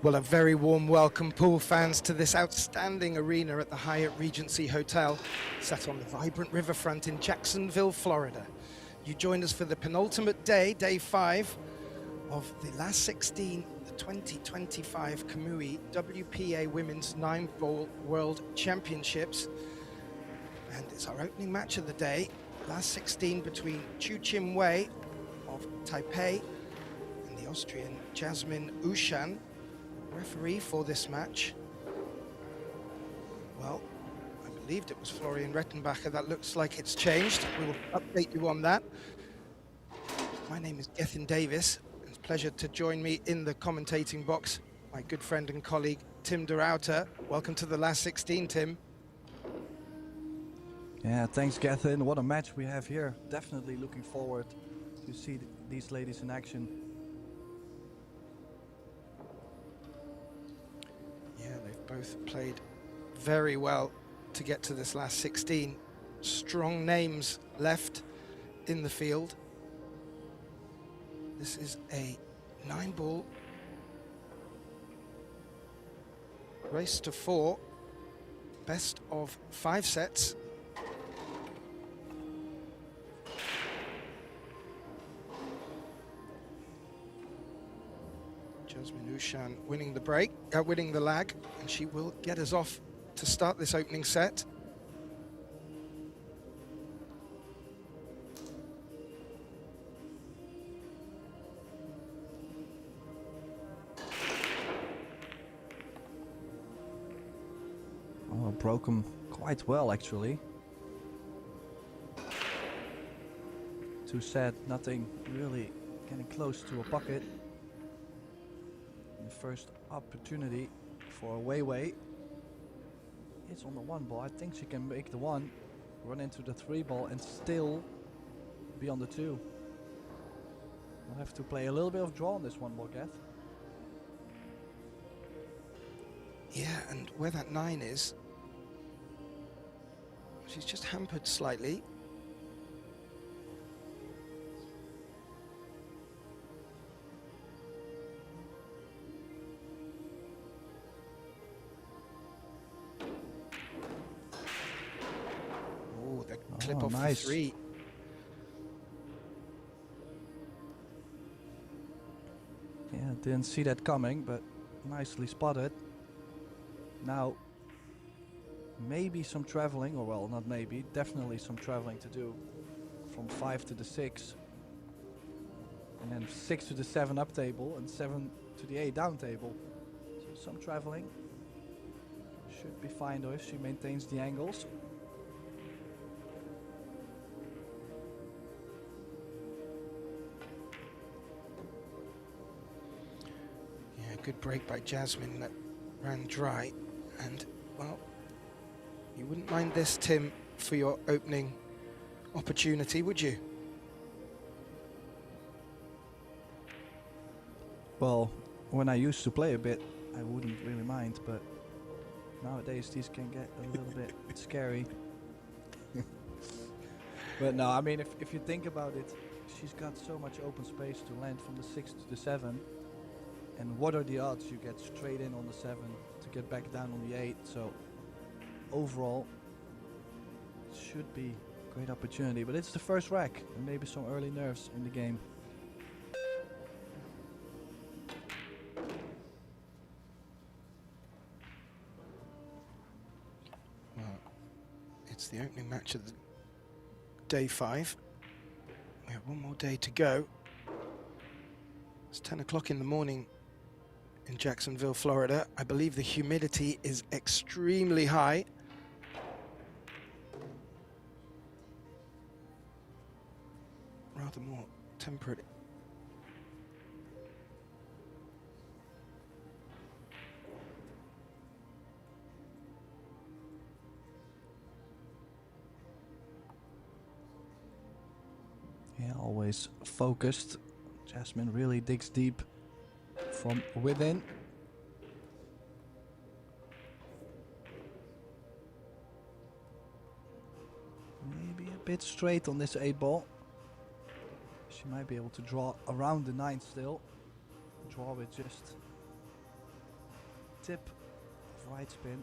Well, a very warm welcome, pool fans, to this outstanding arena at the Hyatt Regency Hotel, set on the vibrant riverfront in Jacksonville, Florida. You joined us for the penultimate day, day 5, of the last 16, the 2025 Kamui WPA Women's 9-Ball World Championships. And it's our opening match of the day, last 16 between Chu Chim Wei of Taipei and the Austrian Jasmine Ushan. Referee for this match, well, I believed it was Florian Rettenbacher. That looks like it's changed. We will update you on that. My name is Gethin Davis. It's a pleasure to join me in the commentating box, my good friend and colleague Tim de Ruyter. Welcome to the last 16, Tim. Yeah, thanks Gethin. What a match we have here. Definitely looking forward to see these ladies in action. Both played very well to get to this last 16. Strong names left in the field. This is a 9-ball race to 4, best of 5 sets. Jasmine Ushan winning the break, winning the lag, and she will get us off to start this opening set. Oh, broke him quite well actually. Too sad, nothing really getting close to a pocket. First opportunity for Wei Wei. It's on the 1-ball. I think she can make the 1, run into the 3-ball and still be on the 2. We'll have to play a little bit of draw on this 1-ball, Geth. Yeah, and where that 9 is, she's just hampered slightly. Clip off nice. the 3. Yeah, didn't see that coming, but nicely spotted. Now, maybe some traveling, or well, not maybe, definitely some traveling to do from 5 to the 6. And then 6 to the 7 up table and 7 to the 8 down table. So some traveling. Should be fine though if she maintains the angles. Good break by Jasmine that ran dry, and well, you wouldn't mind this, Tim, for your opening opportunity, would you? Well, when I used to play a bit, I wouldn't really mind, but nowadays these can get a little bit scary. But no, I mean, if you think about it, she's got so much open space to land from the 6 to the 7. And what are the odds you get straight in on the 7 to get back down on the 8? So overall, it should be a great opportunity. But it's the first rack and maybe some early nerves in the game. Well, it's the opening match of the day 5. We have one more day to go. It's 10 o'clock in the morning in Jacksonville, Florida. I believe the humidity is extremely high. Rather more temperate. Yeah, always focused. Jasmine really digs deep from within. Maybe a bit straight on this 8-ball. She might be able to draw around the 9 still. Draw with just tip of right spin.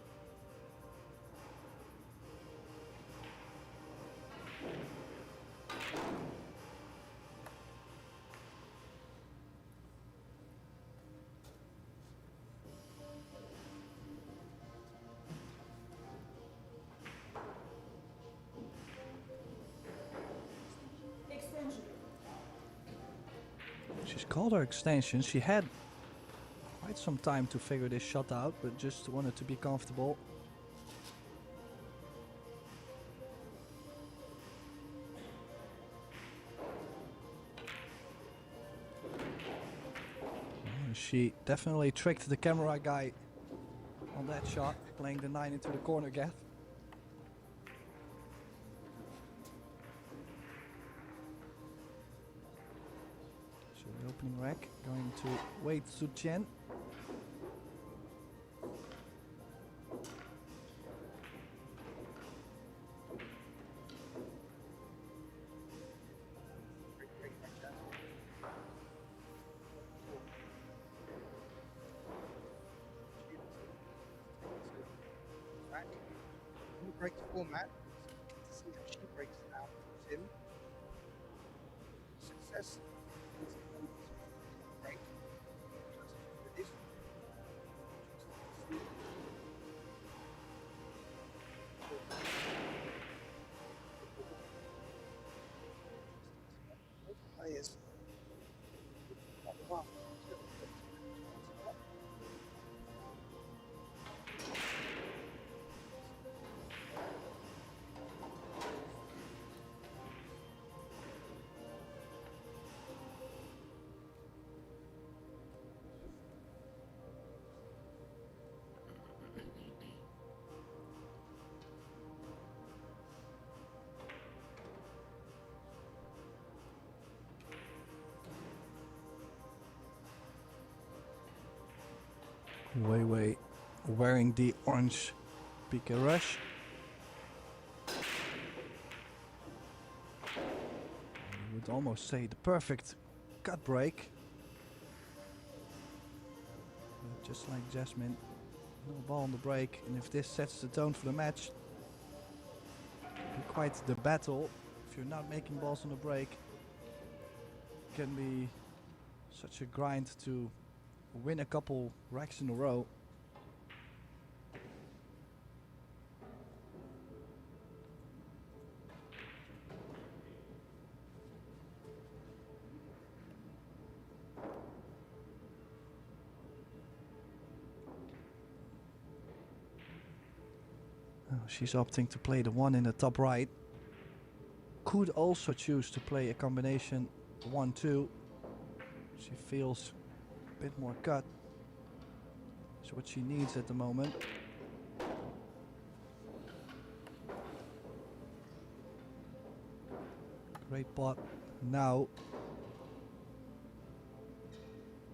She's called her extension. She had quite some time to figure this shot out, but just wanted to be comfortable. She definitely tricked the camera guy on that shot, playing the 9 into the corner gap. So the opening rack going to Wei Tzu-Chen. Breaks format. To see how she breaks it out with him. Success. Break. Just this. Players. Wei wearing the orange Pique Rush. I would almost say the perfect cut break. But just like Jasmine, no ball on the break, and if this sets the tone for the match, it'll be quite the battle. If you're not making balls on the break, it can be such a grind to win a couple racks in a row. Oh, she's opting to play the 1 in the top right. Could also choose to play a combination 1-2. She feels a bit more cut. That's what she needs at the moment. Great pot. Now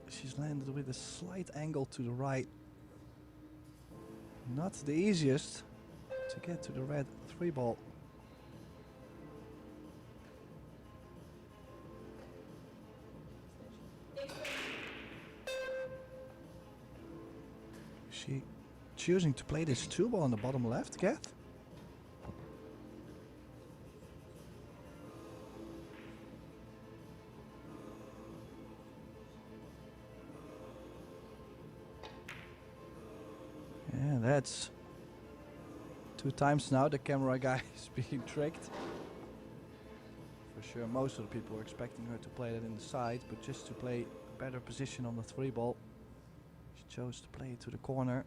she's landed with a slight angle to the right. Not the easiest to get to the red 3 ball. She choosing to play this 2 ball on the bottom left, Kath? Yeah, that's 2 times now the camera guy is being tricked. For sure, most of the people were expecting her to play that in the side, but just to play a better position on the 3 ball, she chose to play it to the corner.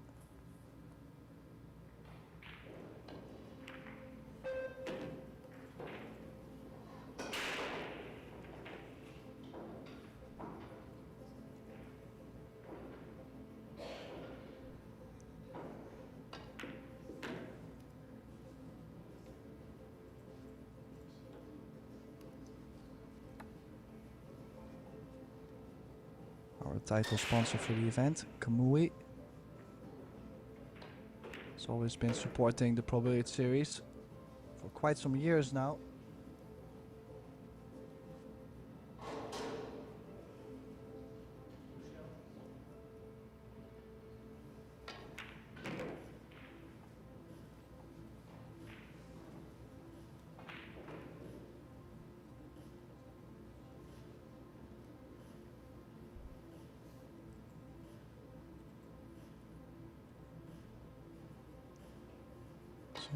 Our title sponsor for the event, Kamui, has always been supporting the Pro Billiard series for quite some years now.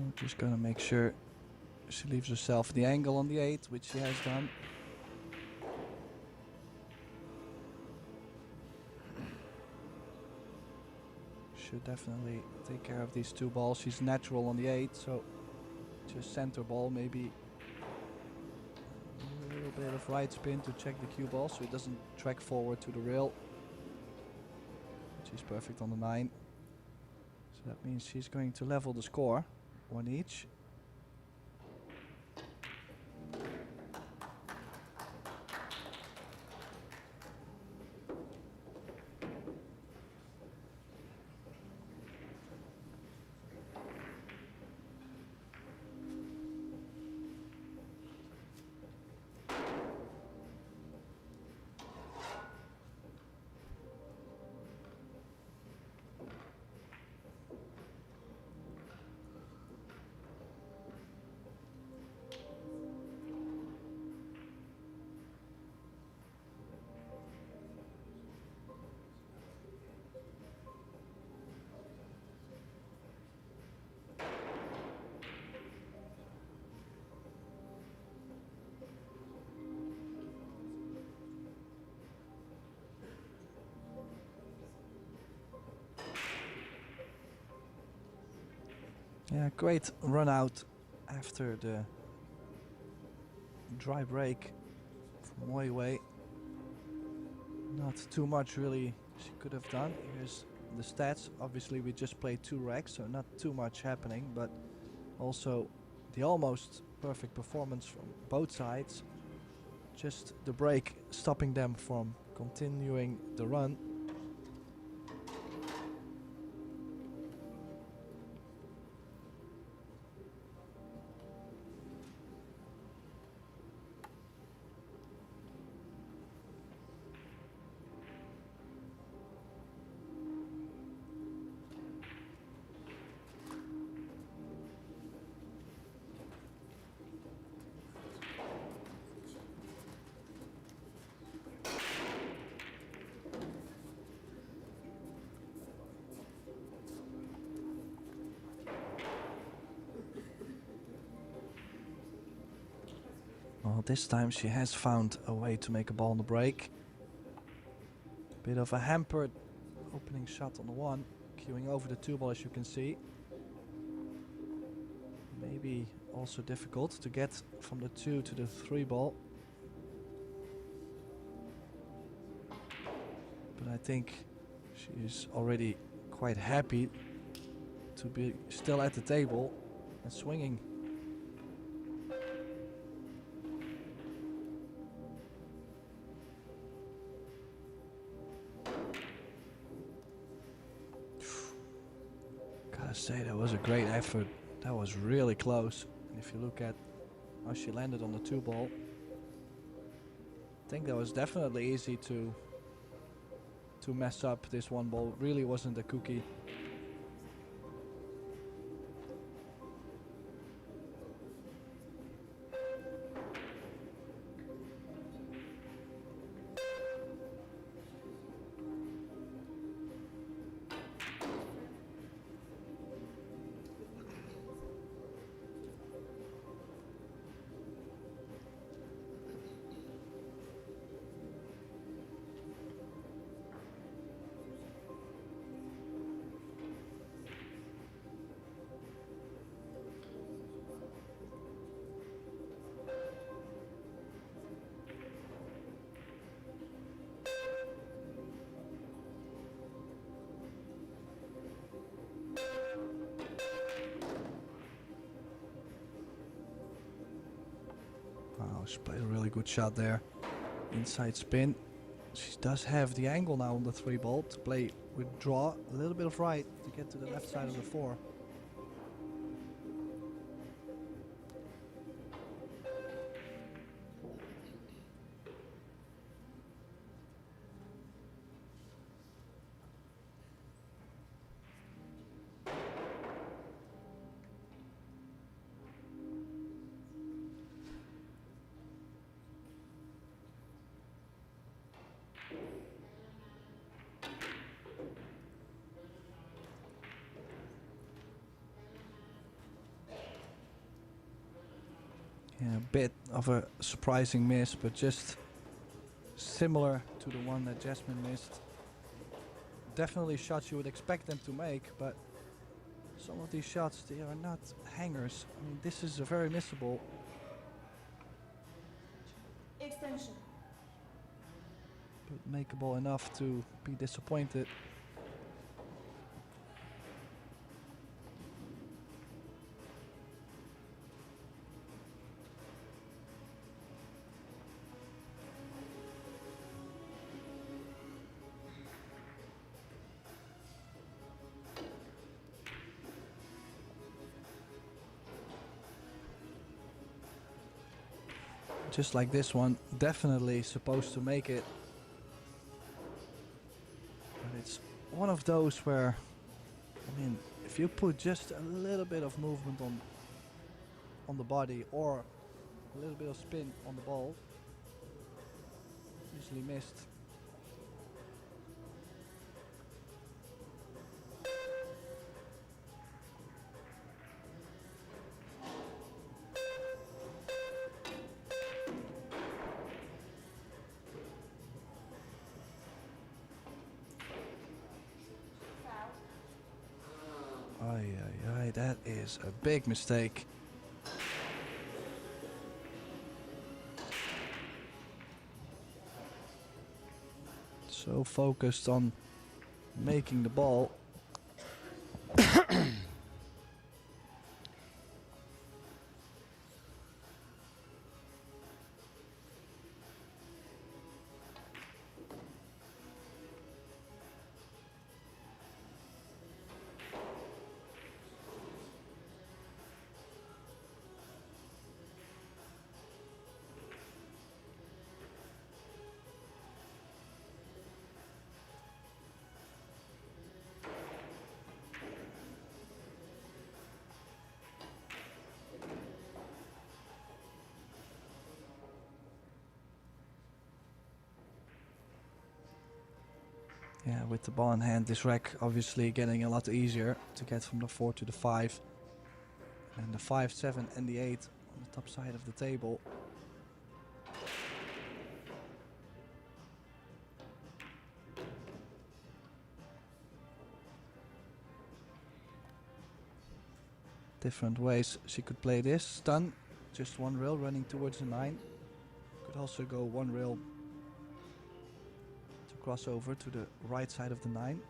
I'm just gonna make sure she leaves herself the angle on the 8, which she has done. Should definitely take care of these 2 balls. She's natural on the 8, so just center ball, maybe a little bit of right spin to check the cue ball so it doesn't track forward to the rail. She's perfect on the 9. So that means she's going to level the score, 1 each. Yeah, great run out after the dry break from way away. Not too much really she could have done. Here's the stats. Obviously we just played 2 racks, so not too much happening, but also the almost perfect performance from both sides. Just the break stopping them from continuing the run. Well, this time she has found a way to make a ball on the break. Bit of a hampered opening shot on the 1, queuing over the 2 ball as you can see. Maybe also difficult to get from the 2 to the 3 ball. But I think she is already quite happy to be still at the table and swinging. Gotta say, that was a great effort. That was really close. And if you look at how she landed on the 2 ball, I think that was definitely easy to mess up. This 1 ball really wasn't a cookie. Wow, she played a really good shot there. Inside spin. She does have the angle now on the 3 ball to play with draw. A little bit of right to get to the left side of the 4. Yeah, a bit of a surprising miss, but just similar to the one that Jasmine missed. Definitely shots you would expect them to make, but some of these shots, they are not hangers. I mean, this is a very missable. Extension. But makeable enough to be disappointed. Just like this one, definitely supposed to make it. But it's one of those where, I mean, if you put just a little bit of movement on the body or a little bit of spin on the ball, easily missed. Ay, ay, ay, that is a big mistake. So focused on making the ball. Yeah, with the ball in hand, this rack obviously getting a lot easier to get from the 4 to the 5. And the 5, 7 and the 8 on the top side of the table. Different ways she could play this. Stun, just one rail running towards the 9. Could also go one rail to cross over to the right side of the 9.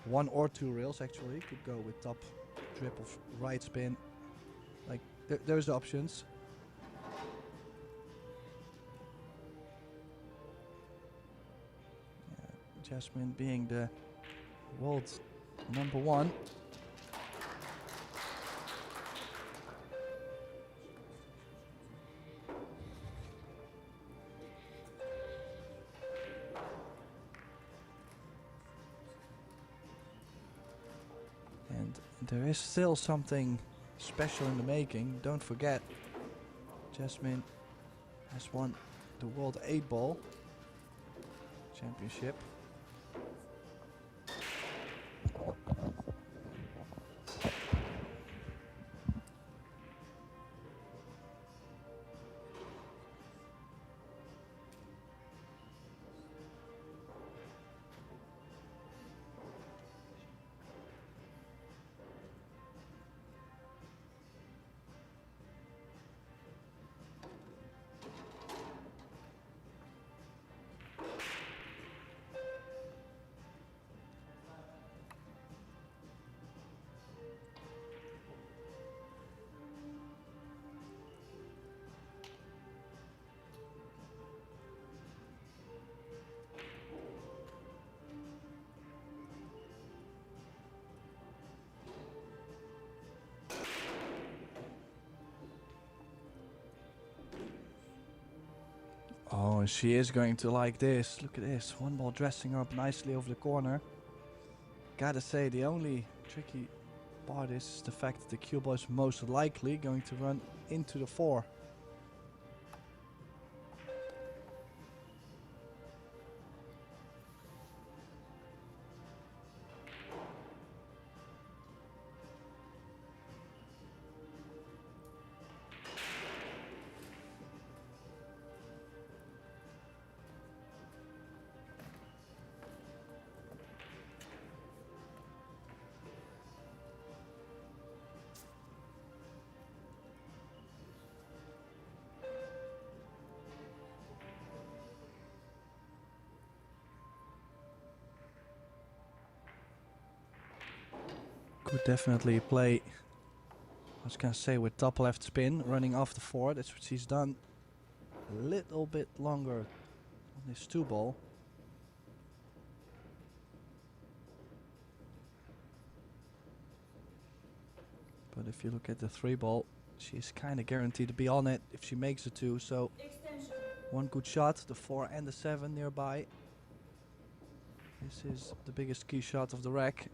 One or two rails actually. Could go with top drip of right spin. Like, there's the options. Yeah, Jasmine being the world number 1. And there is still something special in the making. Don't forget, Jasmine has won the World 8 Ball Championship. Oh, and she is going to like this. Look at this. One ball dressing up nicely over the corner. Gotta say, the only tricky part is the fact that the cue ball is most likely going to run into the 4. Could definitely play, I was gonna say, with top left spin, running off the 4. That's what she's done a little bit longer on this 2 ball. But if you look at the 3 ball, she's kind of guaranteed to be on it if she makes a 2. So one good shot, the 4 and the 7 nearby. This is the biggest key shot of the rack.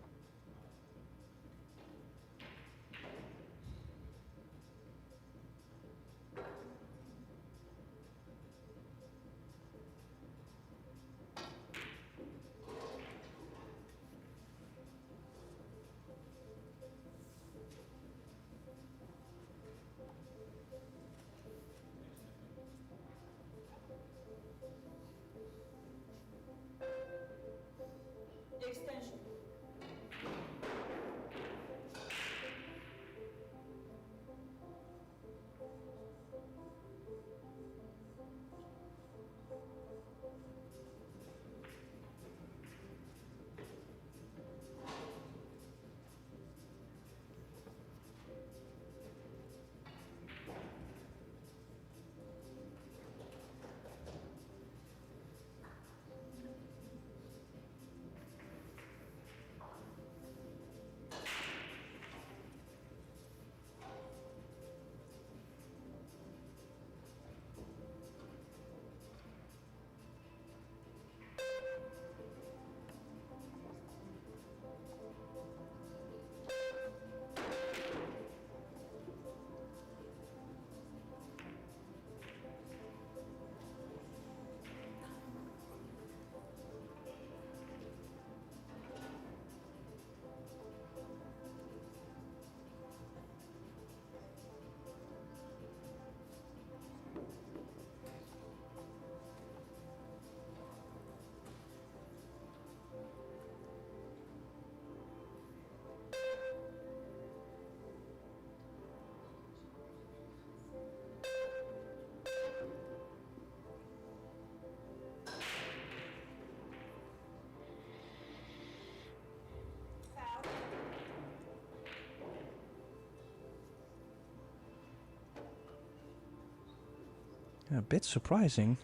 A bit surprising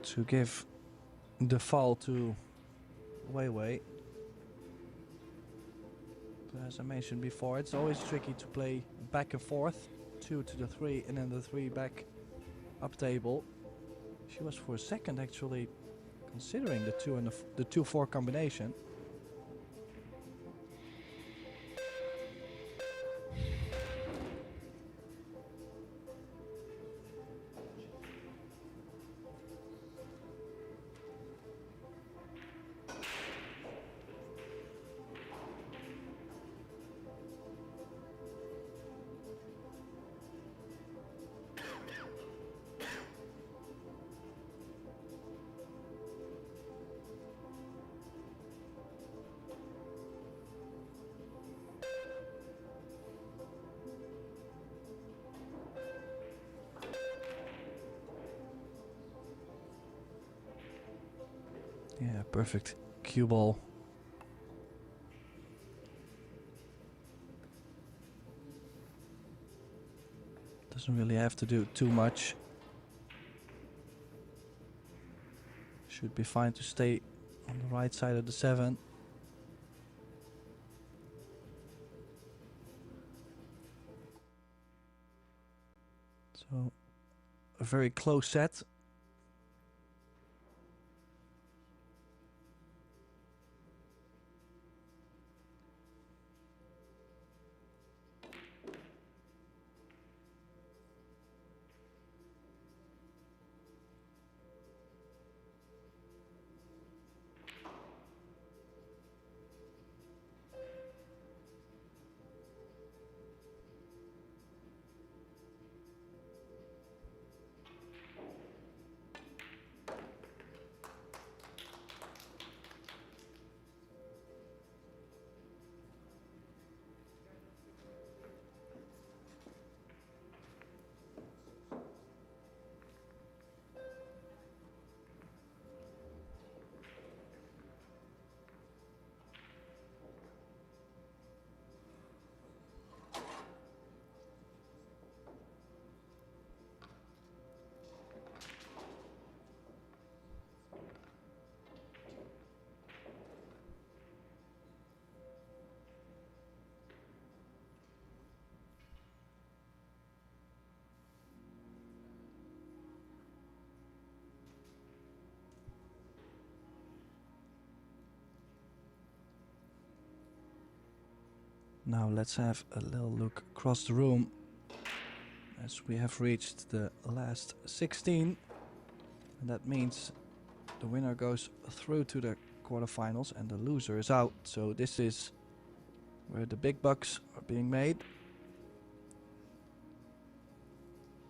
to give the foul to Wei. But as I mentioned before, it's always tricky to play back and forth, 2 to the 3 and then the 3 back up table. She was for a second actually considering the 2 and the 2-4 combination. Yeah, perfect cue ball. Doesn't really have to do too much. Should be fine to stay on the right side of the 7. So a very close set. Now let's have a little look across the room as we have reached the last 16. And that means the winner goes through to the quarterfinals and the loser is out. So this is where the big bucks are being made.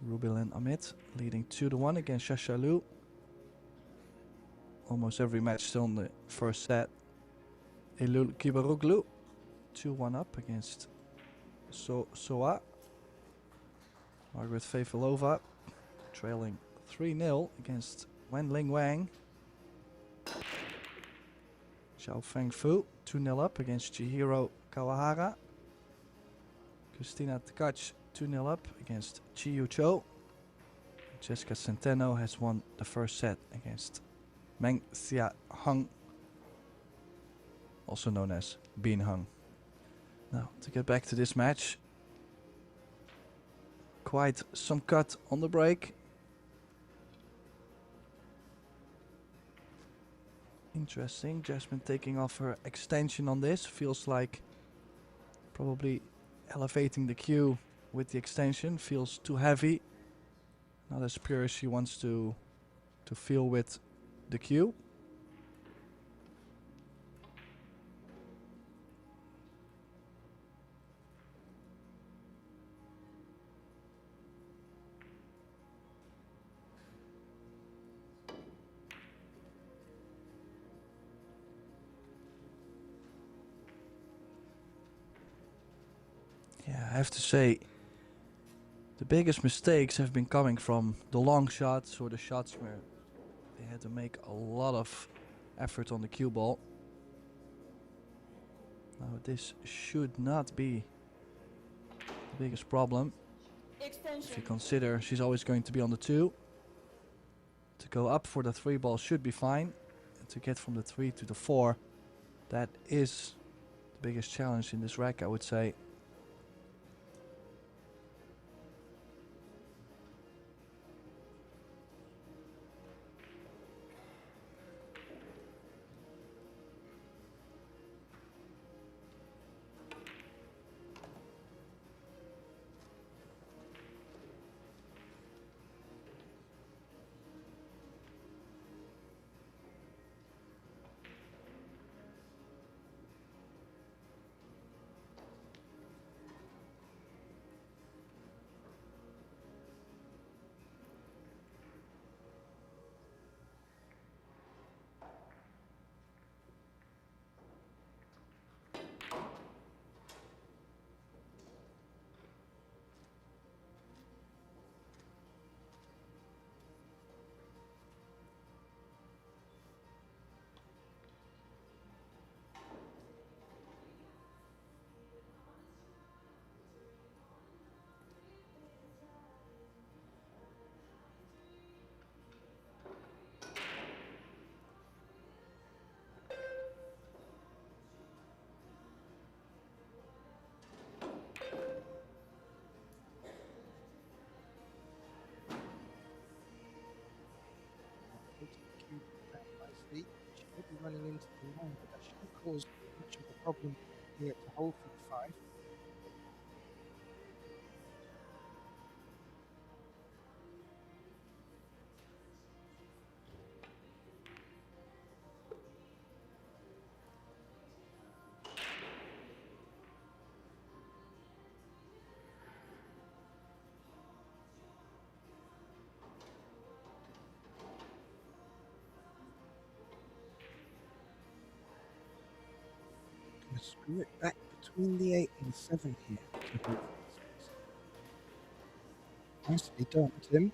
Rubil and Amit leading 2-1 against Shashalu. Almost every match still in the first set. Elul Kibaroglu 2-1 up against Soa. Margaret Feifilova trailing 3-0 against Wenling Wang. Xiao Fengfu 2-0 up against Chihiro Kawahara. Christina Tkach 2-0 up against Chiyu Cho. Jessica Centeno has won the first set against Meng Xia Hung, also known as Bean Hung. Now to get back to this match, quite some cut on the break. Interesting, Jasmine taking off her extension on this. Feels like probably elevating the cue with the extension. Feels too heavy. Not as pure as she wants to feel with the cue. Yeah, I have to say, the biggest mistakes have been coming from the long shots or the shots where they had to make a lot of effort on the cue ball. Now this should not be the biggest problem. If you consider she's always going to be on the 2. To go up for the 3 ball should be fine. And to get from the 3 to the 4, that is the biggest challenge in this rack, I would say. Nicely. She may be running into the line, but that shouldn't cause much of a problem here to hold for the 5. Screw it back between the 8 and the 7 here. Nicely done, Tim.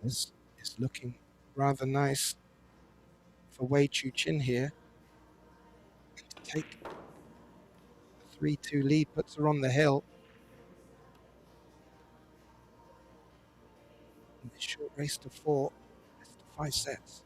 This is looking rather nice for Wei Chu Chin here. And to take a 3-2 lead puts her on the hill. In this short race to 4, best of 5 sets.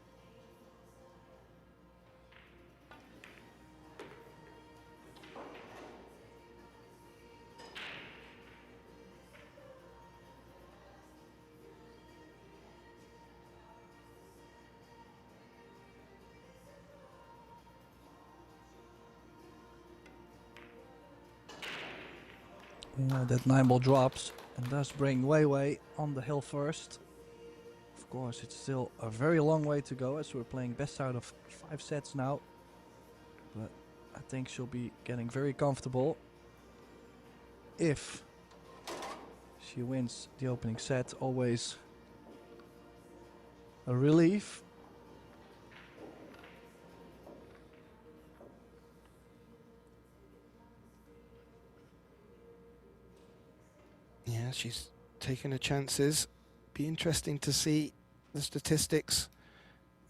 Yeah, that 9-ball drops and does bring Wei on the hill first. Of course, it's still a very long way to go as we're playing best out of 5 sets now. But I think she'll be getting very comfortable if she wins the opening set. Always a relief. Yeah, she's taking her chances. Be interesting to see the statistics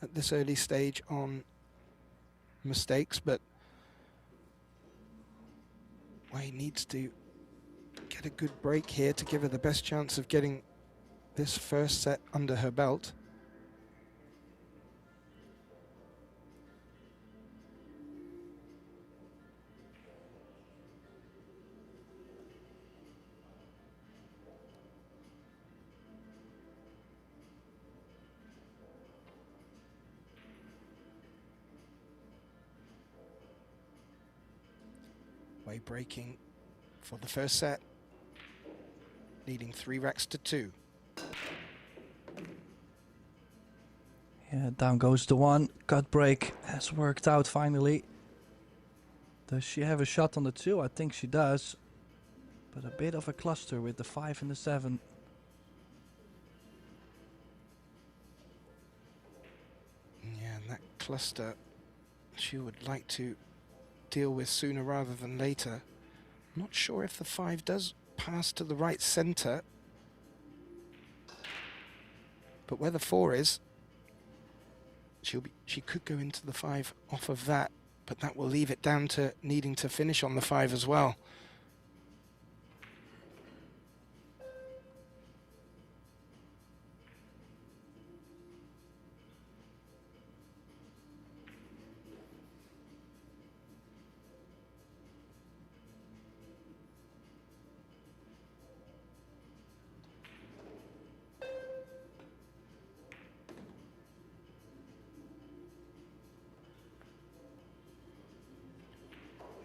at this early stage on mistakes, but Wei needs to get a good break here to give her the best chance of getting this first set under her belt. Wei breaking for the first set, leading 3 racks to 2. Yeah, down goes the 1. Cut break has worked out finally. Does she have a shot on the 2? I think she does. But a bit of a cluster with the 5 and the 7. Yeah, and that cluster she would like to deal with sooner rather than later. Not sure if the 5 does pass to the right center, but where the 4 is, she could go into the 5 off of that, but that will leave it down to needing to finish on the 5 as well.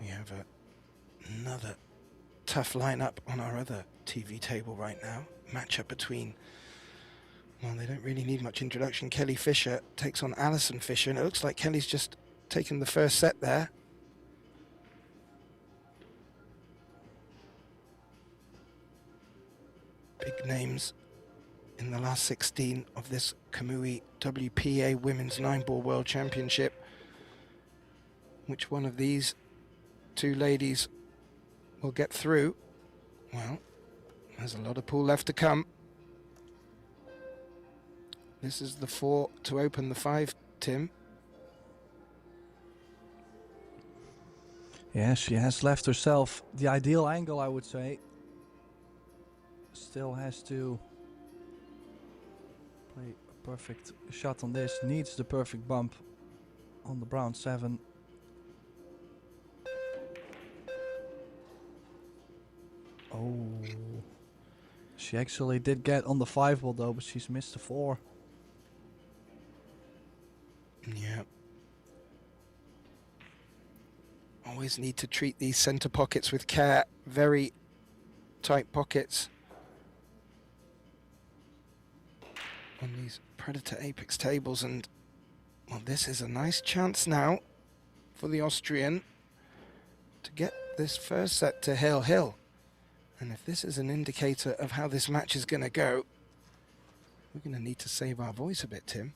We have another tough lineup on our other TV table right now. Matchup between, well, they don't really need much introduction. Kelly Fisher takes on Alison Fisher, and it looks like Kelly's just taken the first set there. Big names in the last 16 of this Kamui WPA Women's 9-Ball World Championship. Which one of these 2 ladies will get through? Well, there's a lot of pool left to come. This is the 4 to open the 5, Tim. Yeah, she has left herself the ideal angle, I would say. Still has to play a perfect shot on this. Needs the perfect bump on the brown 7. Oh. She actually did get on the 5 ball though, but she's missed the 4. Yeah. Always need to treat these center pockets with care. Very tight pockets on these Predator Apex tables, and well, this is a nice chance now for the Austrian to get this first set to hill. And if this is an indicator of how this match is going to go, we're going to need to save our voice a bit, Tim.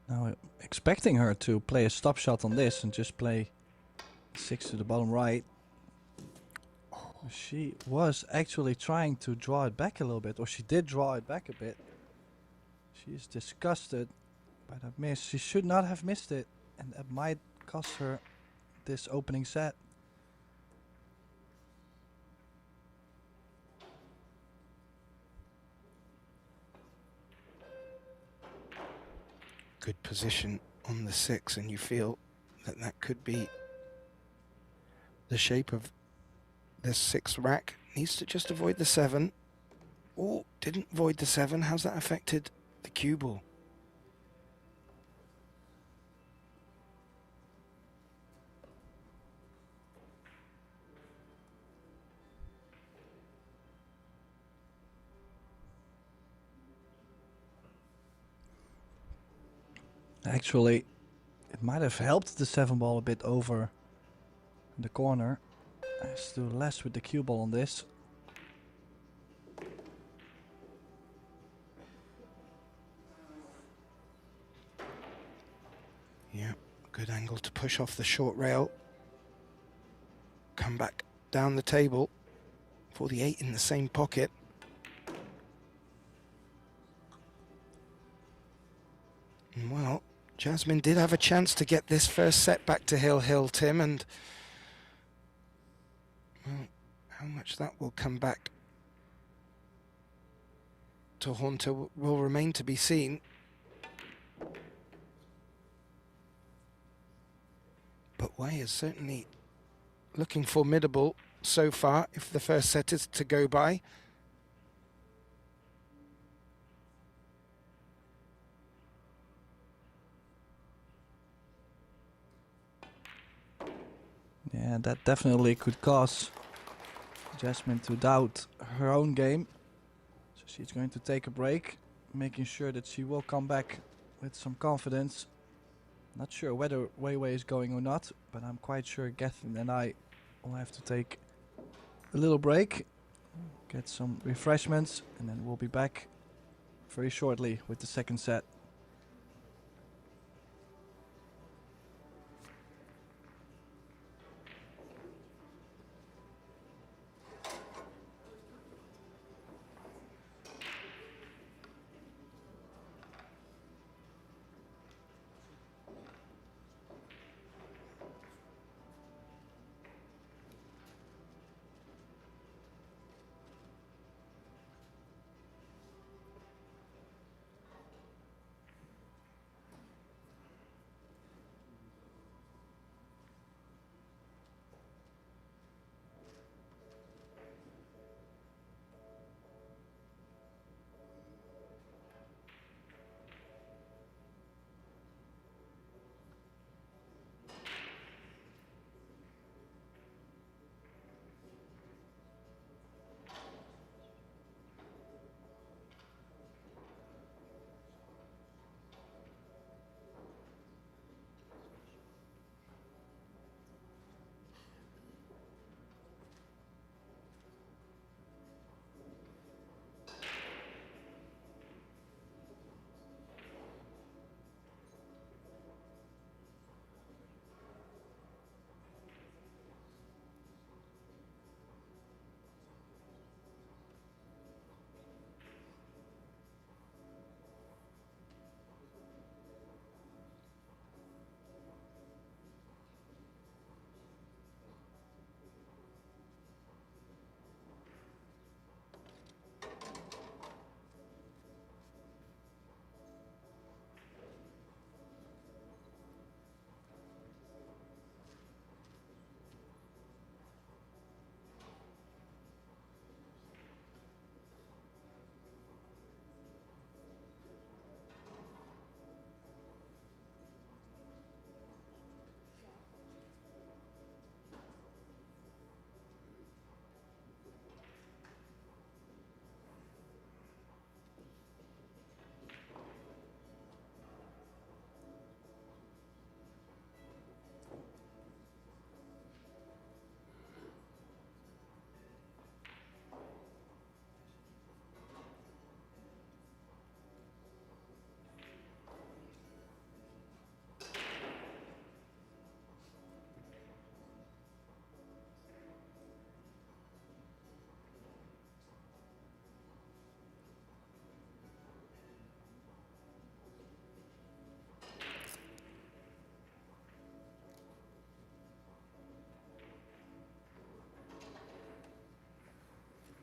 Now expecting her to play a stop shot on this and just play 6 to the bottom right. She was actually trying to draw it back a little bit, or she did draw it back a bit. She is disgusted by that miss. She should not have missed it, and that might cost her this opening set. Good position on the 6, and you feel that that could be the shape of this 6th rack. Needs to just avoid the 7. Oh, didn't avoid the 7. How's that affected the cue ball? Actually, it might have helped the 7 ball a bit over the corner. Has to do less with the cue ball on this. Yeah, good angle to push off the short rail. Come back down the table for the 8 in the same pocket. And well, Jasmine did have a chance to get this first set back to Hill, Tim, and well, how much that will come back to haunt her will remain to be seen. But Wei is certainly looking formidable so far if the first set is to go by. Yeah, that definitely could cause Jasmine to doubt her own game. So she's going to take a break, making sure that she will come back with some confidence. Not sure whether Wei Wei is going or not, but I'm quite sure Gethin and I will have to take a little break, get some refreshments, and then we'll be back very shortly with the second set.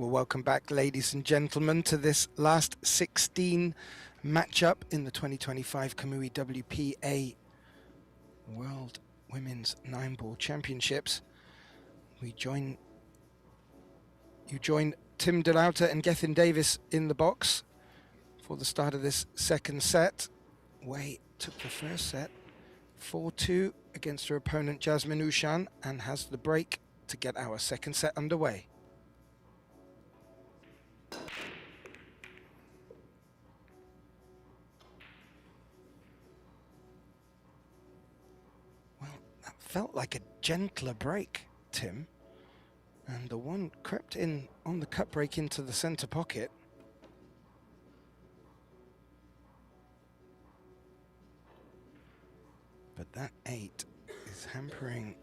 Well, welcome back, ladies and gentlemen, to this last 16 matchup in the 2025 Kamui WPA World Women's 9-Ball Championships. You join Tim DeLauter and Gethin Davis in the box for the start of this second set. Wei took the first set 4-2 against her opponent Jasmine Ushan and has the break to get our second set underway. Well, that felt like a gentler break, Tim. And the one crept in on the cut break into the center pocket. But that 8 is hampering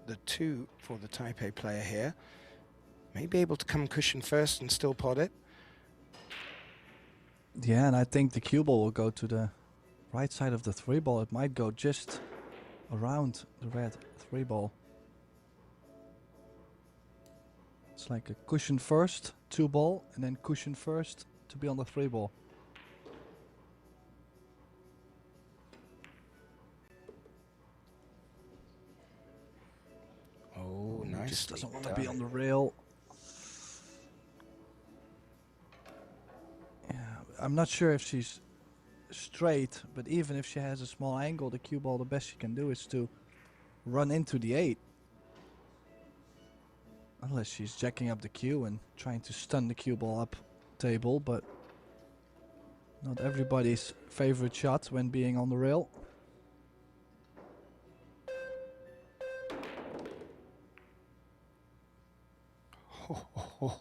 the 2 for the Taipei player here. May be able to come cushion first and still pot it. Yeah, and I think the cue ball will go to the right side of the 3-ball. It might go just around the red 3-ball. It's like a cushion first, 2-ball, and then cushion first to be on the 3-ball. Oh, nice. Just doesn't want to be on the rail. Yeah, I'm not sure if she's straight, but even if she has a small angle, the cue ball, the best she can do is to run into the 8. Unless she's jacking up the cue and trying to stun the cue ball up table, but not everybody's favorite shot when being on the rail.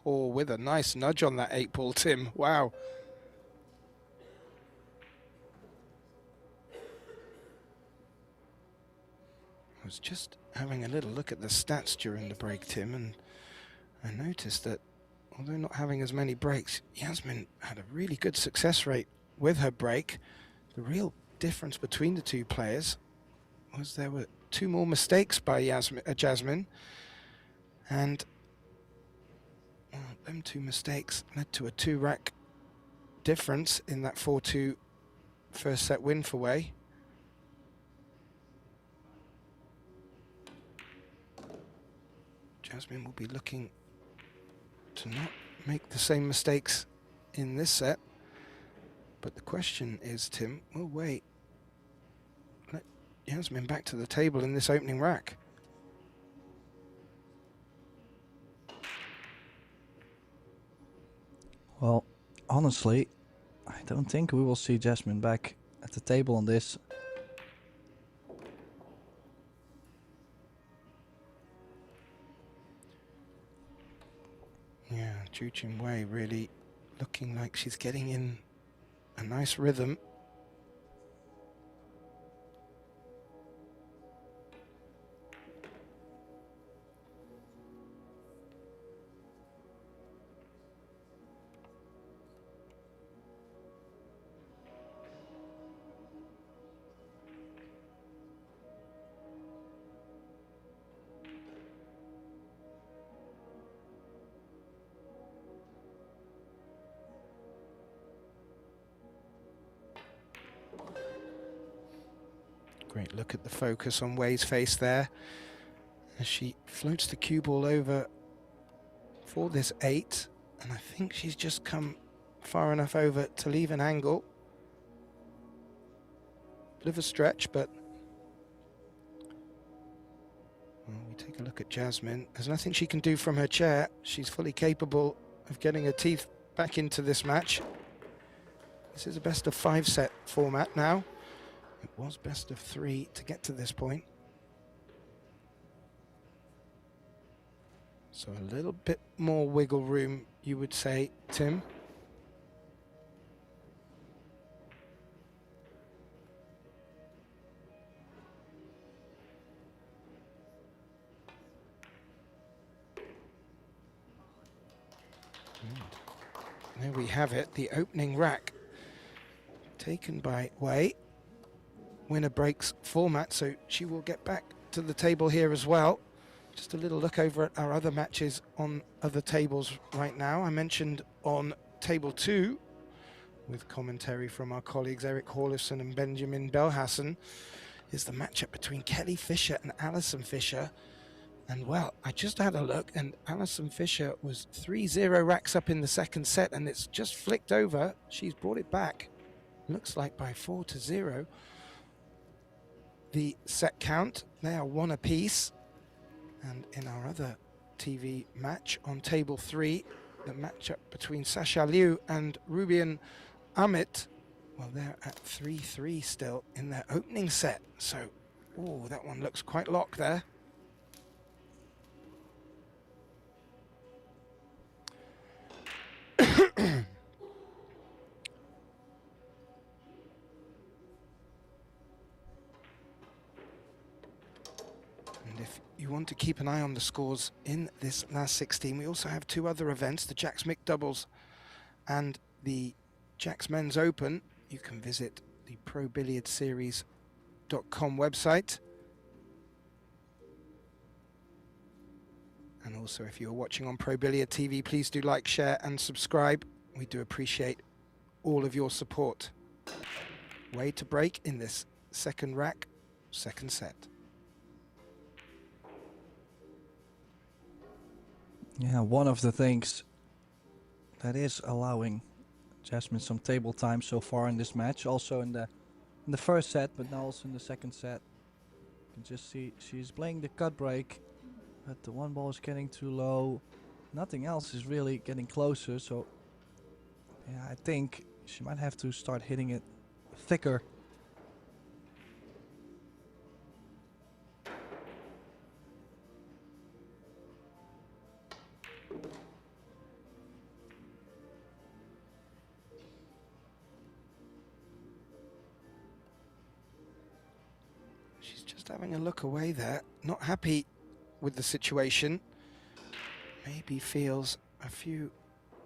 Oh, with a nice nudge on that 8-ball, Tim. Wow. I was just having a little look at the stats during the break, Tim, and I noticed that although not having as many breaks, Yasmin had a really good success rate with her break. The real difference between the two players was there were 2 more mistakes by Jasmine, and them 2 mistakes led to a 2-rack difference in that 4-2 first set win for Wei. Jasmine will be looking to not make the same mistakes in this set. But the question is, Tim, will Wei let Yasmin back to the table in this opening rack? Well, honestly, I don't think we will see Jasmine back at the table on this. Yeah, Ju Jin-Wei really looking like she's getting in a nice rhythm. Great look at the focus on Wei's face there as she floats the cue ball over for this 8, and I think she's just come far enough over to leave an angle. Bit of a stretch, but well, we take a look at Jasmine. There's nothing she can do from her chair. She's fully capable of getting her teeth back into this match. This is a best of 5 set format now. It was best of 3 to get to this point. So a little bit more wiggle room, you would say, Tim. And there we have it, the opening rack taken by Wei. Winner breaks format, so she will get back to the table here as well. Just a little look over at our other matches on other tables right now. I mentioned on table 2, with commentary from our colleagues Eric Horlifson and Benjamin Belhassen, is the matchup between Kelly Fisher and Alison Fisher. And well, I just had a look, and Alison Fisher was 3-0 racks up in the second set, and it's just flicked over. She's brought it back, looks like by 4-0. The set count, they are 1 apiece. And in our other TV match on table 3, the matchup between Sasha Liu and Rubian Amit, well, they're at 3-3 still in their opening set. So, oh, that one looks quite locked there. And if you want to keep an eye on the scores in this last 16, we also have 2 other events, the Jacks Mick Doubles and the Jacks Men's Open. You can visit the ProBilliardSeries.com website. And also, if you're watching on Pro Billiard TV, please do like, share and subscribe. We do appreciate all of your support. Way to break in this second rack, second set. Yeah, one of the things that is allowing Jasmine some table time so far in this match, also in the first set, but now also in the second set. You can just see she's playing the cut break, but the one ball is getting too low. Nothing else is really getting closer, so yeah, I think she might have to start hitting it thicker. She's just having a look away there, not happy with the situation. Maybe feels a few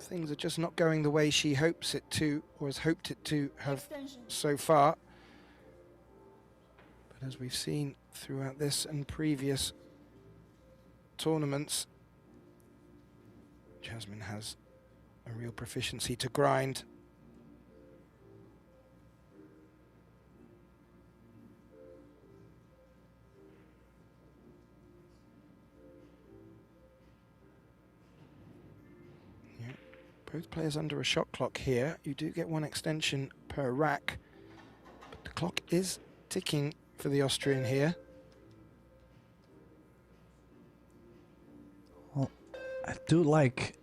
things are just not going the way she hopes it to, or has hoped it to have so far. But as we've seen throughout this and previous tournaments, Jasmine has a real proficiency to grind. Both players under a shot clock here. You do get 1 extension per rack, but the clock is ticking for the Austrian here. Well, I do like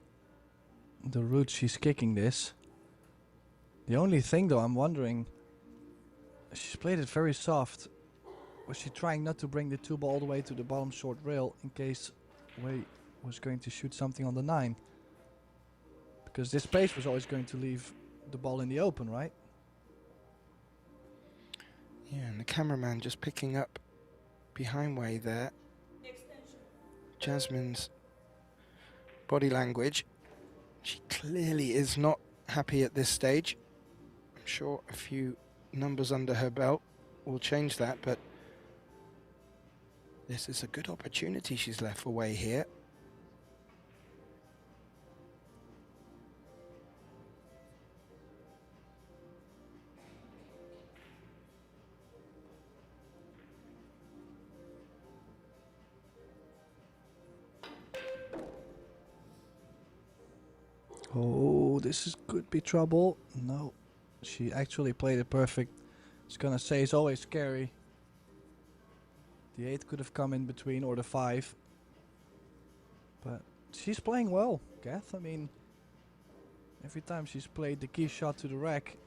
the route she's kicking this. The only thing though, I'm wondering, she's played it very soft. Was she trying not to bring the 2 ball all the way to the bottom short rail in case Wei was going to shoot something on the 9? Because this space was always going to leave the ball in the open, right? Yeah, and the cameraman just picking up behind Wei there. Extension. Jasmine's body language. She clearly is not happy at this stage. I'm sure a few numbers under her belt will change that, but this is a good opportunity she's left for Wei here. Oh, could be trouble. No, she actually played it perfect. I was gonna say it's always scary. The 8 could have come in between, or the 5. But she's playing well, Kath. I mean, every time she's played the key shot to the rack,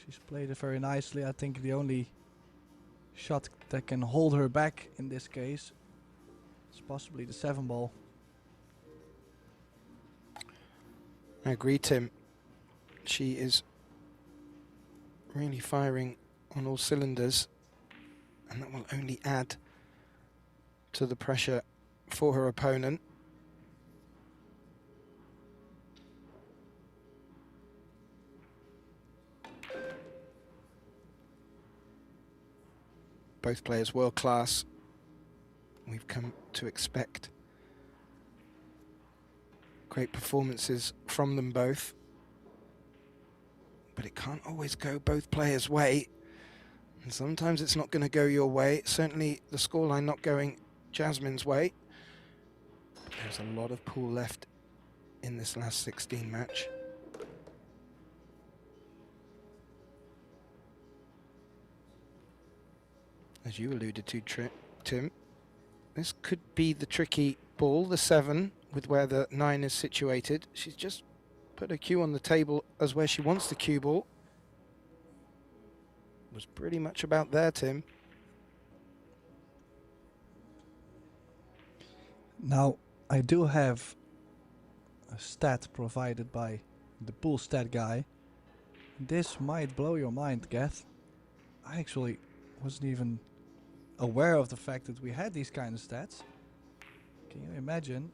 she's played it very nicely. I think the only shot that can hold her back in this case is possibly the 7 ball. I agree, Tim. She is really firing on all cylinders, and that will only add to the pressure for her opponent. Both players world class. We've come to expect Great performances from them both. But it can't always go both players' way. And sometimes it's not going to go your way. Certainly the scoreline not going Jasmine's way. But there's a lot of pool left in this last 16 match. As you alluded to, Tim, this could be the tricky ball, the 7, with where the 9 is situated. She's just put a cue on the table as where she wants the cue ball. Was pretty much about there, Tim. Now, I do have a stat provided by the pool stat guy. This might blow your mind, Geth. I actually wasn't even aware of the fact that we had these kind of stats. Can you imagine?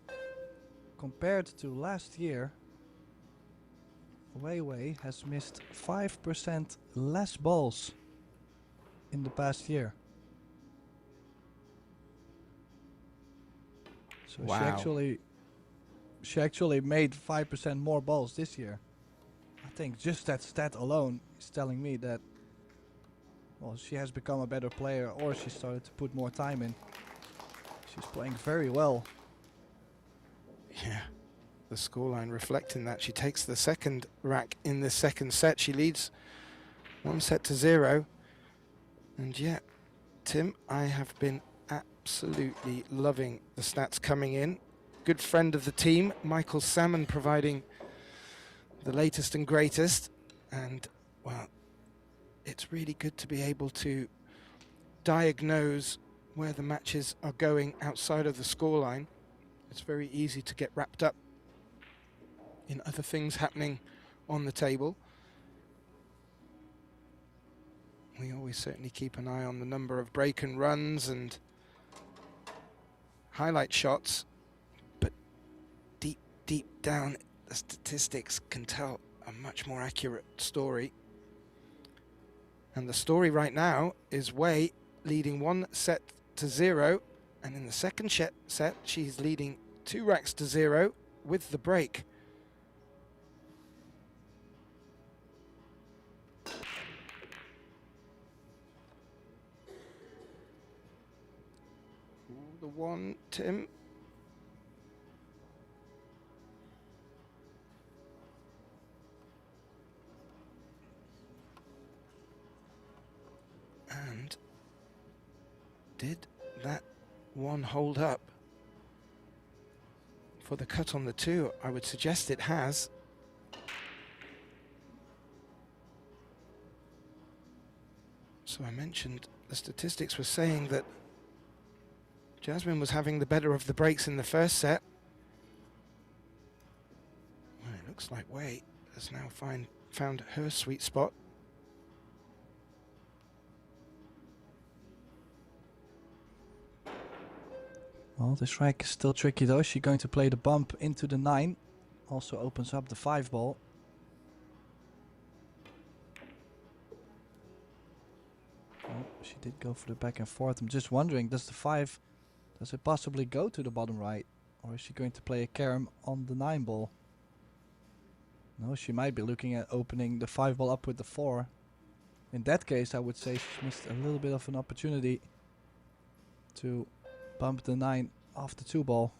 Compared to last year, Wei Wei has missed 5% less balls in the past year. So wow. she actually made 5% more balls this year. I think just that stat alone is telling me that, well, she has become a better player, or she started to put more time in. She's playing very well. Yeah, the scoreline reflecting that. She takes the second rack in the second set. She leads 1-0. And yeah, Tim, I have been absolutely loving the stats coming in. Good friend of the team, Michael Salmon, providing the latest and greatest. And, well, it's really good to be able to diagnose where the matches are going outside of the scoreline. It's very easy to get wrapped up in other things happening on the table. We always certainly keep an eye on the number of break and runs and highlight shots, but deep down, the statistics can tell a much more accurate story. And the story right now is Wei leading 1-0, and in the second set, she's leading 2-0 with the break. The 1, Tim. And did that 1 hold up for the cut on the 2? I would suggest it has. So I mentioned the statistics were saying that Jasmine was having the better of the breaks in the first set. Well, it looks like Wei has now found her sweet spot. Well, this rack is still tricky though. She's going to play the bump into the 9. Also opens up the 5 ball. Oh, she did go for the back and forth. I'm just wondering, does the 5, does it possibly go to the bottom right? Or is she going to play a carom on the 9 ball? No, she might be looking at opening the 5 ball up with the 4. In that case, I would say she's missed a little bit of an opportunity to bump the 9 off the 2 ball.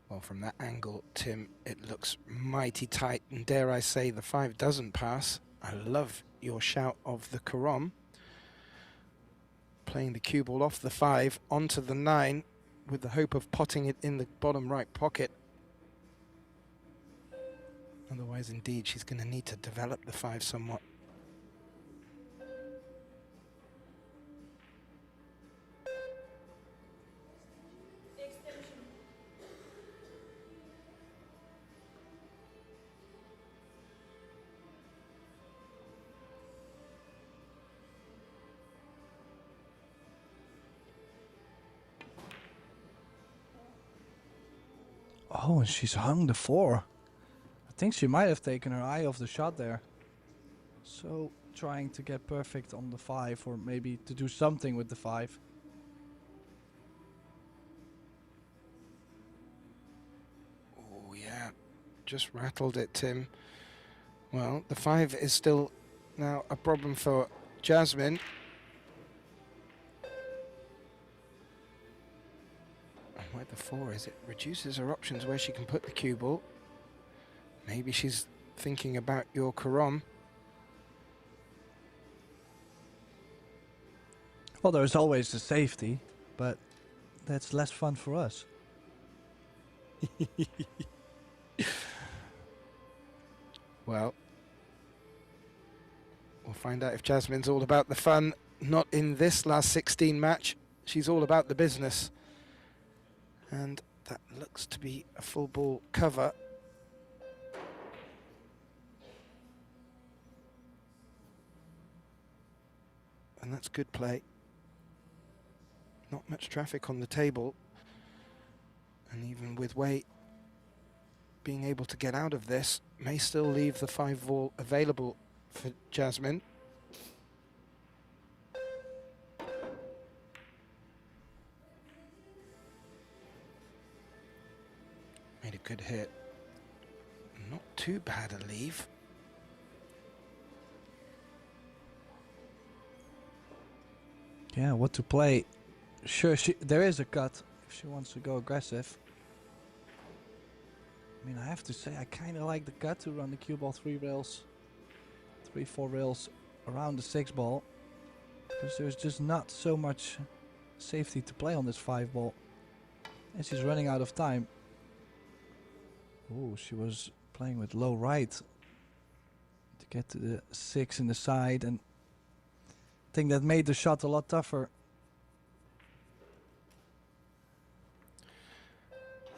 Well, from that angle, Tim, it looks mighty tight, and dare I say the 5 doesn't pass. I love your shout of the carom. Playing the cue ball off the 5 onto the 9 with the hope of potting it in the bottom right pocket. Otherwise, indeed, she's going to need to develop the 5 somewhat. Oh, and she's hung the 4. I think she might have taken her eye off the shot there. So trying to get perfect on the 5, or maybe to do something with the 5. Oh yeah, just rattled it, Tim. Well, the 5 is still now a problem for Jasmine. And where the 4 is, it reduces her options where she can put the cue ball. Maybe she's thinking about your Karam. Well, there's always the safety, but that's less fun for us. Well, we'll find out if Jasmine's all about the fun. Not in this last 16 match. She's all about the business. And that looks to be a full ball cover. And that's good play. Not much traffic on the table. And even with Wei being able to get out of this, may still leave the 5 ball available for Jasmine. Made a good hit. Not too bad a leave. Yeah, what to play? Sure, there is a cut if she wants to go aggressive. I mean, I have to say, I kind of like the cut to run the cue ball 3 rails, 4 rails around the 6 ball. Because there's just not so much safety to play on this 5 ball. And she's running out of time. Oh, she was playing with low right to get to the 6 in the side, and I think that made the shot a lot tougher.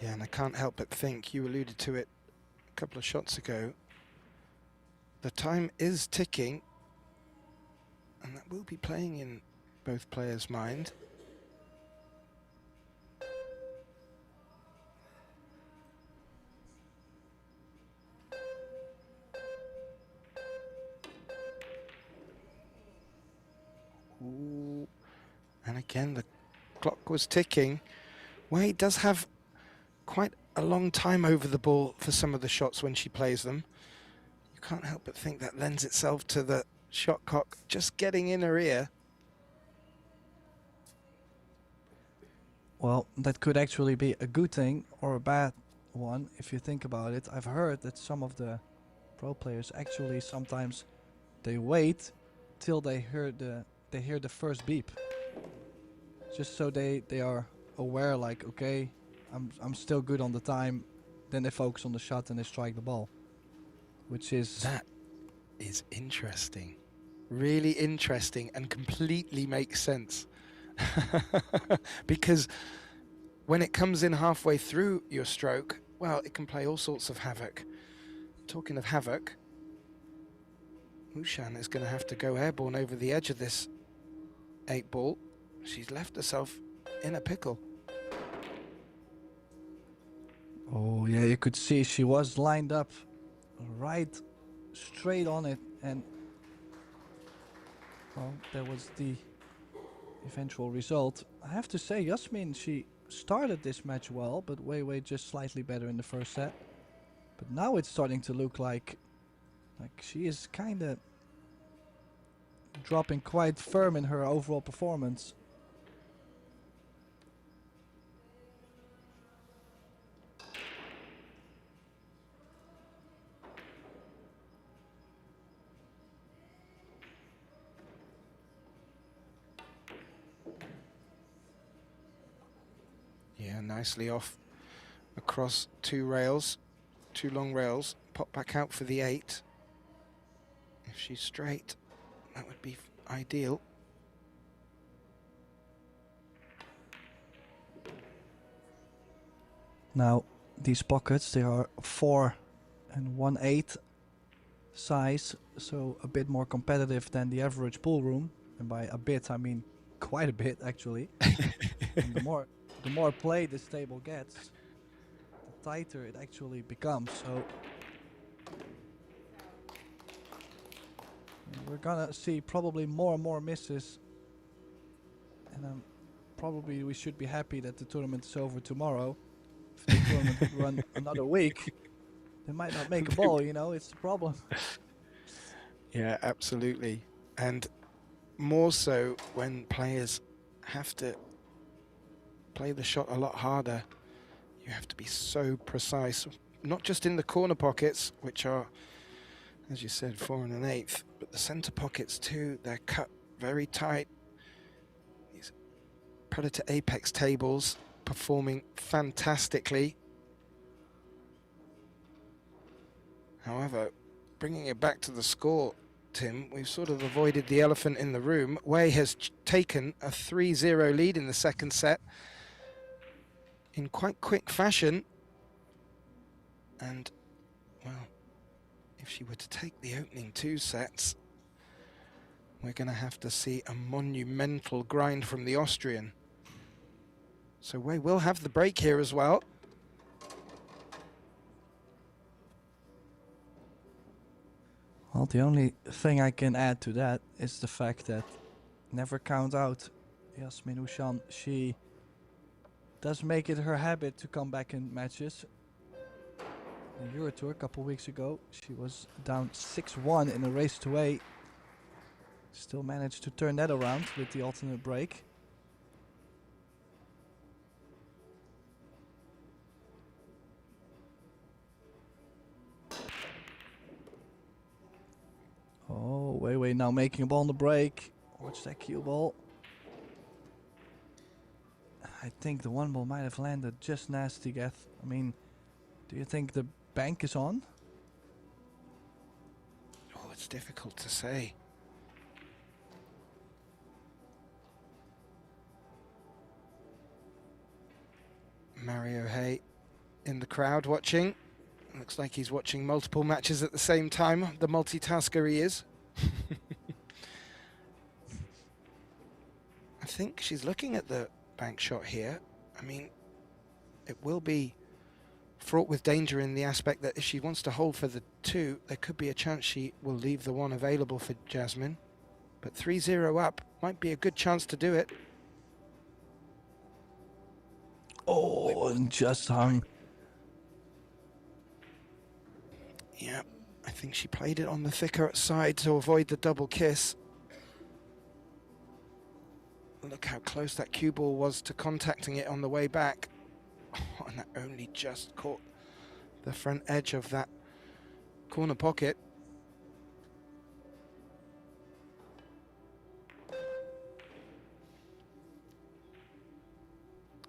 Yeah, and I can't help but think, you alluded to it a couple of shots ago, the time is ticking, and that will be playing in both players' mind. Ooh. And again, the clock was ticking. Wei does have quite a long time over the ball for some of the shots when she plays them. You can't help but think that lends itself to the shot clock just getting in her ear. Well, that could actually be a good thing or a bad one if you think about it. I've heard that some of the pro players actually sometimes they wait till they hear the first beep, just so they are aware, like, okay, I'm still good on the time. Then they focus on the shot and they strike the ball, which is... That is interesting. Really interesting, and completely makes sense. Because when it comes in halfway through your stroke, well, it can play all sorts of havoc. Talking of havoc, Mushan is going to have to go airborne over the edge of this 8 ball. She's left herself in a pickle. Oh yeah, you could see she was lined up right straight on it, and well, that was the eventual result. I have to say, Yasmin, she started this match well, but Wei just slightly better in the first set. But now it's starting to look like she is kind of dropping quite firm in her overall performance. Yeah, nicely off across 2 rails, 2 long rails. Pop back out for the 8. If she's straight, that would be ideal. Now, these pockets, they are 4 and 1/8 size, so a bit more competitive than the average pool room. And by a bit, I mean quite a bit, actually. And the more play this table gets, the tighter it actually becomes. So We're gonna see probably more and more misses, and probably we should be happy that the tournament is over tomorrow. If the tournament would run another week, they might not make a ball, you know, it's the problem. Yeah, absolutely. And more so when players have to play the shot a lot harder. You have to be so precise, not just in the corner pockets, which are, as you said, 4 1/8, but the center pockets too. They're cut very tight. These Predator Apex tables performing fantastically. However, bringing it back to the score, Tim, we've sort of avoided the elephant in the room. Wei has taken a 3-0 lead in the second set in quite quick fashion. And, well, if she were to take the opening 2 sets, we're going to have to see a monumental grind from the Austrian. So Wei will have the break here as well. Well, the only thing I can add to that is the fact that never count out Yasmin Ushan. She does make it her habit to come back in matches. In Euro Tour a couple weeks ago, she was down 6-1 in a race to A. Still managed to turn that around with the alternate break. Oh, Wei now making a ball on the break. Watch that cue ball. I think the one ball might have landed just nasty, Geth. I mean, do you think the bank is on? Oh, it's difficult to say. Mario Hay in the crowd watching. Looks like he's watching multiple matches at the same time. The multitasker he is. I think she's looking at the bank shot here. I mean, it will be fraught with danger in the aspect that if she wants to hold for the 2, there could be a chance she will leave the 1 available for Jasmine. But 3-0 up might be a good chance to do it. Oh, and just hung. Yeah, I think she played it on the thicker side to avoid the double kiss. Look how close that cue ball was to contacting it on the way back. Oh, and that only just caught the front edge of that corner pocket.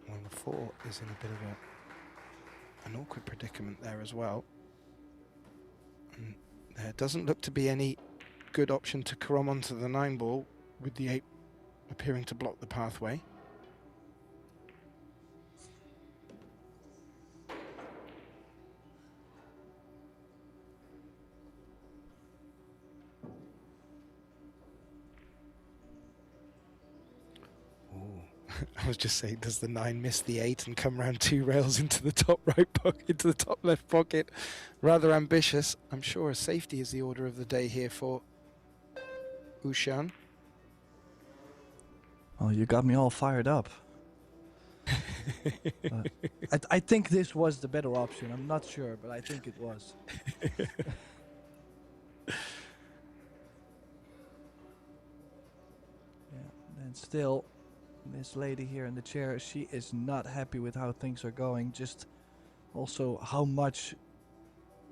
Well, the 4 is in a bit of an awkward predicament there as well. And there doesn't look to be any good option to crom onto the 9 ball, with the 8 appearing to block the pathway. I was just saying, does the 9 miss the 8 and come round 2 rails into the top right pocket, into the top left pocket? Rather ambitious. I'm sure a safety is the order of the day here for Ushan. Oh, you got me all fired up. I think this was the better option. I'm not sure, but I think it was. Yeah, and still, this lady here in the chair, she is not happy with how things are going. Just also how much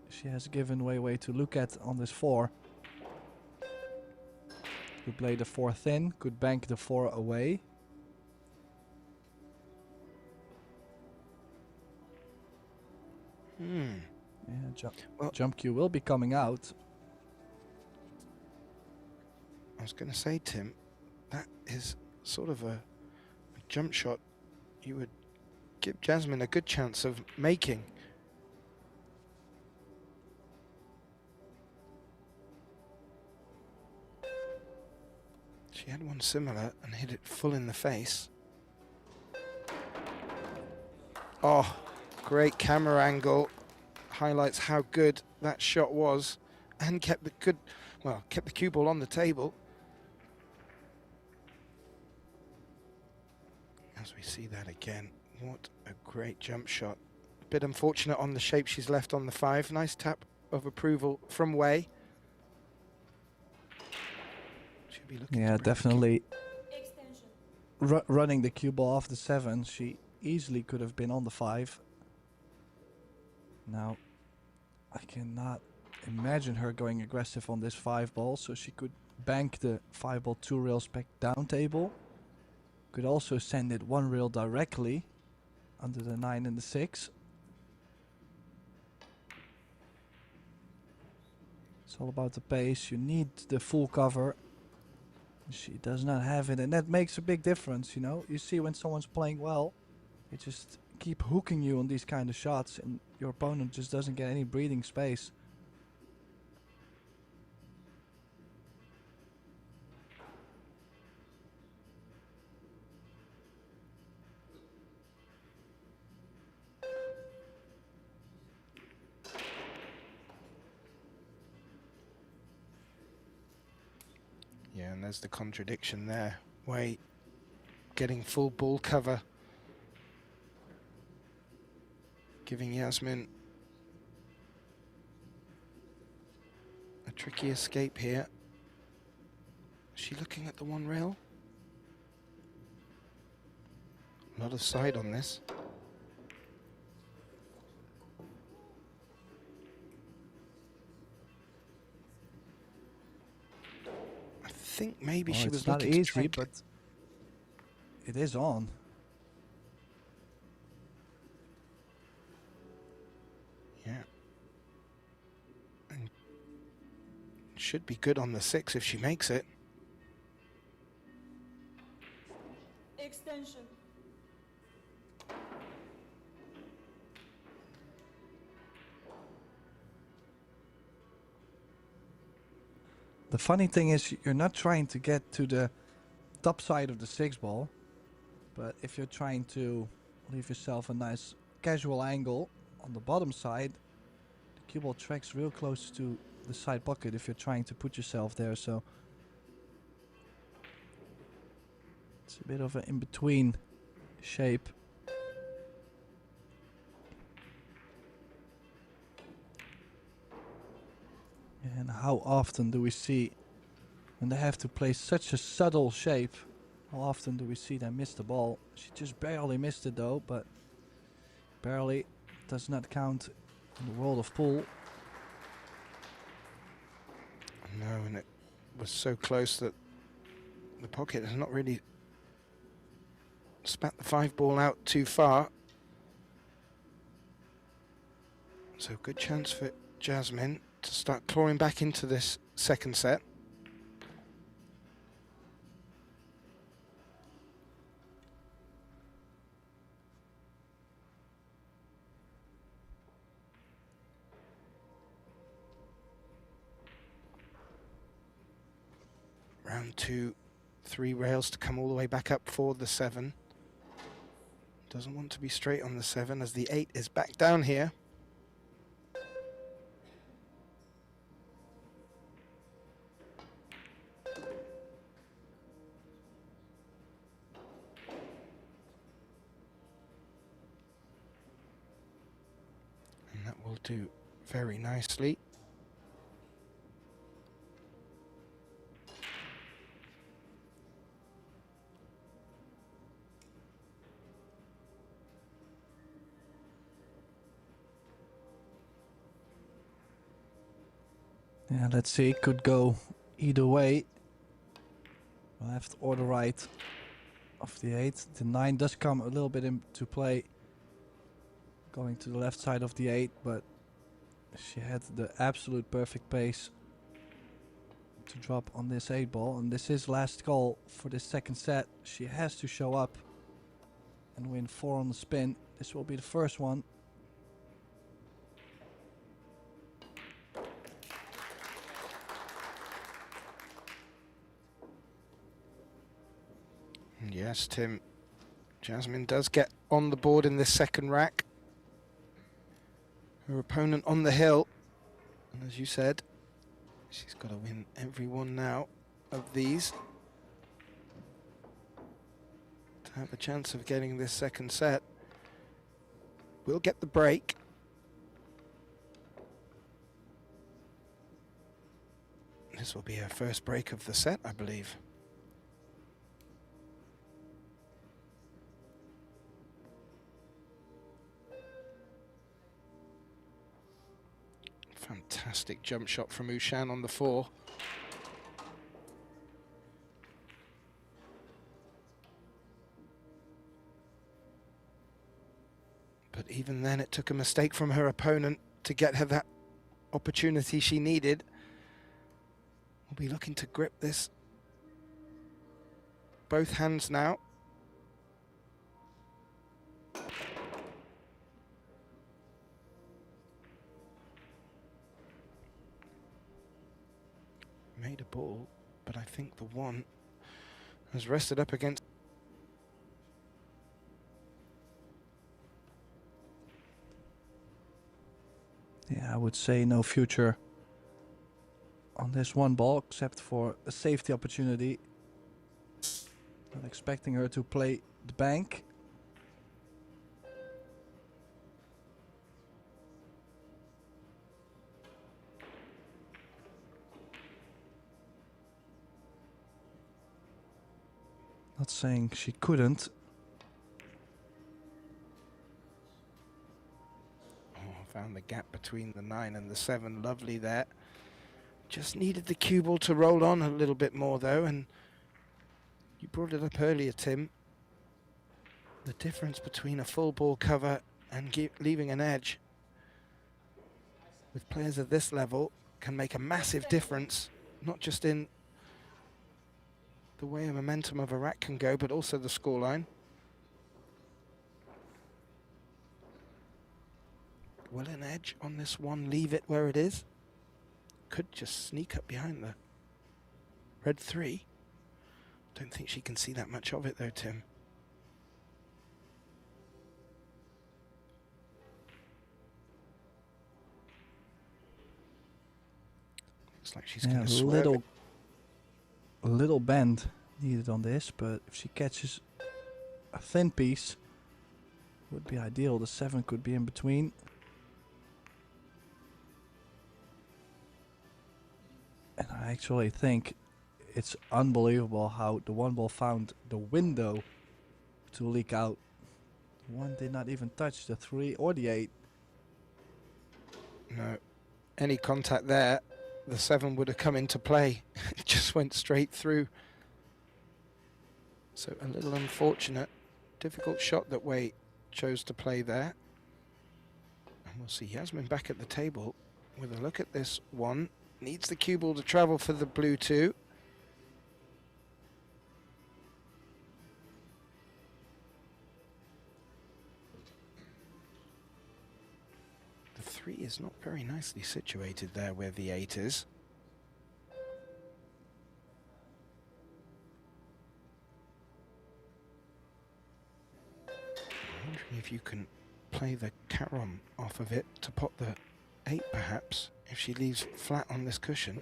she has given Wei to look at on this 4. Could play the 4 thin, could bank the 4 away. Yeah, jump cue will be coming out. I was going to say, Tim, that is sort of a jump shot you would give Jasmine a good chance of making. She had one similar and hit it full in the face. Oh, great camera angle. Highlights how good that shot was and kept the cue ball on the table. As we see that again, what a great jump shot. A bit unfortunate on the shape she's left on the 5. Nice tap of approval from Wei. Should be looking Yeah, to definitely. Running the cue ball off the 7, she easily could have been on the 5. Now, I cannot imagine her going aggressive on this 5 ball, so she could bank the 5 ball 2 rails back down table. Could also send it 1 rail directly under the 9 and the 6. It's all about the pace. You need the full cover. She does not have it, and that makes a big difference, you know. You see when someone's playing well, they just keep hooking you on these kind of shots, and your opponent just doesn't get any breathing space. Yeah, and there's the contradiction there. Wei getting full ball cover, giving Yasmin a tricky escape here. Is she looking at the 1 rail? A lot of side on this. I think maybe she was not looking to easy, but it is on. Yeah. And should be good on the 6 if she makes it. Extension. The funny thing is, you're not trying to get to the top side of the 6 ball, but if you're trying to leave yourself a nice casual angle on the bottom side, the cue ball tracks real close to the side pocket if you're trying to put yourself there, so it's a bit of an in-between shape. And how often do we see, when they have to play such a subtle shape, how often do we see them miss the ball? She just barely missed it though, but barely does not count in the world of pool. No, and it was so close that the pocket has not really spat the 5 ball out too far. So good chance for Jasmine to start clawing back into this second set. Round 2, 3 rails to come all the way back up for the 7. Doesn't want to be straight on the 7 as the 8 is back down here. And that will do very nicely. Yeah, let's see, it could go either way. Left or the right of the 8. The 9 does come a little bit into play, going to the left side of the 8, but she had the absolute perfect pace to drop on this 8 ball, and this is last call for this second set. She has to show up and win 4 on the spin. This will be the first one. Yes, Tim. Jasmine does get on the board in this second rack. Her opponent on the hill, and as you said, She's got to win every one now of these to have a chance of getting this second set. We'll get the break. This will be her first break of the set, I believe. Fantastic jump shot from Ushan on the 4. But even then, it took a mistake from her opponent to get her that opportunity she needed. We'll be looking to grip this both hands now. Made a ball, but I think the 1 has rested up against. Yeah, I would say no future on this 1 ball except for a safety opportunity. Not expecting her to play the bank. Not saying she couldn't. Oh, found the gap between the 9 and the 7. Lovely there. Just needed the cue ball to roll on a little bit more though, and you brought it up earlier, Tim. The difference between a full ball cover and leaving an edge with players of this level can make a massive difference, not just in the way a momentum of a rack can go, but also the scoreline. Will an edge on this 1 leave it where it is? Could just sneak up behind the red 3. Don't think she can see that much of it though, Tim. Looks like she's going to swerve it. A little bend needed on this, but if she catches a thin piece, would be ideal. The 7 could be in between. And I actually think it's unbelievable how the 1 ball found the window to leak out. The 1 did not even touch the 3 or the 8. No, any contact there, the 7 would have come into play. It just went straight through. So a little unfortunate. Difficult shot that Wei chose to play there. And we'll see Yasmin back at the table with a look at this 1. Needs the cue ball to travel for the blue 2. The 3 is not very nicely situated there where the 8 is. I'm wondering if you can play the carom off of it to pop the 8 perhaps, if she leaves flat on this cushion.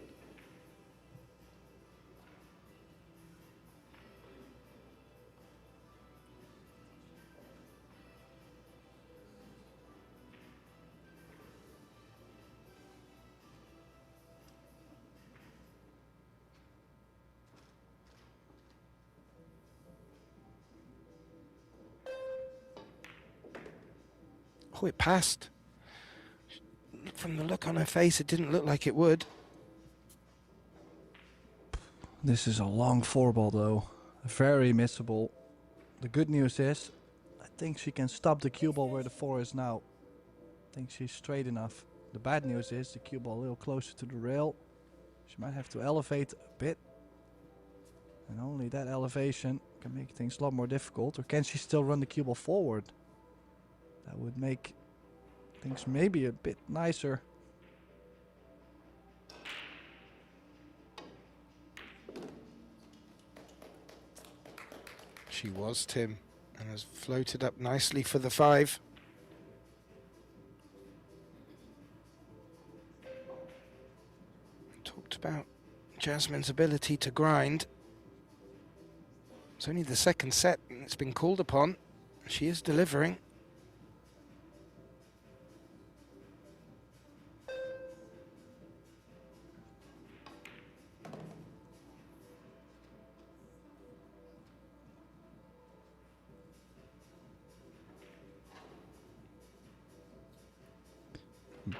Oh, it passed. From the look on her face, it didn't look like it would. This is a long 4 ball though. Very missable. The good news is, I think she can stop the cue ball where the 4 is now. I think she's straight enough. The bad news is the cue ball a little closer to the rail. She might have to elevate a bit. And only that elevation can make things a lot more difficult. Or can she still run the cue ball forward? That would make things maybe a bit nicer. She was, Tim, and has floated up nicely for the 5. Talked about Jasmine's ability to grind. It's only the second set and it's been called upon. She is delivering.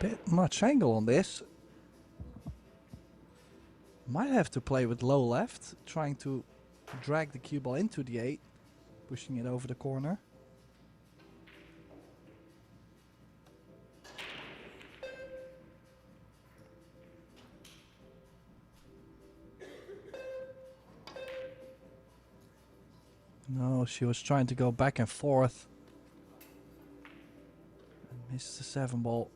Bit much angle on this. Might have to play with low left, trying to drag the cue ball into the 8, pushing it over the corner. No, she was trying to go back and forth. And missed the 7 ball.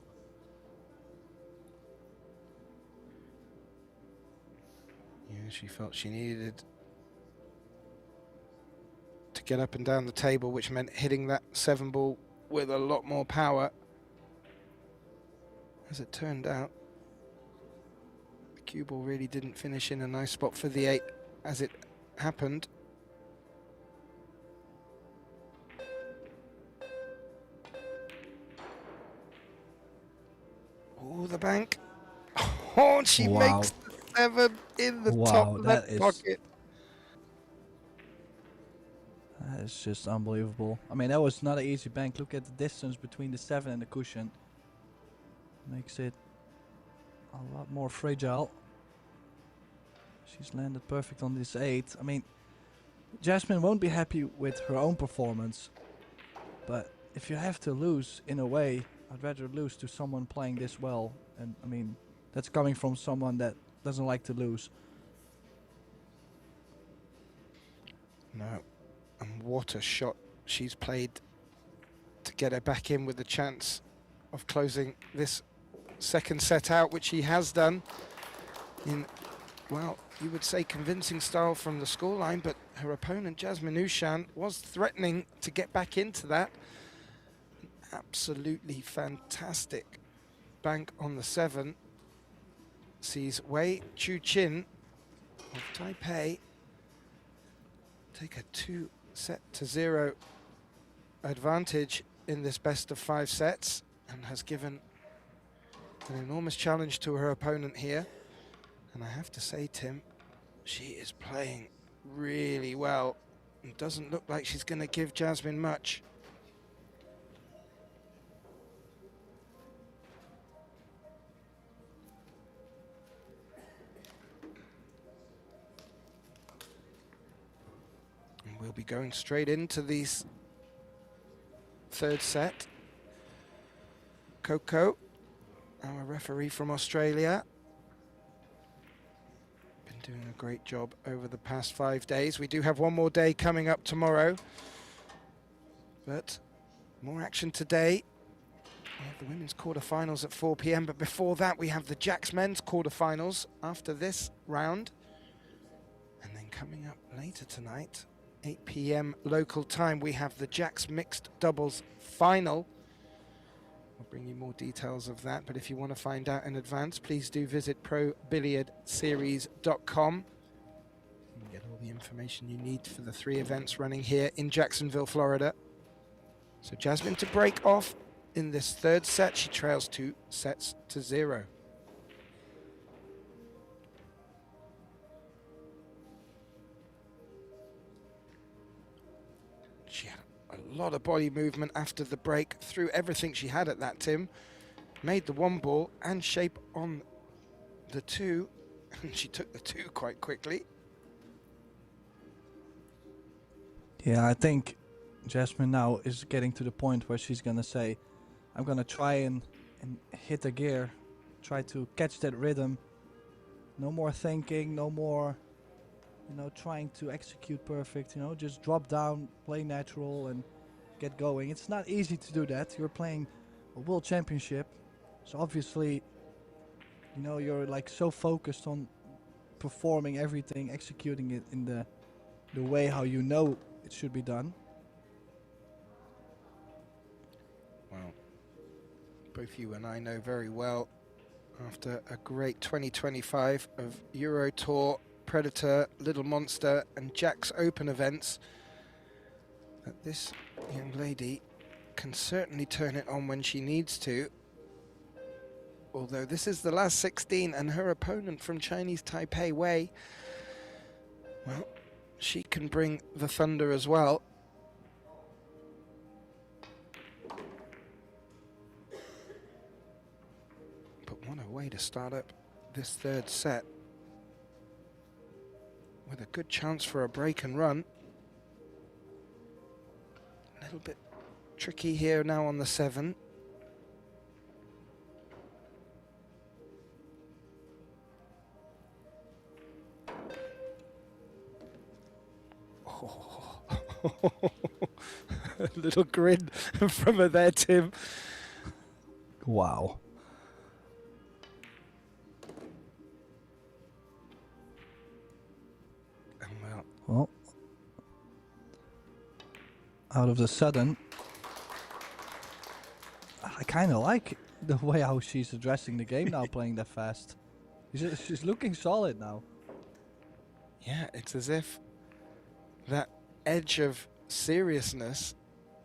Yeah, she felt she needed to get up and down the table, which meant hitting that 7 ball with a lot more power. As it turned out, the cue ball really didn't finish in a nice spot for the 8 as it happened. Oh, the bank. Oh, and she makes the 7 in the top left pocket. That is just unbelievable. I mean, that was not an easy bank. Look at the distance between the 7 and the cushion. Makes it a lot more fragile. She's landed perfect on this 8. I mean, Jasmine won't be happy with her own performance. But if you have to lose in a way, I'd rather lose to someone playing this well. And I mean, that's coming from someone that doesn't like to lose. No. And what a shot she's played to get her back in with the chance of closing this second set out, which she has done in, well, you would say convincing style from the scoreline, but her opponent, Jasmine Ushan, was threatening to get back into that. An absolutely fantastic bank on the 7 sees Wei Chu-chin of Taipei take a 2-0 advantage in this best of 5 sets and has given an enormous challenge to her opponent here. And I have to say, Tim, she is playing really well and doesn't look like she's going to give Jasmine much. And we'll be going straight into these third set. Coco, our referee from Australia, been doing a great job over the past 5 days. We do have one more day coming up tomorrow, but more action today. We have the women's quarterfinals at 4 p.m, but before that we have the Jacks men's quarterfinals after this round. And then coming up later tonight, 8 p.m. local time, we have the Jacks mixed doubles final. I'll bring you more details of that, but if you want to find out in advance, please do visit probilliardseries.com. You can get all the information you need for the 3 events running here in Jacksonville, Florida. So Jasmine to break off in this third set. She trails 2-0. She had a lot of body movement after the break, threw everything she had at that, Tim. Made the 1 ball and shape on the 2, and she took the 2 quite quickly. Yeah, I think Jasmine now is getting to the point where she's gonna say, I'm gonna try and hit the gear, try to catch that rhythm. No more thinking, no more, trying to execute perfect, just drop down, play natural and get going. It's not easy to do that. You're playing a world championship, so obviously, you're like so focused on performing everything, executing it in the way how you know it should be done. Well, both you and I know very well after a great 2025 of Euro Tour, Predator, Little Monster and Jack's Open events, that this young lady can certainly turn it on when she needs to. Although this is the last 16 and her opponent from Chinese Taipei, Wei, well, she can bring the thunder as well. But what a way to start up this third set, with a good chance for a break and run. A little bit tricky here now on the 7. Oh. A little grin from her there, Tim. Wow. Well, out of the sudden, I kind of like the way how she's addressing the game now, playing that fast. She's looking solid now. Yeah, it's as if that edge of seriousness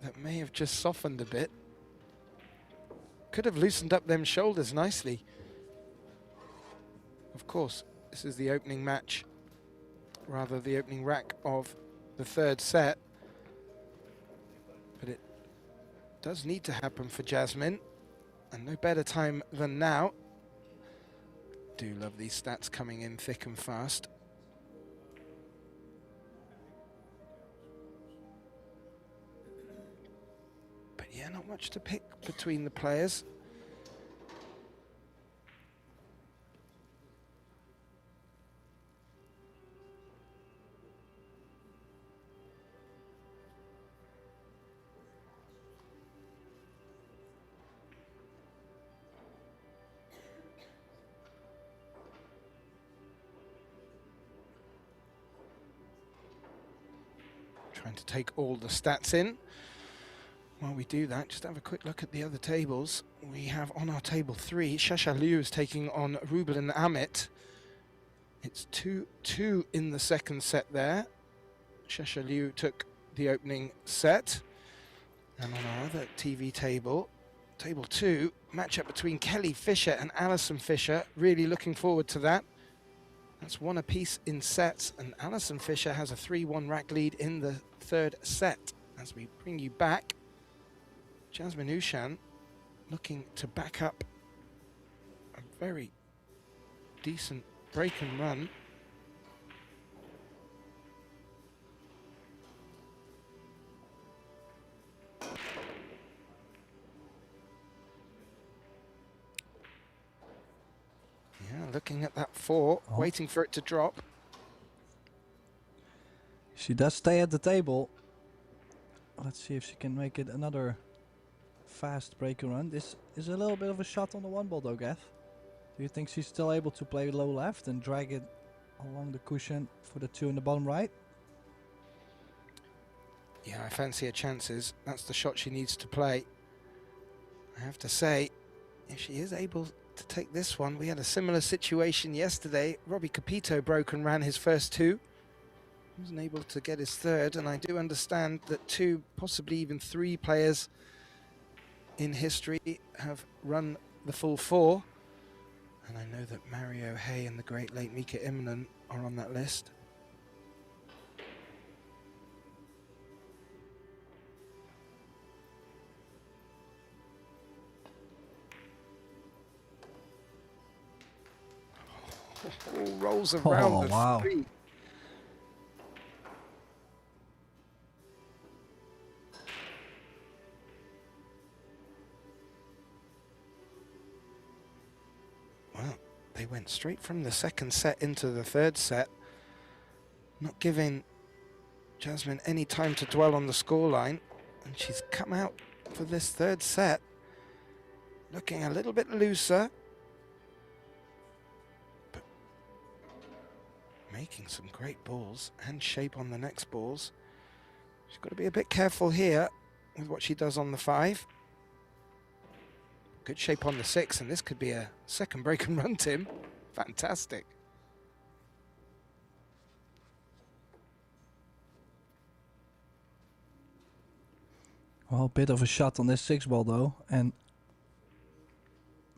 that may have just softened a bit could have loosened up them shoulders nicely. Of course, this is the opening match, rather the opening rack of the third set, but it does need to happen for Jasmine, and no better time than now. Do love these stats coming in thick and fast. But yeah, not much to pick between the players. Trying to take all the stats in. While we do that, just have a quick look at the other tables. We have on our table 3, Shasha Liu is taking on Ruben Amit. It's 2-2 in the second set there. Shasha Liu took the opening set. And on our other TV table, table 2, matchup between Kelly Fisher and Alison Fisher. Really looking forward to that. That's one apiece in sets, and Alison Fisher has a 3-1 rack lead in the third set. As we bring you back, Jasmine Ushan looking to back up a very decent break and run. Yeah, looking at that 4, waiting for it to drop. She does stay at the table. Let's see if she can make it another fast break and run. This is a little bit of a shot on the 1 ball though, Gav. Do you think she's still able to play low left and drag it along the cushion for the 2 in the bottom right? Yeah, I fancy her chances. That's the shot she needs to play. I have to say, if she is able to take this one, we had a similar situation yesterday. Robbie Capito broke and ran his first 2. He wasn't able to get his third, and I do understand that 2, possibly even 3 players in history have run the full 4. And I know that Mario Hay and the great late Mika Immonen are on that list. Oh, rolls around the wow. 3. Well, they went straight from the second set into the third set, not giving Jasmine any time to dwell on the scoreline, and she's come out for this third set looking a little bit looser, but making some great balls and shape on the next balls. She's got to be a bit careful here with what she does on the 5. Good shape on the 6, and this could be a second break and run, Tim. Fantastic. Well, a bit of a shot on this 6 ball though, and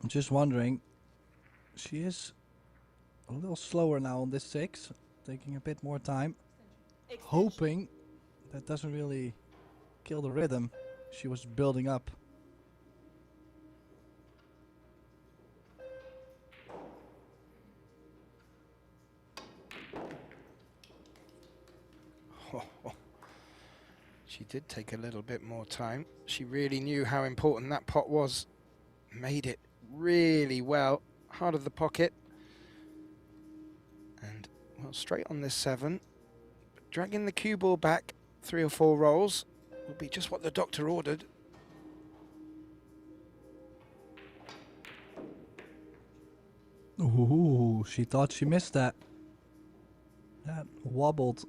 I'm just wondering, she is a little slower now on this 6, taking a bit more time, hoping that doesn't really kill the rhythm she was building up. She did take a little bit more time. She really knew how important that pot was. Made it really well. Heart of the pocket. And, well, straight on this 7. Dragging the cue ball back 3 or 4 rolls will be just what the doctor ordered. Ooh, she thought she missed that. That wobbled.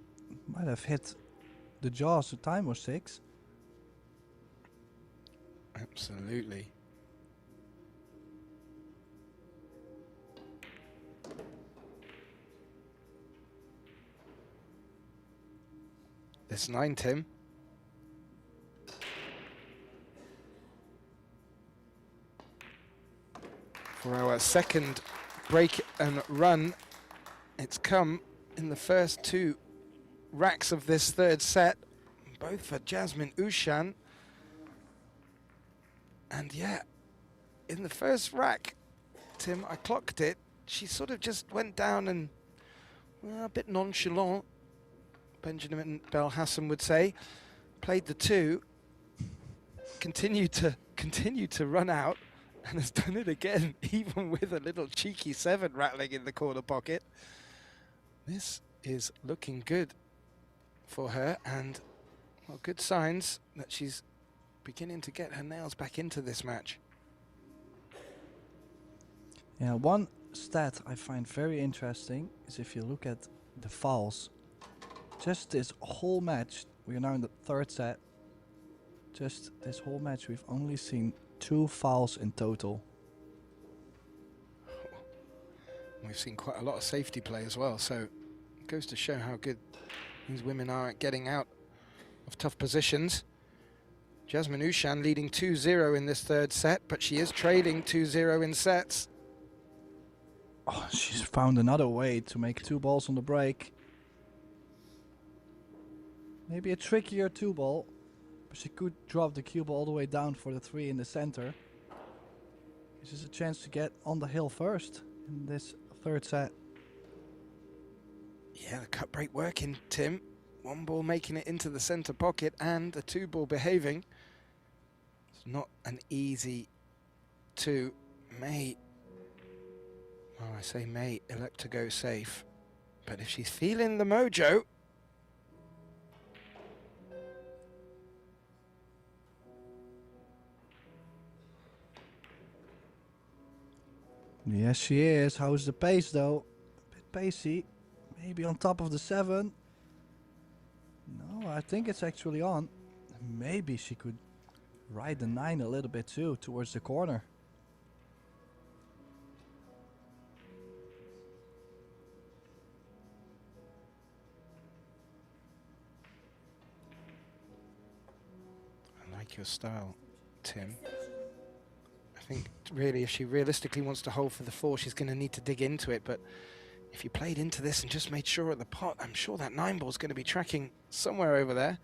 Might have hit the jaws. The time was 6. Absolutely. This 9, Tim. For our second break and run, it's come in the first 2 racks of this third set, both for Jasmine Ushan. And yeah, in the first rack, Tim, I clocked it. She sort of just went down and, well, a bit nonchalant, Benjamin Belhassan would say, played the 2, continued to run out, and has done it again, even with a little cheeky 7 rattling in the corner pocket. This is looking good for her, and, well, good signs that she's beginning to get her nails back into this match. Yeah, one stat I find very interesting is if you look at the fouls. Just this whole match, we are now in the 3rd set. Just this whole match, we've only seen 2 fouls in total. We've seen quite a lot of safety play as well, so it goes to show how good these women are at getting out of tough positions. Jasmine Ushan leading 2-0 in this 3rd set, but she is trailing 2-0 in sets. Oh, she's found another way to make 2 balls on the break. Maybe a trickier 2 ball, but she could drop the cue ball all the way down for the 3 in the center. This is a chance to get on the hill first in this 3rd set. Yeah, the cut break working, Tim. 1 ball making it into the center pocket and the 2 ball behaving. It's not an easy 2. May, well, I say may elect to go safe, but if she's feeling the mojo, yes, she is. How's the pace though? A bit pacey. Maybe on top of the 7. No, I think it's actually on. Maybe she could ride the 9 a little bit too, towards the corner. I like your style, Tim. I think really if she realistically wants to hold for the 4, she's going to need to dig into it, but if you played into this and just made sure at the pot, I'm sure that 9 ball is going to be tracking somewhere over there.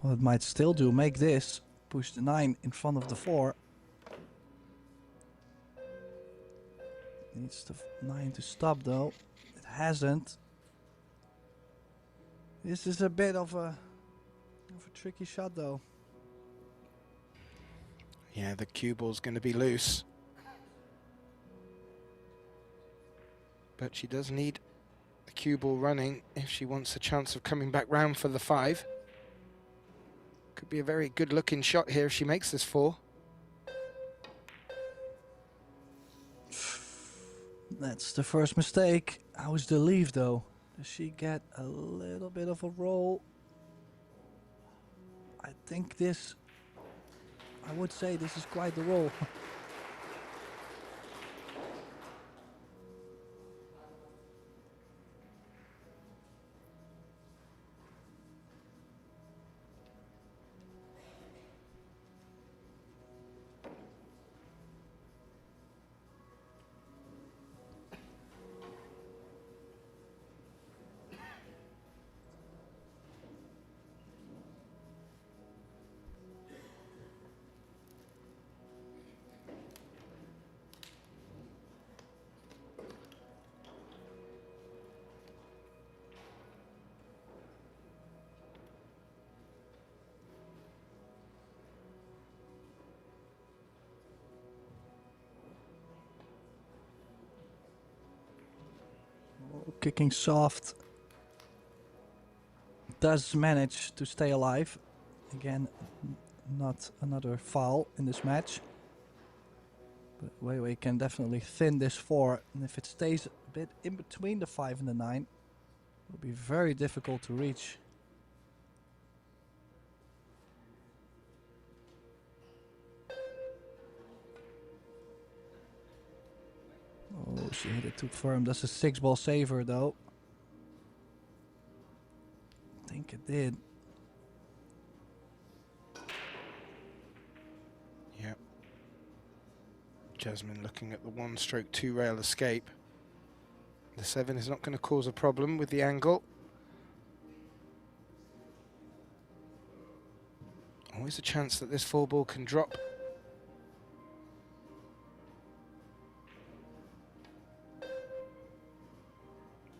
Well, it might still do. Make this. Push the 9 in front of the 4. Needs the 9 to stop though. It hasn't. This is a bit of a tricky shot though. Yeah, the cue ball's going to be loose. But she does need the cue ball running if she wants a chance of coming back round for the 5. Could be a very good looking shot here if she makes this 4. That's the first mistake. How's the leave though? Does she get a little bit of a roll? I think this I would say this is quite the roll. Oh, kicking soft. Does manage to stay alive. Again, not another foul in this match. But Wei Wei can definitely thin this 4. And if it stays a bit in between the 5 and the 9, it will be very difficult to reach. Oh, she hit it too firm. That's a 6-ball saver though. I think it did. Yep. Jasmine looking at the 1-stroke 2-rail escape. The 7 is not going to cause a problem with the angle. Always a chance that this 4-ball can drop.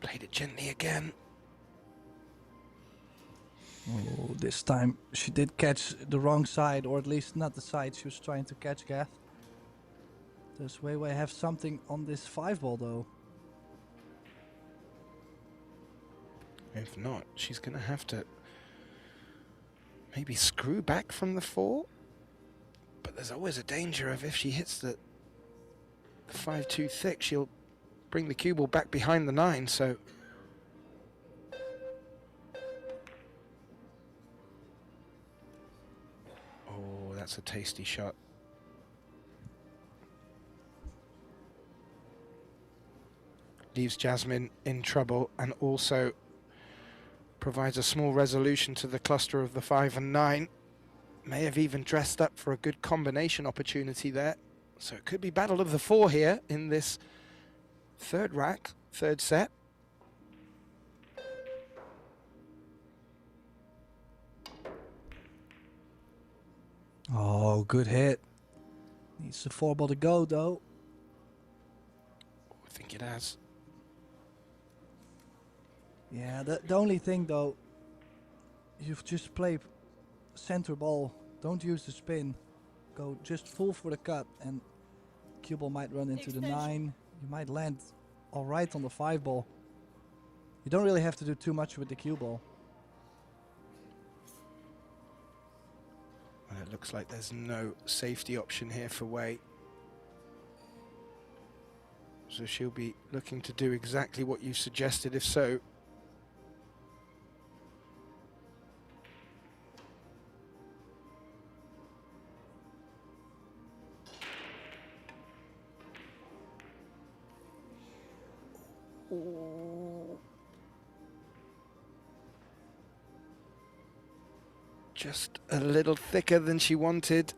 Played it gently again. Oh, this time she did catch the wrong side, or at least not the side she was trying to catch, Gath. Does Wei Wei have something on this 5-ball though? If not, she's going to have to maybe screw back from the 4. But there's always a danger of if she hits the 5 too thick, she'll bring the cue ball back behind the 9, so... Oh, that's a tasty shot. Leaves Jasmine in trouble and also provides a small resolution to the cluster of the 5 and 9. May have even dressed up for a good combination opportunity there. So it could be battle of the 4 here in this third rack, third set. Oh, good hit. Needs the 4-ball to go though. I think it has. Yeah, the only thing though, you've just played center ball. Don't use the spin. Go just full for the cut, and cue ball might run into the 9. You might land all right on the 5-ball. You don't really have to do too much with the cue ball. Well, it looks like there's no safety option here for Wei. So she'll be looking to do exactly what you suggested, if so. Just a little thicker than she wanted.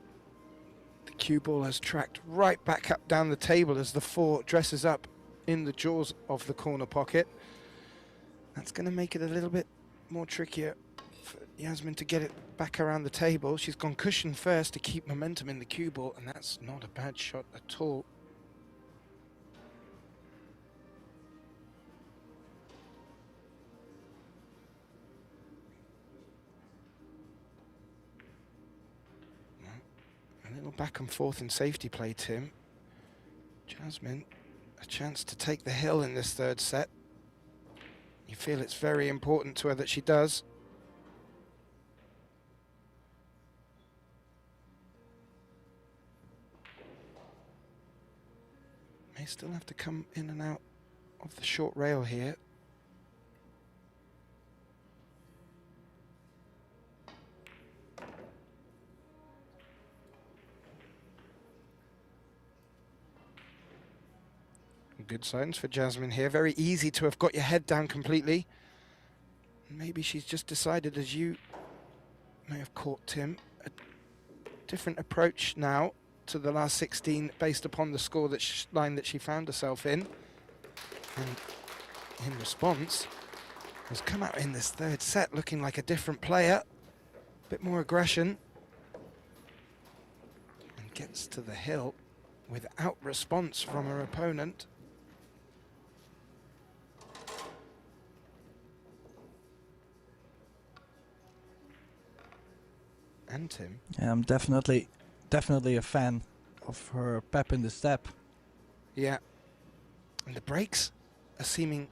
The cue ball has tracked right back up down the table as the 4 dresses up in the jaws of the corner pocket. That's going to make it a little bit more trickier for Yasmin to get it back around the table. She's gone cushion first to keep momentum in the cue ball, and that's not a bad shot at all. A little back and forth in safety play, Tim. Jasmine, a chance to take the hill in this third set. You feel it's very important to her that she does. May still have to come in and out of the short rail here. good signs for Jasmine here. Very easy to have got your head down completely. Maybe she's just decided, as you may have caught Tim, a different approach now to the last 16 based upon the score line that she found herself in. And in response, has come out in this third set looking like a different player. A bit more aggression. And gets to the hill without response from her opponent. And Tim. Yeah, I'm definitely a fan of her pep in the step. Yeah. And the breaks are seeming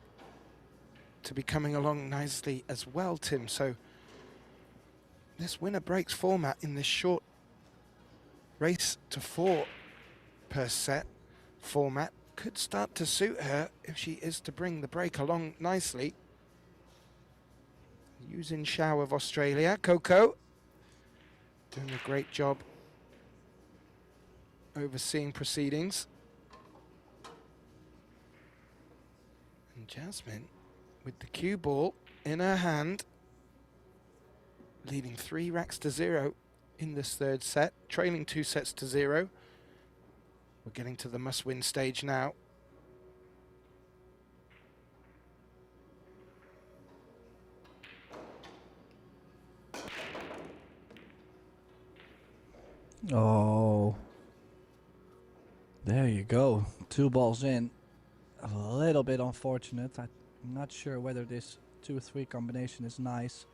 to be coming along nicely as well, Tim. So this winner breaks format in this short race to 4 per set format could start to suit her if she is to bring the break along nicely. Using Shao of Australia, Coco doing a great job overseeing proceedings. And Jasmine with the cue ball in her hand, leading 3 racks to 0 in this third set, trailing 2 sets to 0. We're getting to the must-win stage now. Oh, there you go. 2 balls in. A little bit unfortunate. I'm not sure whether this 2-3 combination is nice.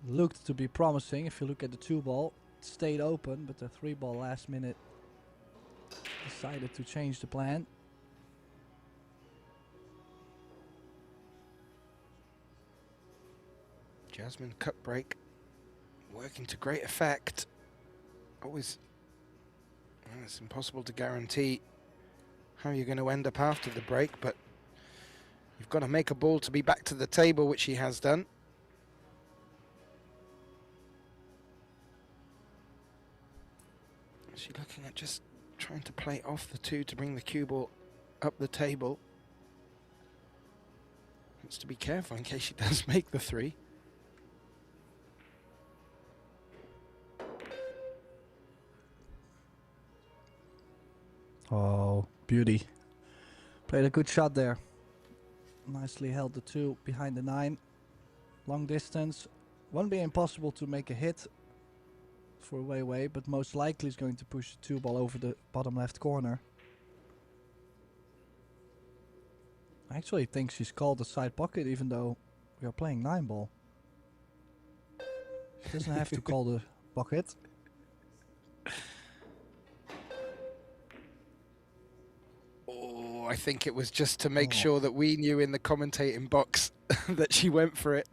Looked to be promising. If you look at the 2 ball, it stayed open, but the 3 ball last minute decided to change the plan. Jasmine cut break working to great effect. Always, well, it's impossible to guarantee how you're going to end up after the break, but you've got to make a ball to be back to the table, which she has done. She's looking at just trying to play off the 2 to bring the cue ball up the table. Wants to be careful in case she does make the 3. Oh, beauty. Played a good shot there. Nicely held the 2 behind the 9. Long distance. Won't be impossible to make a hit for Wei Wei, but most likely is going to push the 2 ball over the bottom left corner. I actually think she's called the side pocket even though we are playing 9 ball. She doesn't have to call the pocket. I think it was just to make sure that we knew in the commentating box that she went for it.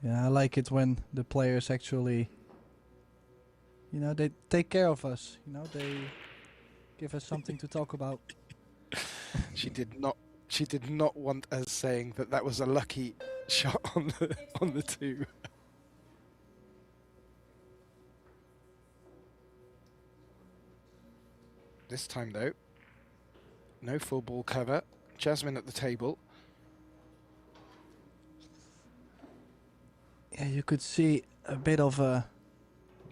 Yeah, I like it when the players actually, you know, they take care of us. You know, they give us something to talk about. She did not want us saying that that was a lucky shot on the 2. This time though, no full ball cover. Jasmine at the table. Yeah, you could see a bit of a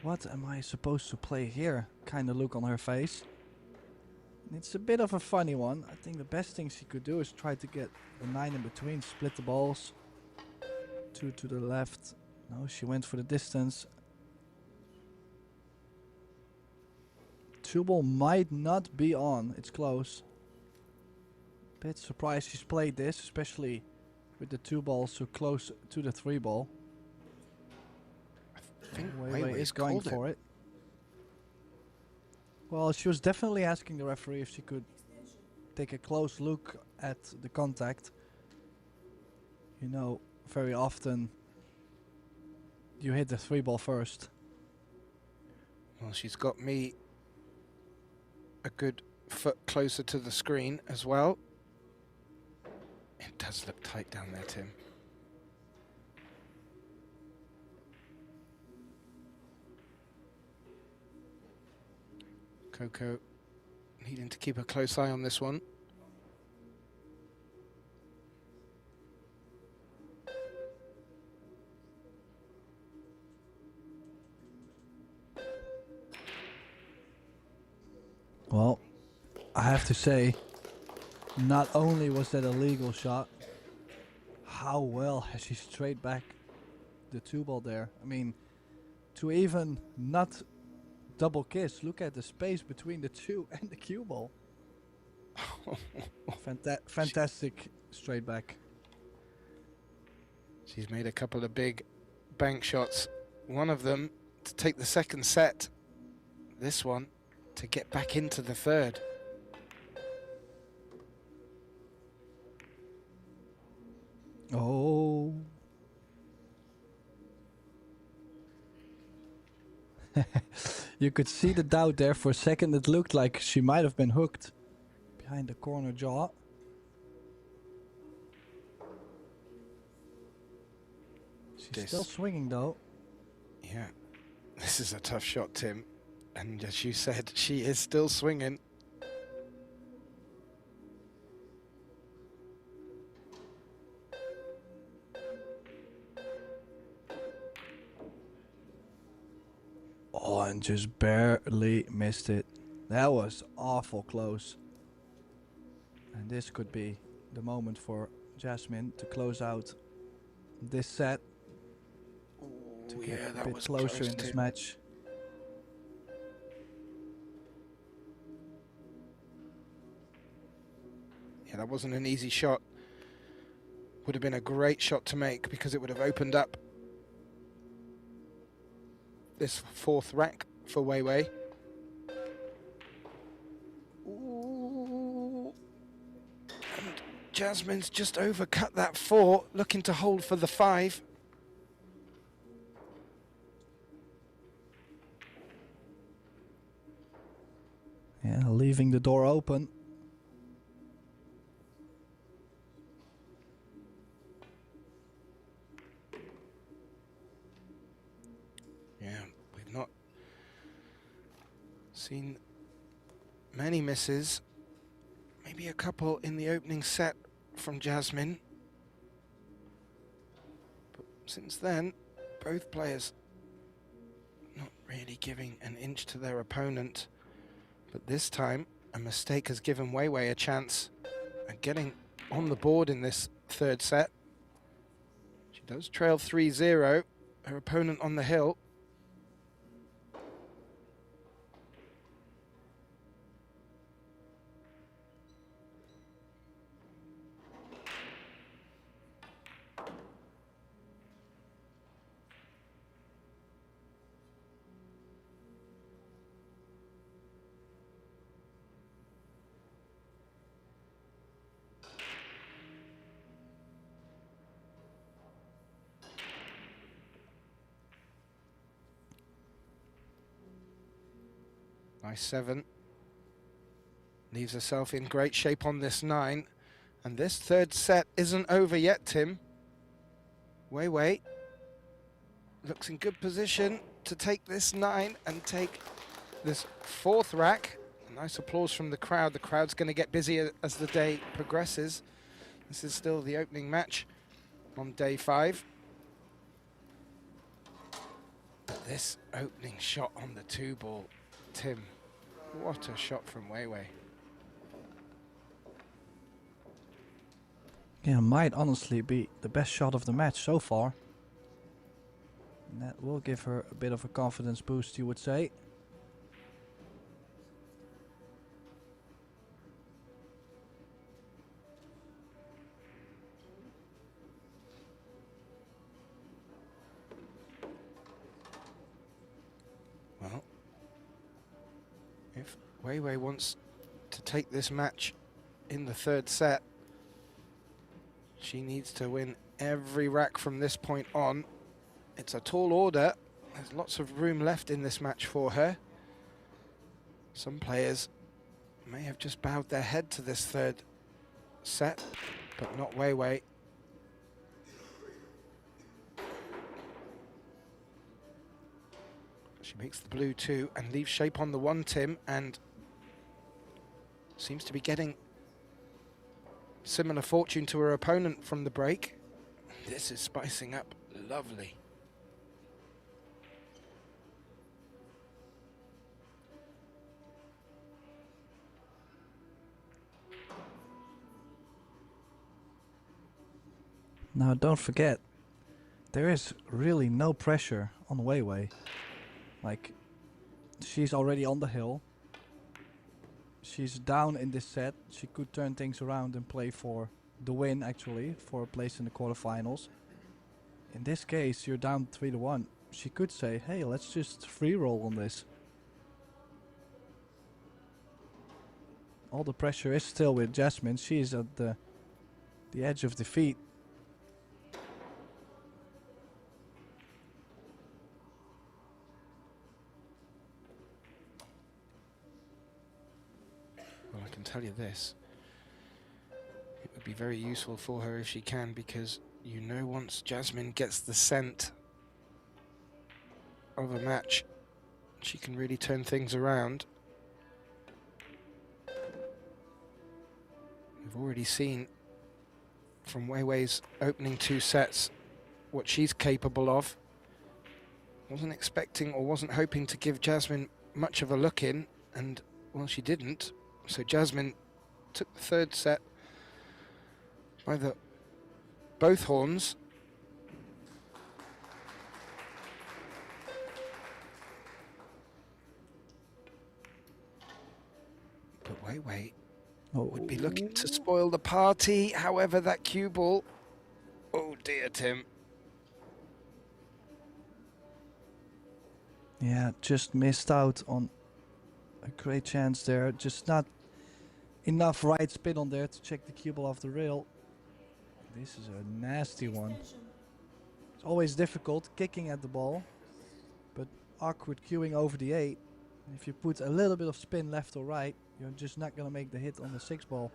what am I supposed to play here kind of look on her face. It's a bit of a funny one. I think the best thing she could do is try to get the 9 in between, split the balls. 2 to the left. No, she went for the distance. 2 ball might not be on. It's close. Bit surprised she's played this, especially with the 2 balls so close to the 3 ball. I think Wei Wei is going for it. Well, she was definitely asking the referee if she could take a close look at the contact. You know, very often you hit the 3 ball first. Well, she's got me a good foot closer to the screen as well. It does look tight down there, Tim. Coco needing to keep a close eye on this one. Well, I have to say, not only was that a legal shot, how well has she straight back the 2-ball there. I mean, to even not double kiss, look at the space between the 2 and the cue ball. Fantastic straight back. She's made a couple of big bank shots. One of them to take the second set. This one to get back into the third. Oh. You could see the doubt there. For a second it looked like she might have been hooked behind the corner jaw. She's still swinging though. Yeah, this is a tough shot, Tim. And as you said, she is still swinging. Oh, and just barely missed it. That was awful close. And this could be the moment for Jasmine to close out this set. To get a bit closer in this match. Yeah, that wasn't an easy shot. Would have been a great shot to make because it would have opened up this fourth rack for Wei Wei. Ooh. And Jasmine's just overcut that 4, looking to hold for the 5. Yeah, leaving the door open. Yeah, we've not seen many misses. Maybe a couple in the opening set from Jasmine. But since then, both players not really giving an inch to their opponent. But this time, a mistake has given Wei Wei a chance at getting on the board in this third set. She does trail 3-0. Her opponent on the hill. Nice 7. Leaves herself in great shape on this 9. And this third set isn't over yet, Tim. Wei Wei looks in good position to take this 9 and take this fourth rack. A nice applause from the crowd. The crowd's going to get busier as the day progresses. This is still the opening match on day 5. This opening shot on the 2-ball, Tim. What a shot from Wei Wei. Yeah, might honestly be the best shot of the match so far. And that will give her a bit of a confidence boost, you would say. Well, if Wei Wei wants to take this match in the third set, she needs to win every rack from this point on. It's a tall order. There's lots of room left in this match for her. Some players may have just bowed their head to this third set, but not Wei Wei. She makes the blue 2 and leaves shape on the 1, Tim, and seems to be getting similar fortune to her opponent from the break. This is spicing up lovely. Now don't forget, there is really no pressure on Wei Wei. Like, she's already on the hill. She's down in this set. She could turn things around and play for the win, actually, for a place in the quarterfinals. In this case, you're down 3-1. She could say, hey, let's just free roll on this. All the pressure is still with Jasmine. She's at the edge of defeat. Well, I can tell you this. It would be very useful for her if she can, because you know once Jasmine gets the scent of a match, she can really turn things around. We've already seen from Wei Wei's opening 2 sets what she's capable of. Wasn't expecting or wasn't hoping to give Jasmine much of a look in, and well, she didn't. So Jasmine took the 3rd set by both horns. But Wei Wei would be looking to spoil the party. However, that cue ball, oh dear, Tim. Yeah, just missed out on a great chance there. Just not enough right spin on there to check the cue ball off the rail. This is a nasty one. It's always difficult kicking at the ball, but awkward cueing over the 8. If you put a little bit of spin left or right, you're just not going to make the hit on the 6 ball.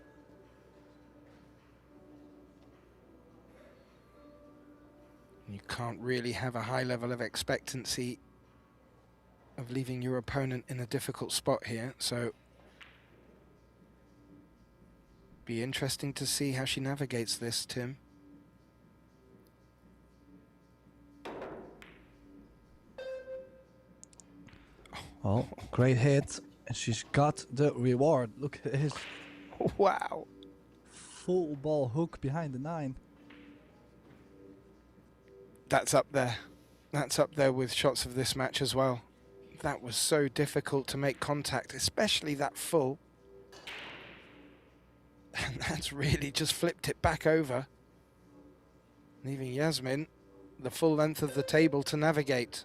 You can't really have a high level of expectancy of leaving your opponent in a difficult spot here, so be interesting to see how she navigates this, Tim. Oh, great hit, and she's got the reward. Look at his Wow. full ball hook behind the 9. That's up there. That's up there with shots of this match as well. That was so difficult to make contact, especially that full. And that's really just flipped it back over, leaving Yasmin the full length of the table to navigate.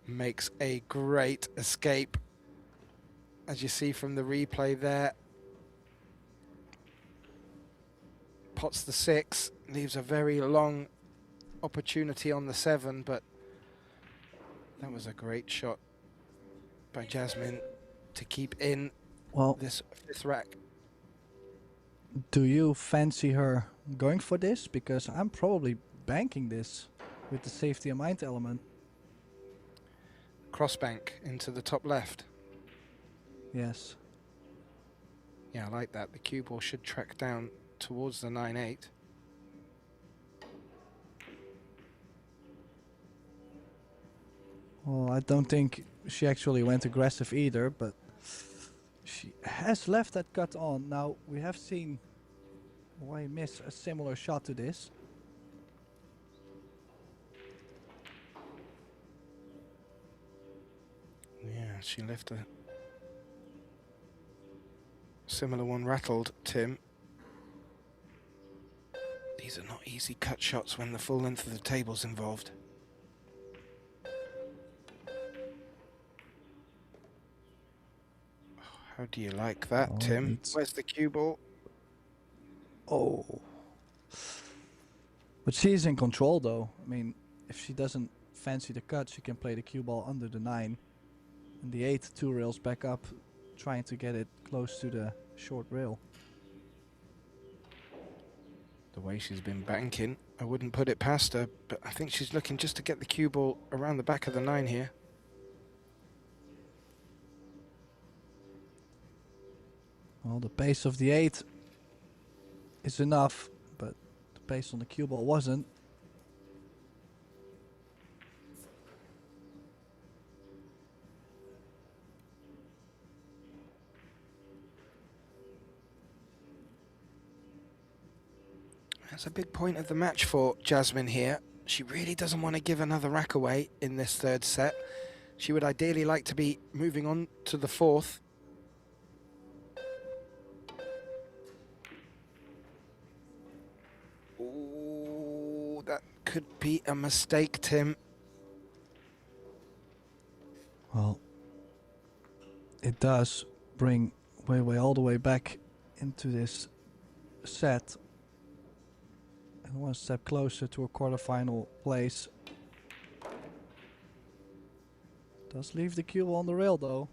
Makes a great escape, as you see from the replay there. Pots the 6, leaves a very long opportunity on the 7, but that was a great shot by Jasmine to keep in this 5th rack. Do you fancy her going for this? Because I'm probably banking this with the safety and mind element. Cross bank into the top left. Yes. Yeah, I like that. The cue ball should track down towards the 9-8. Well, I don't think she actually went aggressive either, but she has left that cut on. Now, we have seen Wei miss a similar shot to this. Yeah, she left a similar one rattled, Tim. These are not easy cut shots when the full length of the table's involved. How do you like that, Tim? Where's the cue ball? Oh. But she's in control though. I mean, if she doesn't fancy the cut, she can play the cue ball under the 9. And the 8 2 rails back up trying to get it close to the short rail. The way she's been banking, I wouldn't put it past her, but I think she's looking just to get the cue ball around the back of the 9 here. Well, the pace of the 8 is enough, but the pace on the cue ball wasn't. That's a big point of the match for Jasmine here. She really doesn't want to give another rack away in this 3rd set. She would ideally like to be moving on to the 4th. Ooh, that could be a mistake, Tim. Well, it does bring Wei Wei all the way back into this set. And 1 step closer to a quarterfinal place. Does leave the cue ball on the rail though.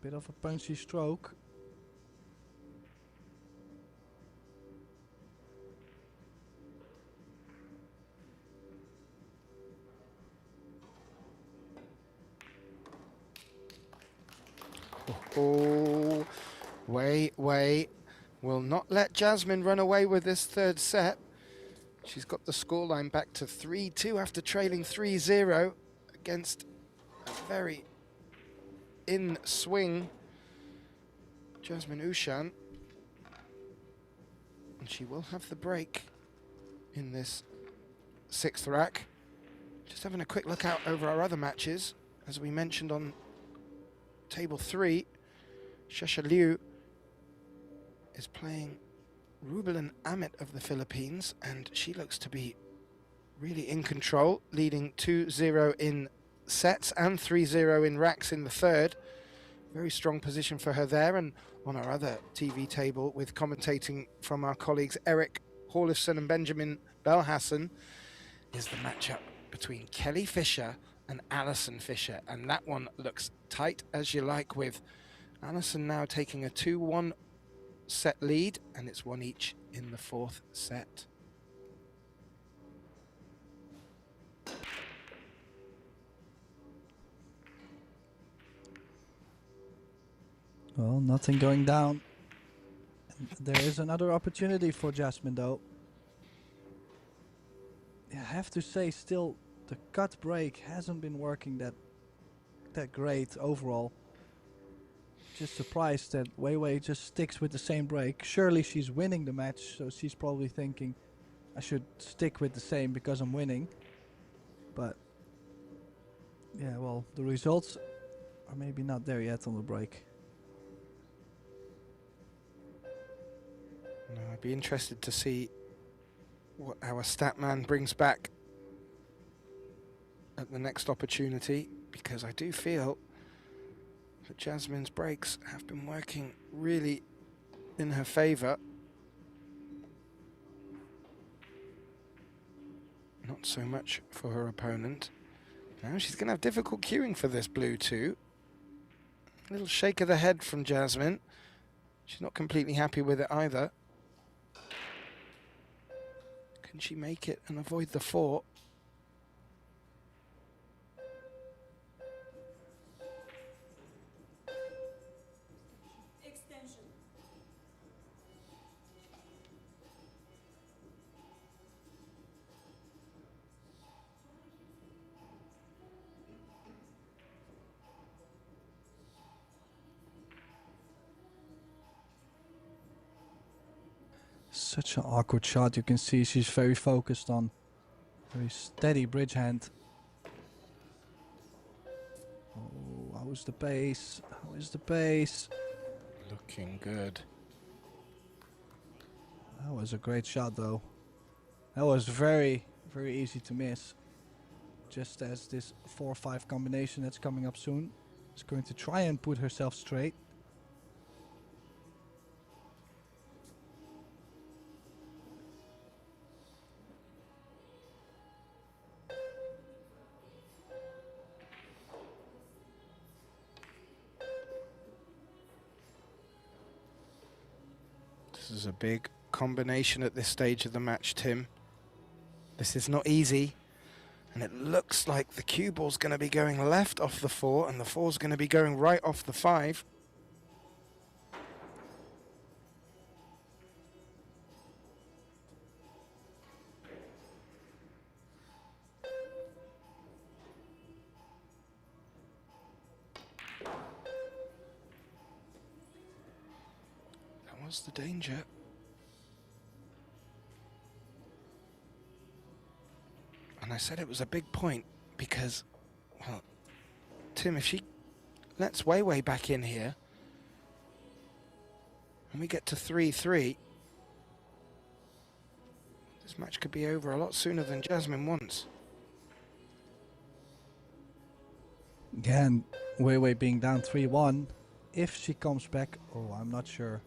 Bit of a punchy stroke. Oh, Wei Wei will not let Jasmine run away with this 3rd set. She's got the scoreline back to 3-2 after trailing 3-0 against a very in-swing Jasmine Ushan. And she will have the break in this 6th rack. Just having a quick look out over our other matches. As we mentioned on table 3, Shesha Liu is playing Rubelan Amit of the Philippines, and she looks to be really in control, leading 2-0 in sets and 3-0 in racks in the 3rd. Very strong position for her there. And on our other TV table, with commentating from our colleagues Eric Horlifson and Benjamin Belhassan, is the matchup between Kelly Fisher and Alison Fisher, and that one looks tight as you like, with Alison now taking a 2-1 set lead, and it's 1 each in the 4th set. Well, nothing going down. There is another opportunity for Jasmine though. I have to say still the cut break hasn't been working that great overall. Just surprised that Wei Wei just sticks with the same break. Surely she's winning the match, so she's probably thinking I should stick with the same because I'm winning. But yeah, well, the results are maybe not there yet on the break. No, I'd be interested to see what our stat man brings back at the next opportunity, because I do feel that Jasmine's breaks have been working really in her favour. Not so much for her opponent. Now she's going to have difficult queuing for this blue too. A little shake of the head from Jasmine. She's not completely happy with it either. Can she make it and avoid the 4? Such an awkward shot. You can see she's very focused on very steady bridge hand. Oh, how's the pace? How is the pace? Looking good. That was a great shot though. That was very, very easy to miss. Just as this 4-5 combination that's coming up soon is going to try and put herself straight. This is a big combination at this stage of the match, Tim. This is not easy. And it looks like the cue ball's going to be going left off the 4, and the 4's going to be going right off the 5. That was the danger. And I said it was a big point because, well, Tim, if she lets Wei Wei back in here and we get to 3-3, this match could be over a lot sooner than Jasmine wants. Again, Wei Wei being down 3-1. If she comes back, oh, I'm not sure.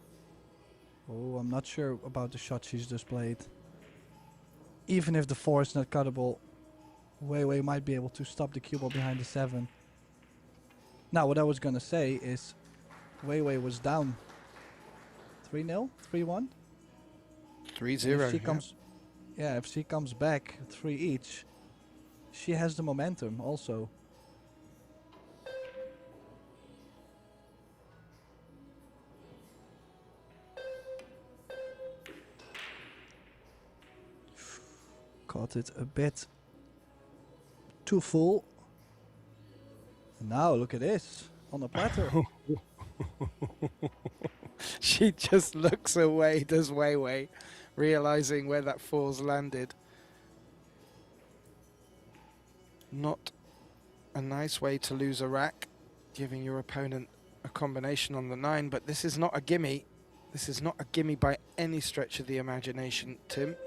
Oh, I'm not sure about the shot she's just played. Even if the 4 is not cuttable, Wei Wei might be able to stop the cue ball behind the 7. Now, what I was gonna say is, Wei Wei was down 3-0, 3-1. 3-0. If she comes, yeah, if she comes back 3 each, she has the momentum also. Caught it a bit too full. And now look at this on the platter. She just looks away, does Wei Wei, realizing where that 4's landed. Not a nice way to lose a rack, giving your opponent a combination on the 9, but this is not a gimme. This is not a gimme by any stretch of the imagination, Tim.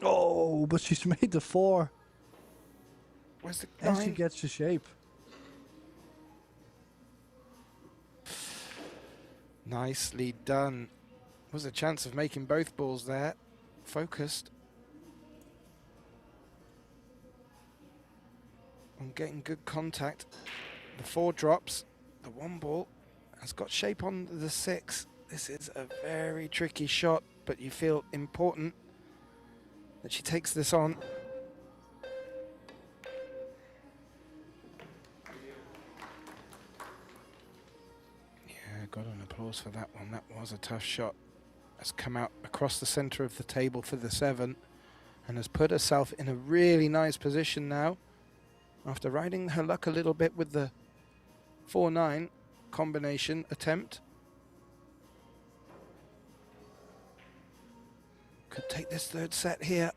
Oh, but she's made the 4. Where's the And 9? she gets the shape. Nicely done. Was a chance of making both balls there. Focused on getting good contact. The 4 drops. The 1 ball has got shape on the 6. This is a very tricky shot, but you feel important that she takes this on. Yeah, got an applause for that one. That was a tough shot. Has come out across the center of the table for the 7 and has put herself in a really nice position now after riding her luck a little bit with the 4-9 combination attempt. Could take this 3rd set here.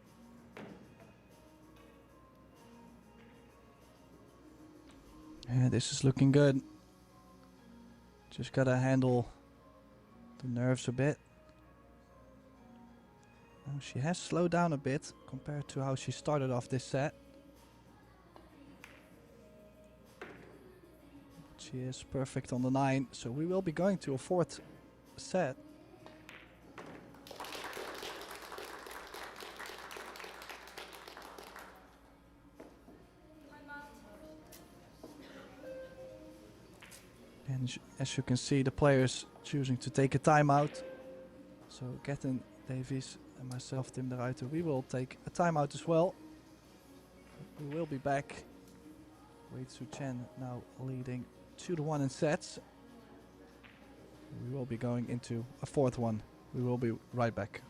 Yeah, this is looking good. Just gotta handle the nerves a bit. Now she has slowed down a bit compared to how she started off this set. She is perfect on the 9, so we will be going to a 4th set. And as you can see, the players choosing to take a timeout. So Gaten Davies and myself, Tim de Ruiter, we will take a timeout as well. We will be back. Wei Tzu Chen now leading 2-1 in sets. We will be going into a 4th one. We will be right back.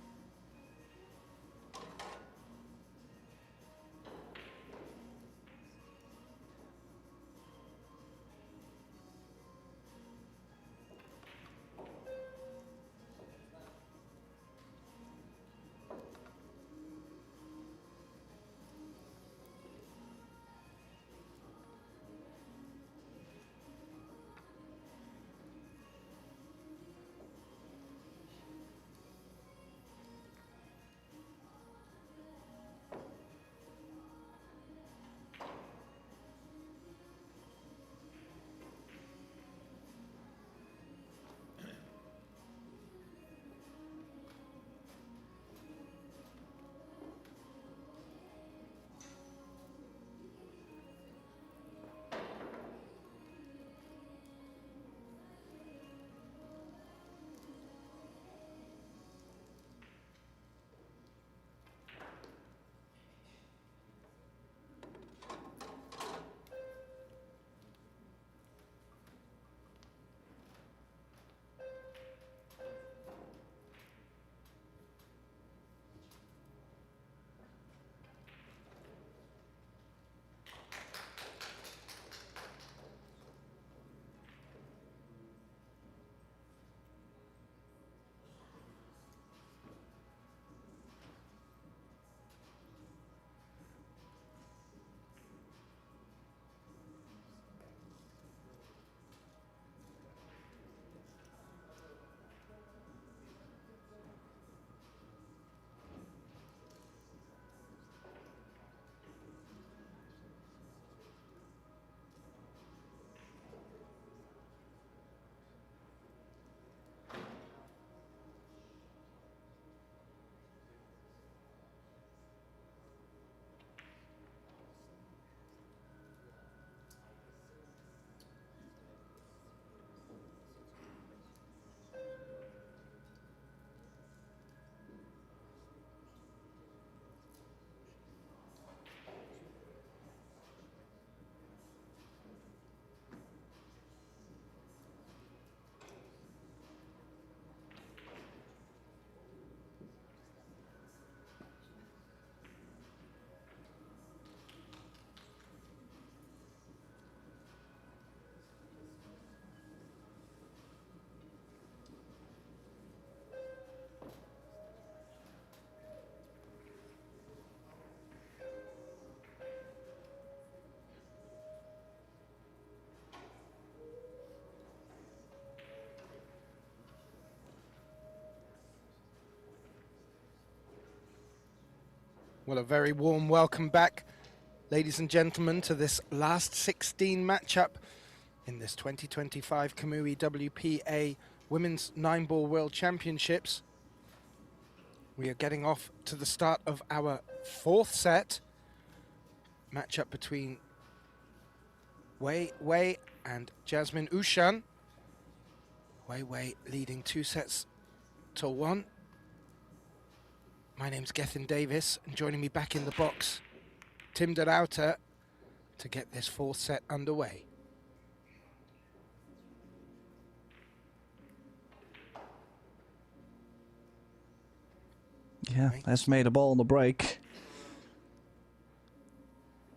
Well, a very warm welcome back, ladies and gentlemen, to this last 16 matchup in this 2025 Kamui WPA Women's 9-Ball World Championships. We are getting off to the start of our fourth set. Matchup between Wei Wei and Jasmine Ushan. Wei Wei leading 2-1. My name's Gethin Davis, and joining me back in the box, Tim de Ruyter, to get this fourth set underway. Yeah, has made a ball on the break.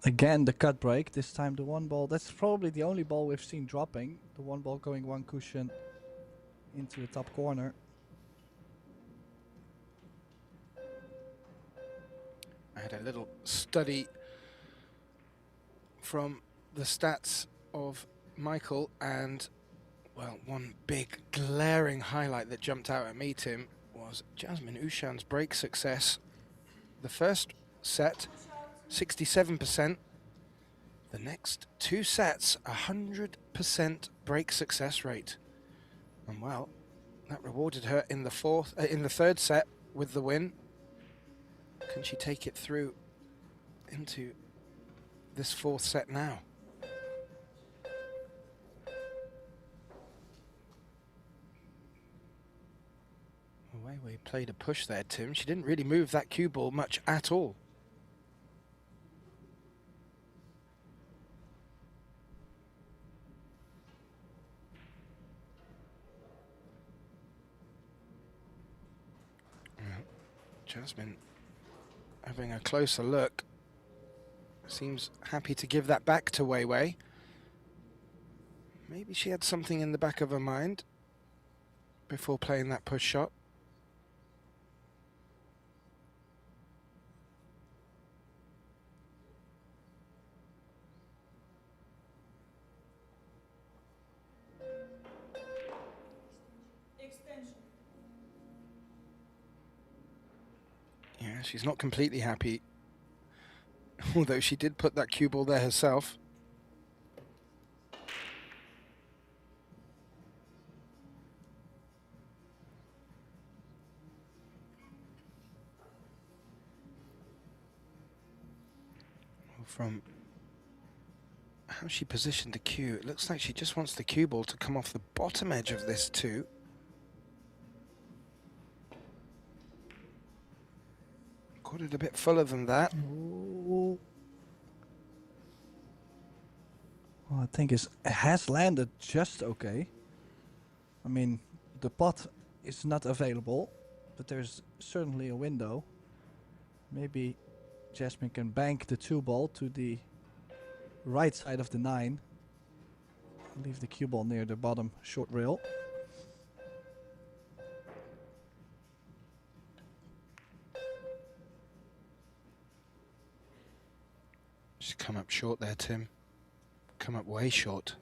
Again, the cut break. This time the one ball. That's probably the only ball we've seen dropping. The one ball going one cushion into the top corner. I had a little study from the stats of Michael, and, well, one big glaring highlight that jumped out at me, Tim, was Jasmine Ushan's break success. The first set, 67%. The next two sets, 100% break success rate. And, well, that rewarded her in the third set with the win. Can she take it through into this fourth set now? Wei Wei played a push there, Tim. She didn't really move that cue ball much at all. Jasmine having a closer look. Seems happy to give that back to Wei Wei. Maybe she had something in the back of her mind before playing that push shot. Yeah, she's not completely happy, although she did put that cue ball there herself. From how she positioned the cue, it looks like she just wants the cue ball to come off the bottom edge of this too. Got it a bit fuller than that. Ooh. Well, I think it has landed just okay. I mean, the pot is not available, but there's certainly a window. Maybe Jasmine can bank the 2-ball to the right side of the 9. Leave the cue ball near the bottom short rail. Just come up short there, Tim. Come up way short.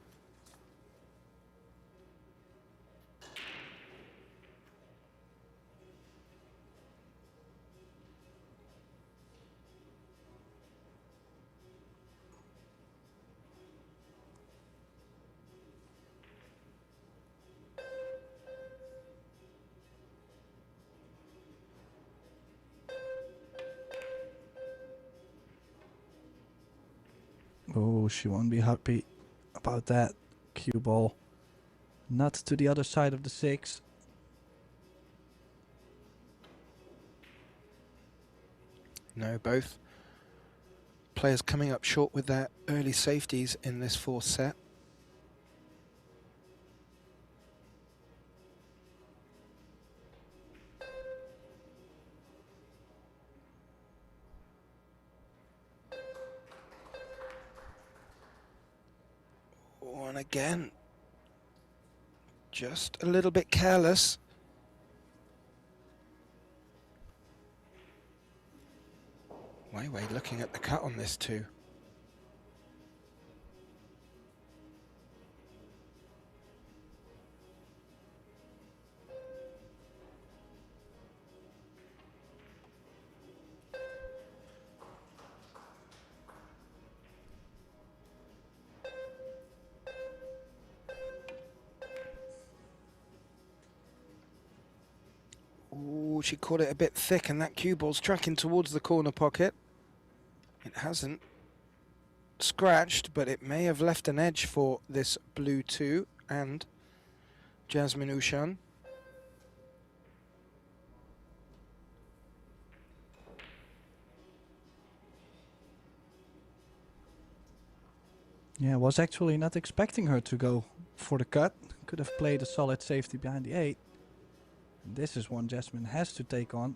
Oh, she won't be happy about that cue ball. Not to the other side of the 6. No, both players coming up short with their early safeties in this fourth set. And again, just a little bit careless. Wei Wei looking at the cut on this too. Ooh, she caught it a bit thick, and that cue ball's tracking towards the corner pocket. It hasn't scratched, but it may have left an edge for this blue 2 and Jasmine Ushan. Yeah, was actually not expecting her to go for the cut. Could have played a solid safety behind the 8. And this is one Jasmine has to take on.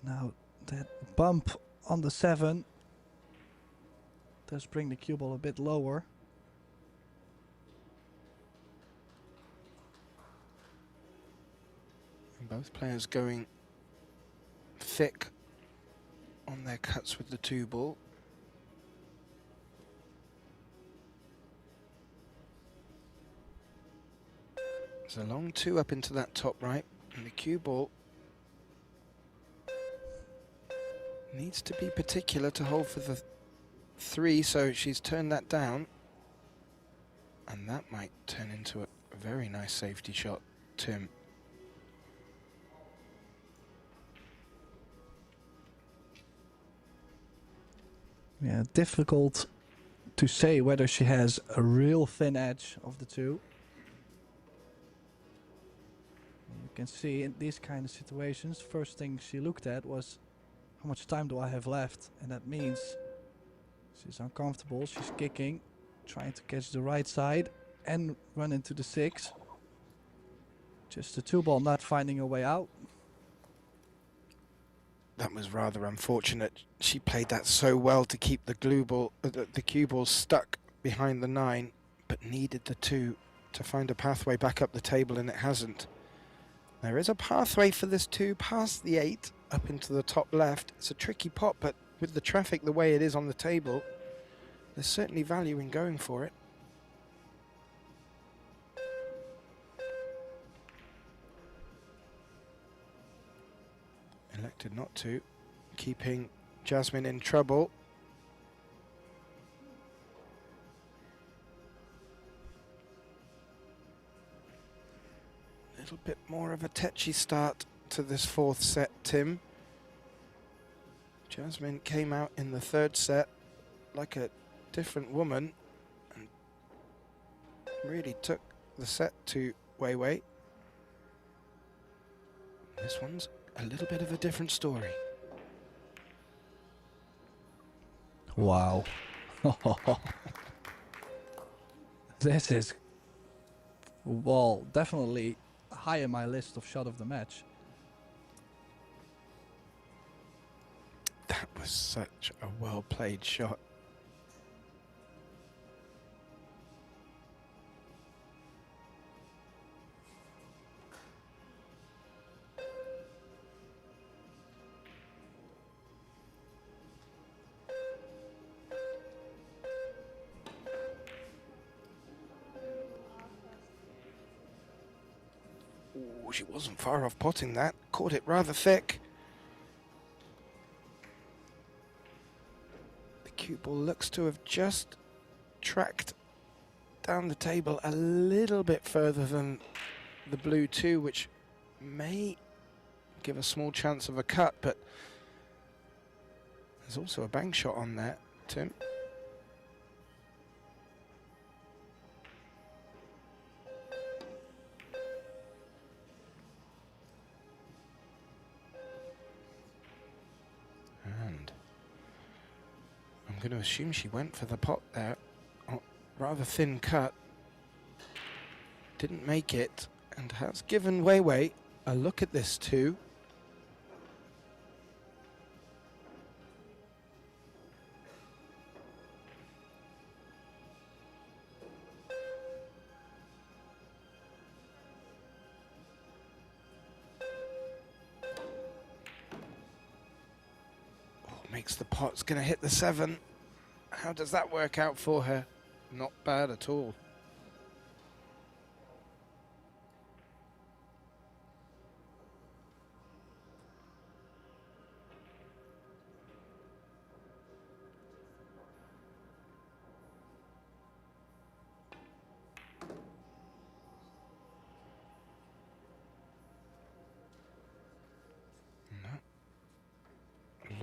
Now that bump on the 7 does bring the cue ball a bit lower. And both players going thick on their cuts with the 2 ball. There's a long 2 up into that top right, and the cue ball needs to be particular to hold for the 3, so she's turned that down, and that might turn into a very nice safety shot, Tim. Yeah, difficult to say whether she has a real thin edge of the 2. You can see in these kind of situations, first thing she looked at was how much time do I have left, and that means she's uncomfortable, she's kicking, trying to catch the right side and run into the 6. Just the 2 ball not finding a way out. That was rather unfortunate. She played that so well to keep the cue ball stuck behind the 9, but needed the 2 to find a pathway back up the table, and it hasn't. There is a pathway for this 2 past the 8 up into the top left. It's a tricky pot, but with the traffic the way it is on the table, there's certainly value in going for it. Elected not to, keeping Jasmine in trouble. A little bit more of a tetchy start to this 4th set, Tim. Jasmine came out in the 3rd set like a different woman and really took the set to Wei Wei. This one's a little bit of a different story. Wow. This is, well, definitely high in my list of shot of the match. That was such a well-played shot. Ooh, she wasn't far off potting that. Caught it rather thick. The cue ball looks to have just tracked down the table a little bit further than the blue 2, which may give a small chance of a cut, but there's also a bang shot on there, Tim. And I'm going to assume she went for the pot there. Oh, rather thin cut. Didn't make it, and has given Wei Wei a look at this too. Makes the pot. It's going to hit the 7. How does that work out for her? Not bad at all.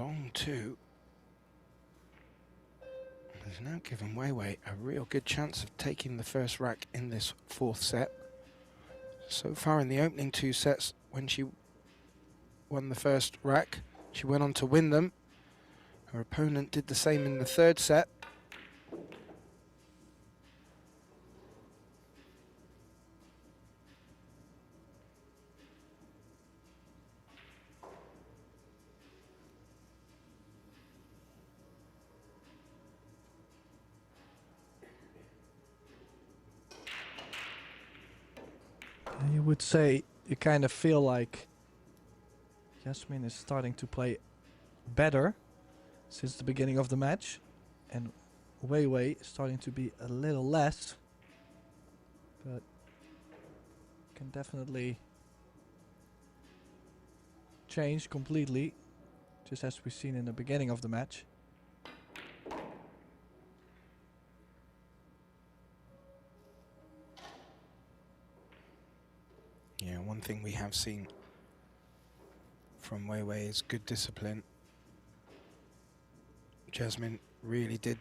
long two. Has now given Weiwei a real good chance of taking the first rack in this fourth set. So far in the opening two sets, when she won the first rack, she went on to win them. Her opponent did the same in the third set. You would say you kind of feel like Yasmin is starting to play better since the beginning of the match, and Weiwei is starting to be a little less, but can definitely change completely, just as we've seen in the beginning of the match. Yeah, one thing we have seen from Weiwei is good discipline. Jasmine really did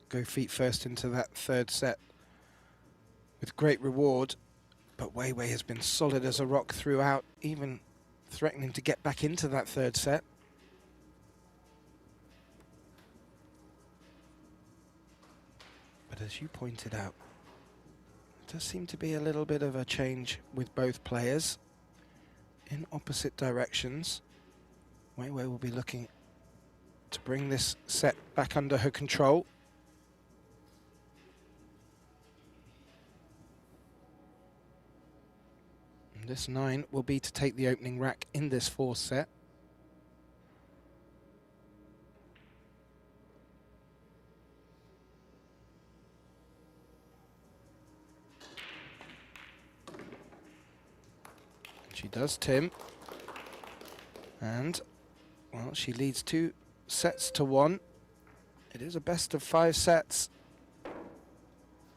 go feet first into that third set with great reward, but Weiwei has been solid as a rock throughout, even threatening to get back into that third set. But as you pointed out, does seem to be a little bit of a change with both players in opposite directions. Weiwei will be looking to bring this set back under her control. And this 9 will be to take the opening rack in this fourth set. She does, Tim. And, well, she leads 2 sets to 1. It is a best of 5 sets.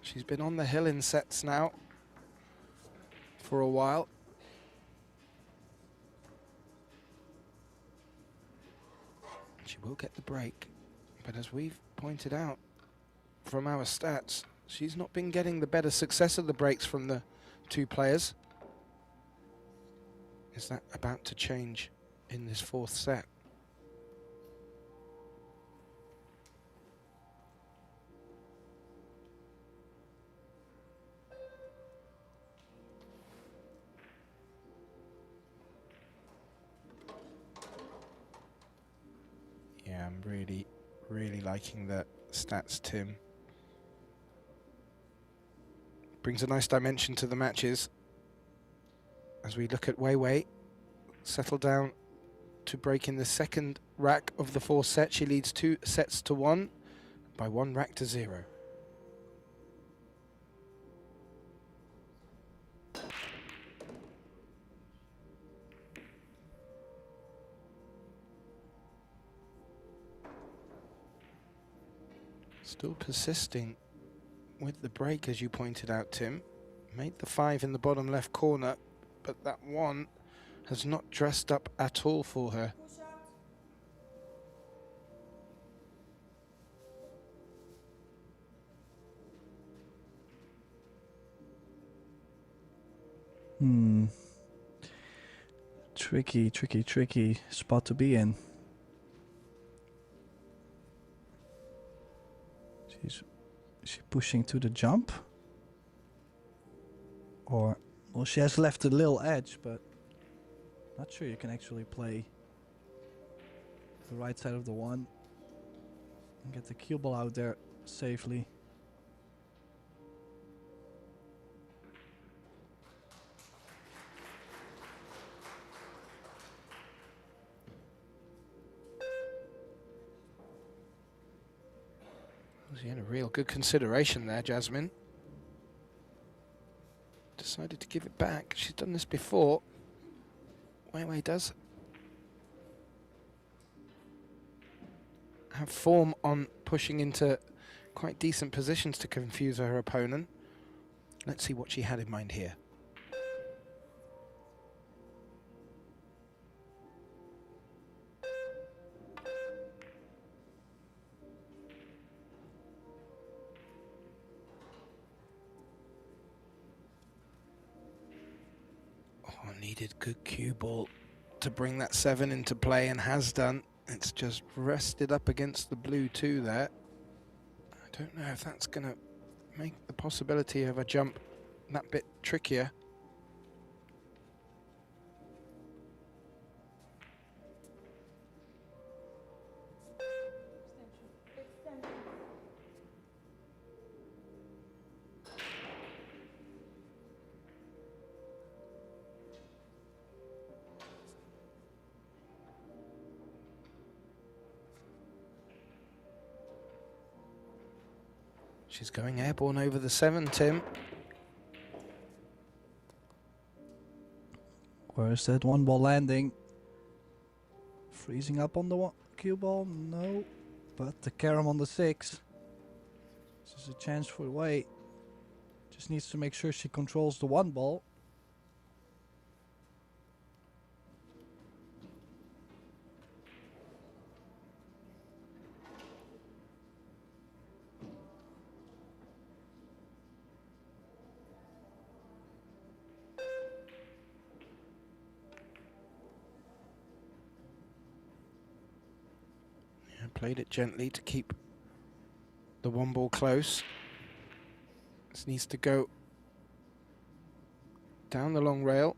She's been on the hill in sets now for a while. She will get the break, but as we've pointed out from our stats, she's not been getting the better success of the breaks from the 2 players. Is that about to change in this fourth set? Yeah, I'm really liking the stats, Tim. Brings a nice dimension to the matches. As we look at Weiwei settle down to break in the second rack of the fourth set. She leads 2 sets to 1 by 1 rack to 0. Still persisting with the break, as you pointed out, Tim. Made the 5 in the bottom left corner, but that 1 has not dressed up at all for her. Tricky spot to be in. Is she pushing to the jump? Or, well, she has left a little edge, but not sure you can actually play the right side of the 1 and get the cue ball out there safely. She had a real good consideration there, Jasmine. Decided to give it back. She's done this before. Weiwei does have form on pushing into quite decent positions to confuse her opponent. Let's see what she had in mind here. needed good cue ball to bring that 7 into play, and has done. It's just rested up against the blue 2 there. I don't know if that's going to make the possibility of a jump that bit trickier. She's going airborne over the 7, Tim. Where is that one ball landing? Freezing up on the cue ball? No. But the carom on the 6. This is a chance for away. Just needs to make sure she controls the 1 ball. Played it gently to keep the 1 ball close. This needs to go down the long rail.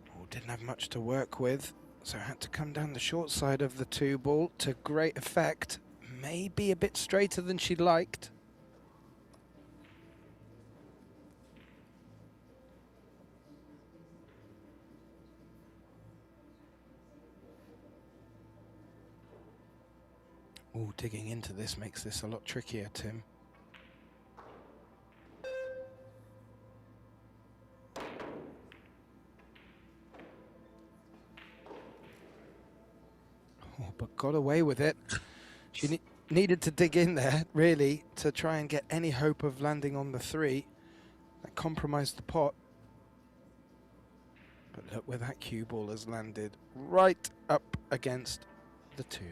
Oh, didn't have much to work with. So had to come down the short side of the 2 ball to great effect. Maybe a bit straighter than she liked. Oh, digging into this makes this a lot trickier, Tim. But got away with it. She needed to dig in there, really, to try and get any hope of landing on the 3. That compromised the pot. But look where that cue ball has landed. Right up against the 2.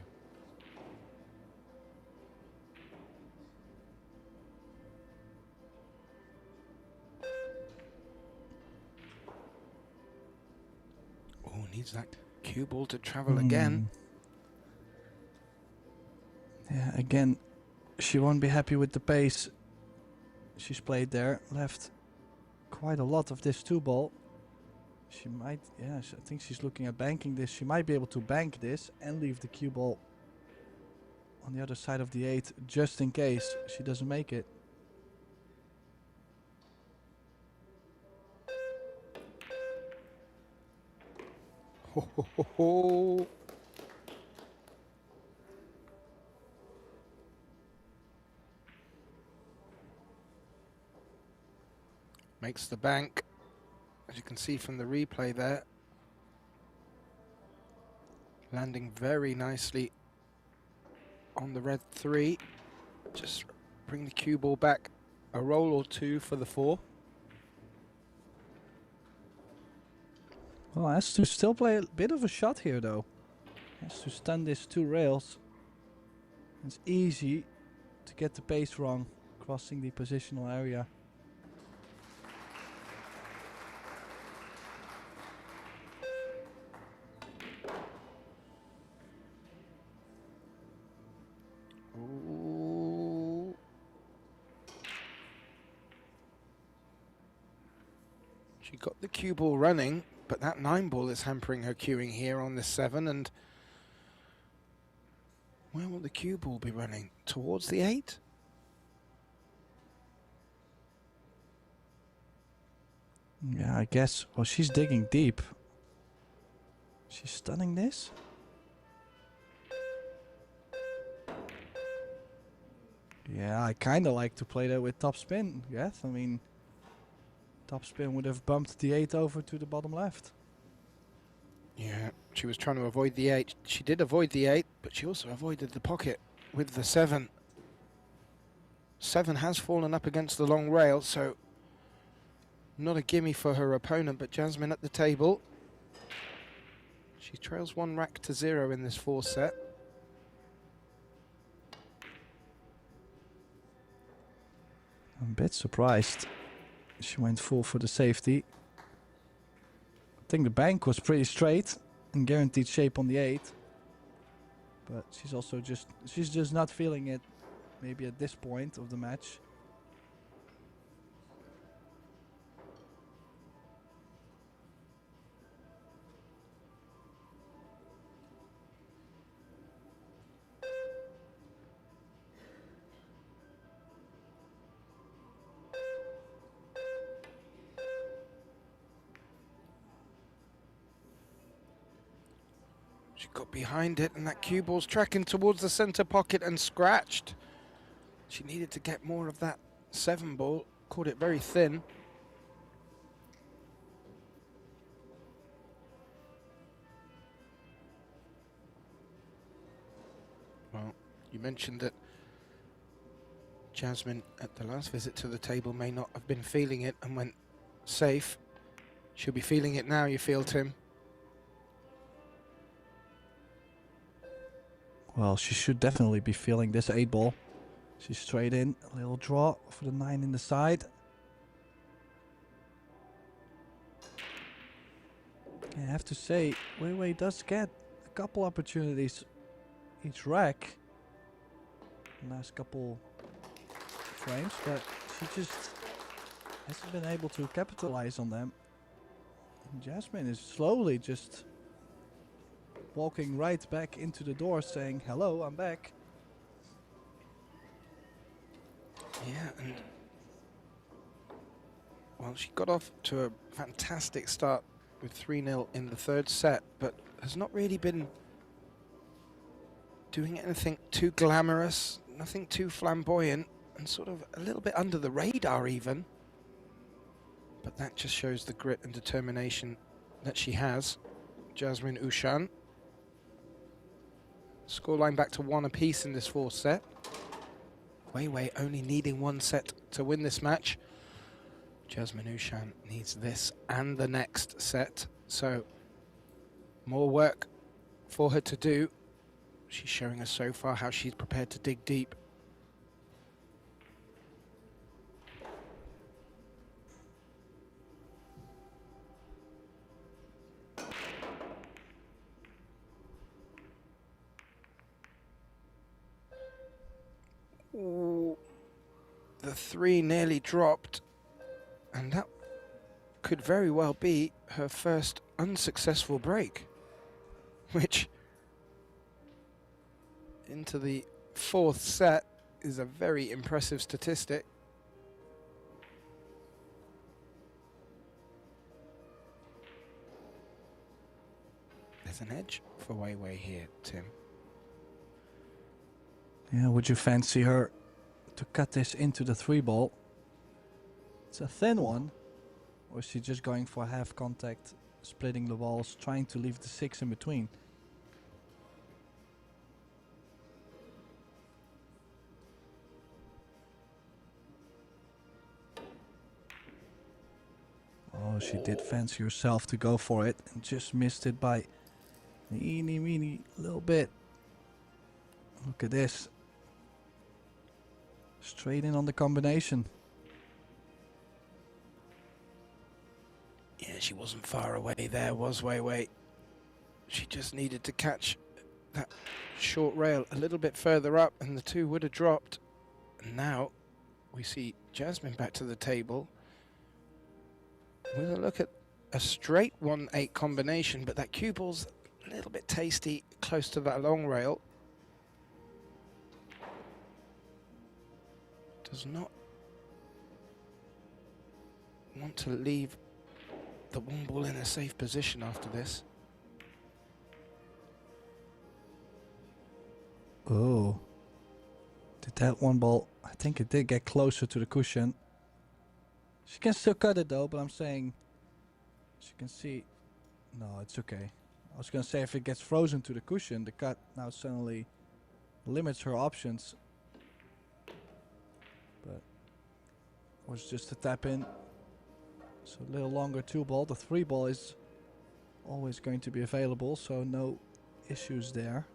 Oh, needs that cue ball to travel again. Yeah, again, she won't be happy with the pace she's played there. Left quite a lot of this 2 ball. She might, yeah, I think she's looking at banking this. She might be able to bank this and leave the cue ball on the other side of the 8 just in case she doesn't make it. Ho, ho, ho, ho. Makes the bank, as you can see from the replay there. Landing very nicely on the red 3. Just bring the cue ball back a roll or 2 for the 4. Well, has to still play a bit of a shot here though. Has to stun these 2 rails. It's easy to get the pace wrong, crossing the positional area. She got the cue ball running, but that 9 ball is hampering her cueing here on this 7. And where will the cue ball be running? Towards the 8? Yeah, I guess. Well, she's digging deep. She's stunning this. Yeah, I kind of like to play that with top spin. Yes, I mean, top spin would have bumped the 8 over to the bottom left. Yeah, she was trying to avoid the 8. She did avoid the 8, but she also avoided the pocket with the 7. 7 has fallen up against the long rail, so Not a gimme for her opponent, but Jasmine at the table. She trails 1 rack to 0 in this 4th set. I'm a bit surprised she went full for the safety. I think the bank was pretty straight and guaranteed shape on the 8. But she's just not feeling it maybe at this point of the match. She got behind it, and that cue ball's tracking towards the center pocket and scratched. She needed to get more of that 7 ball, caught it very thin. Well, you mentioned that Jasmine at the last visit to the table may not have been feeling it and went safe. She'll be feeling it now, you feel, Tim? Well, she should definitely be feeling this 8 ball. She's straight in, a little draw for the 9 in the side. I have to say, Wei Wei does get a couple opportunities each rack. Last couple frames, but she just hasn't been able to capitalize on them. And Jasmine is slowly just walking right back into the door saying, hello, I'm back. Yeah, and well, she got off to a fantastic start with 3-0 in the 3rd set, but has not really been doing anything too glamorous, nothing too flamboyant, and sort of a little bit under the radar even. But that just shows the grit and determination that she has. Jasmine Ushan. Scoreline back to 1 apiece in this 4th set. Wei Wei only needing 1 set to win this match. Jasmine Ushan needs this and the next set, so more work for her to do. She's showing us so far how she's prepared to dig deep. Ooh, the 3 nearly dropped, and that could very well be her first unsuccessful break, which into the 4th set is a very impressive statistic. There's an edge for Wei Wei here, Tim. Yeah, would you fancy her to cut this into the 3 ball? It's a thin one. Or is she just going for half contact, splitting the balls, trying to leave the 6 in between? Oh, she did fancy herself to go for it and just missed it by a eeny meeny little bit. Look at this. Straight in on the combination. Yeah, she wasn't far away there, was Wei Wei. She just needed to catch that short rail a little bit further up and the 2 would have dropped. And now we see Jasmine back to the table with a look at a straight 1-8 combination, but that cue ball's a little bit tasty close to that long rail. Does not want to leave the 1 ball in a safe position after this. Oh. Did that 1 ball, I think it did get closer to the cushion. She can still cut it though, but I'm saying she can see. No, it's okay. I was gonna say if it gets frozen to the cushion, the cut now suddenly limits her options. But it was just a tap in. So a little longer 2-ball. The 3-ball is always going to be available, so no issues there.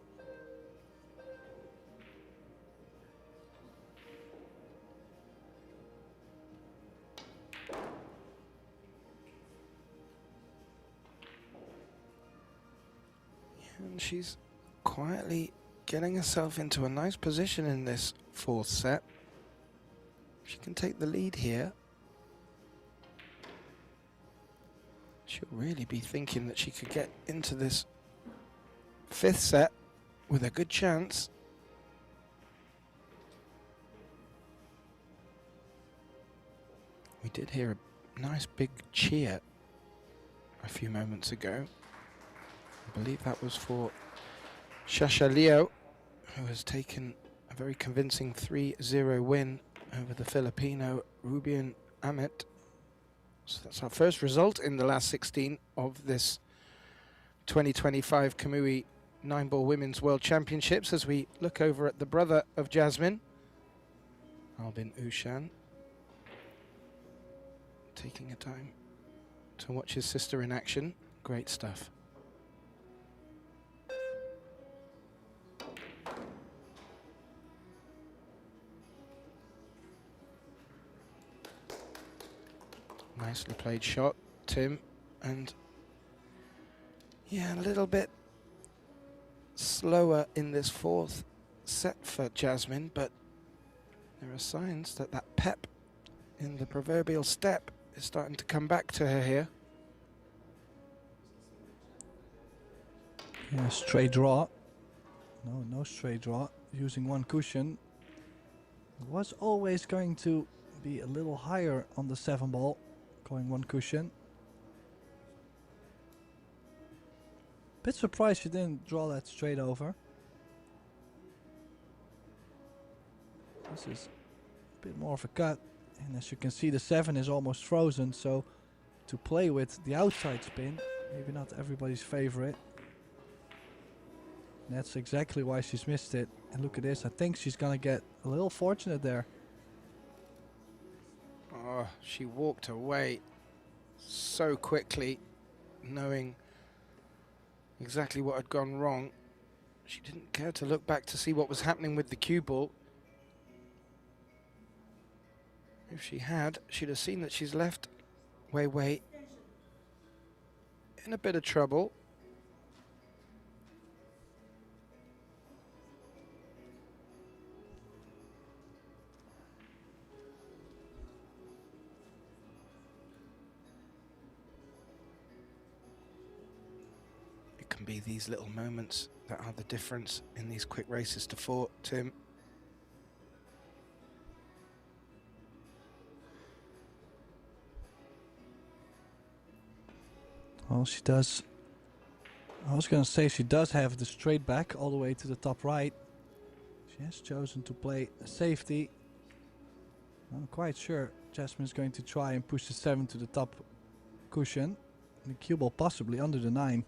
And she's quietly getting herself into a nice position in this fourth set. She can take the lead here. She'll really be thinking that she could get into this fifth set with a good chance. We did hear a nice big cheer a few moments ago. I believe that was for Shasha Leo, who has taken a very convincing 3-0 win over the Filipino Rubian Amit. So that's our first result in the last 16 of this 2025 Kamui 9-ball Women's World Championships, as we look over at the brother of Jasmine, Albin Ushan, taking a time to watch his sister in action. Great stuff. Nicely played shot, Tim, and yeah, a little bit slower in this fourth set for Jasmine, but there are signs that that pep in the proverbial step is starting to come back to her here. Yeah, straight draw. No straight draw. Using one cushion. Was always going to be a little higher on the 7-ball. Going one cushion. Bit surprised she didn't draw that straight over. This is a bit more of a cut. And as you can see, the 7 is almost frozen. So to play with the outside spin, maybe not everybody's favorite. And that's exactly why she's missed it. And look at this. I think she's going to get a little fortunate there. Oh, she walked away so quickly, knowing exactly what had gone wrong. She didn't care to look back to see what was happening with the cue ball. If she had, she'd have seen that she's left Wei Wei in a bit of trouble. It can be these little moments that are the difference in these quick races to 4, Tim. Well, she does. I was going to say she does have the straight back all the way to the top right. She has chosen to play a safety. I'm quite sure Jasmine's going to try and push the 7 to the top cushion. And the cue ball possibly under the 9.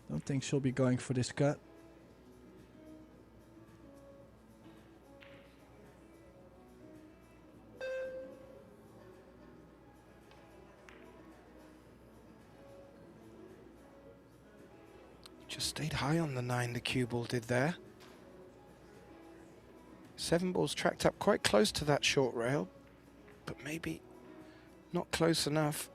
Don't think she'll be going for this cut. Just stayed high on the 9, the cue ball did there. 7 balls tracked up quite close to that short rail, but maybe not close enough.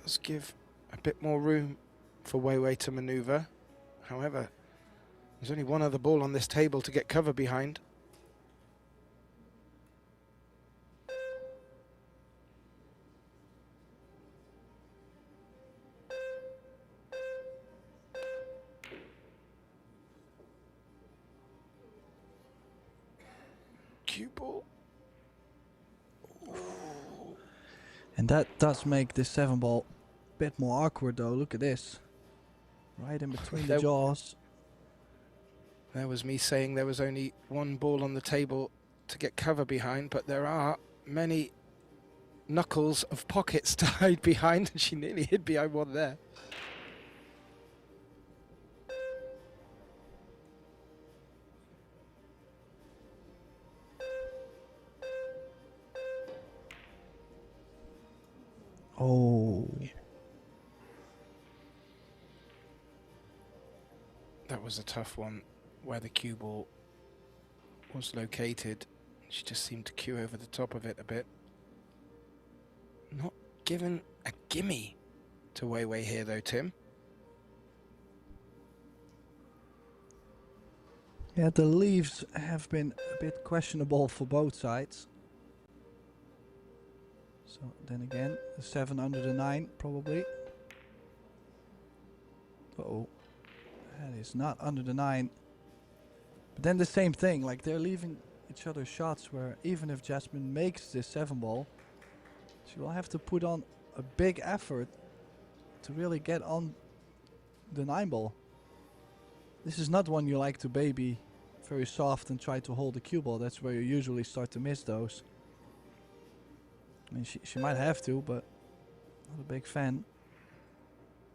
Does give a bit more room for Wei Wei to maneuver. However, there's only one other ball on this table to get cover behind. Cue ball. And that does make this 7 ball a bit more awkward though. Look at this. Right in between the jaws. There was me saying there was only one ball on the table to get cover behind, but there are many knuckles of pockets to hide behind, and she nearly hid behind one there. Oh. That was a tough one, where the cue ball was located. She just seemed to cue over the top of it a bit. Not given a gimme to Wei Wei here though, Tim. Yeah, the leaves have been a bit questionable for both sides. So then again, the 7 under the 9 probably. Uh-oh. That is not under the 9. But then the same thing, like they're leaving each other shots where even if Jasmine makes this 7 ball, she will have to put on a big effort to really get on the 9 ball. This is not one you like to baby very soft and try to hold the cue ball. That's where you usually start to miss those. I mean, she might have to, but not a big fan.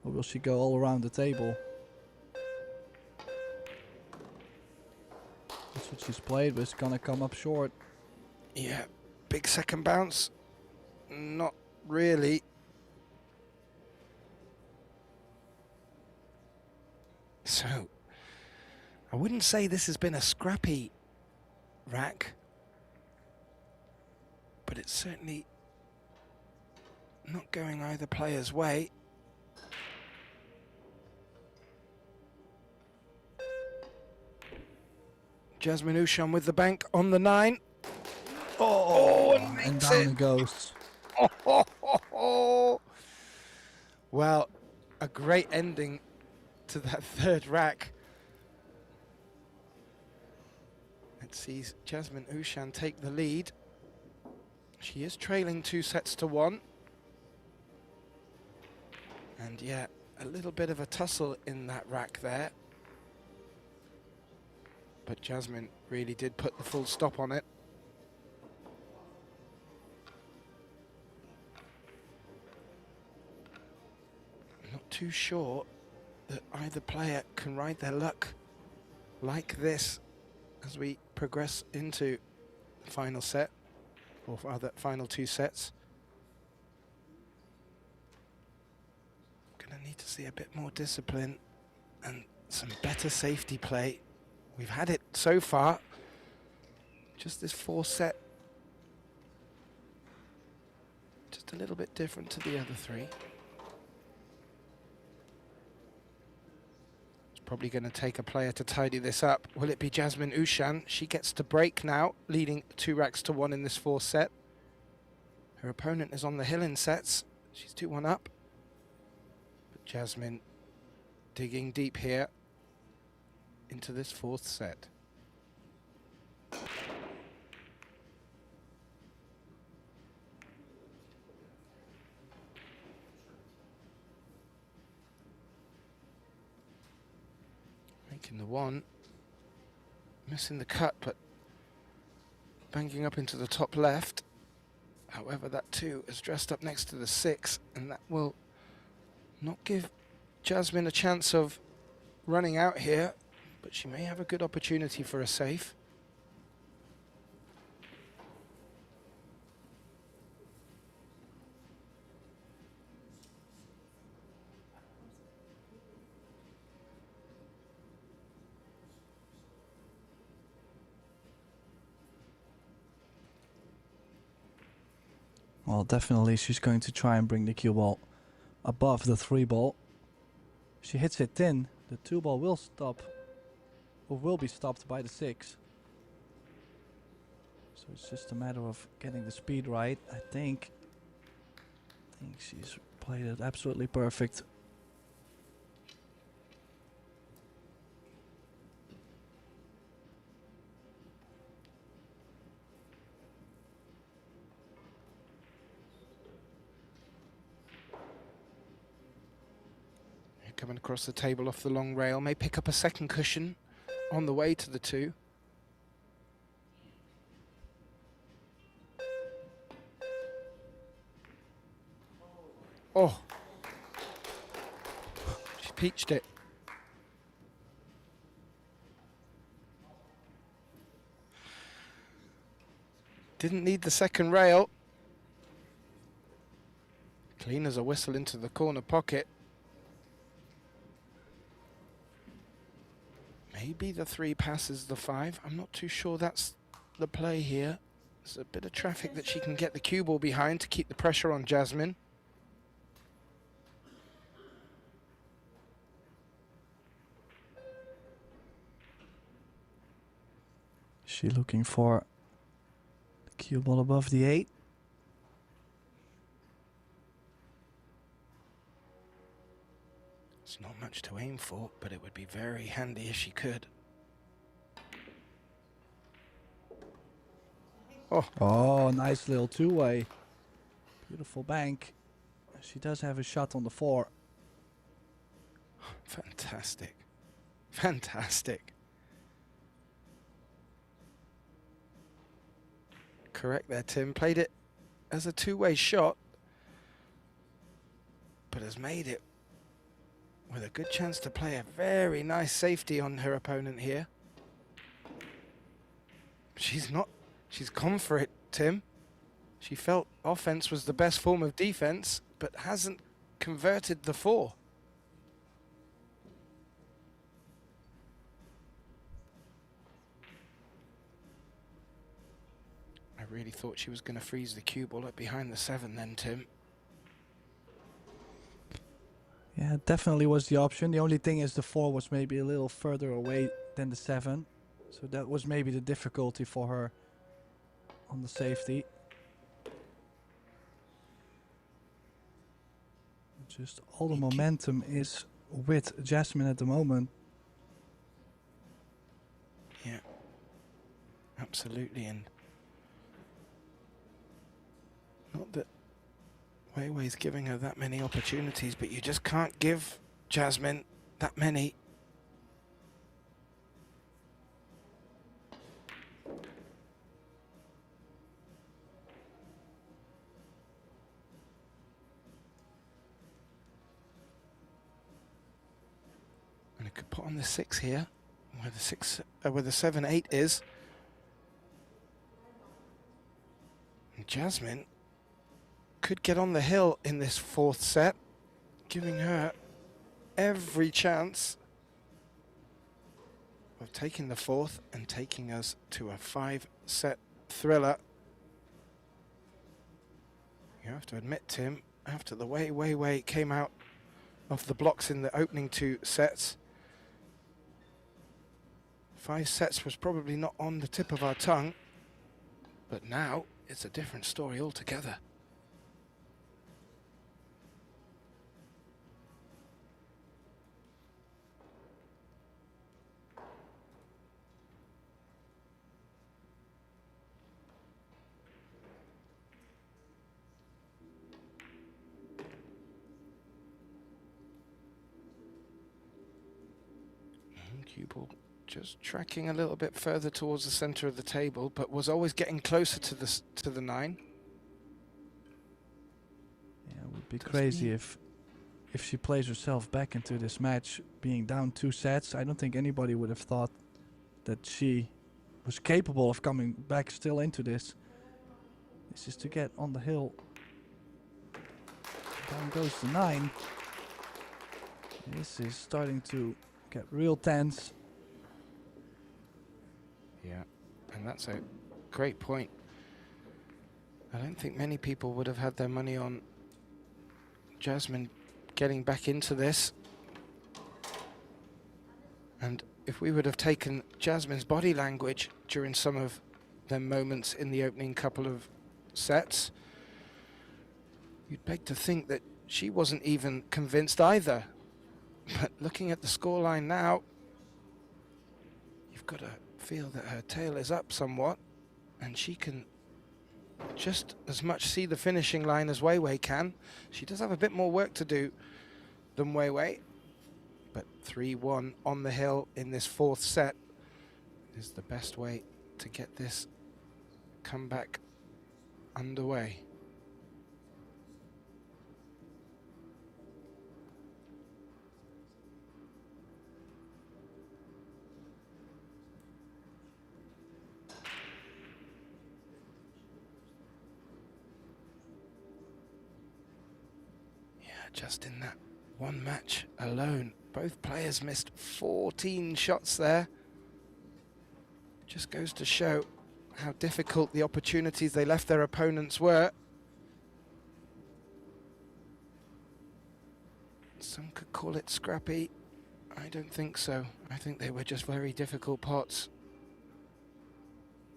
Or will she go all around the table? That's what she's played, but it's gonna come up short. Yeah, big second bounce. Not really. So, I wouldn't say this has been a scrappy rack, but it's certainly not going either player's way. Jasmine Ushan with the bank on the 9. Oh, and down it goes. Well, a great ending to that third rack. Let's see Jasmine Ushan take the lead. She is trailing 2-1. And yeah, a little bit of a tussle in that rack there. But Jasmine really did put the full stop on it. I'm not too sure that either player can ride their luck like this as we progress into the final set, or rather final 2 sets. Gonna need to see a bit more discipline and some better safety play. We've had it so far, just this 4th set, just a little bit different to the other 3. Probably going to take a player to tidy this up. Will it be Jasmine Ushan? She gets to break now, leading 2-1 in this 4th set. Her opponent is on the hill in sets. She's 2-1 up. But Jasmine digging deep here into this 4th set. Making the 1, missing the cut, but banking up into the top left. However, that 2 is dressed up next to the 6, and that will not give Jasmine a chance of running out here, but she may have a good opportunity for a safe. Well, definitely she's going to try and bring the cue ball above the 3 ball. If she hits it thin, the 2 ball will stop, or will be stopped by the 6. So it's just a matter of getting the speed right. I think she's played it absolutely perfect. Coming across the table off the long rail, may pick up a second cushion on the way to the 2. Oh, she peached it. Didn't need the second rail. Clean as a whistle into the corner pocket. Maybe the 3 passes the 5. I'm not too sure that's the play here. There's a bit of traffic that she can get the cue ball behind to keep the pressure on Jasmine. She looking for the cue ball above the 8. It's not much to aim for, but it would be very handy if she could. Oh, nice little two-way. Beautiful bank. She does have a shot on the 4. Fantastic. Fantastic. Correct there, Tim. Played it as a two-way shot, but has made it with a good chance to play a very nice safety on her opponent here. She's gone for it, Tim. She felt offense was the best form of defense, but hasn't converted the 4. I really thought she was going to freeze the cue ball up behind the 7 then, Tim. Yeah, it definitely was the option. The only thing is the 4 was maybe a little further away than the 7. So that was maybe the difficulty for her on the safety. Just all the momentum is with Jasmine at the moment. Yeah, absolutely. And not that Wei Wei's giving her that many opportunities, but you just can't give Jasmine that many. And it could put on the 6 here, where the 6, where the 7-8 is. And Jasmine could get on the hill in this 4th set, giving her every chance of taking the 4th and taking us to a 5-set thriller. You have to admit, Tim, after the way Wei Wei came out of the blocks in the opening 2 sets, 5 sets was probably not on the tip of our tongue, but now it's a different story altogether. Cue ball just tracking a little bit further towards the center of the table, but was always getting closer to the 9. Yeah, it would be crazy if she plays herself back into this match being down 2 sets. I don't think anybody would have thought that she was capable of coming back still into this. This is to get on the hill. Down goes the 9. This is starting to get real tense. Yeah, and that's a great point. I don't think many people would have had their money on Jasmine getting back into this. And if we would have taken Jasmine's body language during some of them moments in the opening couple of sets, you'd beg to think that she wasn't even convinced either. But looking at the scoreline now, you've got to feel that her tail is up somewhat, and she can just as much see the finishing line as Wei Wei can. She does have a bit more work to do than Wei Wei, but 3-1 on the hill in this 4th set is the best way to get this comeback underway. Just in that one match alone, both players missed 14 shots there. Just goes to show how difficult the opportunities they left their opponents were. Some could call it scrappy. I don't think so. I think they were just very difficult pots,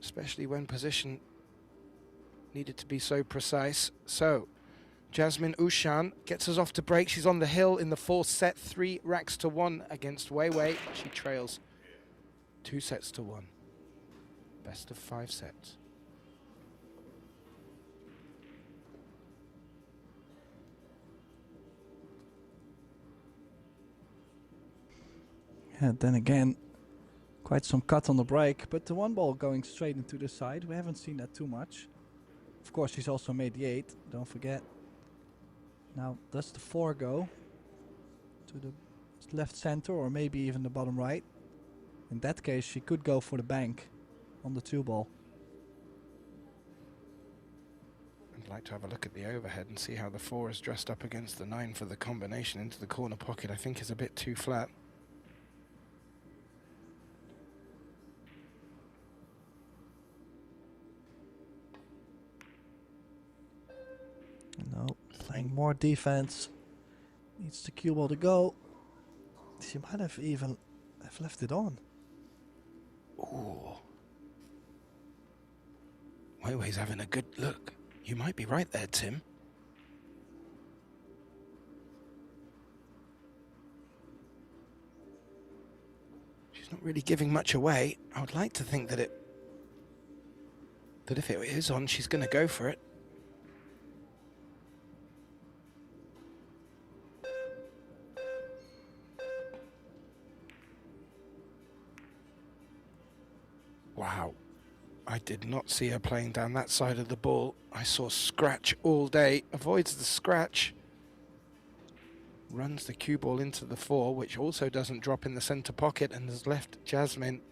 especially when position needed to be so precise. So Jasmine Ushan gets us off to break. She's on the hill in the fourth set, 3 racks to 1 against Wei Wei. She trails 2 sets to 1. Best of 5 sets. Yeah, then again, quite some cut on the break, but the one ball going straight into the side. We haven't seen that too much. Of course, she's also made the 8, don't forget. Now, does the 4 go to the left center or maybe even the bottom right? In that case, she could go for the bank on the 2 ball. I'd like to have a look at the overhead and see how the 4 is dressed up against the 9 for the combination into the corner pocket. I think is a bit too flat. No, playing more defense. Needs the cue ball to go. She might have even left it on. Ooh. Wei Wei's having a good look. You might be right there, Tim. She's not really giving much away. I would like to think that if it is on, she's going to go for it. Wow, I did not see her playing down that side of the ball. I saw scratch all day, avoids the scratch. Runs the cue ball into the 4, which also doesn't drop in the center pocket, and has left Jasmine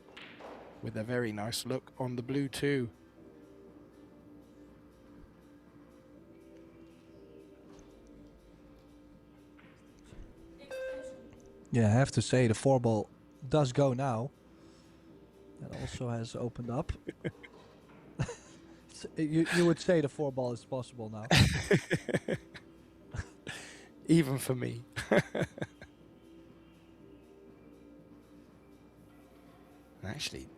with a very nice look on the blue 2. Yeah, I have to say the 4 ball does go now. That also has opened up. You would say the 4 ball is possible now. Even for me. Actually,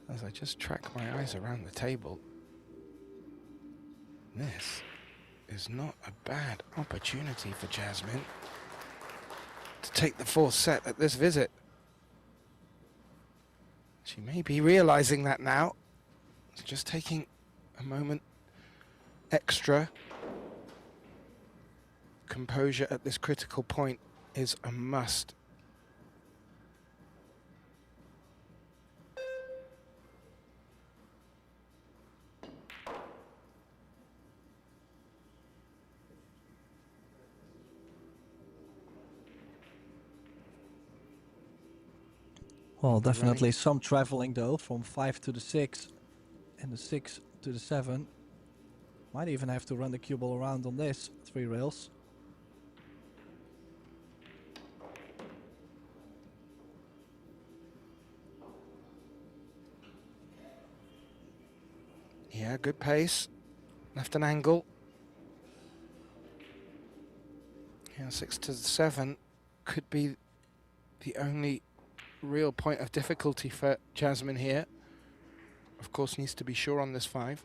as I just track my eyes around the table, this is not a bad opportunity for Jasmine to take the 4th set at this visit. She may be realizing that now. It's just taking a moment extra. Composure at this critical point is a must. Well, definitely some traveling though, from 5 to the 6 and the 6 to the 7. Might even have to run the cue ball around on this 3 rails. Yeah, good pace. Left an angle. Yeah, 6 to 7 could be the only real point of difficulty for Jasmine here. Of course, needs to be sure on this 5.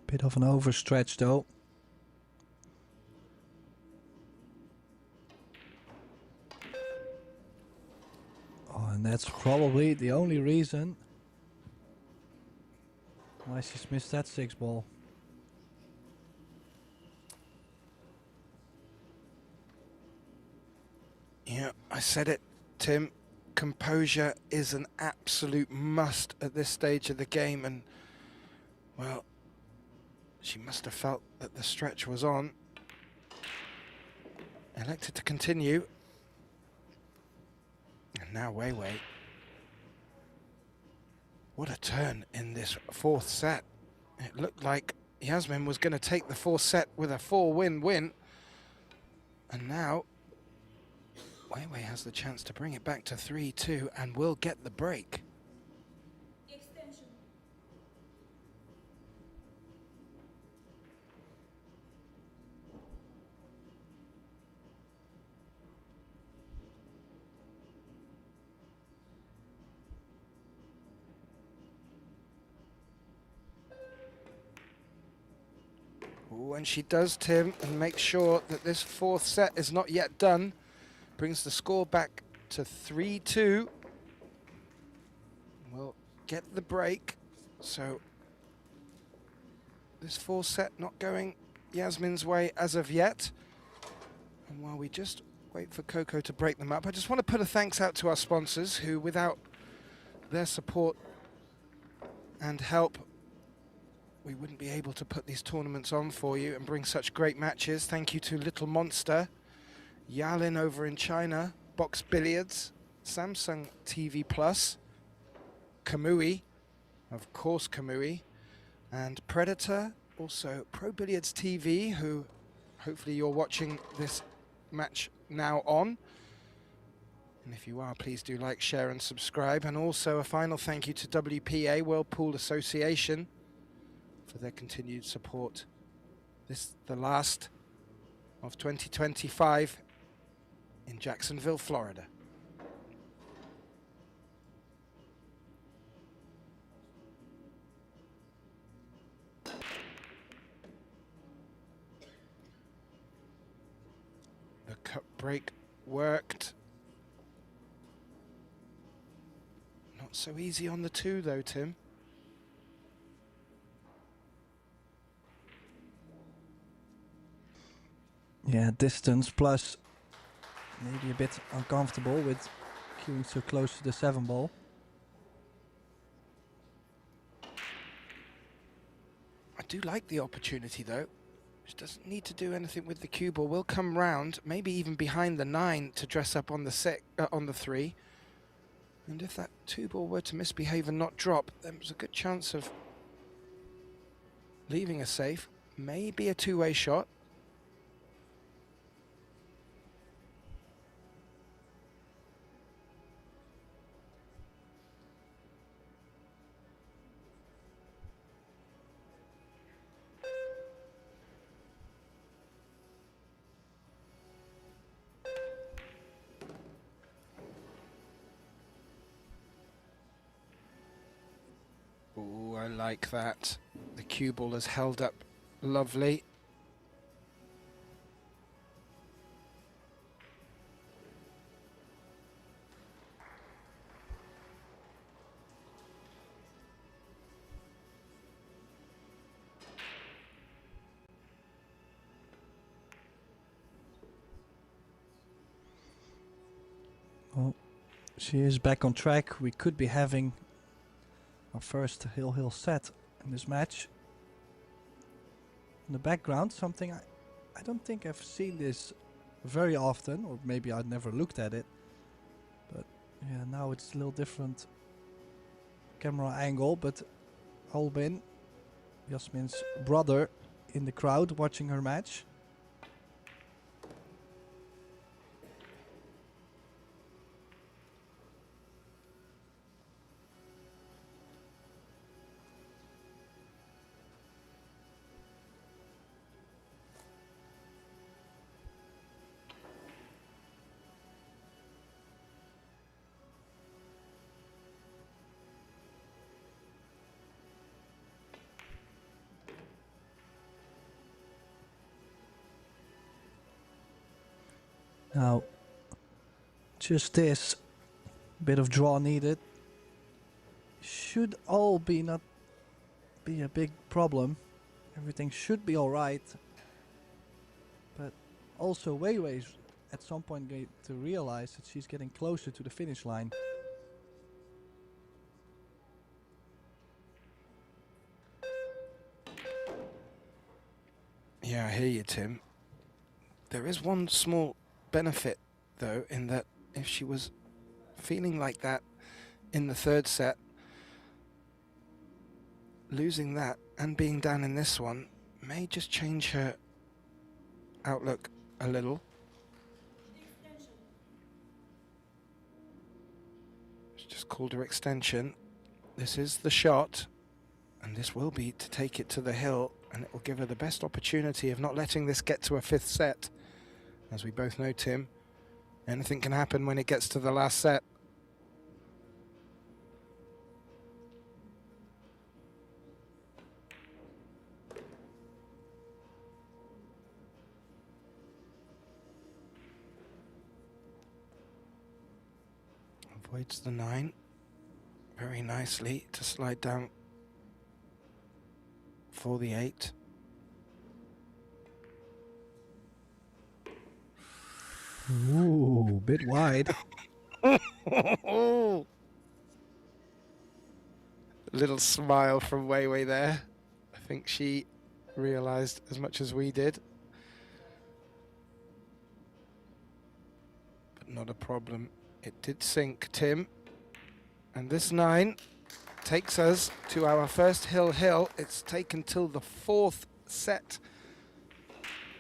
Bit of an overstretch though. Oh, and that's probably the only reason why she's missed that 6 ball. Yeah, I said it, Tim. composure is an absolute must at this stage of the game, and, well, she must have felt that the stretch was on. Elected to continue. And now Wei Wei. What a turn in this fourth set. It looked like Yasmin was going to take the fourth set with a 4-win win. And now Wei Wei has the chance to bring it back to 3-2 and will get the break. Extension. Ooh, and she does, Tim, and makes sure that this fourth set is not yet done. Brings the score back to 3-2. Will get the break. So this fourth set not going Yasmin's way as of yet. And while we just wait for Coco to break them up, I just want to put a thanks out to our sponsors who, without their support and help, we wouldn't be able to put these tournaments on for you and bring such great matches. Thank you to Little Monster, Yalin over in China, Box Billiards, Samsung TV Plus, Kamui, of course Kamui, and Predator, also Pro Billiards TV, who hopefully you're watching this match now on. And if you are, please do like, share and subscribe. And also a final thank you to WPA, World Pool Association, for their continued support. This the last of 2025 in Jacksonville, Florida. The cut break worked. Not so easy on the two though, Tim. Yeah, distance plus maybe a bit uncomfortable with queuing so close to the 7 ball. I do like the opportunity though. She doesn't need to do anything with the cue ball. We'll come round, maybe even behind the 9 to dress up on the on the 3. And if that 2 ball were to misbehave and not drop, there's a good chance of leaving a safe. Maybe a two-way shot. Ooh, I like that. The cue ball has held up lovely. Well, she is back on track. We could be having our first hill set in this match. In the background, something I don't think I've seen this very often, or maybe I've never looked at it. But yeah, now it's a little different camera angle. But Albin, Yasmin's brother, in the crowd watching her match. Now, just this bit of draw needed. Should all be not be a big problem. Everything should be alright. But also Wei Wei's at some point going to realize that she's getting closer to the finish line. Yeah, I hear you, Tim. There is one small benefit, though, in that if she was feeling like that in the third set, losing that and being down in this one may just change her outlook a little. Extension. She just called her extension. This is the shot, and this will be to take it to the hill, and it will give her the best opportunity of not letting this get to a fifth set. As we both know, Tim, anything can happen when it gets to the last set. Avoids the 9 very nicely to slide down for the 8. Ooh, bit wide. Little smile from Wei Wei there. I think she realized as much as we did. But not a problem. It did sink, Tim. And this 9 takes us to our first hill. It's taken till the 4th set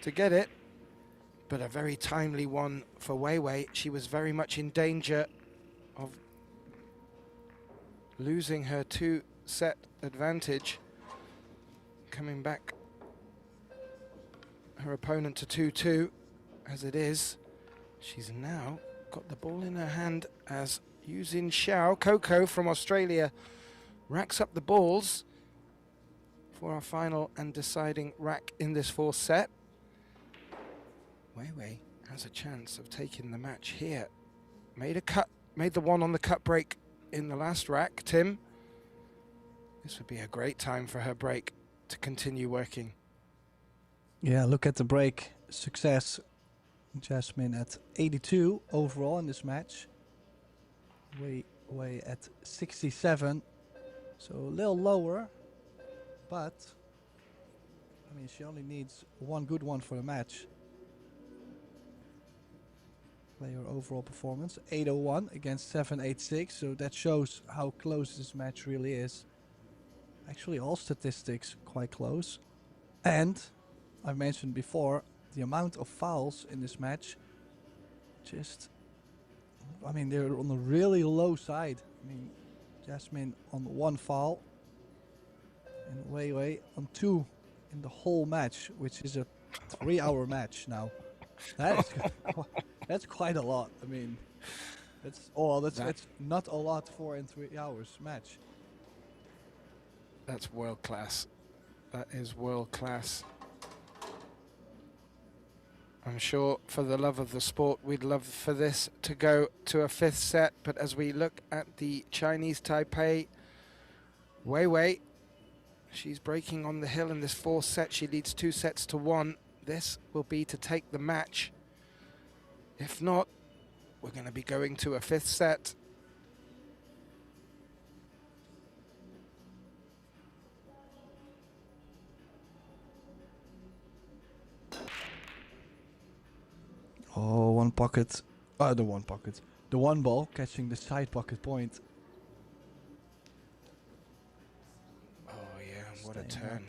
to get it, but a very timely one for Wei Wei. She was very much in danger of losing her 2-set advantage, coming back her opponent to 2-2 as it is. She's now got the ball in her hand as Yuzin Xiao, Coco from Australia, racks up the balls for our final and deciding rack in this 4th set. Wei Wei has a chance of taking the match here. Made the one on the cut break in the last rack, Tim. This would be a great time for her break to continue working. Yeah, look at the break success. Jasmine at 82 overall in this match. Wei at 67. So a little lower, but I mean, she only needs one good one for the match. Play her overall performance 801 against 786, so that shows how close this match really is. Actually, all statistics quite close. And I mentioned before the amount of fouls in this match. I mean, they're on the really low side. I mean, Jasmine on 1 foul and Wei Wei on 2 in the whole match, which is a 3-hour match now. That is that's quite a lot. I mean, that's not a lot for in 3 hours match. That's world class. That is world class. I'm sure for the love of the sport, we'd love for this to go to a 5th set. But as we look at the Chinese Taipei, Wei Wei, she's breaking on the hill in this 4th set. She leads 2-1. This will be to take the match. If not, we're going to be going to a 5th set. Oh, one pocket. The one pocket. The one ball catching the side pocket point. Oh yeah, what a Staying turn. up.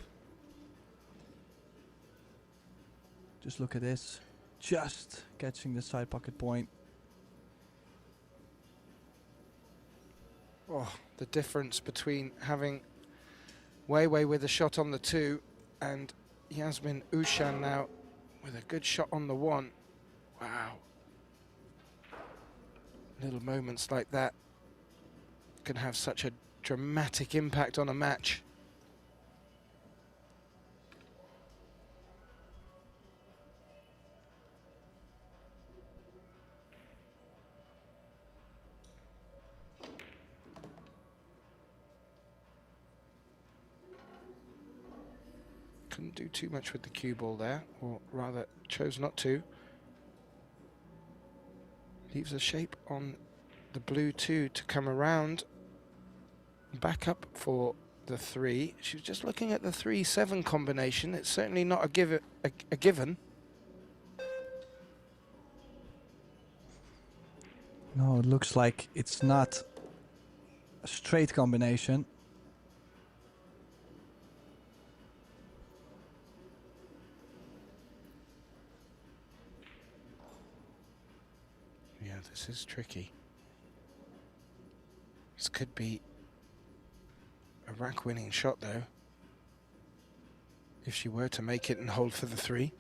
Just look at this. Just catching the side pocket point. Oh, the difference between having Wei Wei with a shot on the 2 and Yasmin Ushan now with a good shot on the 1. Wow. Little moments like that can have such a dramatic impact on a match. Couldn't do too much with the cue ball there, or rather chose not to. Leaves a shape on the blue 2 to come around. Back up for the 3. She was just looking at the 3-7 combination. It's certainly not a given. No, it looks like it's not a straight combination. Yeah, this is tricky. This could be a rack winning shot though, if she were to make it and hold for the 3.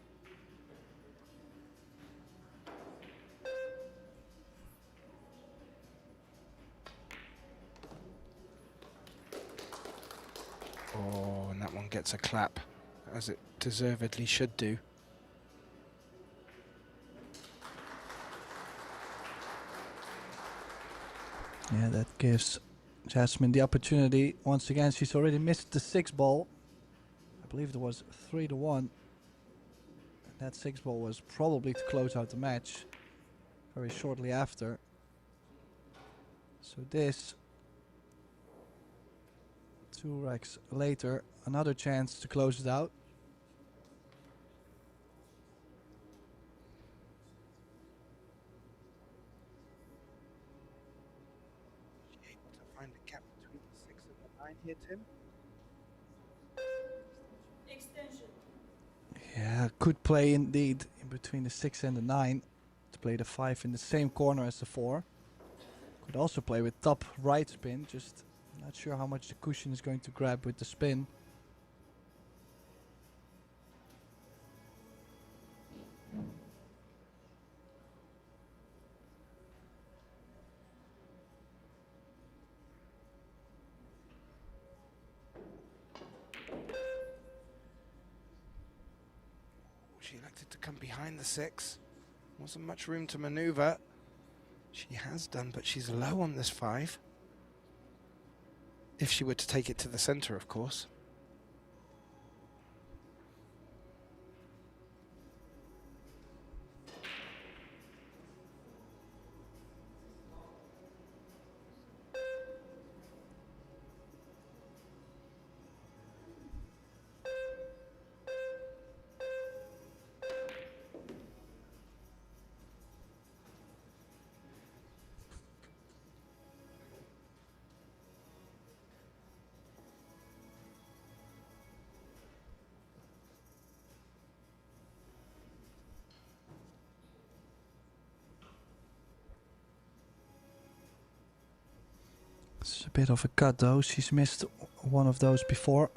Oh, and that one gets a clap, as it deservedly should do. Yeah, that gives Jasmine the opportunity. Once again, she's already missed the 6 ball. I believe it was 3-1. And that 6 ball was probably to close out the match very shortly after. So this, 2 racks later, another chance to close it out. Able to find a gap between the 6 and the 9 here, Tim? Extension. Yeah, could play indeed in between the 6 and the 9 to play the 5 in the same corner as the 4. Could also play with top right spin, just not sure how much the cushion is going to grab with the spin. She elected to come behind the 6. Wasn't much room to maneuver. She has done, but she's low on this 5. If she were to take it to the center, of course. It's a bit of a cut though, she's missed one of those before.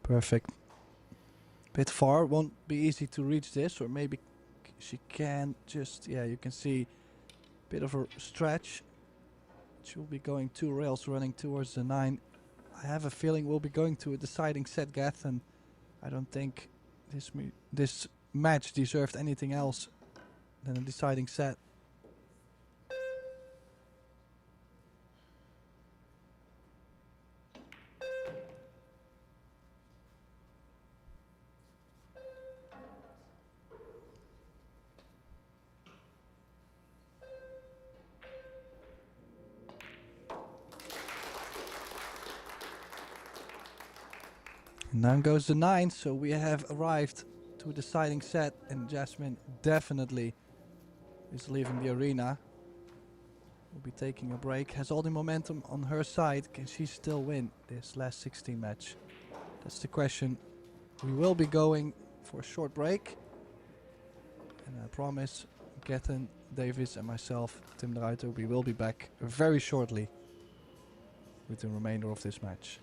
Perfect. Bit far, won't be easy to reach this, or maybe she can just, yeah, you can see a bit of a stretch. She'll be going 2 rails running towards the 9. I have a feeling we'll be going to a deciding set, Gath, and I don't think this match deserved anything else than a deciding set. And down goes the 9, so we have arrived to a deciding set, and Jasmine definitely is leaving the arena. Will be taking a break, has all the momentum on her side. Can she still win this last 16 match? That's the question. We will be going for a short break, and I promise Gethin, Davis and myself, Tim de Ruiter, we will be back very shortly with the remainder of this match.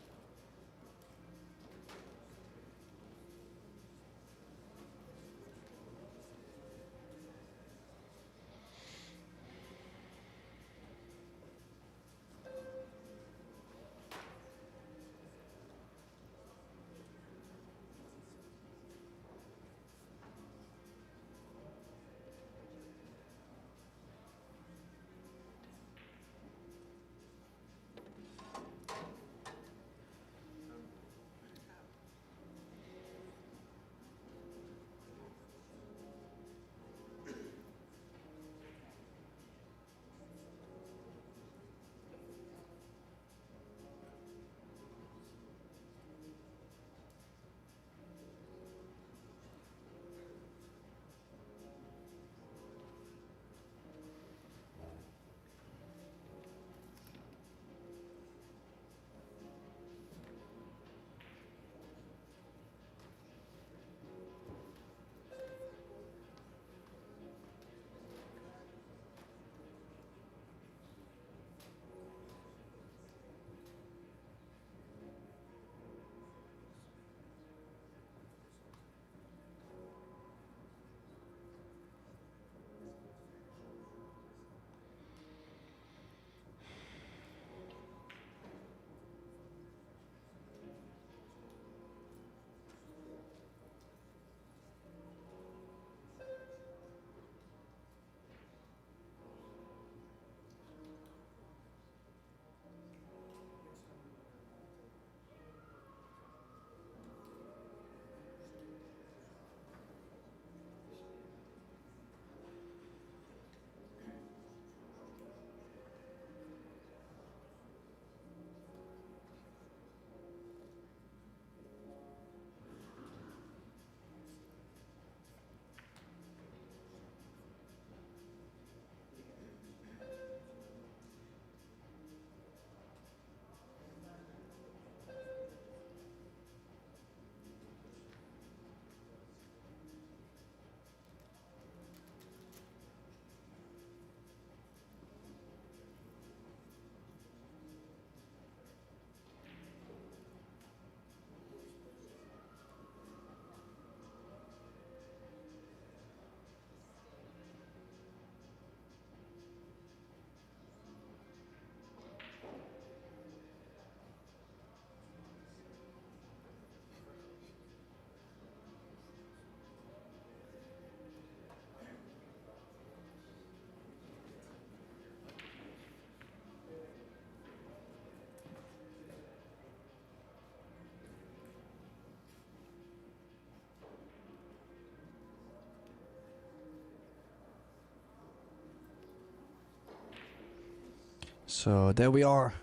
So there we are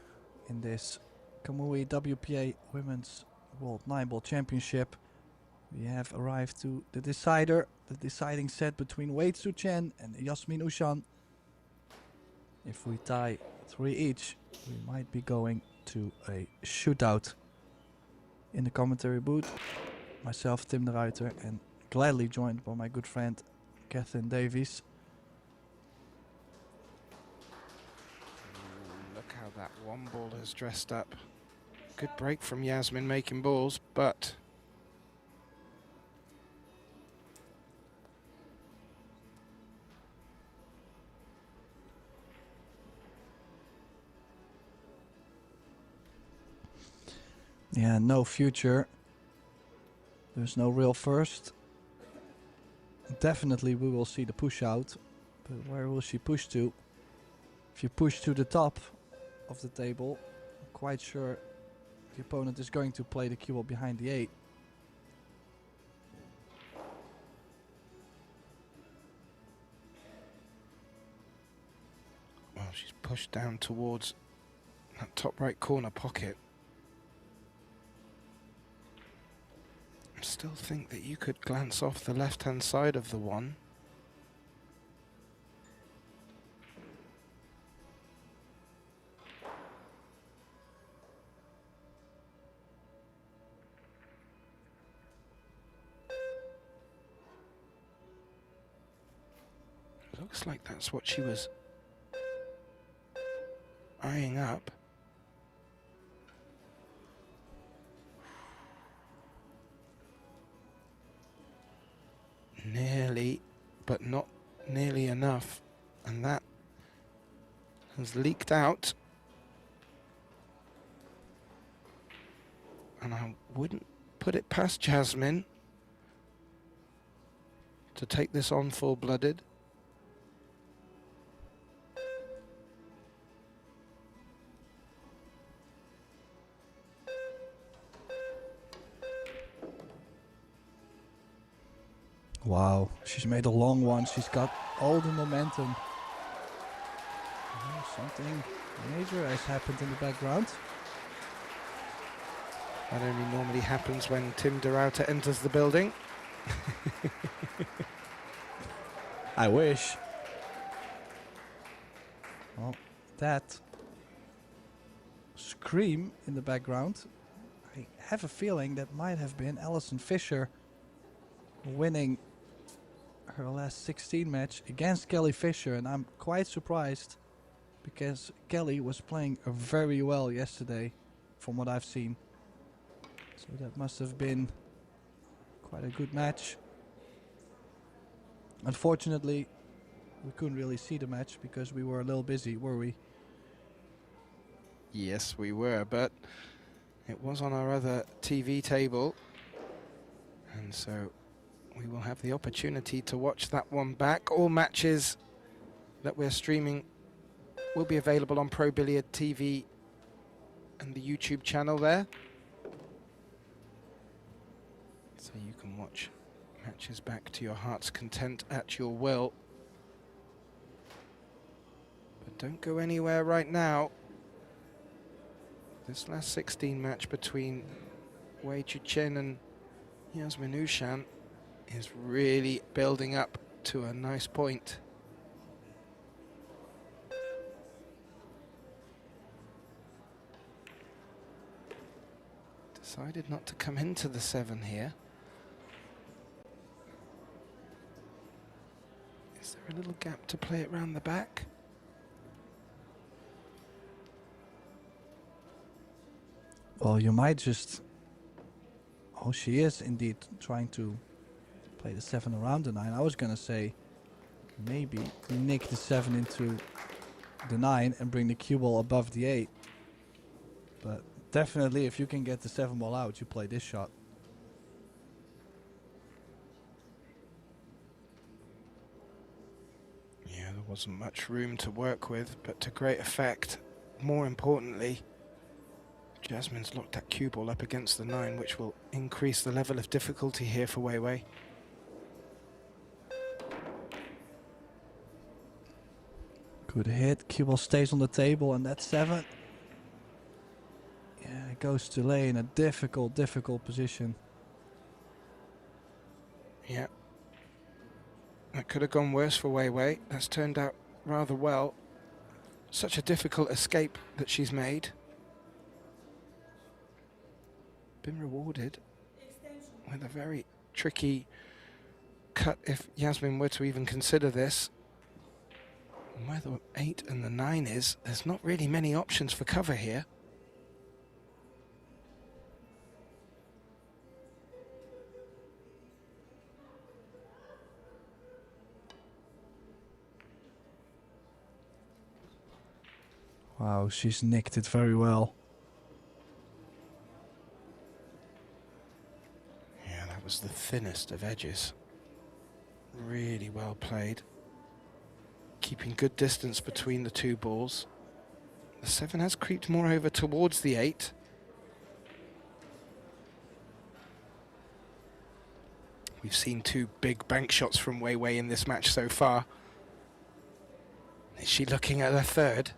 in this Kamui WPA Women's World 9-Ball Championship. We have arrived to the decider, the deciding set between Wei Tzu Chen and Yasmin Ushan. If we tie 3 each, we might be going to a shootout. In the commentary booth, myself, Tim de Ruiter, and gladly joined by my good friend Catherine Davies. Look how that one ball has dressed up. Good break from Yasmin making balls, but yeah, no future. There's no real first. Definitely we will see the push out, but where will she push to? If you push to the top of the table, I'm quite sure the opponent is going to play the cue ball behind the 8. well, she's pushed down towards that top right corner pocket. I still think that you could glance off the left-hand side of the one. Looks like that's what she was eyeing up. Nearly, but not nearly enough. And that has leaked out. And I wouldn't put it past Jasmine to take this on full-blooded. Wow, she's made a long one. She's got all the momentum. Oh, something major has happened in the background. That only normally happens when Tim de Ruiter enters the building. I wish. Well, that scream in the background, I have a feeling that might have been Alison Fisher winning her last 16 match against Kelly Fisher, and I'm quite surprised because Kelly was playing very well yesterday from what I've seen. So that must have been quite a good match. Unfortunately, we couldn't really see the match because we were a little busy, were we? Yes, we were, but it was on our other TV table. And so we will have the opportunity to watch that one back. All matches that we're streaming will be available on Pro Billiard TV and the YouTube channel there. So you can watch matches back to your heart's content at your will. But don't go anywhere right now. This last 16 match between Wei Tzu Chen and Yasmin Ushan is really building up to a nice point. Decided not to come into the 7 here. Is there a little gap to play it round the back? Well, you might just... Oh, she is indeed trying to play the 7 around the 9. I was gonna say maybe nick the 7 into the 9 and bring the cue ball above the 8. But definitely if you can get the 7 ball out, you play this shot. Yeah, there wasn't much room to work with, but to great effect. More importantly, Jasmine's locked that cue ball up against the 9, which will increase the level of difficulty here for Wei Wei. Good hit. Cue ball stays on the table, and that's 7. Yeah, it goes to lay in a difficult position. Yeah. That could have gone worse for Wei Wei. That's turned out rather well. Such a difficult escape that she's made. Been rewarded with a very tricky cut if Yasmin were to even consider this. And where the 8 and the 9 is, there's not really many options for cover here. Wow, she's nicked it very well. Yeah, that was the thinnest of edges. Really well played. Keeping good distance between the two balls. The 7 has creeped more over towards the 8. We've seen 2 big bank shots from Wei Wei in this match so far. Is she looking at a third?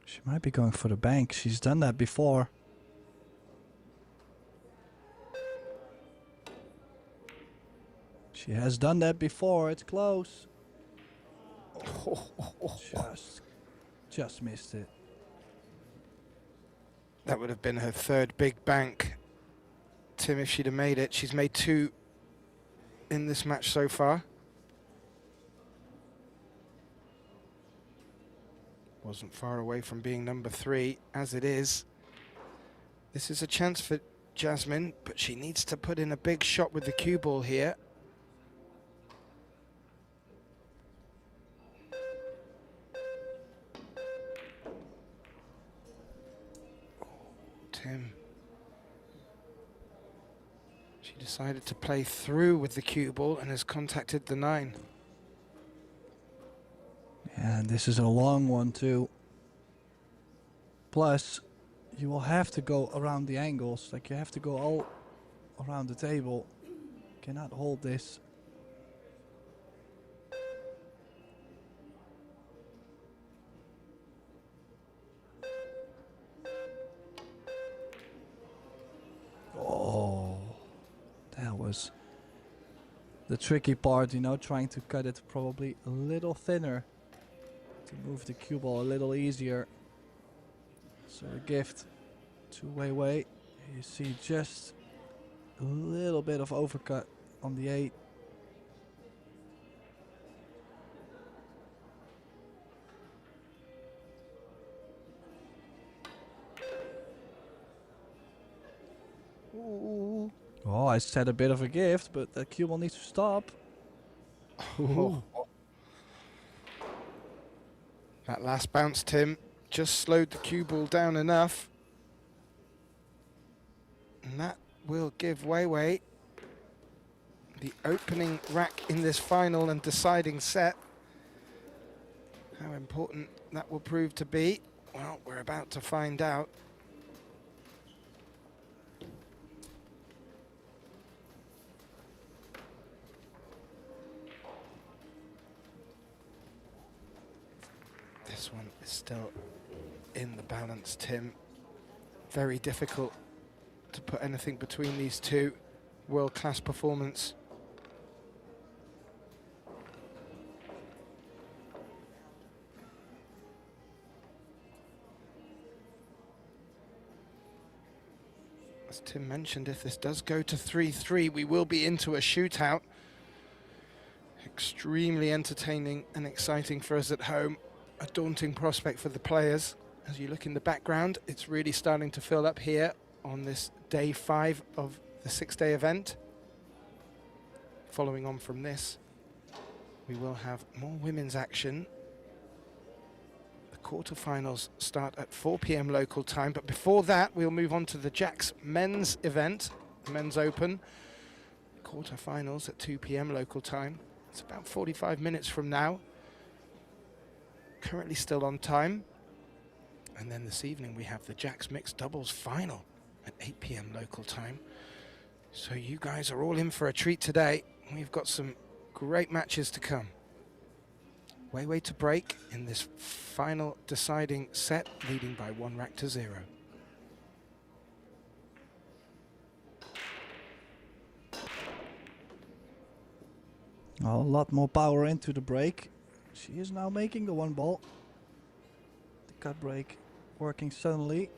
She might be going for the bank. She's done that before. She has done that before. It's close. Just missed it. That would have been her third big bank. Tim, if she'd have made it. She's made 2 in this match so far. Wasn't far away from being number 3 as it is. This is a chance for Jasmine, but she needs to put in a big shot with the cue ball here. Tim. She decided to play through with the cue ball and has contacted the 9. And this is a long one too. Plus, you will have to go around the angles. Like, you have to go all around the table. Cannot hold this. Oh, that was the tricky part, you know, trying to cut it probably a little thinner to move the cue ball a little easier. So a gift to Wei Wei. You see just a little bit of overcut on the 8. Ooh. Oh, I said a bit of a gift, but the cue ball needs to stop. Ooh. That last bounce, Tim, just slowed the cue ball down enough. And that will give Wei Wei the opening rack in this final and deciding set. How important that will prove to be, well, we're about to find out. This one is still in the balance, Tim. Very difficult to put anything between these two. World-class performance. As Tim mentioned, if this does go to 3-3, we will be into a shootout. Extremely entertaining and exciting for us at home. A daunting prospect for the players. As you look in the background, it's really starting to fill up here on this day 5 of the 6-day event. Following on from this, we will have more women's action. The quarterfinals start at 4 p.m. local time, but before that, we'll move on to the Jacks men's event, the Men's Open. quarterfinals at 2 p.m. local time. It's about 45 minutes from now. Currently still on time. And then this evening we have the Jacks Mixed Doubles final at 8 p.m. local time. So you guys are all in for a treat today. We've got some great matches to come. Way to break in this final deciding set, leading by 1 rack to 0. A lot more power into the break. She is now making the 1 ball. The cut break working suddenly.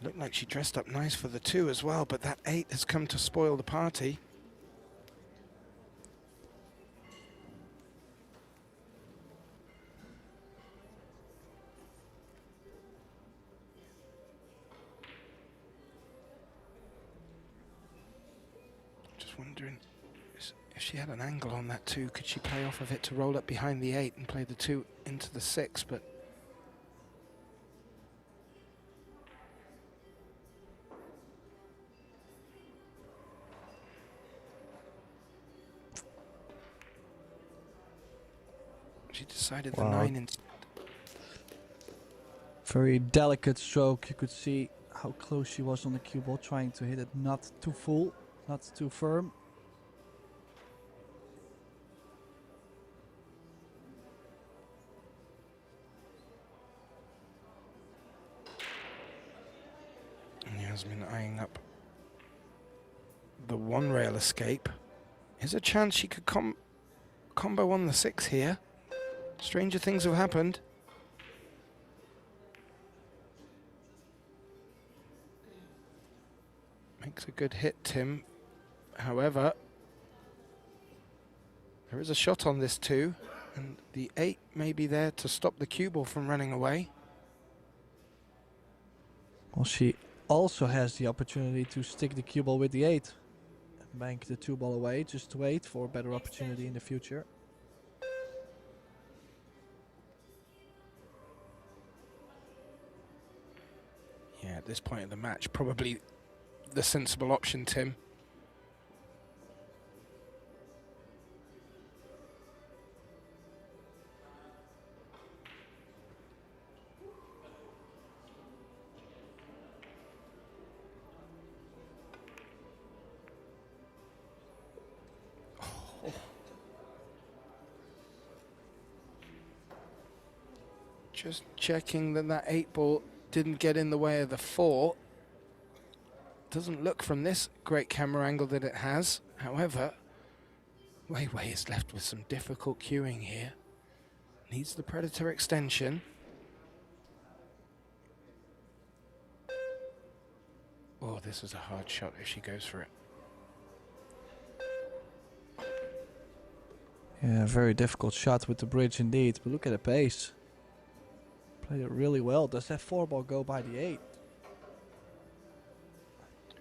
Looked like she dressed up nice for the 2 as well, but that 8 has come to spoil the party. Just wondering if she had an angle on that 2, could she play off of it to roll up behind the 8 and play the 2 into the 6, but she decided the 9 instead. Very delicate stroke. You could see how close she was on the cue ball, trying to hit it not too full, not too firm. And Yasmin eyeing up the 1 rail escape. Here's a chance she could combo on the 6 here. Stranger things have happened. Makes a good hit, Tim. However, there is a shot on this 2, and the 8 may be there to stop the cue ball from running away. Well, she also has the opportunity to stick the cue ball with the 8 and bank the 2 ball away. Just wait for a better opportunity in the future. Yeah, at this point of the match, probably the sensible option, Tim. Oh. Just checking that that 8 ball didn't get in the way of the 4. Doesn't look from this great camera angle that it has. However, Wei Wei is left with some difficult cueing here. Needs the Predator extension. Oh, this is a hard shot if she goes for it. Yeah, very difficult shot with the bridge indeed. But look at the pace. Played it really well. Does that 4 ball go by the 8?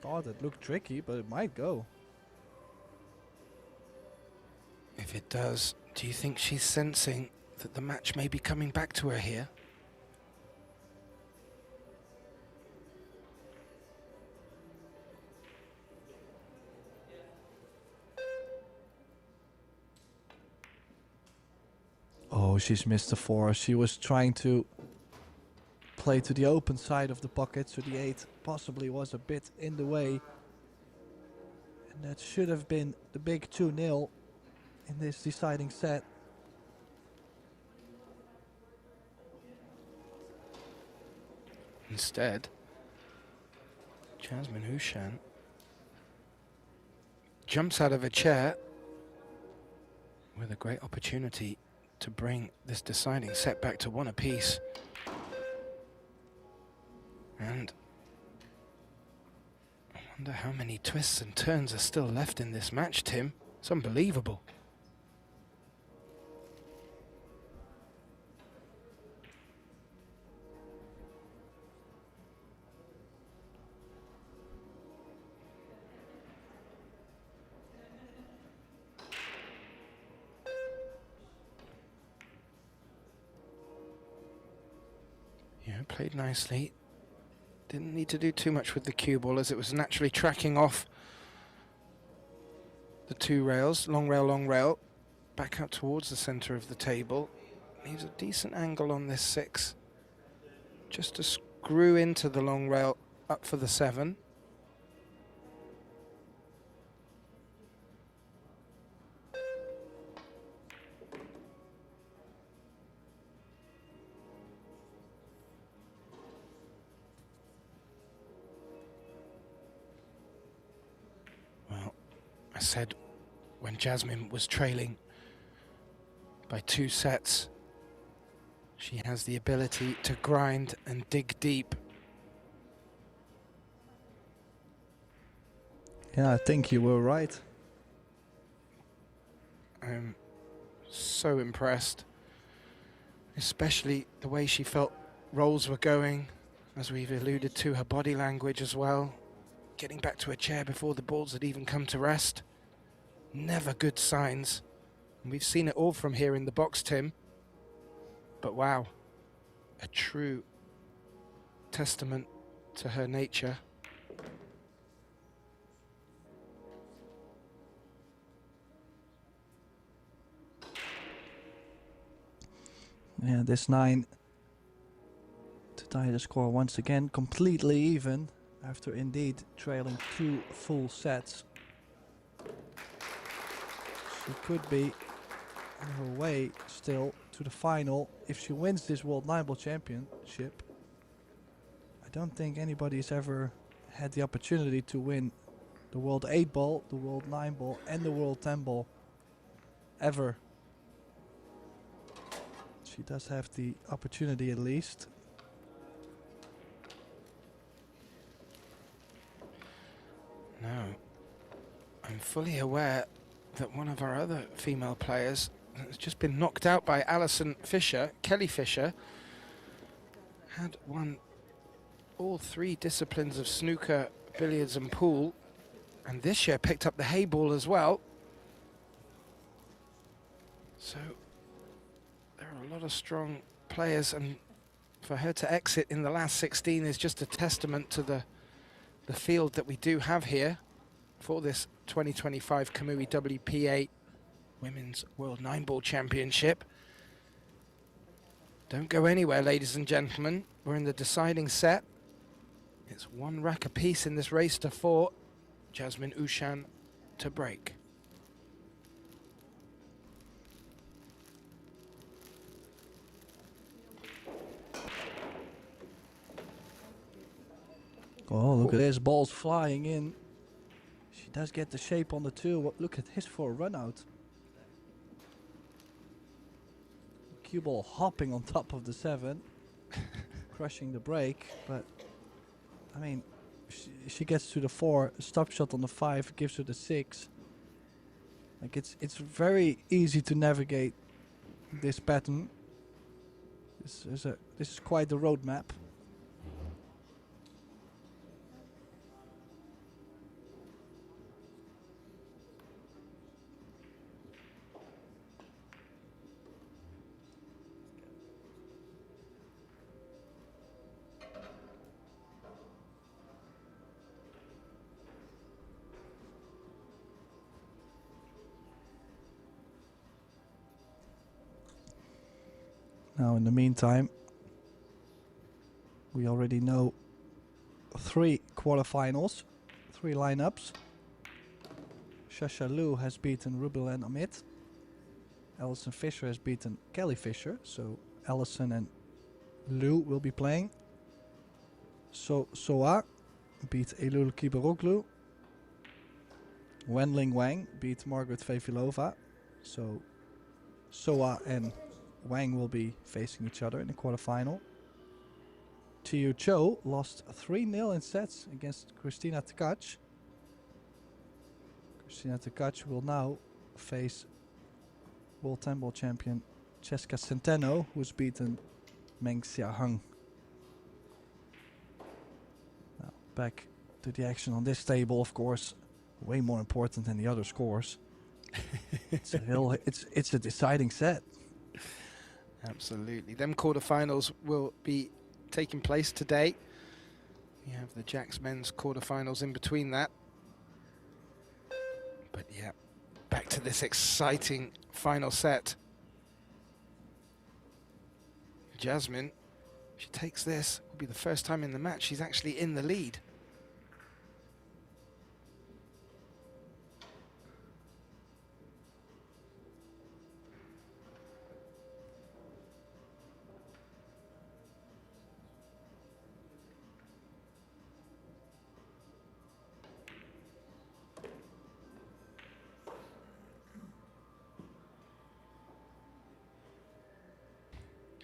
Thought it looked tricky, but it might go. If it does, do you think she's sensing that the match may be coming back to her here? Oh, she's missed the 4. She was trying to play to the open side of the pocket, so the 8 possibly was a bit in the way. And that should have been the big 2-0 in this deciding set. Instead, Jasmine Hushan jumps out of a chair with a great opportunity to bring this deciding set back to 1 apiece. And I wonder how many twists and turns are still left in this match, Tim. It's unbelievable. Yeah, played nicely. Didn't need to do too much with the cue ball as it was naturally tracking off the two rails, long rail, back out towards the center of the table. Leaves a decent angle on this 6. Just to screw into the long rail up for the 7. Well, I said when Jasmine was trailing by 2 sets, she has the ability to grind and dig deep. Yeah, I think you were right. I'm so impressed, especially the way she felt rolls were going, as we've alluded to, her body language as well. Getting back to a chair before the balls had even come to rest. Never good signs. And we've seen it all from here in the box, Tim. But wow, a true testament to her nature. Yeah, this 9 to tie the score once again, completely even after indeed trailing 2 full sets. She could be on her way still to the final if she wins this World 9-Ball Championship. I don't think anybody's ever had the opportunity to win the World 8-Ball, the World 9-Ball and the World 10-Ball ever. She does have the opportunity at least. Now, I'm fully aware that one of our other female players has just been knocked out by Alison Fisher, Kelly Fisher. Had won all 3 disciplines of snooker, billiards and pool, and this year picked up the hay ball as well. So there are a lot of strong players, and for her to exit in the last 16 is just a testament to the field that we do have here for this 2025 Kamui WPA Women's World 9-Ball Championship. Don't go anywhere, ladies and gentlemen. We're in the deciding set. It's 1 rack apiece in this race to 4. Jasmine Ushan to break. Oh, look at this, balls flying in. She does get the shape on the 2. Look at this for a run out. Cue ball hopping on top of the 7, crushing the break, but I mean, she gets to the 4, stop shot on the 5 gives her the 6. Like it's very easy to navigate this pattern. This is quite the roadmap. Now in the meantime, we already know 3 quarterfinals, 3 lineups. Shasha Liu has beaten Rubilen Amit. Alison Fisher has beaten Kelly Fisher, so Alison and Liu will be playing. Soa beat Eylül Kibaroglu. Wenling Wang beat Margaret Fevilova, so Soa and Wang will be facing each other in the quarterfinal. Tiu Cho lost 3-0 in sets against Christina Tkac. Christina Tkac will now face World 10-Ball champion Cheska Centeno, who's beaten Meng Xiaheng. Now back to the action on this table, of course, way more important than the other scores. It's a deciding set. Absolutely. Them quarterfinals will be taking place today. You have the Jacks men's quarterfinals in between that. But yeah, back to this exciting final set. Jasmine, if she takes this, will be the first time in the match she's actually in the lead.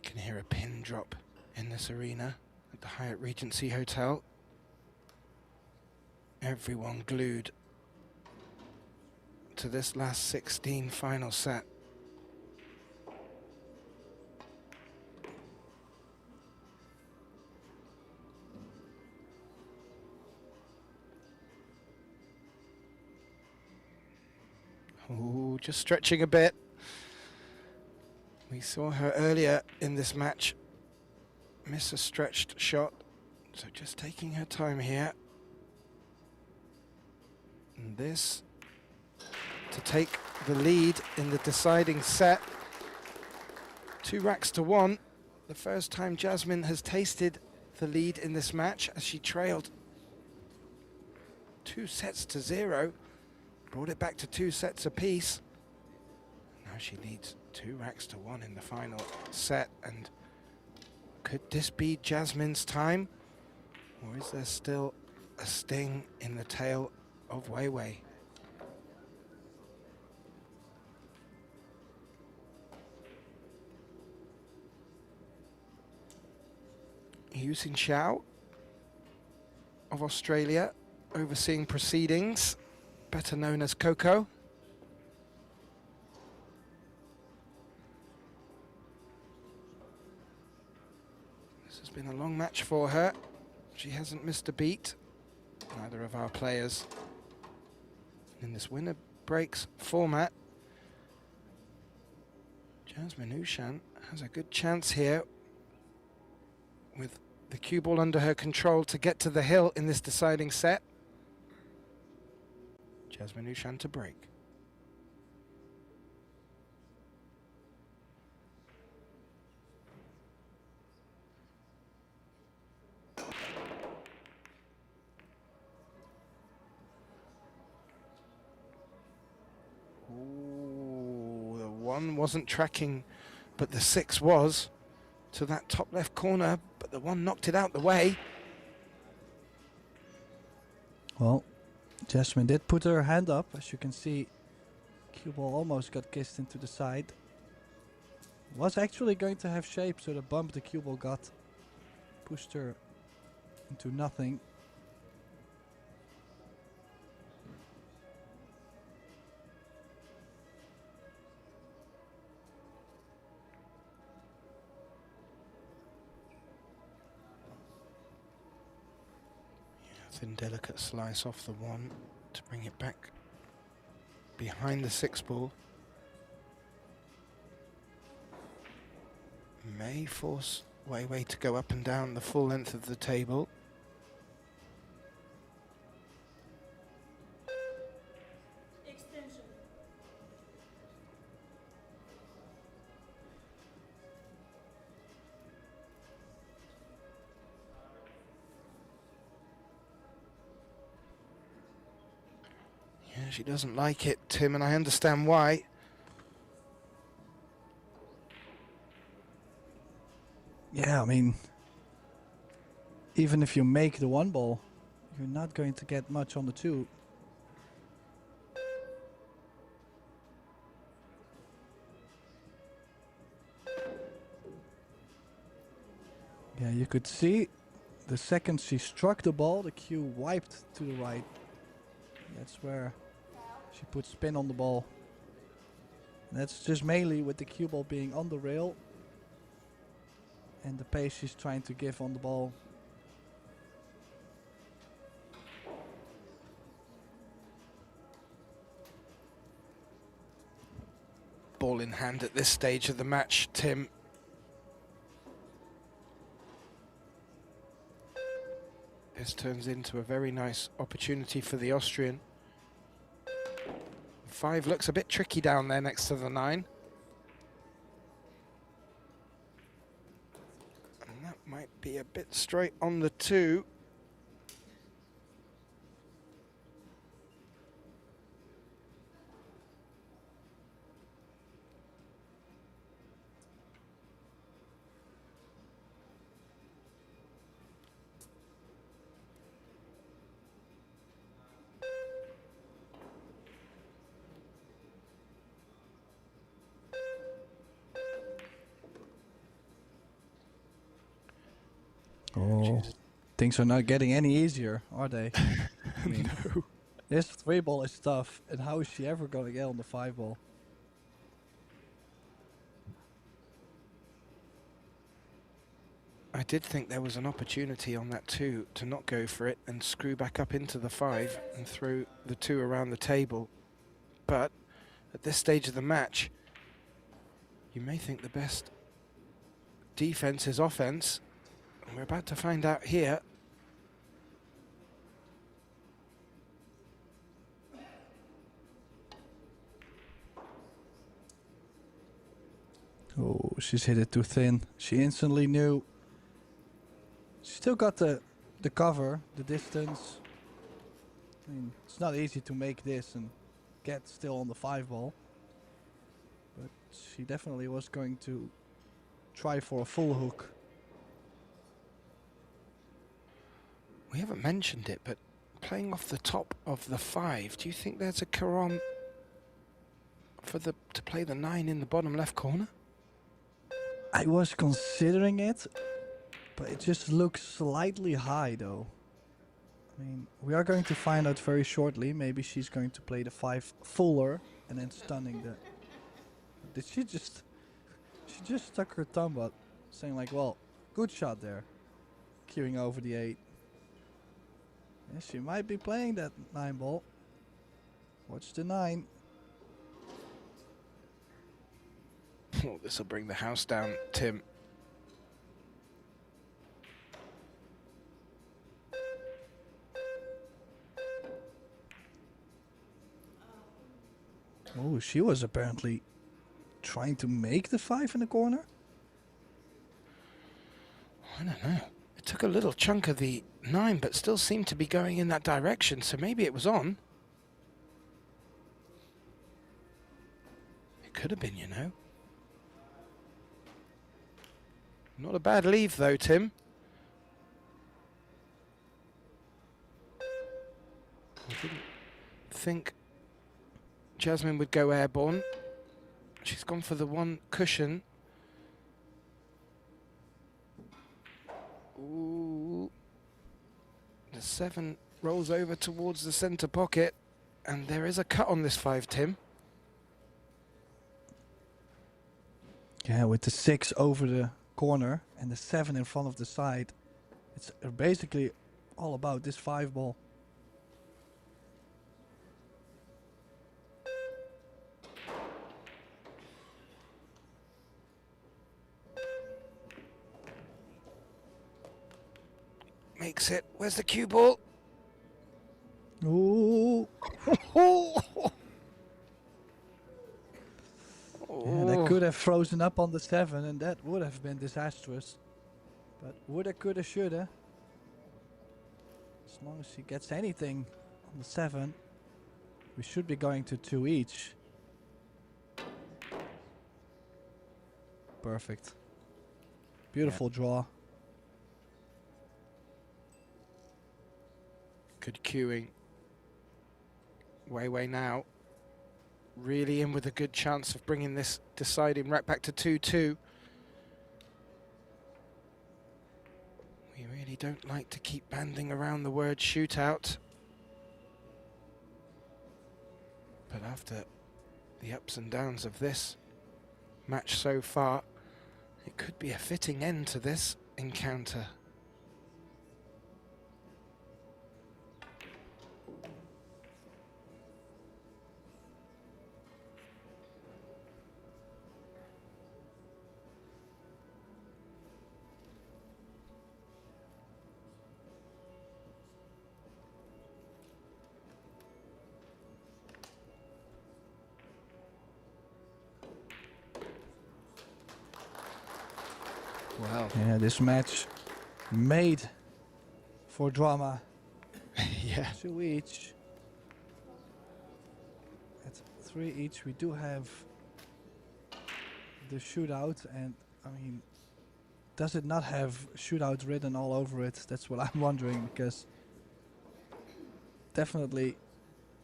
Can hear a pin drop in this arena at the Hyatt Regency Hotel. Everyone glued to this last 16 final set. Ooh, just stretching a bit. We saw her earlier in this match miss a stretched shot, so just taking her time here. And this to take the lead in the deciding set. 2 racks to 1. The first time Jasmine has tasted the lead in this match as she trailed 2 sets to 0. Brought it back to 2 sets apiece. Now she leads 2 racks to 1 in the final set. And could this be Jasmine's time? Or is there still a sting in the tail of Wei Wei? Yusin Xiao of Australia overseeing proceedings, better known as Coco. This has been a long match for her. She hasn't missed a beat, neither of our players. In this winner breaks format, Jasmine Ushan has a good chance here with the cue ball under her control to get to the hill in this deciding set. Jasmine Ushan to break. Ooh, the 1 wasn't tracking, but the 6 was to that top left corner, but the 1 knocked it out the way. Well, Jasmine did put her hand up. As you can see, cue ball almost got kissed into the side. Was actually going to have shape, so the bump the cue ball got pushed her into nothing. Thin, delicate slice off the 1 to bring it back behind the 6 ball. May force Wei Wei to go up and down the full length of the table. Extension. Yeah, she doesn't like it, Tim, and I understand why. Yeah, I mean, even if you make the 1 ball, you're not going to get much on the 2. Yeah, you could see the second she struck the ball, the cue wiped to the right. That's where she put spin on the ball. And that's just mainly with the cue ball being on the rail and the pace she's trying to give on the ball. Ball in hand at this stage of the match, Tim. This turns into a very nice opportunity for the Austrian. 5 looks a bit tricky down there next to the 9. And that might be a bit straight on the 2. Oh, things are not getting any easier, are they? I mean, No. this 3 ball is tough, and how is she ever going to get on the 5 ball? I did think there was an opportunity on that 2 to not go for it and screw back up into the 5 and throw the 2 around the table. But at this stage of the match, you may think the best defense is offense. And we're about to find out here. Oh, she's hit it too thin. She instantly knew. She still got the cover, the distance. I mean, it's not easy to make this and get still on the 5 ball. But she definitely was going to try for a full hook. We haven't mentioned it, but playing off the top of the 5, do you think there's a carom for to play the 9 in the bottom left corner? I was considering it, but it just looks slightly high though. I mean, we are going to find out very shortly. Maybe she's going to play the 5 fuller and then stunning the... Did she just... She just stuck her thumb out, saying like, well, good shot there. Queuing over the 8. Yeah, she might be playing that 9 ball. Watch the 9. Oh, this will bring the house down, Tim. Oh, she was apparently trying to make the 5 in the corner. I don't know. It took a little chunk of the 9, but still seemed to be going in that direction, so maybe it was on. It could have been, you know. Not a bad leave, though, Tim. I didn't think Jasmine would go airborne. She's gone for the 1 cushion. Ooh. The 7 rolls over towards the centre pocket, and there is a cut on this 5, Tim. Yeah, with the 6 over the corner and the 7 in front of the side, it's basically all about this 5 ball. Makes it. Where's the cue ball? Ooh. Yeah, that could have frozen up on the 7 and that would have been disastrous. But woulda, coulda, shoulda. As long as she gets anything on the 7, we should be going to 2 each. Perfect. Beautiful draw. Good cueing. Wei now. Really in with a good chance of bringing this deciding rack back to 2-2. We really don't like to keep banding around the word shootout. But after the ups and downs of this match so far, it could be a fitting end to this encounter. well. Yeah, this match made for drama. Yeah. 2 each. At 3 each, we do have the shootout, and I mean, does it not have shootout written all over it? That's what I'm wondering, because definitely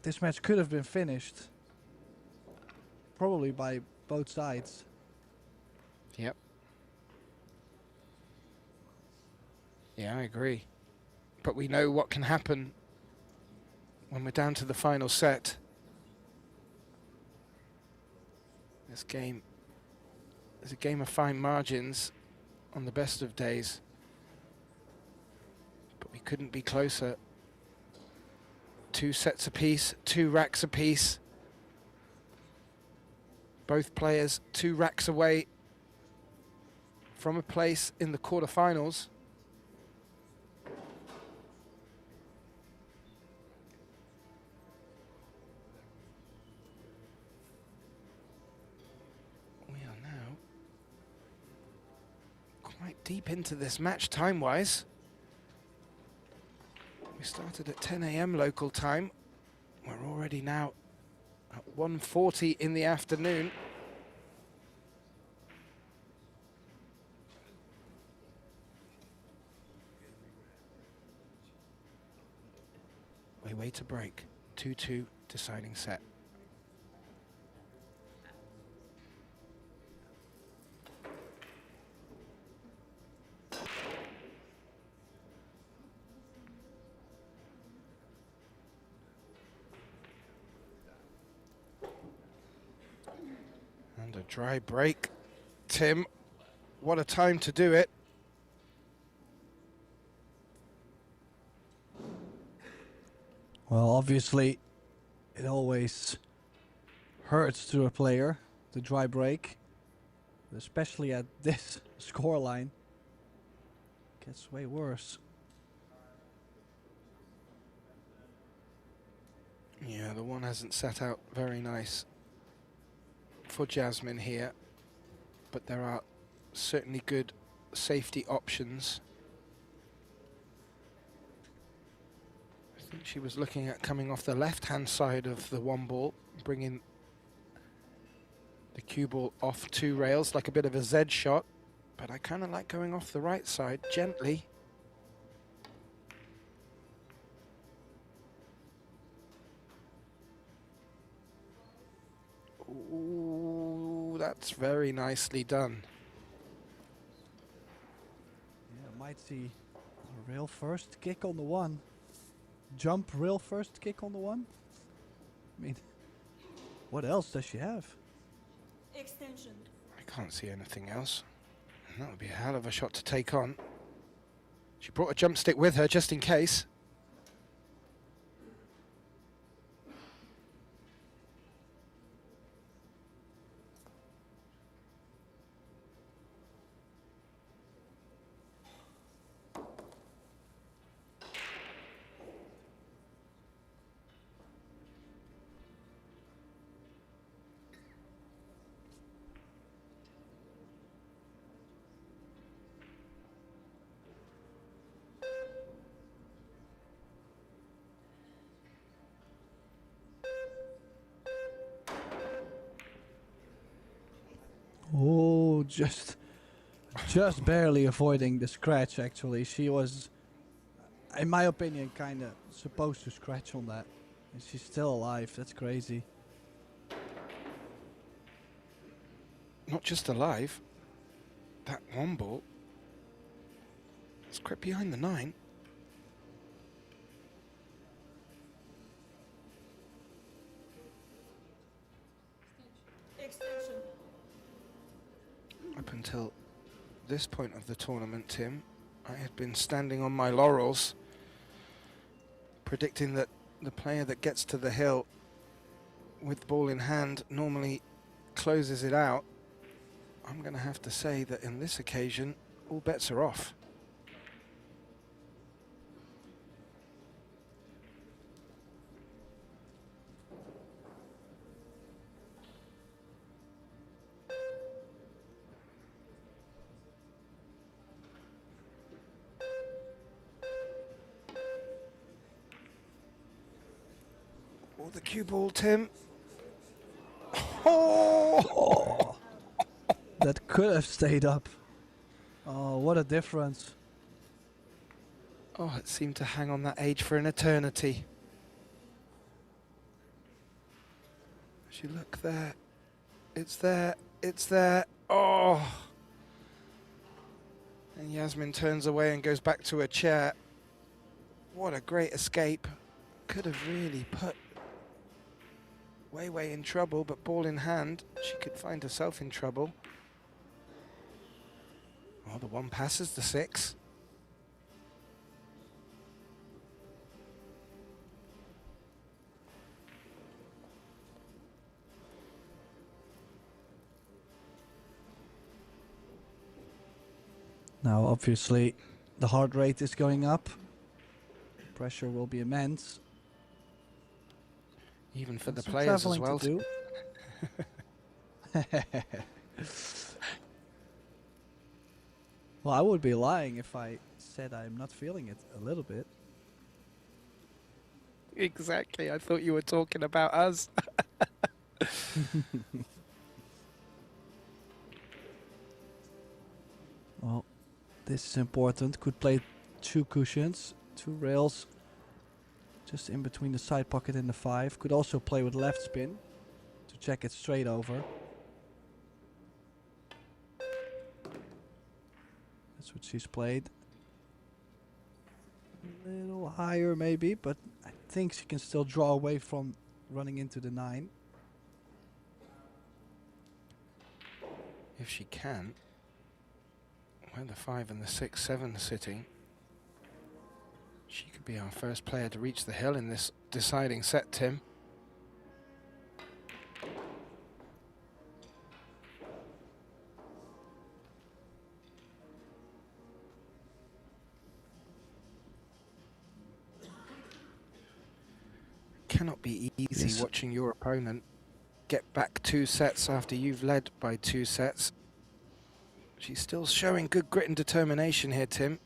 this match could have been finished probably by both sides. Yep. Yeah, I agree. But we know what can happen when we're down to the final set. This game is a game of fine margins on the best of days. But we couldn't be closer. 2 sets apiece, 2 racks apiece. Both players 2 racks away from a place in the quarterfinals. We are now quite deep into this match time-wise. We started at 10 AM local time. We're already now at 1:40 in the afternoon. We wait a break. 2-2 deciding set. And a dry break. Tim, what a time to do it. Well, obviously, it always hurts to a player, the dry break, especially at this scoreline. Gets way worse. Yeah, the one hasn't sat out very nice for Jasmine here, but there are certainly good safety options. I think she was looking at coming off the left-hand side of the 1 ball, bringing the cue ball off 2 rails, like a bit of a Z shot, but I kind of like going off the right side, gently. Ooh, that's very nicely done. Yeah, might see a rail first kick on the 1. Jump rail first kick on the 1. I mean, what else does she have? Extension. I can't see anything else. And that would be a hell of a shot to take on. She brought a jump stick with her just in case. Oh, just barely avoiding the scratch, actually. She was, in my opinion, kind of supposed to scratch on that. And she's still alive. That's crazy. Not just alive. That 1 ball. It's crept behind the 9. Extension. Up until this point of the tournament, Tim, I had been standing on my laurels, predicting that the player that gets to the hill with the ball in hand normally closes it out. I'm going to have to say that in this occasion, all bets are off. the cue ball, Tim. Oh! That could have stayed up. Oh, what a difference. Oh, it seemed to hang on that edge for an eternity. As you look there, it's there, it's there. Oh! And Yasmin turns away and goes back to her chair. What a great escape. Could have really put Wei Wei in trouble, but ball in hand, she could find herself in trouble. Oh, the one passes the 6. Now, obviously, the heart rate is going up. Pressure will be immense. Even for And the some players as traveling well. to do. Well, I would be lying if I said I'm not feeling it a little bit. Exactly, I thought you were talking about us. Well, this is important. Could play 2 cushions, 2 rails, just in between the side pocket and the 5. Could also play with left spin to check it straight over. That's what she's played. A little higher maybe, but I think she can still draw away from running into the 9. If she can. Where the 5 and the 6, 7 are sitting. She could be our first player to reach the hill in this deciding set, Tim. Cannot be easy Yes. watching your opponent get back 2 sets after you've led by 2 sets. She's still showing good grit and determination here, Tim.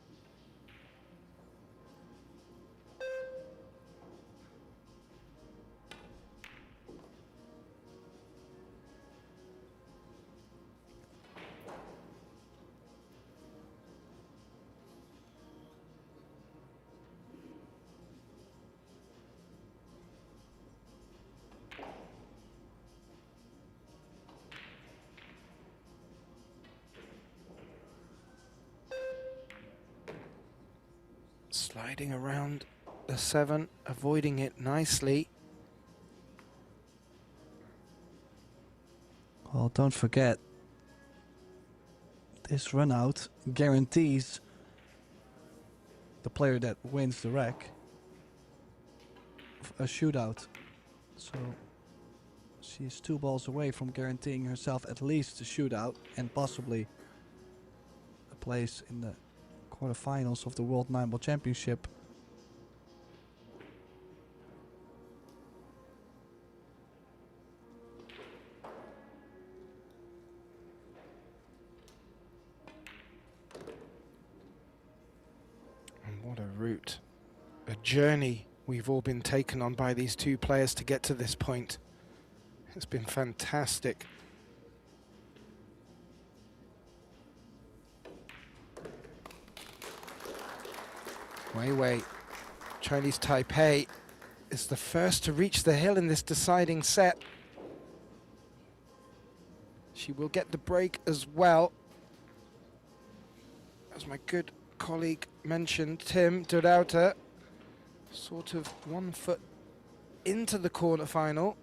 Sliding around the 7, avoiding it nicely. Well, don't forget, this run out guarantees the player that wins the rack a shootout. So she's 2 balls away from guaranteeing herself at least a shootout and possibly a place in the quarterfinals of the World 9-Ball Championship. And what a route, a journey we've all been taken on by these 2 players to get to this point. It's been fantastic. Wei Wei, Chinese Taipei, is the first to reach the hill in this deciding set. She will get the break as well. As my good colleague mentioned, Tim Dorauta, sort of 1 foot into the quarterfinal.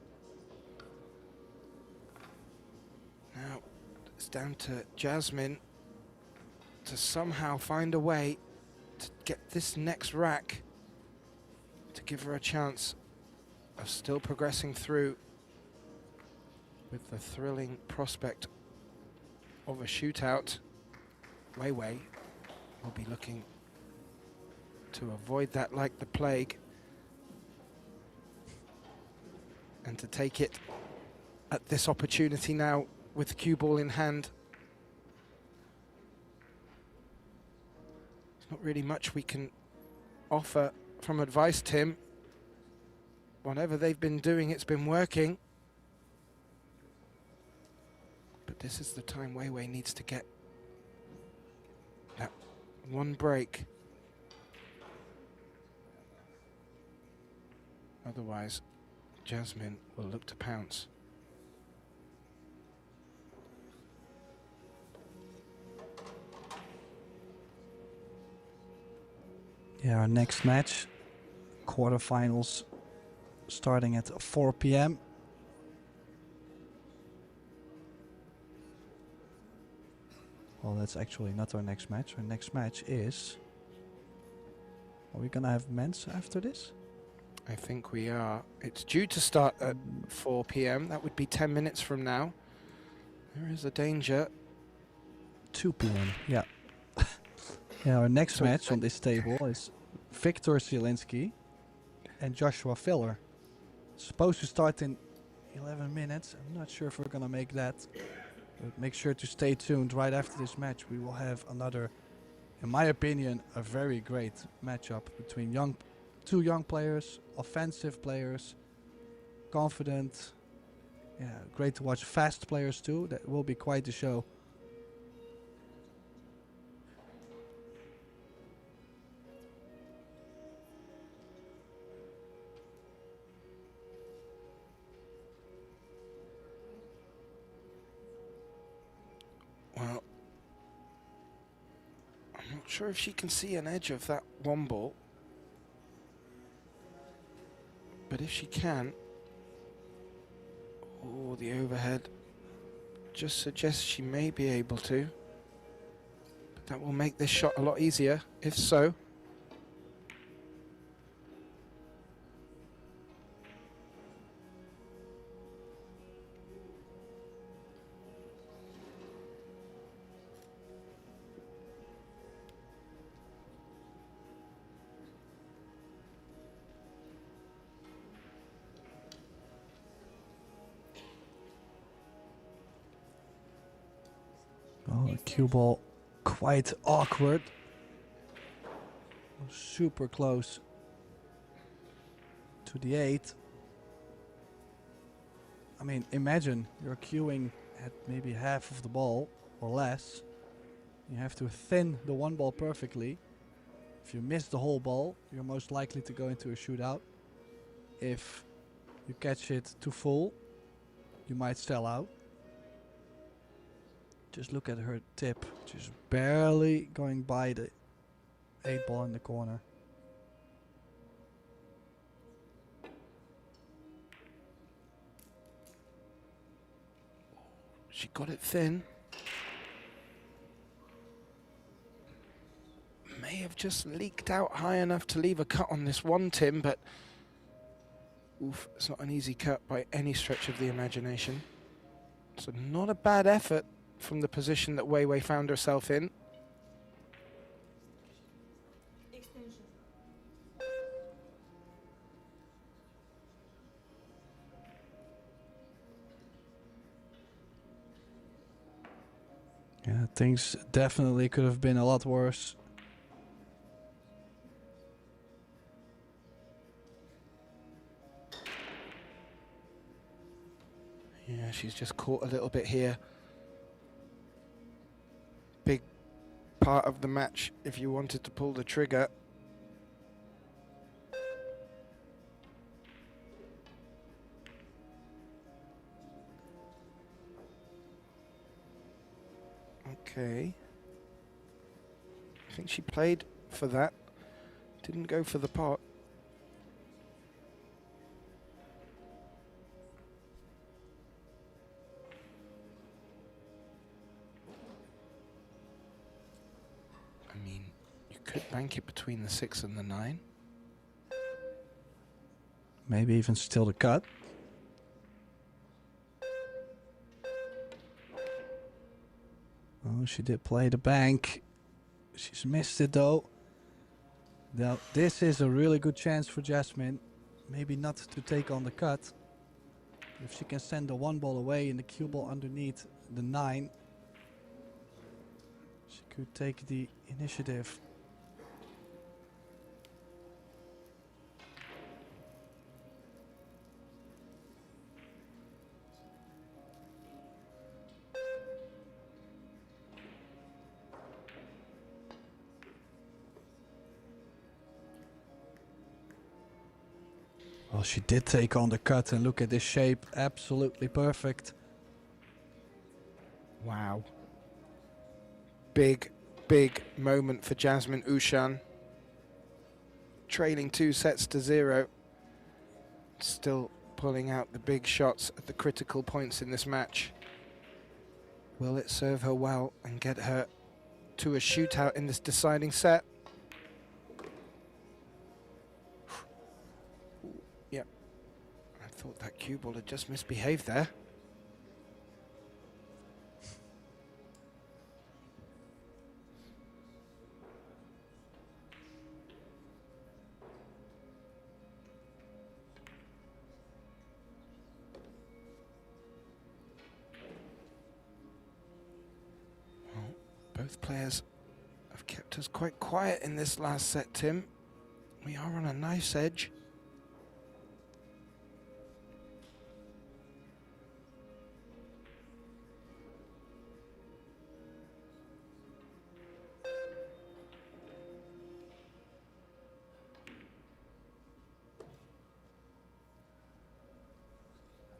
Now it's down to Jasmine to somehow find a way to get this next rack to give her a chance of still progressing through with the thrilling prospect of a shootout. Wei Wei will be looking to avoid that like the plague and to take it at this opportunity now with the cue ball in hand. There's not really much we can offer from advice, Tim. Whatever they've been doing, it's been working. But this is the time Wei Wei needs to get that one break. Otherwise, Jasmine will look to pounce. Yeah, our next match, quarterfinals, starting at 4 p.m. Well, that's actually not our next match. Our next match is... Are we gonna have men's after this? I think we are. It's due to start at 4 p.m. That would be 10 minutes from now. There is a danger. 2 p.m. Yeah. Yeah, our next So match on this table is Victor Zilinski and Joshua Filler. Supposed to start in 11 minutes. I'm not sure if we're gonna make that. But make sure to stay tuned. Right after this match, we will have another, in my opinion, a very great matchup between two young players, offensive players, confident. Yeah, great to watch. Fast players too. That will be quite the show. Well, I'm not sure if she can see an edge of that one ball. But if she can, oh, the overhead just suggests she may be able to. But that will make this shot a lot easier, if so. Oh, the cue ball quite awkward. Super close to the 8. I mean, imagine you're queuing at maybe half of the ball or less. You have to thin the one ball perfectly. If you miss the whole ball, you're most likely to go into a shootout. If you catch it too full, you might sell out. Just look at her tip, just barely going by the 8 ball in the corner. She got it thin. May have just leaked out high enough to leave a cut on this one Tim, but oof, it's not an easy cut by any stretch of the imagination. So not a bad effort from the position that Wei Wei found herself in. Extension. Yeah, things definitely could have been a lot worse. Yeah, she's just caught a little bit here. Big part of the match if you wanted to pull the trigger. Okay. I think she played for that. Didn't go for the pot. I mean, you could bank it between the 6 and the 9. Maybe even still the cut. Oh, she did play the bank. She's missed it though. Now, this is a really good chance for Jasmine. Maybe not to take on the cut. If she can send the 1 ball away and the cue ball underneath the 9, she could take the initiative. Well, she did take on the cut, and look at this shape. Absolutely perfect. Wow. Big, big moment for Jasmine Ushan. Trailing 2-0. Still pulling out the big shots at the critical points in this match. Will it serve her well and get her to a shootout in this deciding set? Yep. I thought that cue ball had just misbehaved there. Both players have kept us quite quiet in this last set, Tim. We are on a nice edge.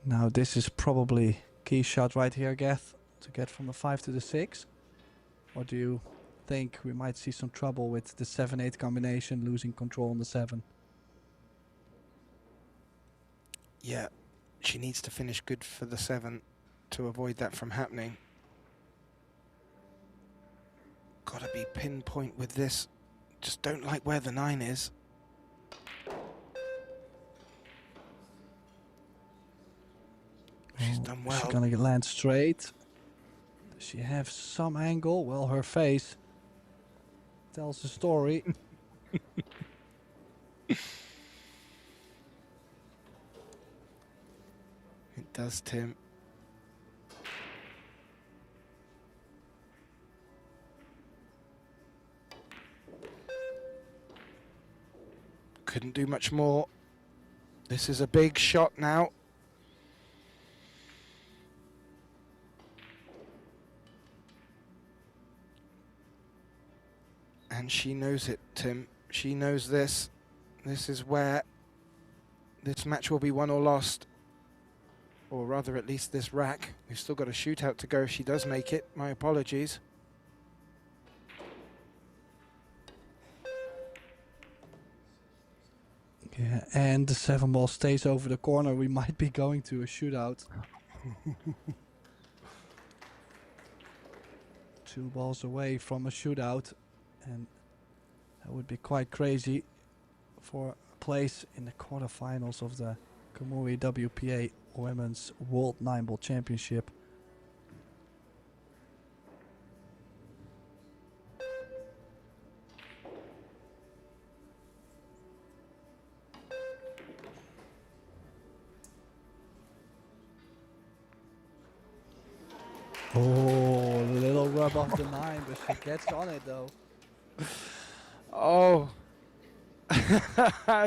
Now this is probably key shot right here, Geth, to get from the 5 to the 6. Or do you think we might see some trouble with the 7-8 combination, losing control on the 7? Yeah, she needs to finish good for the 7 to avoid that from happening. Gotta be pinpoint with this. Just don't like where the 9 is. She's done well. She's gonna land straight. Does she have some angle? Well, her face tells the story. It does, Tim. Couldn't do much more. This is a big shot now. And she knows it, Tim. She knows this. This is where this match will be won or lost. Or rather, at least this rack. We've still got a shootout to go if she does make it. My apologies. Yeah, and the 7 ball stays over the corner. We might be going to a shootout. 2 balls away from a shootout. And that would be quite crazy for a place in the quarterfinals of the Kamui WPA Women's World 9-Ball Championship. Oh, a little rub off the 9, but she gets on it though. Oh,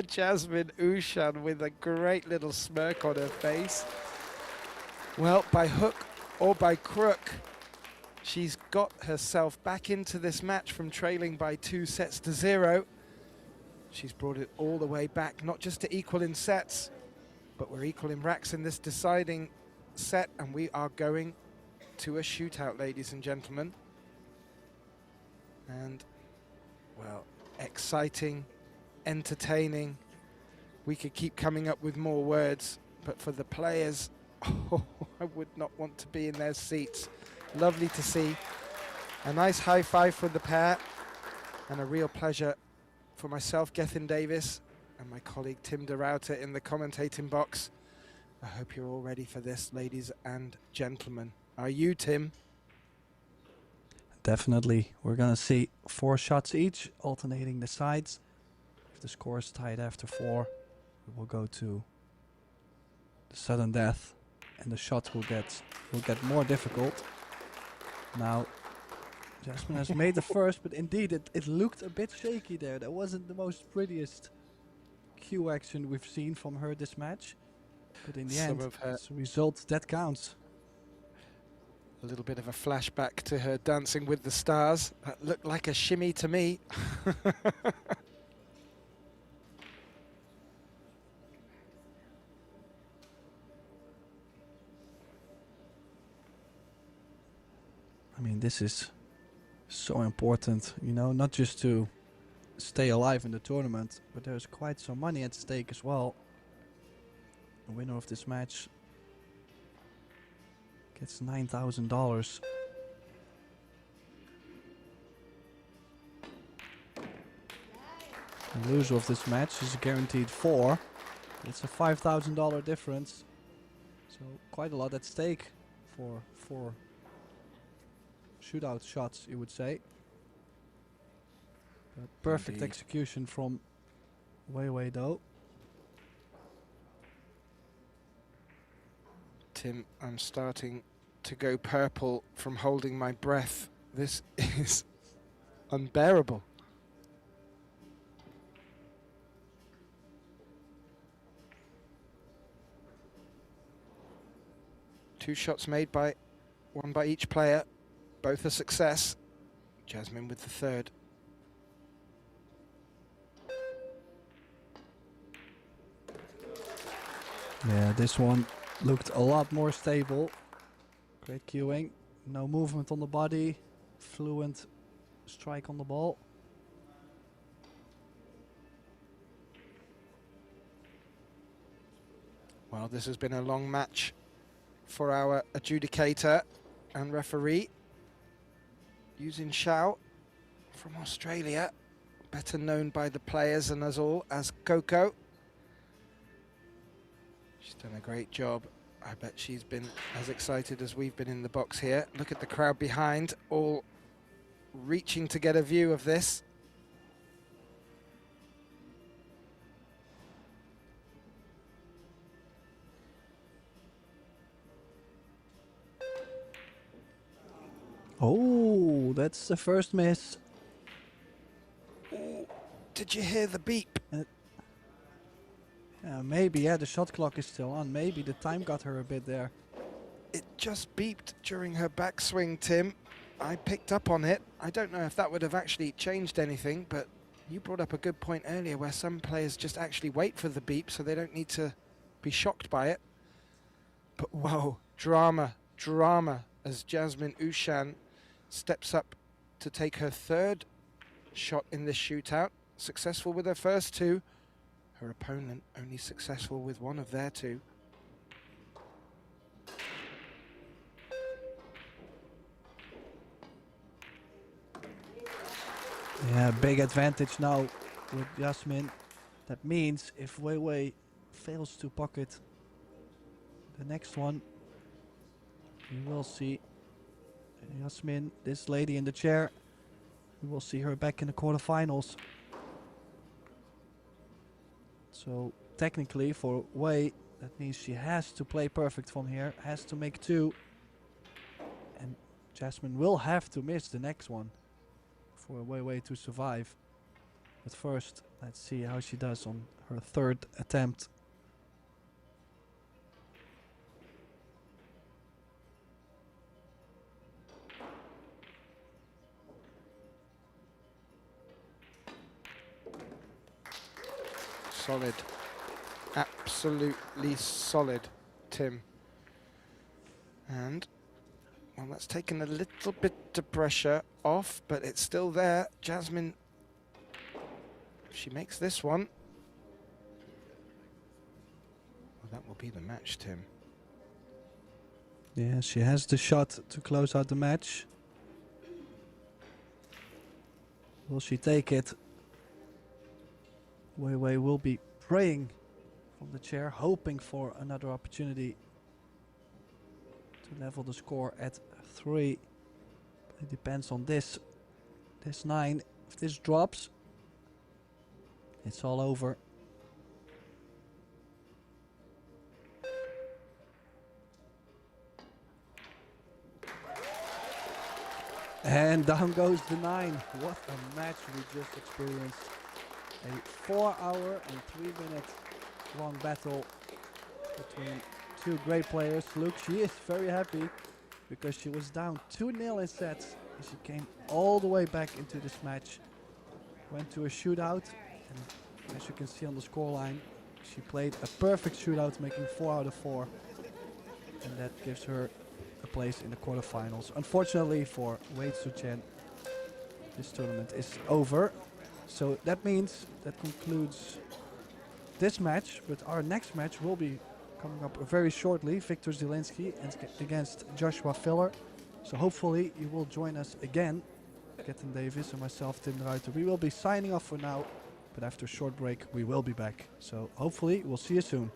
Jasmine Ushan with a great little smirk on her face. Well, by hook or by crook, she's got herself back into this match from trailing by 2-0. She's brought it all the way back, not just to equal in sets, but we're equal in racks in this deciding set, and we are going to a shootout, ladies and gentlemen. And well, exciting, entertaining. We could keep coming up with more words, but for the players, oh, I would not want to be in their seats. Lovely to see. A nice high five for the pair, and a real pleasure for myself, Gethin Davis, and my colleague Tim de Ruyter in the commentating box. I hope you're all ready for this, ladies and gentlemen. Are you, Tim? Definitely. We're going to see 4 shots each, alternating the sides. If the score is tied after 4, we will go to the sudden death, and the shots will get more difficult. Now, Jasmine has made the first, but indeed it looked a bit shaky there. That wasn't the most prettiest cue action we've seen from her this match. But in the end, it's a result that counts. A little bit of a flashback to her Dancing with the Stars. That looked like a shimmy to me. I mean, this is so important, you know, not just to stay alive in the tournament, but there's quite some money at stake as well. The winner of this match gets $9,000. The loser of this match is guaranteed 4. It's a $5,000 difference. So quite a lot at stake for 4 shootout shots, you would say. But perfect Indeed. execution from Wei though. Tim, I'm starting to go purple from holding my breath. This is unbearable. Two shots made by one by each player, both a success. Jasmine with the third. Yeah, this one looked a lot more stable. Great cueing, no movement on the body, fluent strike on the ball. Well, this has been a long match for our adjudicator and referee. Yuzin Shao from Australia, better known by the players and us all as Coco. She's done a great job. I bet she's been as excited as we've been in the box here. Look at the crowd behind, all reaching to get a view of this. Oh, that's the first miss. Ooh, did you hear the beep? Yeah, maybe, yeah, the shot clock is still on. Maybe the time got her a bit there. It just beeped during her backswing, Tim. I picked up on it. I don't know if that would have actually changed anything, but you brought up a good point earlier where some players just actually wait for the beep so they don't need to be shocked by it. But whoa, drama as Jasmine Ushan steps up to take her third shot in this shootout. Successful with her first 2. Her opponent only successful with 1 of their 2. Yeah, big advantage now with Jasmine. That means if Wei fails to pocket the next one, we will see Jasmine, this lady in the chair, we will see her back in the quarterfinals. So technically for Wei, that means she has to play perfect from here, has to make 2. And Jasmine will have to miss the next one for Wei to survive. But first, let's see how she does on her third attempt. Solid. Absolutely solid, Tim. And, well, that's taken a little bit of pressure off, but it's still there. Jasmine, if she makes this one, well, that will be the match, Tim. Yeah, she has the shot to close out the match. Will she take it? Wei will be praying from the chair, hoping for another opportunity to level the score at 3. But it depends on this 9. If this drops, it's all over. And down goes the 9. What a match we just experienced. A 4-hour and 3-minute long battle between 2 great players. Look, she is very happy because she was down 2-0 in sets. And she came all the way back into this match. Went to a shootout, and as you can see on the scoreline, she played a perfect shootout, making 4 out of 4. And that gives her a place in the quarterfinals. Unfortunately for Wei Tzu-chen, this tournament is over. So that means that concludes this match, but our next match will be coming up very shortly. Victor Zilinski against Joshua Filler. So hopefully you will join us again. Ketten Davis and myself, Tim Ruiter. We will be signing off for now, but after a short break we will be back. So hopefully we'll see you soon.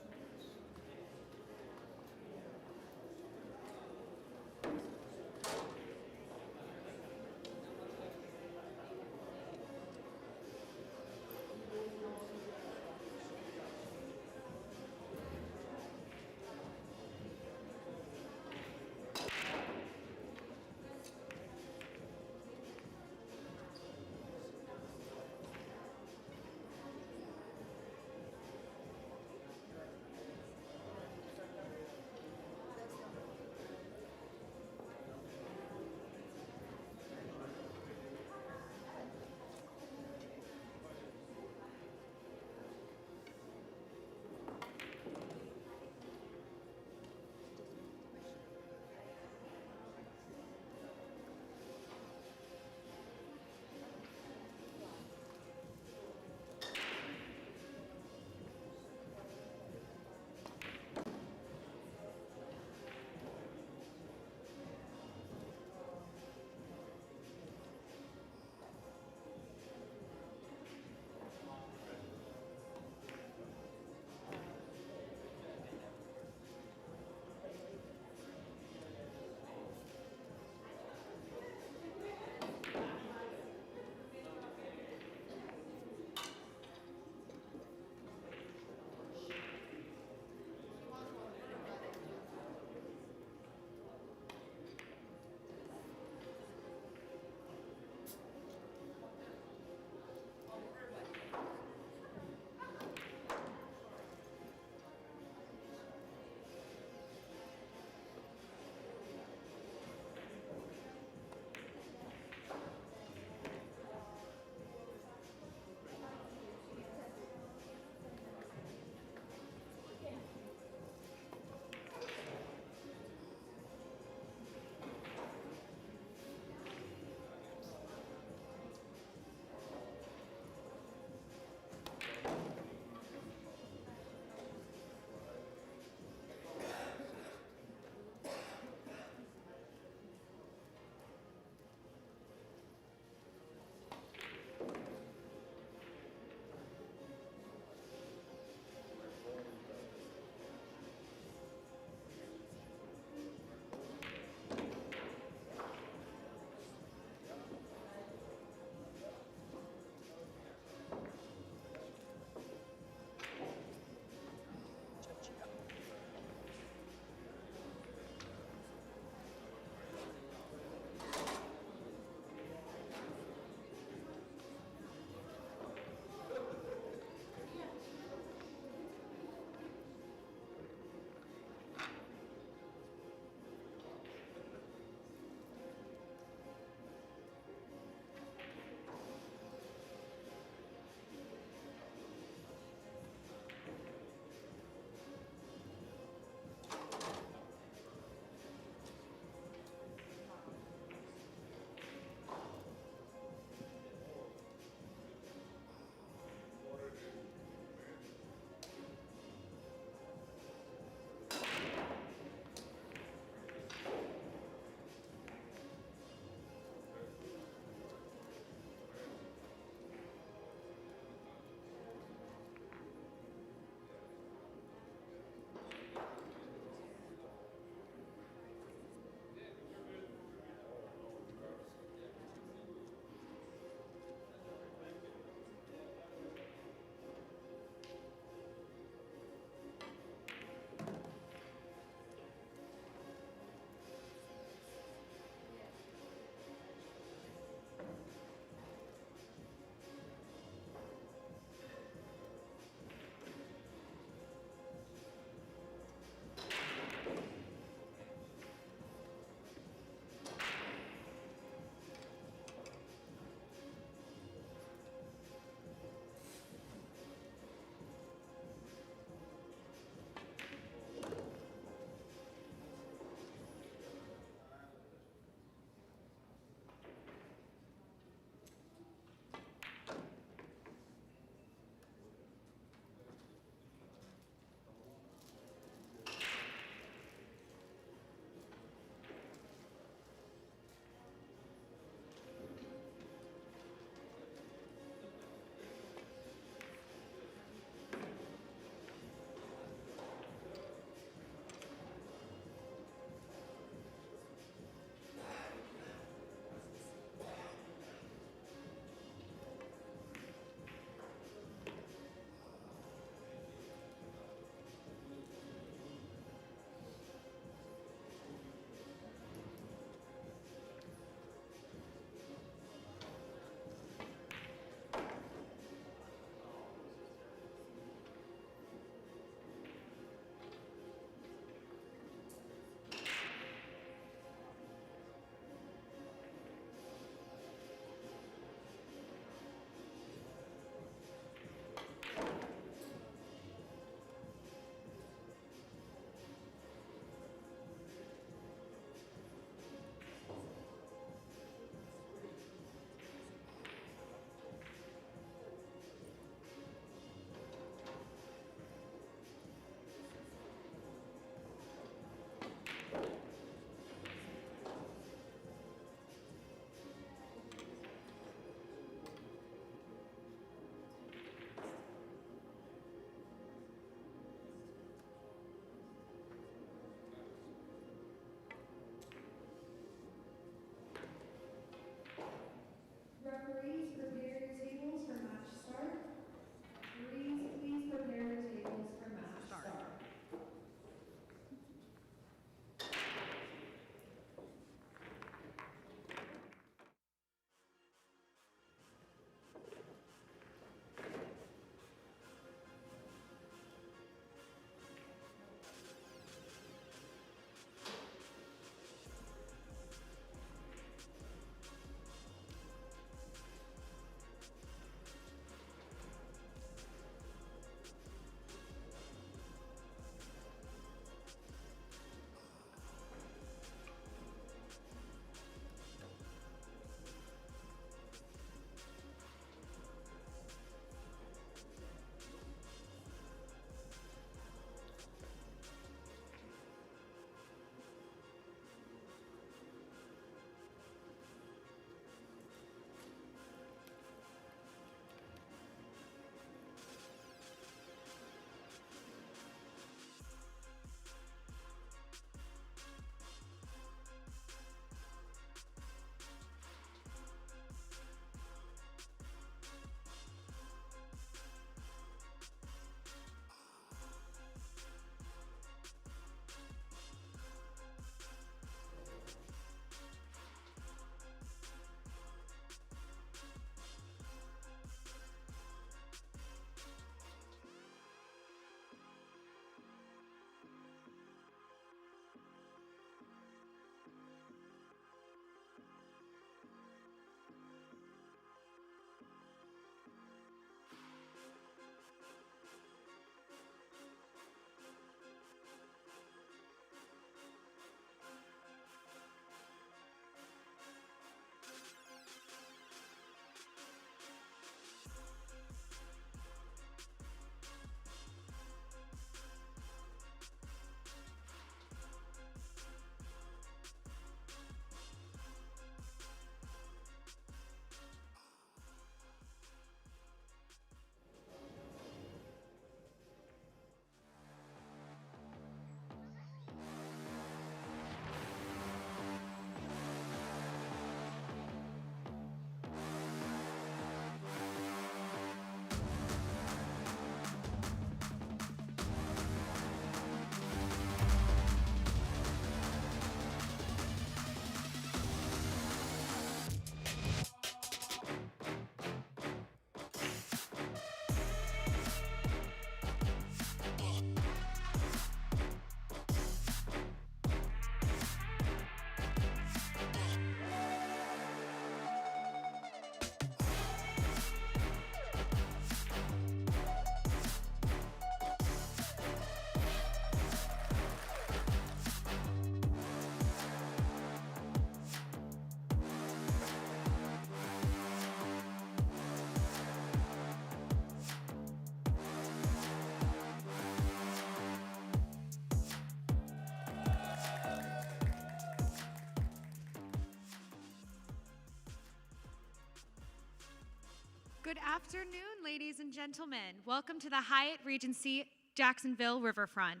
Good afternoon, ladies and gentlemen. Welcome to the Hyatt Regency, Jacksonville Riverfront.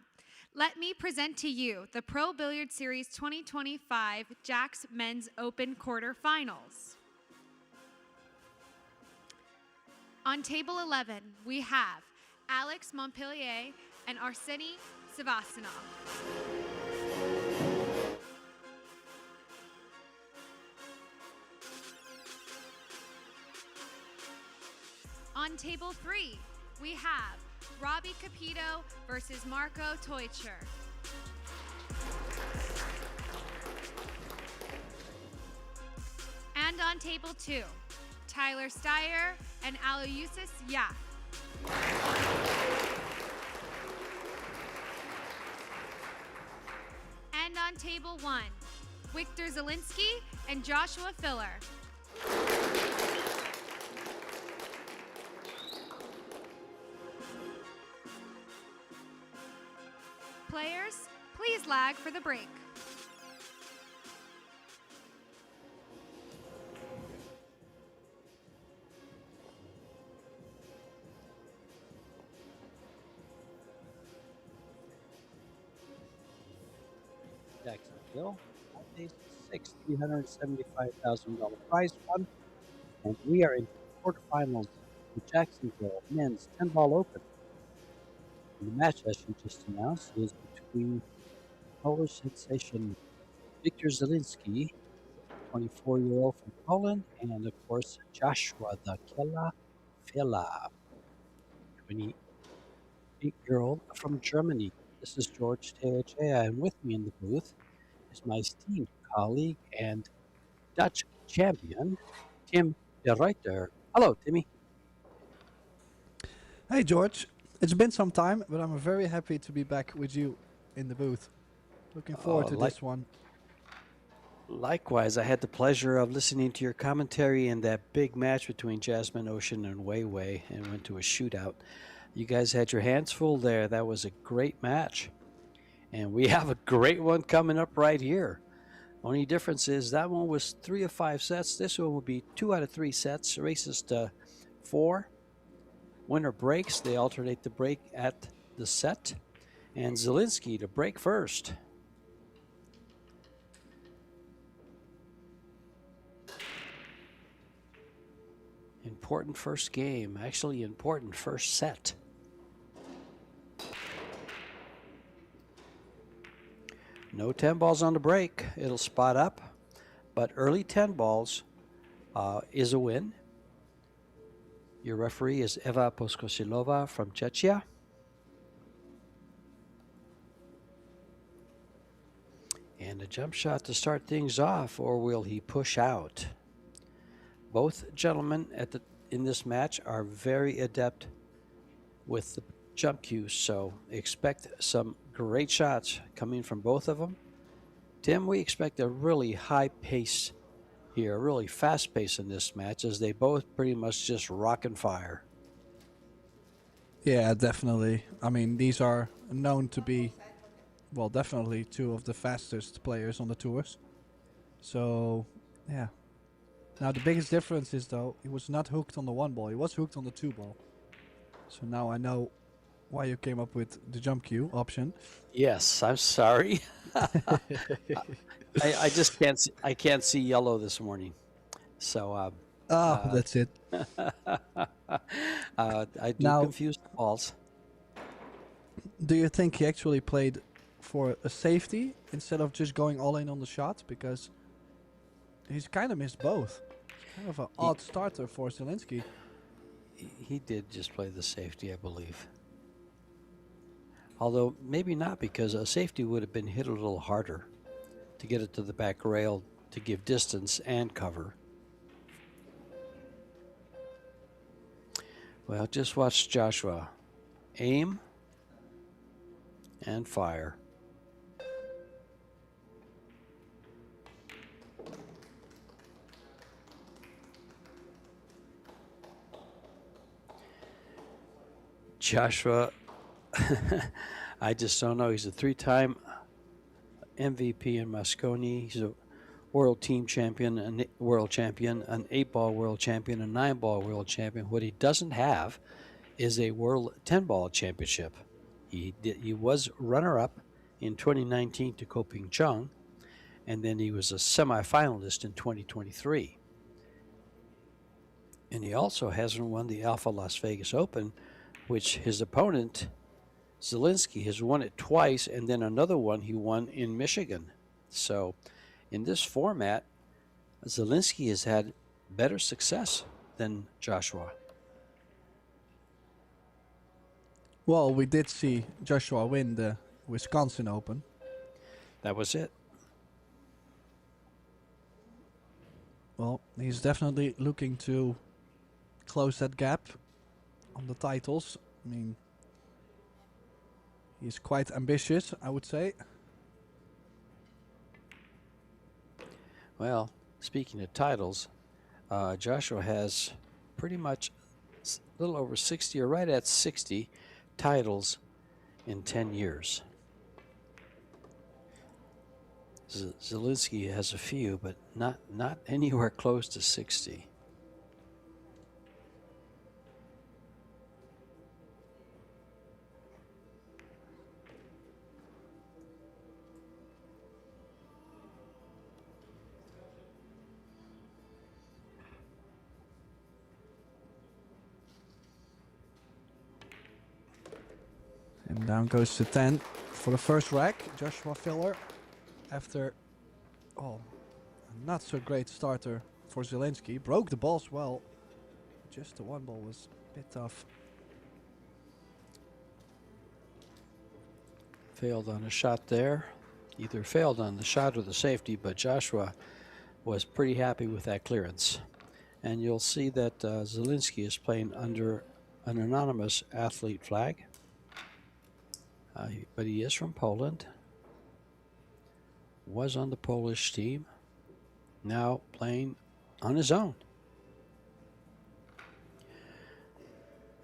Let me present to you the Pro Billiard Series 2025 Jax Men's Open quarterfinals. On table 11, we have Alex Montpellier and Arseny Sevastanov. On table 3, we have Robbie Capito versus Marco Teutcher. And on table 2, Tyler Steyer and Aloysius Yak. And on table 1, Victor Zilinski and Joshua Filler. Players, please lag for the break. Jacksonville, day 6, $375,000 prize fund, and we are in quarterfinals of the Jacksonville Men's 10-ball open. And the match, as you just announced, is between Polish sensation Victor Zilinski, 24-year-old from Poland, and of course Joshua the Kella Fela, 28-year-old from Germany. This is George Teochea, and with me in the booth is my esteemed colleague and Dutch champion, Tim de Ruyter. Hello, Timmy. Hey, George. It's been some time, but I'm very happy to be back with you in the booth. Looking forward to this one. Likewise, I had the pleasure of listening to your commentary in that big match between Jasmine Ocean and Wei Wei, and went to a shootout. You guys had your hands full there. That was a great match. And we have a great one coming up right here. Only difference is that one was 3 of 5 sets. This one will be 2 out of 3 sets. Races to 4. Winner breaks. They alternate the break at the set. And Zilinski to break first. Important first game. Actually, important first set. No 10 balls on the break. It'll spot up. But early 10 balls is a win. Your referee is Eva Poskosilova from Czechia. And a jump shot to start things off, or will he push out? Both gentlemen in this match are very adept with the jump cues, so expect some great shots coming from both of them. Tim, we expect a really high pace here, a really fast pace in this match, as they both pretty much just rock and fire. Yeah, definitely. I mean, these are known to be, well, definitely 2 of the fastest players on the tours. So, yeah. Now, the biggest difference is, though, he was not hooked on the 1 ball. He was hooked on the 2 ball. So now I know why you came up with the jump cue option. Yes, I'm sorry. I just can't see yellow this morning. So that's it. I do now, confuse the balls. Do you think he actually played for a safety instead of just going all in on the shot? Because he's kind of missed both. Kind of an odd starter for Zilinski. He did just play the safety, I believe. Although maybe not, because a safety would have been hit a little harder to get it to the back rail to give distance and cover. Well, just watch Joshua. Aim and fire. Joshua, I just don't know. He's a 3-time MVP in Moscone. He's a world team champion, an world champion, an 8-ball world champion, a 9-ball world champion. What he doesn't have is a world 10-ball championship. He was runner-up in 2019 to Koping Chung, and then he was a semifinalist in 2023. And he also hasn't won the Alpha Las Vegas Open, which his opponent, Zilinski, has won it twice, and then another one he won in Michigan. So in this format, Zilinski has had better success than Joshua. Well, we did see Joshua win the Wisconsin Open. That was it. Well, he's definitely looking to close that gap on the titles. I mean, he's quite ambitious, I would say. Well, speaking of titles, Joshua has pretty much a little over 60, or right at 60 titles in 10 years. Zilinski has a few, but not anywhere close to 60. And down goes to 10 for the first rack. Joshua Filler, after a not so great starter for Zilinski. Broke the balls well. Just the one ball was a bit tough. Failed on a shot there. Either failed on the shot or the safety, but Joshua was pretty happy with that clearance. And you'll see that Zilinski is playing under an anonymous athlete flag. But he is from Poland. Was on the Polish team. Now playing on his own.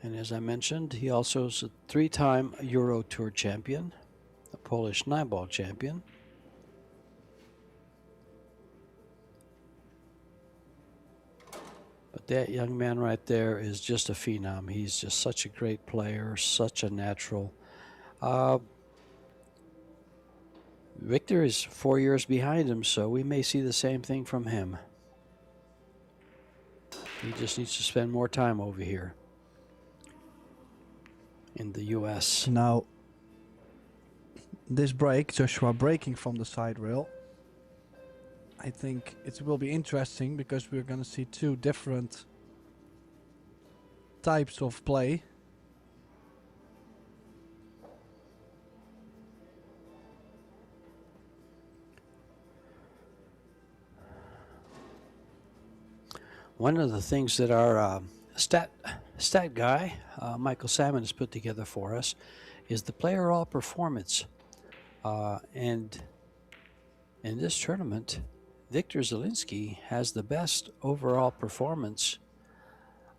And as I mentioned, he also is a 3-time Euro Tour champion, a Polish 9-ball champion. But that young man right there is just a phenom. He's just such a great player, such a natural. Victor is 4 years behind him, so we may see the same thing from him. He just needs to spend more time over here in the U.S. Now, this break, Joshua breaking from the side rail. I think it will be interesting because we're going to see two different types of play. One of the things that our stat guy, Michael Salmon, has put together for us is the player all performance. And in this tournament, Victor Zilinski has the best overall performance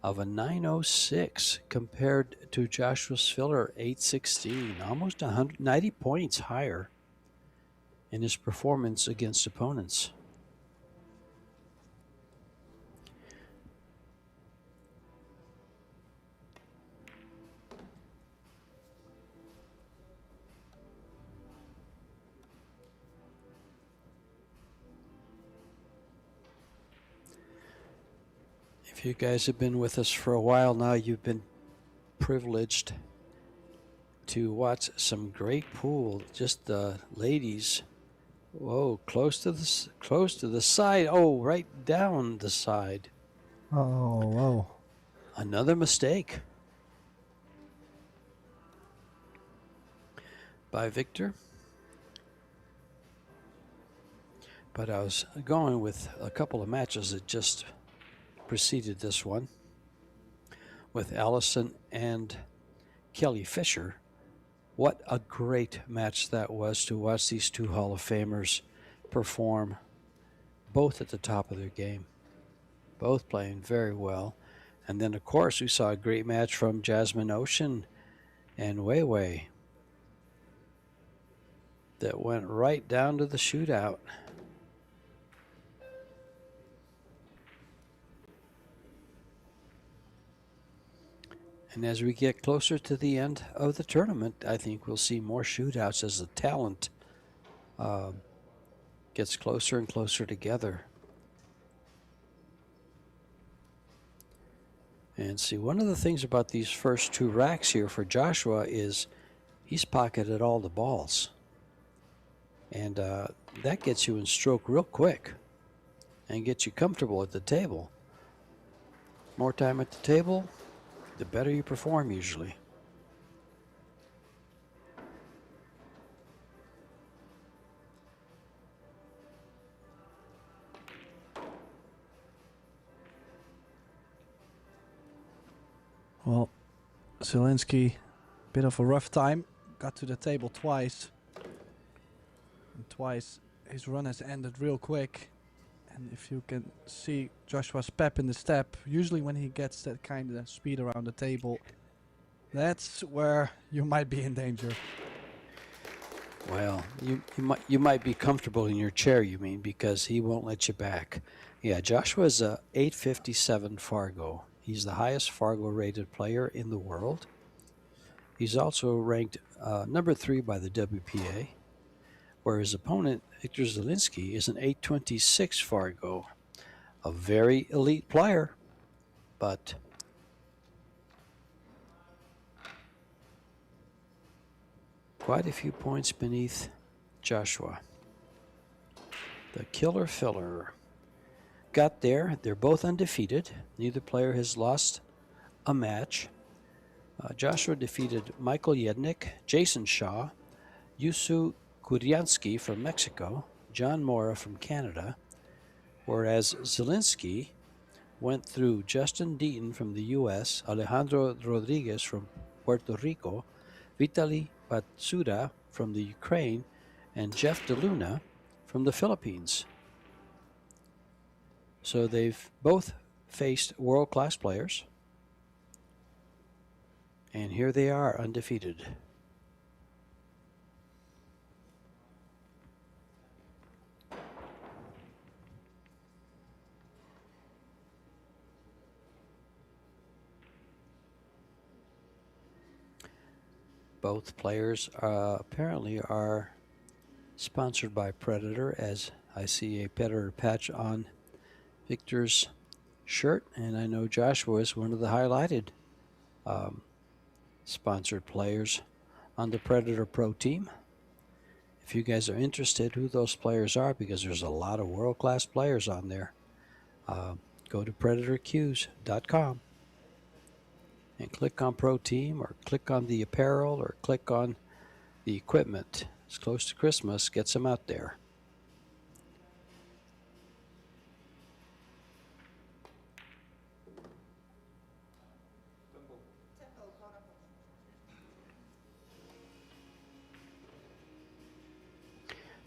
of a 906 compared to Joshua Filler 816, almost 190 points higher in his performance against opponents. If you guys have been with us for a while now, you've been privileged to watch some great pool. Just the ladies, whoa, close to the side. Oh, right down the side. Oh, wow. Another mistake by Victor. But I was going with a couple of matches that just preceded this one with Allison and Kelly Fisher. What a great match that was to watch these two Hall of Famers perform, both at the top of their game, both playing very well. And then, of course, we saw a great match from Jasmine Ocean and Wei Wei that went right down to the shootout. And as we get closer to the end of the tournament, I think we'll see more shootouts as the talent gets closer and closer together. And see, one of the things about these first two racks here for Joshua is he's pocketed all the balls. And that gets you in stroke real quick and gets you comfortable at the table. More time at the table, the better you perform usually. Well, Zilinski, bit of a rough time. Got to the table twice. And twice his run has ended real quick. And if you can see Joshua's pep in the step, usually when he gets that kind of speed around the table, that's where you might be in danger. Well, you might be comfortable in your chair, you mean, because he won't let you back. Yeah, Joshua's a 857 Fargo. He's the highest Fargo rated player in the world. He's also ranked number 3 by the WPA, where his opponent, Victor Zilinski, is an 826 Fargo. A very elite player, but quite a few points beneath Joshua. The killer filler. Got there. They're both undefeated. Neither player has lost a match. Joshua defeated Michael Yednik, Jason Shaw, Yusu Kuryansky from Mexico, John Mora from Canada, whereas Zilinski went through Justin Deaton from the U.S., Alejandro Rodriguez from Puerto Rico, Vitaly Patsuda from the Ukraine, and Jeff DeLuna from the Philippines. So they've both faced world-class players, and here they are, undefeated. Both players apparently are sponsored by Predator, as I see a Predator patch on Victor's shirt, and I know Joshua is one of the highlighted sponsored players on the Predator Pro team. If you guys are interested who those players are, because there's a lot of world-class players on there, go to PredatorQs.com and click on Pro Team, or click on the apparel, or click on the equipment. It's close to Christmas, get some out there.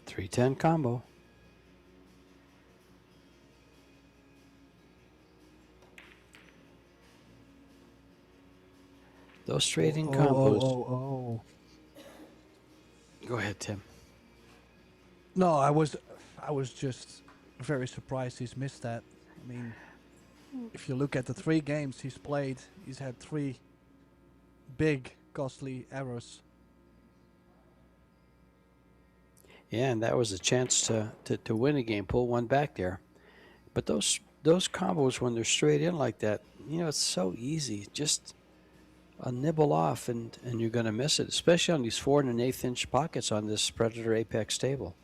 .310 combo. Those trading combos. Go ahead, Tim. No, I was just very surprised he's missed that. I mean, if you look at the 3 games he's played, he's had 3 big, costly errors. Yeah, and that was a chance to win a game, pull one back there. But those combos, when they're straight in like that, you know, it's so easy. Just a nibble off and you're going to miss it, especially on these 4 1/8 inch pockets on this Predator Apex table.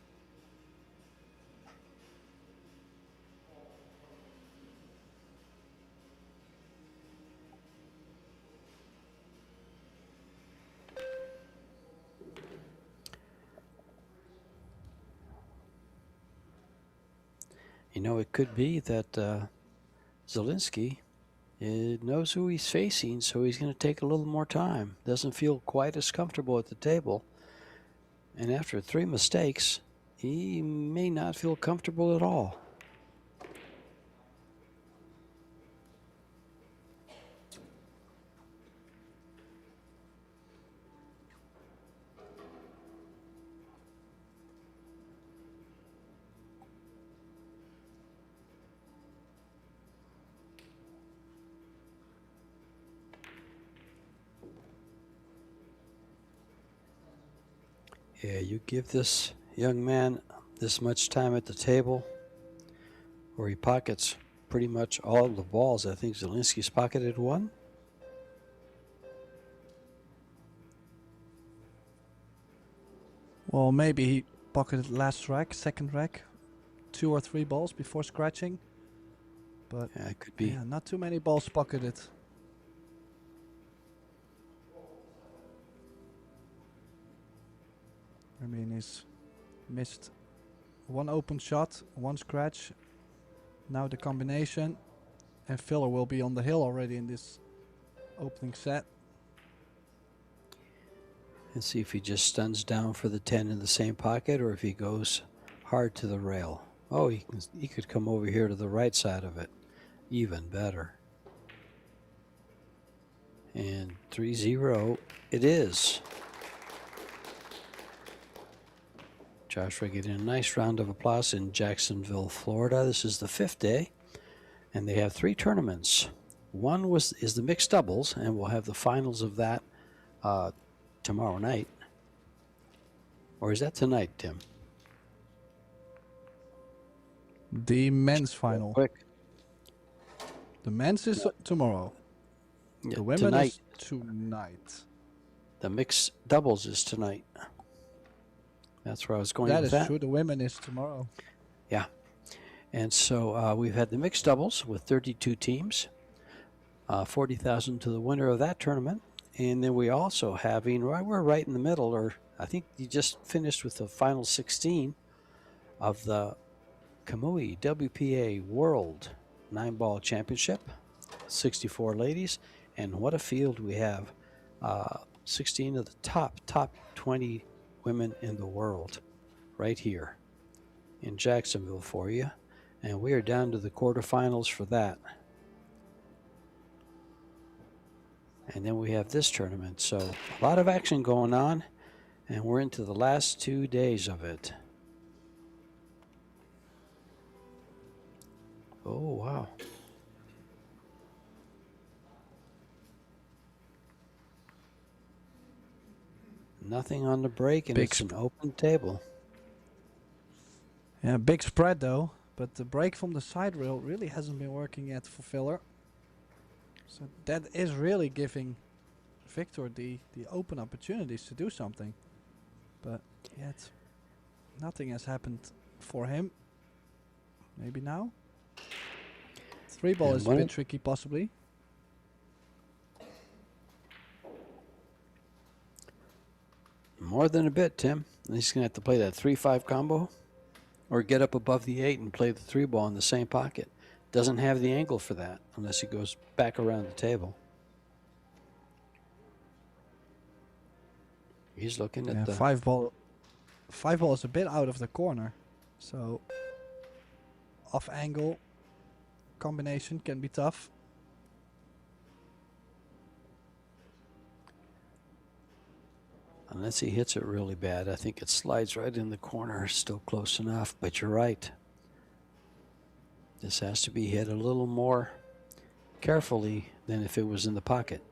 You know, it could be that Zilinski knows who he's facing, so he's going to take a little more time. Doesn't feel quite as comfortable at the table. And after 3 mistakes, he may not feel comfortable at all. Yeah, you give this young man this much time at the table, or he pockets pretty much all of the balls. I think Zilinski's pocketed one. Well, maybe he pocketed last rack, second rack, 2 or 3 balls before scratching. But Yeah, it could be. yeah, not too many balls pocketed. I mean, he's missed 1 open shot, 1 scratch. Now the combination. And filler will be on the hill already in this opening set. And see if he just stuns down for the 10 in the same pocket, or if he goes hard to the rail. Oh, he could come over here to the right side of it. Even better. And 3-0 it is. Joshua getting a nice round of applause in Jacksonville, Florida. This is the 5th day, and they have 3 tournaments. One is the mixed doubles, and we'll have the finals of that tomorrow night. Or is that tonight, Tim? The men's final. Quick. The men's is tomorrow. Yeah, The women tonight. is tonight. The mixed doubles is tonight. That's where I was going That with is that. true. The women is tomorrow. Yeah. And so we've had the mixed doubles with 32 teams. 40,000 to the winner of that tournament. And then we also having, we're right in the middle, or I think you just finished with the final 16 of the Kamui WPA World 9-Ball Championship. 64 ladies. And what a field we have. 16 of the top 20 women in the world right here in Jacksonville for you. And we are down to the quarterfinals for that. And then we have this tournament. So a lot of action going on, and we're into the last 2 days of it. Oh, wow. Nothing on the break, and Big it's an open table. Yeah, big spread though. But the break from the side rail really hasn't been working yet for filler. So that is really giving Victor the open opportunities to do something. But yet nothing has happened for him. Maybe now? 3-ball And is a when bit it- tricky possibly. More than a bit, Tim. He's going to have to play that 3-5 combo or get up above the 8 and play the 3-ball in the same pocket. Doesn't have the angle for that unless he goes back around the table. He's looking at Yeah, the 5-ball. 5-ball is a bit out of the corner. So off angle combination can be tough. unless he hits it really bad. I think it slides right in the corner. Still close enough, but you're right. This has to be hit a little more carefully than if it was in the pocket.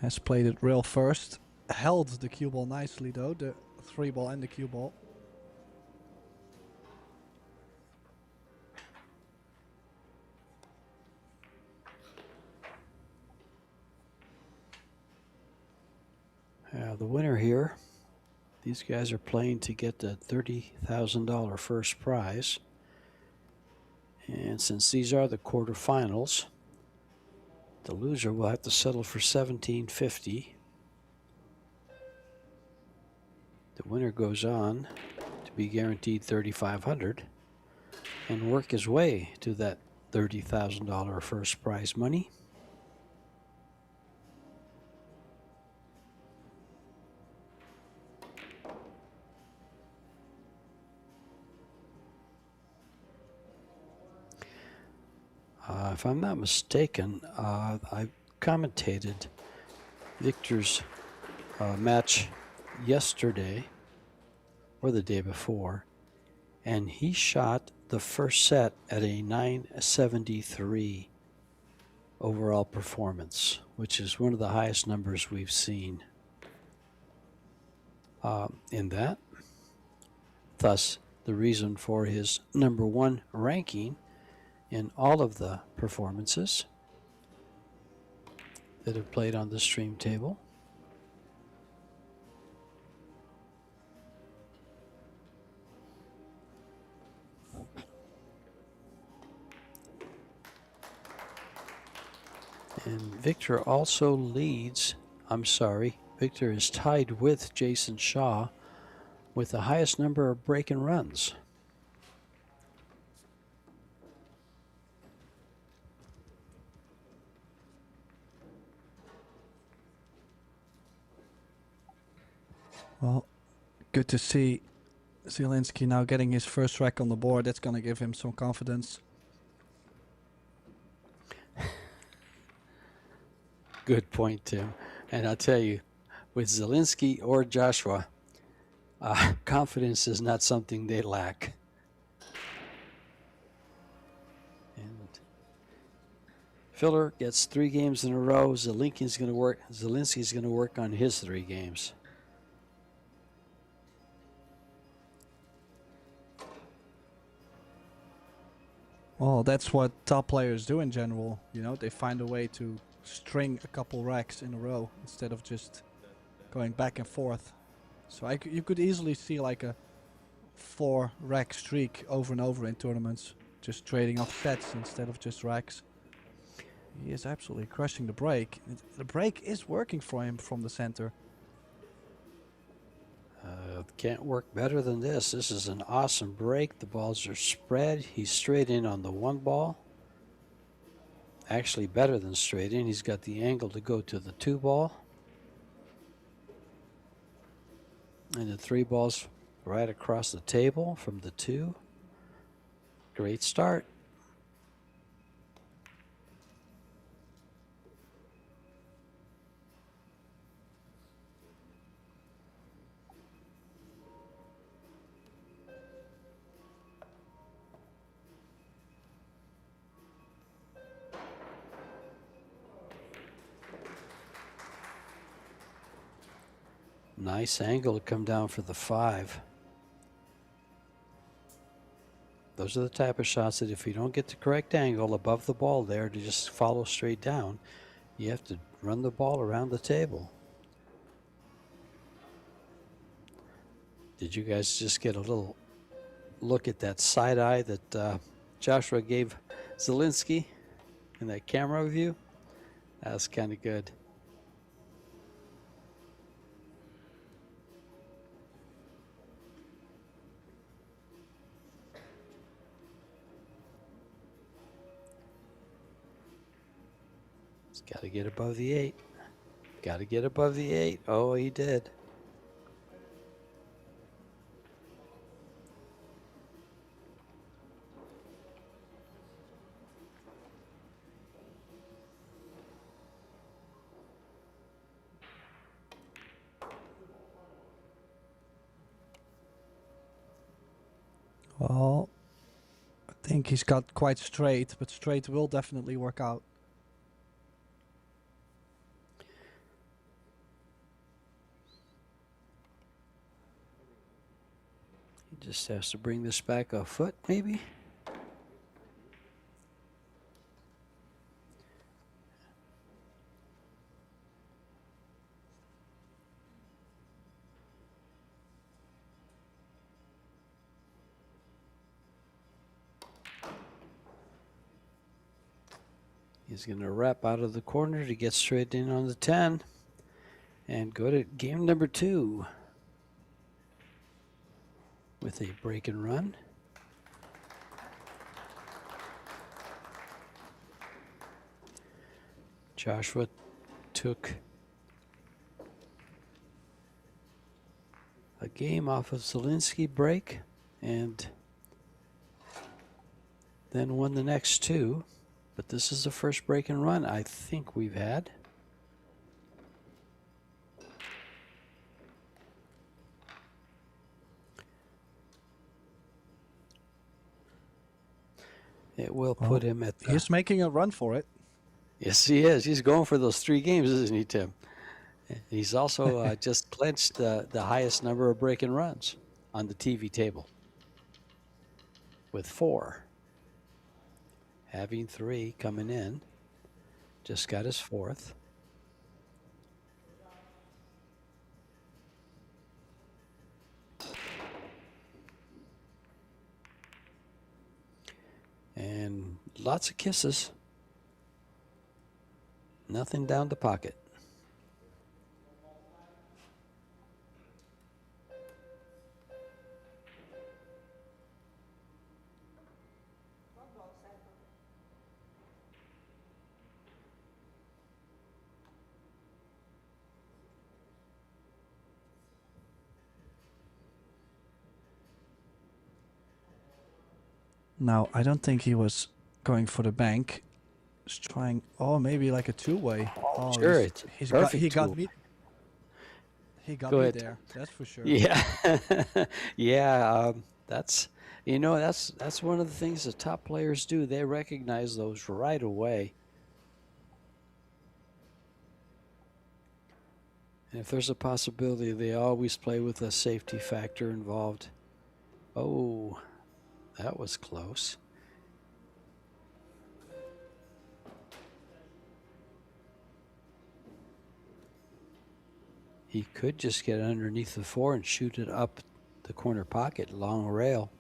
Has played it real first. Held the cue ball nicely though, the 3-ball and the cue ball. The winner here, these guys are playing to get the $30,000 first prize. And since these are the quarterfinals, the loser will have to settle for $1,750. The winner goes on to be guaranteed $3,500 and work his way to that $30,000 first prize money. If I'm not mistaken, I commentated Victor's match yesterday or the day before, and he shot the first set at a 973 overall performance, which is one of the highest numbers we've seen in that. Thus, the reason for his #1 ranking in all of the performances that have played on the stream table. And Victor also leads, Victor is tied with Jason Shaw with the highest number of break and runs. Well, good to see Zilinski now getting his first rack on the board. That's going to give him some confidence. Good point, Tim. And I'll tell you, with Zilinski or Joshua, confidence is not something they lack. And Filler gets 3 games in a row. Zilinski's going to work on his 3 games. Well, that's what top players do in general. You know, they find a way to string a couple racks in a row instead of just going back and forth. So you could easily see like a 4 rack streak over and over in tournaments, just trading off sets instead of just racks. He is absolutely crushing the break. The break is working for him from the center. Can't work better than this. This is an awesome break. The balls are spread. He's straight in on the 1 ball. Actually better than straight in. He's got the angle to go to the 2 ball. And the 3 balls right across the table from the 2. Great start. Nice angle to come down for the 5. Those are the type of shots that if you don't get the correct angle above the ball there to just follow straight down, you have to run the ball around the table. Did you guys just get a little look at that side eye that Joshua gave Zilinski in that camera view? That's kind of good. Got to get above the 8. Got to get above the 8. Oh, he did. Well, I think he's got quite straight, but straight will definitely work out. Just has to bring this back a foot, maybe. He's going to wrap out of the corner to get straight in on the 10 and go to game number 2. With a break and run. Joshua took a game off of Zilinski break and then won the next 2. But this is the first break and run I think we've had. It will Well, put him at the... He's making a run for it. Yes, he is. He's going for those 3 games, isn't he, Tim? He's also just clinched the highest number of break and runs on the TV table with 4. Having 3 coming in. Just got his 4th. And lots of kisses. Nothing down the pocket. Now, I don't think he was going for the bank. He's trying, oh, maybe like a 2-way. Oh, Sure, it's he perfect got tool. me. He got Go me ahead. there. That's for sure. Yeah, yeah. That's that's one of the things the top players do. They recognize those right away. And if there's a possibility, they always play with a safety factor involved. Oh, that was close. He could just get underneath the 4 and shoot it up the corner pocket, long rail.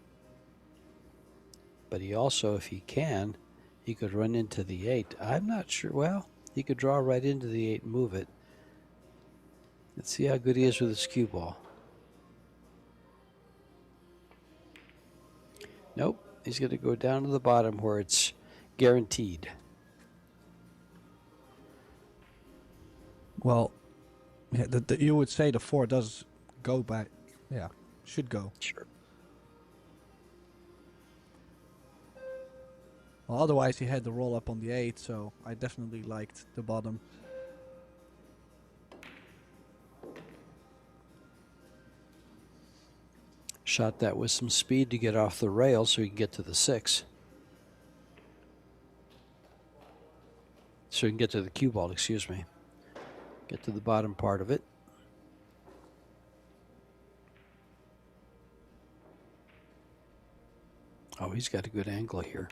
But he also, if he can, he could run into the 8. I'm not sure. Well, he could draw right into the 8 and move it. Let's see how good he is with his cue ball. Nope, he's going to go down to the bottom where it's guaranteed. Well, yeah, you would say the 4 does go back. Yeah, should go. Sure. Well, otherwise he had the roll up on the 8, so I definitely liked the bottom. Shot that with some speed to get off the rail so he can get to the 6. So he can get to the cue ball, excuse me. Get to the bottom part of it. Oh, he's got a good angle here.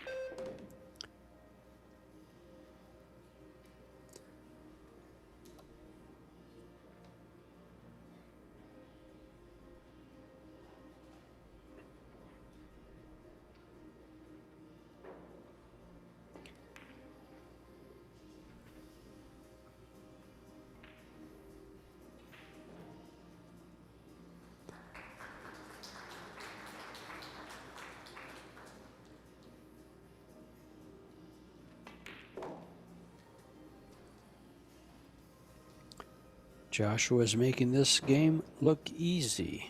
Joshua is making this game look easy.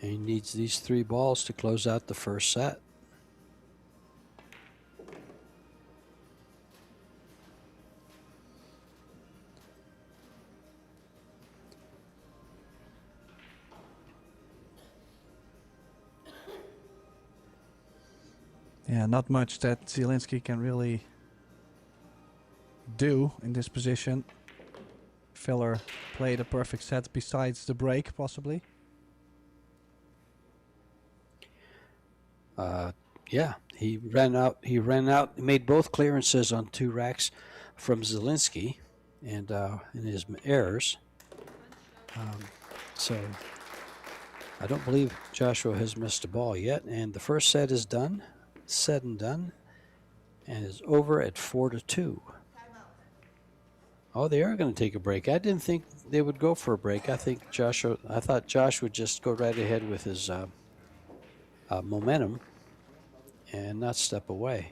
And he needs these 3 balls to close out the first set. Yeah, not much that Zilinski can really do in this position. Filler played a perfect set besides the break, possibly. Yeah, he ran out. He made both clearances on 2 racks from Zilinski, and in his errors. So I don't believe Joshua has missed a ball yet. And the first set is done, said and done, and is over at 4-2. Oh, they are going to take a break. I didn't think they would go for a break. I thought Josh would just go right ahead with his momentum and not step away.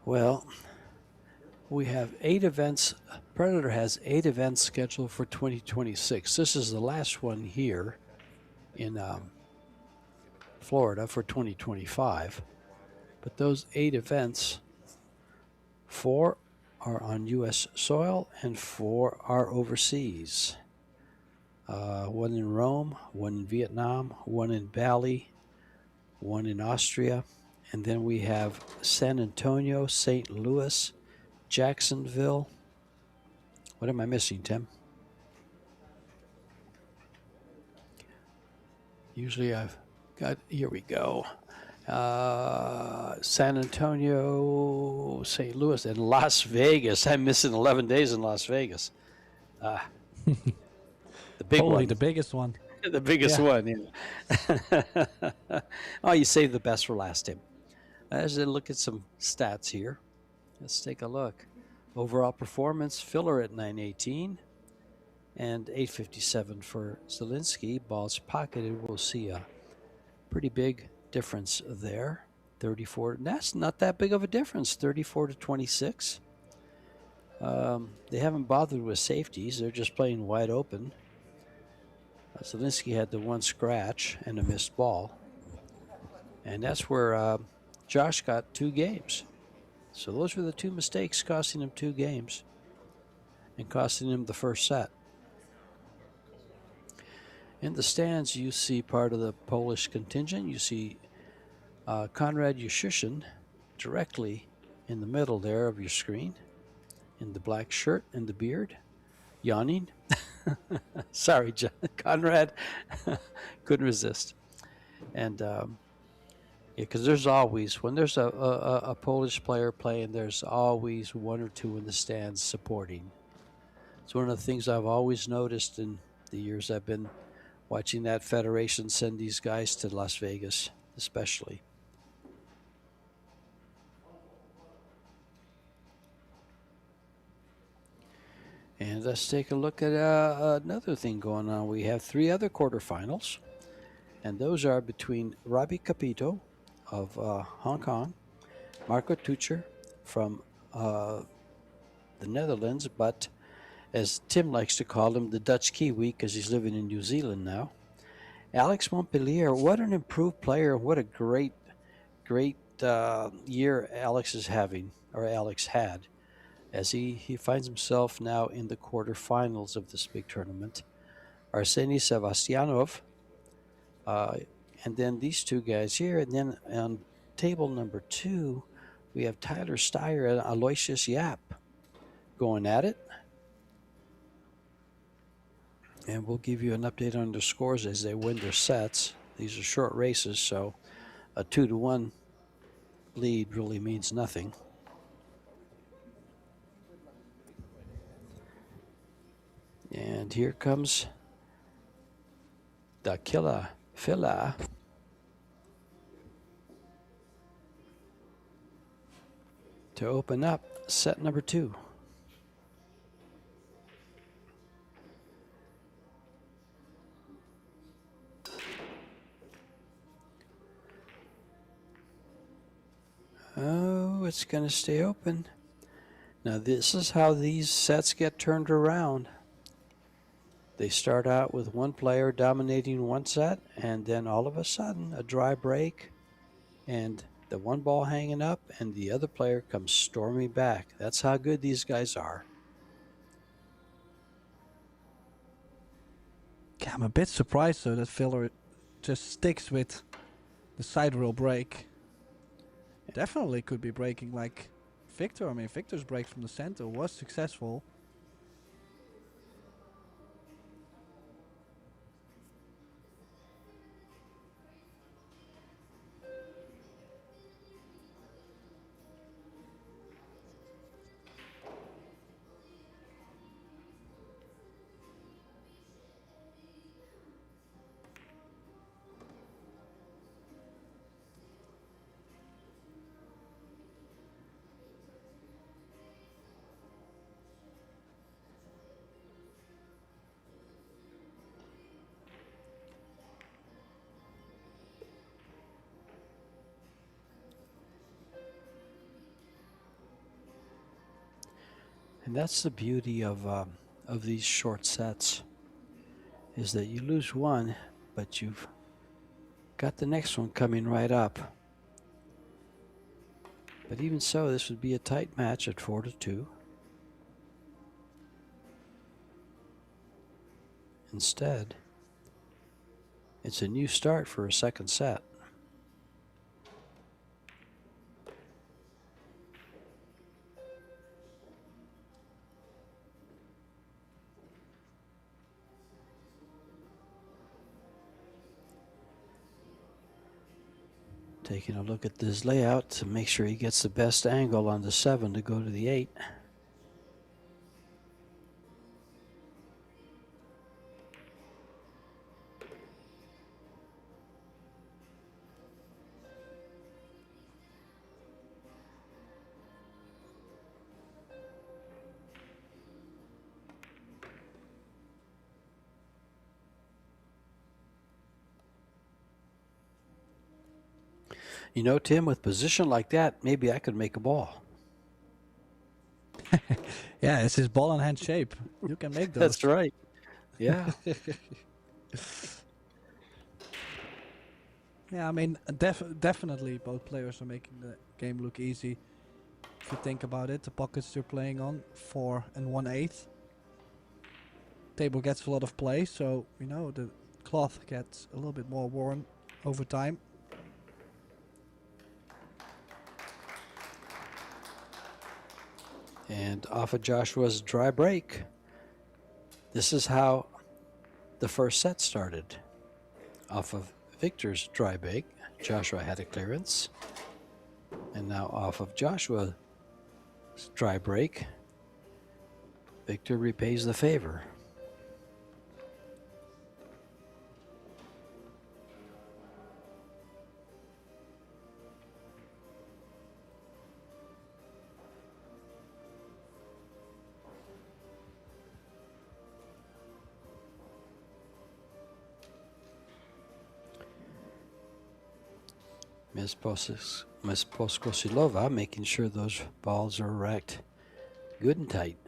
Well, we have 8 events. Predator has 8 events scheduled for 2026. This is the last one here in Florida for 2025. But those 8 events, 4 are on U.S. soil and 4 are overseas. 1 in Rome, 1 in Vietnam, 1 in Bali, 1 in Austria, and then we have San Antonio, St. Louis, Jacksonville. What am I missing, Tim? Usually I've got, here we go. San Antonio, St. Louis, and Las Vegas. I'm missing 11 days in Las Vegas. The big Probably one. the biggest one. The biggest one, yeah. Oh, you saved the best for last, Tim. Let's look at some stats here. Let's take a look. Overall performance, filler at 918 and 857 for Zilinski. Balls pocketed, we'll see a pretty big difference there. 34, that's not that big of a difference, 34 to 26. They haven't bothered with safeties. They're just playing wide open. Zilinski had the 1 scratch and a missed ball. And that's where Josh got 2 games. So those were the 2 mistakes costing him 2 games and costing him the first set. In the stands, you see part of the Polish contingent. You see Konrad Yashushin directly in the middle there of your screen in the black shirt and the beard. Yawning. Sorry, John. Konrad. Couldn't resist. And because there's always, when there's a Polish player playing, there's always 1 or 2 in the stands supporting. It's one of the things I've always noticed in the years I've been watching that federation send these guys to Las Vegas, especially. And let's take a look at another thing going on. We have 3 other quarterfinals, and those are between Robbie Capito of Hong Kong, Marco Tucher from the Netherlands, but as Tim likes to call him, the Dutch Kiwi, because he's living in New Zealand now. Alex Montpellier, what an improved player. What a great year Alex is having, or Alex had, as he finds himself now in the quarterfinals of this big tournament. Arseny Sevastianov, and then these 2 guys here. And then on table number 2, we have Tyler Steyer and Aloysius Yap going at it. And we'll give you an update on their scores as they win their sets. These are short races, so a 2-1 lead really means nothing. And here comes the killer fella. To open up set number 2. Oh, it's going to stay open. Now this is how these sets get turned around. They start out with one player dominating one set, and then all of a sudden a dry break and the one ball hanging up, and the other player comes storming back. That's how good these guys are. Yeah, I'm a bit surprised though that Filler just sticks with the side rail break. Definitely could be breaking like Victor. I mean, Victor's break from the center was successful. And that's the beauty of these short sets, is that you lose one, but you've got the next one coming right up. But even so, this would be a tight match at 4-2. Instead, it's a new start for a second set. Taking a look at this layout to make sure he gets the best angle on the 7 to go to the 8. You know, Tim, with position like that, maybe I could make a ball. Yeah, it's his ball and hand shape. You can make those. That's right. Yeah. Yeah, I mean, definitely both players are making the game look easy. If you think about it, the pockets they're playing on, 4 1/8. Table gets a lot of play, so, you know, the cloth gets a little bit more worn over time. And off of Joshua's dry break, this is how the first set started. Off of Victor's dry break, Joshua had a clearance. And now off of Joshua's dry break, Victor repays the favor. Ms. Poskosilova making sure those balls are racked good and tight.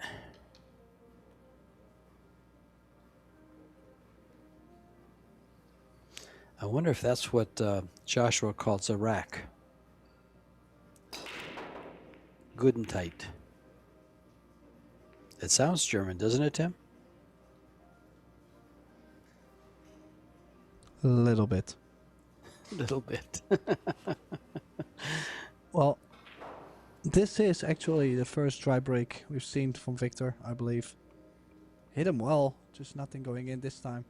I wonder if that's what Joshua calls a rack. Good and tight. It sounds German, doesn't it, Tim? A little bit. A little bit. Well, this is actually the first dry break we've seen from Victor, I believe. Hit him well, just nothing going in this time.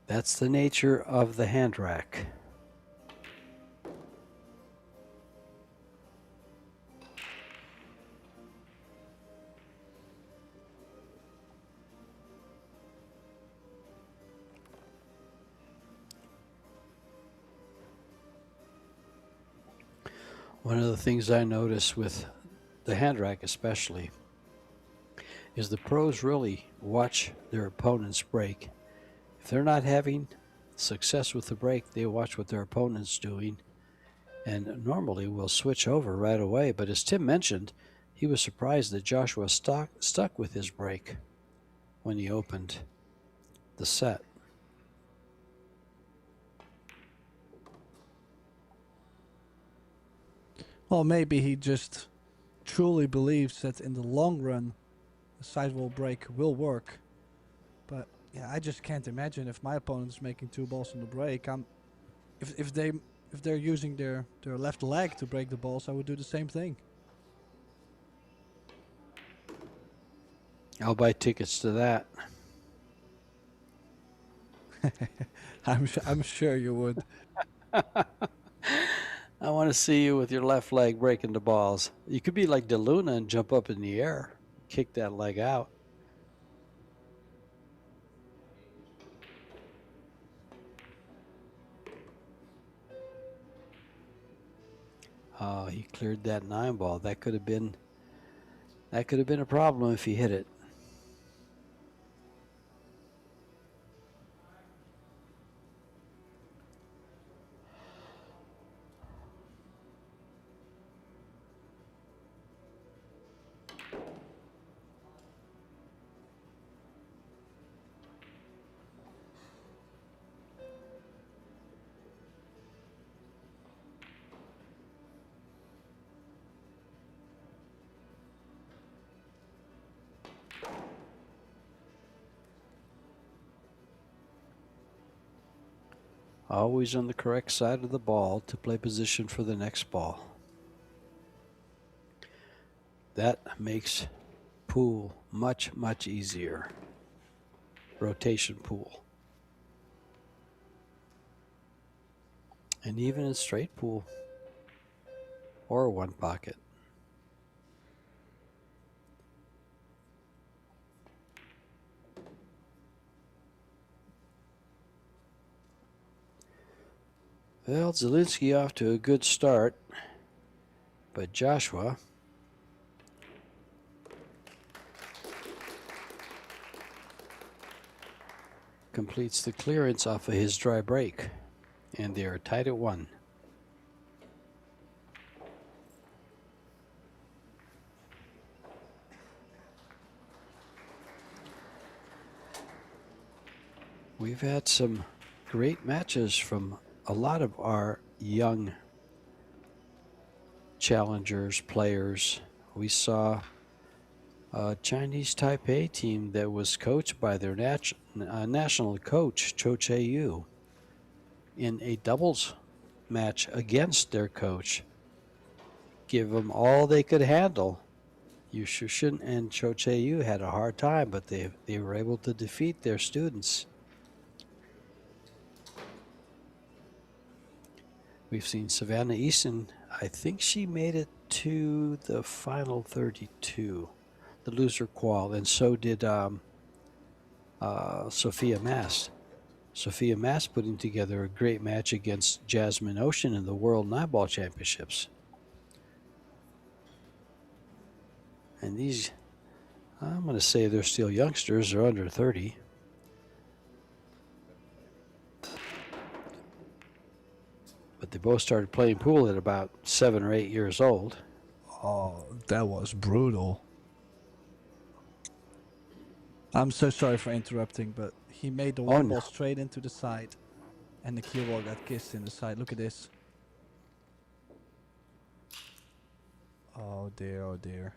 That's the nature of the hand rack. One of the things I notice with the hand rack especially is the pros really watch their opponent's break. If they're not having success with the break, they watch what their opponent's doing and normally will switch over right away. But as Tim mentioned, he was surprised that Joshua stuck with his break when he opened the set. Well, maybe he just truly believes that in the long run the sidewall break will work. But yeah, I just can't imagine if my opponent's making 2 balls on the break. If they're using their left leg to break the balls, I would do the same thing. I'll buy tickets to that. I'm sure you would. I want to see you with your left leg breaking the balls. You could be like DeLuna and jump up in the air, kick that leg out. Oh, he cleared that 9 ball. That could have been a problem if he hit it. Always on the correct side of the ball to play position for the next ball. That makes pool much, much easier. Rotation pool. And even in straight pool or one pocket. Well, Zilinski off to a good start, but Joshua completes the clearance off of his dry break, and they are tied at 1. We've had some great matches from a lot of our young challengers, players. We saw a Chinese Taipei team that was coached by their national coach, Cho Che-yu, in a doubles match against their coach. Give them all they could handle. You sure shouldn't, and Cho Che-yu had a hard time, but they were able to defeat their students. We've seen Savannah Easton. I think she made it to the final 32, the loser qual, and so did Sophia Mast. Sophia Mast putting together a great match against Jasmine Ocean in the World Nine-Ball Championships. And these, I'm going to say they're still youngsters. They're under 30. But they both started playing pool at about 7 or 8 years old. Oh, that was brutal. I'm so sorry for interrupting, but he made the one ball straight into the side, and the cue ball got kissed in the side. Look at this. Oh dear, oh dear.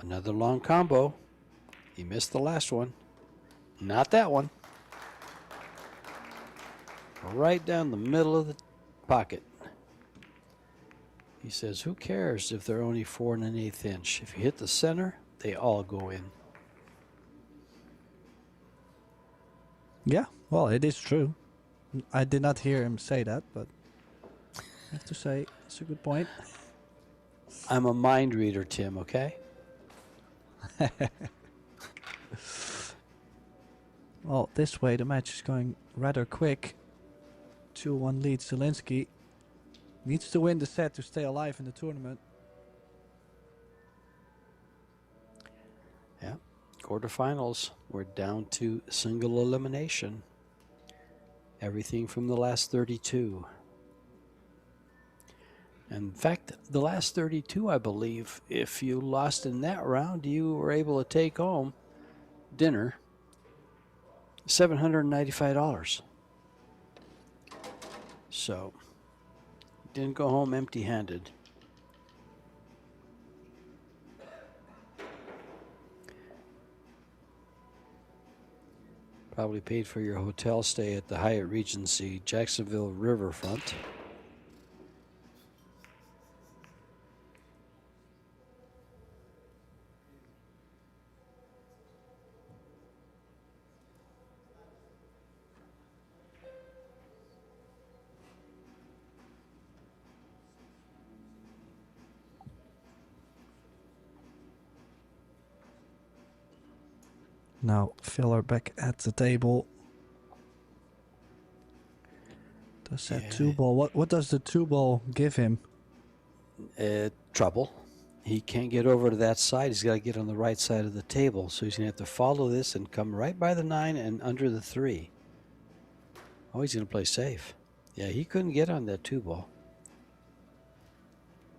Another long combo. He missed the last one. Not that one. Right down the middle of the pocket. He says, who cares if they're only 4 1/8 inch? If you hit the center, they all go in. Yeah, well, it is true. I did not hear him say that, but I have to say, it's a good point. I'm a mind reader, Tim, okay? Well, this way the match is going rather quick. 2-1 lead. Zilinski needs to win the set to stay alive in the tournament. Yeah, quarterfinals. We're down to single elimination. Everything from the last 32. In fact, the last 32, I believe, if you lost in that round, you were able to take home dinner, $795. So, didn't go home empty-handed. Probably paid for your hotel stay at the Hyatt Regency, Jacksonville Riverfront. Now Filler back at the table. Does that 2-ball? What does the 2-ball give him? Trouble. He can't get over to that side. He's got to get on the right side of the table. So he's going to have to follow this and come right by the 9 and under the 3. Oh, he's going to play safe. Yeah, he couldn't get on that 2-ball.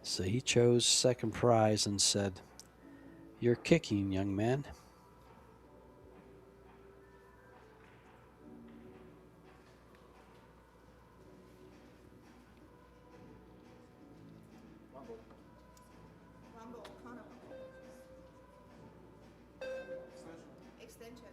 So he chose second prize and said, "You're kicking, young man." Rumble, corner. Extension.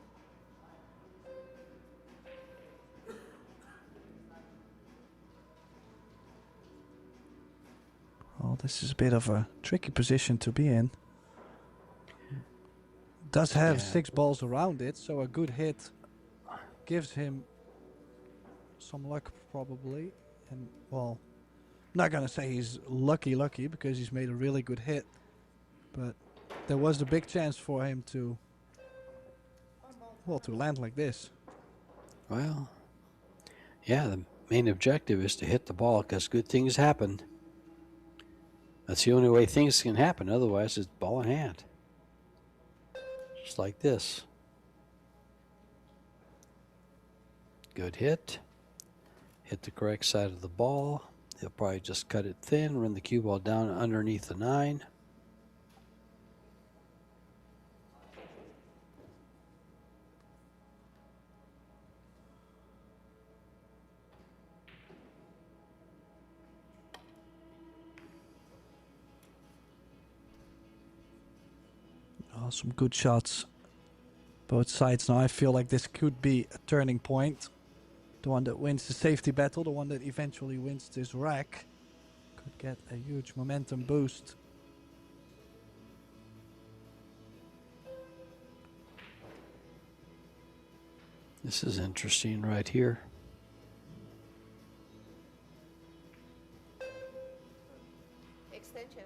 Well, this is a bit of a tricky position to be in. Does have Yeah. 6 balls around it, so a good hit gives him some luck probably. And well, I'm not gonna say he's lucky because he's made a really good hit, but there was a big chance for him to, well, to land like this. Well, yeah, the main objective is to hit the ball because good things happen. That's the only way things can happen. Otherwise, it's ball in hand. Just like this. Good hit. Hit the correct side of the ball. He'll probably just cut it thin, run the cue ball down underneath the 9. Oh, some good shots. Both sides now. I feel like this could be a turning point. The one that wins the safety battle, the one that eventually wins this rack, could get a huge momentum boost. This is interesting right here. Extension.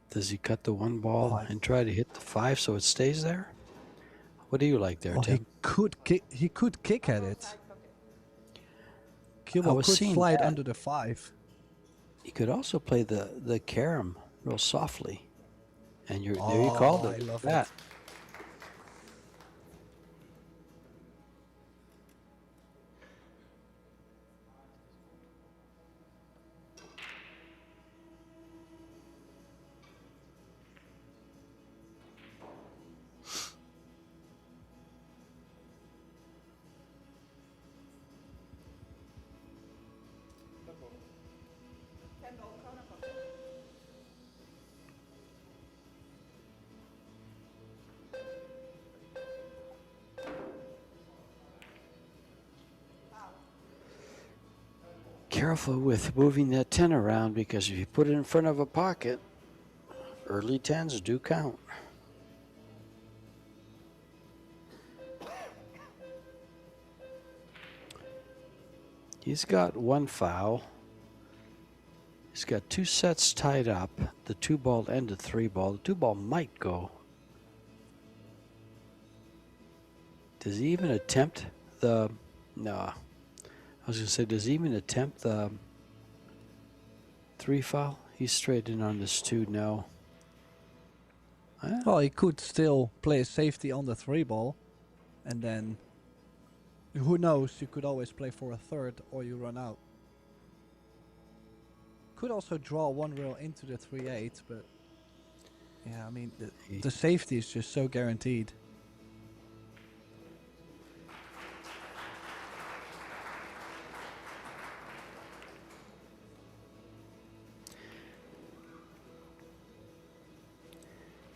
Does he cut the 1 ball Oh, and try to hit the 5 so it stays there? What do you like there, Well, he Tim? could kick at it. Side pocket. Cue I ball was could seeing slide that. under the 5. You could also play the carom real softly. And there you Oh, called I it. love That. it. Tempo, corner pocket. Careful with moving that 10 around because if you put it in front of a pocket, early 10s do count. He's got 1 foul. He's got 2 sets tied up. The 2 ball and the 3 ball. The 2 ball might go. Does he even attempt the... No. I was going to say, does he even attempt the 3 foul? He's straight in on this 2 now. Well, he could still play a safety on the 3 ball, and then who knows? You could always play for a 3rd, or you run out. Could also draw 1 rail into the 3-8, but yeah, I mean the safety is just so guaranteed.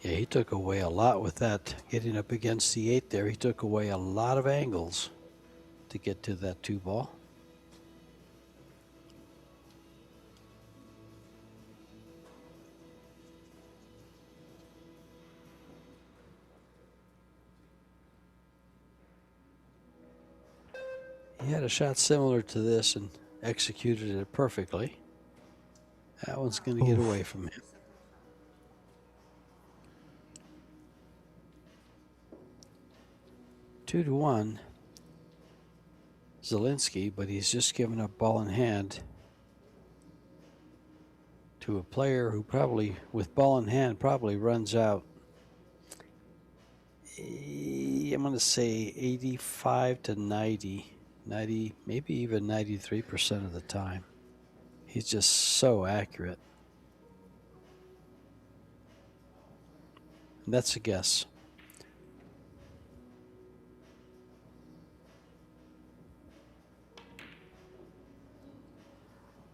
Yeah, he took away a lot with that. Getting up against the 8 there, he took away a lot of angles to get to that 2 ball. He had a shot similar to this and executed it perfectly. That one's going to get Oof. away from him. Two to 1. Zilinski, but he's just given up ball in hand to a player who probably, with ball in hand, probably runs out. I'm going to say 85 to 90, maybe even 93% of the time. He's just so accurate. That's a guess.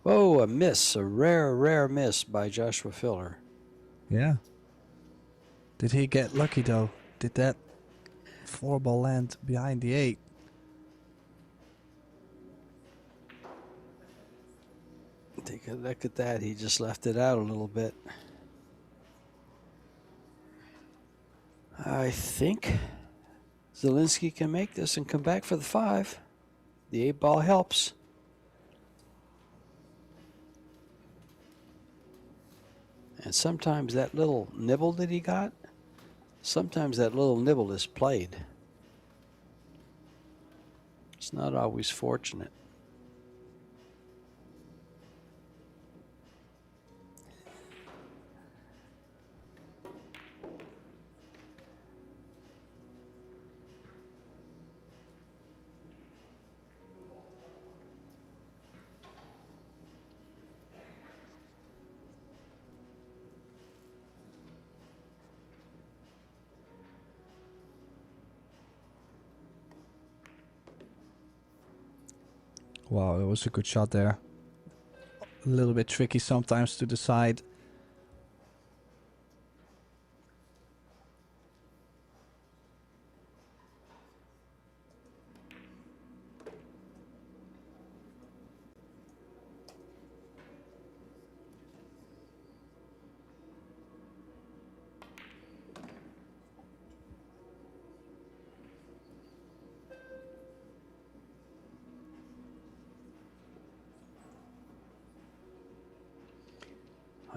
Oh, a miss. A rare, rare miss by Joshua Filler. Yeah. Did he get lucky though? Did that 4-ball land behind the 8? Take a look at that. He just left it out a little bit. I think Zilinski can make this and come back for the 5. The 8-ball helps. And sometimes that little nibble that he got, sometimes that little nibble is played. It's not always fortunate. Wow, it was a good shot there. A little bit tricky sometimes to decide.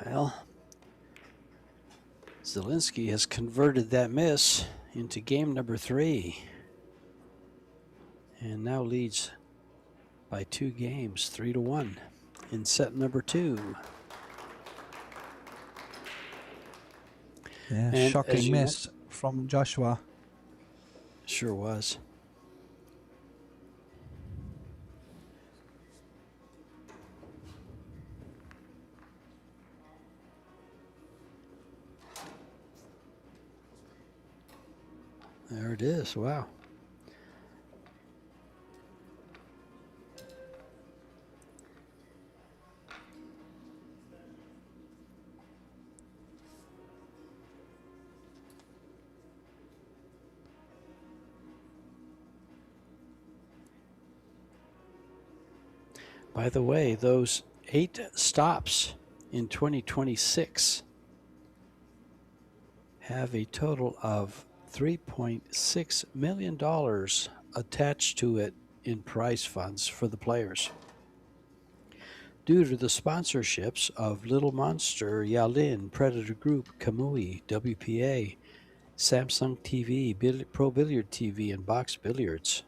Well, Zilinski has converted that miss into game number 3. And now leads by 2 games, 3-1 in set number 2. Yeah, And shocking miss from Joshua. Sure was. There it is. Wow. By the way, those 8 stops in 2026 have a total of $3.6 million attached to it in prize funds for the players. Due to the sponsorships of Little Monster, Yalin, Predator Group, Kamui, WPA, SamsungTV, Pro Billiard TV, and Box Billiards.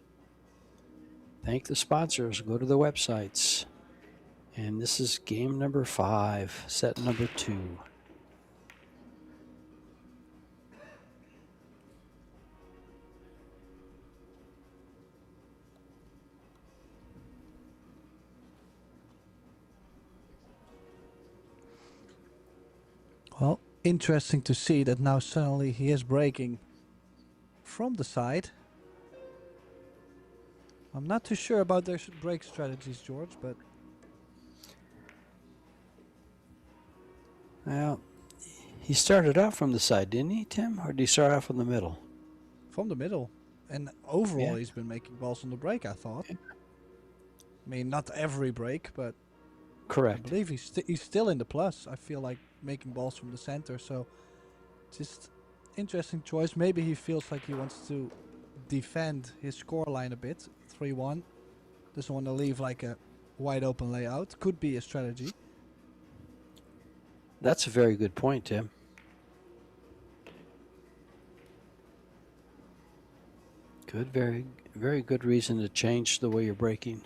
Thank the sponsors. Go to the websites. And this is game number 5, set number 2. Well, interesting to see that now suddenly he is breaking from the side. I'm not too sure about their break strategies, George, but... Well, he started out from the side, didn't he, Tim? Or did he start out from the middle? From the middle. And overall, Yeah. he's been making balls on the break, I thought. I mean, not every break, but... Correct. I believe he's still in the plus. I feel like making balls from the center, so... Just interesting choice. Maybe he feels like he wants to defend his scoreline a bit. 3-1. Doesn't want to leave like a wide open layout. Could be a strategy. That's a very good point, Tim. Good, very, very good reason to change the way you're breaking.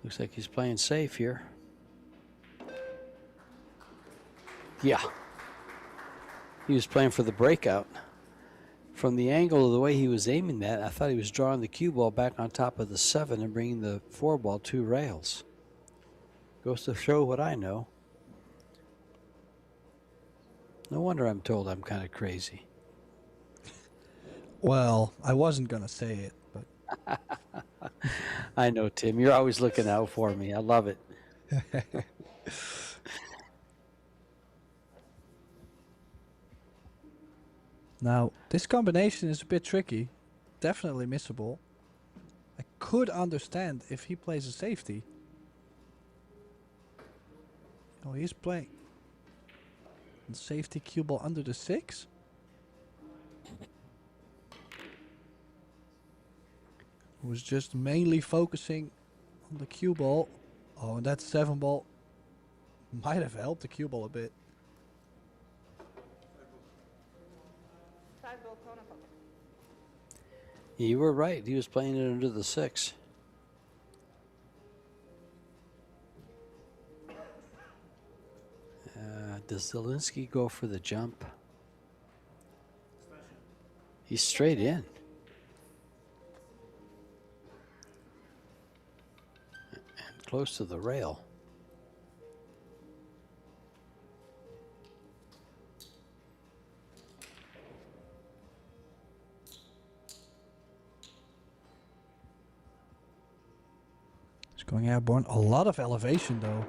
Looks like he's playing safe here. Yeah. He was playing for the breakout. From the angle of the way he was aiming that, I thought he was drawing the cue ball back on top of the 7 and bringing the 4 ball 2 rails. Goes to show what I know. No wonder I'm told I'm kind of crazy. Well, I wasn't gonna say it, but I know, Tim. You're always looking out for me. I love it. now this combination is a bit tricky. Definitely missable. I could understand if he plays a safety. Oh, he's playing safety cue ball under the 6. Was just mainly focusing on the cue ball. Oh, and that 7 ball might have helped the cue ball a bit. 5 ball corner pocket. You were right. He was playing it under the 6. Does Zilinski go for the jump? He's straight in. And close to the rail. He's going airborne. A lot of elevation though.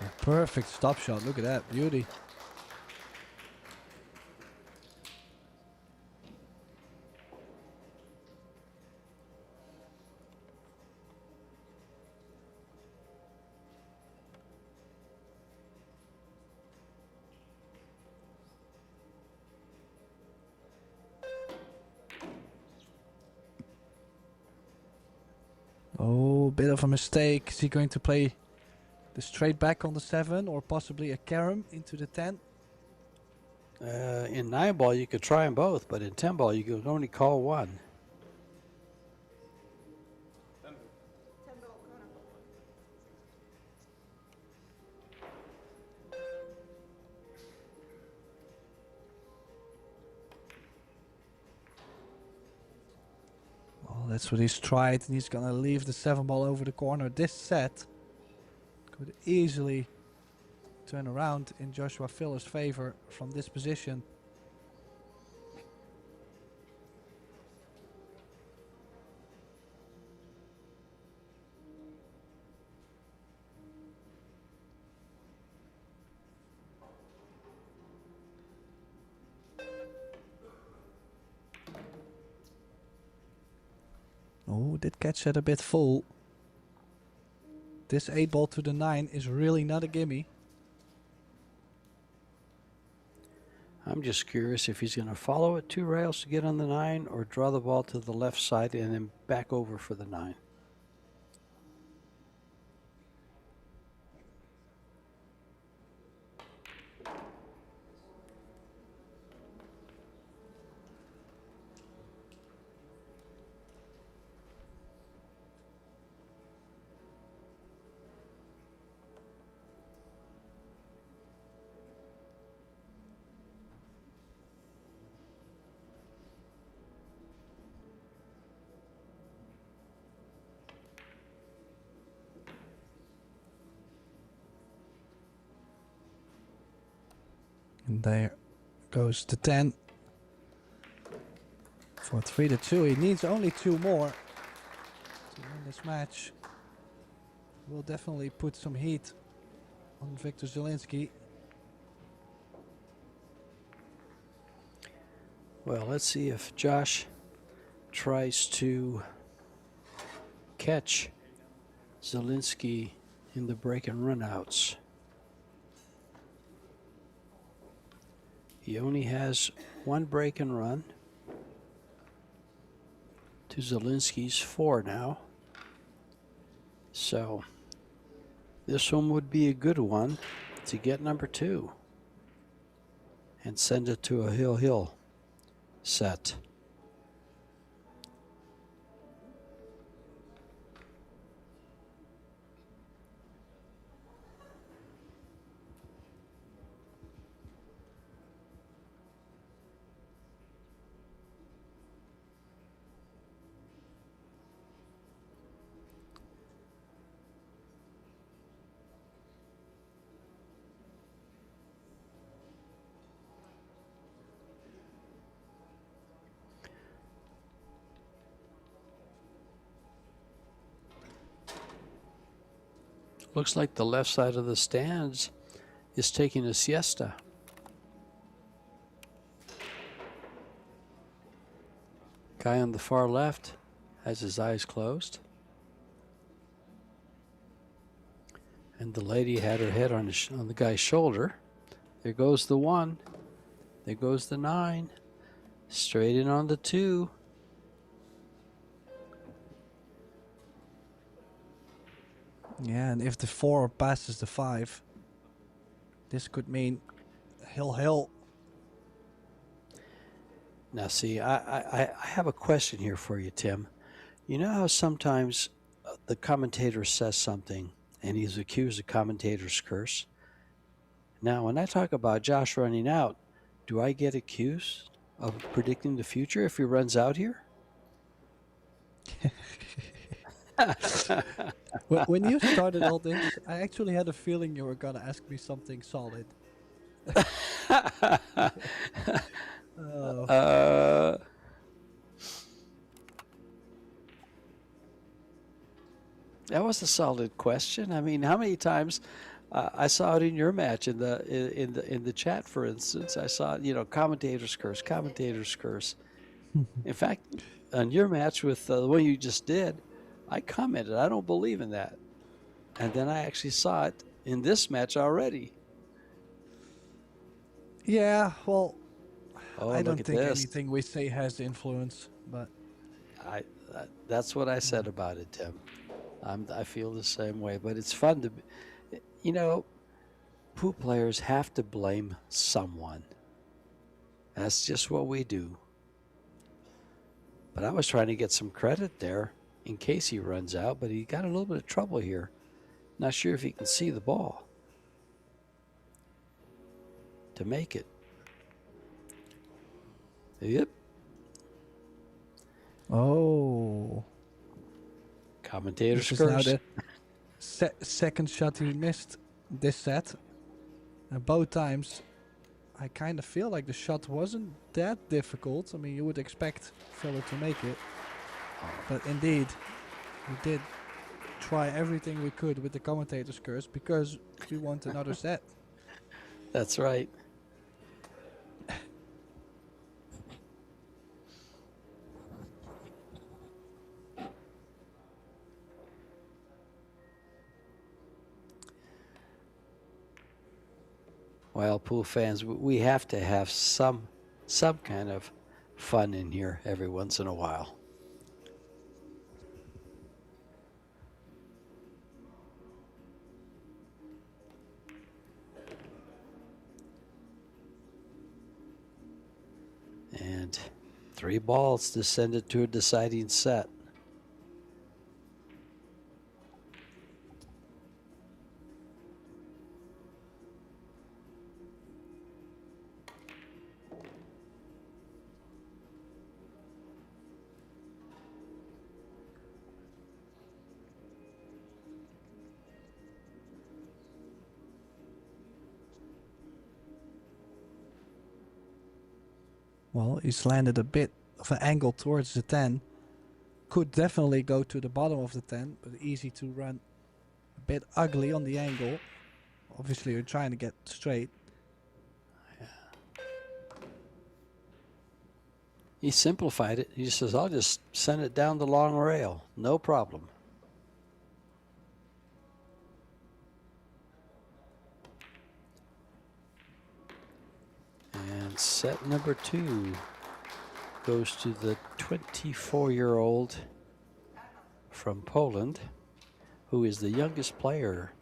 A perfect stop shot. Look at that. Beauty. Oh, bit of a mistake. Is he going to play the straight back on the 7 or possibly a carom into the 10? In 9 ball, you could try them both, but in 10 ball, you could only call one. 10 ball corner pocket. Oh, that's what he's tried, and he's gonna leave the 7 ball over the corner. This set could easily turn around in Joshua Filler's favor from this position. Oh, did catch that a bit full. This 8 ball to the 9 is really not a gimme. I'm just curious if he's going to follow it 2 rails to get on the 9 or draw the ball to the left side and then back over for the 9. And there goes the 10. For 3-2. He needs only 2 more to win this match. Will definitely put some heat on Victor Zilinski. Well, let's see if Josh tries to catch Zilinski in the break and run outs. He only has 1 break and run to Zilinski's 4 now. So this one would be a good one to get number 2 and send it to a hill set. Looks like the left side of the stands is taking a siesta. Guy on the far left has his eyes closed. And the lady had her head on the guy's shoulder. There goes the 1. There goes the 9. Straight in on the 2. Yeah, and if the 4 passes the 5, this could mean hill. Now, see, I have a question here for you, Tim. You know how sometimes the commentator says something and he's accused of commentator's curse? Now, when I talk about Josh running out, do I get accused of predicting the future if he runs out here? When you started all this, I actually had a feeling you were going to ask me something solid. Oh. That was a solid question. I mean, how many times I saw it in your match in the chat, for instance. I saw, commentator's curse, commentator's curse. In fact, on your match with the one you just did, I commented, I don't believe in that. And then I actually saw it in this match already. Yeah, well, Oh, I don't look at think this. anything we say has influence, but That's what I said about it, Tim. I feel the same way, but it's fun to, pool players have to blame someone. That's just what we do. But I was trying to get some credit there in case he runs out, but he got a little bit of trouble here. Not sure if he can see the ball to make it. Yep. oh, Commentator's this is now curse. the second shot he missed this set. And both times, I kind of feel like the shot wasn't that difficult. I mean, you would expect fella to make it. But indeed, we did try everything we could with the commentator's curse because we want another set. That's right. Well, pool fans, we have to have some kind of fun in here every once in a while. And 3 balls to send it to a deciding set. Well, he's landed a bit of an angle towards the 10. Could definitely go to the bottom of the 10, but easy to run. A bit ugly on the angle. Obviously, you're trying to get straight. He simplified it. He says, I'll just send it down the long rail. No problem. And set number 2 goes to the 24-year-old from Poland, who is the youngest player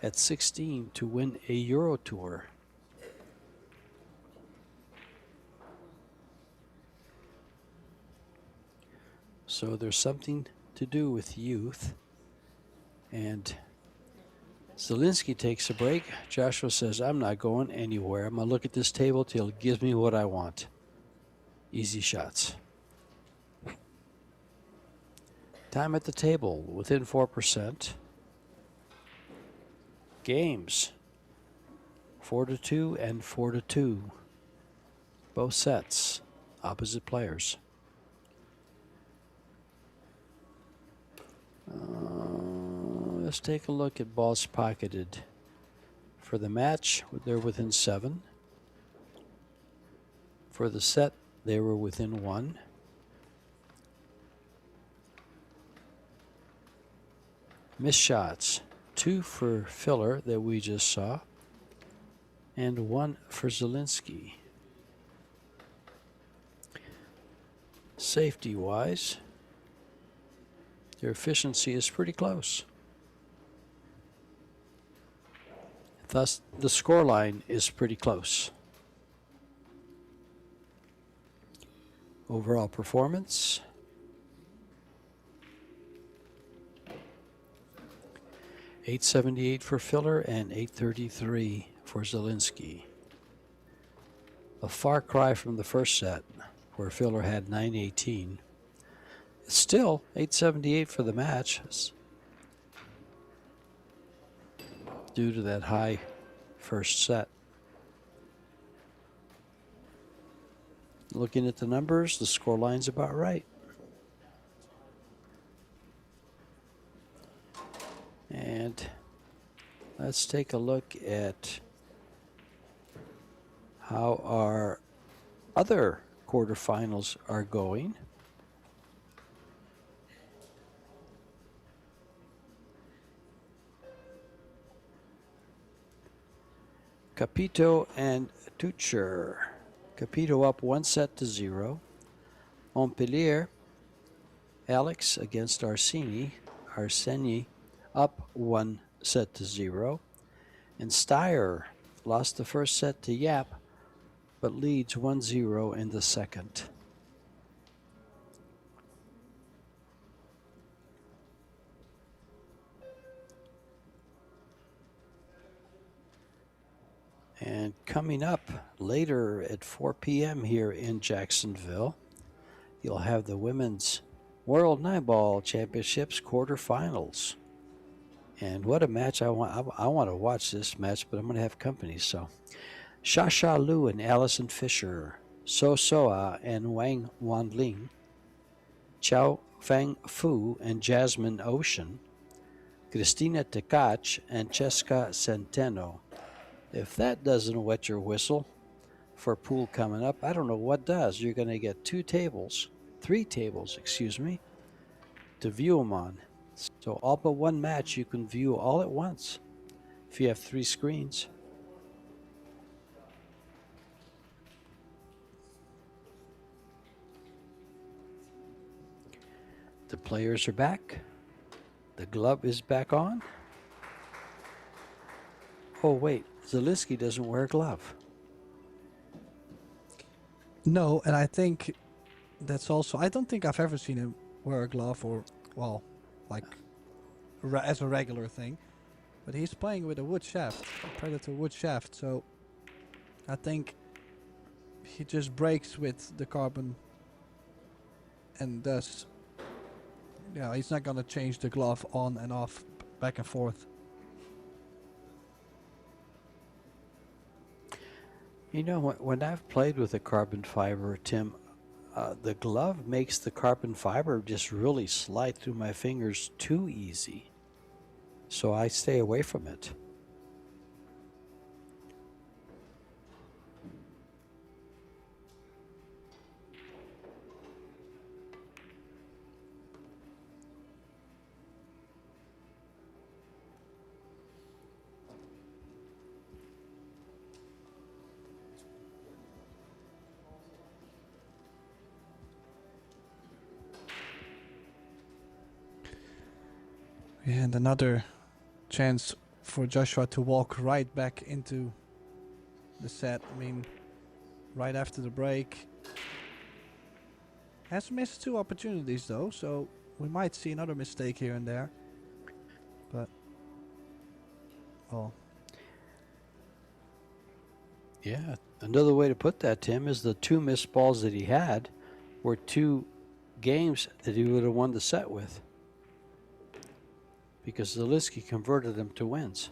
at 16 to win a Euro Tour. So there's something to do with youth. And Zilinski takes a break. Joshua says, I'm not going anywhere. I'm going to look at this table till it gives me what I want. Easy shots. Time at the table within 4%. Games 4-2 and 4-2. Both sets, opposite players. Let's take a look at balls pocketed. For the match, they're within 7. For the set, they were within 1. Missed shots, 2 for Filler that we just saw, and 1 for Zilinski. Safety-wise, their efficiency is pretty close. Thus, the scoreline is pretty close. Overall performance, .878 for Filler and .833 for Zilinski. A far cry from the first set, where Filler had .918. It's still .878 for the match, due to that high first set. Looking at the numbers, the score line's about right. And let's take a look at how our other quarterfinals are going. Capito and Tucher. Capito up 1-0. Montpellier, Alex against Arseni. Arseni up 1-0. And Steyer lost the first set to Yap, but leads 1-0 in the second. And coming up later at 4 p.m. here in Jacksonville, you'll have the Women's World Nine Ball Championships quarterfinals. And what a match. I want to watch this match, but I'm going to have company. So Xia Lu and Allison Fisher, So Soa and Wang Wanling, Chao Fang Fu and Jasmine Ocean, Cristina Tekach and Cheska Centeno. If that doesn't wet your whistle for a pool coming up, I don't know what does. You're going to get 3 tables, to view them on. So all but one match you can view all at once if you have 3 screens. The players are back. The glove is back on. Oh, wait. Zilinski doesn't wear a glove. No, and I think that's also... I don't think I've ever seen him wear a glove or, well, like, as a regular thing. But he's playing with a wood shaft, a Predator wood shaft, so I think he just breaks with the carbon and thus, yeah, he's not going to change the glove on and off, back and forth. You know, when I've played with a carbon fiber, Tim, the glove makes the carbon fiber just really slide through my fingers too easy. So I stay away from it. And another chance for Joshua to walk right back into the set. I mean, right after the break. Has missed 2 opportunities though, so we might see another mistake here and there. But, well. Yeah, another way to put that, Tim, is the 2 missed balls that he had were 2 games that he would have won the set with, because Zilinski converted them to wins.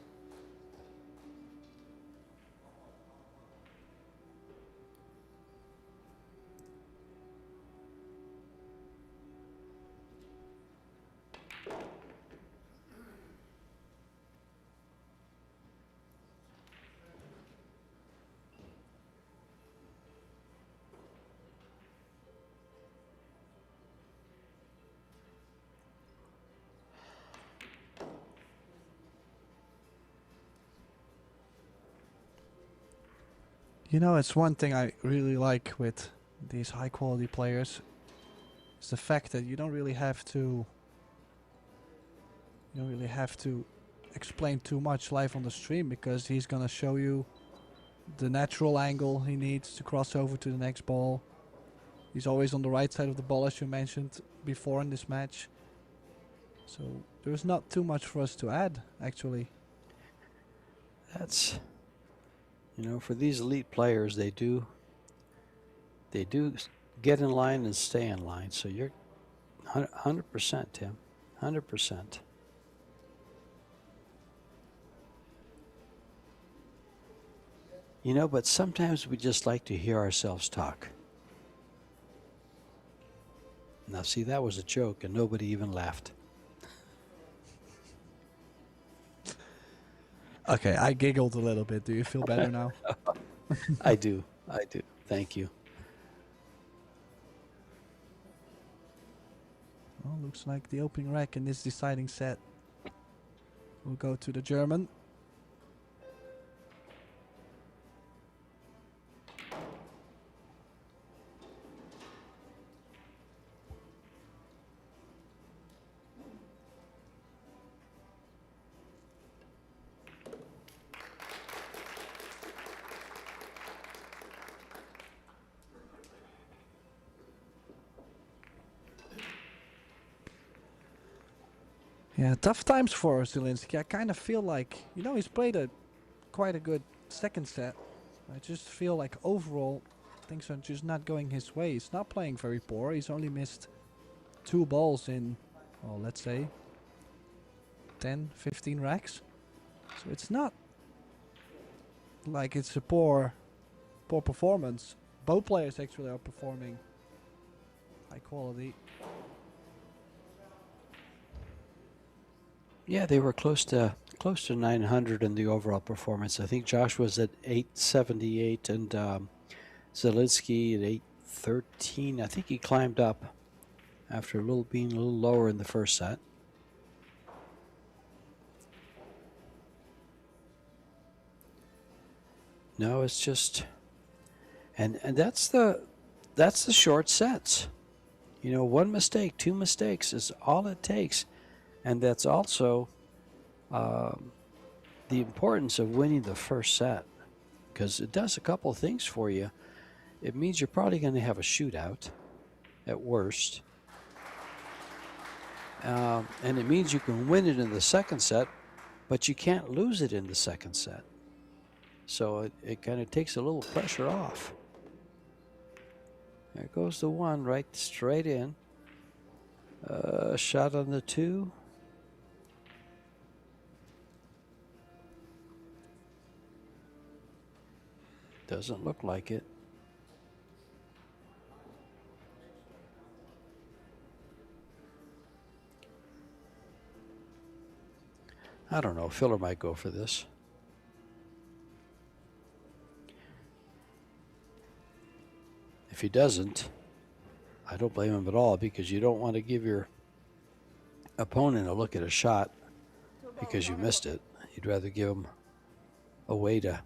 You know, it's one thing I really like with these high quality players. It's the fact that you don't really have to explain too much live on the stream, because he's gonna show you the natural angle he needs to cross over to the next ball. He's always on the right side of the ball, as you mentioned before in this match. So there's not too much for us to add, actually. That's, for these elite players, they do get in line and stay in line. So you're 100%, Tim, 100%. But sometimes we just like to hear ourselves talk. Now, see, that was a joke, and nobody even laughed. Okay, I giggled a little bit. Do you feel better now? I do. Thank you. Well, looks like the opening rack in this deciding set will go to the German. Yeah, tough times for Zilinski. I kind of feel like, he's played quite a good second set. I just feel like overall things are just not going his way. He's not playing very poor. He's only missed 2 balls in, well, let's say 10, 15 racks. So it's not like it's a poor performance. Both players actually are performing high quality. Yeah, they were close to 900 in the overall performance. I think Josh was at 878 and Zilinski at 813. I think he climbed up after being a little lower in the first set. No, it's just, and that's the short sets. One mistake, 2 mistakes is all it takes. And that's also the importance of winning the first set, because it does a couple of things for you. It means you're probably going to have a shootout at worst. And it means you can win it in the second set, but you can't lose it in the second set. So it kind of takes a little pressure off. There goes the 1 right straight in. Shot on the 2. Doesn't look like it. I don't know. Filler might go for this. If he doesn't, I don't blame him at all, because you don't want to give your opponent a look at a shot because you missed it. You'd rather give him a way to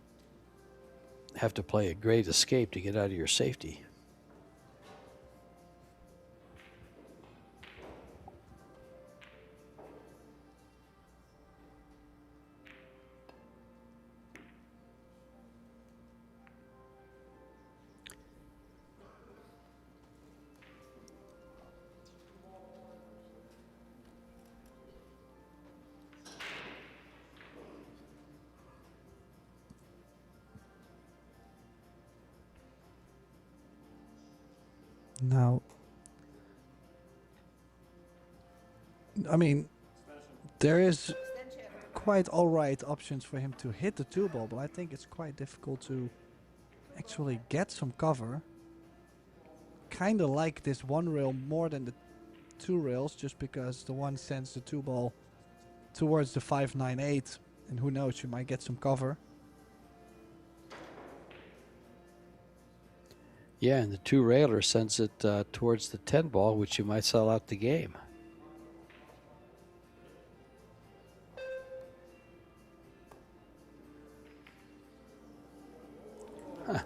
have to play a great escape to get out of your safety. Now, I mean, there is quite alright options for him to hit the 2 ball, but I think it's quite difficult to actually get some cover. Kinda like this 1 rail more than the 2 rails, just because the 1 sends the 2 ball towards the 598, and who knows, you might get some cover. Yeah, and the 2 railer sends it towards the 10 ball, which you might sell out the game. Huh.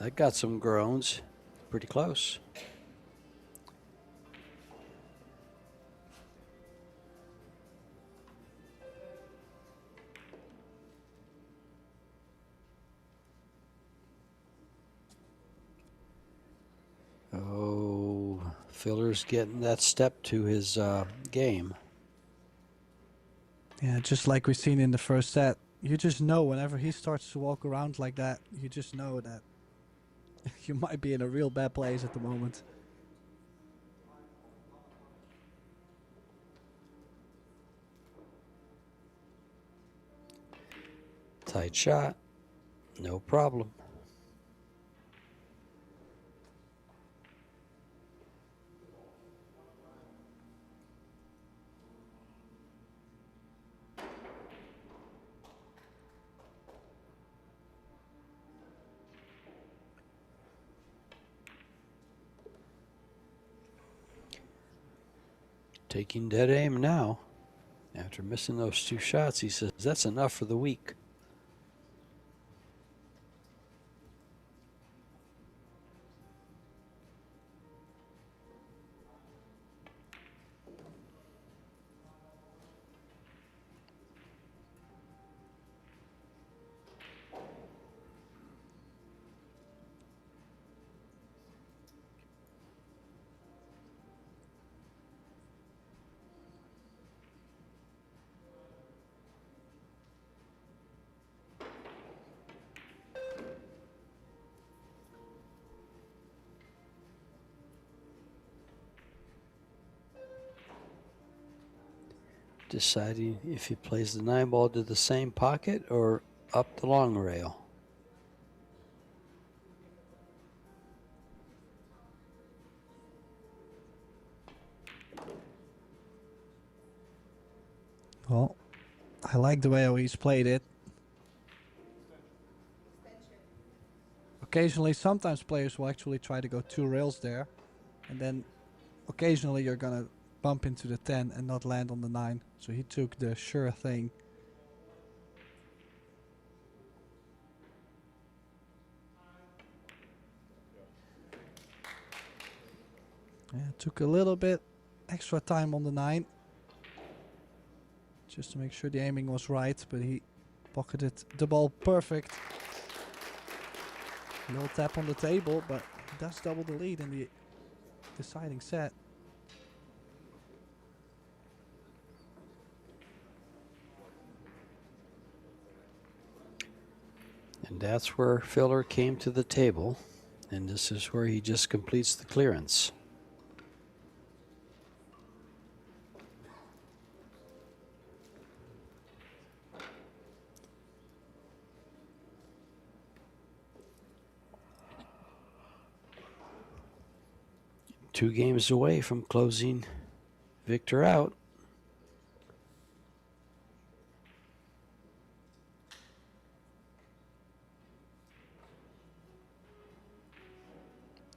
That got some groans. Pretty close. Oh, Filler's getting that step to his game. Yeah, just like we've seen in the first set. You just know whenever he starts to walk around like that, you just know that you might be in a real bad place at the moment. Tight shot. No problem. Taking dead aim now. After missing those 2 shots, he says, that's enough for the week. Deciding if he plays the 9 ball to the same pocket or up the long rail. Well, I like the way how he's played it. Occasionally, sometimes players will actually try to go 2 rails there. And then occasionally you're going to bump into the 10 and not land on the 9. So he took the sure thing. Yeah, took a little bit extra time on the 9. Just to make sure the aiming was right, but he pocketed the ball perfect. Little tap on the table, but he does double the lead in the deciding set. And that's where Filler came to the table, and this is where he just completes the clearance. Two games away from closing Victor out.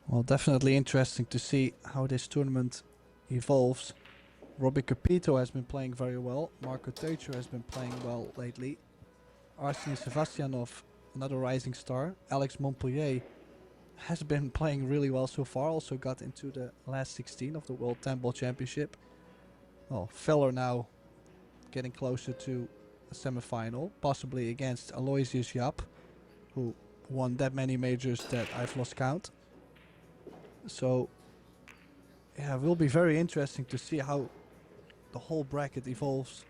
Well, definitely interesting to see how this tournament evolves. Robbie Capito has been playing very well. Marco Teucher has been playing well lately. Arseny Sevastianov, another rising star. Alex Montpellier has been playing really well so far. Also got into the last 16 of the World 10 Ball Championship. Well, Feller now getting closer to a semifinal, possibly against Aloysius Jaap, who won that many majors that I've lost count. So, yeah, it will be very interesting to see how the whole bracket evolves.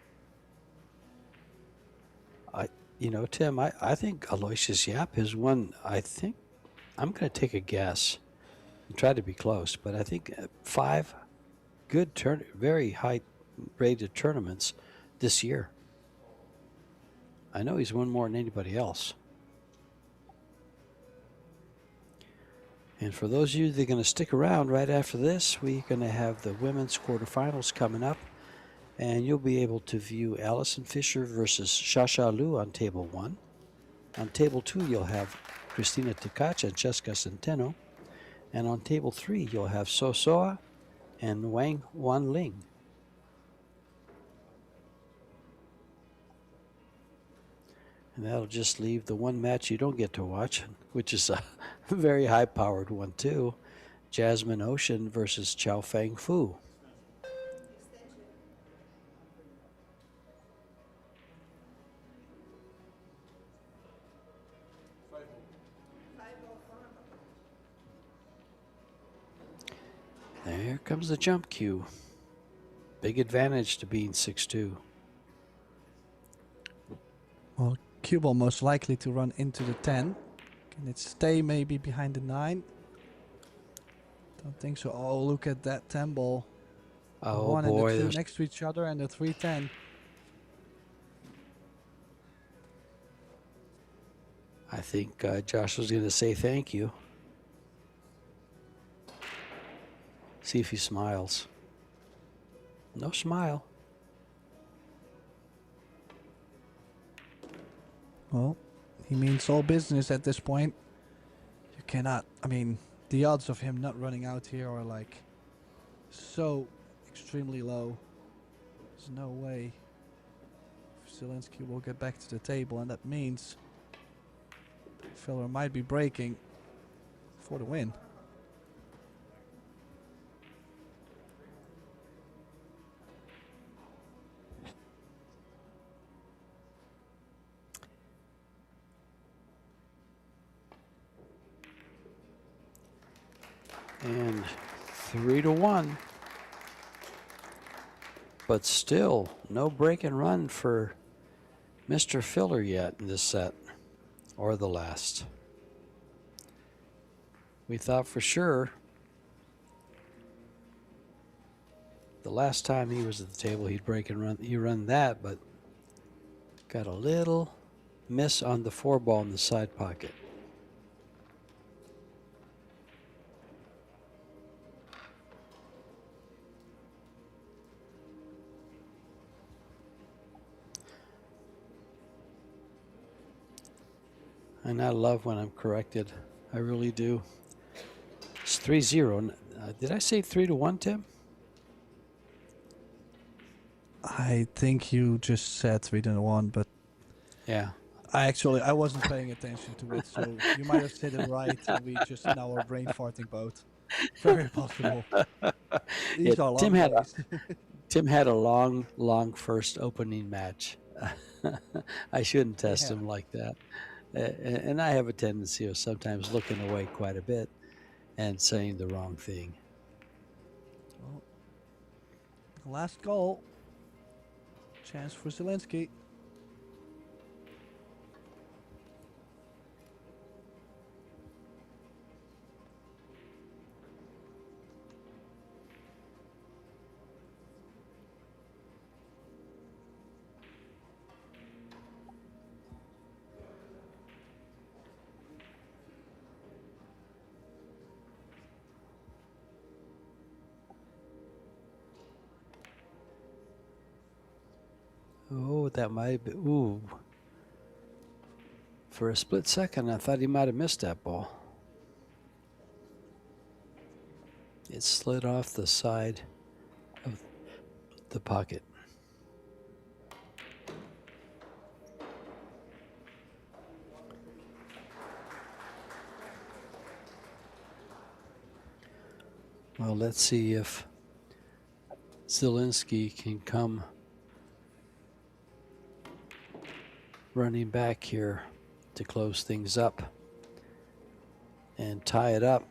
You know, Tim, I think Aloysius Jaap has won, I'm going to take a guess and try to be close, but I think 5 good, very high-rated tournaments this year. I know he's won more than anybody else. And for those of you that are going to stick around right after this, we're going to have the women's quarterfinals coming up. And you'll be able to view Allison Fisher versus Shasha Liu on table 1. On table 2, you'll have Cristina Tkach and Jessica Centeno. And on table 3, you'll have Sosoa and Wang Wanling. And And that'll just leave the one match you don't get to watch, which is a very high-powered one, too. Jasmine Ocean versus Chao Fang Fu. There comes the jump cue. Big advantage to being 6'2". Well, cue ball most likely to run into the 10. Can it stay maybe behind the 9? Don't think so. Oh, look at that 10 ball. Oh The 1 boy, and the 2 there's next to each other, and the 3-10. I think Josh was going to say thank you. See if he smiles. No smile. Well, he means all business at this point. You cannot, I mean, the odds of him not running out here are like so extremely low. There's no way Zilinski will get back to the table, and that means filler might be breaking for the win. And 3-1. But still, no break and run for Mr. Filler yet in this set, or the last. We thought for sure the last time he was at the table he'd break and run. He run that, but got a little miss on the 4 ball in the side pocket. And I love when I'm corrected. I really do. It's 3-0. Did I say 3-1, Tim? I think you just said 3-1, but Yeah. I wasn't paying attention to it, so you might have said it right, and we just now are brain farting both. Very possible. These Yeah, are long days. Tim had a long first opening match. I shouldn't test Yeah. him like that. And I have a tendency of sometimes looking away quite a bit and saying the wrong thing. Well, last goal. Chance for Zilinski. Oh, that might be. Ooh. For a split second, I thought he might have missed that ball. It slid off the side of the pocket. Well, let's see if Zilinski can come running back here to close things up and tie it up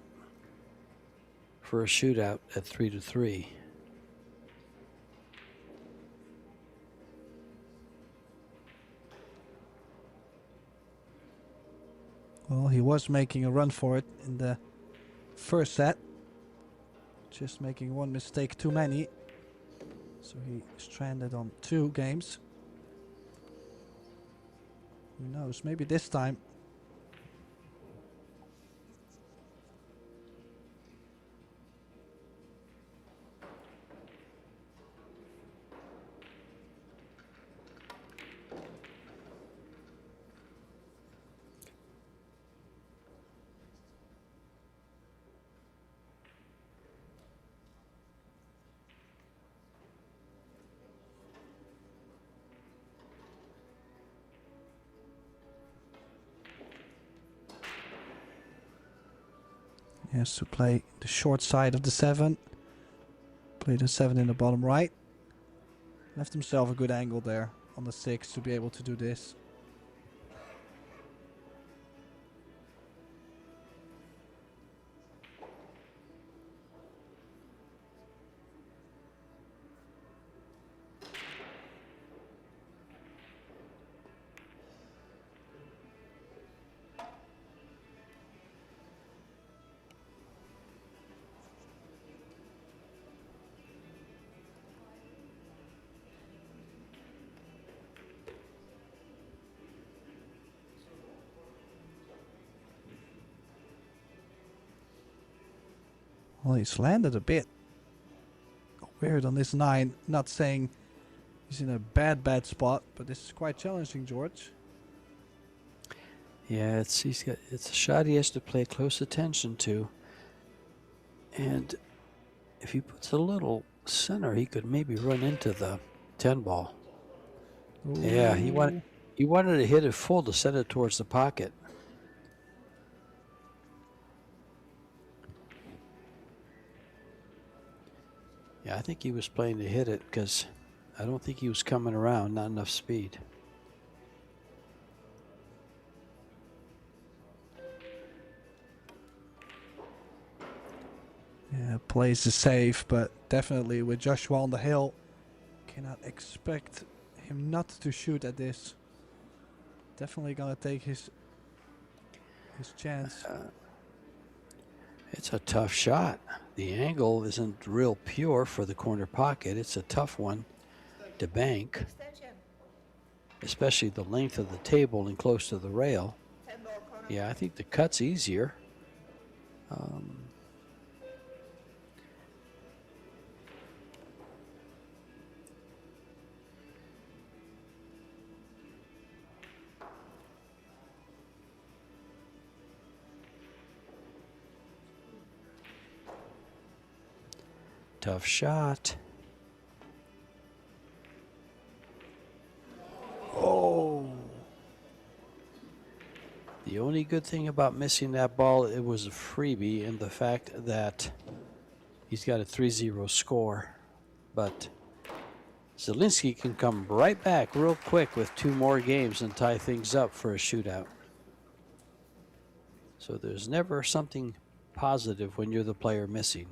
for a shootout at 3-3. Well, he was making a run for it in the first set. Just making one mistake too many. So he stranded on 2 games. Who knows, maybe this time. He has to play the short side of the 7. Play the 7 in the bottom right. Left himself a good angle there on the 6 to be able to do this. Well, he's landed a bit weird on this 9. Not saying he's in a bad spot, but this is quite challenging, George. Yeah, it's a shot he has to pay close attention to. And if he puts a little center, he could maybe run into the 10 ball. Ooh. Yeah, he wanted to hit it full to send it towards the pocket. Yeah, I think he was playing to hit it because I don't think he was coming around, not enough speed. Yeah, plays the safe, but definitely with Joshua on the hill, cannot expect him not to shoot at this. Definitely gonna take his chance. It's a tough shot. The angle isn't real pure for the corner pocket. It's a tough one to bank, especially the length of the table and close to the rail. Yeah, I think the cut's easier. Tough shot. Oh. The only good thing about missing that ball, it was a freebie, and the fact that he's got a 3-0 score. But Zilinski can come right back real quick with 2 more games and tie things up for a shootout. So there's never something positive when you're the player missing.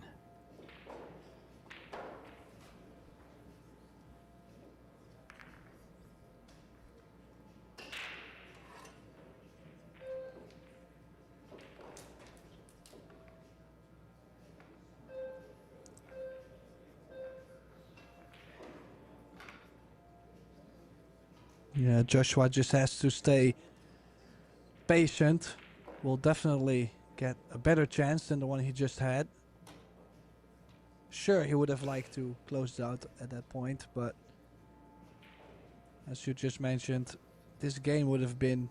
Yeah, Joshua just has to stay patient. Will definitely get a better chance than the one he just had. Sure, he would have liked to close it out at that point, but as you just mentioned, this game would have been,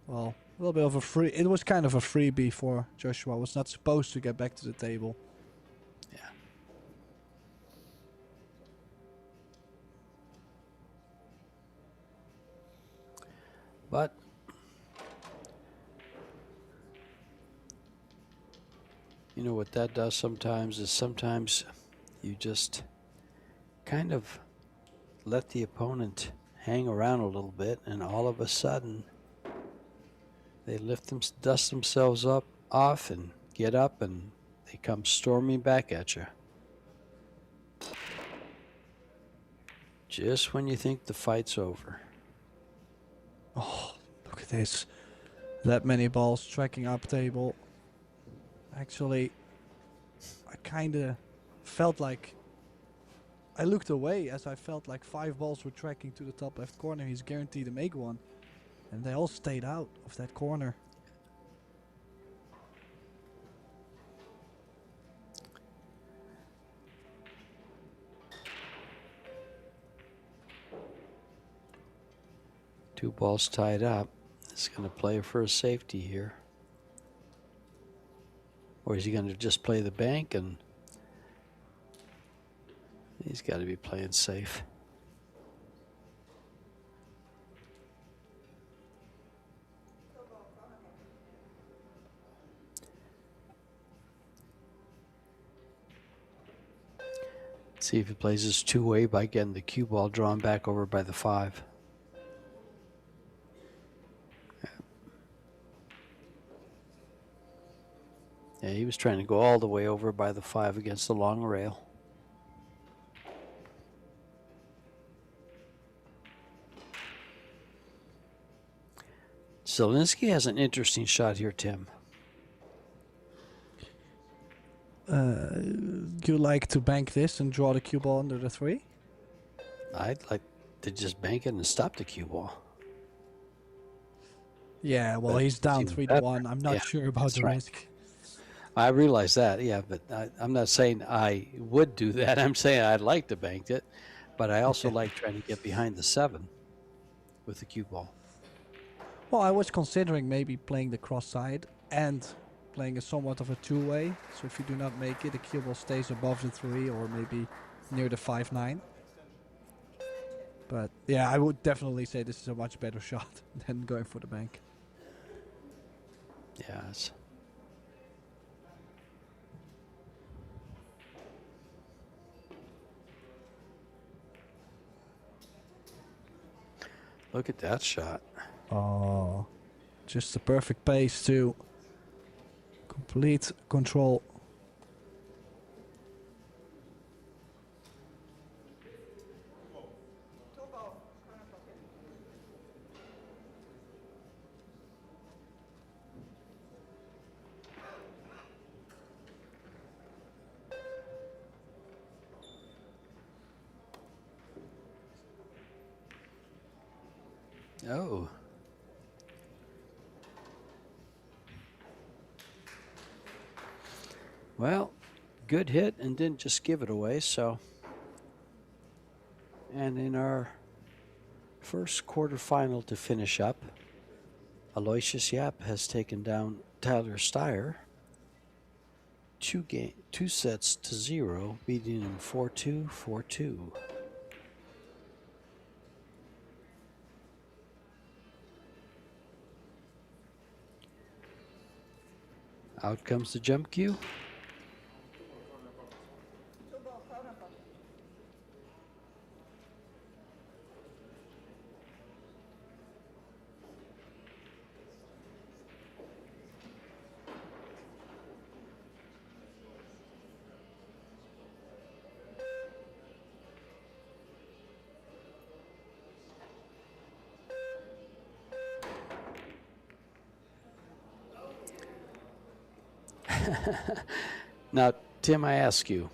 well, a little bit of a free. It was kind of a freebie for Joshua. Was not supposed to get back to the table. Yeah. But you know what that does sometimes is sometimes you just kind of let the opponent hang around a little bit, and all of a sudden they dust themselves off and get up, and they come storming back at you. Just when you think the fight's over. Oh, look at this. That many balls tracking up table. Actually, I kind of felt like I looked away as I felt like 5 balls were tracking to the top left corner. He's guaranteed to make one. And they all stayed out of that corner. Two balls tied up. He's going to play for a safety here. Or is he going to just play the bank? And he's got to be playing safe. See if he plays his two-way by getting the cue ball drawn back over by the 5. Yeah, he was trying to go all the way over by the 5 against the long rail. Zilinski has an interesting shot here, Tim. You like to bank this and draw the cue ball under the 3? I'd like to just bank it and stop the cue ball. Yeah, well, But he's down even 3 better. to 1. I'm not Yeah, sure about that's the right. risk. I realize that, yeah, but I'm not saying I would do that. I'm saying I'd like to bank it, but I also like trying to get behind the 7 with the cue ball. Well, I was considering maybe playing the cross side and playing a somewhat of a two-way. So if you do not make it, the cue ball stays above the 3 or maybe near the 5-9. But yeah, I would definitely say this is a much better shot than going for the bank. Yeah, it's... Look at that shot. Oh, just the perfect pace to complete control. Oh. Well, good hit and didn't just give it away, so. And in our first quarterfinal to finish up, Aloysius Yap has taken down Tyler Steyer 2 sets to 0, beating him 4-2, 4-2. Out comes the jump cue. Now, Tim, I ask you,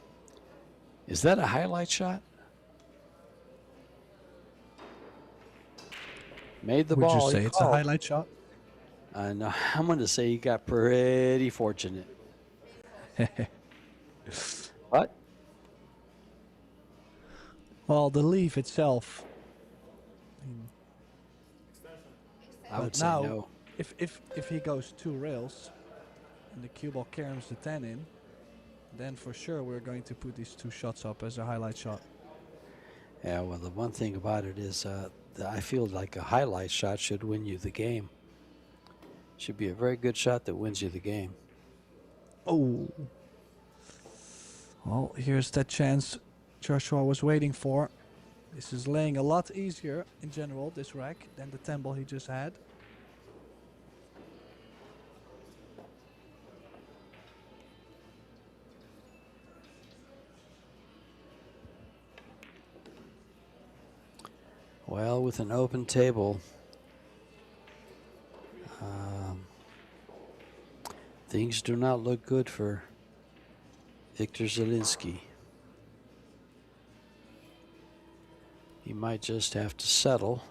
is that a highlight shot? Made the Would ball. you he say it's a called. highlight shot? No, I'm going to say he got pretty fortunate. What? Well, the leaf itself. I would But say now, no. if he goes 2 rails and the cue ball carries the 10 in, then for sure we're going to put these 2 shots up as a highlight shot. Yeah, well, the one thing about it is I feel like a highlight shot should win you the game. Should be a very good shot that wins you the game. Oh. Well, here's that chance Joshua was waiting for. This is laying a lot easier in general, this rack, than the 10 ball he just had. Well, with an open table, things do not look good for Victor Zilinski. He might just have to settle.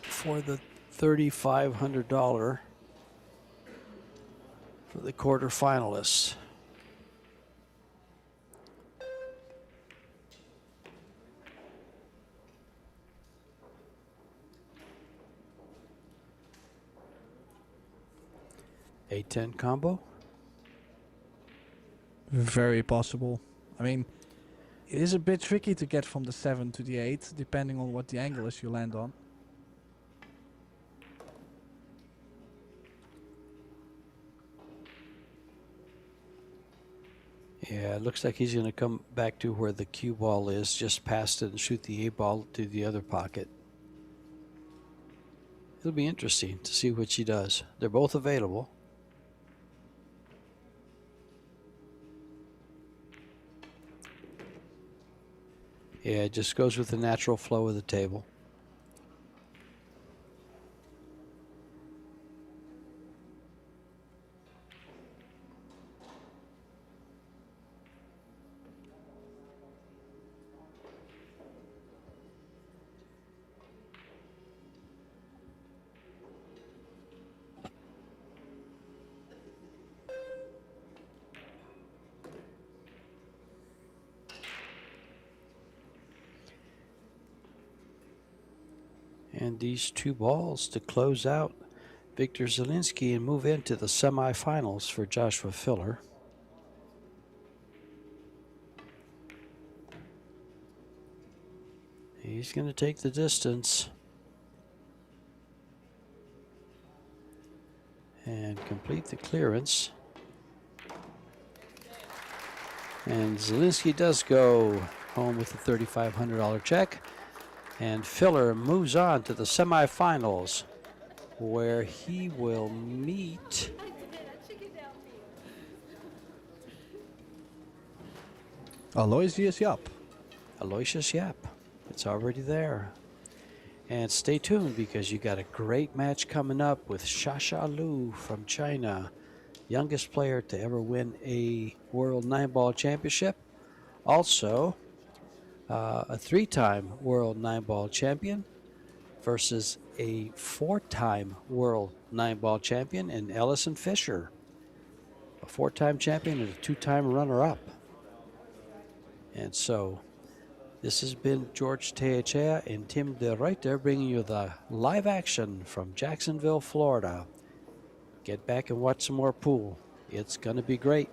For the $3,500 for the quarterfinalists. A10 combo. Very possible. I mean, it is a bit tricky to get from the 7 to the 8, depending on what the angle is you land on. Yeah, it looks like he's going to come back to where the cue ball is, just past it, and shoot the 8-ball to the other pocket. It'll be interesting to see which he does. They're both available. Yeah, it just goes with the natural flow of the table. And these 2 balls to close out Victor Zilinski and move into the semifinals for Joshua Filler. He's going to take the distance and complete the clearance. And Zilinski does go home with a $3,500 check. And Filler moves on to the semifinals, where he will meet Aloysius Yap. Aloysius Yap. It's already there. And stay tuned, because you got a great match coming up with Shasha Lu from China, youngest player to ever win a World 9-Ball Championship. Also, a 3-time World 9-Ball champion versus a 4-time World 9-Ball champion in Ellison Fisher, a 4-time champion and a 2-time runner-up. And so this has been George Teachea and Tim De Ruyter bringing you the live action from Jacksonville, Florida. Get back and watch some more pool. It's going to be great.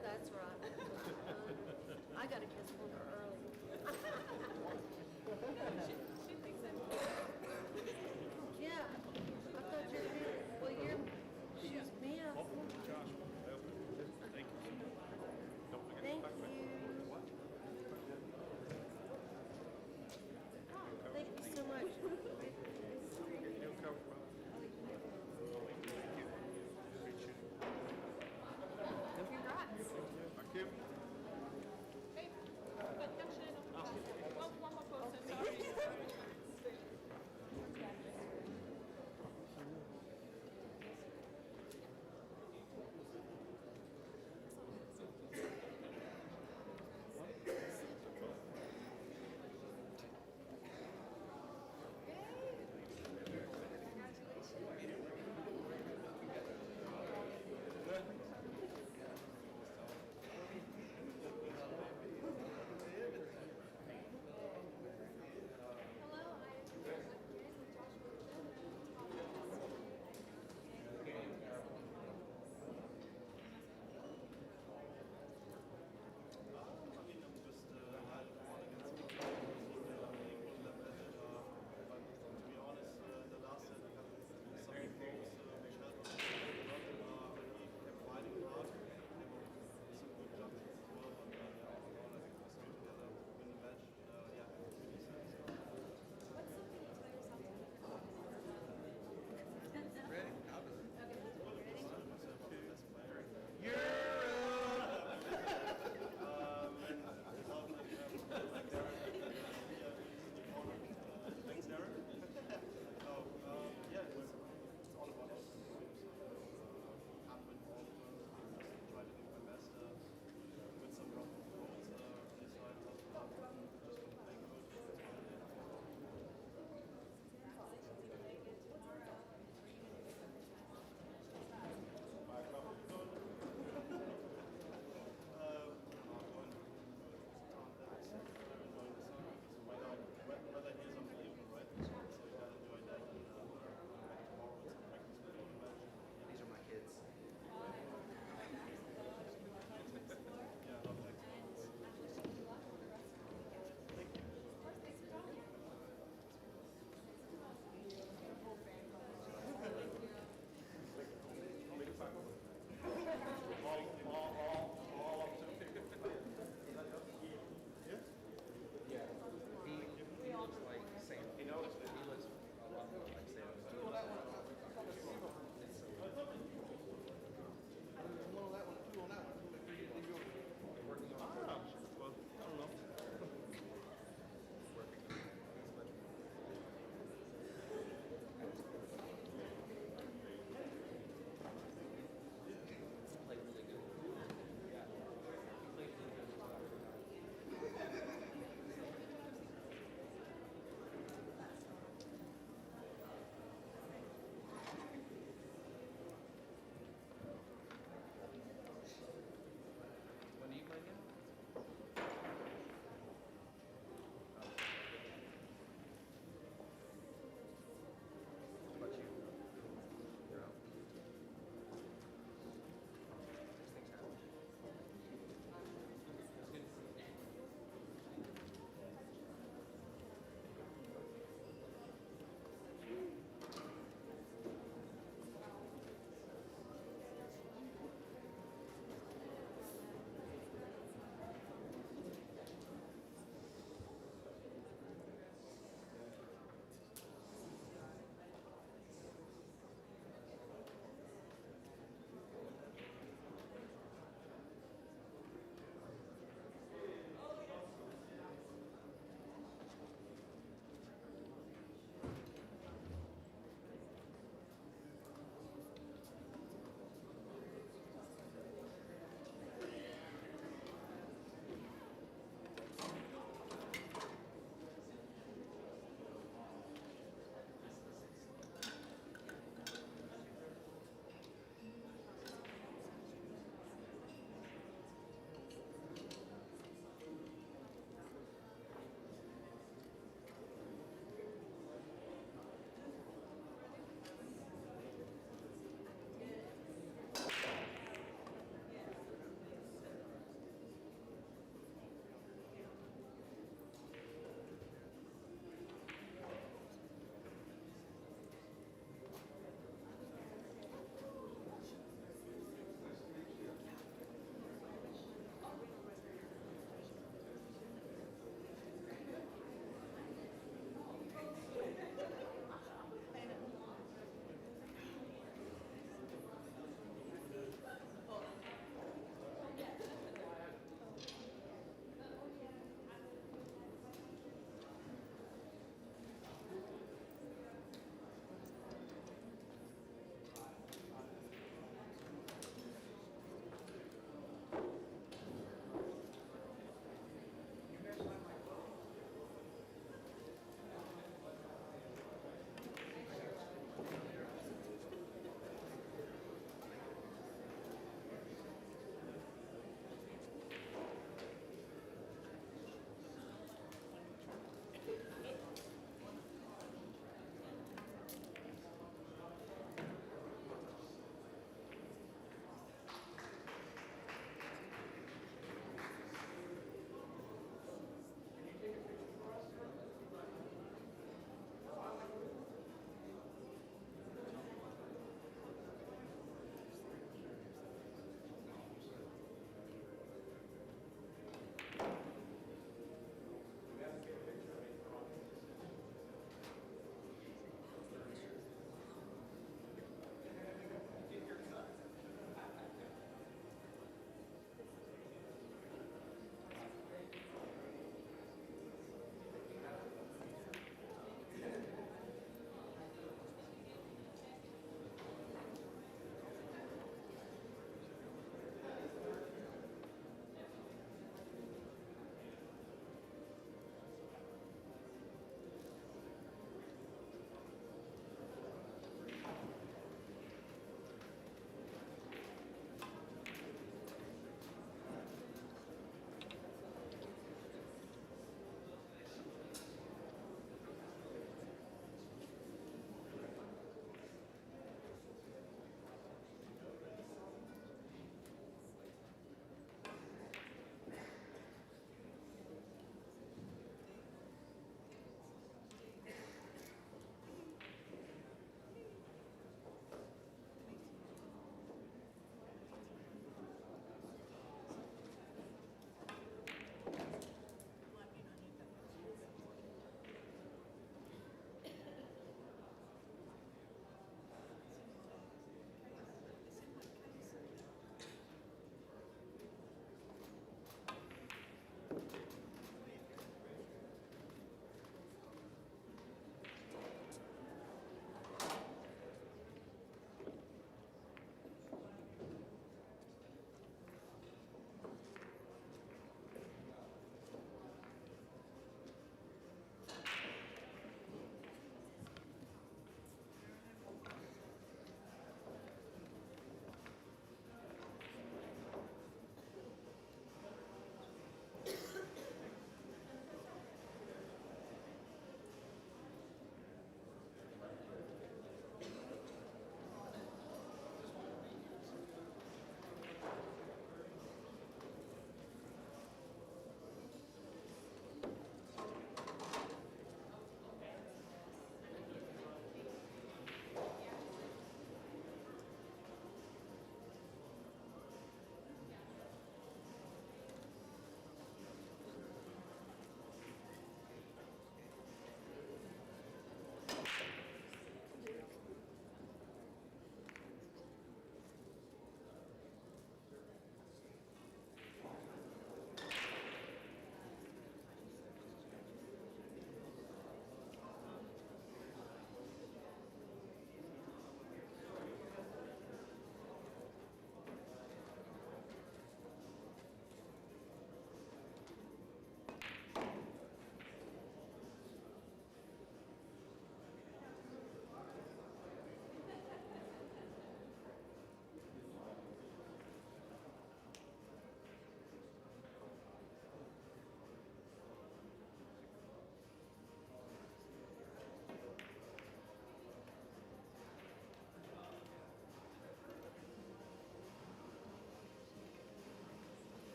That's right. I got a kiss from her early. She thinks I'm. Yeah, I thought you were. Well, she was male. Thank you. Thank you so much.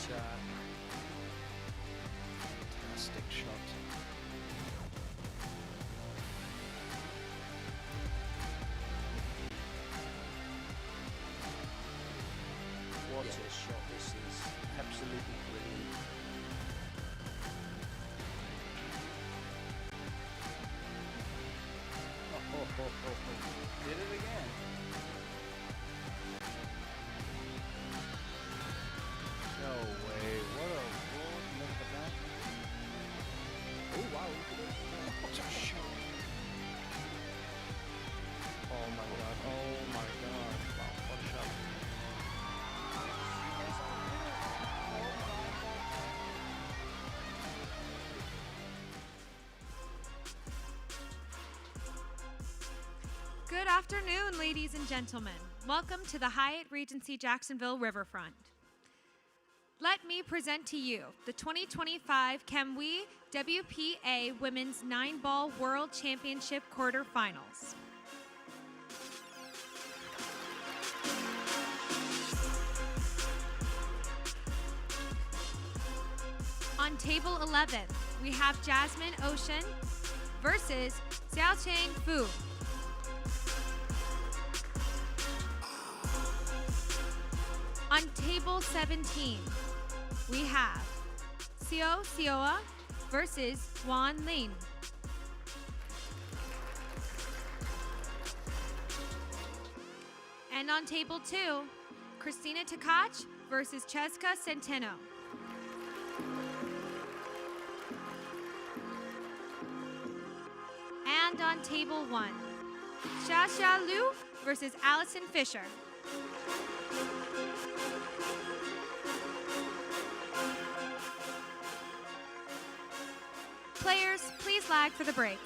shot. Fantastic shot. What a shot this is. Absolutely brilliant. Did it again. No way. What a roll. Look at that. Oh, wow. Look at this. What a shot. Oh my god, oh my god. Wow, what a shot. Good afternoon, ladies and gentlemen. Welcome to the Hyatt Regency Jacksonville Riverfront. Let me present to you the 2025 Kamui WPA Women's 9-Ball World Championship quarterfinals. On table 11, we have Jasmine Ocean versus Xiaocheng Fu. On table 17, we have Sio Sioa versus Wan Lin. And on table 2, Christina Tkach versus Cheska Centeno. And on table 1, Xia Liu versus Allison Fisher. Players, please lag for the break.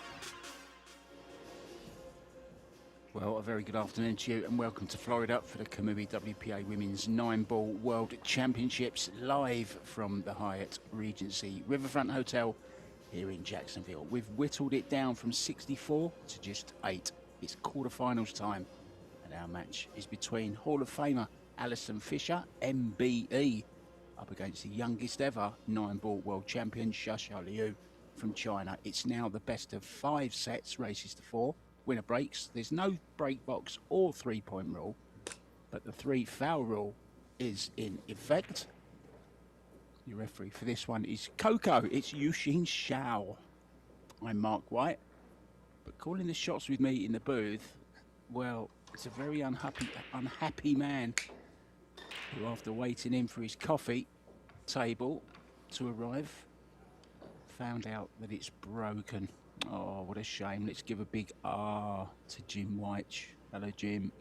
Well, a very good afternoon to you and welcome to Florida for the Kamui WPA Women's 9-Ball World Championships, live from the Hyatt Regency Riverfront Hotel here in Jacksonville. We've whittled it down from 64 to just 8. It's quarterfinals time and our match is between Hall of Famer Alison Fisher, MBE, up against the youngest ever 9-Ball World Champion Xia Liu from China. It's now the best of 5 sets, races to 4. Winner breaks. There's no break box or 3-point rule, but the 3 foul rule is in effect. Your referee for this one is Coco. It's Yuxin Shao. I'm Mark White, but calling the shots with me in the booth, well, it's a very unhappy man who, after waiting in for his coffee table to arrive, found out that it's broken. Oh, what a shame. Let's give a big to Jim White. Hello, Jim.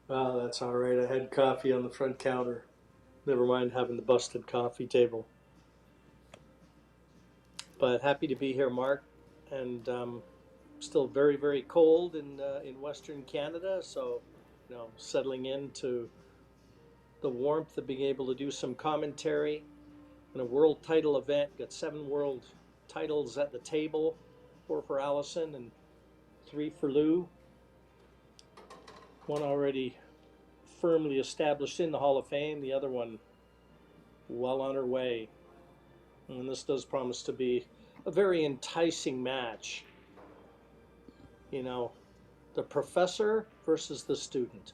Oh, that's all right. I had coffee on the front counter. Never mind having the busted coffee table. But happy to be here, Mark. And still very, very cold in Western Canada. So, settling into the warmth of being able to do some commentary in a world title event. Got 7 world titles at the table, 4 for Allison and 3 for Lou. One already firmly established in the Hall of Fame, the other one well on her way. And this does promise to be a very enticing match. The professor versus the student.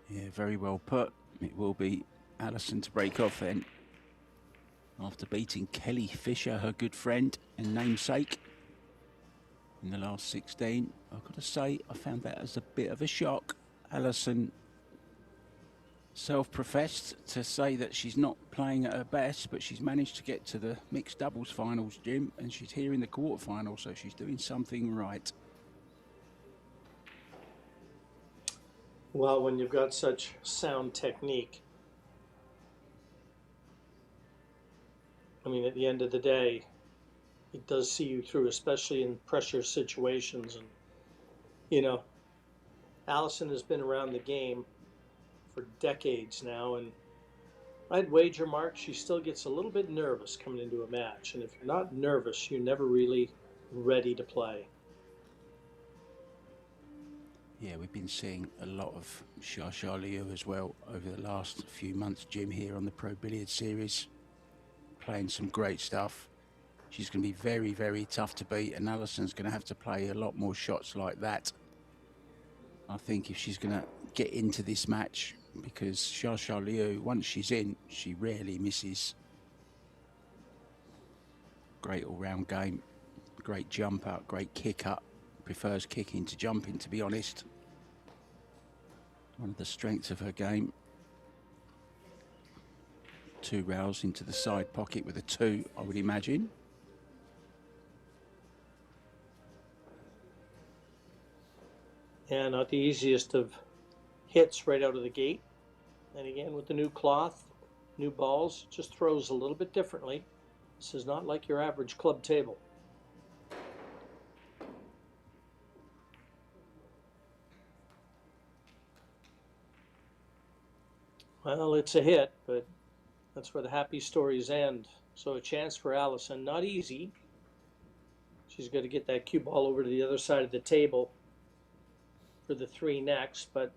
Yeah, very well put. It will be Alison to break off then, after beating Kelly Fisher, her good friend and namesake, in the last 16. I've got to say, I found that as a bit of a shock. Alison self-professed to say that she's not playing at her best, but she's managed to get to the mixed doubles finals, Jim, and she's here in the quarterfinal, so she's doing something right. Well, when you've got such sound technique, at the end of the day, it does see you through, especially in pressure situations. And, Allison has been around the game for decades now, and I'd wager, Mark, she still gets a little bit nervous coming into a match. And if you're not nervous, you're never really ready to play. Yeah, we've been seeing a lot of Xia Liu as well over the last few months, Jim, here on the Pro Billiard Series. Playing some great stuff. She's going to be very, very tough to beat, and Alison's going to have to play a lot more shots like that, I think, if she's going to get into this match, because Xia Liu, once she's in, she rarely misses. Great all-round game, great jump up, great kick up. Prefers kicking to jumping, to be honest. One of the strengths of her game. 2 rails into the side pocket with a 2, I would imagine. Yeah, not the easiest of hits right out of the gate. And again, with the new cloth, new balls, just throws a little bit differently. This is not like your average club table. Well, it's a hit, but that's where the happy stories end. So a chance for Alison, not easy. She's got to get that cue ball over to the other side of the table for the 3 next, but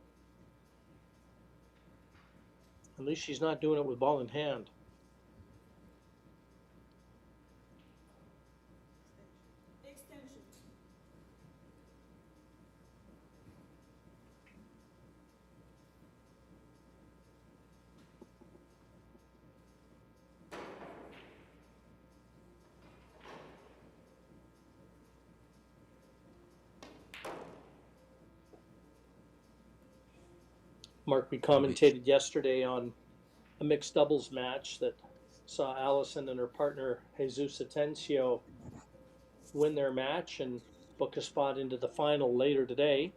at least she's not doing it with ball in hand. Mark, we commentated yesterday on a mixed doubles match that saw Alison and her partner Jesus Atencio win their match and book a spot into the final later today.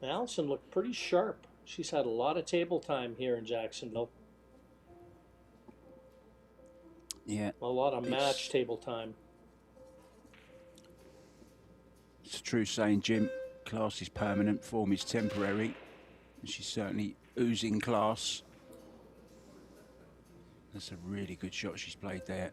Alison looked pretty sharp. She's had a lot of table time here in Jacksonville. Yeah. A lot of match table time. It's a true saying, Jim. Class is permanent, form is temporary. She's certainly oozing class. That's a really good shot she's played there.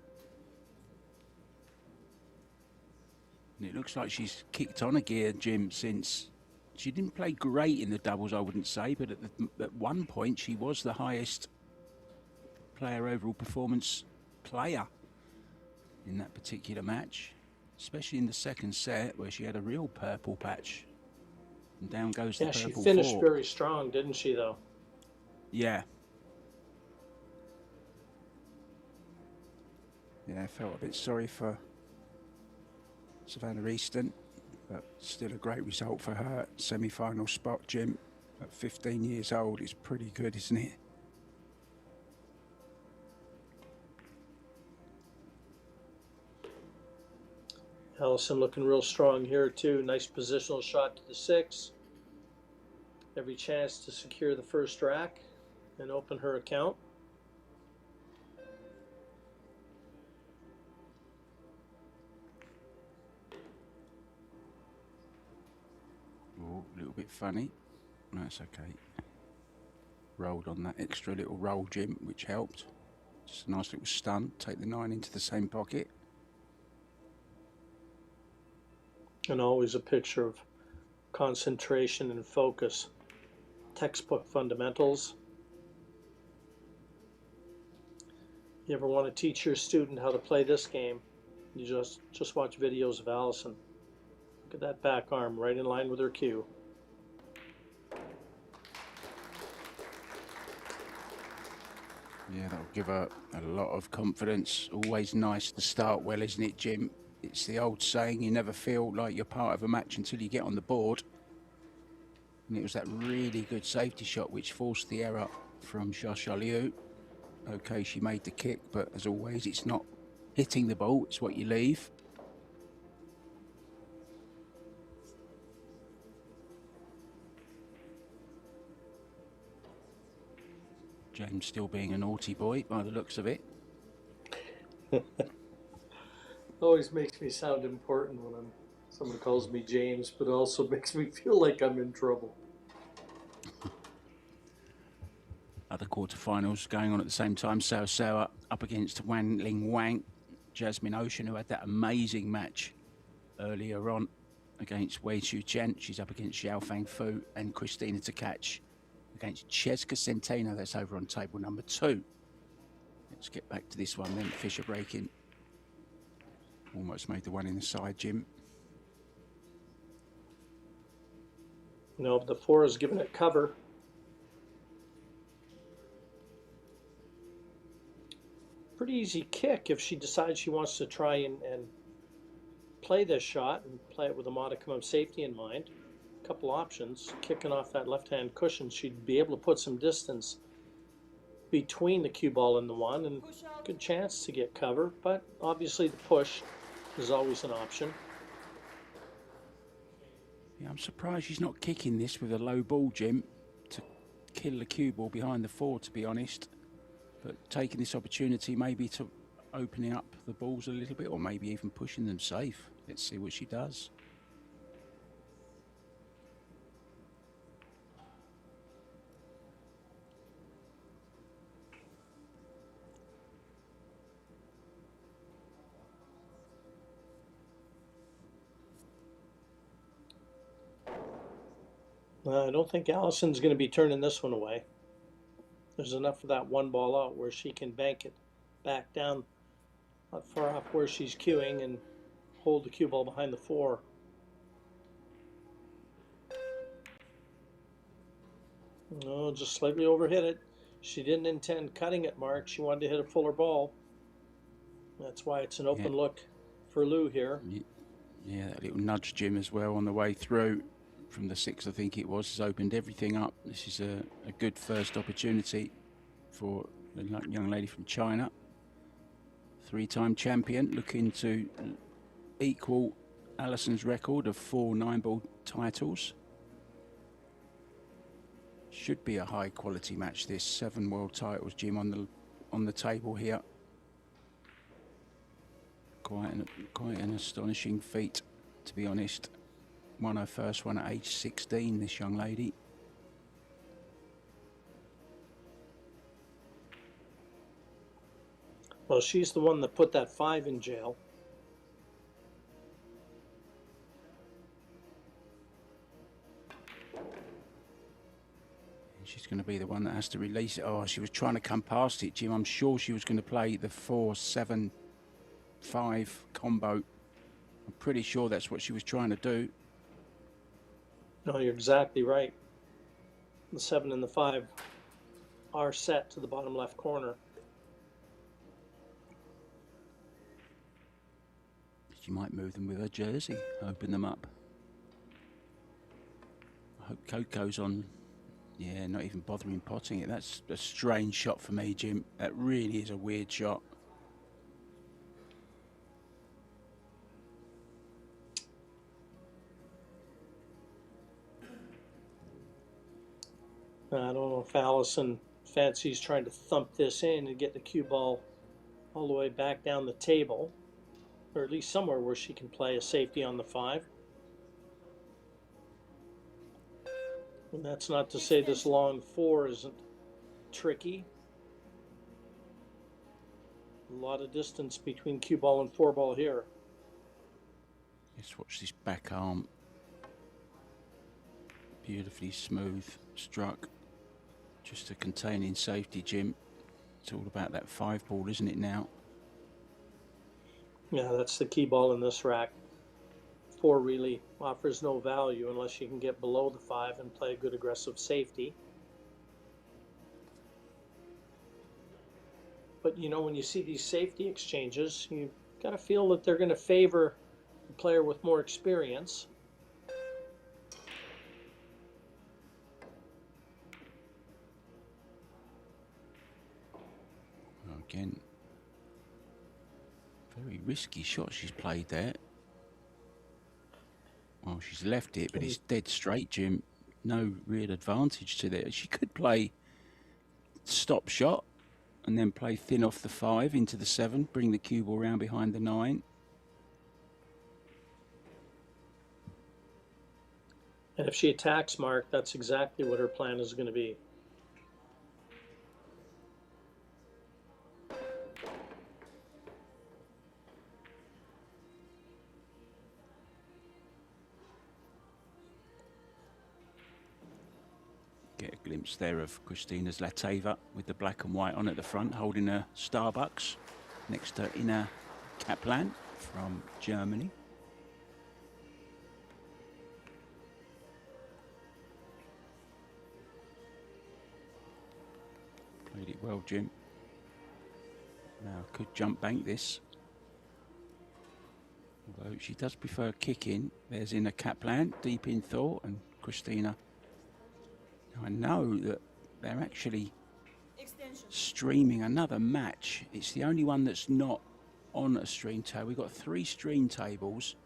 And it looks like she's kicked on a gear, Jim, since she didn't play great in the doubles, I wouldn't say, but at one point she was the highest player overall performance player in that particular match, especially in the second set where she had a real purple patch. And down goes the purple she finished four. very strong, didn't she, though? Yeah. Yeah, I felt a bit sorry for Savannah Easton, but still a great result for her. Semi-final spot, Jim, at 15 years old is pretty good, isn't it? Alison looking real strong here too. Nice positional shot to the 6. Every chance to secure the first rack and open her account. Oh, a little bit funny. That's okay. Rolled on that extra little roll, Jim, which helped. Just a nice little stun. Take the 9 into the same pocket. And always a picture of concentration and focus. Textbook fundamentals. You ever want to teach your student how to play this game, you just watch videos of Alison. Look at that back arm right in line with her cue. Yeah, that'll give her a lot of confidence. Always nice to start well, isn't it, Jim? It's the old saying, you never feel like you're part of a match until you get on the board. And it was that really good safety shot which forced the error from Xia Liu. Okay, she made the kick, but as always, it's not hitting the ball, it's what you leave. James still being a naughty boy by the looks of it. Always makes me sound important when someone calls me James, but also makes me feel like I'm in trouble. Other quarterfinals going on at the same time. Sao up against Wan Ling Wang. Jasmine Ocean, who had that amazing match earlier on against Wei Shu Chen. She's up against Xiao Fang Fu and Christina to catch against Cheska Centeno. That's over on table number 2. Let's get back to this one then. Fisher breaking. Almost made the one in the side, Jim. No, the 4 is giving it cover. Pretty easy kick if she decides she wants to try and play this shot and play it with a modicum of safety in mind. A couple options. Kicking off that left-hand cushion, she'd be able to put some distance between the cue ball and the 1, and good chance to get cover, but obviously the push is always an option. Yeah, I'm surprised she's not kicking this with a low ball, Jim, to kill the cue ball behind the 4, to be honest. But taking this opportunity maybe to opening up the balls a little bit, or maybe even pushing them safe. Let's see what she does. I don't think Allison's going to be turning this one away. There's enough of that 1 ball out where she can bank it back down, not far off where she's cueing, and hold the cue ball behind the 4. No, just slightly overhit it. She didn't intend cutting it, Mark. She wanted to hit a fuller ball. That's why it's an open look for Lou here. Yeah, that little nudge, Jim, as well on the way through from the 6, I think it was, has opened everything up. This is a good first opportunity for the young lady from China. 3-time champion, looking to equal Allison's record of 4 9-ball titles. Should be a high quality match, this. 7 world titles, Jim, on the table here. Quite an astonishing feat, to be honest. Won her first one at age 16, this young lady. Well, she's the one that put that 5 in jail. And she's going to be the one that has to release it. Oh, she was trying to come past it, Jim. I'm sure she was going to play the 4-7-5 combo. I'm pretty sure that's what she was trying to do. No, you're exactly right. The 7 and the 5 are set to the bottom left corner. She might move them with her jersey, open them up. I hope Coco's on. Yeah, not even bothering potting it. That's a strange shot for me, Jim. That really is a weird shot. I don't know if Allison fancies trying to thump this in and get the cue ball all the way back down the table, or at least somewhere where she can play a safety on the 5. And that's not to say this long 4 isn't tricky. A lot of distance between cue ball and 4 ball here. Let's watch this back arm. Beautifully smooth struck. Just a containing safety, Jim. It's all about that 5 ball, isn't it now? Yeah, that's the key ball in this rack. 4 really offers no value unless you can get below the 5 and play a good aggressive safety. But you know, when you see these safety exchanges, you got to feel that they're going to favor the player with more experience. Again, very risky shot she's played there. Well, she's left it, but it's dead straight, Jim. No real advantage to that. She could play stop shot and then play thin off the 5 into the 7, bring the cue ball round behind the 9. And if she attacks Mark, that's exactly what her plan is going to be. Get a glimpse there of Christina Zlateva with the black and white on at the front, holding a Starbucks next to Ina Kaplan from Germany. Played it well, Jim. Now could jump bank this. Although she does prefer kicking. There's Ina Kaplan, deep in thought, and Christina. Now I know that they're actually streaming another match. It's the only one that's not on a stream table. We've got 3 stream tables.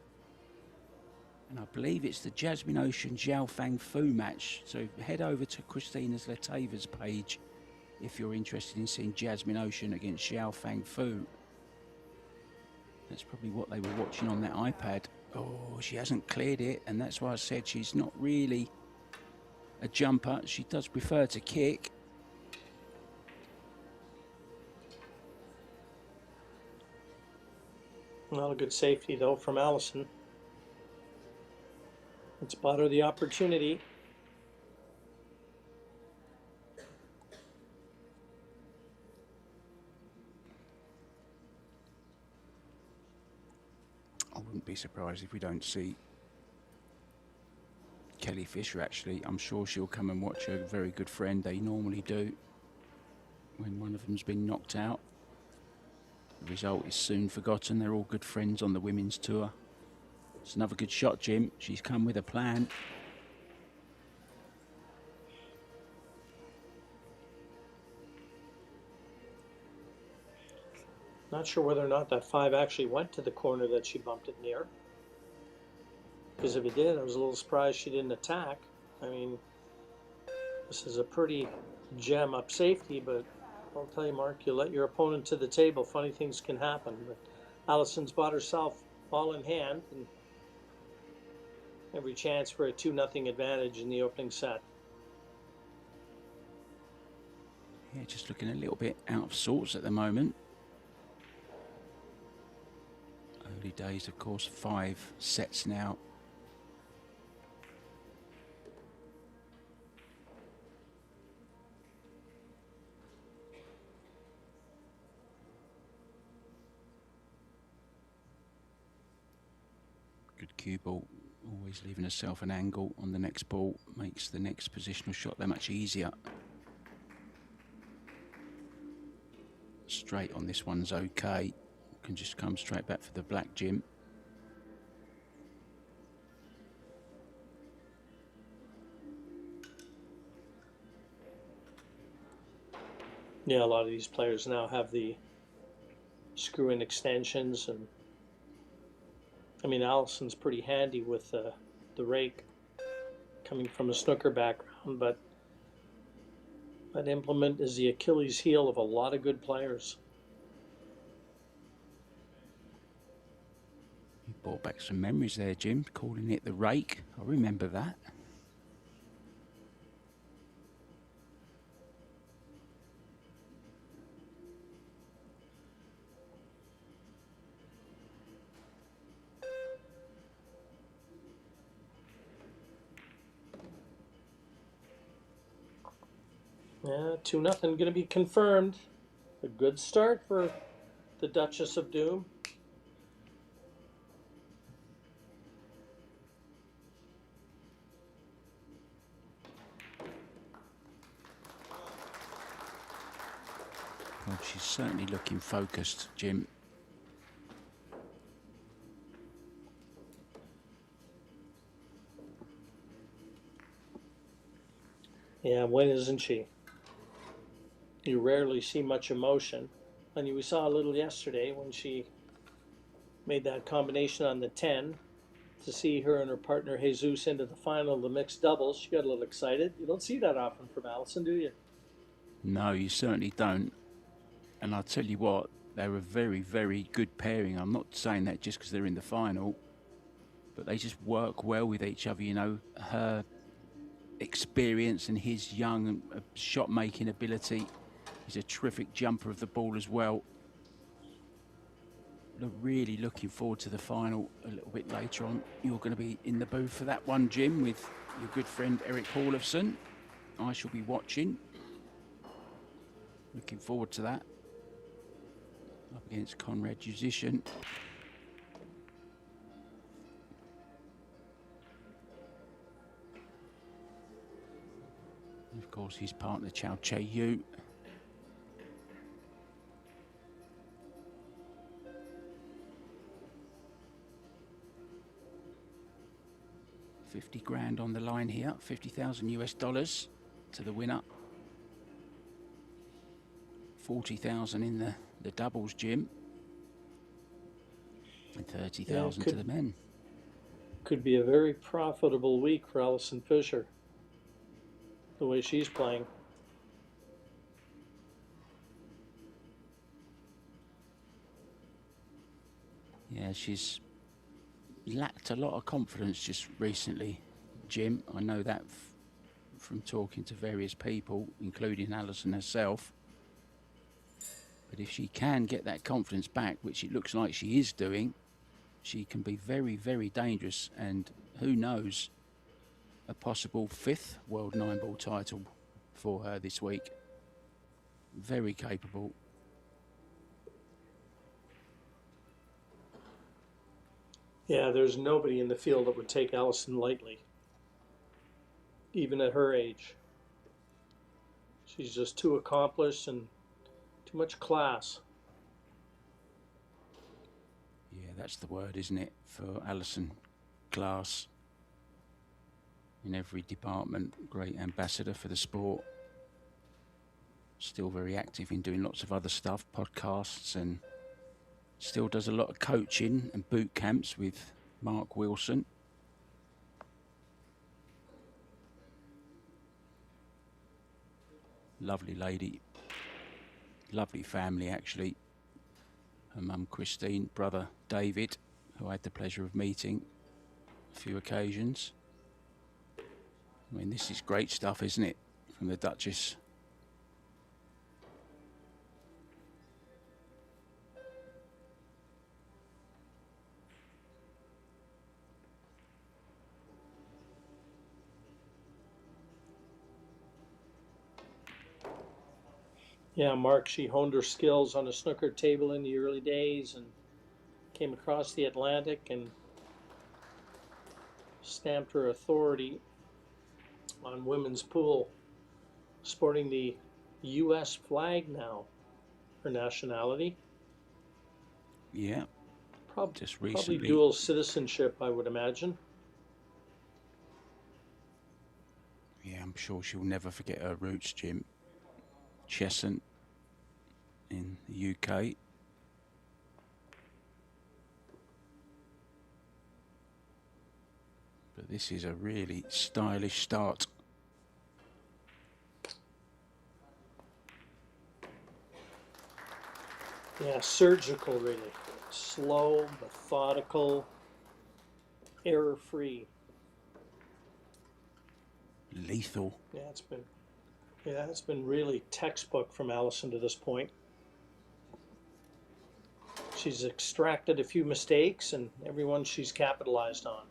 And I believe it's the Jasmine Ocean Zhao Fang Fu match. So head over to Christina Zlateva's page if you're interested in seeing Jasmine Ocean against Zhao Fang Fu. That's probably what they were watching on that iPad. Oh, she hasn't cleared it, and that's why I said she's not really a jumper. She does prefer to kick. Not a good safety, though, from Allison. It's bought her the opportunity. I wouldn't be surprised if we don't see Kelly Fisher, actually. I'm sure she'll come and watch a very good friend. They normally do when one of them's been knocked out. The result is soon forgotten. They're all good friends on the women's tour. It's another good shot, Jim. She's come with a plan. Not sure whether or not that 5 actually went to the corner that she bumped it near. Because if it did, I was a little surprised she didn't attack. I mean, this is a pretty gem up safety, but I'll tell you, Mark, you let your opponent to the table, funny things can happen. But Allison's bought herself ball in hand, and every chance for a 2-0 advantage in the opening set. Yeah, just looking a little bit out of sorts at the moment. Early days, of course, 5 sets now. Good cue ball, always leaving herself an angle on the next ball, makes the next positional shot that much easier. Straight on this one's okay. Can just come straight back for the black, Jim. Yeah, a lot of these players now have the screw-in extensions, and I mean, Allison's pretty handy with the rake, coming from a snooker background, but that implement is the Achilles heel of a lot of good players. You brought back some memories there, Jim, calling it the rake. I remember that. Yeah, 2-0 going to be confirmed. A good start for the Duchess of Doom. Well, she's certainly looking focused, Jim. Yeah, when isn't she? You rarely see much emotion. And we saw a little yesterday when she made that combination on the 10 to see her and her partner Jesus into the final of the mixed doubles. She got a little excited. You don't see that often from Allison, do you? No, you certainly don't. And I'll tell you what, they're a very, very good pairing. I'm not saying that just because they're in the final, but they just work well with each other. You know, her experience and his young shot-making ability. He's a terrific jumper of the ball as well. Really looking forward to the final a little bit later on. You're going to be in the booth for that one, Jim, with your good friend Eric Hallofsson I shall be watching. Looking forward to that. Up against Conrad Musician. And of course, his partner Chao Che Yu. $50 grand on the line here, 50,000 US dollars to the winner. 40,000 in the doubles gym. And 30,000 to the men. Could be a very profitable week for Alison Fisher, the way she's playing. Yeah, she's lacked a lot of confidence just recently, Jim. I know that from talking to various people, including Alison herself. But if she can get that confidence back, which it looks like she is doing, she can be very, very dangerous. And who knows, a possible 5th World 9-ball title for her this week. Very capable. Yeah, there's nobody in the field that would take Alison lightly, even at her age. She's just too accomplished and too much class. Yeah, that's the word, isn't it, for Alison? Class. In every department, great ambassador for the sport. Still very active in doing lots of other stuff, podcasts, and still does a lot of coaching and boot camps with Mark Wilson. Lovely lady. Lovely family, actually. Her mum Christine, brother David, who I had the pleasure of meeting a few occasions. I mean, this is great stuff, isn't it, from the Duchess? Yeah, Mark, she honed her skills on a snooker table in the early days and came across the Atlantic and stamped her authority on women's pool, sporting the U.S. flag now, her nationality. Yeah, just recently. Probably dual citizenship, I would imagine. Yeah, I'm sure she'll never forget her roots, Jim. Cheshunt in the UK. But this is a really stylish start. Yeah, surgical, really. Slow, methodical, error-free. Lethal. Yeah, it's been really textbook from Alison to this point. She's extracted a few mistakes, and every one she's capitalized on.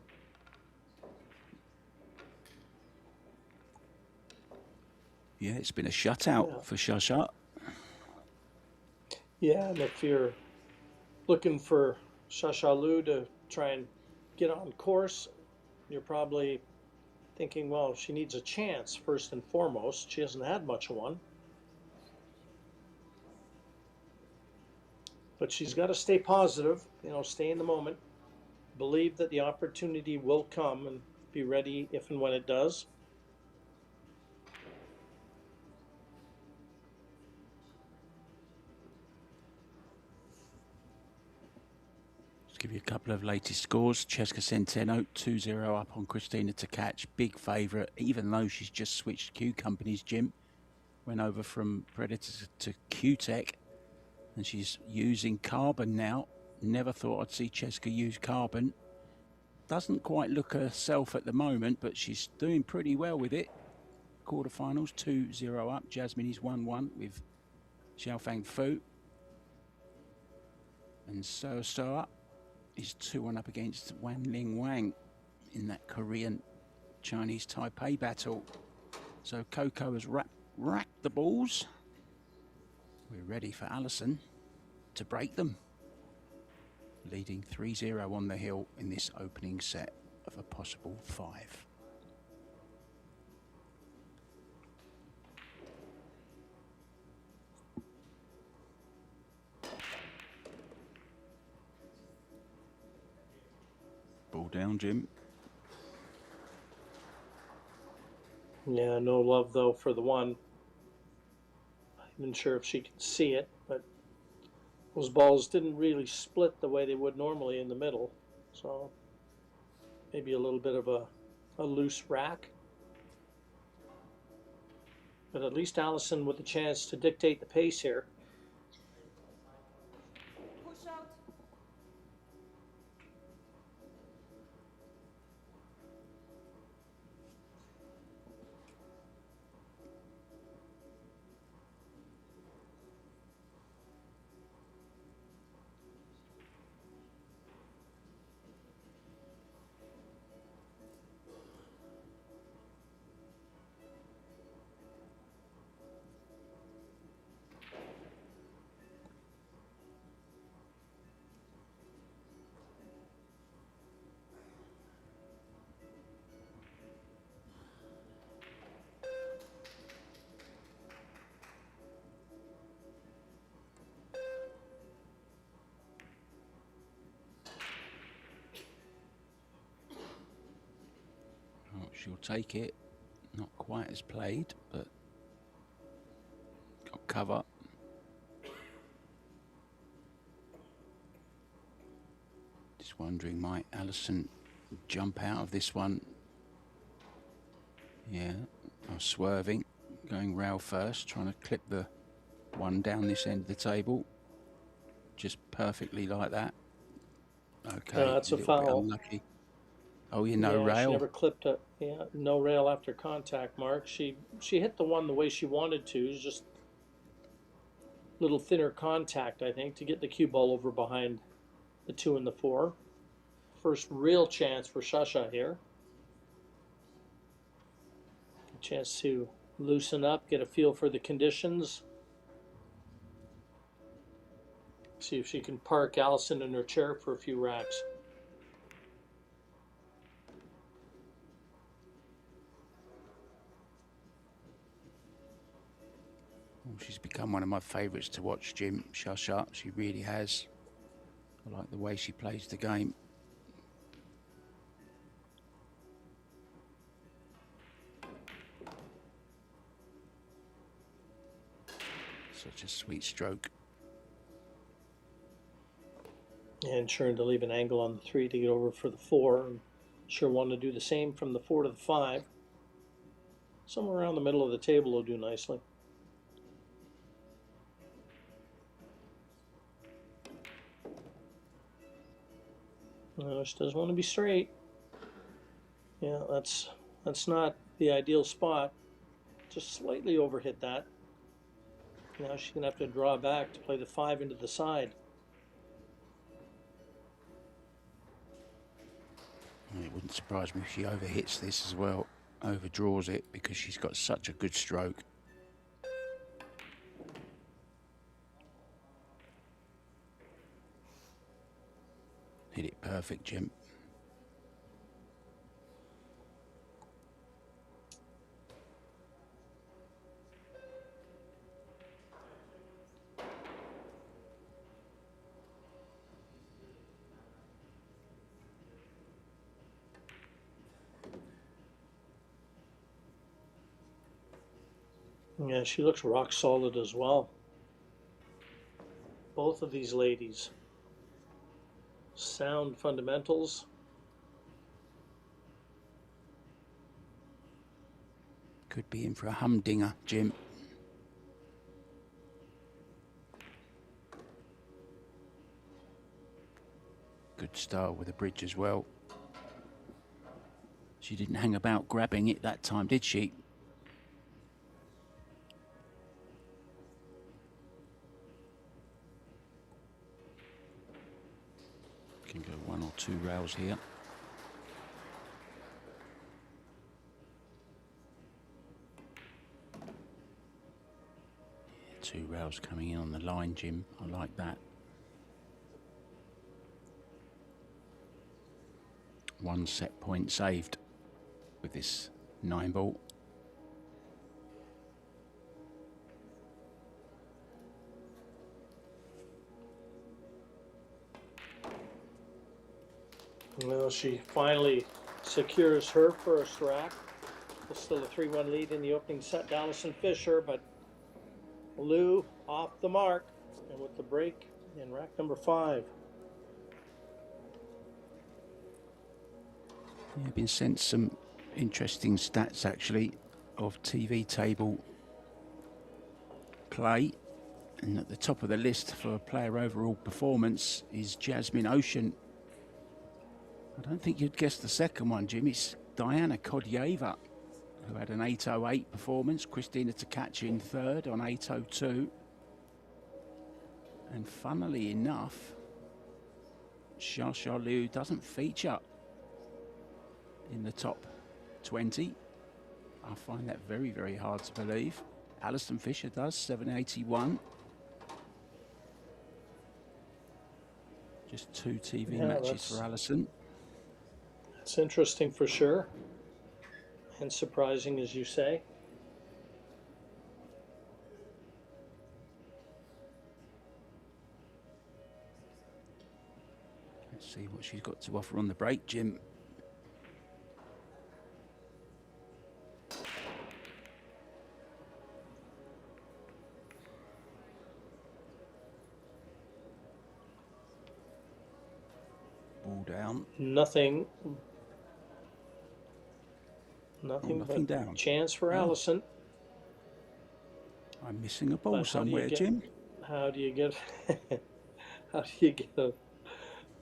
Yeah, it's been a shutout for Shasha. Yeah, and if you're looking for Shashalu to try and get on course, you're probably thinking, well, she needs a chance first and foremost. She hasn't had much of one. But she's got to stay positive, stay in the moment, believe that the opportunity will come and be ready if and when it does. Give you a couple of latest scores. Cesca Centeno 2-0 up on Christina Tkach. Big favourite, even though she's just switched Q companies, Jim. Went over from Predator to Q-Tech. And she's using carbon now. Never thought I'd see Cesca use carbon. Doesn't quite look herself at the moment, but she's doing pretty well with it. Quarterfinals 2-0 up. Jasmine is 1-1 with Xiaofang Fu. And So is 2-1 up against Wan Ling Wang in that Korean Chinese Taipei battle. So Coco has racked the balls. We're ready for Alison to break them. Leading 3-0 on the hill in this opening set of a possible 5. Ball down, Jim. Yeah, no love though for the one. I'm not even sure if she can see it, but those balls didn't really split the way they would normally in the middle. So maybe a little bit of a loose rack. But at least Alison with a chance to dictate the pace here. Push out. Oh, she'll take it. Not quite as played, but got cover. Just wondering, might Alison jump out of this one? Yeah, I'm swerving, going rail first, trying to clip the one down this end of the table. Just perfectly like that. Okay, That's a little bit foul. unlucky. Oh, you know, Yeah, she rail. never clipped it. Yeah, no rail after contact, Mark. She hit the one the way she wanted to. It's just a little thinner contact, I think, to get the cue ball over behind the 2 and the 4. First real chance for Shasha here. A chance to loosen up, get a feel for the conditions. See if she can park Alison in her chair for a few racks. Oh, she's become one of my favourites to watch, Jim. Shasha, she really has. I like the way she plays the game. Such a sweet stroke. And trying to leave an angle on the 3 to get over for the 4. And sure want to do the same from the 4 to the 5. Somewhere around the middle of the table will do nicely. No, she doesn't want to be straight. Yeah, that's not the ideal spot. Just slightly overhit that. Now she's going to have to draw back to play the 5 into the side. It wouldn't surprise me if she overhits this as well, overdraws it, because she's got such a good stroke. Hit it perfect, Jim. Yeah, she looks rock solid as well. Both of these ladies. Sound fundamentals. Could be in for a humdinger, Jim. Good start with the bridge as well. She didn't hang about grabbing it that time, did she? Can go 1 or 2 rails here. 2 rails coming in on the line, Jim. I like that. 1 set point saved with this 9 ball. Well, she finally secures her first rack. There's still a 3-1 lead in the opening set to Alison Fisher, but Lou off the mark and with the break in rack number 5. Yeah, I've been sent some interesting stats actually of TV table play, and at the top of the list for player overall performance is Jasmine Ocean. I don't think you'd guess the second one, Jim. It's Diana Kodyeva, who had an 8.08 performance. Christina Takachi in third on 8.02. And funnily enough, Xia Liu doesn't feature in the top 20. I find that very, very hard to believe. Alison Fisher does, 7.81. Just 2 TV matches for Alison. It's interesting for sure, and surprising, as you say. Let's see what she's got to offer on the break, Jim. Ball down. Nothing Nothing but down. Chance for Alison. I'm missing a ball But somewhere, Jim. How do you get? How do you get?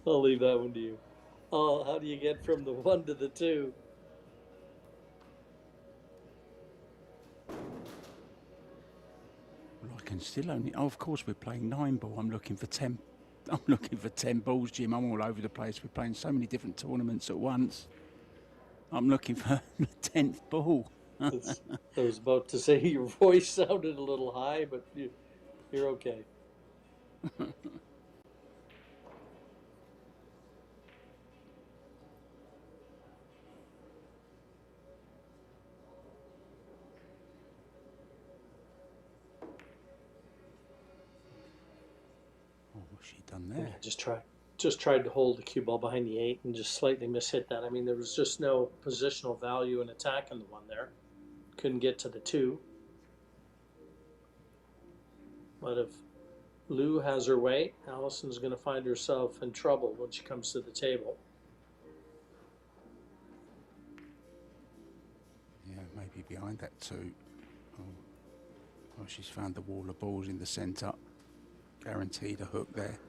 I'll leave that one to you. Oh, how do you get from the 1 to the 2? Well, I can still only. Oh, of course, we're playing 9 ball. I'm looking for 10. I'm looking for 10 balls, Jim. I'm all over the place. We're playing so many different tournaments at once. I'm looking for the 10th ball. I was about to say your voice sounded a little high, but you're okay. Oh, what's she done there? Yeah, just tried to hold the cue ball behind the 8 and just slightly mishit that. I mean, there was just no positional value in attacking the 1 there. Couldn't get to the 2. But if Lou has her way, Alison's going to find herself in trouble when she comes to the table. Yeah, maybe behind that 2. Oh, she's found the wall of balls in the centre. Guaranteed a hook there.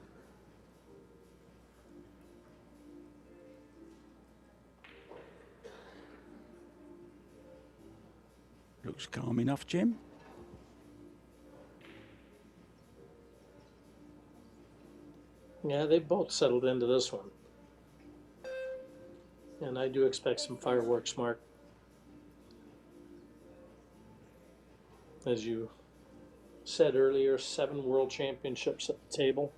Looks calm enough, Jim. Yeah, they both settled into this one. And I do expect some fireworks, Mark. As you said earlier, 7 world championships at the table.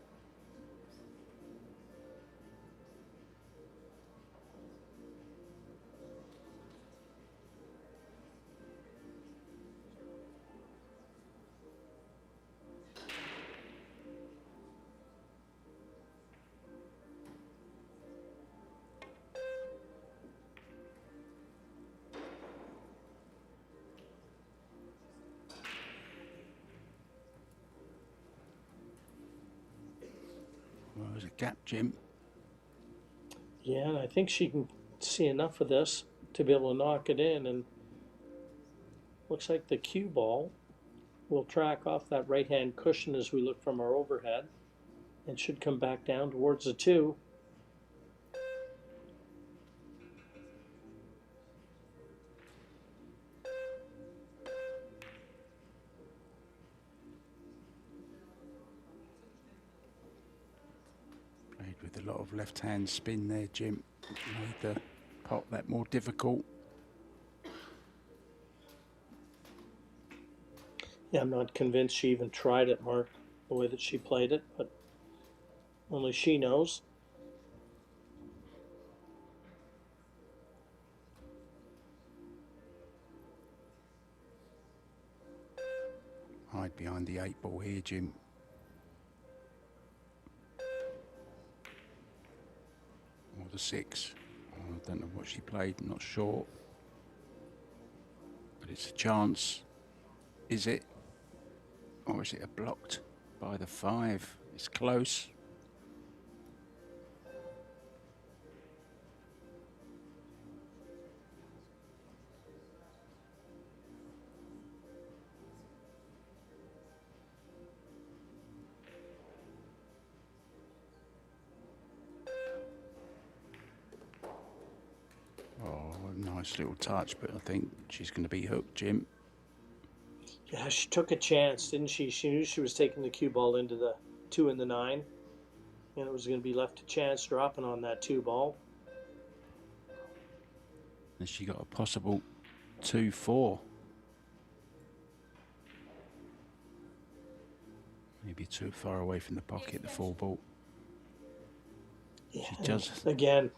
Well, there's a gap, Jim. Yeah, and I think she can see enough of this to be able to knock it in. And looks like the cue ball will track off that right-hand cushion as we look from our overhead and should come back down towards the 2. Played with a lot of left-hand spin there, Jim. Made the pot that more difficult. Yeah, I'm not convinced she even tried it, Mark, the way that she played it, but only she knows. Hide behind the 8 ball here, Jim. Or the 6. I don't know what she played, not sure. But it's a chance. Is it? Or is it a blocked by the 5? It's close. Oh, nice little touch, but I think she's going to be hooked, Jim. Yeah, she took a chance, didn't she? She knew she was taking the cue ball into the 2 and the 9, and it was going to be left a chance dropping on that 2 ball. And she got a possible 2-4. Maybe too far away from the pocket, the 4 ball. Yeah, She just... again,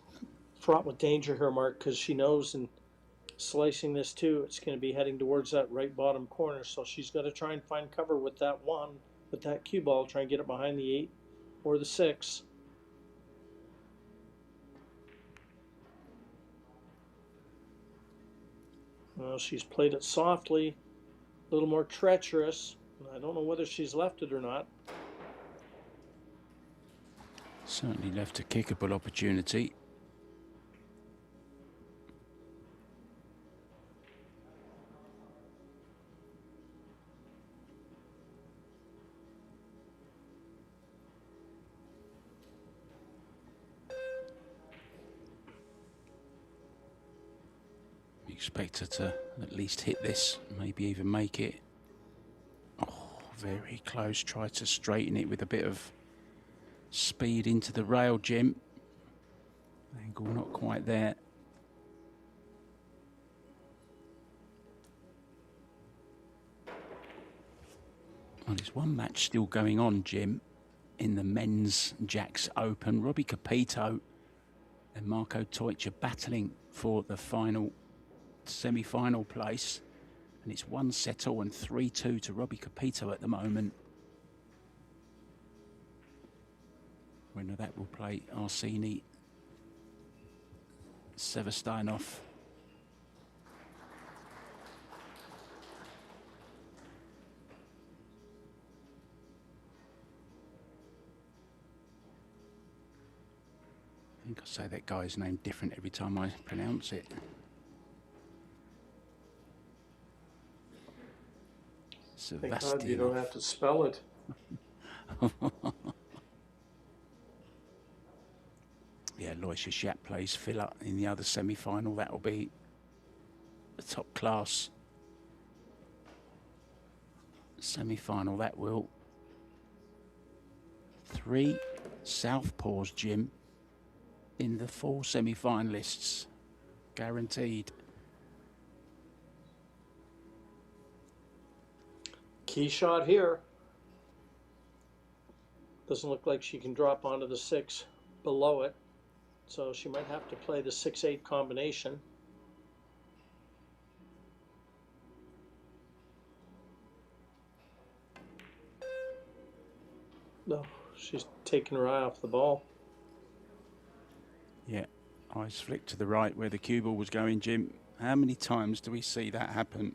fraught with danger here, Mark, because she knows in slicing this 2, it's going to be heading towards that right bottom corner, so she's got to try and find cover with that 1, with that cue ball, try and get it behind the 8 or the 6. Well, she's played it softly, a little more treacherous. I don't know whether she's left it or not. Certainly left a kickable opportunity. We expect her to at least hit this, maybe even make it. Oh, very close. Tried to straighten it with a bit of speed into the rail, Jim. Angle not quite there. Well, there's one match still going on, Jim, in the men's Jacks Open. Robbie Capito and Marco Teutsch are battling for the final semi-final place, and it's 1 all and 3-2 to Robbie Capito at the moment. Winner of that will play Arseni Seversteinov. I think I say that guy's name different every time I pronounce it. Thank God you don't have to spell it. Yeah, Loisha Shat plays Filler in the other semi-final. That'll be a top class semi-final. That will. 3 southpaws, Jim, in the 4 semi-finalists, guaranteed. Key shot here. Doesn't look like she can drop onto the 6 below it, so she might have to play the 6-8 combination. No, she's taking her eye off the ball. Yeah, eyes flicked to the right where the cue ball was going, Jim. How many times do we see that happen?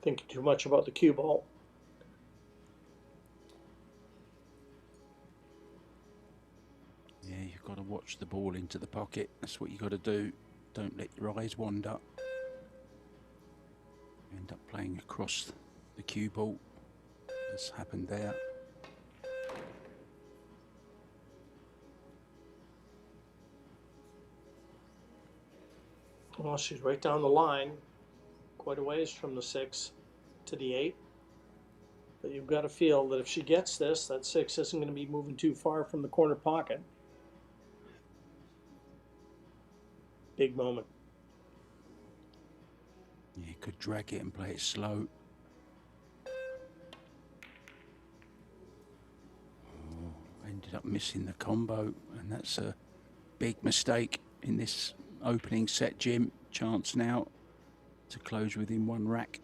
Thinking too much about the cue ball. Yeah, you've got to watch the ball into the pocket. That's what you've got to do. Don't let your eyes wander. End up playing across the cue ball. That's happened there. Well, she's right down the line, quite a ways from the 6 to the 8. But you've got to feel that if she gets this, that 6 isn't going to be moving too far from the corner pocket. Big moment. Yeah, could drag it and play it slow. Oh, ended up missing the combo, and that's a big mistake in this opening set, Jim. Chance now to close within one rack.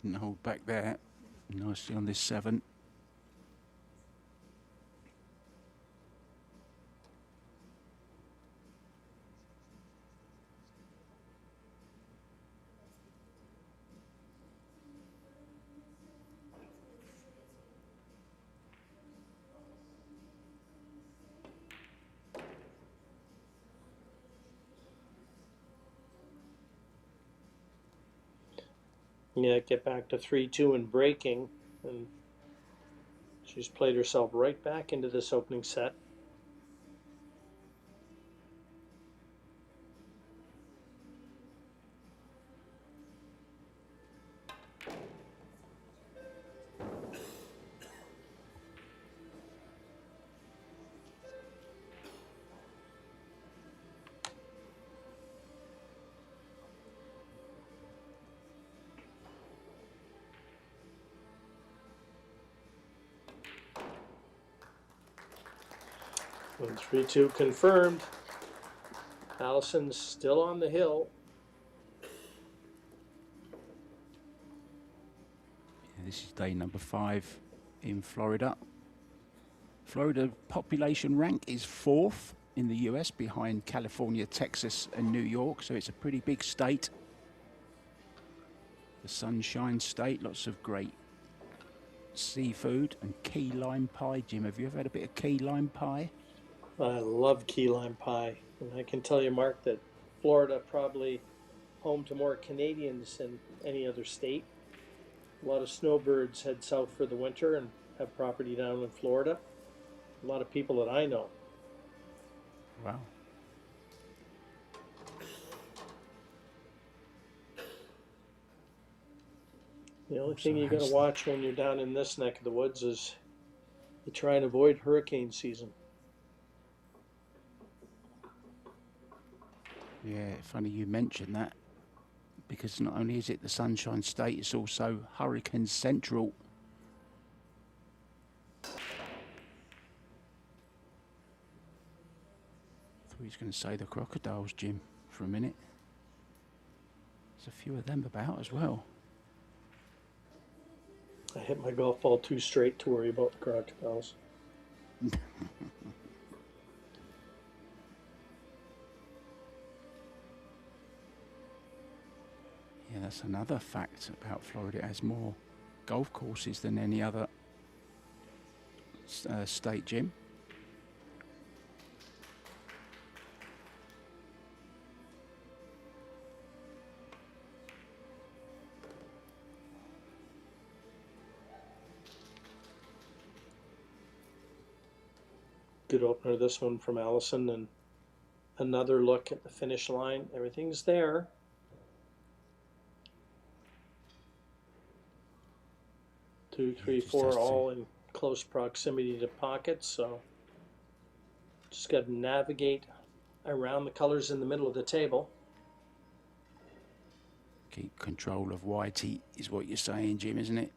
Didn't hold back there. Nicely on this 7. Yeah, get back to 3-2 and breaking, and she's played herself right back into this opening set. And 3-2 confirmed. Allison's still on the hill. Yeah, this is day number 5 in Florida. Florida population rank is 4th in the US, behind California, Texas, and New York, so it's a pretty big state. The Sunshine State, lots of great seafood and key lime pie. Jim, have you ever had a bit of key lime pie? I love key lime pie, and I can tell you, Mark, that Florida probably home to more Canadians than any other state. A lot of snowbirds head south for the winter and have property down in Florida. A lot of people that I know. Wow. The only thing you got to watch when you're down in this neck of the woods is you try and avoid hurricane season. Yeah, funny you mentioned that, because not only is it the Sunshine State, it's also Hurricane Central. I thought he was going to say the crocodiles, Jim, for a minute. There's a few of them about as well. I hit my golf ball too straight to worry about the crocodiles. Yeah, that's another fact about Florida. It has more golf courses than any other state, Jim. Good opener, this one from Allison, and another look at the finish line. Everything's there. Two, three, four, all in close proximity to pockets, so just got to navigate around the colors in the middle of the table. Keep control of Whitey is what you're saying, Jim, isn't it?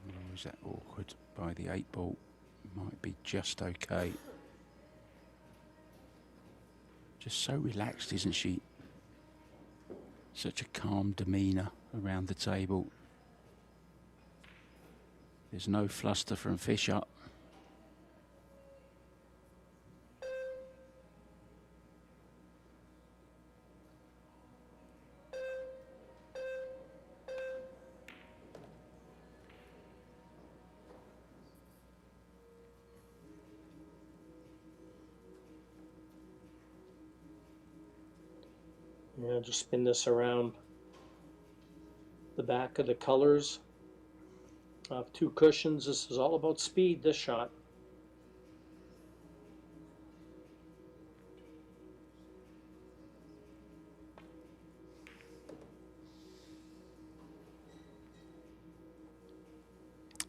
Oh, is that awkward by the 8 ball? Might be just okay. Just so relaxed, isn't she? Such a calm demeanour around the table. There's no fluster from Fisher. Yeah, just spin this around the back of the colors. Off 2 cushions. This is all about speed, this shot.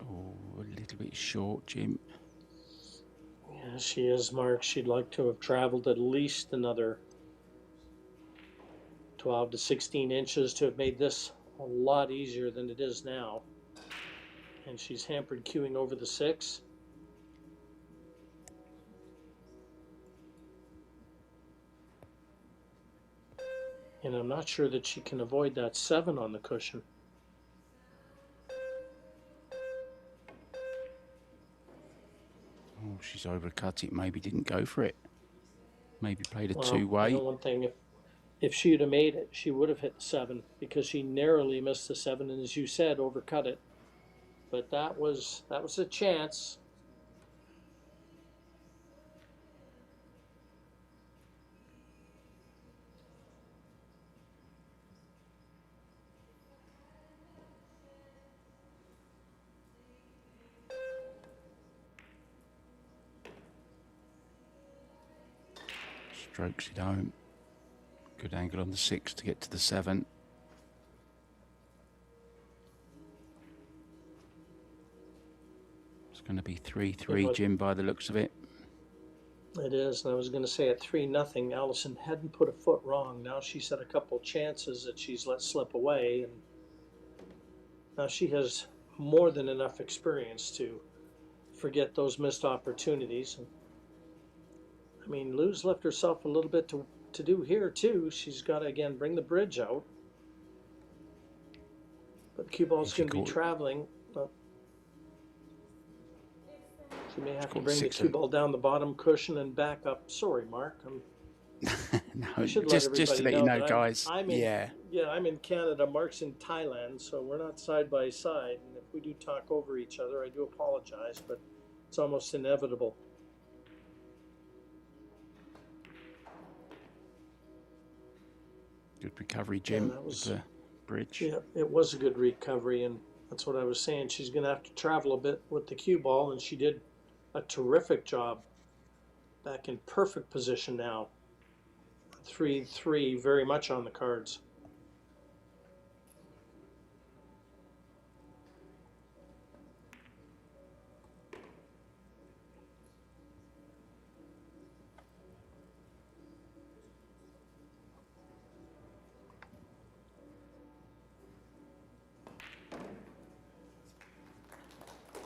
Oh, a little bit short, Jim. Yeah, she is, Mark. She'd like to have traveled at least another 12 to 16 inches to have made this a lot easier than it is now. And she's hampered queuing over the 6. And I'm not sure that she can avoid that 7 on the cushion. Oh, she's overcut it. Maybe didn't go for it. Maybe played a Well, two-way. you know one thing, if she'd have made it, she would have hit the 7 because she narrowly missed the 7 and, as you said, overcut it. But that was a chance. Strokes it home. Good angle on the 6 to get to the 7. It's going to be 3-3, Jim, by the looks of it. It is, and I was going to say at 3-0, Allison hadn't put a foot wrong. Now she's had a couple chances that she's let slip away, and now she has more than enough experience to forget those missed opportunities. I mean, Lou's left herself a little bit to do here too. She's got to again bring the bridge out, but the cue ball's going to be traveling. Well, she may have to bring the cue ball down the bottom cushion and back up. Sorry, Mark. No, just to let you know, guys. I'm in Canada. Mark's in Thailand, so we're not side by side. And if we do talk over each other, I do apologize, but it's almost inevitable. Good recovery, Jim. Yeah, that was the bridge. Yeah, it was a good recovery, and that's what I was saying. She's going to have to travel a bit with the cue ball, and she did a terrific job. Back in perfect position now. 3-3, very much on the cards.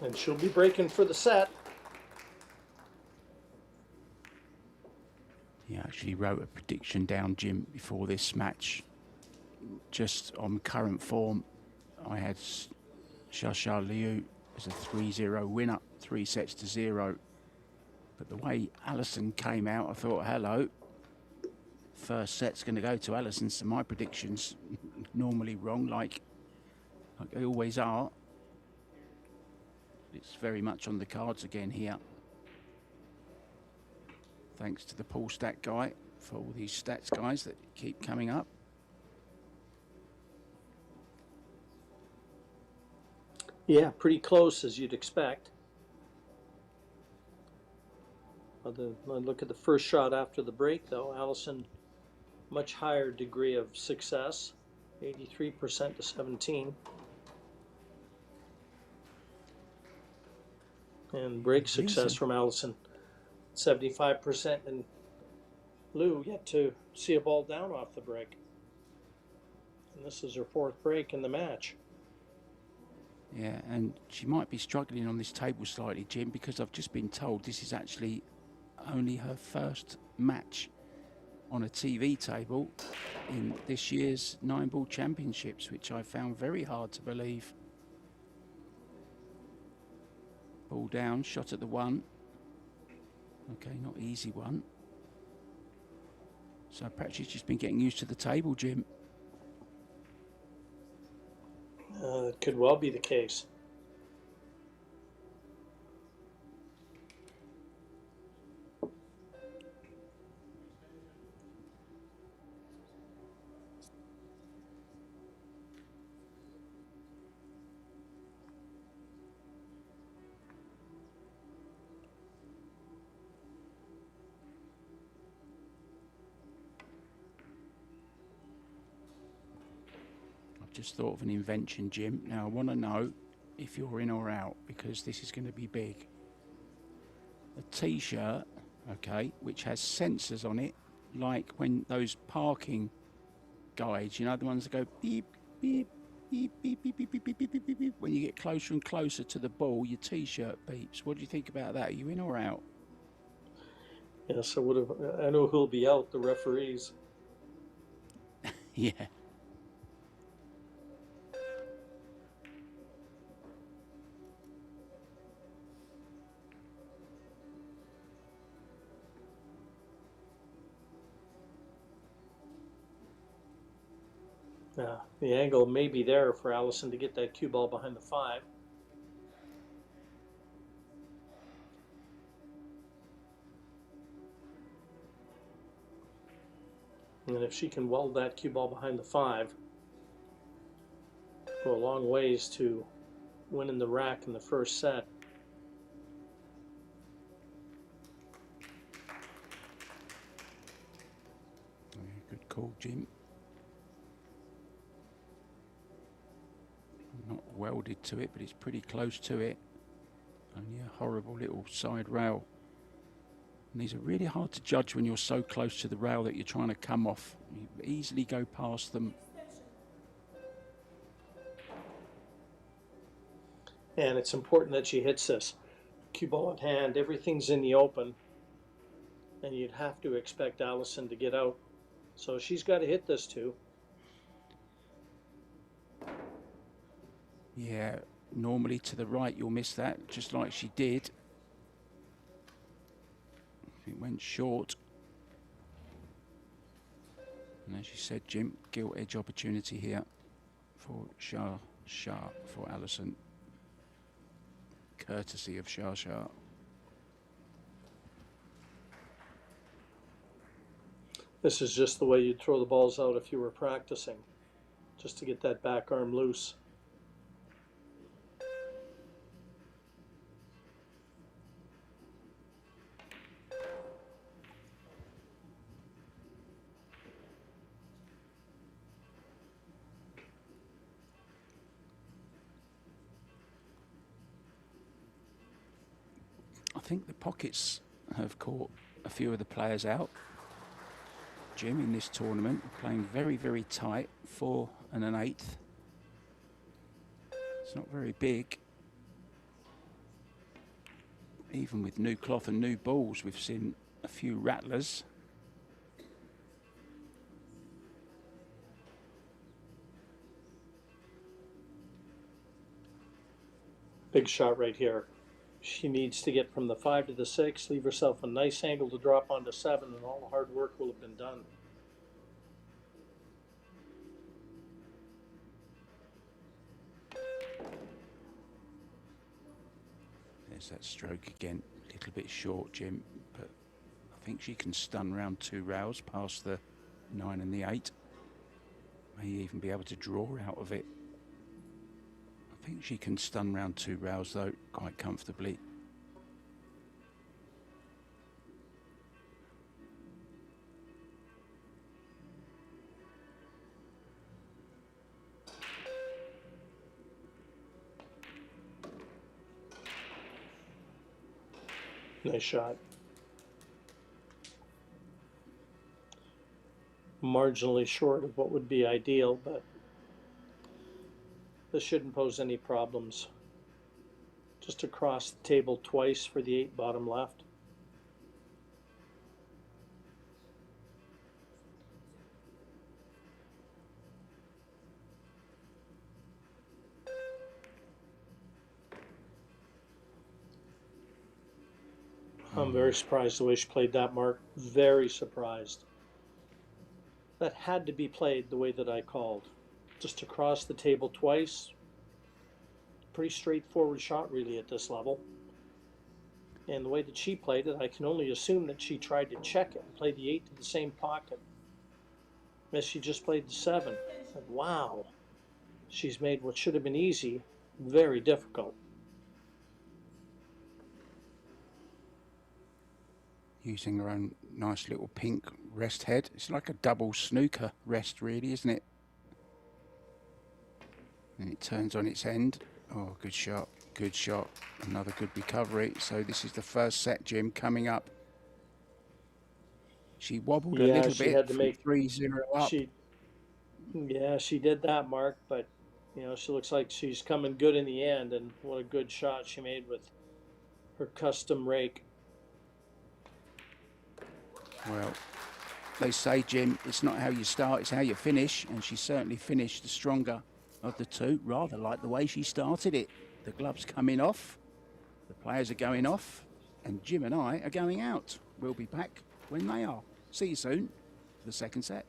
And she'll be breaking for the set. Yeah, I actually wrote a prediction down, Jim, before this match. Just on current form, I had Shasha Liu as a 3-0 winner, 3-0. But the way Alison came out, I thought, hello. First set's going to go to Alison, so my predictions normally wrong, like they always are. It's very much on the cards again here. Thanks to the pool stat guy for all these stats guys that keep coming up. Yeah, pretty close as you'd expect. I look at the first shot after the break, though. Allison, much higher degree of success, 83% to 17. And break success from Allison, 75%. And Lou yet to see a ball down off the break. And this is her 4th break in the match. Yeah, and she might be struggling on this table slightly, Jim, because I've just been told this is actually only her first match on a TV table in this year's 9-ball championships, which I found very hard to believe. Ball down, shot at the 1. Okay, not easy one. So perhaps she's just been getting used to the table, Jim. It could well be the case. just thought of an invention, Jim. Now I want to know if you're in or out, because this is going to be big. A t-shirt, okay, which has sensors on it, like when those parking guides, you know, the ones that go beep, beep, beep, beep, beep, beep, beep, beep, beep, beep, beep, beep. When you get closer and closer to the ball, your t-shirt beeps. What do you think about that? Are you in or out? Yes, I would have. I know who'll be out. The referees. Yeah. The angle may be there for Allison to get that cue ball behind the 5. And if she can weld that cue ball behind the 5, go a long ways to winning the rack in the first set. Good call, Jim. Not welded to it, but it's pretty close to it. Only a horrible little side rail. And these are really hard to judge when you're so close to the rail that you're trying to come off. You easily go past them. And it's important that she hits this. Cue ball at hand, everything's in the open. And you'd have to expect Allison to get out. So she's got to hit this too. Yeah, normally to the right you'll miss that, just like she did. It went short. And as you said, Jim, gilt edge opportunity here for Shah for Allison. Courtesy of Shah. This is just the way you'd throw the balls out if you were practicing, just to get that back arm loose. I think the pockets have caught a few of the players out. Jim, in this tournament, playing very, very tight, 4 and an 1/8. It's not very big. Even with new cloth and new balls, we've seen a few rattlers. Big shot right here. She needs to get from the 5 to the 6, leave herself a nice angle to drop onto 7, and all the hard work will have been done. There's that stroke again, a little bit short, Jim, but I think she can stun round 2 rails past the 9 and the 8. May even be able to draw out of it. I think she can stun round 2 rails though, quite comfortably. Nice shot. Marginally short of what would be ideal, but this shouldn't pose any problems. Just across the table twice for the 8 bottom left. I'm very surprised the way she played that, Mark. Very surprised. That had to be played the way that I called. Just across the table twice. Pretty straightforward shot really at this level. And the way that she played it, I can only assume that she tried to check it and play the 8 to the same pocket as she just played the 7. And wow, she's made what should have been easy very difficult. Using her own nice little pink rest head. It's like a double snooker rest really, isn't it? And it turns on its end. Oh, good shot, good shot. Another good recovery. So this is the first set, Jim, coming up. She wobbled a Yeah, little she bit had to from make 3-0 up. She did that, Mark, but you know, she looks like she's coming good in the end, and what a good shot she made with her custom rake. Well, they say, Jim, it's not how you start, it's how you finish, and she certainly finished the stronger of the two. Rather like the way she started it. The gloves coming off, the players are going off, and Jim and I are going out. We'll be back when they are. See you soon for the second set.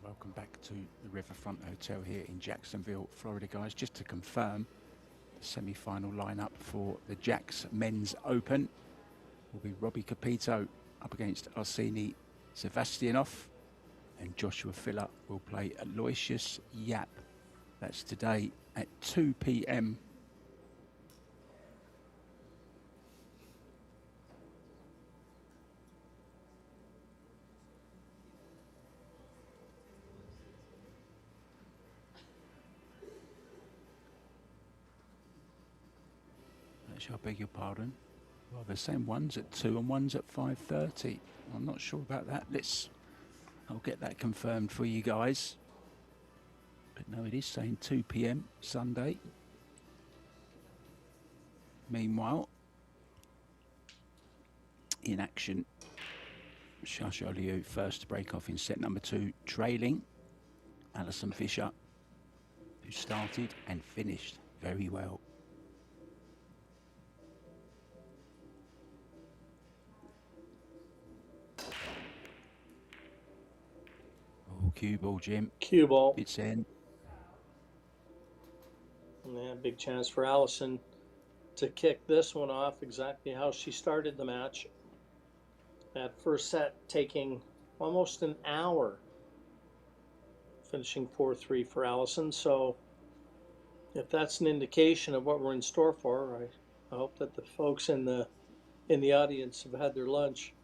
Welcome back to the Riverfront Hotel here in Jacksonville, Florida, guys. Just to confirm, the semi-final lineup for the Jacks Men's Open will be Robbie Capito up against Arseny Sevastianov, and Joshua Filler will play Aloysius Yap. That's today at 2 p.m. Actually, I beg your pardon. Well, they're saying one's at 2 and one's at 5:30. I'm not sure about that. I'll get that confirmed for you guys. But no, it is saying 2 p.m. Sunday. Meanwhile, in action, Shasha Liu first to break off in set number 2, trailing Alison Fisher, who started and finished very well. Oh, cue ball, Jim. Cue ball. It's in. Yeah, big chance for Alison to kick this one off exactly how she started the match. That first set taking almost an hour, finishing 4-3 for Alison. So if that's an indication of what we're in store for, I hope that the folks in the audience have had their lunch.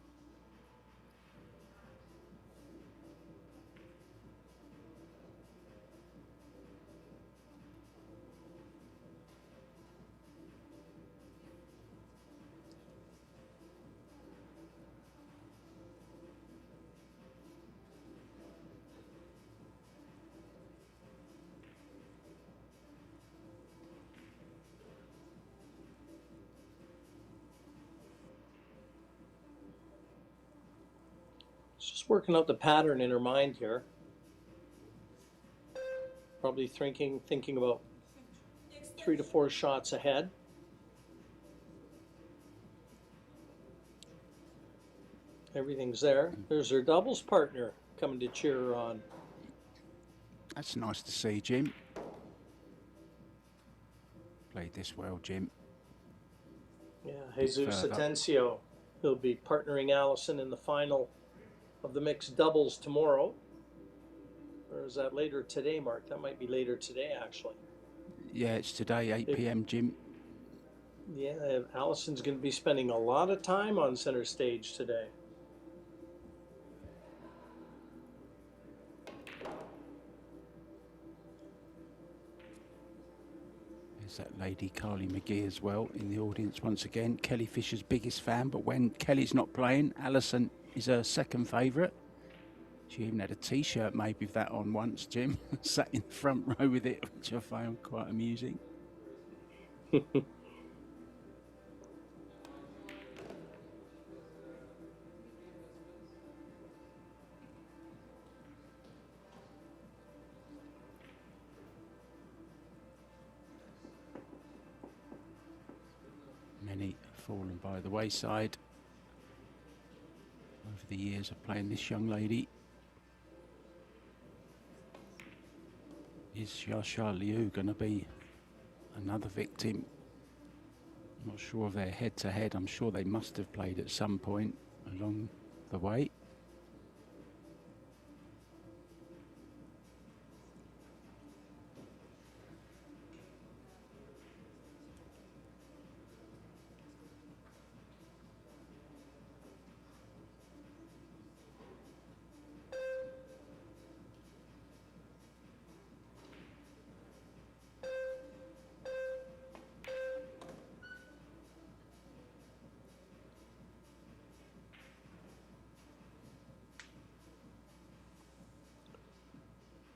Just working out the pattern in her mind here. Probably thinking about 3 to 4 shots ahead. Everything's there. There's her doubles partner coming to cheer her on. That's nice to see, Jim. Played this well, Jim. Yeah, Jesus Atencio. He'll be partnering Alison in the final of the mixed doubles tomorrow. Or is that later today, Mark? That might be later today, actually. Yeah, it's today, 8 p.m, Jim. Yeah, Alison's going to be spending a lot of time on center stage today. There's that lady, Carly McGee, as well, in the audience once again. Kelly Fisher's biggest fan, but when Kelly's not playing, Alison is her second favourite. She even had a T-shirt made with that on once, Jim. Sat in the front row with it, which I found quite amusing. Many have fallen by the wayside over the years of playing this young lady. Is Xia Liu going to be another victim? I'm not sure of their head-to-head. I'm sure they must have played at some point along the way.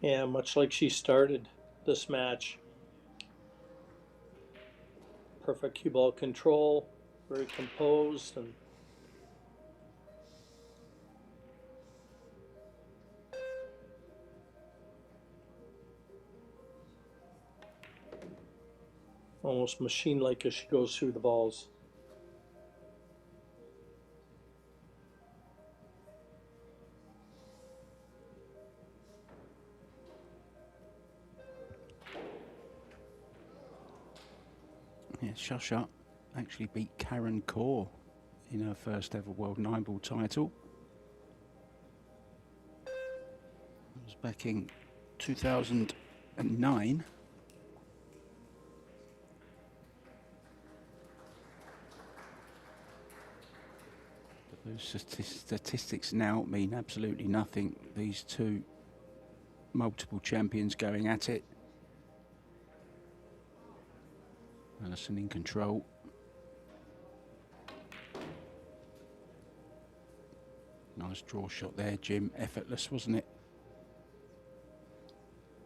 Yeah, much like she started this match. Perfect cue ball control, very composed, and almost machine-like as she goes through the balls. Yeah, Shasha actually beat Karen Kaur in her first ever World 9-ball title. That was back in 2009. But those statistics now mean absolutely nothing. These two multiple champions going at it. Alison in control. Nice draw shot there, Jim. Effortless, wasn't it?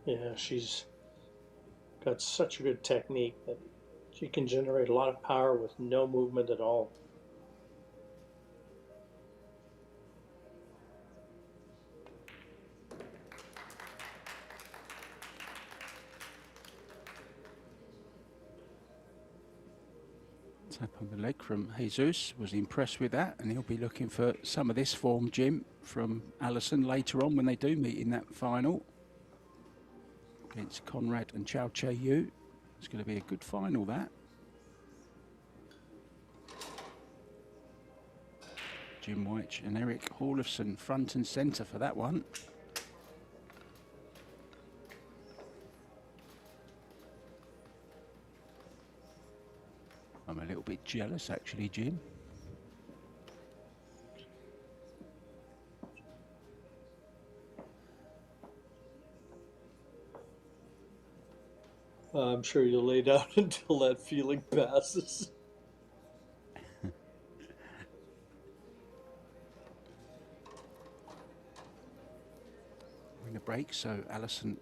Yeah, she's got such a good technique that she can generate a lot of power with no movement at all. Tap on the leg from Jesus. Was impressed with that, and he'll be looking for some of this form, Jim, from Alison later on when they do meet in that final against Conrad and Chow Che Yu. It's going to be a good final, that. Jim White and Eric Hallefson front and centre for that one. I'm a little bit jealous, actually, Jim. I'm sure you'll lay down until that feeling passes. We're in a break, so Alison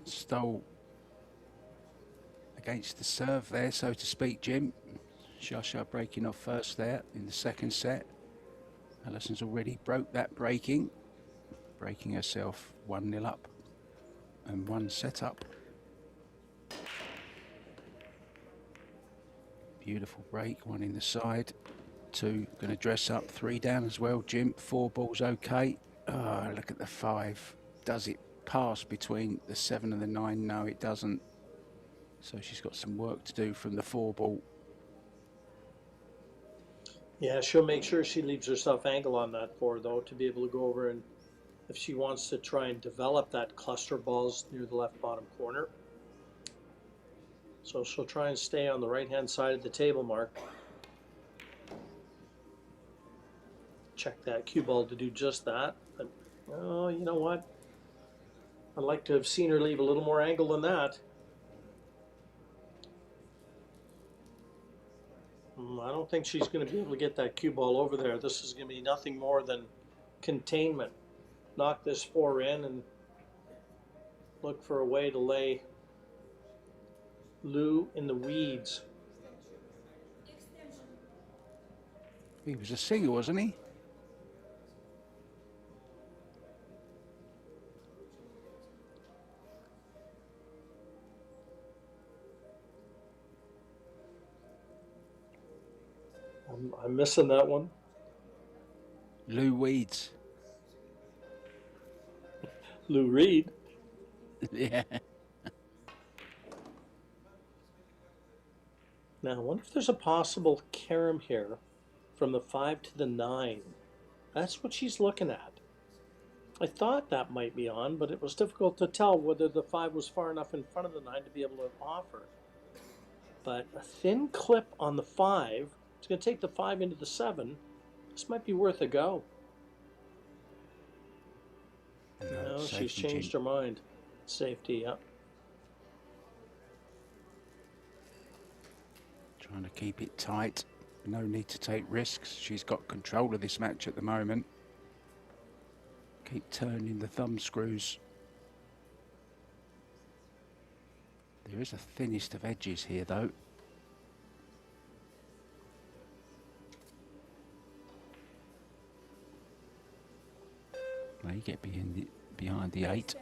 stole against the serve there, so to speak, Jim. Shasha breaking off first there in the second set. Alison's already broke that breaking herself 1-0 up and 1 set up. Beautiful break, 1 in the side, 2 going to dress up, 3 down as well, Jim. 4 balls okay. Oh, look at the 5. Does it pass between the 7 and the 9? No, it doesn't. So she's got some work to do from the 4 ball. Yeah, she'll make sure she leaves herself angle on that 4, though, to be able to go over, and if she wants to try and develop that cluster balls near the left bottom corner. So she'll try and stay on the right-hand side of the table, Mark. Check that cue ball to do just that. But, oh, you know what? I'd like to have seen her leave a little more angle than that. I don't think she's going to be able to get that cue ball over there. This is going to be nothing more than containment. Knock this 4 in and look for a way to lay Lou in the weeds. He was a singer, wasn't he? I'm missing that one. Lou Weeds. Lou Reed. Yeah. Now, I wonder if there's a possible carom here from the 5 to the 9. That's what she's looking at. I thought that might be on, but it was difficult to tell whether the 5 was far enough in front of the 9 to be able to offer. But a thin clip on the 5, it's going to take the 5 into the 7. This might be worth a go. No, she's changed her mind. Safety, yeah. Trying to keep it tight. No need to take risks. She's got control of this match at the moment. Keep turning the thumb screws. There is a thinnest of edges here, though. Now you get behind the 8.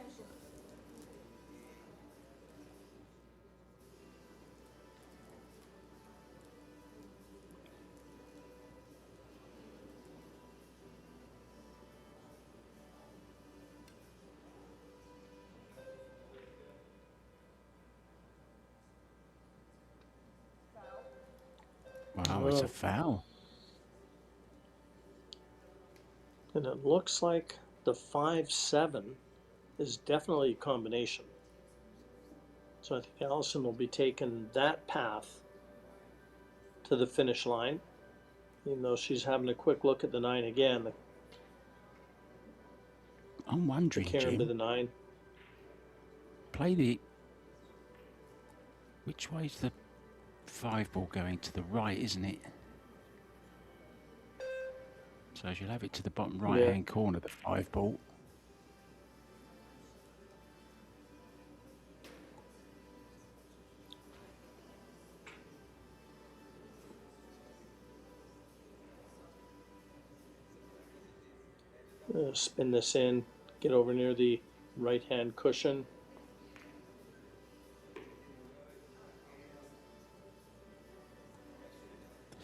Wow, it's a foul. And it looks like the 5-7 is definitely a combination. So I think Alison will be taking that path to the finish line, even though she's having a quick look at the 9 again. I'm wondering, Karen Jim, to the 9. play the... Which way's the 5 ball going? To the right, isn't it? So she'll have it to the bottom right-hand corner, the 5 ball. Spin this in, get over near the right-hand cushion.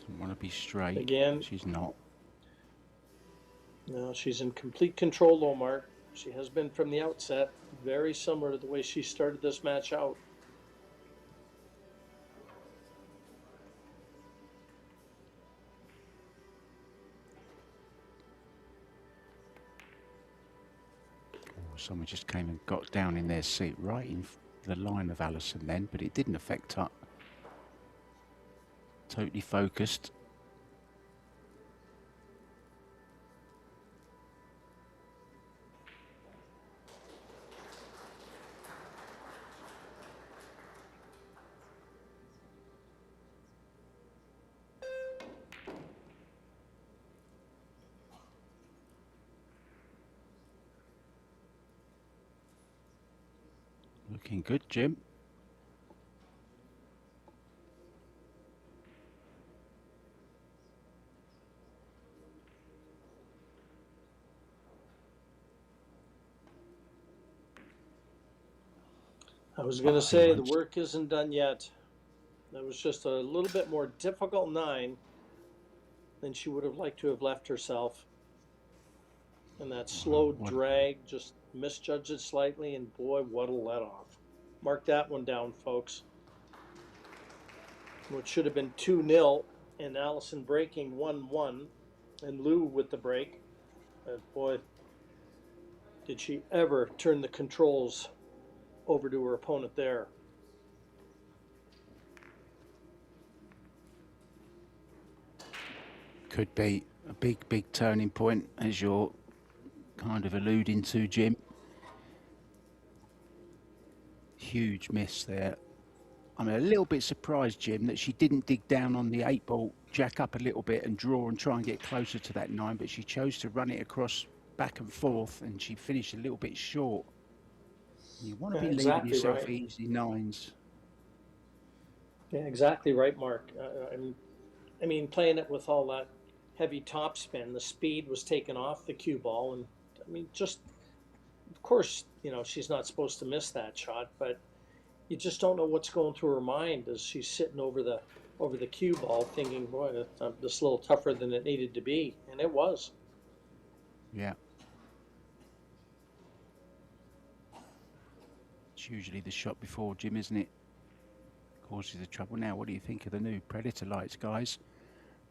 Doesn't want to be straight. Again. She's not. No, she's in complete control though, Mark. She has been from the outset, very similar to the way she started this match out. Someone just came and got down in their seat right in the line of Alison then, but it didn't affect her. Totally focused. Looking good, Jim. I was going to say the work isn't done yet. That was just a little bit more difficult 9 than she would have liked to have left herself. And that slow drag just misjudged it slightly, and boy, what a let off. Mark that one down, folks. What should have been 2-0, and Alison breaking 1-1, and Lou with the break. But boy, did she ever turn the controls over to her opponent there. Could be a big turning point, as you're kind of alluding to, Jim. Huge miss there. I'm a little bit surprised, Jim, that she didn't dig down on the 8 ball, jack up a little bit and draw and try and get closer to that 9, but she chose to run it across back and forth, and she finished a little bit short. You want to be leaving yourself easy 9s. Yeah, exactly right, Mark. I mean, playing it with all that heavy topspin, the speed was taken off the cue ball, and I mean, just of course, you know, she's not supposed to miss that shot, but you just don't know what's going through her mind as she's sitting over the cue ball, thinking, boy, this is a little tougher than it needed to be, and it was. Yeah. It's usually the shot before, Jim, isn't it? Causes the trouble. Now, what do you think of the new Predator lights, guys?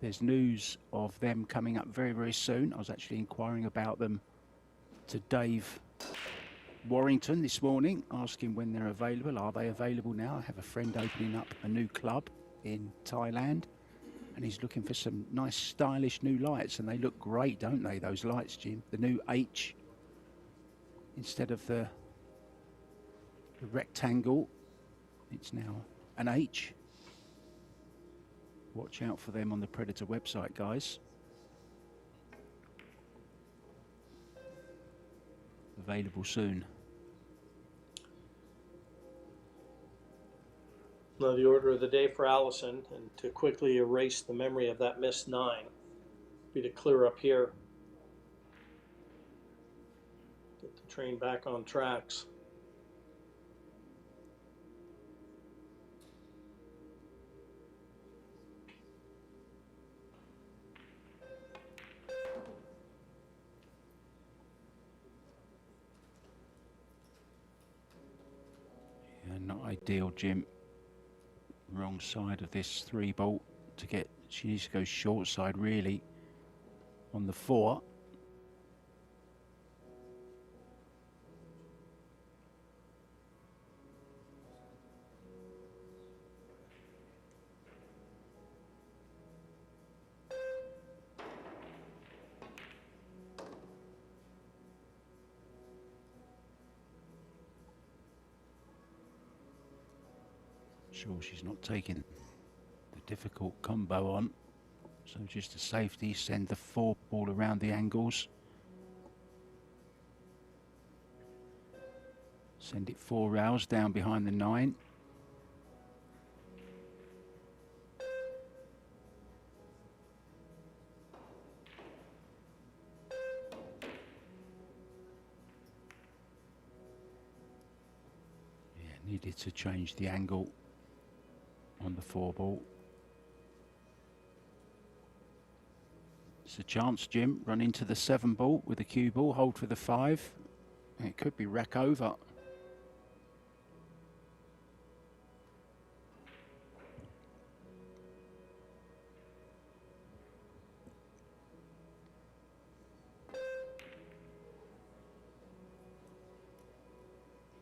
There's news of them coming up very soon. I was actually inquiring about them to Dave Warrington this morning, asking when they're available. Are they available now? I have a friend opening up a new club in Thailand, and he's looking for some nice stylish new lights, and they look great, don't they, those lights, Jim? The new H instead of the rectangle, it's now an H. Watch out for them on the Predator website, guys. Available soon. Now the order of the day for Alison, and to quickly erase the memory of that missed 9, be to clear up here. Get the train back on tracks. Yeah, not ideal, Jim. Wrong side of this 3 bolt to get. She needs to go short side, really, on the 4. Sure, she's not taking the difficult combo on. So just a safety, send the 4 ball around the angles. Send it 4 rails down behind the 9. Yeah, needed to change the angle on the 4 ball. It's a chance, Jim. Run into the 7 ball with the cue ball, hold for the 5. And it could be rack over.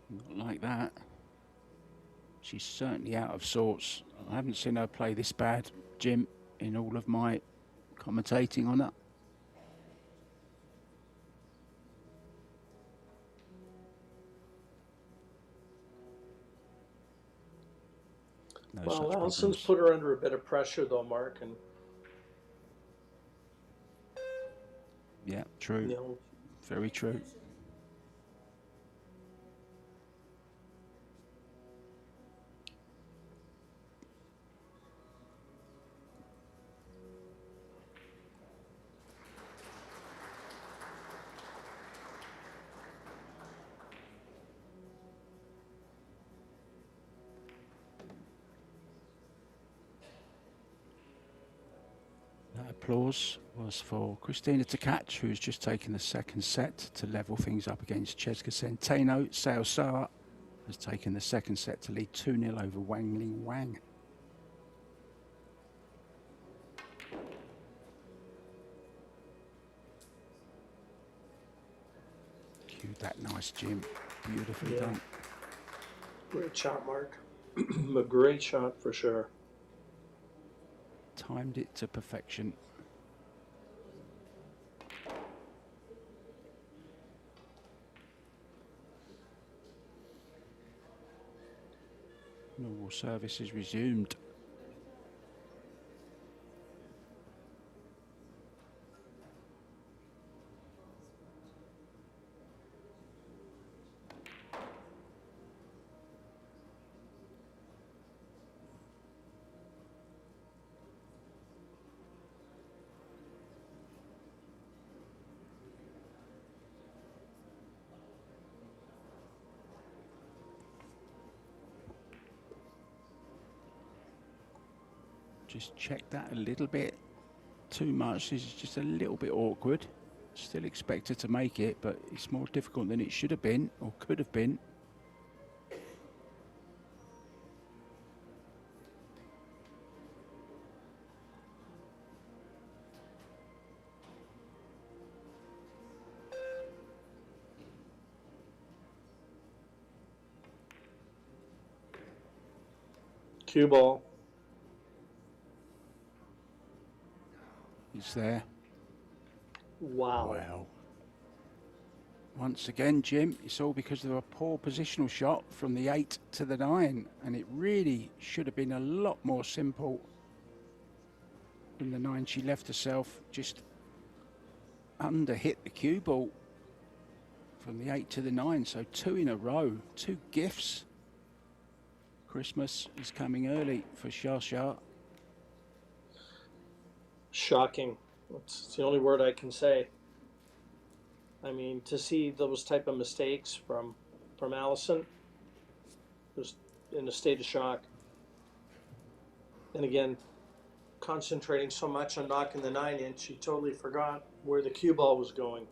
Not like that. She's certainly out of sorts. I haven't seen her play this bad, Jim, in all of my commentating on it. No Well, such Allison's problems. put her under a bit of pressure, though, Mark, and Yeah, true. you know, Very true. That applause was for Christina to catch, who's just taken the second set to level things up against Cheska Centeno. Sao Soa has taken the second set to lead 2-0 over Wang Ling Wang. Cued that nice, Jim. Beautifully Yeah. done. great shot, Mark. A great shot for sure. Timed it to perfection. Normal service is resumed. Just check that a little bit. Too much. This is just a little bit awkward. Still expected to make it, but it's more difficult than it should have been or could have been. Cue ball. It's there. Wow. Well. Once again, Jim, it's all because of a poor positional shot from the 8 to the 9, and it really should have been a lot more simple. From the 9, she left herself just under hit the cue ball from the 8 to the 9, so 2 in a row, 2 gifts. Christmas is coming early for Shasha. Shocking. That's the only word I can say. I mean, to see those type of mistakes from Allison, just in a state of shock. And again, concentrating so much on knocking the 9-inch, she totally forgot where the cue ball was going.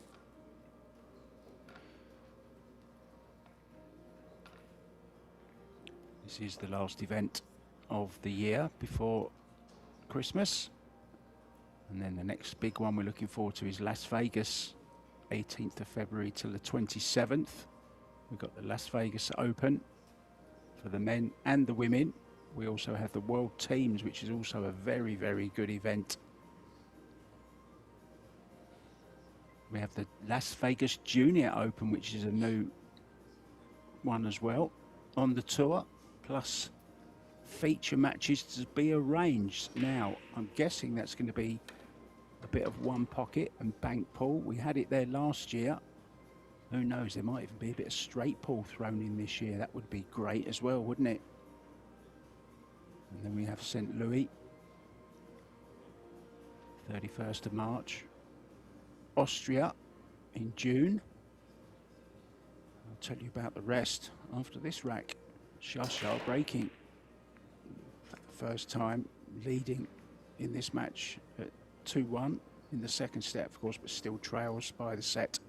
This is the last event of the year before Christmas. And then the next big one we're looking forward to is Las Vegas, 18th of February till the 27th. We've got the Las Vegas Open for the men and the women. We also have the World Teams, which is also a very, very good event. We have the Las Vegas Junior Open, which is a new one as well on the tour, plus feature matches to be arranged. Now, I'm guessing that's going to be a bit of one pocket and bank pool. We had it there last year. Who knows, there might even be a bit of straight pool thrown in this year. That would be great as well, wouldn't it? And then we have St. Louis, 31st of March. Austria in June. I'll tell you about the rest after this rack. Shasha breaking for the first time, leading in this match at 2-1 in the second set, of course, but still trails by the set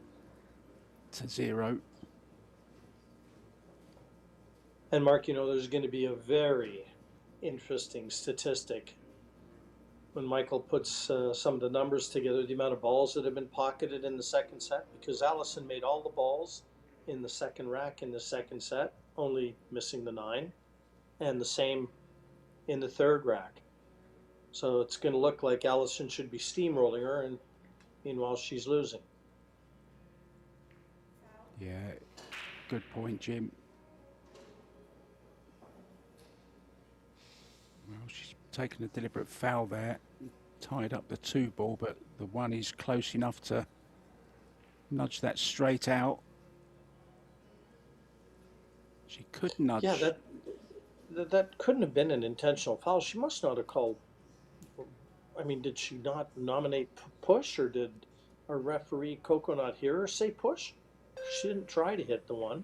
to 0. And Mark, you know, there's going to be a very interesting statistic when Michael puts some of the numbers together, the amount of balls that have been pocketed in the second set, because Allison made all the balls in the second rack in the second set, only missing the 9, and the same in the third rack. So it's going to look like Allison should be steamrolling her, and meanwhile she's losing. Yeah, good point, Jim. Well, she's taken a deliberate foul there, tied up the 2 ball, but the 1 is close enough to nudge that straight out. She could nudge. Yeah, that couldn't have been an intentional foul. She must not have called. I mean, did she not nominate push, or did our referee Coco not hear her say push? She didn't try to hit the 1,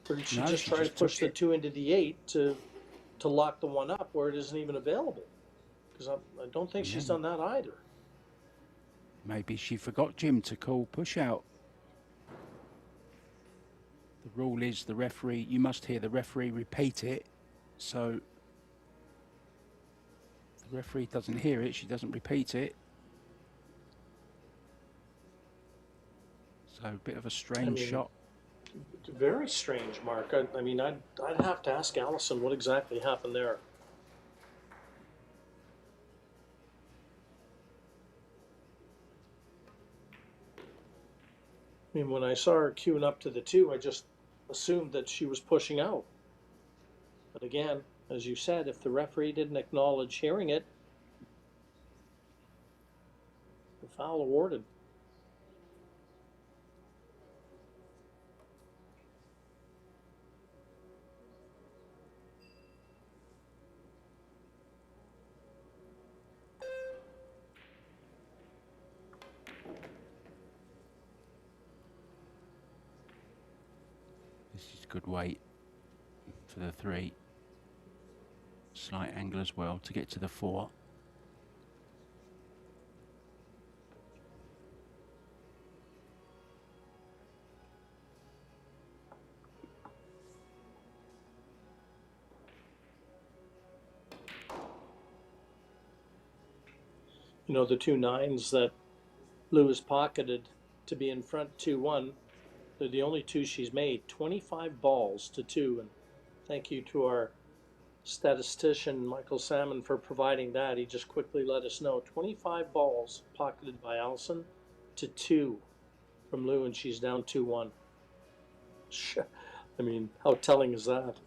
or did she just try to push the 2 into the 8 to lock the 1 up where it isn't even available? Because I don't think she's done that either. Maybe she forgot, Jim, to call push out. The rule is the referee, you must hear the referee repeat it. So if the referee doesn't hear it, she doesn't repeat it. So a bit of a strange shot. Very strange, Mark. I mean, I'd have to ask Allison what exactly happened there. I mean, when I saw her queuing up to the 2, I just assumed that she was pushing out. But again, as you said, if the referee didn't acknowledge hearing it, the foul awarded. Good weight for the 3. Slight angle as well to get to the 4. You know, the 2 9s that Lewis pocketed to be in front 2-1. They're the only 2 she's made. 25 balls to 2, and thank you to our statistician Michael Salmon for providing that. He just quickly let us know 25 balls pocketed by Allison to 2 from Lou, and she's down 2-1. I mean, how telling is that?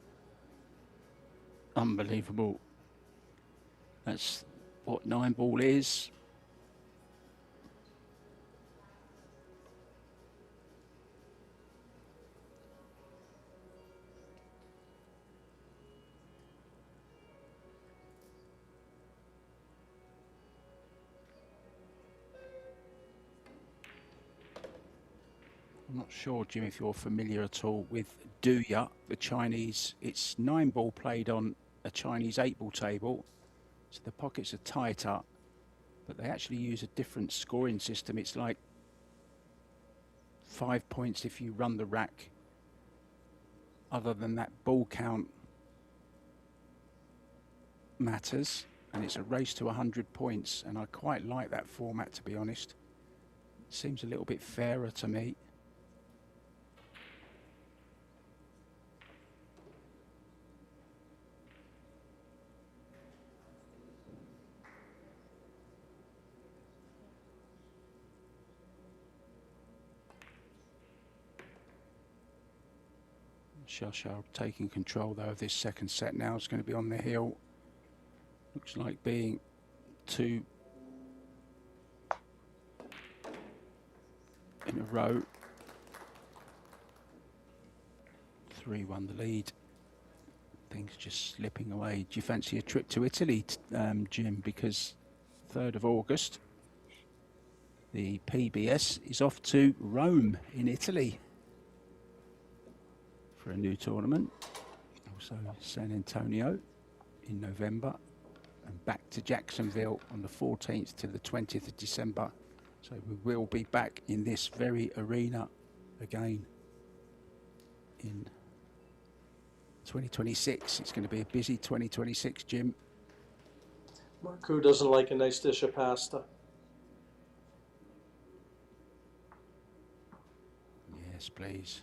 Unbelievable. That's what 9 ball is. I'm not sure, Jim, if you're familiar at all with Duya, the Chinese. It's 9 ball played on a Chinese 8 ball table, so the pockets are tighter, but they actually use a different scoring system. It's like 5 points if you run the rack. Other than that, ball count matters, and it's a race to 100 points, and I quite like that format, to be honest. It seems a little bit fairer to me. Shashar taking control though of this second set now. It's going to be on the hill. Looks like being 2 in a row. 3-1 the lead. Things just slipping away. Do you fancy a trip to Italy, Jim? Because 3rd of August, the PBS is off to Rome in Italy for a new tournament. Also San Antonio in November, and back to Jacksonville on the 14th to the 20th of December. So we will be back in this very arena again in 2026. It's going to be a busy 2026, Jim. Mark, who doesn't like a nice dish of pasta? Yes, please.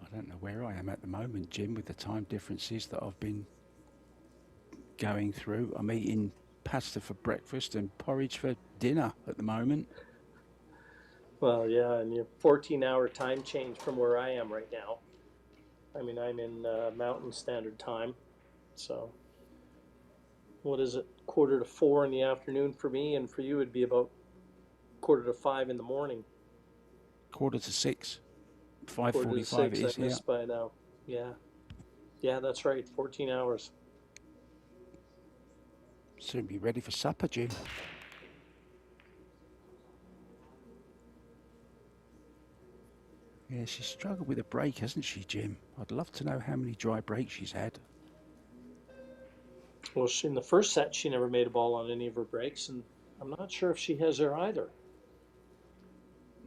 I don't know where I am at the moment, Jim, with the time differences that I've been going through. I'm eating pasta for breakfast and porridge for dinner at the moment. Well, yeah, and your 14-hour time change from where I am right now. I mean, I'm in Mountain Standard Time, so what is it, 3:45 in the afternoon for me, and for you it'd be about 4:45 in the morning. 5:45. 4:45 it is, I missed by now. Yeah. Yeah, that's right, 14 hours. Soon be ready for supper, Jim. Yeah, she's struggled with a break, hasn't she, Jim? I'd love to know how many dry breaks she's had. Well, in the first set, she never made a ball on any of her breaks, and I'm not sure if she has there either.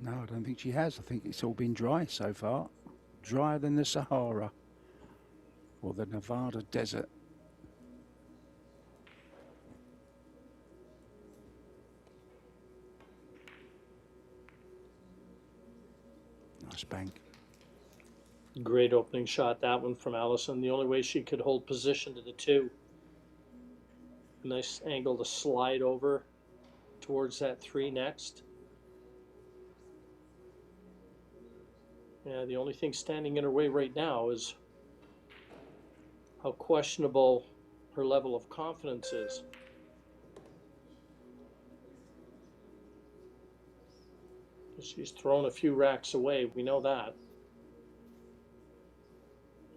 No, I don't think she has. I think it's all been dry so far. Drier than the Sahara or the Nevada desert. Nice bank. Great opening shot, that one from Allison. The only way she could hold position to the 2. Nice angle to slide over towards that 3 next. Yeah, the only thing standing in her way right now is how questionable her level of confidence is. She's thrown a few racks away, we know that.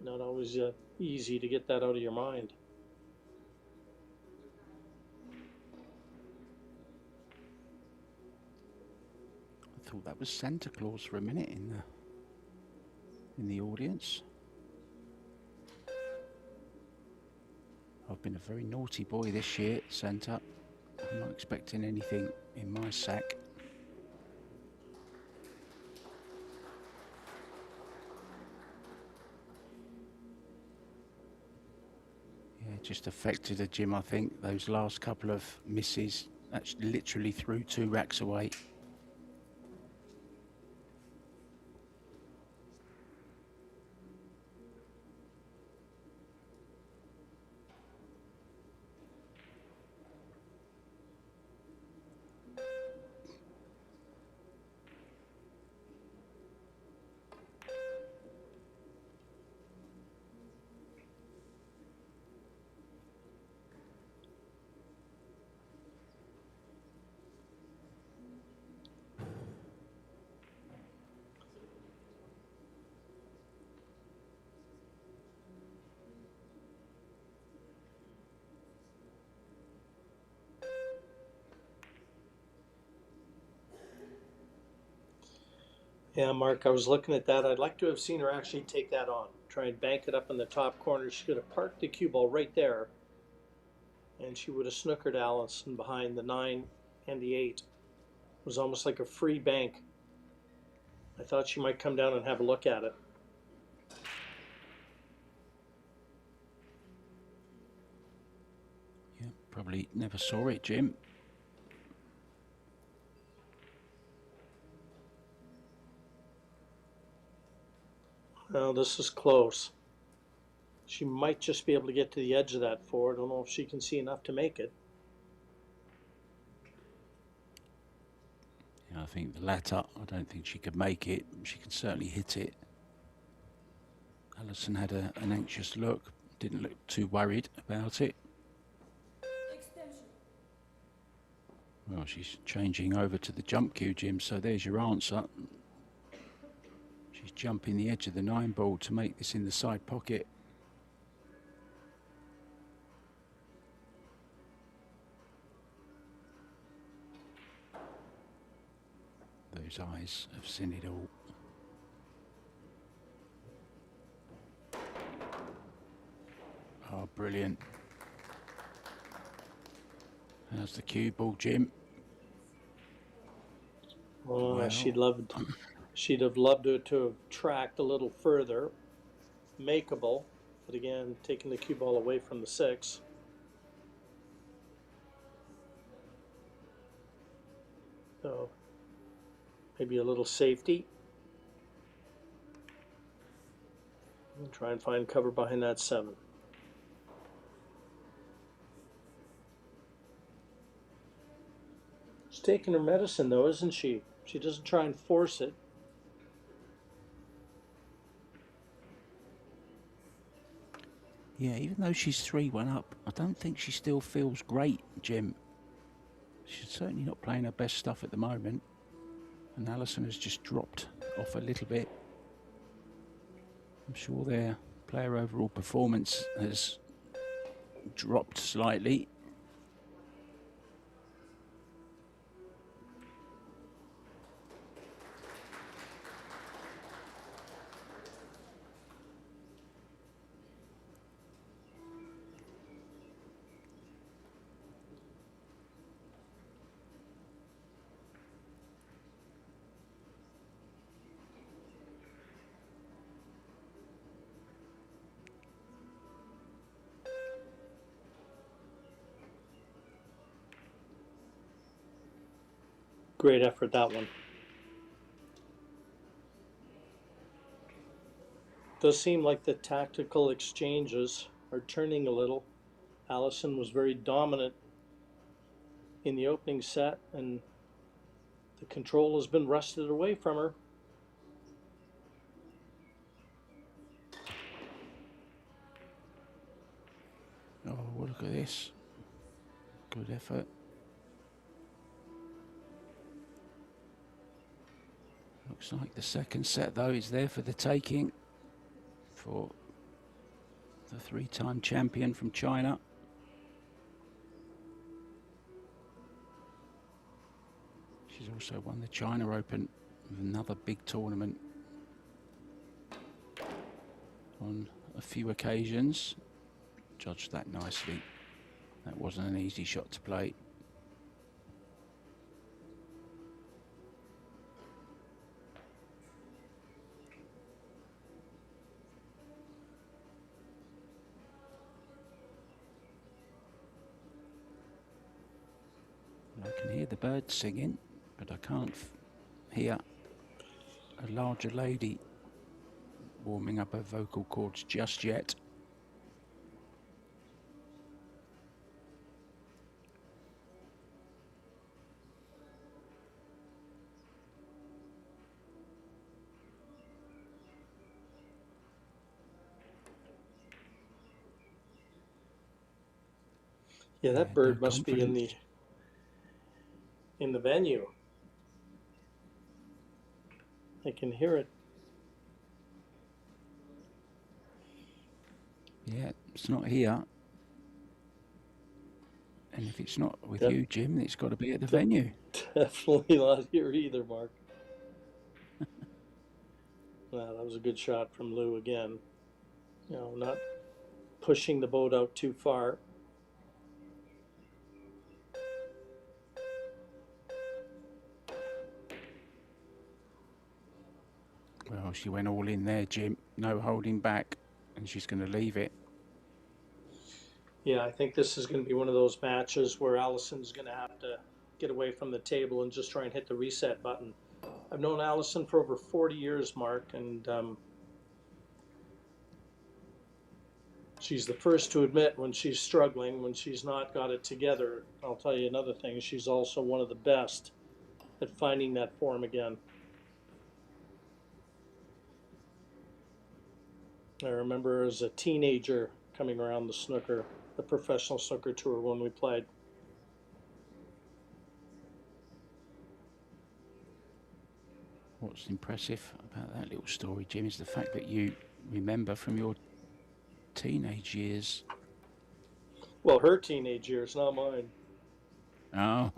Not always easy to get that out of your mind. I thought that was Santa Claus for a minute in the audience. I've been a very naughty boy this year, Santa. I'm not expecting anything in my sack. Yeah, just affected her, Jim, I think. Those last couple of misses, actually literally threw 2 racks away. Yeah, Mark, I was looking at that. I'd like to have seen her actually take that on. Try and bank it up in the top corner. She could have parked the cue ball right there, and she would have snookered Allison behind the 9 and the 8. It was almost like a free bank. I thought she might come down and have a look at it. Yeah, probably never saw it, Jim. Well, this is close. She might just be able to get to the edge of that 4. I don't know if she can see enough to make it. I think the latter, I don't think she could make it. She can certainly hit it. Alison had an anxious look, didn't look too worried about it. Well, she's changing over to the jump cue, Jim, so there's your answer. She's jumping the edge of the 9 ball to make this in the side pocket. Those eyes have seen it all. Oh, brilliant. How's the cue ball, Jim? Oh, Well. she'd have loved it to have tracked a little further. Makeable, but again, taking the cue ball away from the 6. So maybe a little safety. And try and find cover behind that 7. She's taking her medicine though, isn't she? She doesn't try and force it. Yeah, even though she's 3-1 up, I don't think she still feels great, Jim. She's certainly not playing her best stuff at the moment. And Alison has just dropped off a little bit. I'm sure their player overall performance has dropped slightly. Great effort, that one. Does seem like the tactical exchanges are turning a little. Alison was very dominant in the opening set, and the control has been wrested away from her. Oh, well, look at this. Good effort. Looks like the second set, though, is there for the taking for the 3-time champion from China. She's also won the China Open, another big tournament, on a few occasions. Judged that nicely. That wasn't an easy shot to play. I can hear the birds singing, but I can't hear a larger lady warming up her vocal cords just yet. Yeah, that bird must be in the venue. I can hear it. Yeah, it's not here. And if it's not with you, Jim, it's got to be at the venue. Definitely not here either, Mark. Well, that was a good shot from Lou again. You know, not pushing the boat out too far. Well, she went all in there, Jim. No holding back, and she's going to leave it. Yeah, I think this is going to be one of those matches where Alison's going to have to get away from the table and just try and hit the reset button. I've known Alison for over 40 years, Mark, and she's the first to admit when she's struggling, when she's not got it together. I'll tell you another thing, she's also one of the best at finding that form again. I remember as a teenager coming around the professional snooker tour when we played. What's impressive about that little story, Jim, is the fact that you remember from your teenage years. Well, her teenage years, not mine. Oh.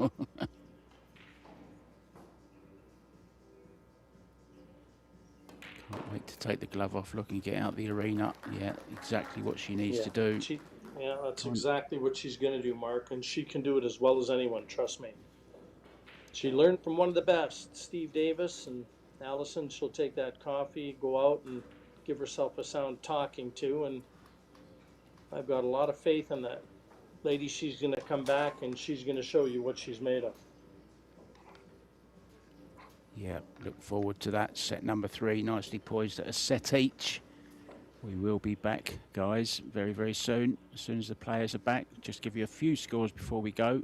Can't wait to take the glove off, look and get out the arena. Yeah, exactly what she needs to do. That's exactly what she's going to do, Mark, and she can do it as well as anyone, trust me. She learned from one of the best, Steve Davis, and Allison. She'll take that coffee, go out and give herself a sound talking to, and I've got a lot of faith in that lady. She's going to come back and she's going to show you what she's made of. Yeah, look forward to that. Set number 3, nicely poised at a set each. We will be back, guys, very, very soon. As soon as the players are back, just give you a few scores before we go.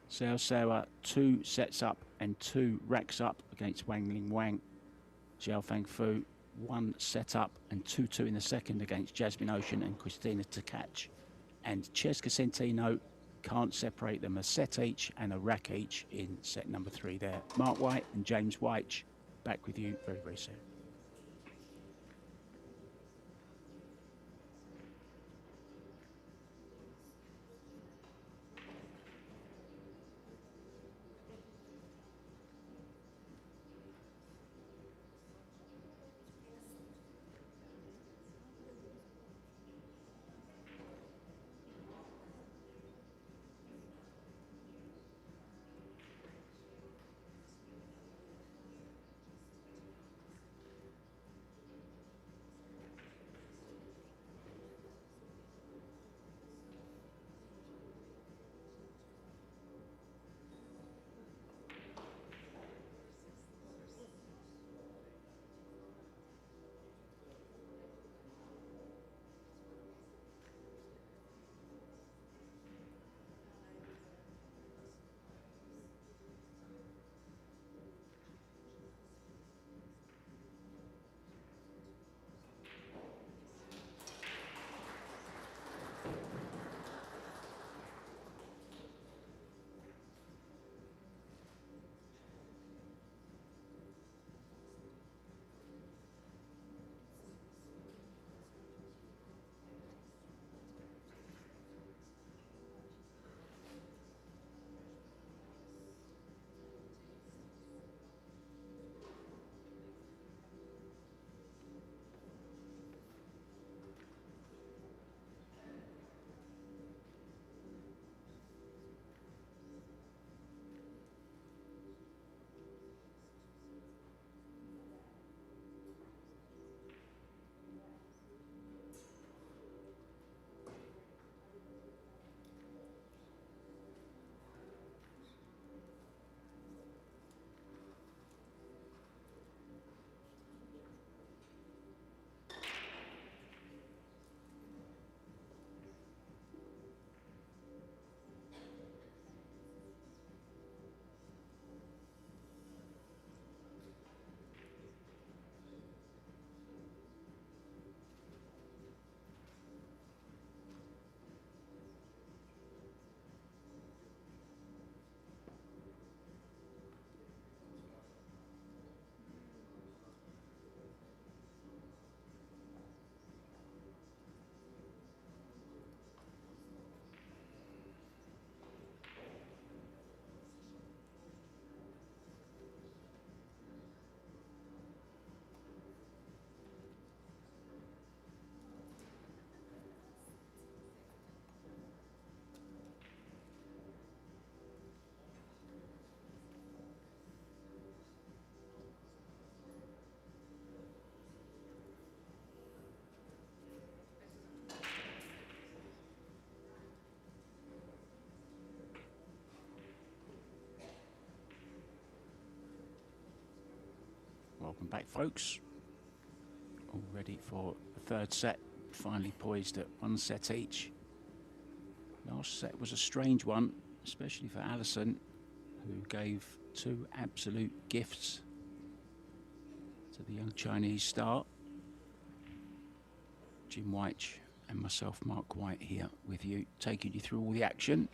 Sao Sao 2 sets up and 2 racks up against Wang Ling Wang. Jiao Fang Fu 1 set up and 2-2 in the second against Jasmine Ocean and Christina Tkach. And Cheska Centino can't separate them, a set each and a rack each in set number 3 there. Mark White and James White back with you very, very soon. Welcome back, folks. All ready for the third set. Finally poised at 1 set each. Last set was a strange one, especially for Alison, who gave Two absolute gifts to the young Chinese star. Jim White and myself, Mark White, here with you, taking you through all the action.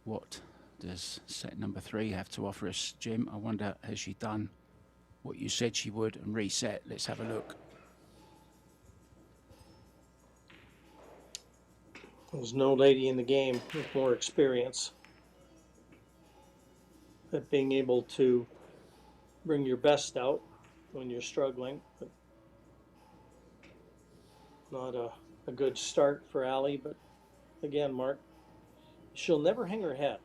What does set number 3 have to offer us, Jim? I wonder, has she done what you said she would and reset? Let's have a look. There's no lady in the game with more experience at being able to bring your best out when you're struggling. But not a good start for Ali, but again, Mark, she'll never hang her head.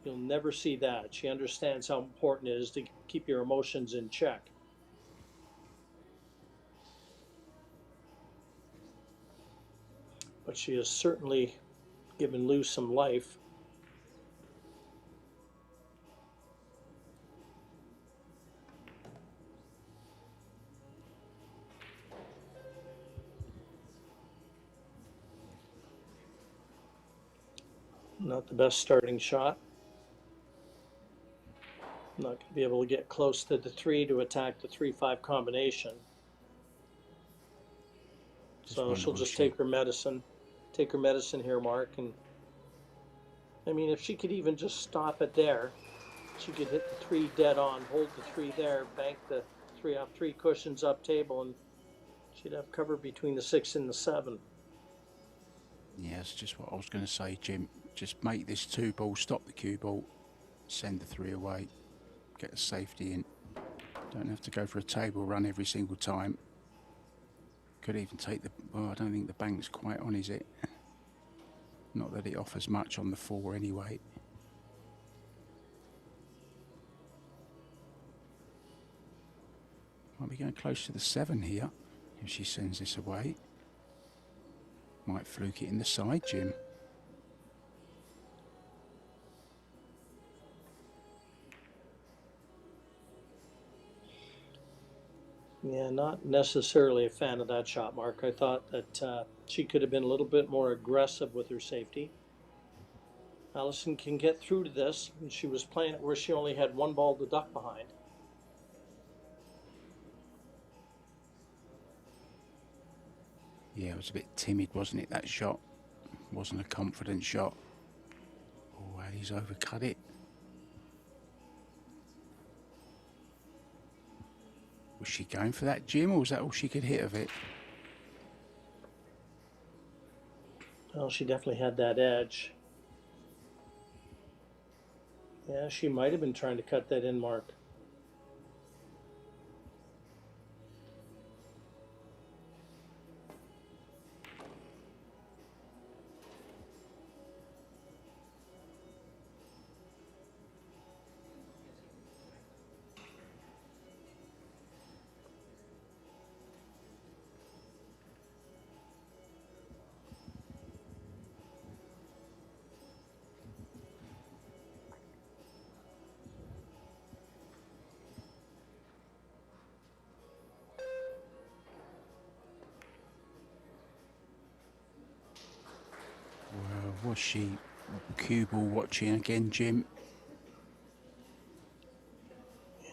You'll never see that. She understands how important it is to keep your emotions in check. But she has certainly given Lou some life. Not the best starting shot. Not going to be able to get close to the 3 to attack the 3-5 combination. So she'll just take her medicine. Take her medicine here, Mark. And I mean, if she could even just stop it there, she could hit the 3 dead on, hold the 3 there, bank the 3 off 3 cushions up table, and she'd have cover between the 6 and the 7. Yeah, that's just what I was going to say, Jim. Just make this 2 ball, stop the cue ball, send the 3 away, get a safety in. Don't have to go for a table run every single time. Could even take the, well, I don't think the bank's quite on, is it? Not that it offers much on the 4 anyway. Might be going close to the 7 here, if she sends this away. Might fluke it in the side, Jim. Yeah, not necessarily a fan of that shot, Mark. I thought that she could have been a little bit more aggressive with her safety. Allison can get through to this, and she was playing it where she only had 1 ball to duck behind. Yeah, it was a bit timid, wasn't it, that shot? Wasn't a confident shot. Oh, Ali's overcut it. Was she going for that, Jim, or was that all she could hit of it? Well, she definitely had that edge. Yeah, she might have been trying to cut that in, Mark. Was she cue ball watching again, Jim?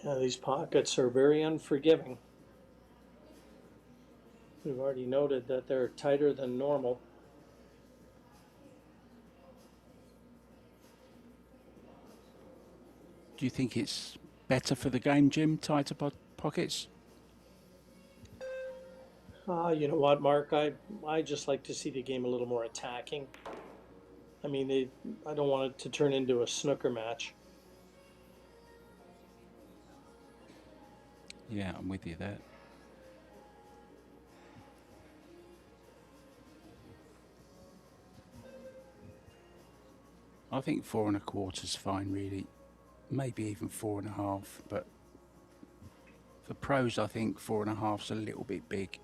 Yeah, these pockets are very unforgiving. We've already noted that they're tighter than normal. Do you think it's better for the game, Jim, tighter pockets? You know what, Mark? I just like to see the game a little more attacking. I mean, I don't want it to turn into a snooker match. Yeah, I'm with you there. I think 4 1/4's fine, really. Maybe even 4 1/2, but for pros, I think 4 1/2's a little bit big.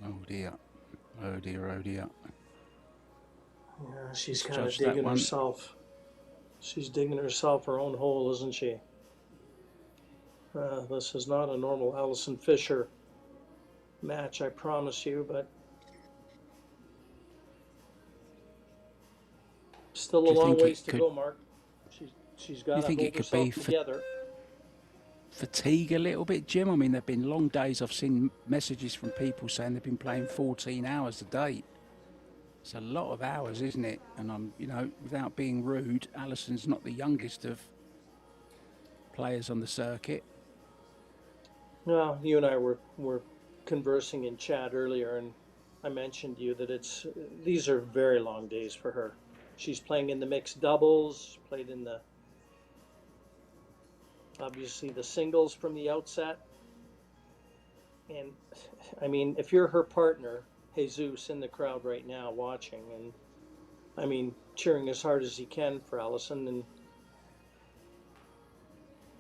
Oh dear, oh dear, oh dear. Yeah, she's kind of digging herself. She's digging herself her own hole, isn't she? This is not a normal Allison Fisher match, I promise you, but still Do a you long think ways it to could- go, Mark. She's got You to think hold it could be herself together. fatigue a little bit, Jim? I mean, there have been long days. I've seen messages from people saying they've been playing 14 hours a day. It's a lot of hours, isn't it? And I'm, you know, without being rude, Alison's not the youngest of players on the circuit. Well, you and I were conversing in chat earlier, and I mentioned to you that these are very long days for her. She's playing in the mixed doubles, played in obviously the singles from the outset. And I mean, if you're her partner, Jesus, in the crowd right now watching, and I mean, cheering as hard as he can for Allison, and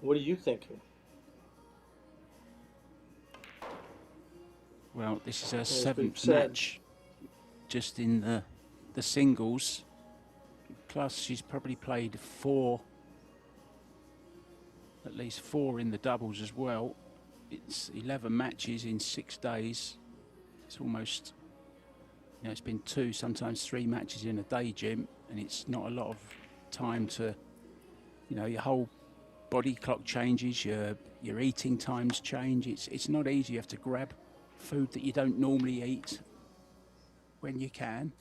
what are you thinking? Well, this is her As we've seventh said. match just in the singles. Plus, she's probably played at least four in the doubles as well. It's 11 matches in 6 days. It's almost, you know, it's been 2, sometimes 3 matches in a day, Jim, and it's not a lot of time to, you know, your whole body clock changes, your eating times change. It's not easy. You have to grab food that you don't normally eat when you can.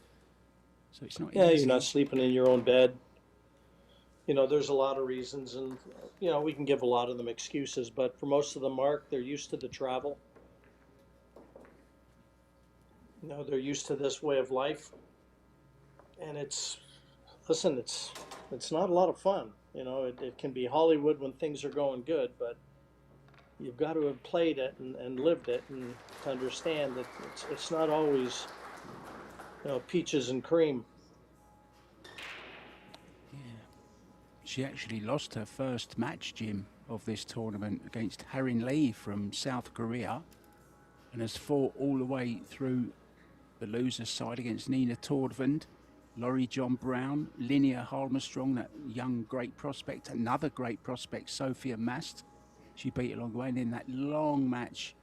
So it's not Yeah, easy. you're not sleeping in your own bed. You know, there's a lot of reasons, and, you know, we can give a lot of them excuses, but for most of them, Mark, they're used to the travel. You know, they're used to this way of life. And it's not a lot of fun. You know, it can be Hollywood when things are going good, but you've got to have played it and lived it, and to understand that it's not always, you know, peaches and cream. She actually lost her first match, Jim, of this tournament against Harin Lee from South Korea, and has fought all the way through the loser's side against Nina Tordvand, Laurie John Brown, Linnea Halmerstrong, that young great prospect, another great prospect, Sophia Mast. She beat along the way, and in that long match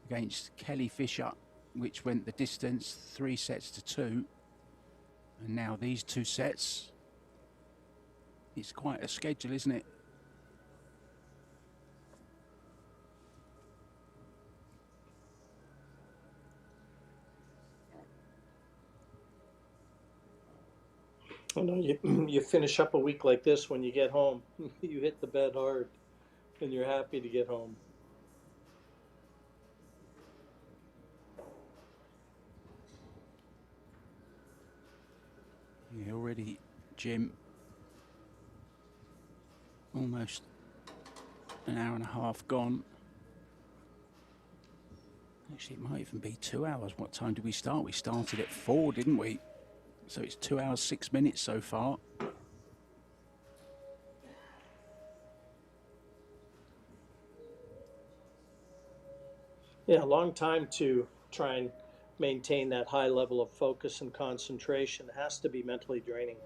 against Kelly Fisher, which went the distance, 3-2. And now these 2 sets. It's quite a schedule, isn't it? You know, you finish up a week like this, when you get home, you hit the bed hard, and you're happy to get home. Yeah, already, Jim, almost an hour and a half gone. Actually, it might even be 2 hours. What time did we start? We started at 4, didn't we? So it's 2 hours, 6 minutes so far. Yeah, a long time to try and maintain that high level of focus and concentration. It has to be mentally draining.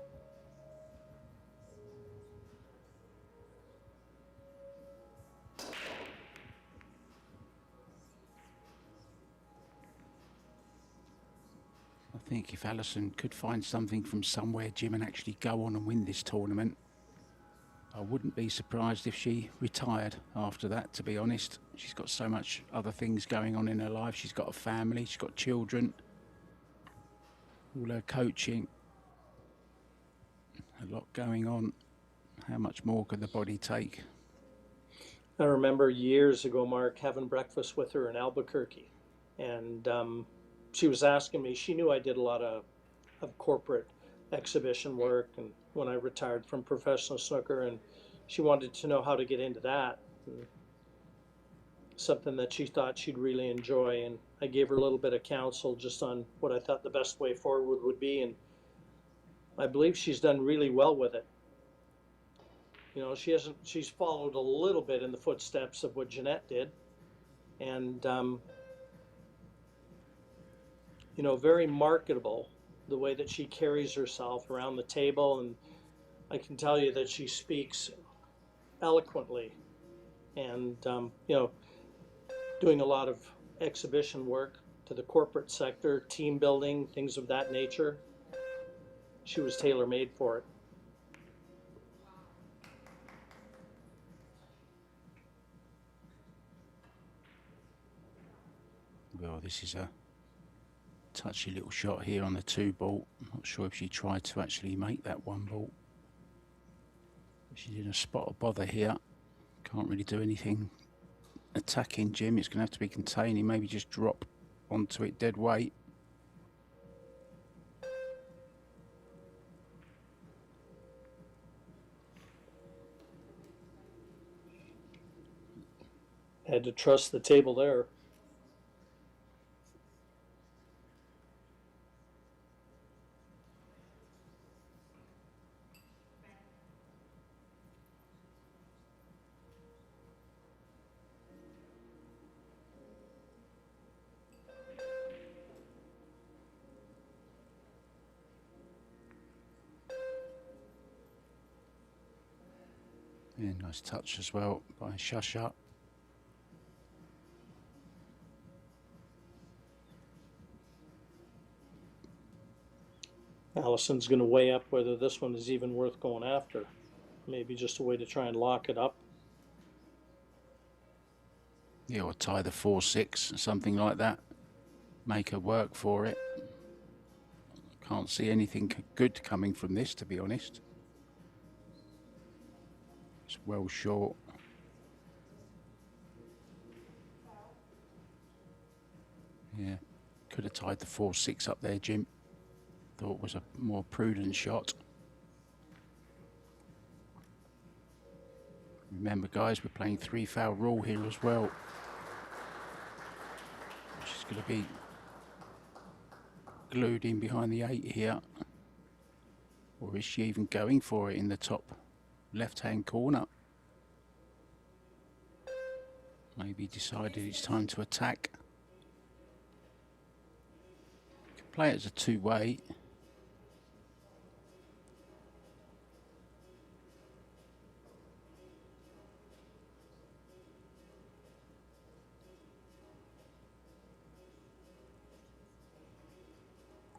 I think if Allison could find something from somewhere, Jim, and actually go on and win this tournament, I wouldn't be surprised if she retired after that, to be honest. She's got so much other things going on in her life. She's got a family, she's got children, all her coaching, a lot going on. How much more could the body take? I remember years ago, Mark, having breakfast with her in Albuquerque, and she was asking me, she knew I did a lot of corporate exhibition work, and when I retired from professional snooker, and she wanted to know how to get into that, and something that she thought she'd really enjoy, and I gave her a little bit of counsel just on what I thought the best way forward would be, and I believe she's done really well with it. You know, she's followed a little bit in the footsteps of what Jeanette did, and you know, very marketable, the way that she carries herself around the table, and I can tell you that she speaks eloquently and doing a lot of exhibition work to the corporate sector, team building, things of that nature. She was tailor-made for it. Well, this is a touchy little shot here on the 2 ball. I'm not sure if she tried to actually make that 1 ball. She's in a spot of bother here. Can't really do anything attacking Jim. It's going to have to be containing, maybe just drop onto it dead weight. Had to trust the table there. Yeah, nice touch as well by Shusha. Allison's going to weigh up whether this one is even worth going after. Maybe just a way to try and lock it up. Yeah, or tie the 4-6, something like that. Make her work for it. Can't see anything good coming from this, to be honest. It's well short. Yeah, could have tied the 4-6 up there, Jim. Thought was a more prudent shot. Remember, guys, we're playing 3-foul rule here as well. She's going to be glued in behind the 8 here. Or is she even going for it in the top left-hand corner? Maybe decided it's time to attack. Could play it as a 2-way.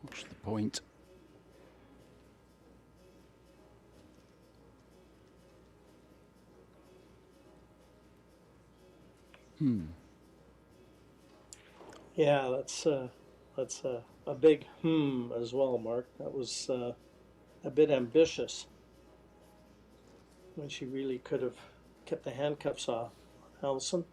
Watch the point. Yeah, that's a big as well, Mark. That was a bit ambitious when she really could have kept the handcuffs off Allison.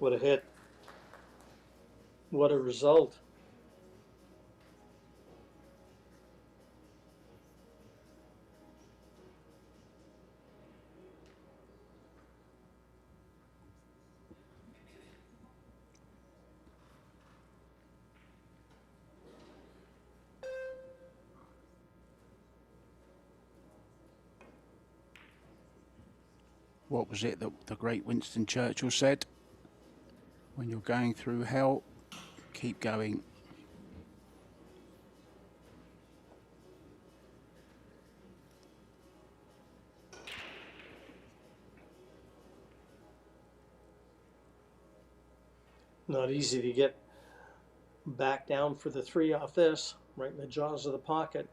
What a hit. What a result. What was it that the great Winston Churchill said? When you're going through hell, keep going. Not easy to get back down for the 3 off this, right in the jaws of the pocket.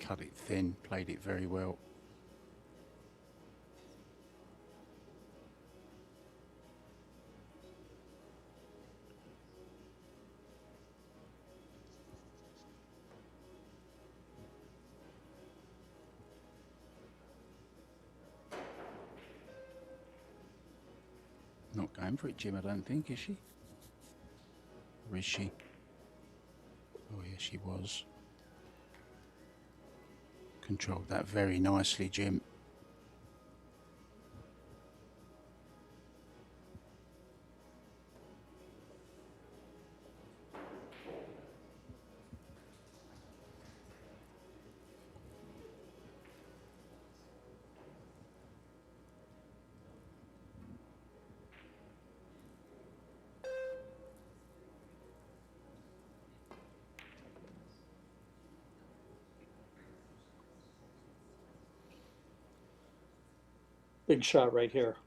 Cut it thin, played it very well. going for it, Jim, I don't think, is she? Or is she? Oh, yes, she was. Controlled that very nicely, Jim. Big shot right here.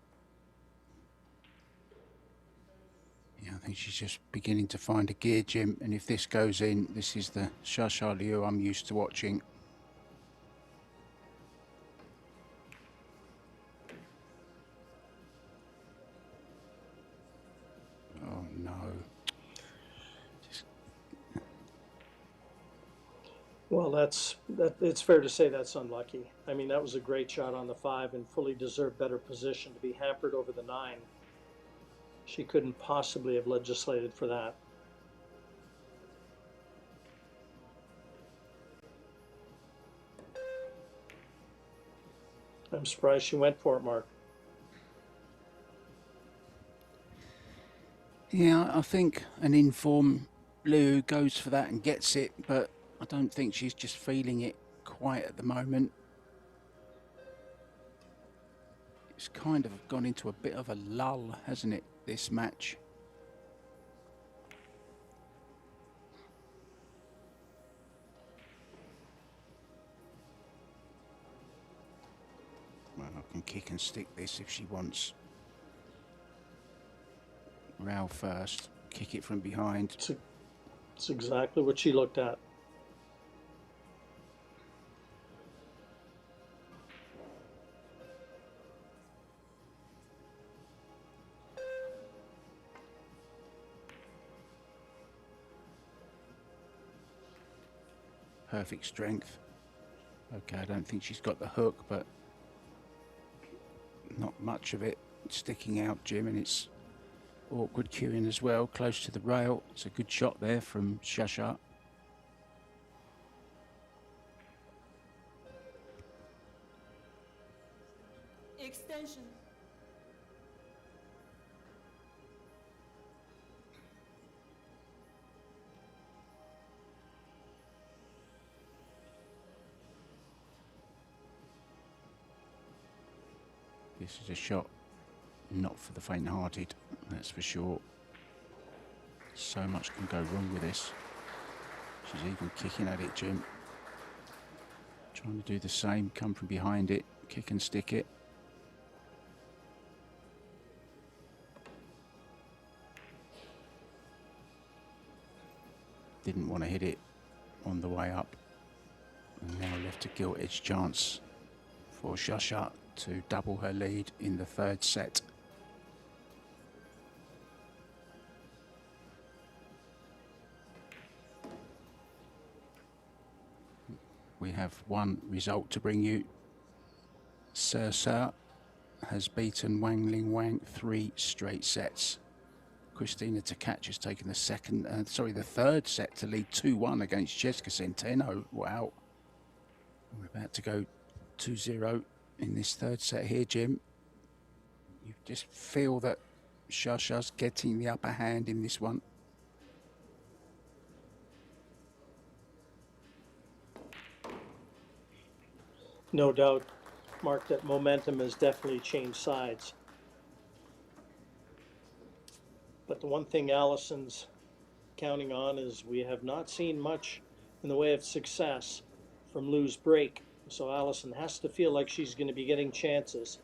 Yeah, I think she's just beginning to find a gear, Jim. And if this goes in, this is the Shasha Liu I'm used to watching. Oh, no. Well, it's fair to say that's unlucky. I mean, that was a great shot on the 5 and fully deserved better position to be hampered over the 9. She couldn't possibly have legislated for that. I'm surprised she went for it, Mark. Yeah, I think an informed Liu goes for that and gets it, but I don't think she's just feeling it quite at the moment. It's kind of gone into a bit of a lull, hasn't it, this match? Well, I can kick and stick this if she wants. Row first, kick it from behind. It's exactly what she looked at. Perfect strength. Okay, I don't think she's got the hook, but not much of it sticking out, Jim, and it's awkward queuing as well, close to the rail. It's a good shot there from Shasha. Extension. This is a shot not for the faint-hearted, that's for sure. So much can go wrong with this. She's even kicking at it, Jim. Trying to do the same, come from behind it, kick and stick it. Didn't want to hit it on the way up. And now left a gilt-edged chance for Shasha to double her lead in the 3rd set. We have one result to bring you. Sir has beaten Wang Ling Wang 3 straight sets. Christina Tkach has taken the 3rd set to lead 2-1 against Jessica Centeno. Wow. We're about to go 2-0 in this 3rd set here, Jim. You just feel that Shasha's getting the upper hand in this one. No doubt, Mark, that momentum has definitely changed sides. But the one thing Allison's counting on is we have not seen much in the way of success from Liu's break. So Allison has to feel like she's going to be getting chances.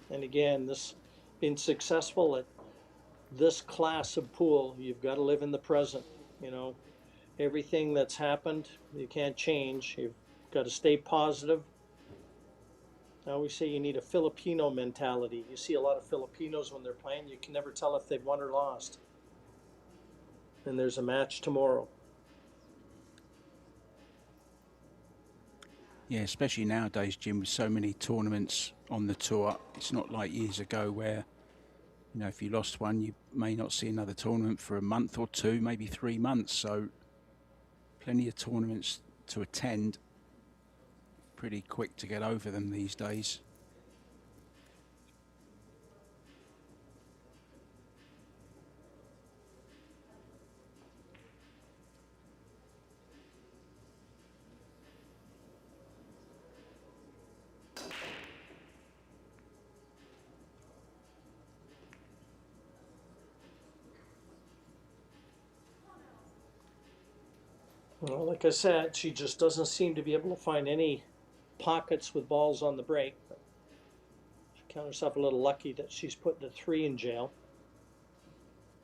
And again, this being successful at this class of pool, you've got to live in the present. You know, everything that's happened, you can't change. You've got to stay positive. I always say you need a Filipino mentality. You see a lot of Filipinos when they're playing, you can never tell if they've won or lost. And there's a match tomorrow. Yeah, especially nowadays, Jim, with so many tournaments on the tour. It's not like years ago where You know, if you lost one, you may not see another tournament for a month or two, maybe 3 months. So plenty of tournaments to attend. Pretty quick to get over them these days. Well, like I said, she just doesn't seem to be able to find any pockets with balls on the break. But she count herself a little lucky that she's put the 3 in jail,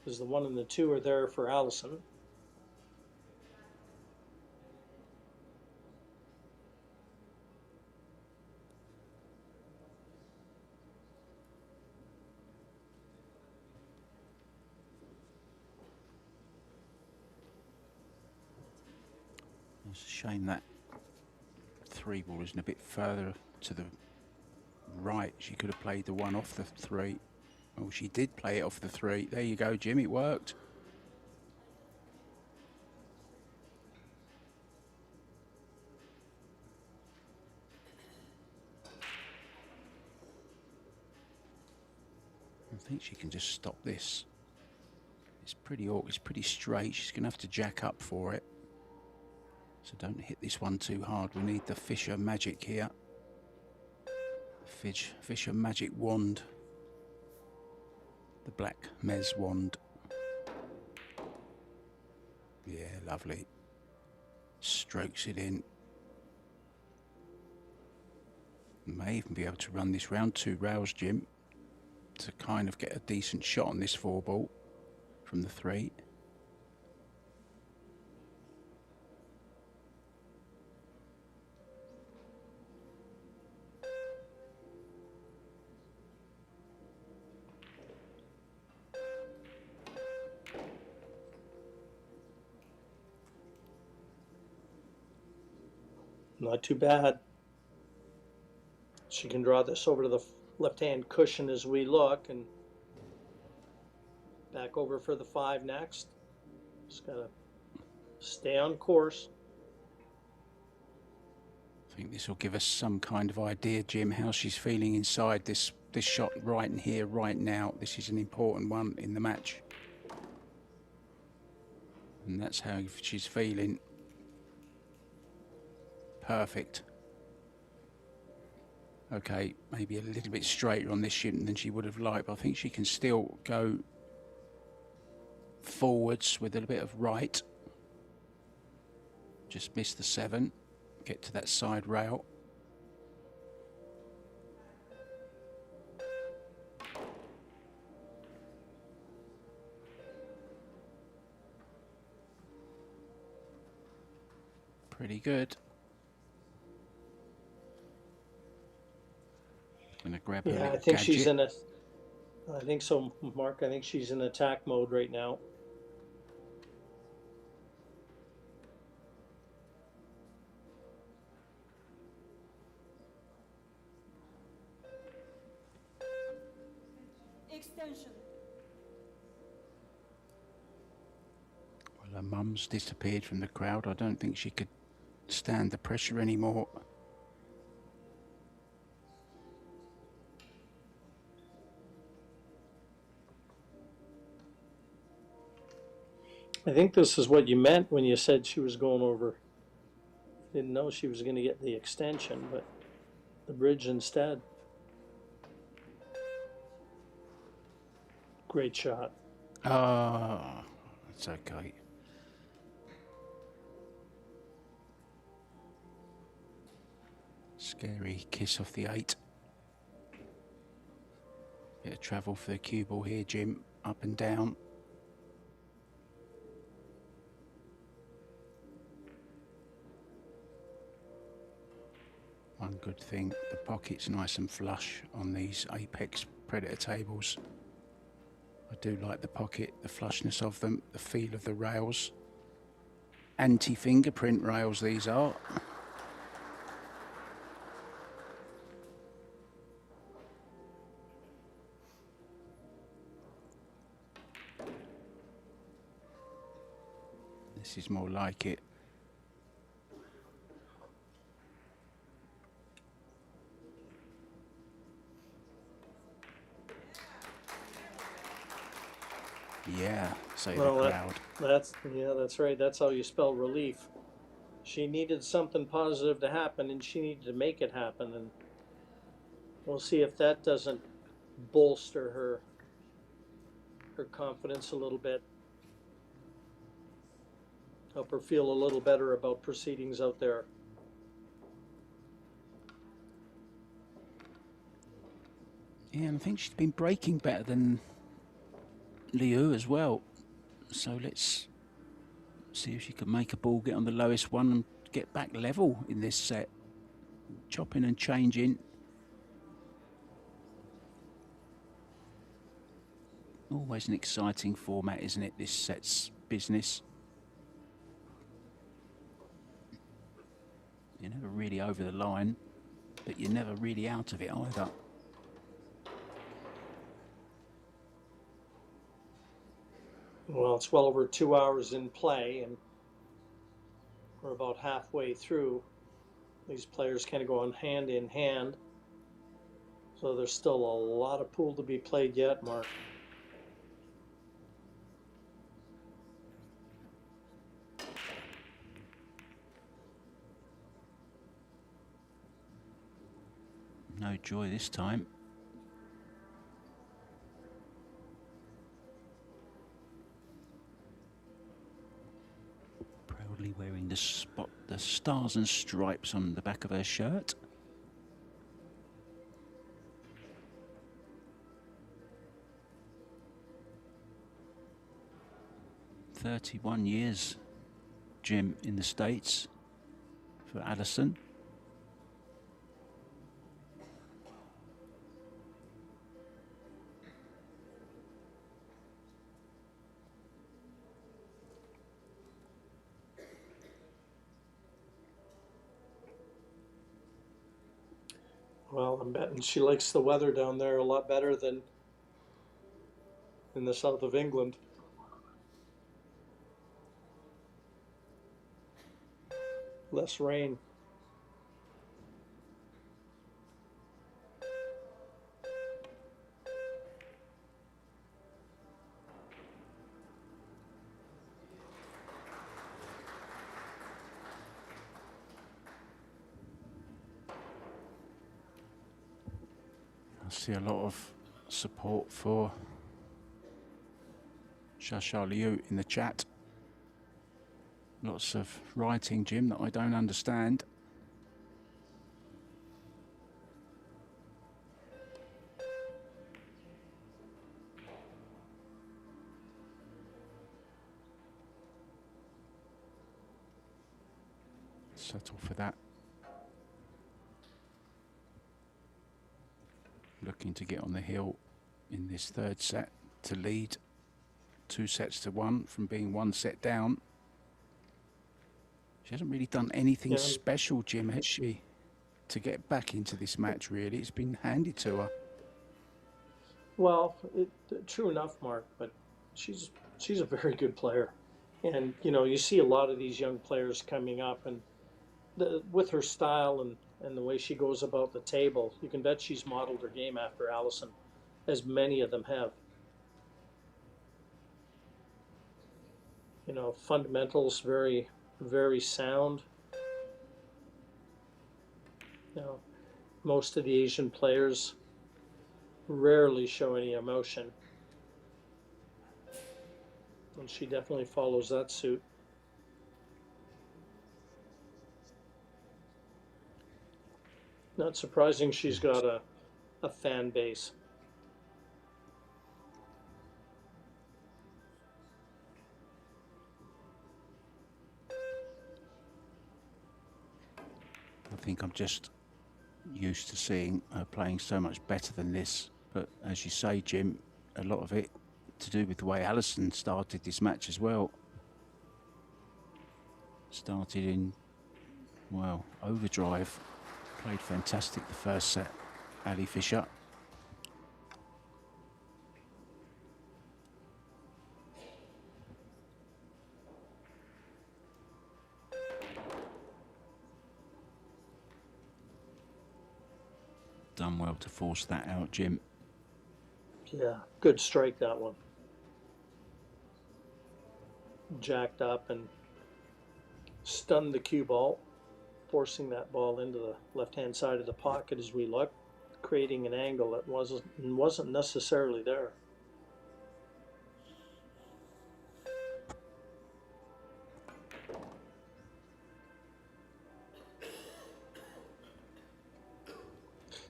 because the 1 and the 2 are there for Allison. It's a shame that 3 ball isn't a bit further to the right. She could have played the 1 off the 3. Oh, she did play it off the 3. There you go, Jim. It worked. I think she can just stop this. It's pretty awkward. It's pretty straight. She's going to have to jack up for it. So don't hit this one too hard. We need the Fisher Magic here. Fisher Magic Wand. The black Mez wand. Yeah, lovely. Strokes it in. May even be able to run this round 2 rails, Jim, to kind of get a decent shot on this 4 ball from the 3. Not too bad. She can draw this over to the left-hand cushion as we look, and back over for the 5 next. Just gotta stay on course. I think this will give us some kind of idea, Jim, how she's feeling inside this shot right in here, right now. This is an important one in the match. And that's how she's feeling. Perfect. Okay, maybe a little bit straighter on this shooting than she would have liked, but I think she can still go forwards with a bit of right. Just miss the 7. Get to that side rail. Pretty good. Gonna grab her Yeah, I little think she's gadget. I think so, Mark. I think she's in attack mode right now. Extension. Well, her mum's disappeared from the crowd. I don't think she could stand the pressure anymore. I think this is what you meant when you said she was going over. Didn't know she was going to get the extension, but the bridge instead. Great shot. Ah, that's okay. Scary kiss off the 8. Bit of travel for the cue ball here, Jim. Up and down. One good thing, the pocket's nice and flush on these Apex Predator tables. I do like the pocket, the flushness of them, the feel of the rails. Anti-fingerprint rails these are. This is more like it. Yeah, say the crowd. That's right. That's how you spell relief. She needed something positive to happen, and she needed to make it happen. And we'll see if that doesn't bolster her confidence a little bit. Help her feel a little better about proceedings out there. Yeah, and I think she's been breaking better than Liu as well. So let's see if she can make a ball, get on the lowest one and get back level in this set. Chopping and changing. Always an exciting format, isn't it, this set's business? You're never really over the line, but you're never really out of it either. Well, it's well over 2 hours in play, and we're about halfway through. These players kind of go on hand in hand. So there's still a lot of pool to be played yet, Mark. No joy this time. Proudly wearing the stars and stripes on the back of her shirt. "31 years, Jim, in the States for Alison. Well, I'm betting she likes the weather down there a lot better than in the south of England. Less rain. I see a lot of support for Shasha Liu in the chat. Lots of writing, Jim, that I don't understand. Settle for that. Looking to get on the hill in this third set to lead 2-1 from being 1 set down. She hasn't really done anything special, Jim, has she, to get back into this match, really? It's been handed to her. Well, true enough, Mark, but she's a very good player. And, you know, you see a lot of these young players coming up, and with her style and the way she goes about the table, you can bet she's modeled her game after Alison, as many of them have. You know, fundamentals very, very sound. You know, most of the Asian players rarely show any emotion, and she definitely follows that suit. Not surprising she's got a fan base. I think I'm just used to seeing her playing so much better than this. But as you say, Jim, a lot of it to do with the way Alison started this match as well. Started in, well, overdrive. Played fantastic the first set, Ali Fisher. Done well to force that out, Jim. Yeah, good strike, that one. Jacked up and stunned the cue ball, forcing that ball into the left-hand side of the pocket as we looked, creating an angle that wasn't necessarily there.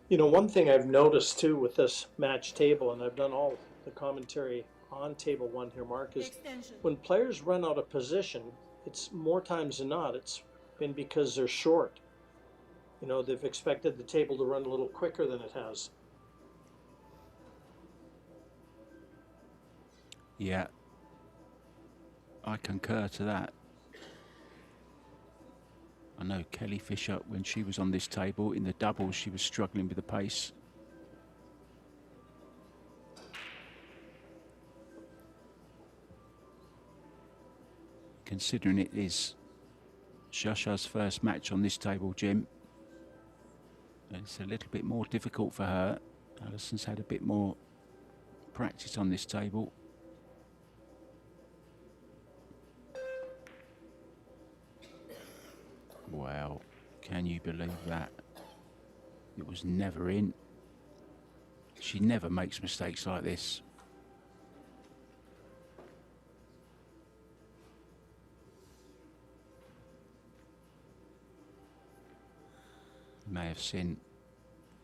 You know, one thing I've noticed too with this match table, and I've done all the commentary on table one here, Mark, is Extension. when players run out of position, it's more times than not, it's been because they're short. You know, they've expected the table to run a little quicker than it has. Yeah, I concur to that. I know Kelly Fisher, when she was on this table in the doubles, she was struggling with the pace. Considering it is Shasha's first match on this table, Jim, it's a little bit more difficult for her. Alison's had a bit more practice on this table. Wow, can you believe that? It was never in. She never makes mistakes like this. You may have seen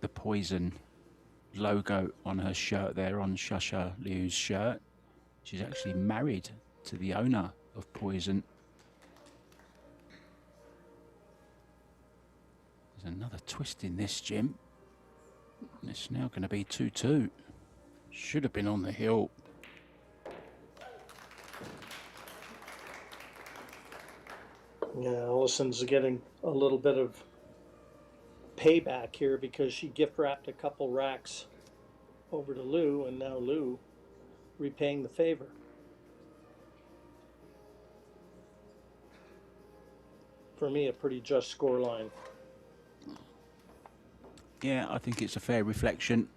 the Poison logo on her shirt there, on Shasha Liu's shirt. She's actually married to the owner of Poison. There's another twist in this, Jim. It's now going to be 2-2. Should have been on the hill. Yeah, Allison's getting a little bit of payback here because she gift wrapped a couple racks over to Lou, and now Lou repaying the favor. For me, a pretty just scoreline. Yeah, I think it's a fair reflection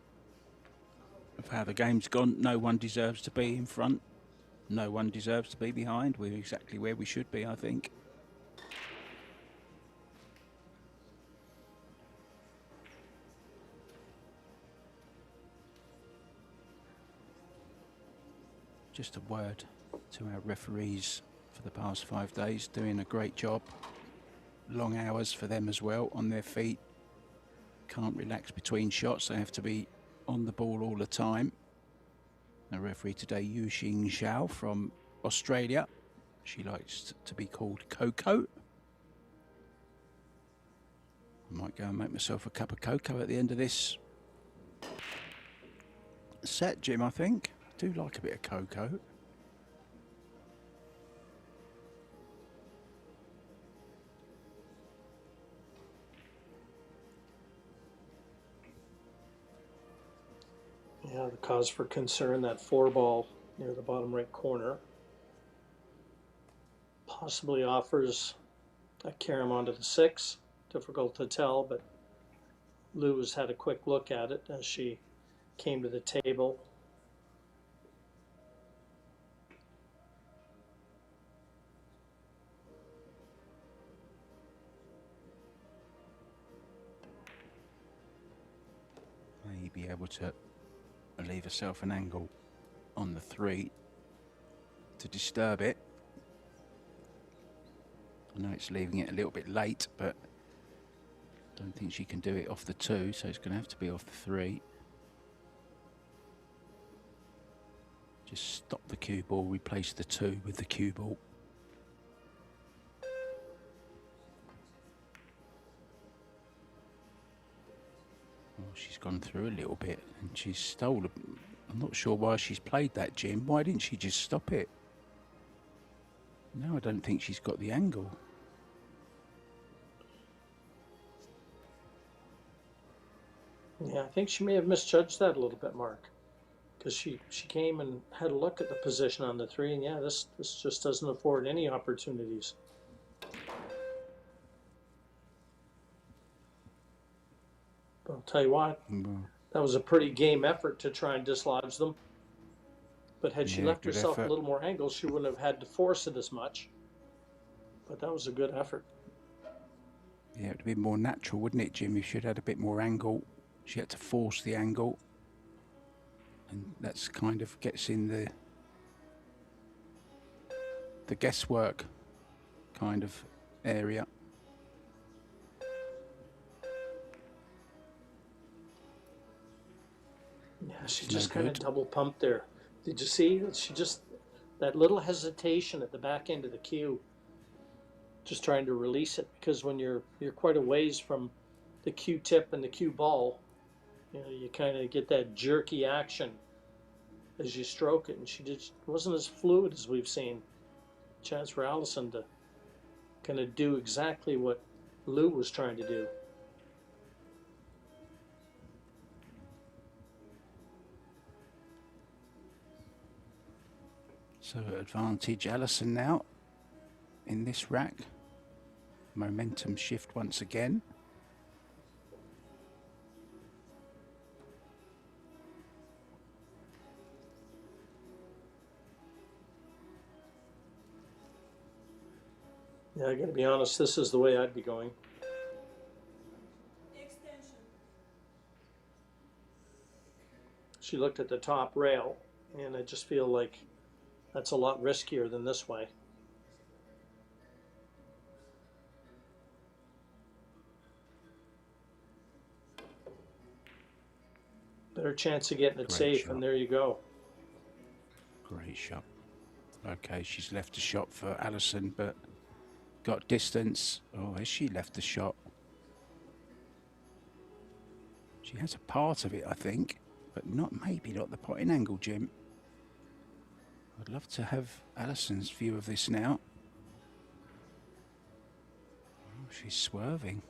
of how the game's gone. No one deserves to be in front. No one deserves to be behind. We're exactly where we should be, I think. Just a word to our referees for the past 5 days, doing a great job. Long hours for them as well, on their feet. Can't relax between shots, they have to be on the ball all the time. The referee today, Yuxing Zhao from Australia. She likes to be called Coco. I might go and make myself a cup of cocoa at the end of this set, Jim, I think. I do like a bit of cocoa. Yeah, the cause for concern, that 4-ball near the bottom right corner. Possibly offers a carom onto the 6. Difficult to tell, but Lou has had a quick look at it as she came to the table. May be able to leave herself an angle on the 3 to disturb it. I know it's leaving it a little bit late, but I don't think she can do it off the 2, so it's going to have to be off the 3. Just stop the cue ball, replace the 2 with the cue ball. Well, she's gone through a little bit and she's stolen. I'm not sure why she's played that, Jim. Why didn't she just stop it? No, I don't think she's got the angle. Yeah, I think she may have misjudged that a little bit, Mark. Because she came and had a look at the position on the 3, and yeah, this just doesn't afford any opportunities. But I'll tell you what, that was a pretty game effort to try and dislodge them. But had she left good herself effort. a little more angle, she wouldn't have had to force it as much. But that was a good effort. Yeah, it would have been more natural, wouldn't it, Jim, if she'd had a bit more angle. She had to force the angle. And that's kind of gets in the guesswork kind of area. Yeah, she just kind of double pumped there. Did you see? She just, that little hesitation at the back end of the cue, just trying to release it, because when you're quite a ways from the cue tip and the cue ball, you know, you kind of get that jerky action as you stroke it, and she just wasn't as fluid as we've seen. Chance for Allison to kind of do exactly what Lou was trying to do. So advantage Allison now in this rack. Momentum shift once again. Yeah, I gotta be honest, this is the way I'd be going. Extension. She looked at the top rail, and I just feel like that's a lot riskier than this way. Better chance of getting it safe, shot. and there you go. Great shot. Okay, she's left a shot for Allison, but got distance. Oh, has she left the shot? She has a part of it, I think, but maybe not the potting angle, Jim. I'd love to have Allison's view of this now. Oh, she's swerving.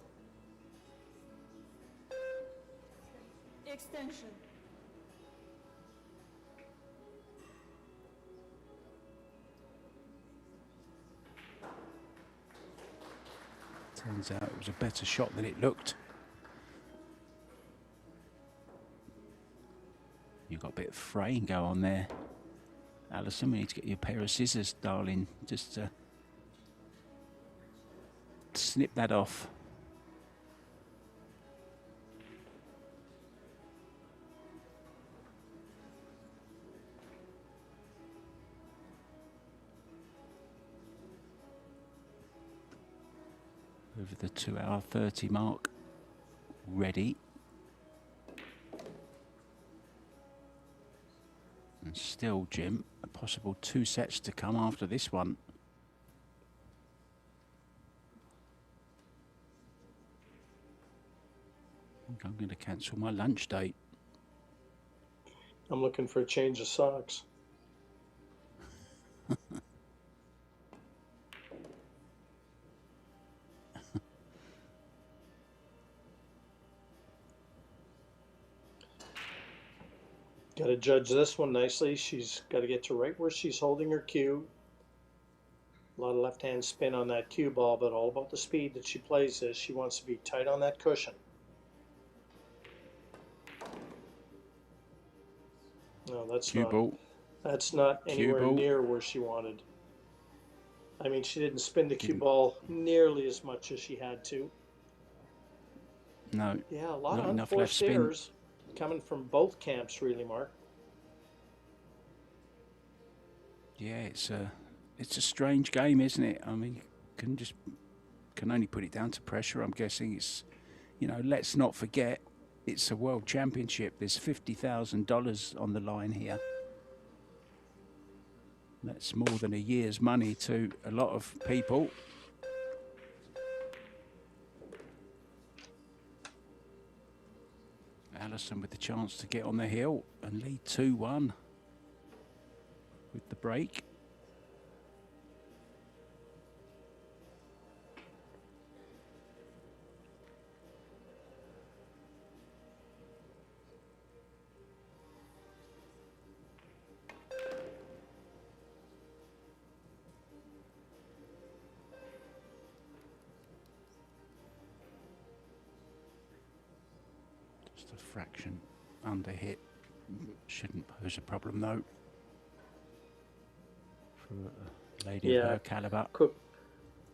Extension. Turns out it was a better shot than it looked. You've got a bit of fraying go on there. Allison, we need to get you a pair of scissors, darling, just to snip that off. Over the 2-hour 30 mark. Ready. And still, Jim, a possible 2 sets to come after this one. I think I'm going to cancel my lunch date. I'm looking for a change of socks. Got to judge this one nicely. She's got to get to right where she's holding her cue. A lot of left-hand spin on that cue ball, but all about the speed that she plays this. She wants to be tight on that cushion. No, that's Cue not. ball. That's not anywhere ball. near where she wanted. I mean, she didn't spin the cue ball nearly as much as she had to. No. Yeah, a lot Not of enough left unforced spin. errors coming from both camps, really, Mark. Yeah, it's a strange game, isn't it? I mean, can only put it down to pressure. I'm guessing it's, you know, let's not forget it's a world championship. There's $50,000 on the line here. That's more than a year's money to a lot of people. Allison with the chance to get on the hill and lead 2-1 with the break. Just a fraction under hit. Shouldn't pose a problem though. For a lady of her caliber.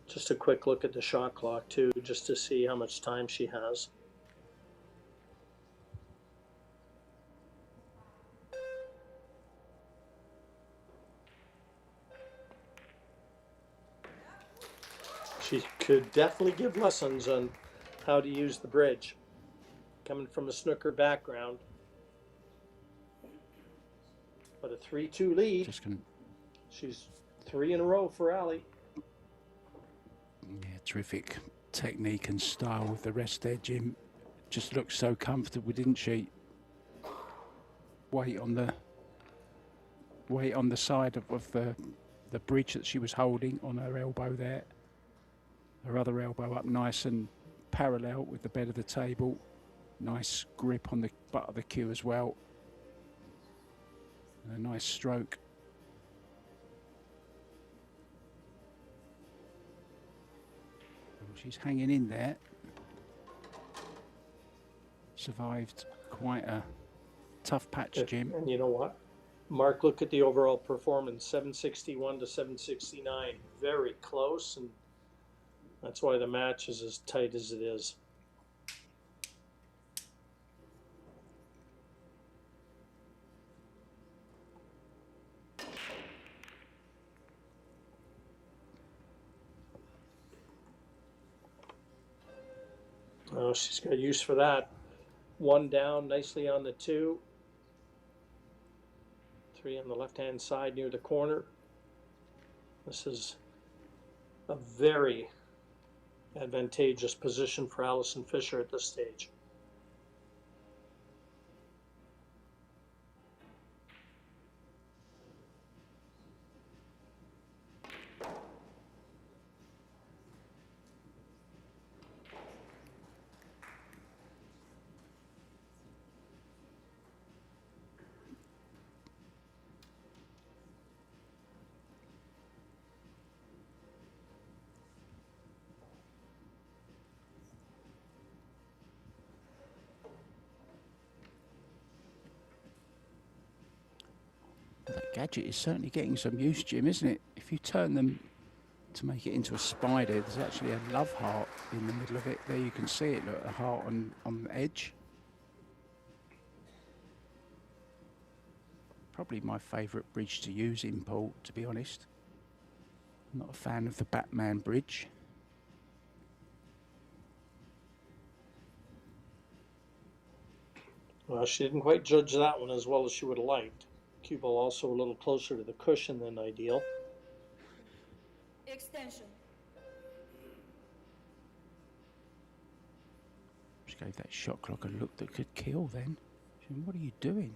Just a quick look at the shot clock too, just to see how much time she has. She could definitely give lessons on how to use the bridge. Coming from a snooker background. But a 3-2 lead. She's 3 in a row for Ali. Yeah, terrific technique and style with the rest there, Jim. Just looked so comfortable, didn't she? Weight on the side of the bridge that she was holding on her elbow there. Her other elbow up nice and parallel with the bed of the table. Nice grip on the butt of the cue as well. And a nice stroke. She's hanging in there. Survived quite a tough patch, Jim. And you know what? Mark, look at the overall performance, 761 to 769. Very close, and that's why the match is as tight as it is. Oh, she's got use for that. 1 down, nicely on the 2. 3 on the left-hand side near the corner. This is a very advantageous position for Alison Fisher at this stage. That gadget is certainly getting some use, Jim, isn't it? If you turn them to make it into a spider, there's actually a love heart in the middle of it. There you can see it, look, a heart on the edge. Probably my favourite bridge to use in pool, to be honest. I'm not a fan of the Batman bridge. Well, she didn't quite judge that one as well as she would have liked. Cue ball also a little closer to the cushion than ideal. Extension. Just gave that shot clock a look that could kill then. Jim, what are you doing?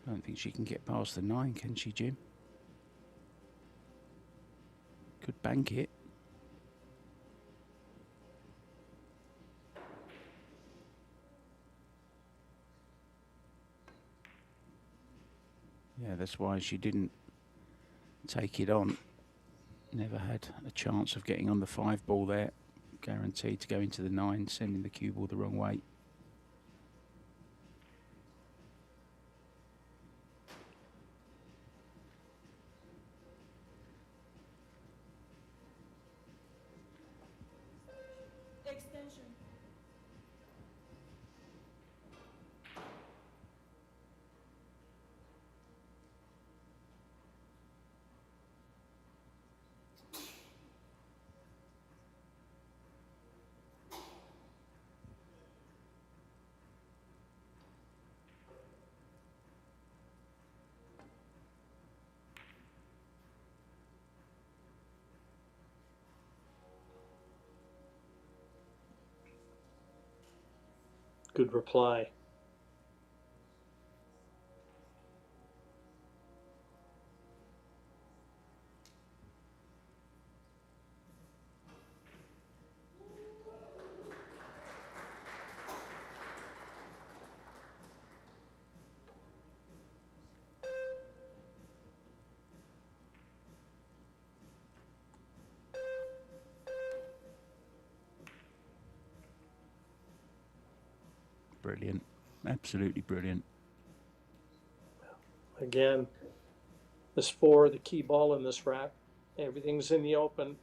I don't think she can get past the 9, can she, Jim? Could bank it. Yeah, that's why she didn't take it on. Never had a chance of getting on the 5 ball there. Guaranteed to go into the 9, sending the cue ball the wrong way. Extension. Good reply. Brilliant. Absolutely brilliant. Again, this 4, the key ball in this rack. Everything's in the open.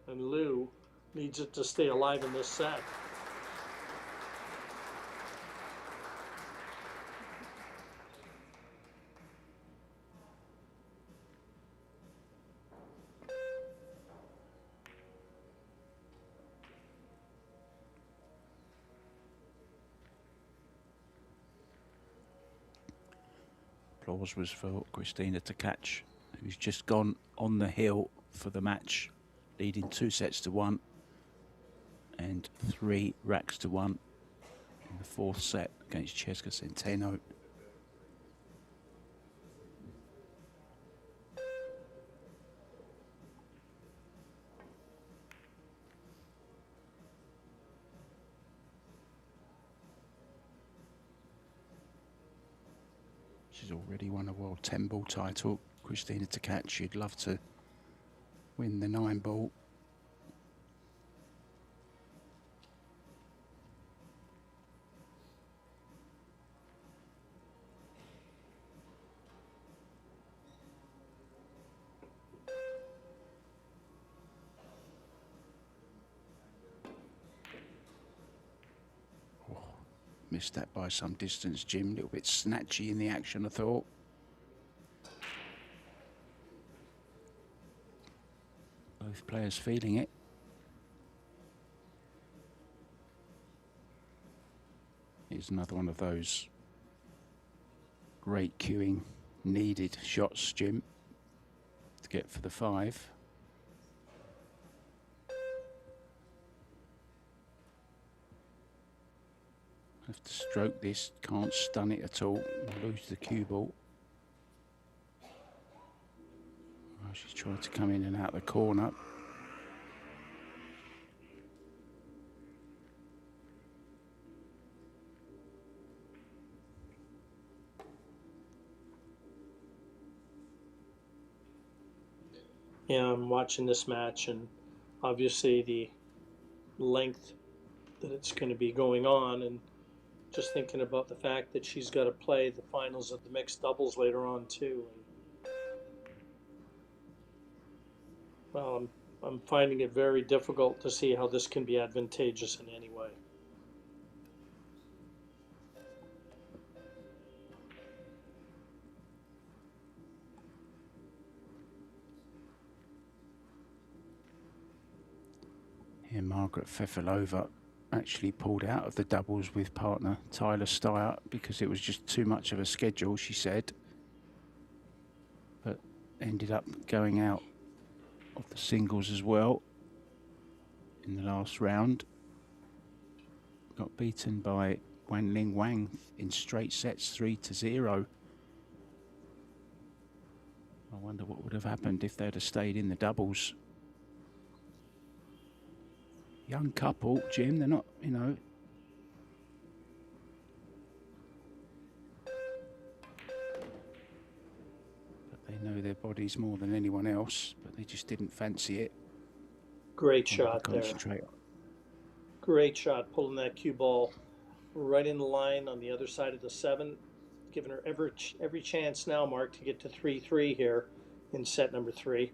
And Lou needs it to stay alive in this set. Applause was for Christina to catch, who's just gone on the hill for the match, leading 2 sets to 1 and 3 racks to 1 in the 4th set against Cesca Centeno. She's already won a World 10 ball title. Christina to catch, she'd love to win the 9 ball. Missed that by some distance, Jim. A little bit snatchy in the action, I thought. Both players feeling it. Here's another one of those great queuing needed shots, Jim, to get for the 5. Have to stroke this, can't stun it at all, lose the cue ball. Oh, she's trying to come in and out the corner. Yeah, I'm watching this match, and obviously the length that it's going to be going on, and just thinking about the fact that she's got to play the finals of the mixed doubles later on too. And, well, I'm finding it very difficult to see how this can be advantageous in any way. Here, Margaret Fefilova actually pulled out of the doubles with partner Tyler Steyer because it was just too much of a schedule, she said, but ended up going out of the singles as well in the last round. Got beaten by Wanling Wang in straight sets, 3-0. I wonder what would have happened if they'd have stayed in the doubles. Young couple, Jim, they're not, you know. But they know their bodies more than anyone else, but they just didn't fancy it. Great shot there. Concentrate. Great shot, pulling that cue ball right in the line on the other side of the 7, giving her every chance now, Mark, to get to 3-3 here in set number 3.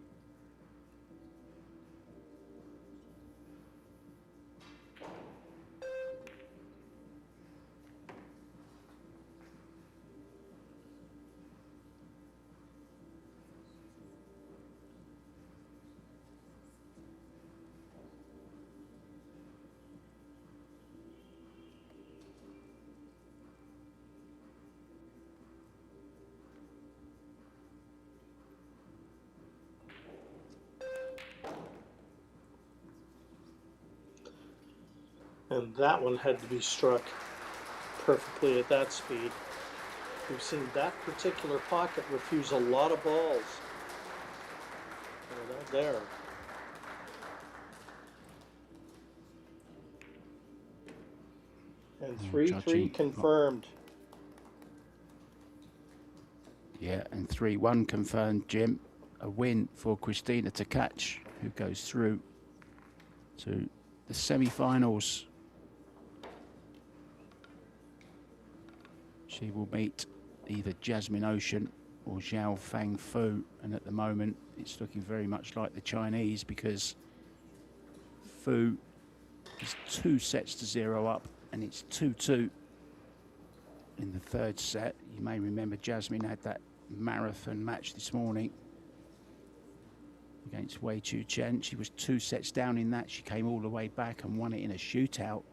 And that one had to be struck perfectly at that speed. We've seen that particular pocket refuse a lot of balls. They're not there. And 3-3 confirmed. Yeah, and 3-1 confirmed, Jim. A win for Christina to catch, who goes through to the semi-finals. She will meet either Jasmine Ocean or Zhao Fang Fu, and at the moment it's looking very much like the Chinese, because Fu is 2-0 up and it's 2-2 in the third set. You may remember Jasmine had that marathon match this morning against Wei Chu Chen. She was 2 sets down in that. She came all the way back and won it in a shootout.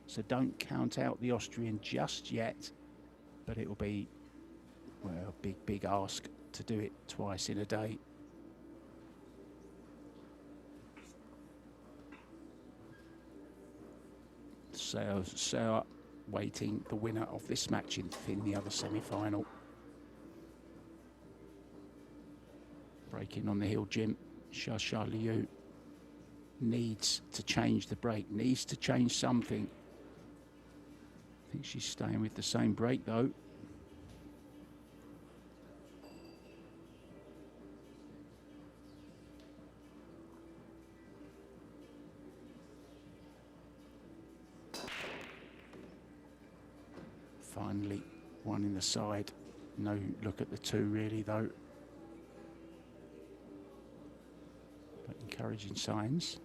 So don't count out the Austrian just yet, but it will be, well, a big ask to do it twice in a day. So waiting the winner of this match in the other semi-final. Breaking on the hill, Jim. Xia Liu needs to change the break, needs to change something. I think she's staying with the same break though. Finally, one in the side. No look at the two really though. But encouraging signs.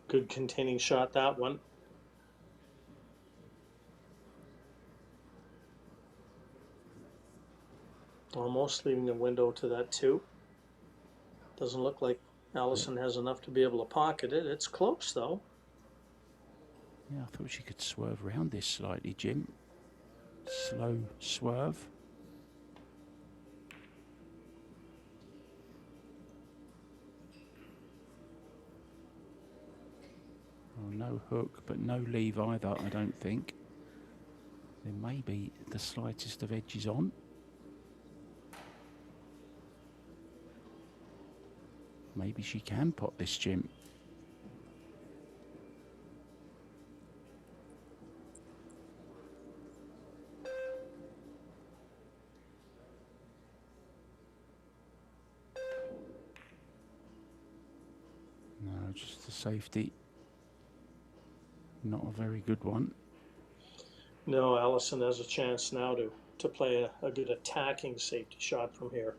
Good containing shot, that one. Almost leaving a window to that 2. Doesn't look like Allison has enough to be able to pocket it. It's close though. Yeah, I thought she could swerve around this slightly, Jim. Slow swerve. Oh, no hook, but no leave either, I don't think. There may be the slightest of edges on. Maybe she can pot this, Jim. No, just the safety. Not a very good one. No, Allison has a chance now to play a good attacking safety shot from here.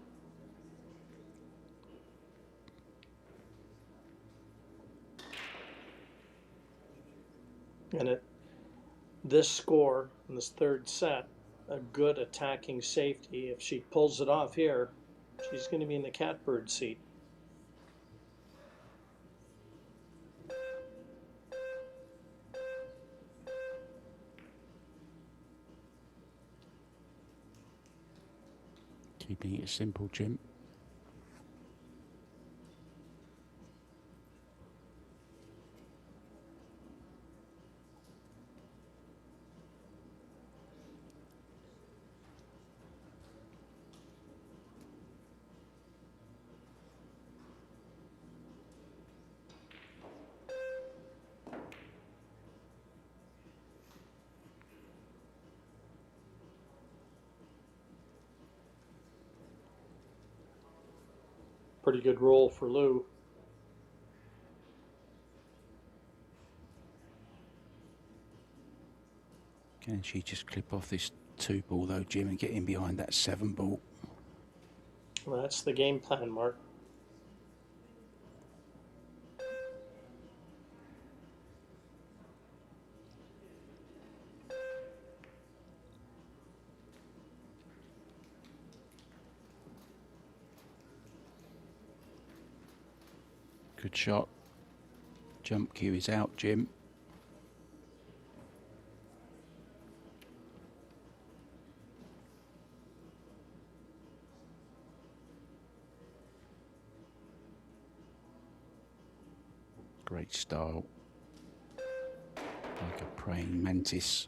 And at this score in this third set, a good attacking safety, if she pulls it off here, she's going to be in the catbird seat. Keeping it simple, Jim. Pretty good roll for Lou. Can she just clip off this 2 ball though, Jim, and get in behind that 7 ball? Well, that's the game plan, Mark. Good shot. Jump cue is out, Jim. Great style. Like a praying mantis.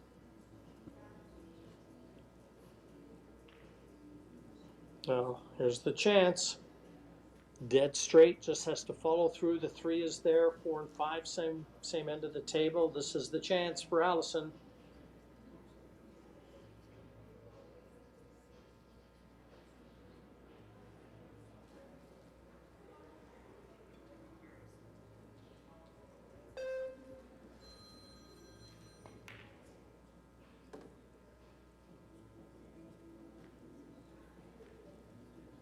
Well, here's the chance. Dead straight, just has to follow through. The 3 is there, 4 and 5, same end of the table. This is the chance for Allison.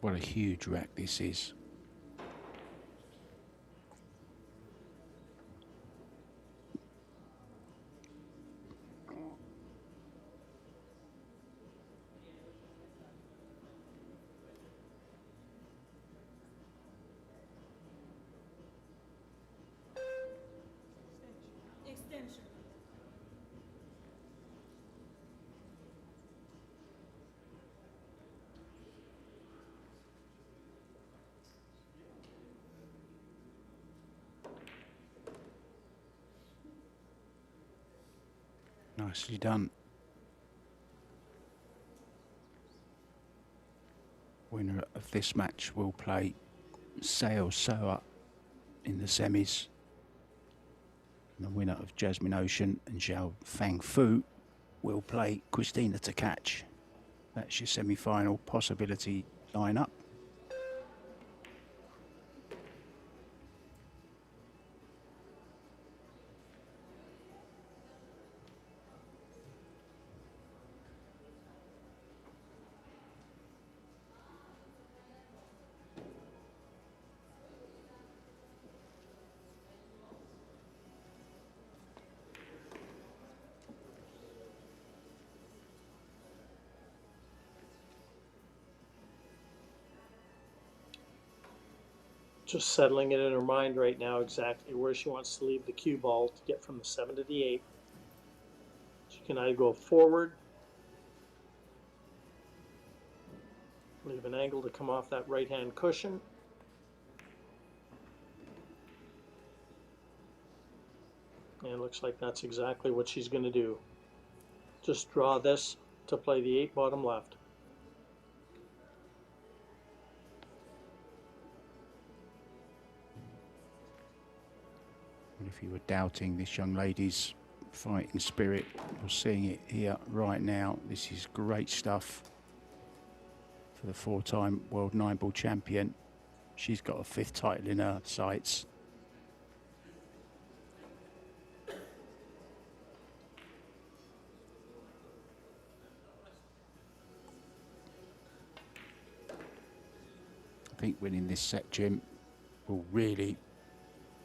What a huge rack this is. Extension. Nicely done. Winner of this match will play Seo Soa in the semis. And the winner of Jasmine Ocean and Zhao Fang Fu will play Christina to catch. That's your semi-final possibility lineup. Just settling it in her mind right now exactly where she wants to leave the cue ball to get from the 7 to the 8. She can either go forward, leave an angle to come off that right-hand cushion, and it looks like that's exactly what she's going to do. Just draw this to play the 8 bottom left. And if you were doubting this young lady's fighting spirit, you're seeing it here right now. This is great stuff for the 4-time world 9-ball champion. She's got a 5th title in her sights. I think winning this set, Jim, will really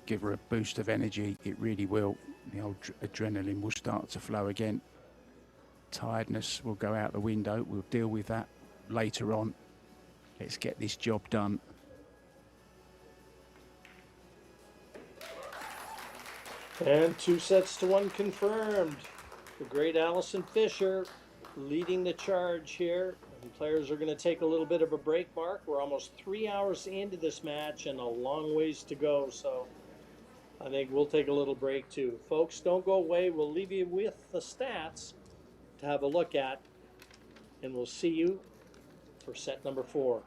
give her a boost of energy. It really will. The old adrenaline will start to flow again. Tiredness will go out the window. We'll deal with that later on. Let's get this job done. And 2-1 confirmed. The great Allison Fisher leading the charge here. And players are going to take a little bit of a break, Mark. We're almost 3 hours into this match and a long ways to go. So I think we'll take a little break too. Folks, don't go away. We'll leave you with the stats to have a look at. And we'll see you for set number 4.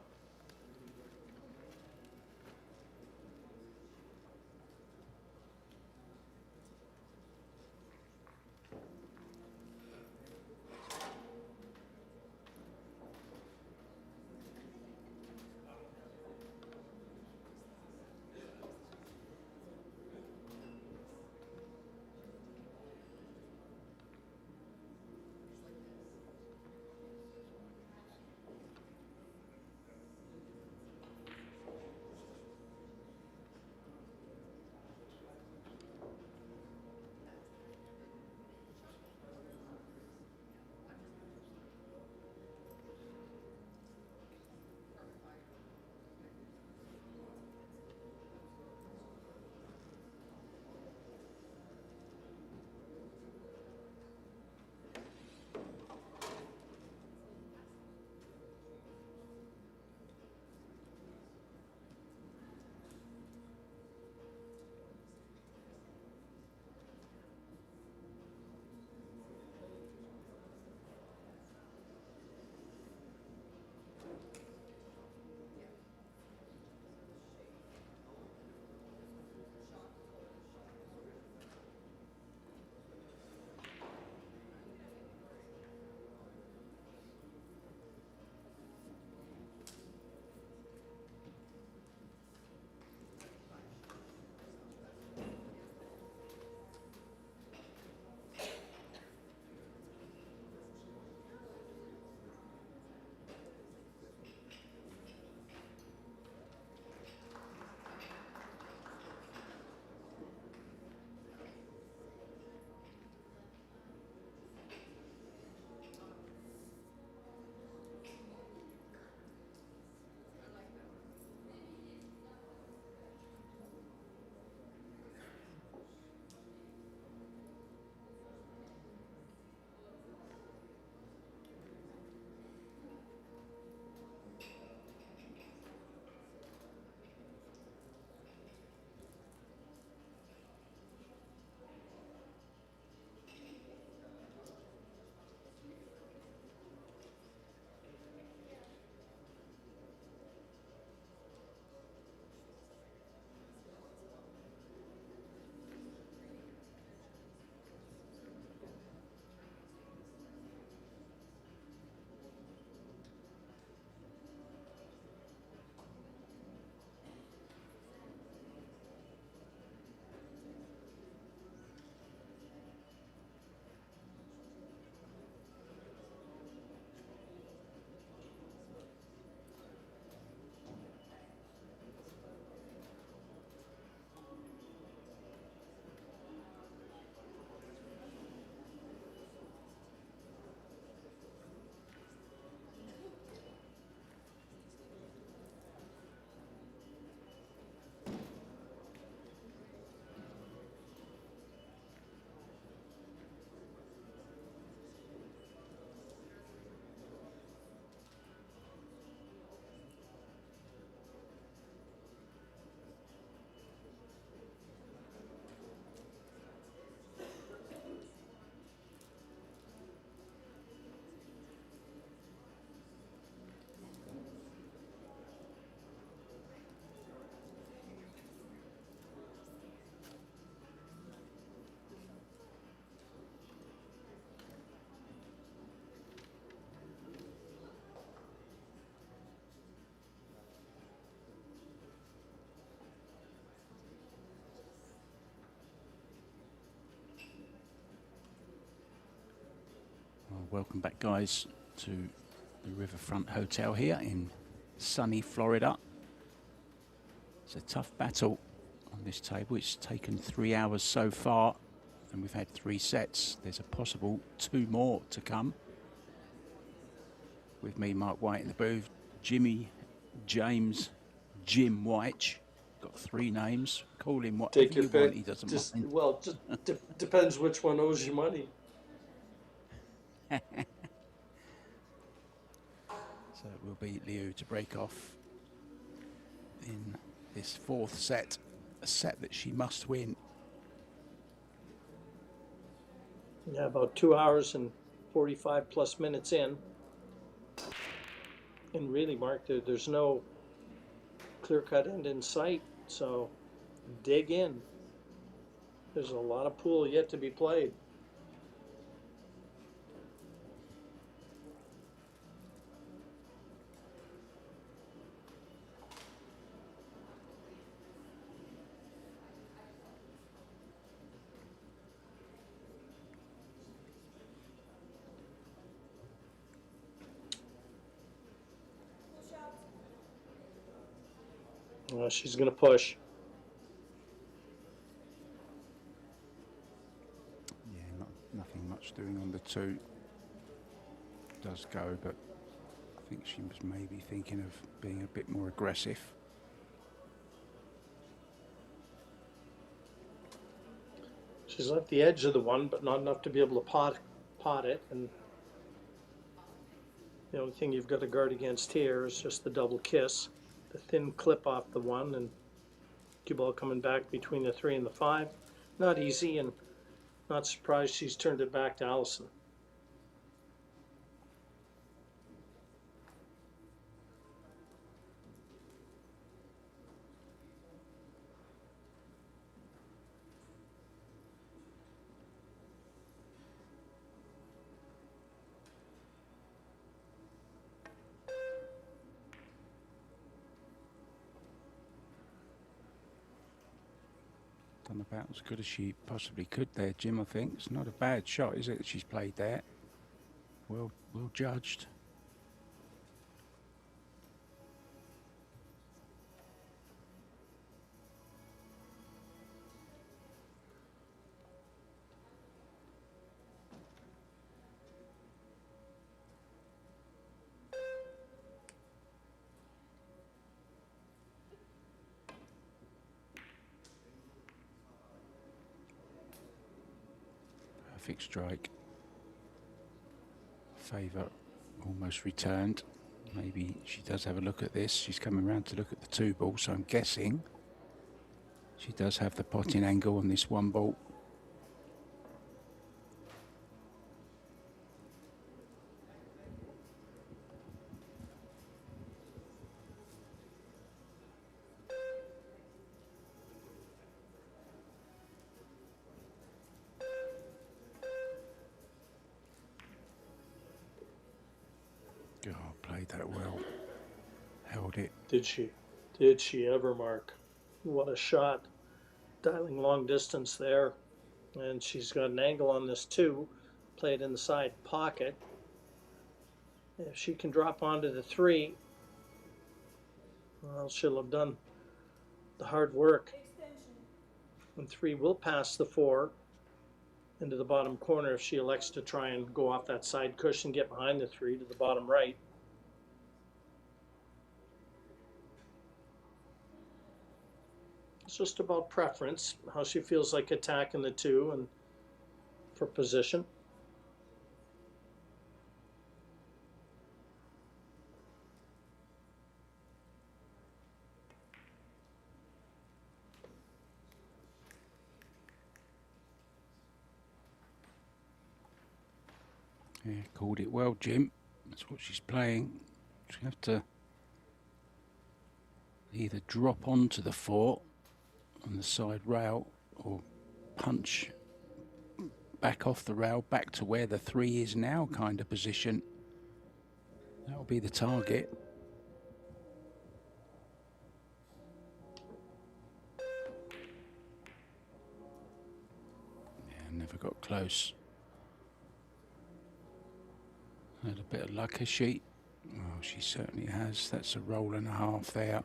Well, welcome back, guys, to the Riverfront Hotel here in sunny Florida. It's a tough battle on this table. It's taken 3 hours so far, and we've had 3 sets. There's a possible 2 more to come. With me, Mark White in the booth, Jimmy, James, Jim White. Got 3 names. Call him whatever Take your you want. pick. He doesn't Just mind. well, just depends which one owes you money. So it will be Liu to break off in this 4th set, a set that she must win. Yeah, about 2 hours and 45 plus minutes in. And really, Mark, there's no clear-cut end in sight, so dig in. There's a lot of pool yet to be played. She's going to push. Yeah, nothing much doing on the 2. Does go, but I think she was maybe thinking of being a bit more aggressive. She's left the edge of the 1, but not enough to be able to pot it. And the only thing you've got to guard against here is just the double kiss. The thin clip off the 1 and cue ball coming back between the 3 and the 5. Not easy, and not surprised she's turned it back to Allison. Done about as good as she possibly could there, Jim, I think. It's not a bad shot, is it, that she's played there? Well judged. Perfect strike. Favour almost returned. Maybe she does have a look at this. She's coming round to look at the 2 ball, so I'm guessing she does have the potting angle on this 1 ball. Oh, played that well. Held it. Did she? Did she ever, Mark? What a shot. Dialing long distance there. And she's got an angle on this 2. Play it in the side pocket. If she can drop onto the 3, well, she'll have done the hard work. And 3 will pass the 4 into the bottom corner if she elects to try and go off that side cushion, get behind the 3 to the bottom right. It's just about preference, how she feels like attacking the 2 and for position. Yeah, called it well, Jim. That's what she's playing. She'll have to either drop onto the 4 on the side rail or punch back off the rail, back to where the 3 is now kind of position. That'll be the target. Yeah, never got close. Had a bit of luck, has she? Oh, she certainly has. That's a roll and a half there.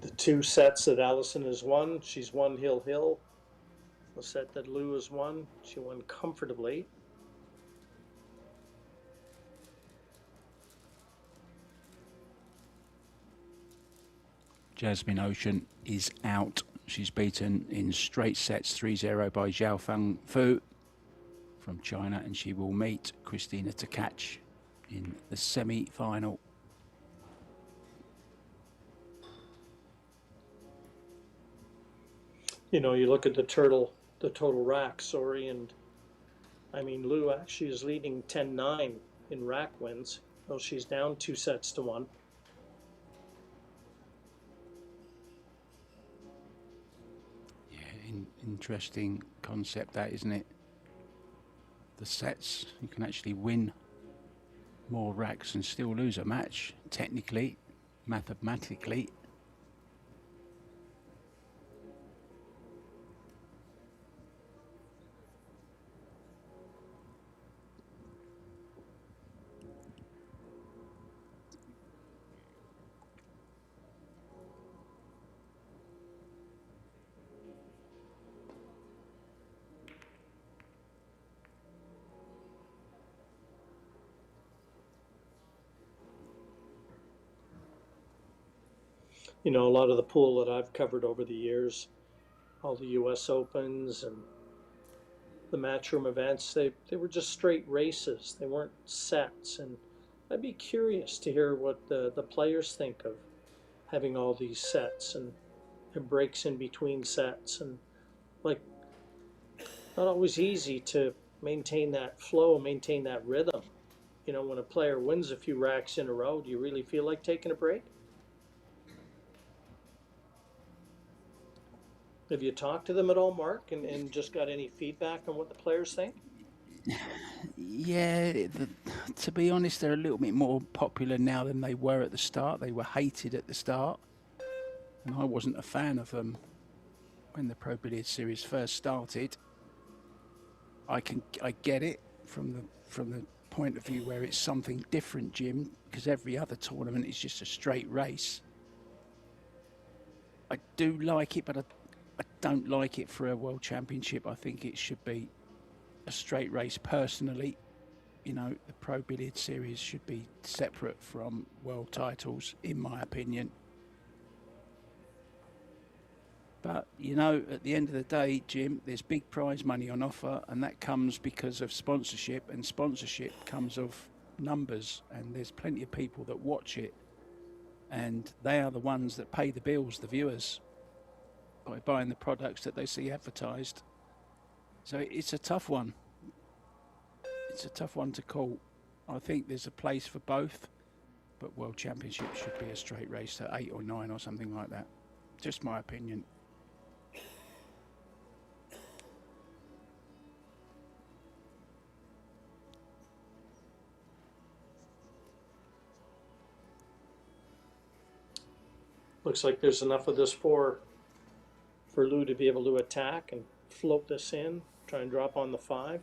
The 2 sets that Allison has won, she's won Hill. The set that Lou has won, she won comfortably. Jasmine Ocean is out. She's beaten in straight sets 3-0 by Zhao Feng Fu from China, and she will meet Christina Tkach in the semi-final. You know, you look at the total rack, sorry, and I mean, Lou actually is leading 10-9 in rack wins. Well, she's down 2 sets to 1. Yeah, interesting concept that, isn't it? The sets, you can actually win more racks and still lose a match, technically, mathematically. You know, a lot of the pool that I've covered over the years, all the US Opens and the matchroom events, they were just straight races. They weren't sets. And I'd be curious to hear what the players think of having all these sets and breaks in between sets. And like, not always easy to maintain that flow, maintain that rhythm. You know, when a player wins a few racks in a row, do you really feel like taking a break? Have you talked to them at all, Mark, and just got any feedback on what the players think? Yeah, to be honest, they're a little bit more popular now than they were at the start. They were hated at the start, and I wasn't a fan of them when the Pro Billiards series first started. I get it from the point of view where it's something different, Jim, because every other tournament is just a straight race. I do like it, but I don't like it for a World Championship. I think it should be a straight race personally. You know, the Pro Billiards series should be separate from world titles, in my opinion. But, you know, at the end of the day, Jim, there's big prize money on offer, and that comes because of sponsorship, and sponsorship comes of numbers, and there's plenty of people that watch it, and they are the ones that pay the bills, the viewers, by buying the products that they see advertised. So it's a tough one. It's a tough one to call. I think there's a place for both, but World Championship should be a straight race to 8 or 9 or something like that. Just my opinion. Looks like there's enough of this for Lou to be able to attack and float this in, try and drop on the 5.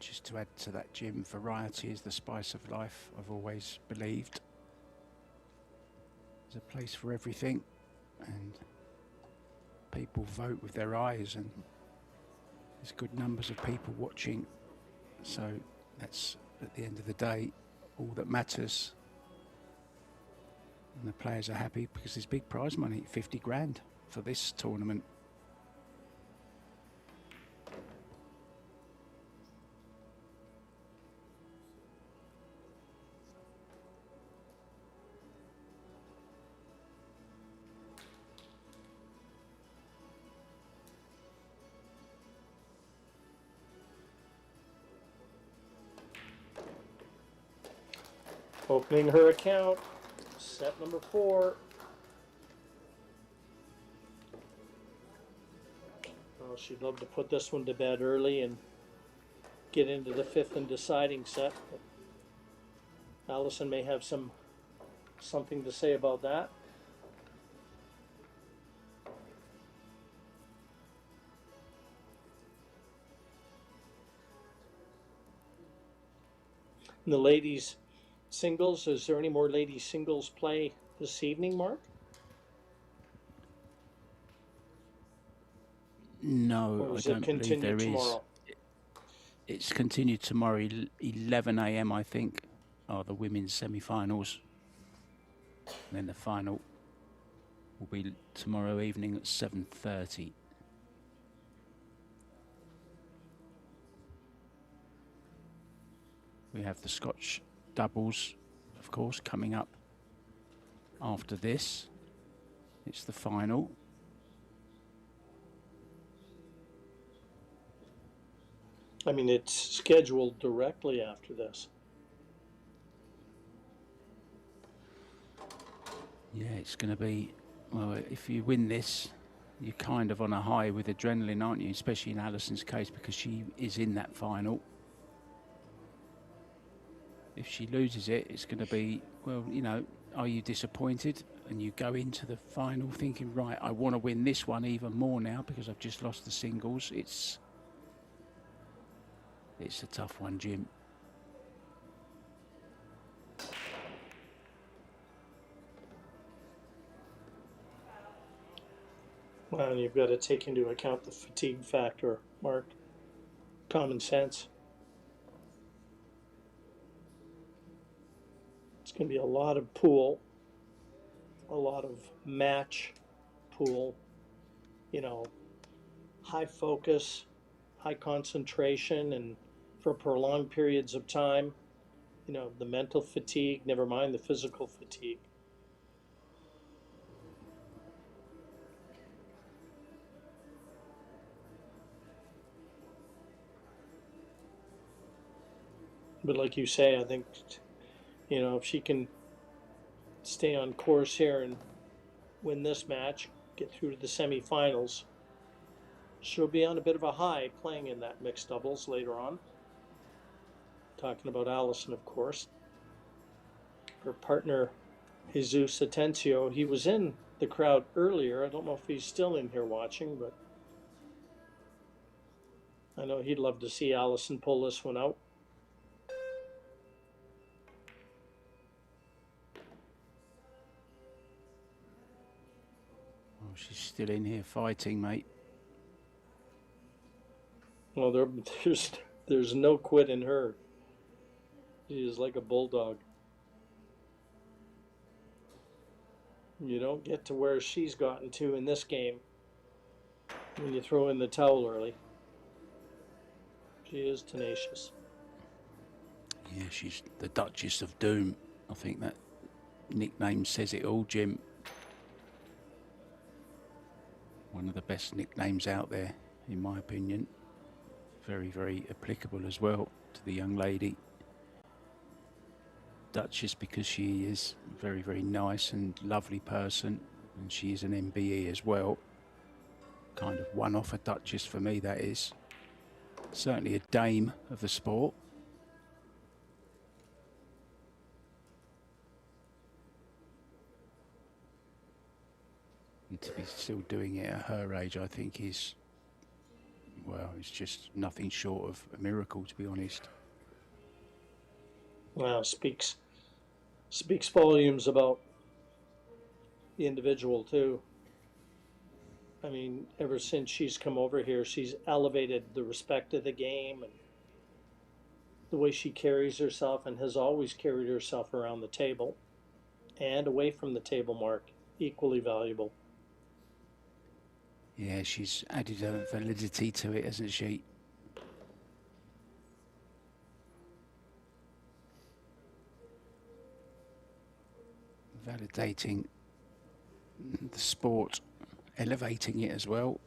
just to add to that, Jim, variety is the spice of life, I've always believed. There's a place for everything, and people vote with their eyes, and there's good numbers of people watching. So that's, at the end of the day, all that matters. And the players are happy because there's big prize money, 50 grand for this tournament. Opening her account, set number 4. Oh, she'd love to put this one to bed early and get into the 5th and deciding set. Allison may have something to say about that. And the ladies singles, is there any more ladies singles play this evening, Mark? No, Or I is don't it believe there continued tomorrow? is. It's continued tomorrow, 11 a.m. I think, are the women's semi-finals. And then the final will be tomorrow evening at 7:30. We have the Scotch doubles, of course, coming up after this. It's the final. I mean, it's scheduled directly after this. Yeah, it's going to be, well, if you win this, you're kind of on a high with adrenaline, aren't you? Especially in Alison's case, because she is in that final. If she loses it, it's going to be, well, you know, are you disappointed? And you go into the final thinking, right, I want to win this one even more now because I've just lost the singles. It's a tough one, Jim. Well, and you've got to take into account the fatigue factor, Mark. Common sense. It's going to be a lot of pool, a lot of match pool, you know, high focus, high concentration, and for prolonged periods of time, you know, the mental fatigue, never mind the physical fatigue. But like you say, I think, you know, if she can stay on course here and win this match, get through to the semifinals, she'll be on a bit of a high playing in that mixed doubles later on. Talking about Allison, of course. Her partner, Jesus Atencio, he was in the crowd earlier. I don't know if he's still in here watching, but I know he'd love to see Allison pull this one out. Oh, she's still in here fighting, mate. Well, there's no quit in her. She is like a bulldog. You don't get to where she's gotten to in this game when you throw in the towel early. She is tenacious. Yeah, she's the Duchess of Doom. I think that nickname says it all, Jim. One of the best nicknames out there, in my opinion. Very, very applicable as well to the young lady. Duchess because she is a very, very nice and lovely person, and she is an MBE as well. Kind of one off a Duchess for me, that is. Certainly a dame of the sport. And to be still doing it at her age, I think is well, it's just nothing short of a miracle, to be honest. Well, speaks volumes about the individual too. I mean, ever since she's come over here, she's elevated the respect of the game and the way she carries herself, and has always carried herself around the table and away from the table, Mark. Equally valuable. Yeah, she's added a validity to it, hasn't she? Validating the sport, elevating it as well.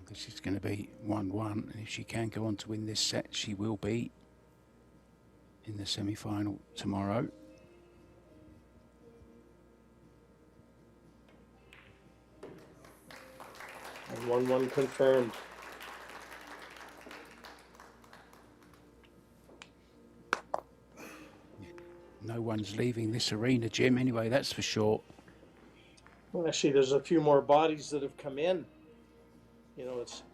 This is going to be 1-1, and if she can go on to win this set, she will be in the semi-final tomorrow. And 1-1 confirmed. No one's leaving this arena, Jim, anyway, that's for sure. Well, actually, there's a few more bodies that have come in. You know, it's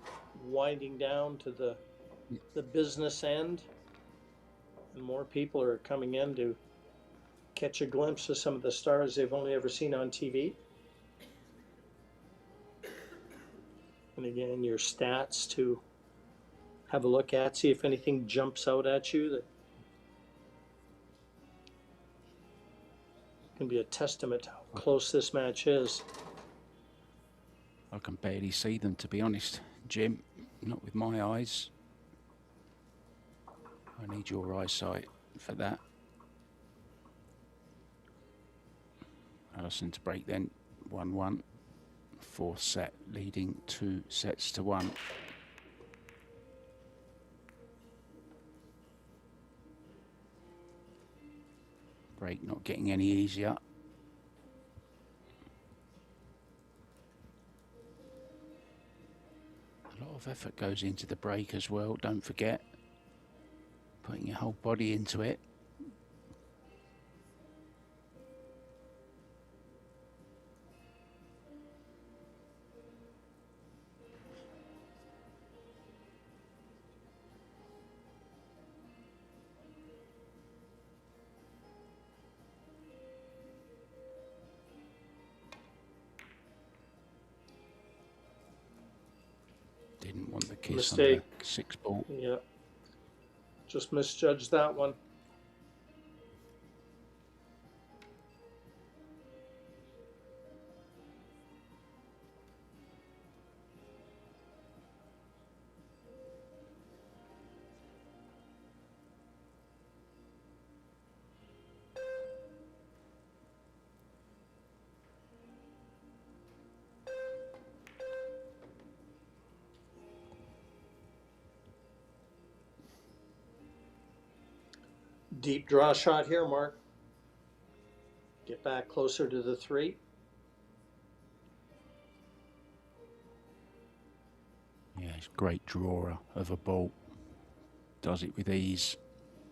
winding down to the business end, and more people are coming in to catch a glimpse of some of the stars they've only ever seen on TV. And again, your stats to have a look at, see if anything jumps out at you that can be a testament to how close this match is. I can barely see them, to be honest, Jim. Not with my eyes. I need your eyesight for that. Allison to break then, 1-1. Fourth set, leading 2-1. Break not getting any easier. A lot of effort goes into the break as well, don't forget. Putting your whole body into it. Didn't want the kiss Mistake. on the 6 ball. Yeah. Just misjudged that one. Deep draw shot here, Mark. Get back closer to the 3. Yeah, he's a great drawer of a ball. Does it with ease.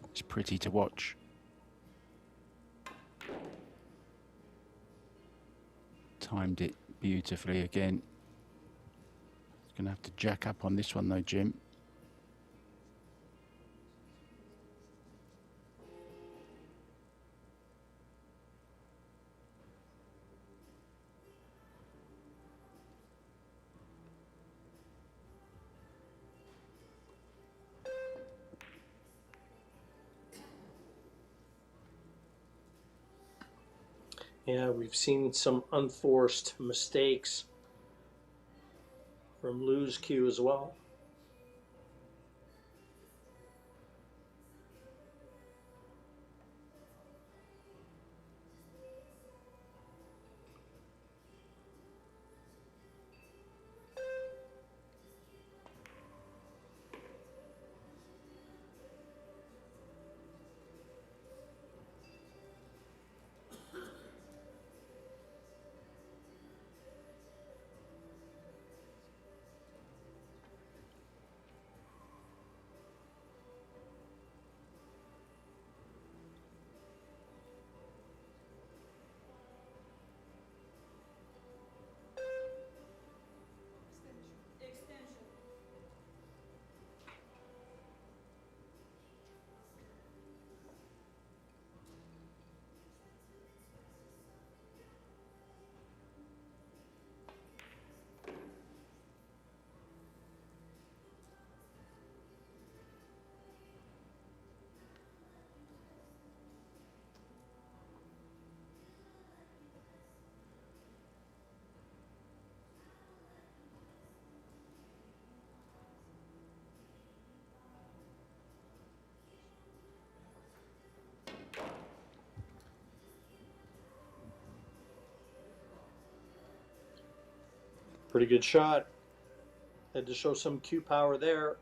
It's pretty to watch. Timed it beautifully again. He's going to have to jack up on this one though, Jim. Yeah, we've seen some unforced mistakes from Lou's cue as well. Pretty good shot. Had to show some cue power there.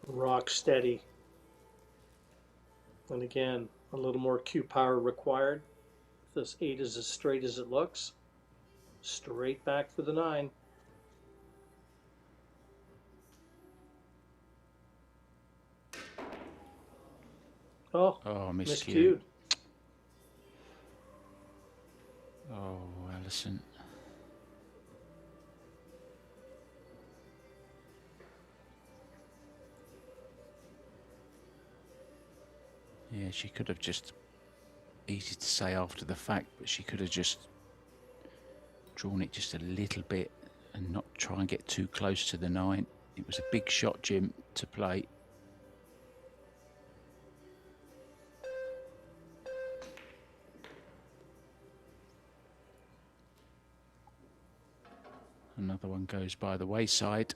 Rock steady. And again, a little more cue power required. This 8 is as straight as it looks. Straight back for the 9. Oh, miscued. Oh, Alison. Yeah, she could have just, easy to say after the fact, but she could have just drawn it just a little bit and not try and get too close to the 9. It was a big shot, Jim, to play. Another one goes by the wayside.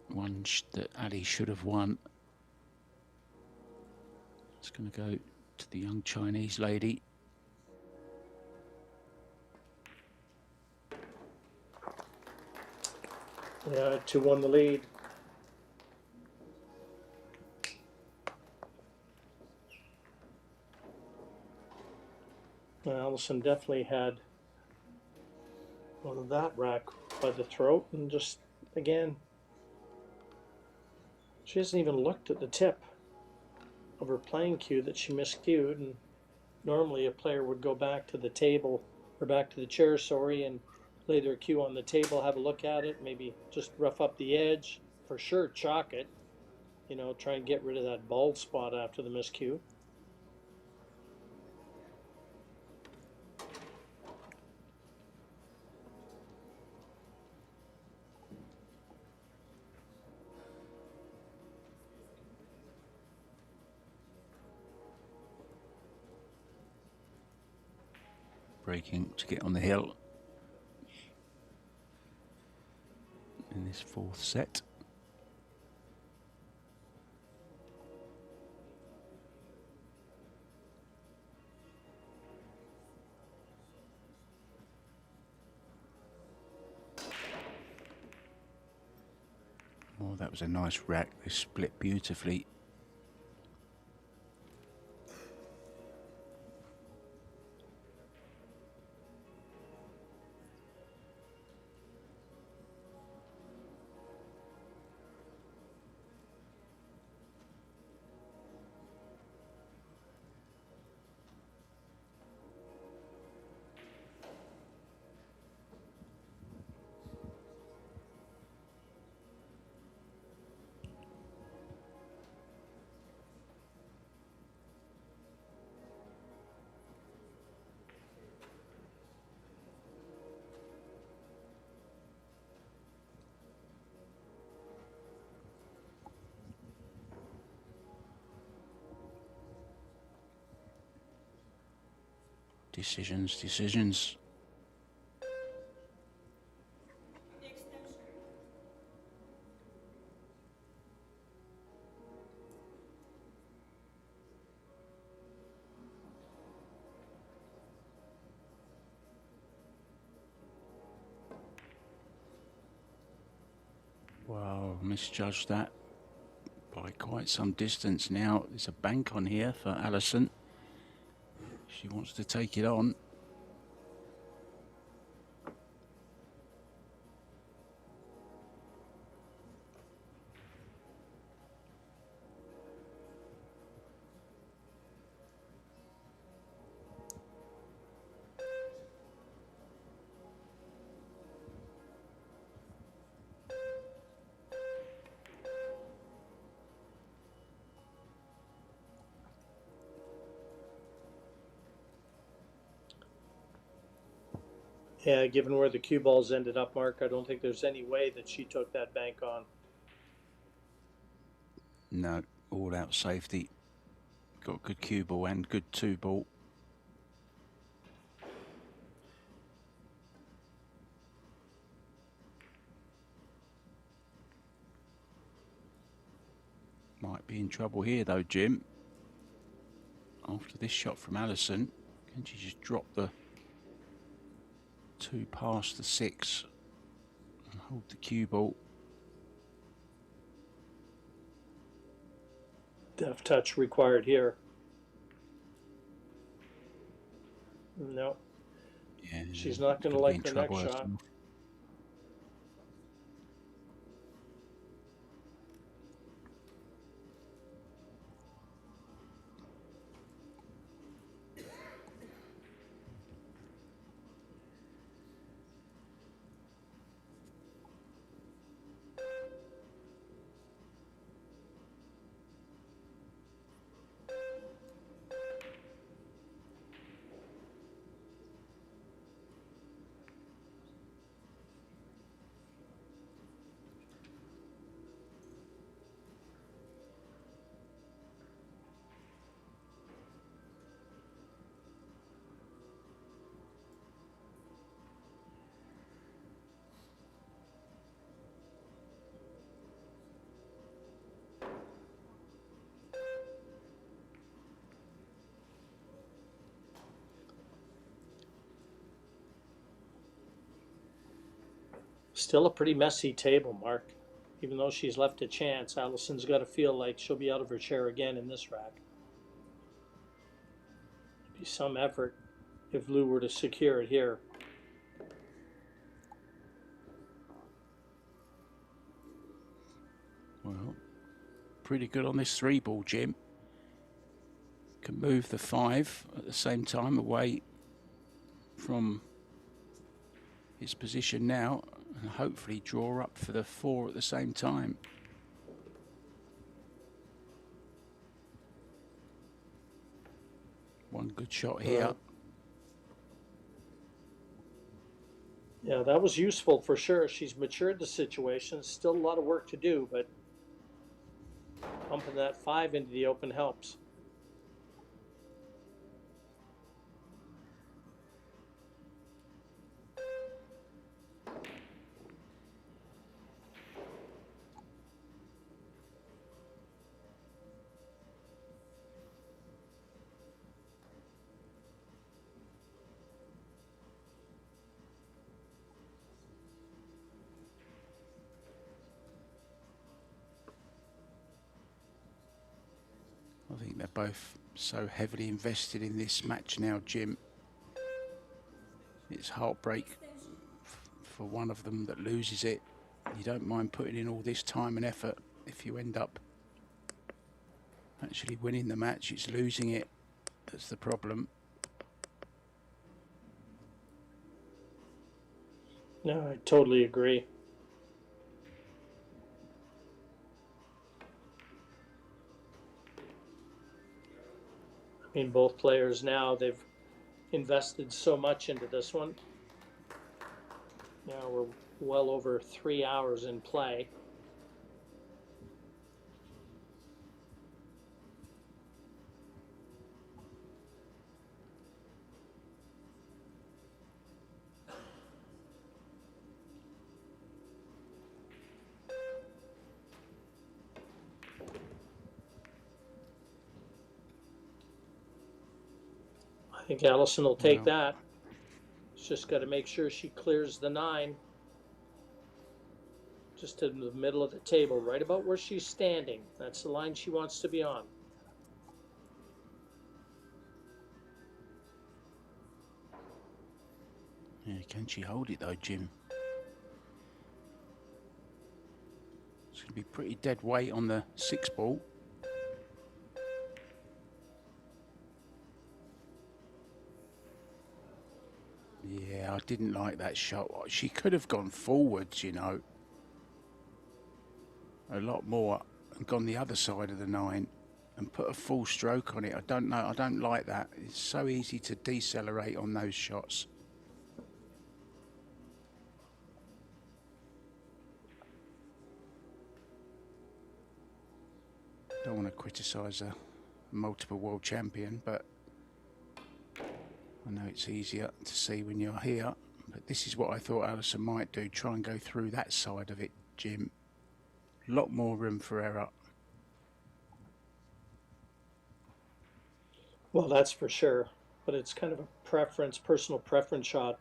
One that Ali should have won. It's going to go to the young Chinese lady. Yeah, 2-1 the lead. Alison definitely had one of that rack by the throat, and just, again, she hasn't even looked at the tip of her playing cue that she miscued, and normally a player would go back to the table, or back to the chair, sorry, and lay their cue on the table, have a look at it, maybe just rough up the edge, for sure chalk it, you know, try and get rid of that bald spot after the miscue. Breaking to get on the hill in this 4th set. Oh, that was a nice rack. They split beautifully. Decisions. Wow, misjudged that by quite some distance now. There's a bank on here for Alison. She wants to take it on. Yeah, given where the cue balls ended up, Mark, I don't think there's any way that she took that bank on. No, all out safety. Got good cue ball and good 2-ball. Might be in trouble here though, Jim. After this shot from Alison, can she just drop the 2 past the 6 and hold the cue ball? Deft touch required here. No. Yeah, She's not going to could be like in her next trouble shot. herself. Still a pretty messy table, Mark. Even though she's left a chance, Alison's got to feel like she'll be out of her chair again in this rack. It'd be some effort if Lou were to secure it here. Well, pretty good on this 3-ball, Jim. Can move the 5 at the same time away from his position now and hopefully draw up for the 4 at the same time. One good shot here. Yeah, that was useful for sure. She's matured the situation. Still a lot of work to do, but pumping that 5 into the open helps. I think they're both so heavily invested in this match now, Jim. It's heartbreak for one of them that loses it. You don't mind putting in all this time and effort. If you end up actually winning the match, it's losing it that's the problem. No, I totally agree. I mean, both players now, they've invested so much into this one. Now we're well over 3 hours in play. I think Allison will take that. She's just got to make sure she clears the 9. Just in the middle of the table, right about where she's standing. That's the line she wants to be on. Yeah, can she hold it though, Jim? It's going to be pretty dead weight on the 6-ball. Yeah, I didn't like that shot. She could have gone forwards, you know, a lot more and gone the other side of the 9 and put a full stroke on it. I don't know. I don't like that. It's so easy to decelerate on those shots. Don't want to criticise her multiple world champion, but I know it's easier to see when you're here. But this is what I thought Alison might do, try and go through that side of it, Jim. A lot more room for error. Well, that's for sure, but it's kind of a preference, personal preference shot.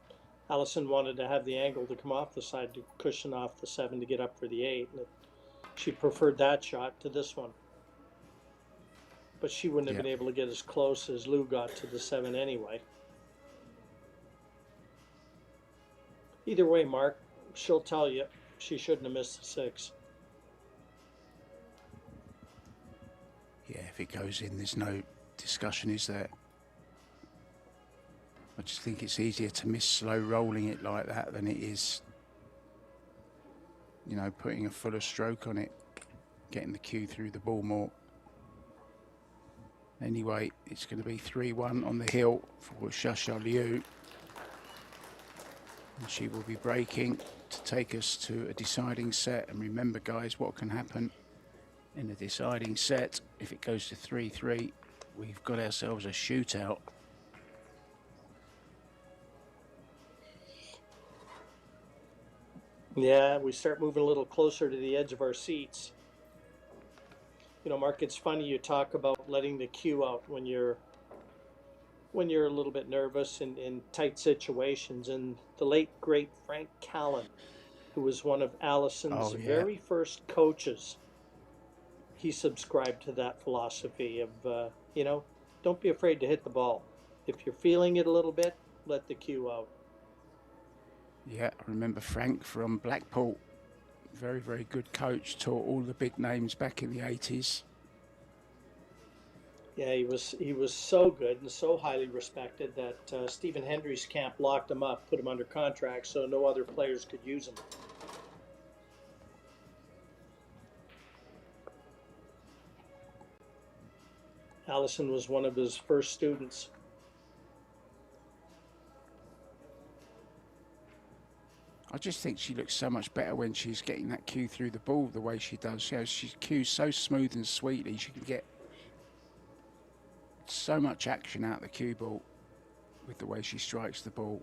Allison wanted to have the angle to come off the side to cushion off the 7 to get up for the 8, and she preferred that shot to this one. But she wouldn't have been able to get as close as Lou got to the 7 anyway. Either way, Mark, she'll tell you she shouldn't have missed the 6. Yeah, if it goes in, there's no discussion, is there? I just think it's easier to miss slow rolling it like that than it is, you know, putting a fuller stroke on it, getting the cue through the ball more. Anyway, it's going to be 3-1 on the hill for Shasha Liu. And she will be breaking to take us to a deciding set. And remember, guys, what can happen in a deciding set if it goes to 3-3, we've got ourselves a shootout. Yeah, we start moving a little closer to the edge of our seats. You know, Mark, it's funny you talk about letting the cue out when you're a little bit nervous in tight situations. And the late, great Frank Callan, who was one of Allison's very first coaches, he subscribed to that philosophy of, you know, don't be afraid to hit the ball. If you're feeling it a little bit, let the cue out. Yeah, I remember Frank from Blackpool. Very, very good coach. Taught all the big names back in the 80s. Yeah, he was so good and so highly respected that Stephen Hendry's camp locked him up, put him under contract so no other players could use him. Allison was one of his first students. I just think she looks so much better when she's getting that cue through the ball the way she does. You know, she cues so smooth and sweetly. She can get so much action out the cue ball with the way she strikes the ball.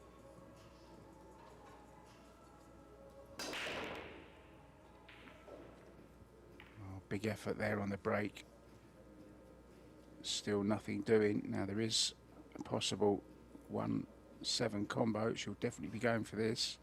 Oh, big effort there on the break. Still nothing doing. Now there is a possible 1-7 combo. She'll definitely be going for this.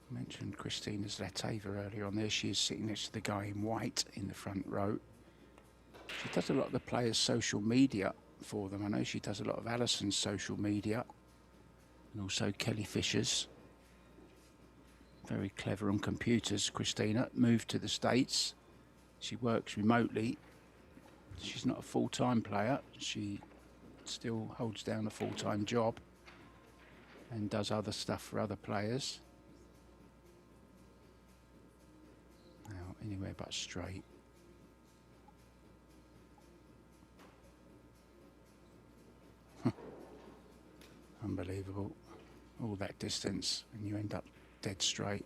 Mentioned Christina Zlateva earlier on there. She is sitting next to the guy in white in the front row. She does a lot of the players' social media for them. I know she does a lot of Alison's social media and also Kelly Fisher's. Very clever on computers. Christina moved to the States. She works remotely. She's not a full-time player. She still holds down a full-time job and does other stuff for other players. Now, anywhere but straight. Unbelievable. All that distance and you end up dead straight.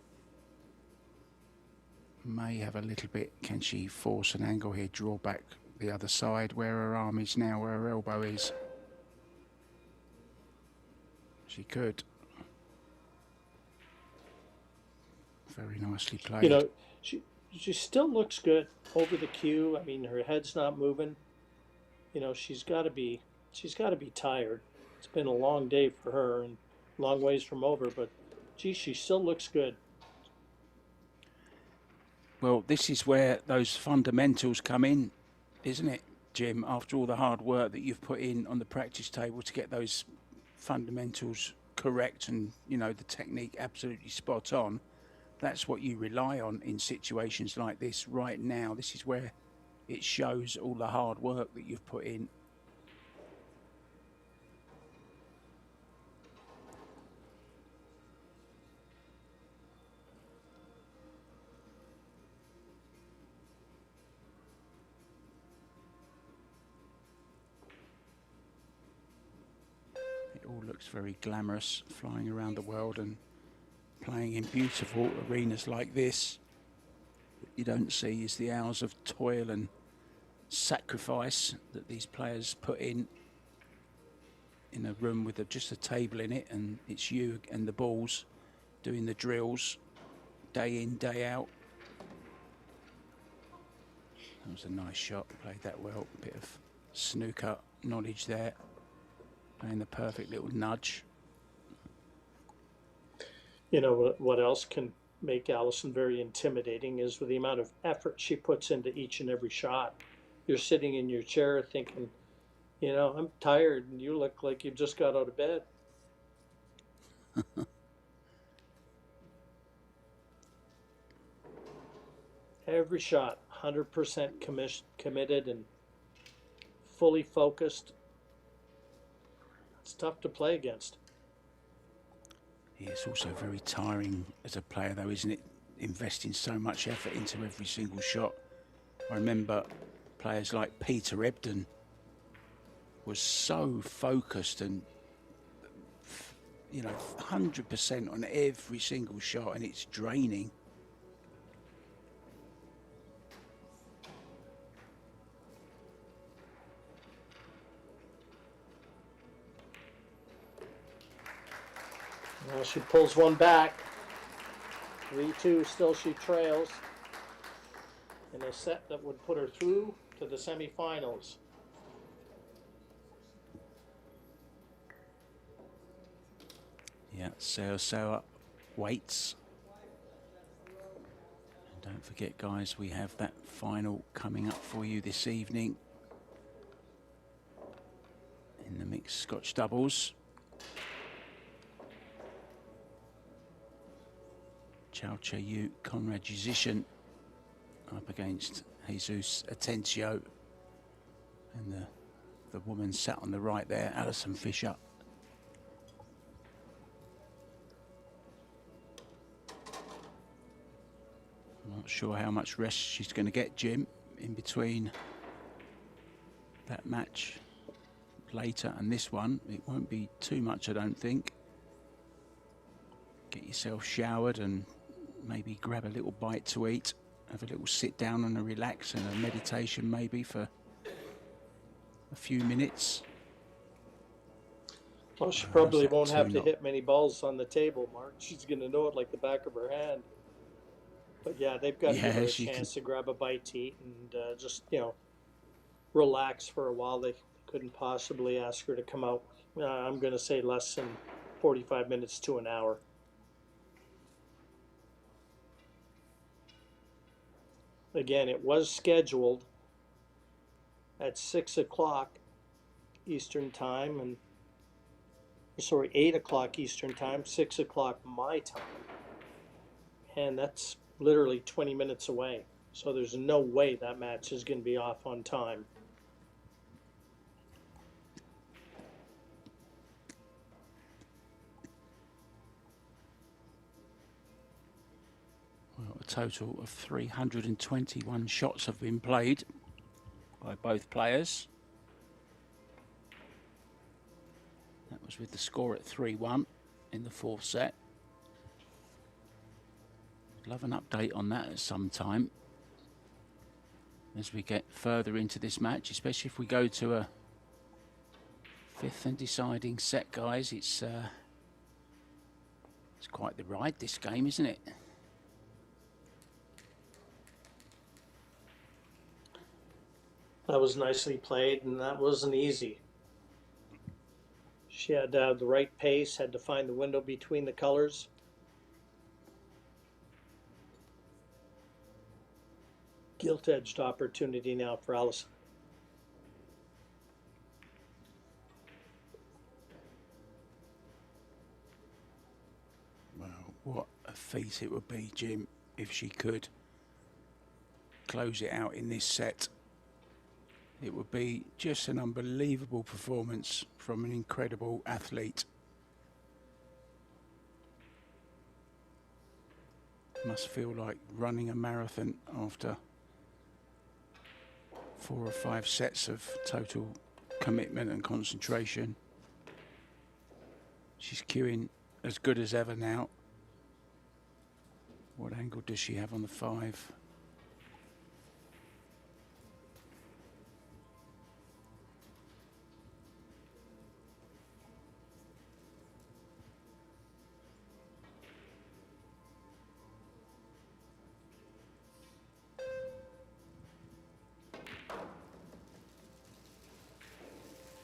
May have a little bit. Can she force an angle here? Draw back the other side where her arm is now, where her elbow is. She could. Very nicely played. You know, she still looks good over the cue. I mean, her head's not moving. You know, she's got to be tired. It's been a long day for her and long ways from over, but gee, she still looks good. Well, this is where those fundamentals come in, isn't it, Jim? After all the hard work that you've put in on the practice table to get those fundamentals correct and, you know, the technique absolutely spot on, that's what you rely on in situations like this right now. This is where it shows all the hard work that you've put in. looks very glamorous, flying around the world and playing in beautiful arenas like this. What you don't see is the hours of toil and sacrifice that these players put in a room with just a table in it, and it's you and the balls doing the drills day in, day out. That was a nice shot, played that well. A bit of snooker knowledge there, playing the perfect little nudge. You know what else can make Alison very intimidating is with the amount of effort she puts into each and every shot. You're sitting in your chair thinking, you know, I'm tired, and you look like you've just got out of bed. Every shot, 100% committed and fully focused. It's tough to play against. Yeah, it's also very tiring as a player, though, isn't it? Investing so much effort into every single shot. I remember players like Peter Ebden was so focused and, you know, 100% on every single shot, and it's draining. Well, she pulls one back. 3-2, still she trails in a set that would put her through to the semifinals. Yeah, Sarah waits. And don't forget, guys, we have that final coming up for you this evening in the mixed Scotch doubles. Chao Che-Yu, Conrad Jusician up against Jesus Atencio, and the woman sat on the right there, Alison Fisher. I'm not sure how much rest she's going to get, Jim, in between that match later and this one. It won't be too much, I don't think. Get yourself showered and maybe grab a little bite to eat, have a little sit down and a relax and a meditation maybe for a few minutes. Well, she probably won't have to hit many balls on the table, Mark. She's going to know it like the back of her hand. But yeah, they've got to give her a chance to grab a bite to eat and just, you know, relax for a while. They couldn't possibly ask her to come out, I'm going to say less than 45 minutes to an hour. Again, it was scheduled at 6 o'clock Eastern time, and sorry, 8 o'clock Eastern time, 6 o'clock my time. And that's literally 20 minutes away. So there's no way that match is going to be off on time. Well, a total of 321 shots have been played by both players. That was with the score at 3-1 in the fourth set. I'd love an update on that at some time as we get further into this match, especially if we go to a fifth and deciding set, guys. It's quite the ride, this game, isn't it? That was nicely played, and that wasn't easy. She had to have the right pace, had to find the window between the colors. Gilt-edged opportunity now for Alison. Well, what a feat it would be, Jim, if she could close it out in this set. It would be just an unbelievable performance from an incredible athlete. Must feel like running a marathon after 4 or 5 sets of total commitment and concentration. She's queuing as good as ever now. What angle does she have on the 5?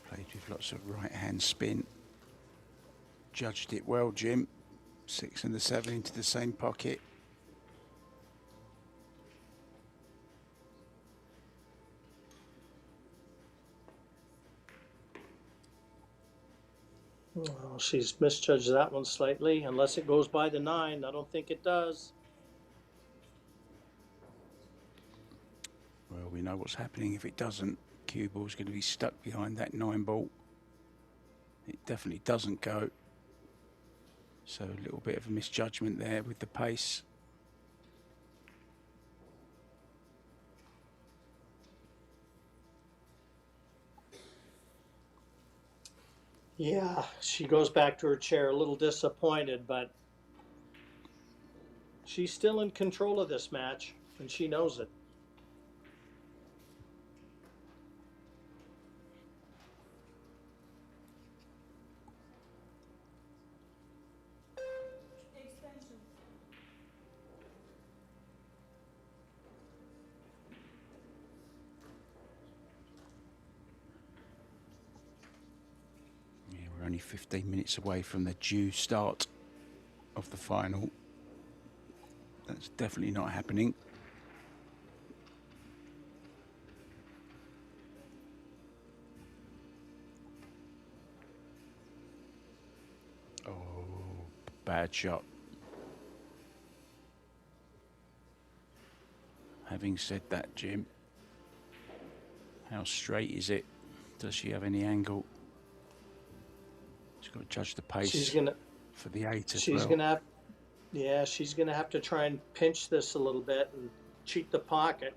Played with lots of right-hand spin. Judged it well, Jim. 6 and the 7 into the same pocket. Well, she's misjudged that one slightly. Unless it goes by the 9, I don't think it does. Well, we know what's happening if it doesn't. Cue ball's going to be stuck behind that 9 ball. It definitely doesn't go. So a little bit of a misjudgment there with the pace. Yeah, she goes back to her chair a little disappointed, but she's still in control of this match, and she knows it. We're only 15 minutes away from the due start of the final. That's definitely not happening. Oh, bad shot. Having said that, Jim, how straight is it? Does she have any angle? She's got to judge the pace for the 8 as well. She's gonna have to try and pinch this a little bit and cheat the pocket,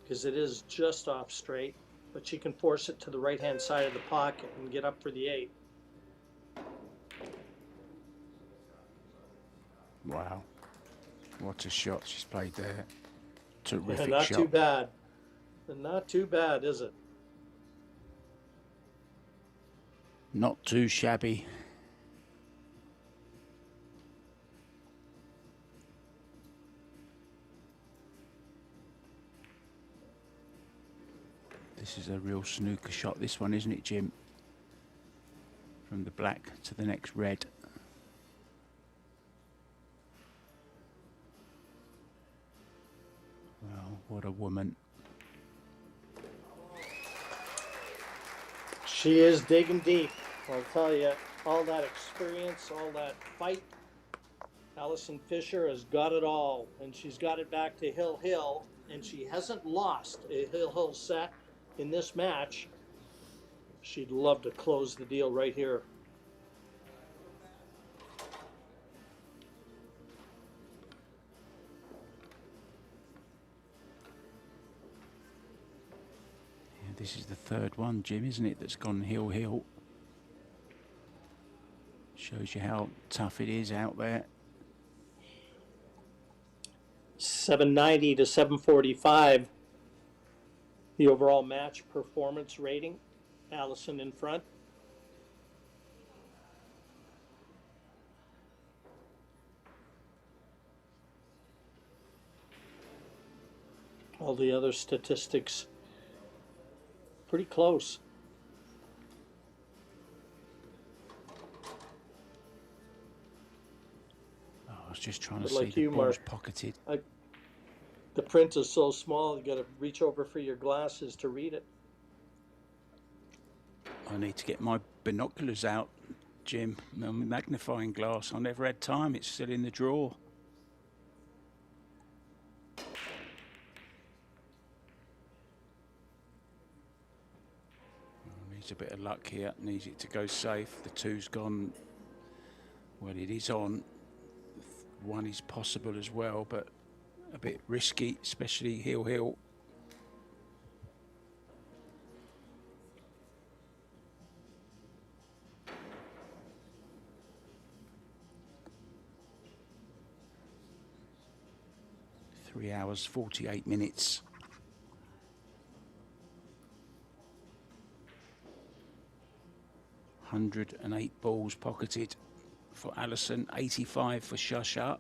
because it is just off straight, but she can force it to the right hand side of the pocket and get up for the 8. Wow, what a shot she's played there. Terrific Not shot. too bad. Not too bad, is it? Not too shabby. This is a real snooker shot, this one, isn't it, Jim? From the black to the next red. Well, what a woman. She is digging deep. I'll tell you, all that experience, all that fight. Alison Fisher has got it all, and she's got it back to Hill, and she hasn't lost a Hill set in this match. She'd love to close the deal right here. Yeah, this is the third one, Jim, isn't it, that's gone Hill. Shows you how tough it is out there. 790 to 745. The overall match performance rating. Allison in front. All the other statistics pretty close. Oh, I was just trying to But see like the you, ball's Mark, pocketed. The print is so small, you got to reach over for your glasses to read it. I need to get my binoculars out, Jim. My magnifying glass. I never had time. It's still in the drawer. Needs a bit of luck here. Needs it to go safe. The 2's gone. Well, it is on. 1 is possible as well, but a bit risky, especially Hill. 3 hours, 48 minutes. $108 balls pocketed for Alison, 85 for Shasha.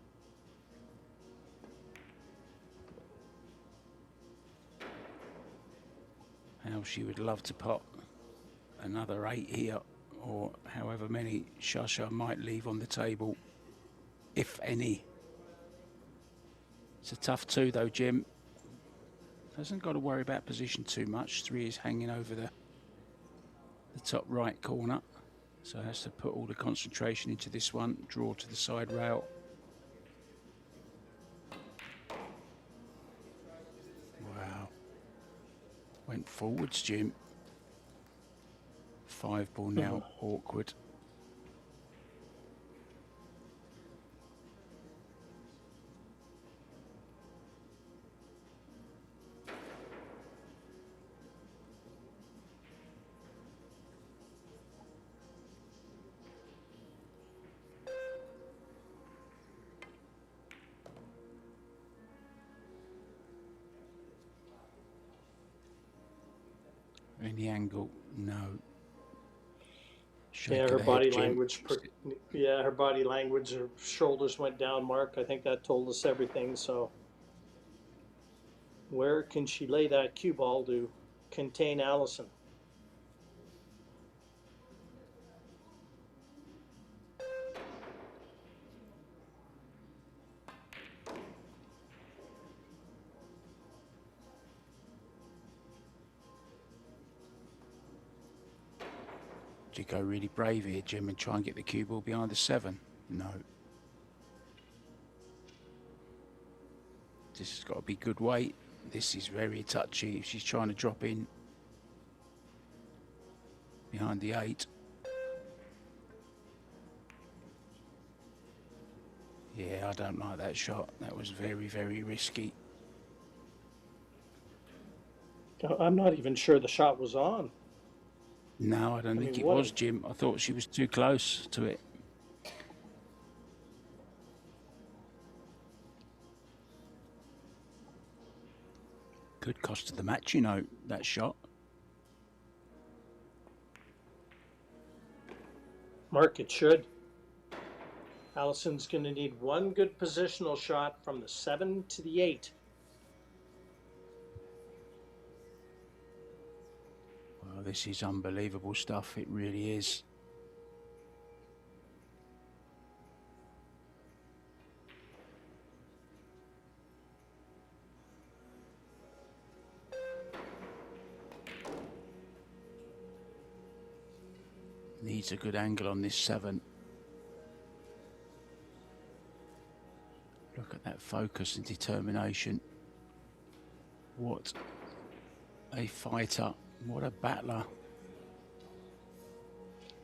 How she would love to pot another 8 here, or however many Shasha might leave on the table, if any. It's a tough 2 though, Jim. Hasn't got to worry about position too much. 3 is hanging over the top right corner. So has to put all the concentration into this one. Draw to the side rail. Wow. Went forwards, Jim. 5 ball now, awkward. Any angle? No. Shake Yeah, of her the body head, Jim. language. Yeah, her body language. Her shoulders went down, Mark. I think that told us everything. So, where can she lay that cue ball to contain Allison? Do you go really brave here, Jim, and try and get the cue ball behind the 7? No. This has got to be good weight. This is very touchy. If she's trying to drop in behind the 8. Yeah, I don't like that shot. That was very, very risky. I'm not even sure the shot was on. No, I don't think it was, Jim. I thought she was too close to it. Could cost her the match, you know, that shot. Mark, it should. Allison's going to need one good positional shot from the 7 to the 8. Well, this is unbelievable stuff. It really is. Needs a good angle on this 7. Look at that focus and determination. What a fighter. What a battler.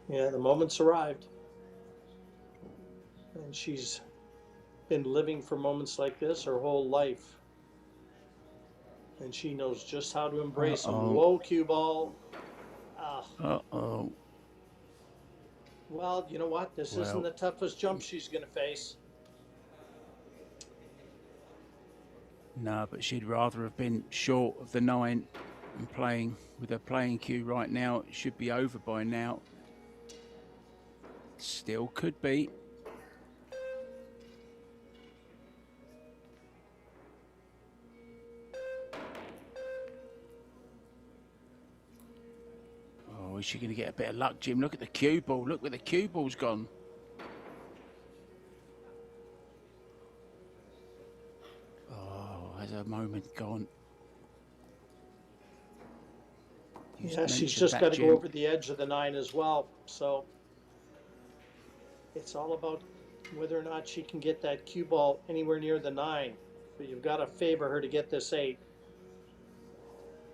Yeah, the moment's arrived. And she's been living for moments like this her whole life. And she knows just how to embrace them. Low cue ball. Uh-oh. Well, you know what? This isn't the toughest jump she's going to face. No, but she'd rather have been short of the 9 and playing with her playing cue right now. It should be over by now. Still could be. Oh, is she going to get a bit of luck, Jim? Look at the cue ball. Look where the cue ball's gone. Oh, has her moment gone? Yeah, she's just got to go over the edge of the 9 as well. So it's all about whether or not she can get that cue ball anywhere near the 9. But you've got to favor her to get this 8.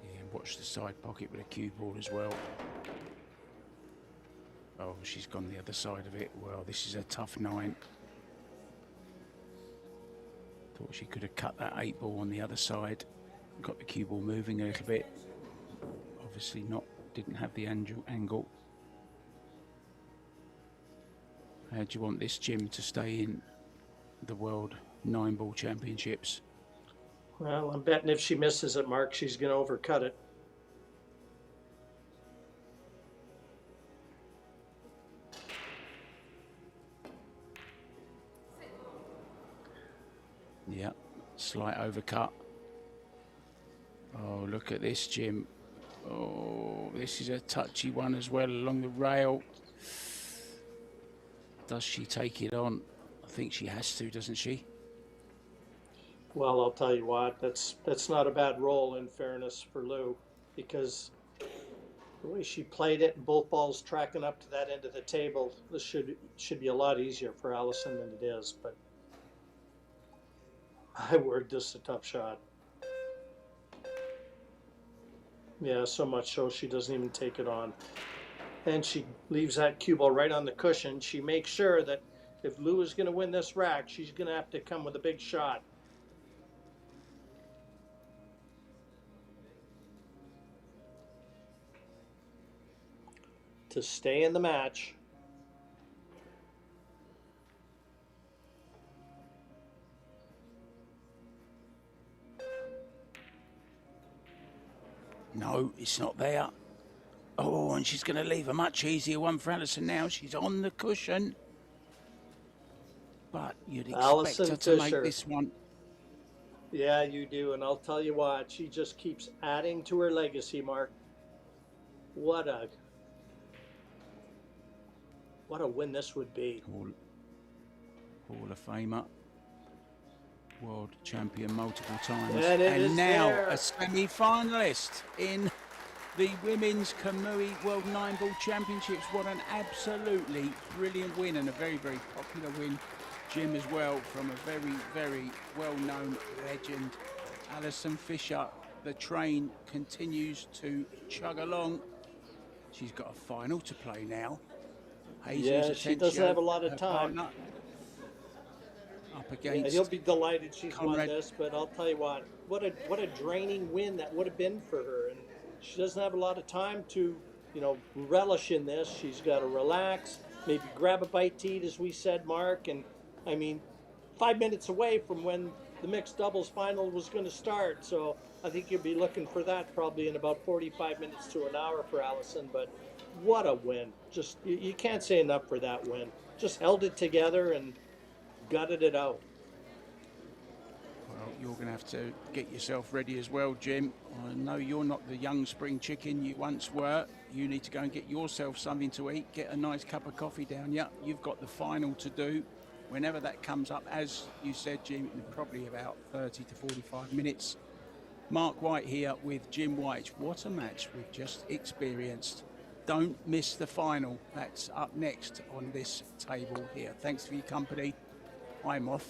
Yeah, and watch the side pocket with a cue ball as well. Oh, she's gone the other side of it. Well, this is a tough 9. Thought she could have cut that 8 ball on the other side. Got the cue ball moving a little bit. Obviously didn't have the angle. How do you want this, Jim, to stay in the World 9-Ball Championships? Well, I'm betting if she misses it, Mark, she's going to overcut it. Yeah, slight overcut. Oh, look at this, Jim. Oh, this is a touchy one as well along the rail. Does she take it on? I think she has to, doesn't she? Well, I'll tell you what, that's not a bad roll in fairness for Lou, because the way she played it and both balls tracking up to that end of the table, this should be a lot easier for Allison than it is. But my word, this is a tough shot. Yeah, so much so she doesn't even take it on. And she leaves that cue ball right on the cushion. She makes sure that if Lou is going to win this rack, she's going to have to come with a big shot. To stay in the match. No, it's not there. Oh, and she's going to leave a much easier one for Allison now. She's on the cushion. But you'd expect Allison her to Fisher. make this one. Yeah, you do. And I'll tell you what, she just keeps adding to her legacy, Mark. What a win this would be. Hall of Famer. World champion multiple times. And now there. a semi-finalist in the Women's Kamui World 9-Ball Championships. What an absolutely brilliant win, and a very, very popular win, Jim, as well, from a very, very well-known legend, Alison Fisher. The train continues to chug along. She's got a final to play now. Yeah, she doesn't have a lot of time. Partner, up against. Yeah, he'll be delighted she's Conrad. won this, but I'll tell you what a draining win that would have been for her. And she doesn't have a lot of time to, relish in this. She's got to relax, maybe grab a bite to eat, as we said, Mark. And I mean, 5 minutes away from when the mixed doubles final was going to start. So I think you'll be looking for that probably in about 45 minutes to an hour for Allison. But what a win. Just, you can't say enough for that win. Just held it together and gutted it out. Well, you're going to have to get yourself ready as well, Jim. I know you're not the young spring chicken you once were. You need to go and get yourself something to eat, get a nice cup of coffee down you. You've got the final to do. Whenever that comes up, as you said, Jim, in probably about 30 to 45 minutes. Mark White here with Jim White. What a match we've just experienced. Don't miss the final. That's up next on this table here. Thanks for your company. I'm off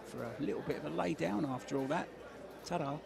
for a little bit of a lay down after all that. Ta-da.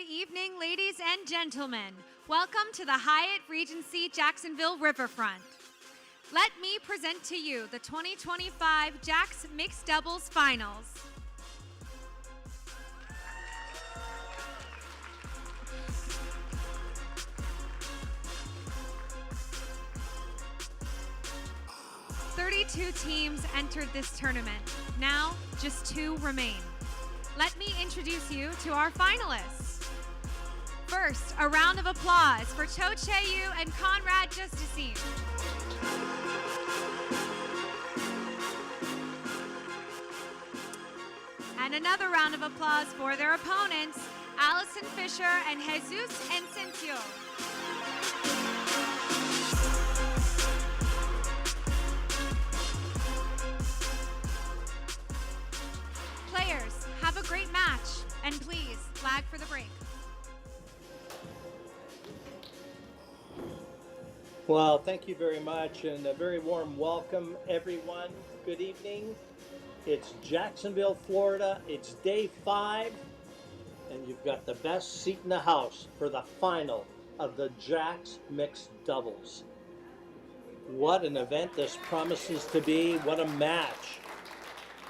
evening, ladies and gentlemen. Welcome to the Hyatt Regency Jacksonville Riverfront. Let me present to you the 2025 Jacks Mixed Doubles Finals. "32 teams entered this tournament. Now, just 2 remain. Let me introduce you to our finalists. First, a round of applause for Cho Chae-yu and Conrad Justicine. And another round of applause for their opponents, Allison Fisher and Jesus Encencio. Players, have a great match, and please, flag for the break. Well, thank you very much, and a very warm welcome, everyone. Good evening. It's Jacksonville, Florida. It's day 5, and you've got the best seat in the house for the final of the Jacks Mixed Doubles. What an event this promises to be. What a match.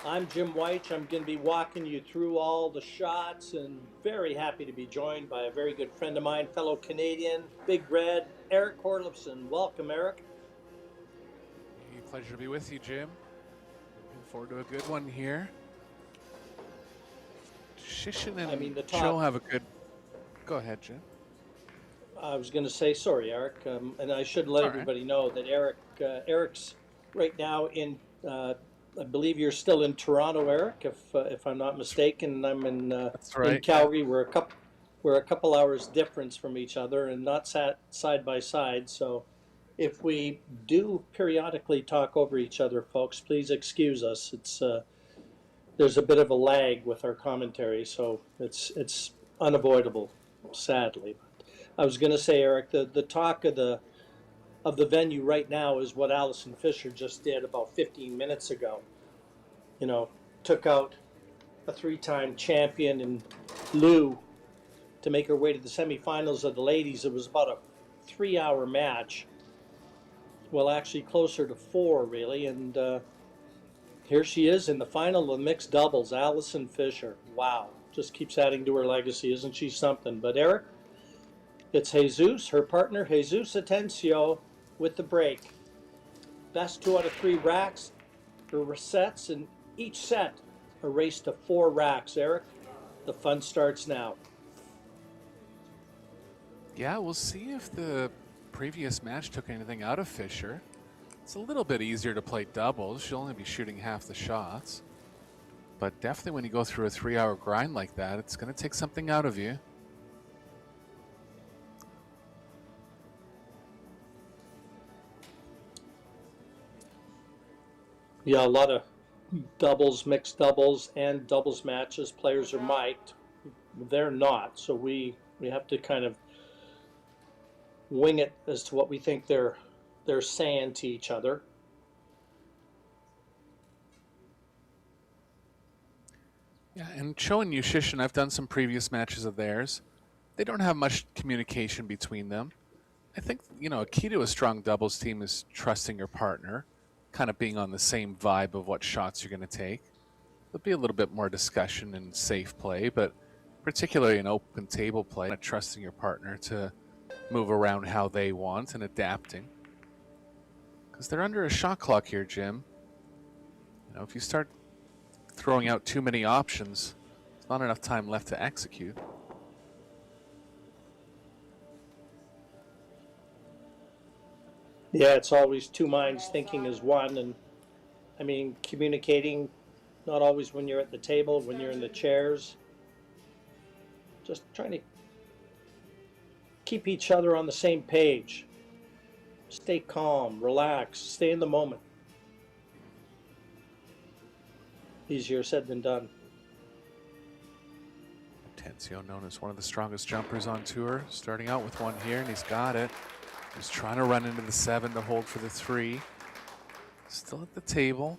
I'm Jim White. I'm going to be walking you through all the shots, and very happy to be joined by a very good friend of mine, fellow Canadian, Big Red, Eric Horlifson. Welcome, Eric. Hey, pleasure to be with you, Jim. Looking forward to a good one here. Shishin and Joe have a good... Go ahead, Jim. I was going to say, sorry, Eric, and I should let everybody know that Eric's right now in... I believe you're still in Toronto, Eric, if I'm not mistaken. I'm in in Calgary. Yeah. We're a couple hours difference from each other and not sat side by side. So if we do periodically talk over each other, folks, please excuse us. It's there's a bit of a lag with our commentary, so it's unavoidable, sadly. I was going to say, Eric, the talk of the venue right now is what Allison Fisher just did about 15 minutes ago. You know, took out a 3-time champion in Lou to make her way to the semifinals of the ladies. It was about a 3-hour match. Well, actually closer to 4, really. And here she is in the final of mixed doubles, Allison Fisher. Wow, just keeps adding to her legacy. Isn't she something? But Eric, it's Jesus, her partner, Jesus Atencio, with the break. Best 2 out of 3 racks, her sets, and each set a race to 4 racks. Eric, the fun starts now. Yeah, we'll see if the previous match took anything out of Fisher. It's a little bit easier to play doubles. She'll only be shooting half the shots. But definitely when you go through a 3-hour grind like that, it's going to take something out of you. Yeah, a lot of doubles, mixed doubles, and doubles matches. Players are mic'd. They're not, so we have to kind of wing it as to what we think they're saying to each other. Yeah, and Cho and Yushishin, I've done some previous matches of theirs. They don't have much communication between them. I think, you know, a key to a strong doubles team is trusting your partner, kind of being on the same vibe of what shots you're going to take. There'll be a little bit more discussion and safe play, but particularly in open table play, trusting your partner to move around how they want and adapting. Because they're under a shot clock here, Jim. You know, if you start throwing out too many options, there's not enough time left to execute. Yeah, it's always 2 minds thinking as one, and I mean, communicating, not always when you're at the table, when you're in the chairs. Just trying to keep each other on the same page. Stay calm, relax, stay in the moment. Easier said than done. Atencio, known as one of the strongest jumpers on tour, starting out with one here, and he's got it. He's trying to run into the 7 to hold for the 3. Still at the table.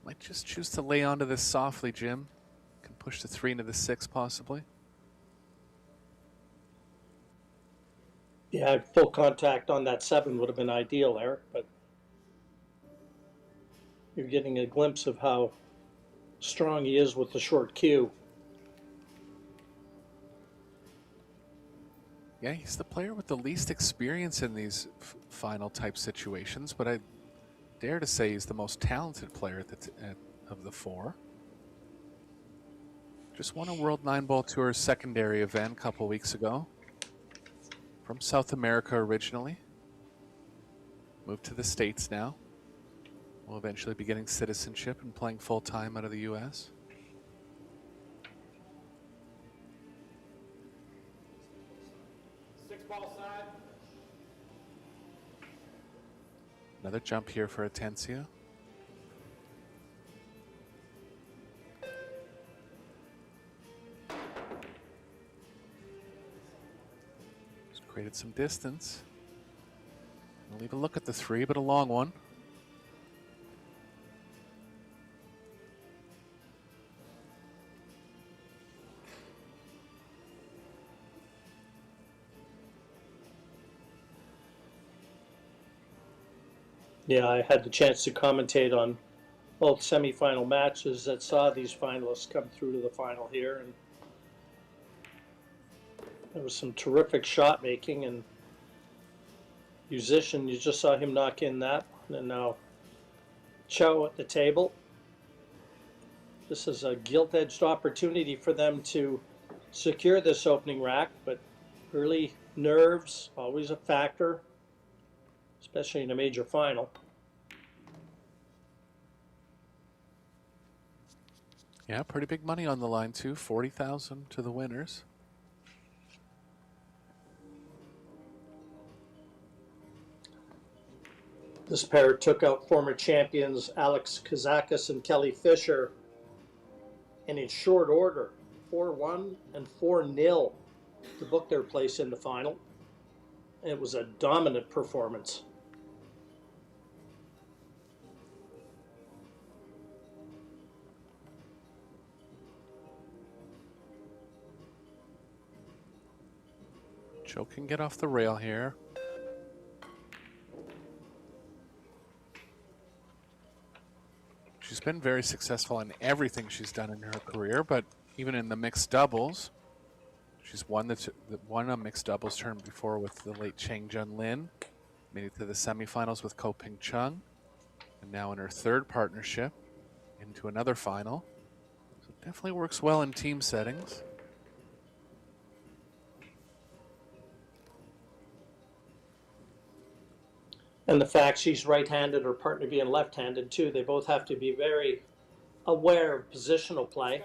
Might just choose to lay onto this softly, Jim. Can Push the 3 into the 6 possibly. Yeah, full contact on that 7 would have been ideal, Eric, but you're getting a glimpse of how strong he is with the short cue. Yeah, he's the player with the least experience in these final type situations, but I dare to say he's the most talented player of the 4. Just won a World 9-Ball Tour secondary event a couple weeks ago. From South America originally. Moved to the States now. Will eventually be getting citizenship and playing full-time out of the U.S. Another jump here for Atencio. Just created some distance. We'll leave a look at the 3, but a long one. Yeah, I had the chance to commentate on both semifinal matches that saw these finalists come through to the final here, and there was some terrific shot making and musician. You just saw him knock in that, and now Cho at the table. This is a gilt-edged opportunity for them to secure this opening rack, but early nerves, always a factor, especially in a major final. Yeah, pretty big money on the line too. 40,000 to the winners. This pair took out former champions Alex Kazakis and Kelly Fisher, and in short order, 4-1 and 4-0 to book their place in the final. It was a dominant performance. Joe can get off the rail here. She's been very successful in everything she's done in her career, but even in the mixed doubles, she's won won a mixed doubles tournament before with the late Chang Jun Lin, made it to the semifinals with Ko Ping Chung, and now in her 3rd partnership into another final. So it definitely works well in team settings. And the fact she's right-handed, her partner being left-handed too, they both have to be very aware of positional play.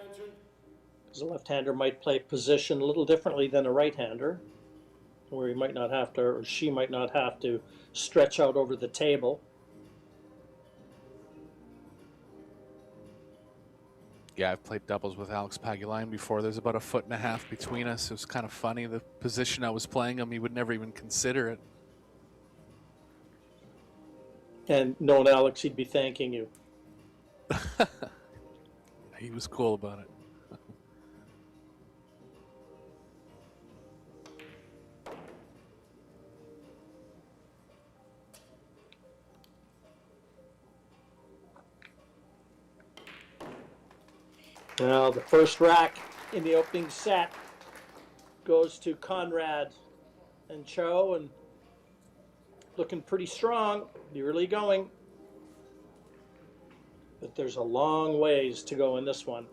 Because a left-hander might play position a little differently than a right-hander, where he might not have to, or she might not have to stretch out over the table. Yeah, I've played doubles with Alex Pagulayan before. There's about 1.5 feet between us. It was kind of funny. The position I was playing him, he would never even consider it. And knowing Alex, he'd be thanking you. He was cool about it. Now the first rack in the opening set goes to Conrad and Cho, and looking pretty strong, the early going. But there's a long ways to go in this one,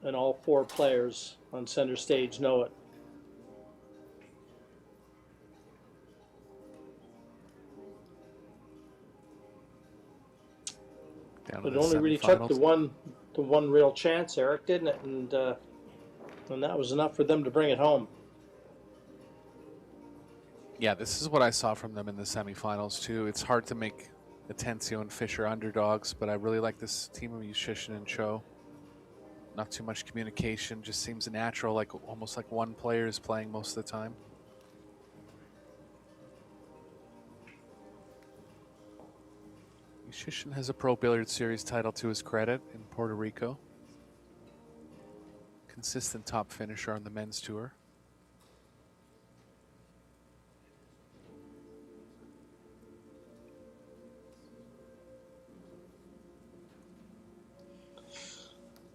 and all 4 players on center stage know it. It only really took the one real chance, Eric, didn't it? And that was enough for them to bring it home. Yeah, this is what I saw from them in the semifinals too. It's hard to make Atencio and Fisher underdogs, but I really like this team of Yushishin and Cho. Not too much communication, just seems natural, like almost like one player is playing most of the time. Yushishin has a Pro Billiard Series title to his credit in Puerto Rico. consistent top finisher on the men's tour.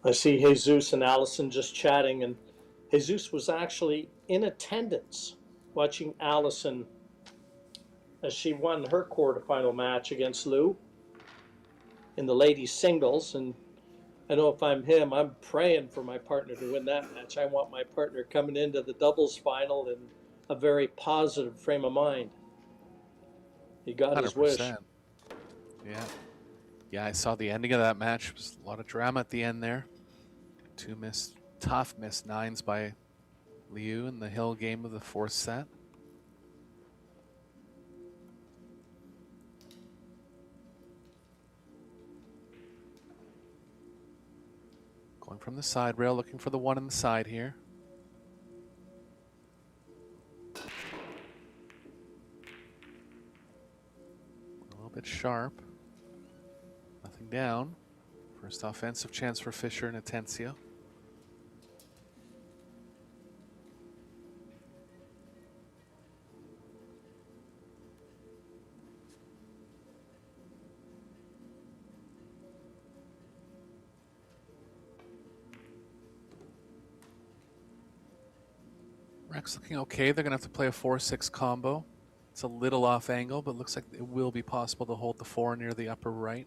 I see Jesus and Allison just chatting, and Jesus was actually in attendance watching Allison as she won her quarterfinal match against Lou in the ladies singles. And I know if I'm him, I'm praying for my partner to win that match. I want my partner coming into the doubles final in a very positive frame of mind. He got his wish. 100%. Yeah. Yeah, I saw the ending of that match. It was a lot of drama at the end there. Two tough missed nines by Liu in the hill game of the fourth set. Going from the side rail, looking for the one in the side here. A little bit sharp. Nothing down. First offensive chance for Fischer and Atencio. Rack's looking okay. They're going to have to play a 4-6 combo. It's a little off angle, but looks like it will be possible to hold the 4 near the upper right.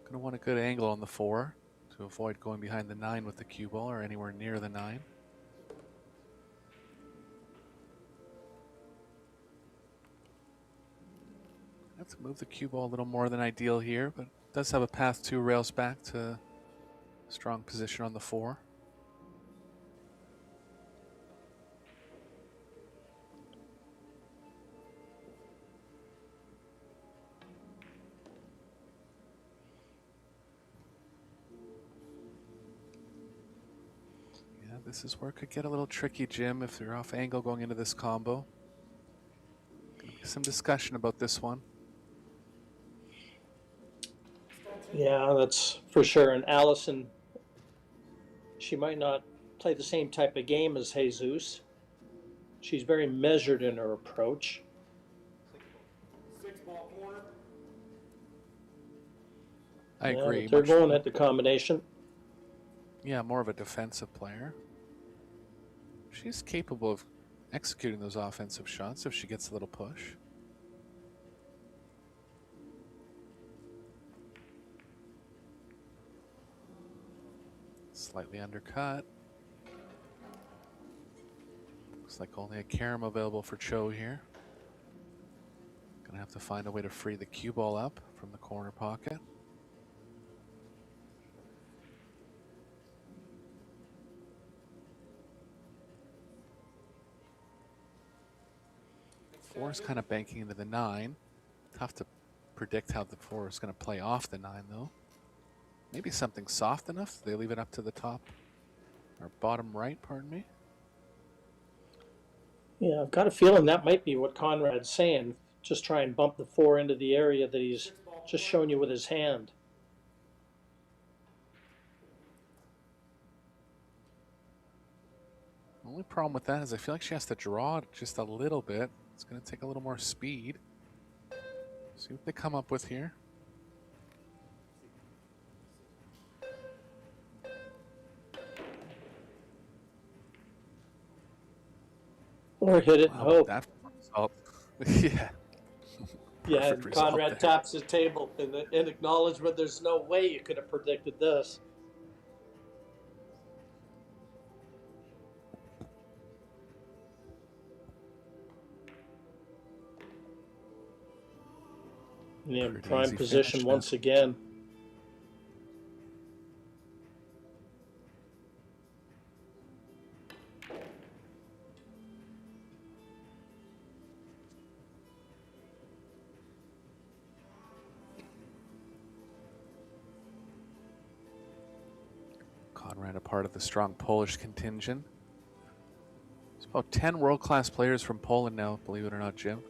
Going to want a good angle on the 4 to avoid going behind the 9 with the cue ball or anywhere near the 9. Have to move the cue ball a little more than ideal here, but does have a path 2 rails back to strong position on the 4. Yeah, this is where it could get a little tricky, Jim, if you're off angle going into this combo. Gonna be some discussion about this one. Yeah, that's for sure. And Allison, she might not play the same type of game as Jesus. She's very measured in her approach. 6-ball corner. I agree. They're going at the combination. Yeah, more of a defensive player. She's capable of executing those offensive shots if she gets a little push. Slightly undercut. Looks like only a carom available for Cho here. Gonna have to find a way to free the cue ball up from the corner pocket. Four is kind of banking into the 9. Tough to predict how the 4 is going to play off the 9 though. Maybe something soft enough. They leave it up to the top or bottom right, pardon me. Yeah, I've got a feeling that might be what Conrad's saying. Just try and bump the 4 into the area that he's just shown you with his hand. Only problem with that is I feel like she has to draw it just a little bit. It's going to take a little more speed. See what they come up with here. Or hit it and Wow, hope. that result. Yeah. Yeah, Perfect and result Conrad there. taps his table in acknowledgement. There's no way you could have predicted this. Yeah, Pretty prime easy position finish once again. Conrad, a part of the strong Polish contingent. There's about 10 world-class players from Poland now, believe it or not, Jim.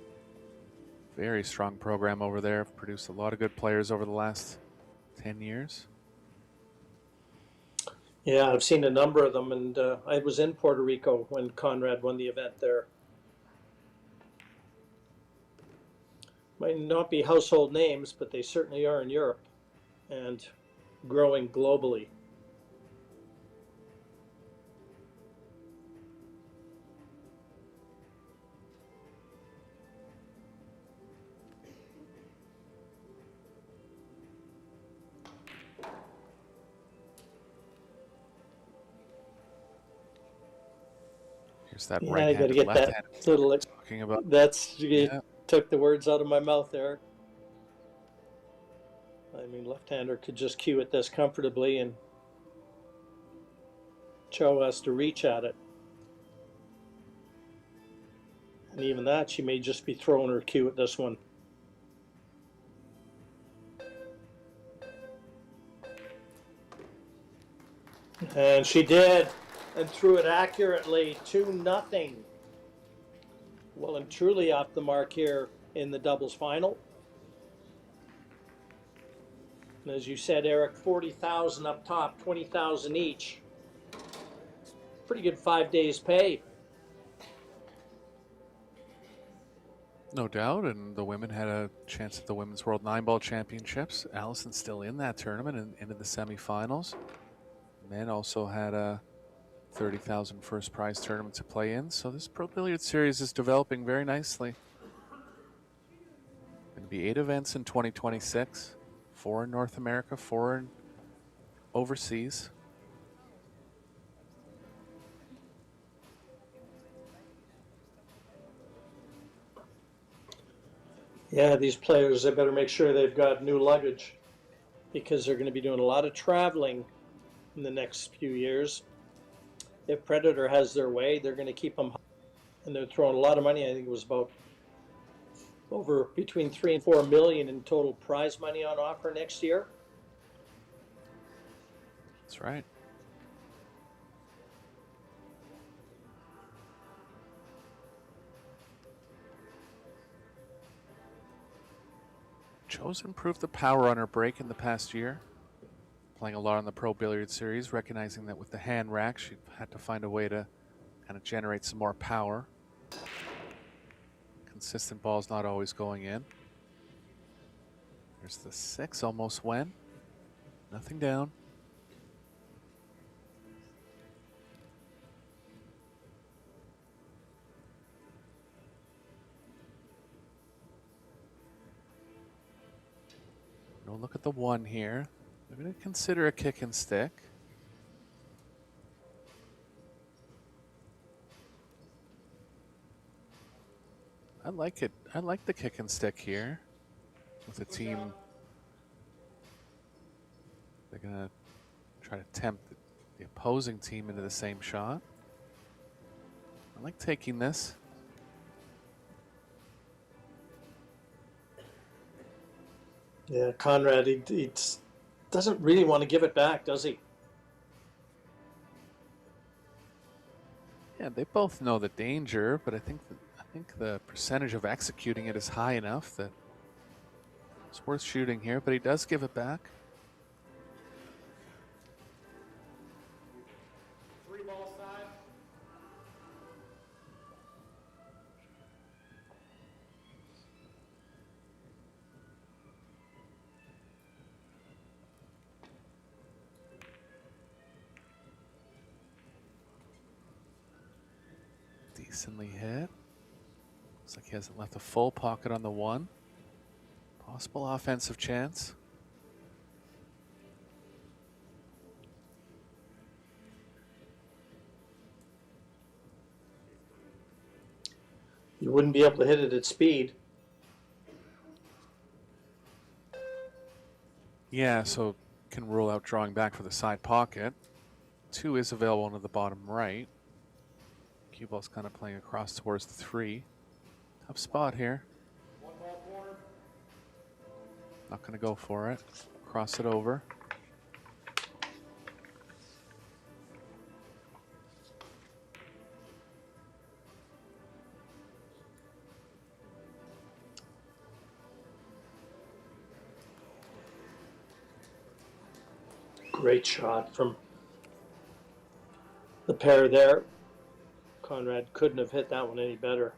Very strong program over there. Produced a lot of good players over the last 10 years. Yeah, I've seen a number of them, and I was in Puerto Rico when Conrad won the event there. Might not be household names, but they certainly are in Europe and growing globally. Here's that Yeah, I got to right-handed, get that left-handed little. talking about. That's you Yeah. took the words out of my mouth there. I mean, left-hander could just cue at this comfortably, and Cho has to reach at it. And even that, she may just be throwing her cue at this one. And she did, and threw it accurately, 2-0. Well and truly off the mark here in the doubles final. And as you said, Eric, 40,000 up top, 20,000 each. Pretty good 5 days pay. No doubt, and the women had a chance at the Women's World 9-Ball Championships. Allison's still in that tournament and into the semifinals. Men also had a 30,000 first prize tournament to play in, so this Pro Billiard Series is developing very nicely. Going to be 8 events in 2026, 4 in North America, 4 in overseas. Yeah, these players, they better make sure they've got new luggage because they're going to be doing a lot of traveling in the next few years. If Predator has their way, they're going to keep them, and they're throwing a lot of money. I think it was about over between 3 and 4 million in total prize money on offer next year. That's right. Cho's improved the power on her break in the past year, playing a lot on the Pro Billiard Series, recognizing that with the hand rack, she had to find a way to kind of generate some more power. Consistent ball's not always going in. There's the 6, almost went. Nothing down. No look at the 1 here. They're going to consider a kick and stick. I like it. I like the kick and stick here with the team. They're going to try to tempt the opposing team into the same shot. I like taking this. Yeah, Conrad, he doesn't really want to give it back, does he? Yeah, they both know the danger, but I think the percentage of executing it is high enough that it's worth shooting here, but he does give it back. 3 ball side. Decently hit. Looks like he hasn't left a full pocket on the 1. Possible offensive chance. You wouldn't be able to hit it at speed. Yeah, so can rule out drawing back for the side pocket. 2 is available into the bottom right. Cue ball's kind of playing across towards the 3. Tough spot here. 1 ball corner. Not going to go for it. Cross it over. Great shot from the pair there. Conrad couldn't have hit that one any better.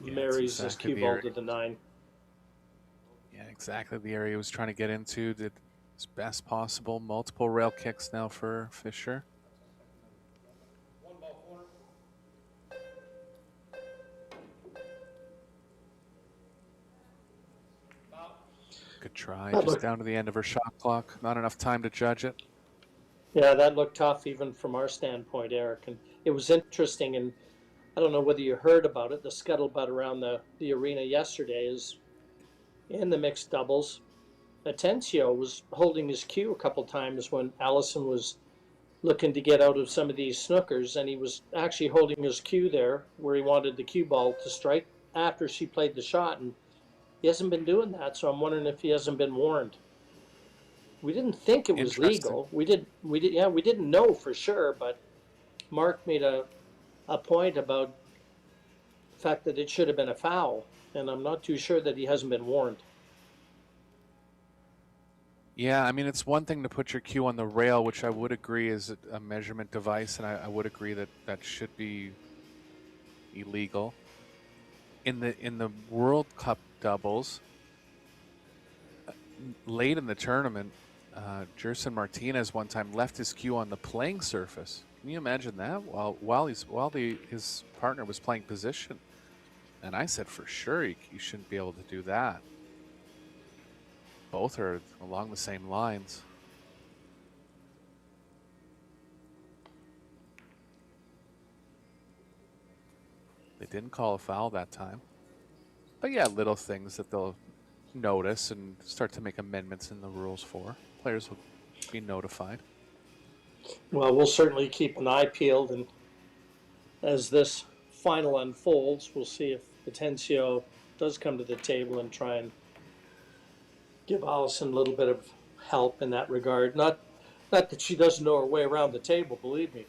Yeah, Marries that's his exactly cue the ball area. to the 9. Yeah, exactly the area he was trying to get into. Did his best possible. Multiple rail kicks now for Fisher. One ball corner. Foul. Good try. That Just looked- down to the end of her shot clock. Not enough time to judge it. Yeah, that looked tough even from our standpoint, Eric. And it was interesting, and I don't know whether you heard about it, the scuttlebutt around the arena yesterday is in the mixed doubles. Atencio was holding his cue a couple times when Allison was looking to get out of some of these snookers, and he was actually holding his cue there where he wanted the cue ball to strike after she played the shot, and he hasn't been doing that, so I'm wondering if he hasn't been warned. We didn't think it was Interesting. legal. We didn't know for sure, but Mark made a point about the fact that it should have been a foul, and I'm not too sure that he hasn't been warned. Yeah, I mean, it's one thing to put your cue on the rail, which I would agree is a measurement device, and I would agree that that should be illegal. In the World Cup doubles, late in the tournament, Jerson Martinez one time left his cue on the playing surface. Can you imagine that? While his partner was playing position, and I said for sure you shouldn't be able to do that. Both are along the same lines. They didn't call a foul that time. But yeah, little things that they'll notice and start to make amendments in the rules for. Players will be notified. Well, we'll certainly keep an eye peeled, and as this final unfolds, we'll see if Atencio does come to the table and try and give Allison a little bit of help in that regard. Not that she doesn't know her way around the table, believe me.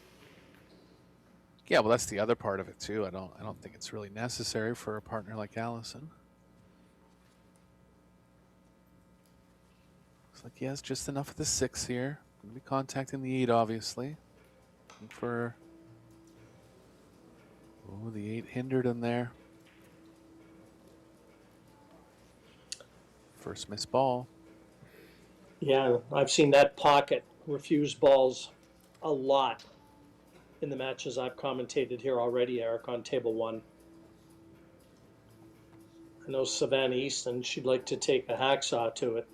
Yeah, well, that's the other part of it too. I don't think it's really necessary for a partner like Allison. Looks like he has just enough of the 6 here. Gonna be contacting the 8, obviously. Looking for. Oh, the 8 hindered him there. First missed ball. Yeah, I've seen that pocket refuse balls a lot in the matches I've commentated here already, Eric, on table 1. I know Savannah Easton, she'd like to take a hacksaw to it.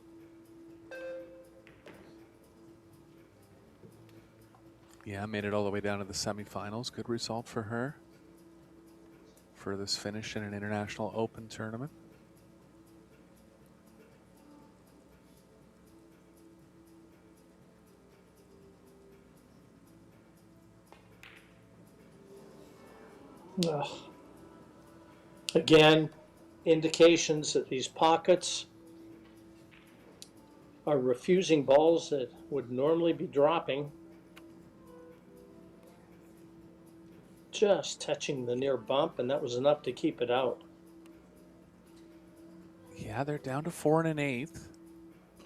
Yeah, made it all the way down to the semifinals. Good result for her. Furthest finish in an international open tournament. Ugh. Again, indications that these pockets are refusing balls that would normally be dropping. Just touching the near bump, and that was enough to keep it out. Yeah, they're down to 4 and an 1/8.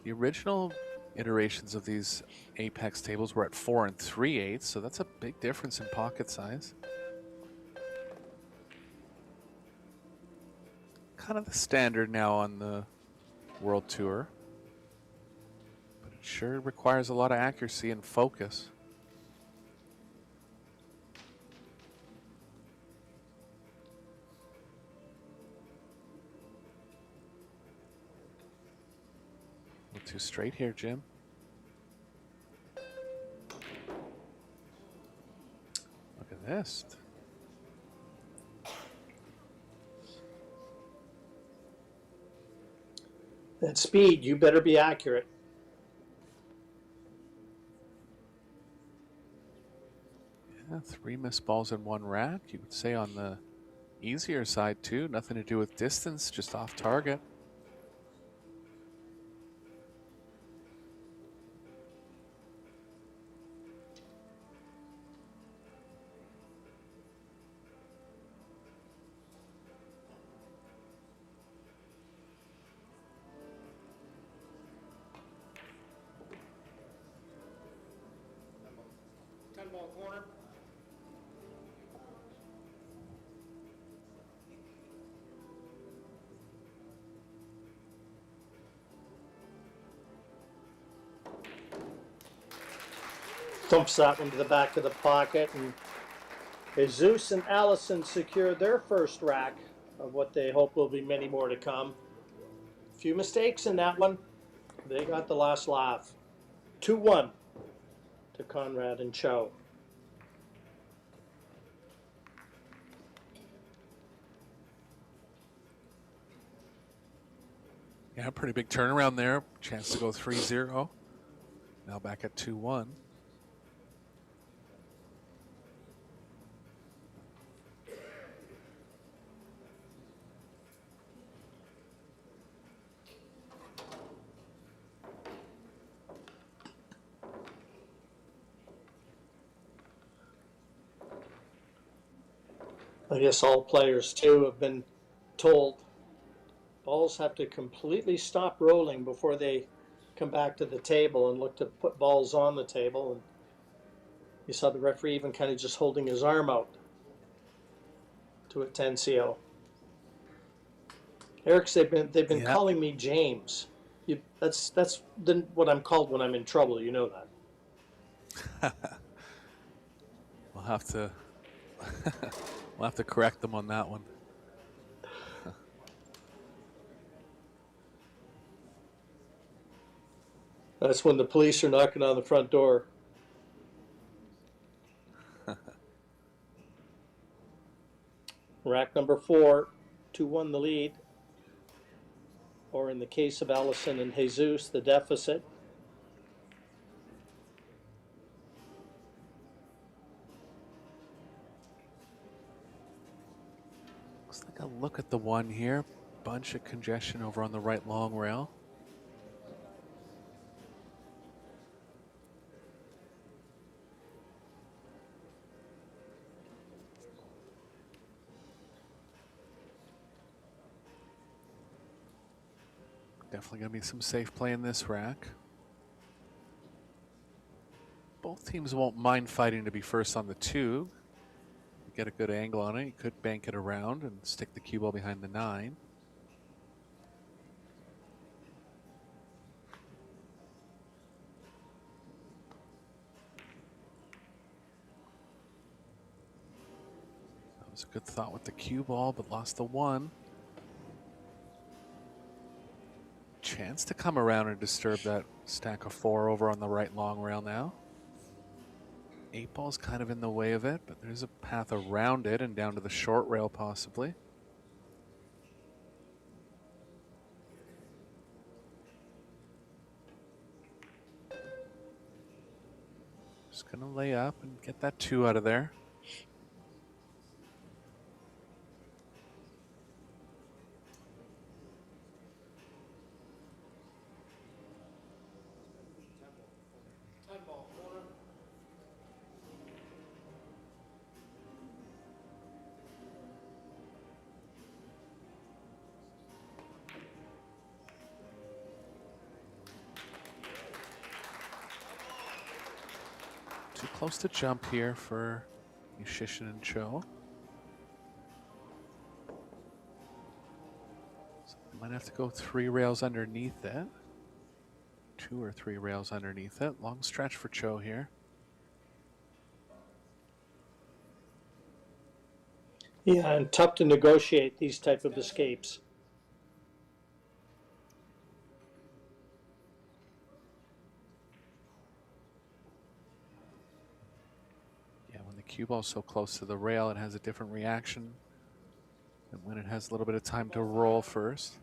The original iterations of these Apex tables were at 4 and 3/8, so that's a big difference in pocket size. Kind of the standard now on the World Tour, but it sure requires a lot of accuracy and focus. Too straight here, Jim. Look at this. At speed, you better be accurate. Yeah, 3 missed balls in 1 rack. You would say on the easier side too. Nothing to do with distance, just off target. corner. Thumps that one to the back of the pocket, and Jesus and Allison secure their first rack of what they hope will be many more to come. A few mistakes in that one. They got the last laugh. 2-1 to Conrad and Cho. Yeah, pretty big turnaround there. Chance to go 3-0. Now back at 2-1. I guess all players too have been told balls have to completely stop rolling before they come back to the table and look to put balls on the table. And you saw the referee even kind of just holding his arm out to Atencio. Eric's, they've been calling me James. That's what I'm called when I'm in trouble. You know that. We'll have to we'll have to correct them on that one. That's when the police are knocking on the front door. Rack number 4, 2-1 the lead. Or in the case of Allison and Jesus, the deficit. Looks like a look at the one here. Bunch of congestion over on the right long rail. Definitely going to be some safe play in this rack. Both teams won't mind fighting to be first on the 2. Get a good angle on it. You could bank it around and stick the cue ball behind the 9. That was a good thought with the cue ball, but lost the 1. Chance to come around and disturb that stack of 4 over on the right long rail now. 8 ball's kind of in the way of it, but there's a path around it and down to the short rail possibly. Just gonna lay up and get that 2 out of there. Too close to jump here for Yushishin and Cho. So they might have to go 3 rails underneath it. 2 or 3 rails underneath it. Long stretch for Cho here. Yeah, and tough to negotiate these type of escapes. Cue ball so close to the rail, it has a different reaction than when it has a little bit of time to roll first.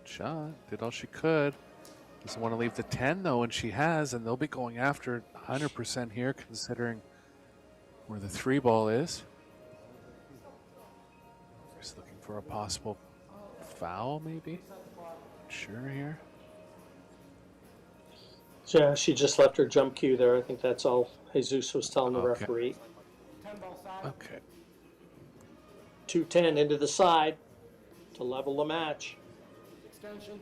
Shot, did all she could. Doesn't want to leave the 10 though, and she has, and they'll be going after 100% here considering where the 3 ball is. Just looking for a possible foul, maybe. Sure here. Yeah, she just left her jump cue there. I think that's all Jesus was telling the referee. Okay. 210 into the side to level the match. Extension.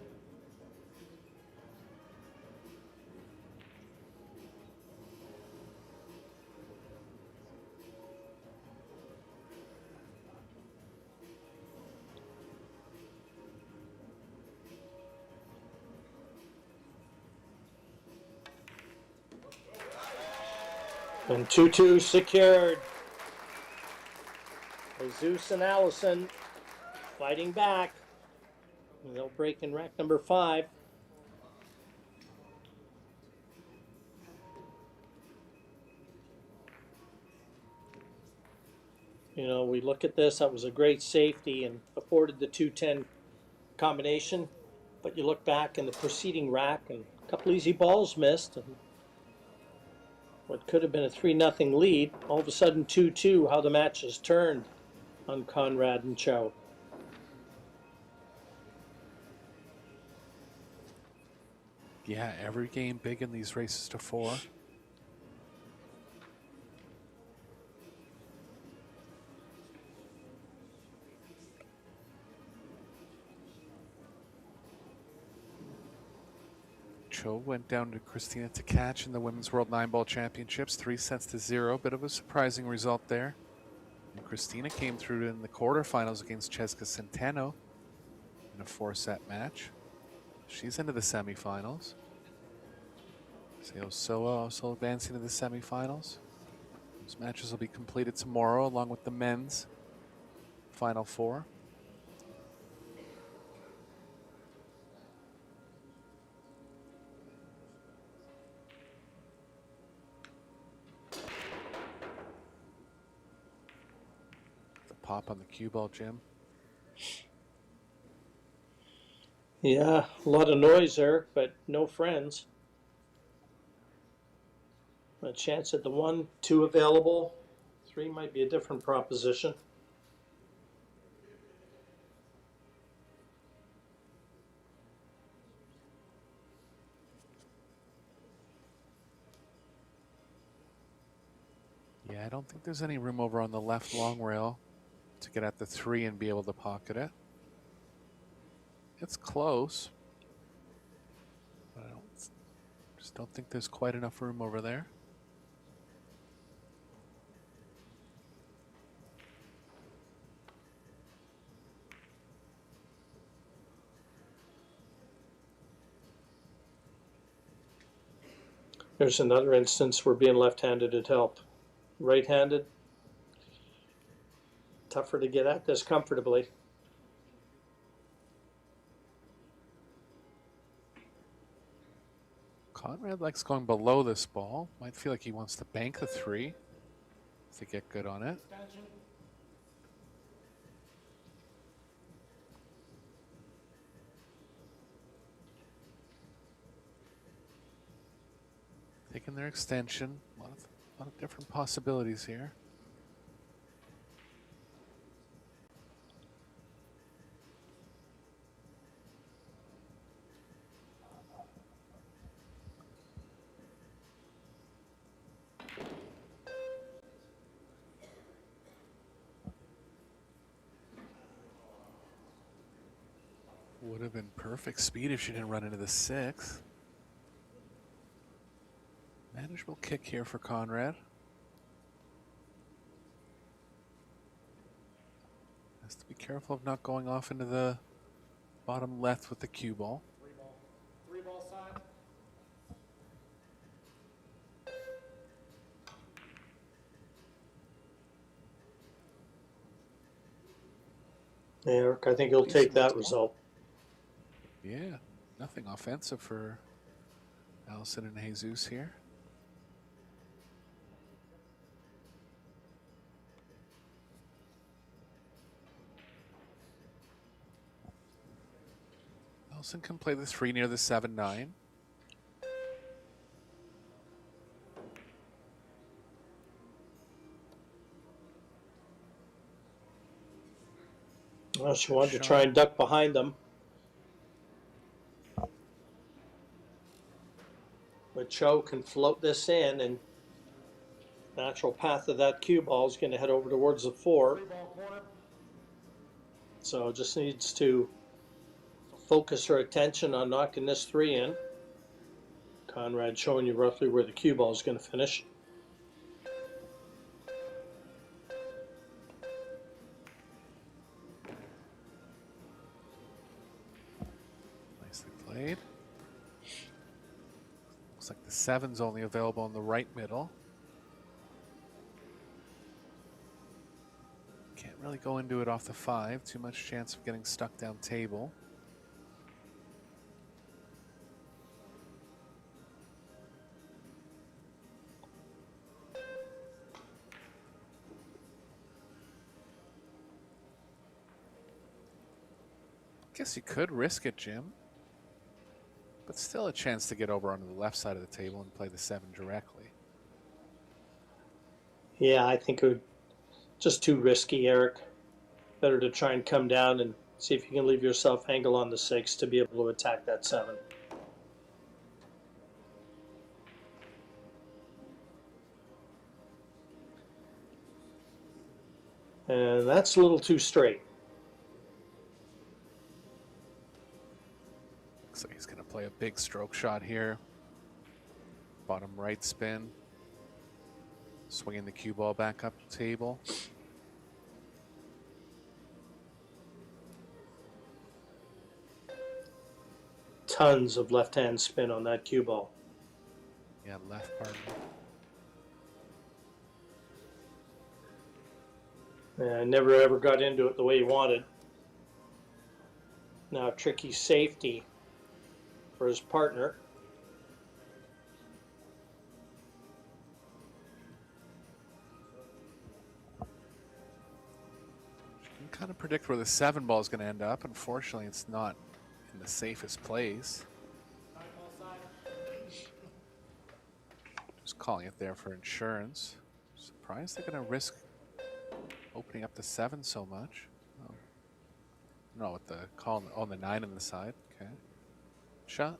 And 2-2 secured. Jesus and Allison fighting back. And they'll break in rack number 5. You know, we look at this, that was a great safety and afforded the 210 combination. But you look back in the preceding rack and a couple easy balls missed. And what could have been a 3-0 lead, all of a sudden 2-2, how the match has turned on Conrad and Cho. Yeah, every game big in these races to 4. Cho went down to Christina to catch in the Women's World 9-Ball Championships, 3-0. Bit of a surprising result there. And Christina came through in the quarterfinals against Cheska Centeno in a 4-set match. She's into the semifinals. Seo Soa also advancing to the semifinals. Those matches will be completed tomorrow along with the men's Final 4. Pop on the cue ball, Jim. Yeah, a lot of noise there, but no friends. A chance at the 1, 2 available. 3 might be a different proposition. Yeah, I don't think there's any room over on the left long rail to get at the 3 and be able to pocket it. It's close, but I just don't think there's quite enough room over there. There's another instance where being left-handed would help. Right-handed, tougher to get at this comfortably. Conrad likes going below this ball. Might feel like he wants to bank the 3 to get good on it. Extension. Taking their extension. A lot of different possibilities here. Would have been perfect speed if she didn't run into the 6. Manageable kick here for Conrad. Has to be careful of not going off into the bottom left with the cue ball. 3-ball side. Eric, I think he'll take that result. Yeah, nothing offensive for Allison and Jesus here. Allison can play the 3 near the 7-9. Well, she wanted to try and duck behind them. But Cho can float this in, and natural path of that cue ball is going to head over towards the 4. 3-ball corner. So just needs to focus her attention on knocking this 3 in. Conrad showing you roughly where the cue ball is going to finish. Nicely played. Looks like the 7's only available in the right middle. Can't really go into it off the 5. Too much chance of getting stuck down table. Guess you could risk it, Jim. But still a chance to get over onto the left side of the table and play the 7 directly. Yeah, I think it would just too risky, Eric. Better to try and come down and see if you can leave yourself angle on the 6 to be able to attack that 7. And that's a little too straight. Looks like he's going to play a big stroke shot here. Bottom right spin. Swinging the cue ball back up the table. Tons of left-hand spin on that cue ball. Yeah, left partner. Yeah, never ever got into it the way he wanted. Now tricky safety for his partner. You can kind of predict where the 7 ball is going to end up. Unfortunately, it's not in the safest place. Just calling it there for insurance. Surprised they're going to risk opening up the 7 so much. Oh. No, with the call on the 9 on the side. Okay. Shot.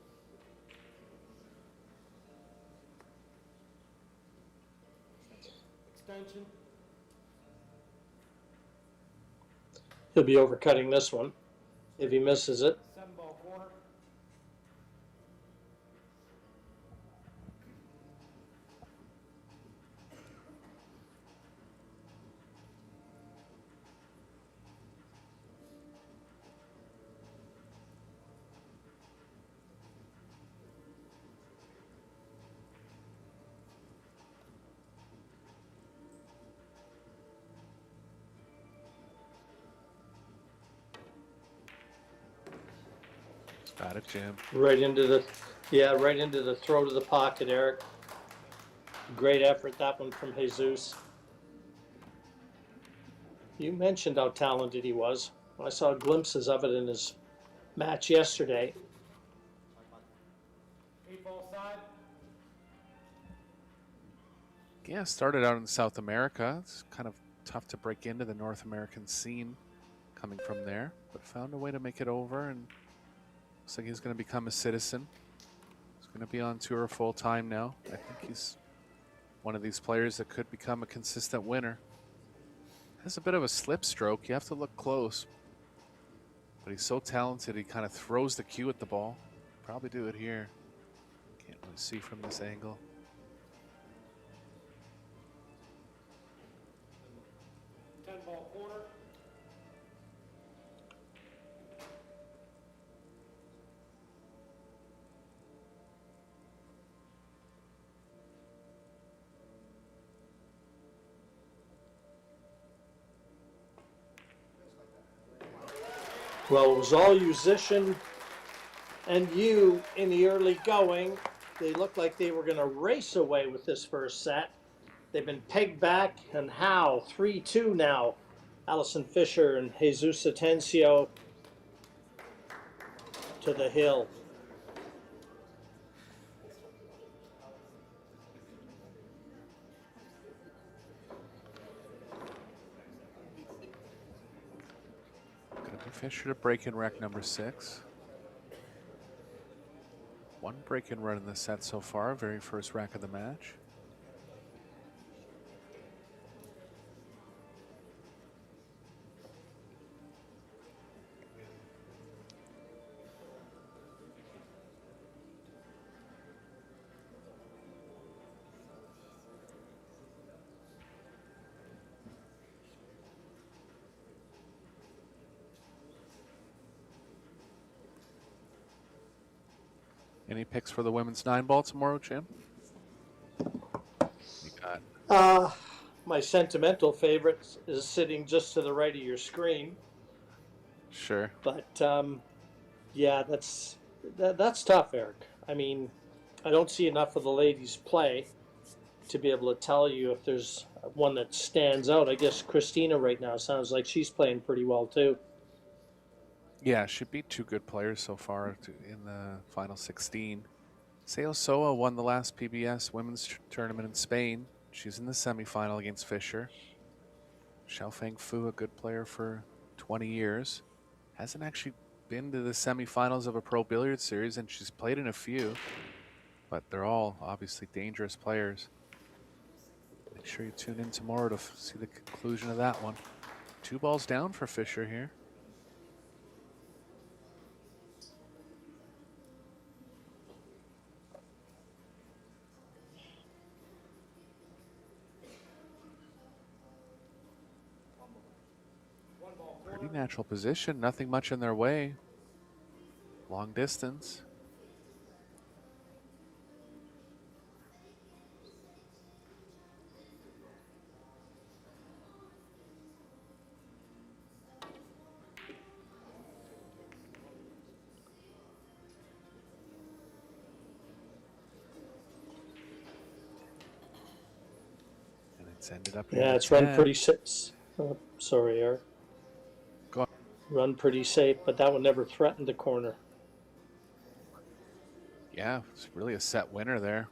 Extension. He'll be overcutting this one if he misses it. 7-ball corner. Got it, Jim. Right into the throat of the pocket, Eric. Great effort, that one from Jesus. You mentioned how talented he was. I saw glimpses of it in his match yesterday. 8-ball side. Yeah, started out in South America. It's kind of tough to break into the North American scene coming from there, but found a way to make it over, and looks like he's going to become a citizen. He's going to be on tour full time now. I think he's one of these players that could become a consistent winner. Has a bit of a slip stroke. You have to look close. But he's so talented, he kind of throws the cue at the ball. Probably do it here. Can't really see from this angle. Ball corner. Well, it was all musician and you in the early going. They looked like they were going to race away with this first set. They've been pegged back, and how 3-2 now. Allison Fisher and Jesus Atencio to the hill. Gonna be Fisher to break in rack number 6. One break-in run in the set so far, very first rack of the match. Any picks for the women's 9-ball tomorrow, Jim? You got My sentimental favorite is sitting just to the right of your screen. sure. But yeah, that's tough, Eric. I mean, I don't see enough of the ladies play to be able to tell you if there's one that stands out. I guess Christina right now sounds like she's playing pretty well too. Yeah, she beat 2 good players so far in the final 16. Seo Soa won the last PBS women's tournament in Spain. She's in the semifinal against Fisher. Xiaofeng Fu, a good player for 20 years, hasn't actually been to the semifinals of a pro billiard series, and she's played in a few, but they're all obviously dangerous players. Make sure you tune in tomorrow to see the conclusion of that one. 2 balls down for Fisher here. Pretty natural position, nothing much in their way. Long distance. And it's ended up. Yeah, it's run pretty safe. Sorry, Eric. Go on. Run pretty safe, but that one never threatened the corner. Yeah, it's really a set winner there.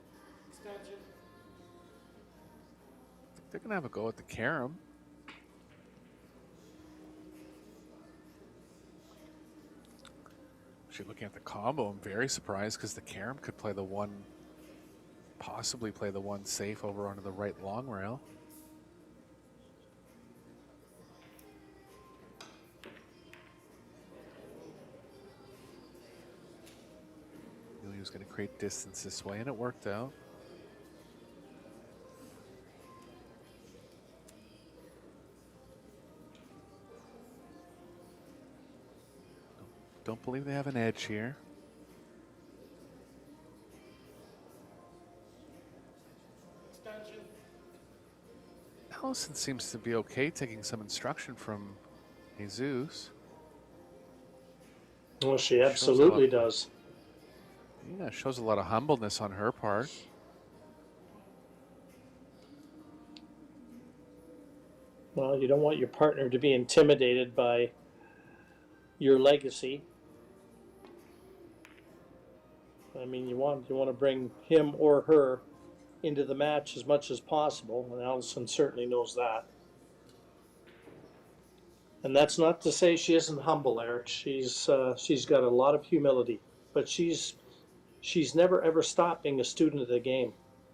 Extension. I think they're gonna have a go at the carom. Actually, looking at the combo, I'm very surprised because the carom could play the one, possibly play the one safe over onto the right long rail. He was going to create distance this way, and it worked out. Don't believe they have an edge here. Extension. Allison seems to be okay taking some instruction from Jesus. Well, she absolutely does. Yeah, shows a lot of humbleness on her part. Well, you don't want your partner to be intimidated by your legacy. I mean, you want to bring him or her into the match as much as possible, and Allison certainly knows that. And that's not to say she isn't humble, Eric. She's got a lot of humility, but she's never ever stopped being a student of the game.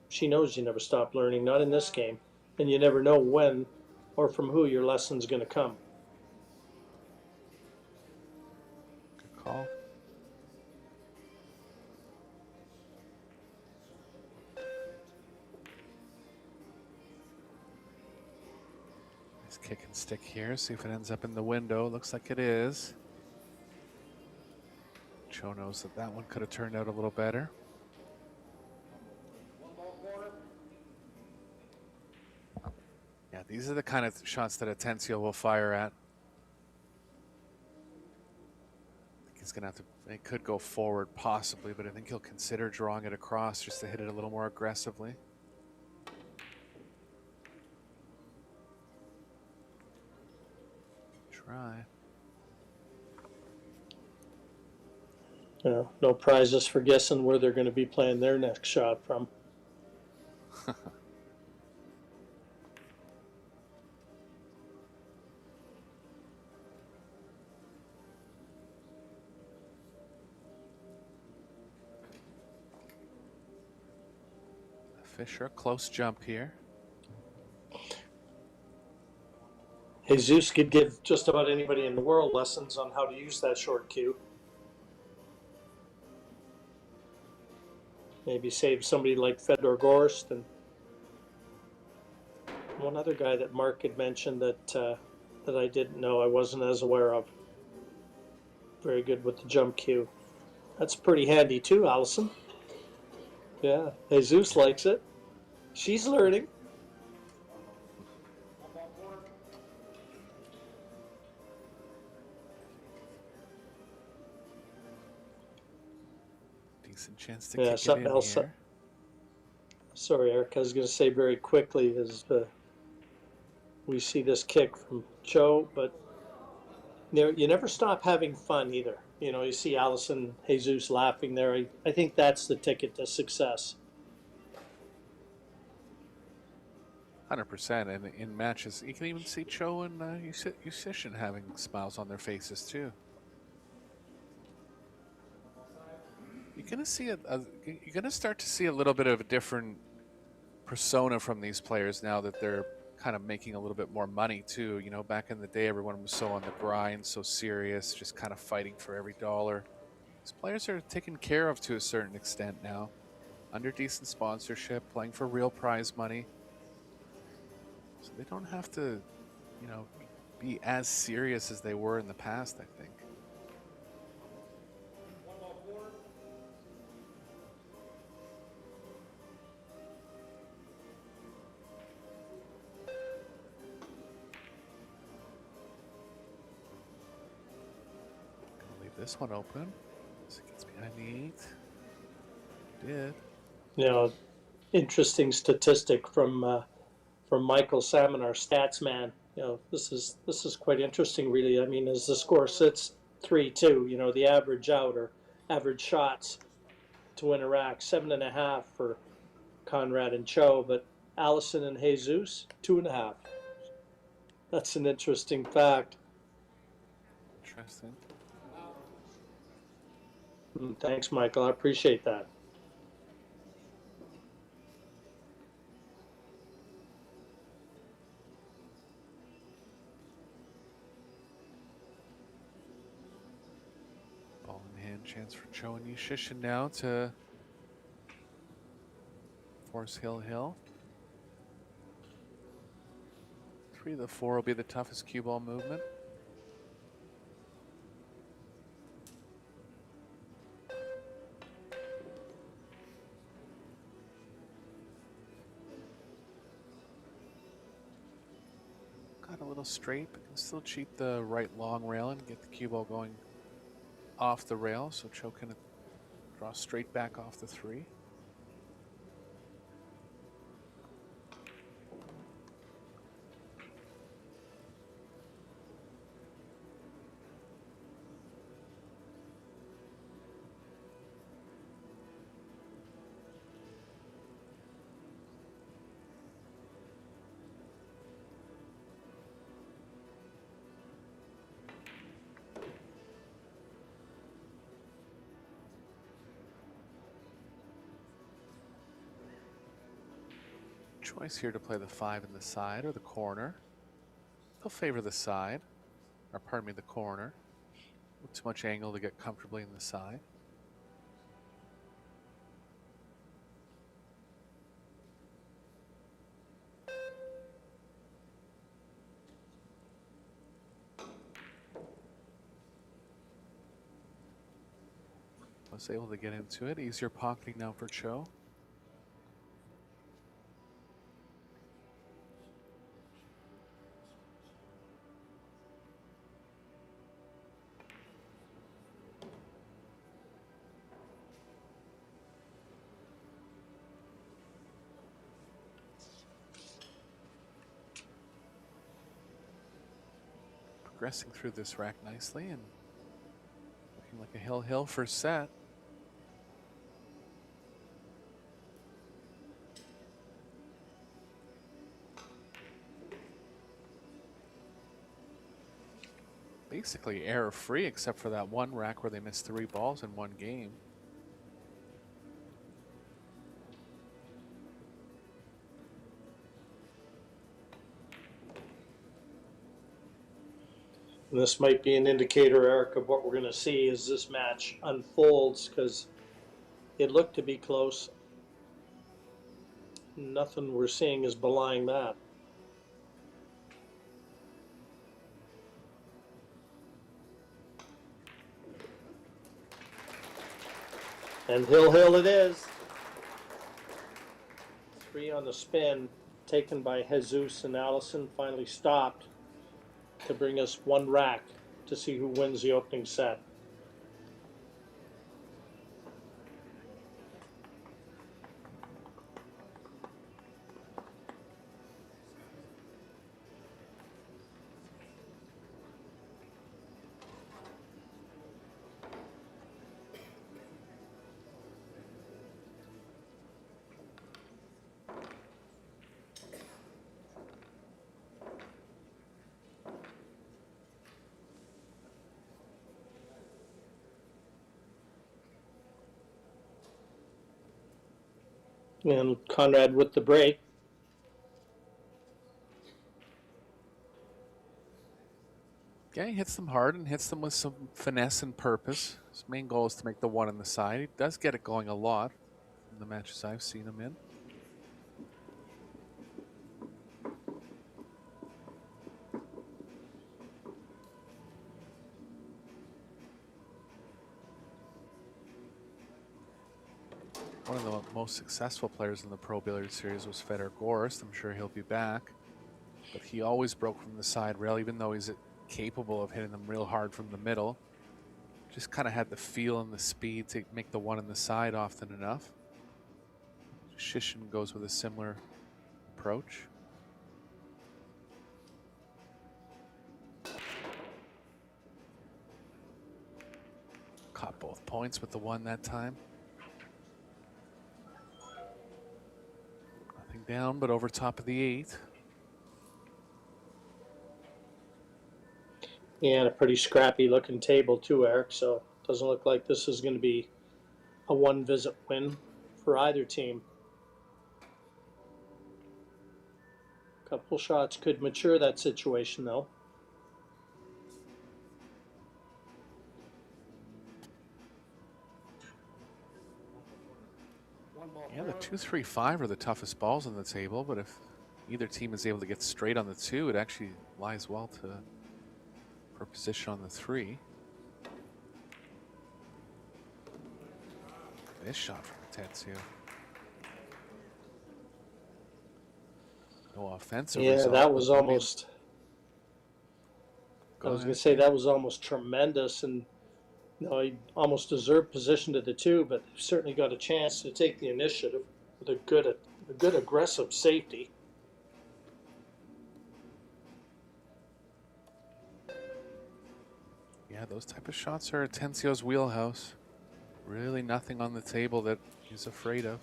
She knows you never stop learning, not in this game, and you never know when or from who your lesson's going to come. Good call. Nice kick and stick here. See if it ends up in the window. Looks like it is. Cho knows that that one could have turned out a little better. 1 ball corner. Yeah, these are the kind of shots that Atencio will fire at. I think he's going to have to, it could go forward possibly, but I think he'll consider drawing it across just to hit it a little more aggressively. Try. No prizes for guessing where they're going to be playing their next shot from. Fisher, close jump here. Jesus could give just about anybody in the world lessons on how to use that short cue. Maybe save somebody like Fedor Gorst and one other guy that Mark had mentioned that I didn't know, I wasn't as aware of. Very good with the jump cue. That's pretty handy too, Allison. Yeah, Jesus likes it. She's learning. Decent chance to Yeah, kick it something in else. here. Sorry, Eric. I was going to say very quickly is we see this kick from Cho, but you never stop having fun either. You know, you see Allison Jesus laughing there. I think that's the ticket to success. 100%. And in matches, you can even see Cho and Yusishin having smiles on their faces too. You're gonna see you're gonna start to see a little bit of a different persona from these players now that they're kind of making a little bit more money too. You know, back in the day, everyone was so on the grind, so serious, just kind of fighting for every dollar. These players are taken care of to a certain extent now, under decent sponsorship, playing for real prize money. So they don't have to, you know, be as serious as they were in the past, I think. This one open. So it gets behind the 8. Did. You know, interesting statistic from Michael Salmon, our stats man. You know, this is quite interesting, really. I mean, as the score sits 3-2, you know, the average out or average shots to win a rack 7.5 for Conrad and Cho, but Allison and Jesus 2.5. That's an interesting fact. Interesting. Thanks, Michael. I appreciate that. Ball in hand, chance for Cho and Yushishin now to force Hill. 3 of the 4 will be the toughest cue ball movement. A little straight, but can still cheat the right long rail and get the cue ball going off the rail, so Cho can draw straight back off the 3. Choice here to play the 5 in the side or the corner. They'll favor the side, or pardon me, the corner. With too much angle to get comfortably in the side. Was able to get into it. Easier pocketing now for Cho. Progressing through this rack nicely and looking like a hill first set. Basically error-free except for that one rack where they missed 3 balls in one game. And this might be an indicator, Eric, of what we're going to see as this match unfolds, because it looked to be close. Nothing we're seeing is belying that. And hill it is. 3 on the spin, taken by Jesus, and Allison finally stopped to bring us 1 rack to see who wins the opening set. And Conrad with the break. Yeah, he hits them hard and hits them with some finesse and purpose. His main goal is to make the 1 on the side. He does get it going a lot in the matches I've seen him in. One of the most successful players in the Pro Billiard Series was Fedor Gorst. I'm sure he'll be back. But he always broke from the side rail, even though he's capable of hitting them real hard from the middle. Just kind of had the feel and the speed to make the 1 on the side often enough. Shishin goes with a similar approach. Caught both points with the 1 that time. Nothing down, but over top of the 8. Yeah, and a pretty scrappy looking table too, Eric, so it doesn't look like this is going to be a 1 visit win for either team. A couple shots could mature that situation though. Yeah, the 2, 3, 5 are the toughest balls on the table, but if either team is able to get straight on the 2, it actually lies well for position on the 3. This shot from Tetsuya. No offensive Yeah, result, that was but almost. I was going to say that was almost tremendous, and he almost deserved position to the 2, but certainly got a chance to take the initiative with a good aggressive safety. Yeah, those type of shots are Atencio's wheelhouse. Really nothing on the table that he's afraid of.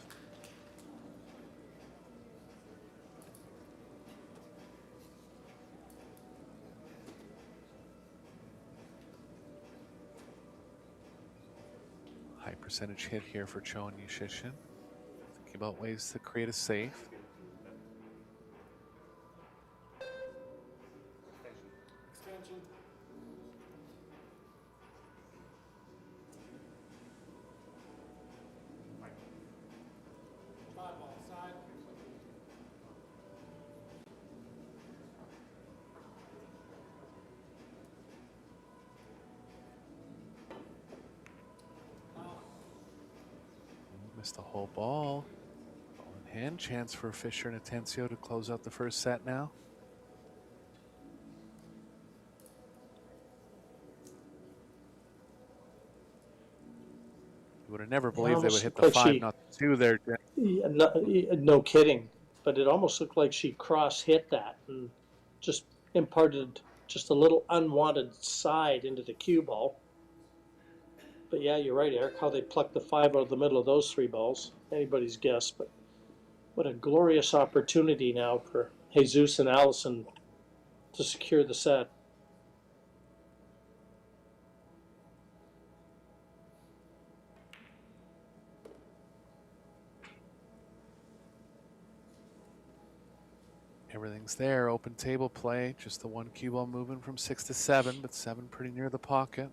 High percentage hit here for Cho and Yushishin. Thinking about ways to create a safe. Extension. Five ball side. Missed the whole ball. Ball in hand. Chance for Fisher and Atencio to close out the first set now. You would have never believed they would hit the Like 5, she- not the 2 there. Yeah, no kidding, but it almost looked like she cross hit that and just imparted just a little unwanted side into the cue ball. But yeah, you're right, Eric, how they plucked the 5 out of the middle of those 3 balls. Anybody's guess, but what a glorious opportunity now for Jesus and Allison to secure the set. Everything's there. Open table play. Just the 1 cue ball moving from 6 to 7, but 7 pretty near the pocket.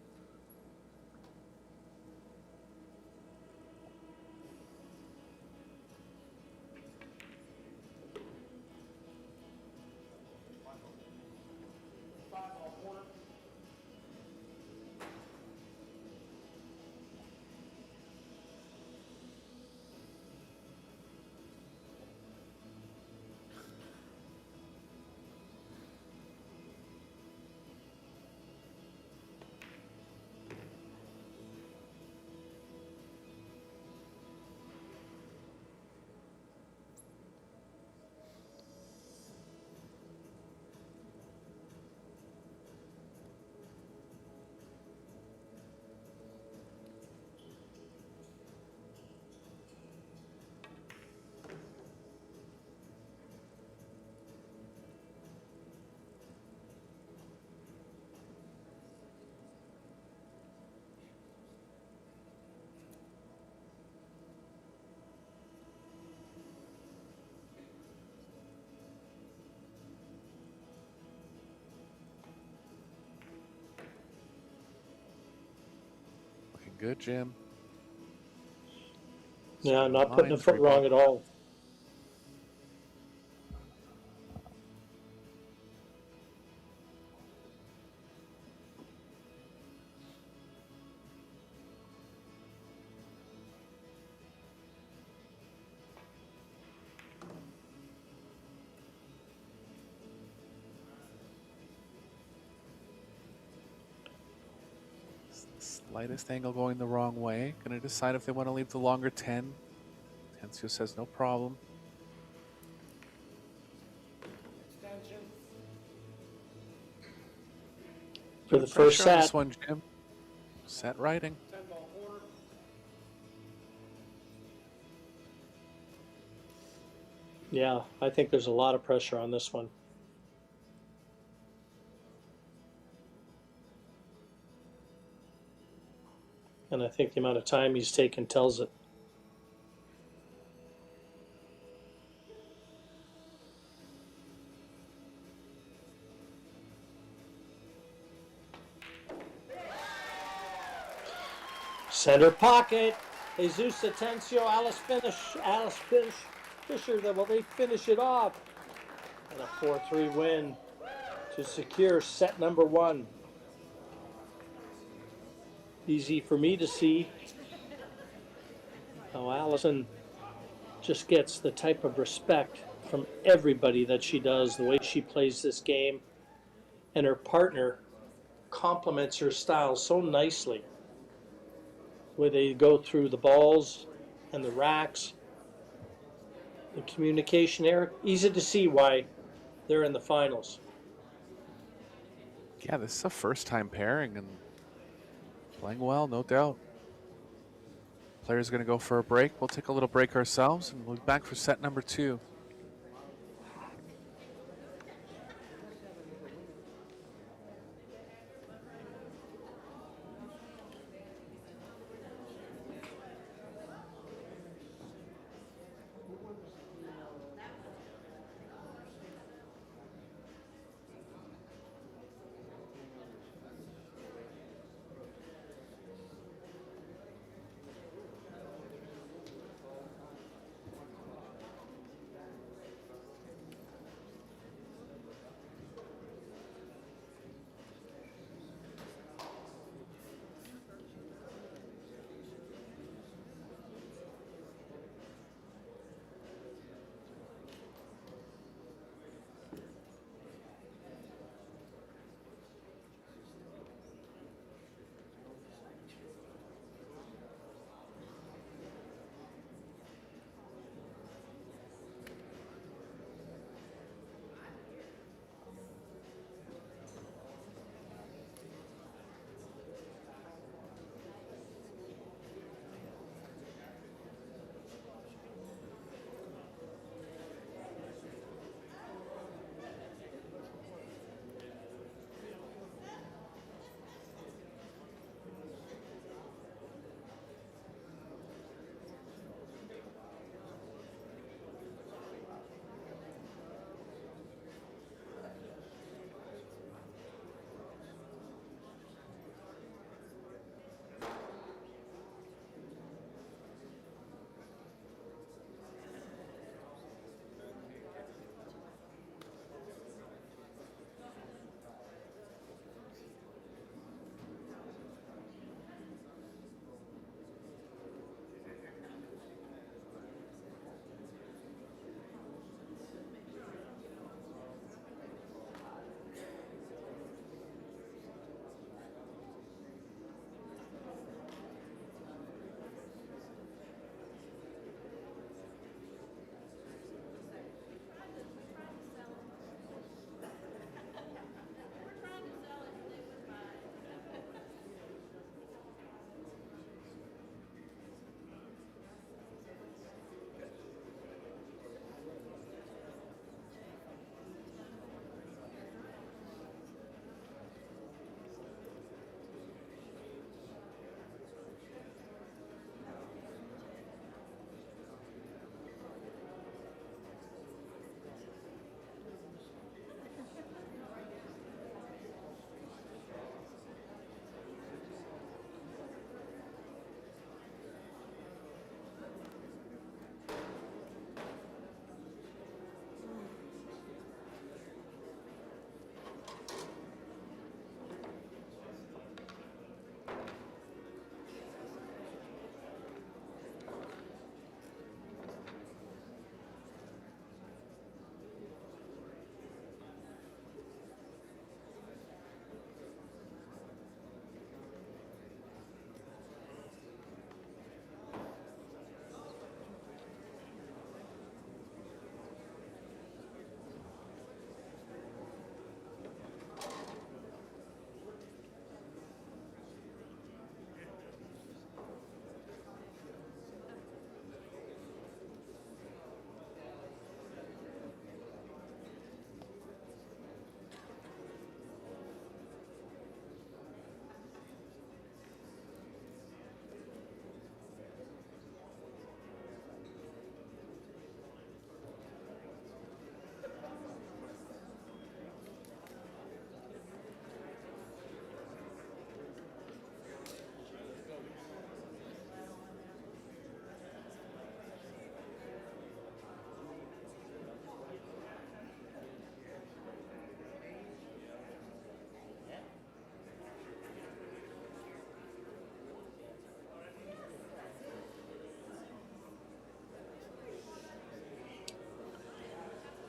good, Jim. Yeah, not putting a Lines foot wrong at all. Slightest angle going the wrong way. Gonna decide if they want to leave the longer 10. Tencio says no problem. Extension. For the first Pressure on this set. one, Jim. Set writing. 10 ball quarter. Yeah, I think there's a lot of pressure on this one. And I think the amount of time he's taken tells it. Center pocket. Jesus Atencio, Alice Fisher, will they finish it off? And a 4-3 win to secure set number 1. Easy for me to see how Allison just gets the type of respect from everybody that she does, the way she plays this game, and her partner complements her style so nicely, where they go through the balls and the racks, the communication, Eric. Easy to see why they're in the finals. Yeah, this is a first-time pairing and playing well, no doubt. Players going to go for a break. We'll take a little break ourselves, and we'll be back for set number 2.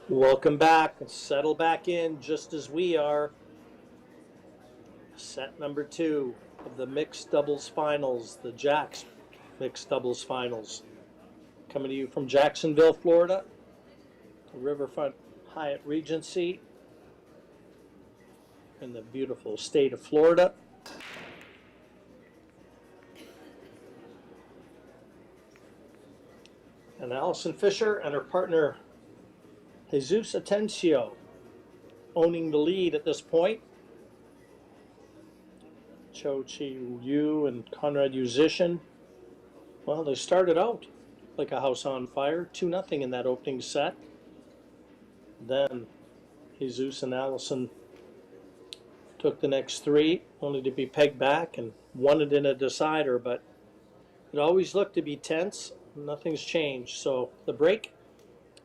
Welcome back. Settle back in just as we are. Set number 2 of the mixed doubles finals, the Jacks mixed doubles finals. Coming to you from Jacksonville, Florida, Riverfront Hyatt Regency in the beautiful state of Florida. And Allison Fisher and her partner Jesus Atencio owning the lead at this point. Cho Chi Yu and Conrad Musician. Well, they started out like a house on fire, 2-0 in that opening set. Then Jesus and Allison took the next 3, only to be pegged back and won it in a decider, but it always looked to be tense. Nothing's changed. So the break,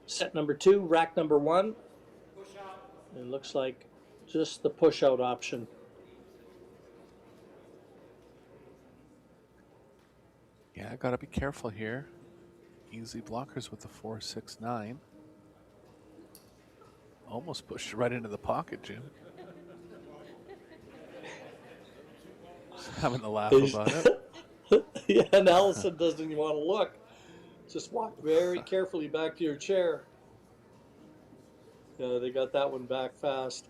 set number 2, rack number 1. It looks like just the push-out option. Yeah, gotta be careful here. Easy blockers with the 4-6-9. Almost pushed right into the pocket, Jim. Just having the laugh about it. Yeah, and Allison doesn't even want to look. Just walk very carefully back to your chair. Yeah, they got that one back fast.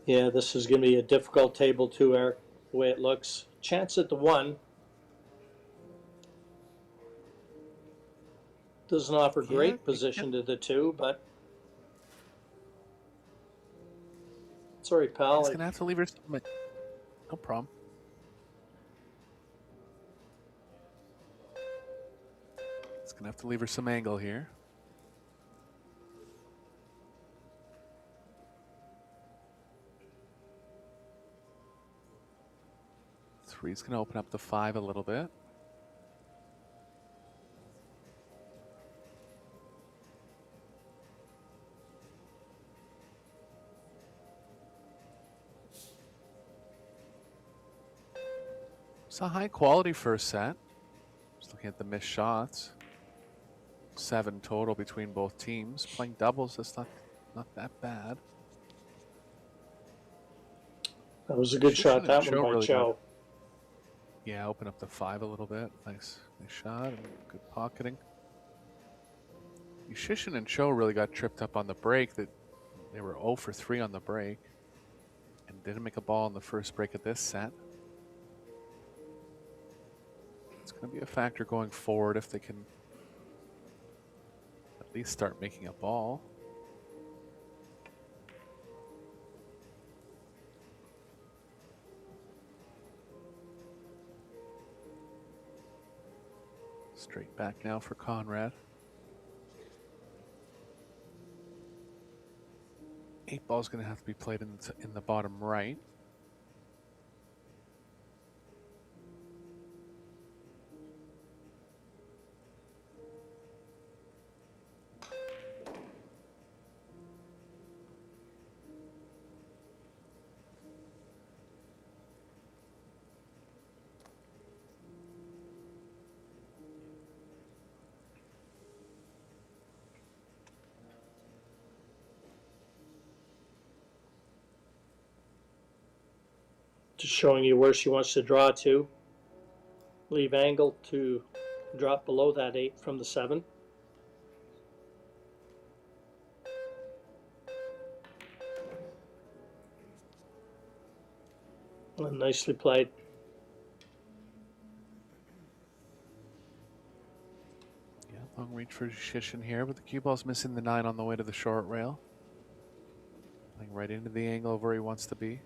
Yeah, this is going to be a difficult table too, Eric, the way it looks. Chance at the 1. Doesn't offer great position to the 2, but sorry, pal. He's going to have to leave her some. No problem. He's going to have to leave her some angle here. Three's going to open up the 5 a little bit. It's a high quality first set. Just looking at the missed shots. 7 total between both teams. Playing doubles, that's not that bad. That was a good shot, that one by really Cho. Yeah, open up the 5 a little bit. Nice shot and good pocketing. Yushishin and Cho really got tripped up on the break. That they were 0 for 3 on the break and didn't make a ball in the first break of this set. It's going to be a factor going forward if they can at least start making a ball. Straight back now for Conrad. 8 ball's going to have to be played in the bottom right. Just showing you where she wants to draw to. Leave angle to drop below that 8 from the 7. And nicely played. Yeah, long reach for Shishin here, but the cue ball's missing the 9 on the way to the short rail. Playing right into the angle of where he wants to be.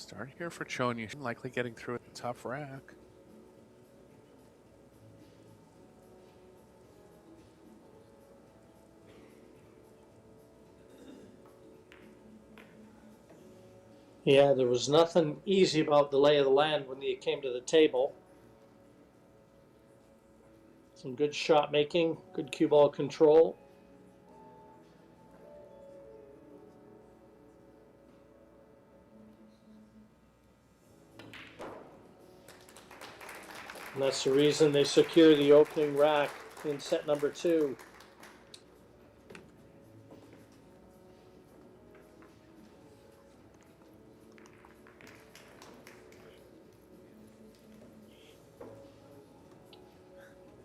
Start here for Chonyu, likely getting through a tough rack. Yeah, there was nothing easy about the lay of the land when you came to the table. Some good shot making, good cue ball control. And that's the reason they secure the opening rack in set number 2.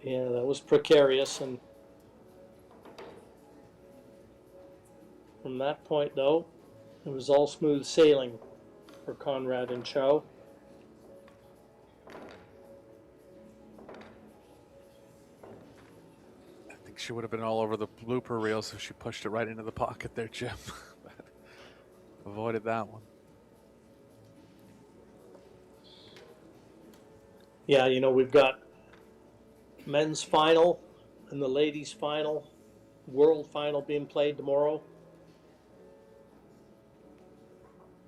Yeah, that was precarious, and from that point, though, it was all smooth sailing for Conrad and Cho. I think she would have been all over the blooper reels if she pushed it right into the pocket there, Jim. But avoided that one. Yeah, you know, we've got men's final and the ladies final, world final being played tomorrow.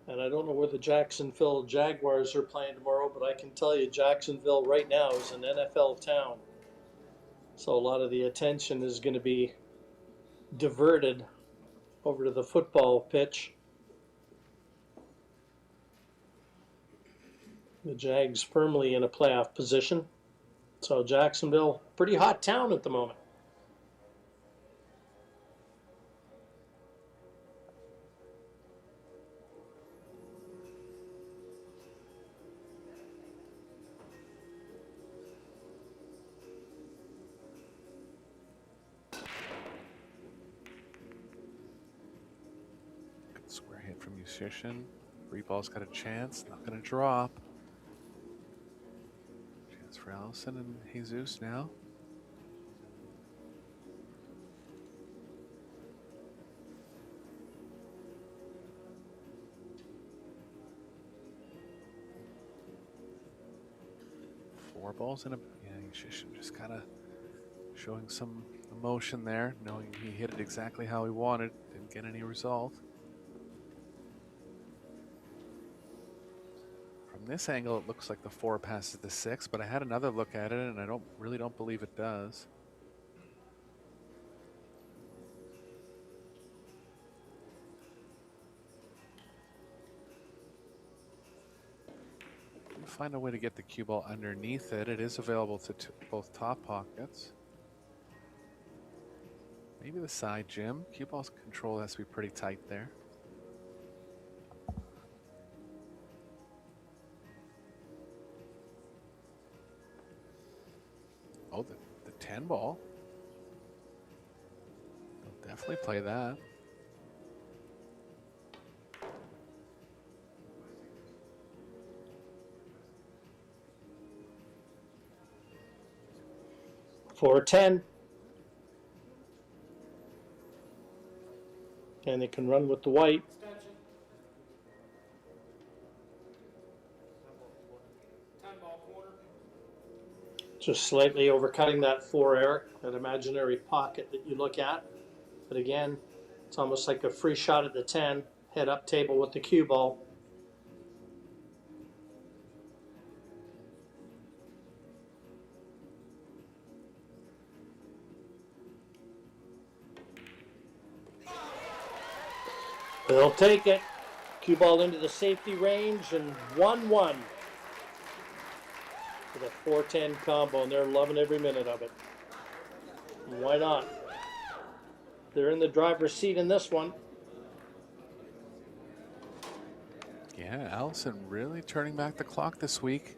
And I don't know where the Jacksonville Jaguars are playing tomorrow, but I can tell you Jacksonville right now is an NFL town. So a lot of the attention is going to be diverted over to the football pitch. The Jags firmly in a playoff position. So Jacksonville, pretty hot town at the moment. Good square hit from Musician. Three ball's got a chance, not going to drop. Chance for Allison and Jesus now. Four balls in a... Yeah, Musician just kind of showing some emotion there, knowing he hit it exactly how he wanted, didn't get any result. From this angle, it looks like the 4 passes the 6, but I had another look at it, and I really don't believe it does. Find a way to get the cue ball underneath it. It is available to both top pockets. Maybe the side, Jim. Cue ball's control has to be pretty tight there. Oh, the 10 ball. They'll definitely play that. For 10. And they can run with the white. Extension. 10 ball corner. Just slightly overcutting that 4, Eric, that imaginary pocket that you look at. But again, it's almost like a free shot at the 10, head up table with the cue ball. They'll take it. Cue ball into the safety range and 1-1 for the 4-10 combo, and they're loving every minute of it. Why not? They're in the driver's seat in this one. Yeah, Allison really turning back the clock this week.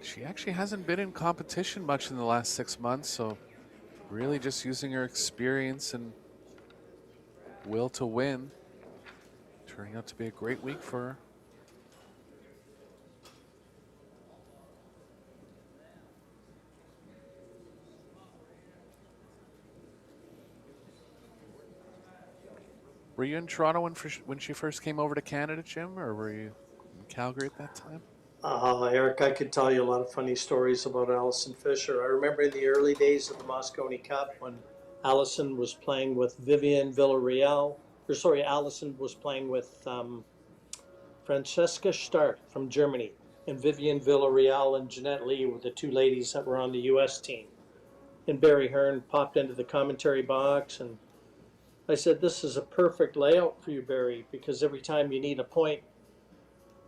She actually hasn't been in competition much in the last 6 months, so really just using her experience and will to win. Turning out to be a great week for her. Were you in Toronto when she first came over to Canada, Jim, or were you Calgary at that time? Eric, I could tell you a lot of funny stories about Allison Fisher. I remember in the early days of the Moscone Cup when Allison was playing with Vivian Villarreal, Allison was playing with Francesca Stark from Germany, and Vivian Villarreal and Jeanette Lee were the two ladies that were on the U.S. team. And Barry Hearn popped into the commentary box, and I said, "This is a perfect layout for you, Barry, because every time you need a point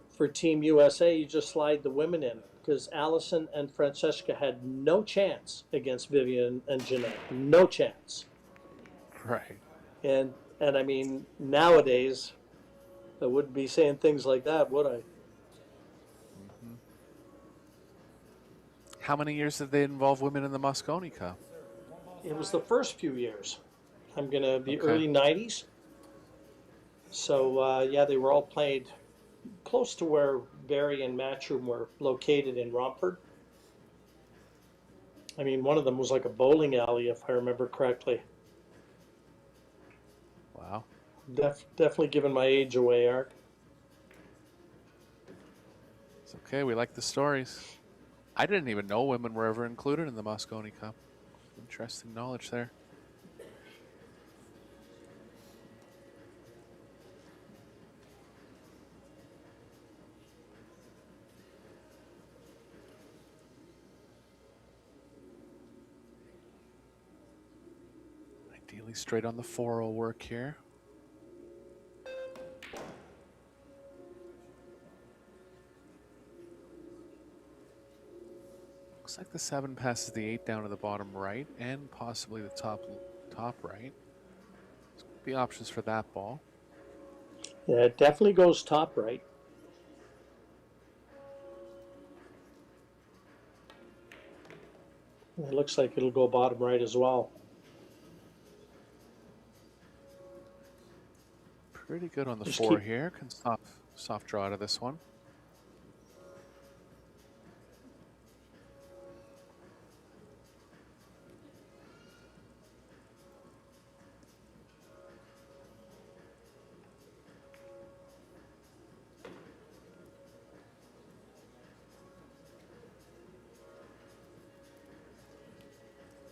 for Team USA, you just slide the women in." Because Allison and Francesca had no chance against Vivian and Jeanette, no chance. Right. And I mean, nowadays, I wouldn't be saying things like that, would I? How many years did they involve women in the Moscone Cup? It was the first few years. I'm going to be Okay. early 90s. So, yeah, they were all played close to where Barry and Matchroom were located in Romford. I mean, one of them was like a bowling alley, if I remember correctly. Wow. Definitely giving my age away, Art. It's okay. We like the stories. I didn't even know women were ever included in the Moscone Cup. Interesting knowledge there. Ideally straight on the 4 will work here. Looks like the 7 passes the 8 down to the bottom right and possibly the top right. So the options for that ball. Yeah, it definitely goes top right. It looks like it'll go bottom right as well. Pretty good on the Just 4 keep- here. Can soft draw to this one.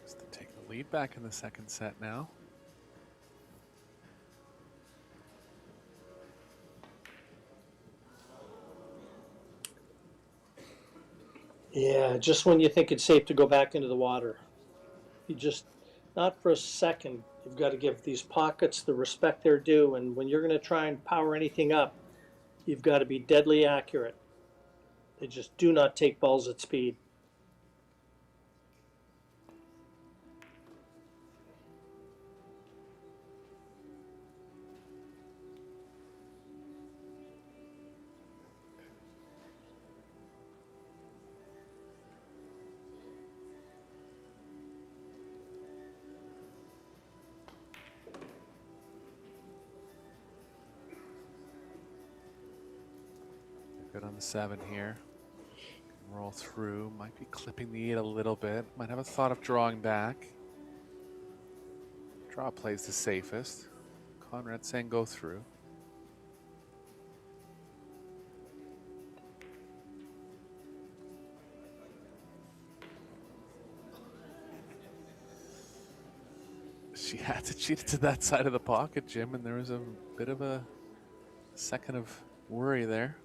Just to take the lead back in the second set now. Yeah, just when you think it's safe to go back into the water. You just, not for a second, you've got to give these pockets the respect they're due. And when you're going to try and power anything up, you've got to be deadly accurate. They just do not take balls at speed. Good on the 7 here. Roll through. Might be clipping the 8 a little bit. Might have a thought of drawing back. Draw plays the safest. Conrad saying go through. She had to cheat it to that side of the pocket, Jim, and there was a bit of a second of worry there.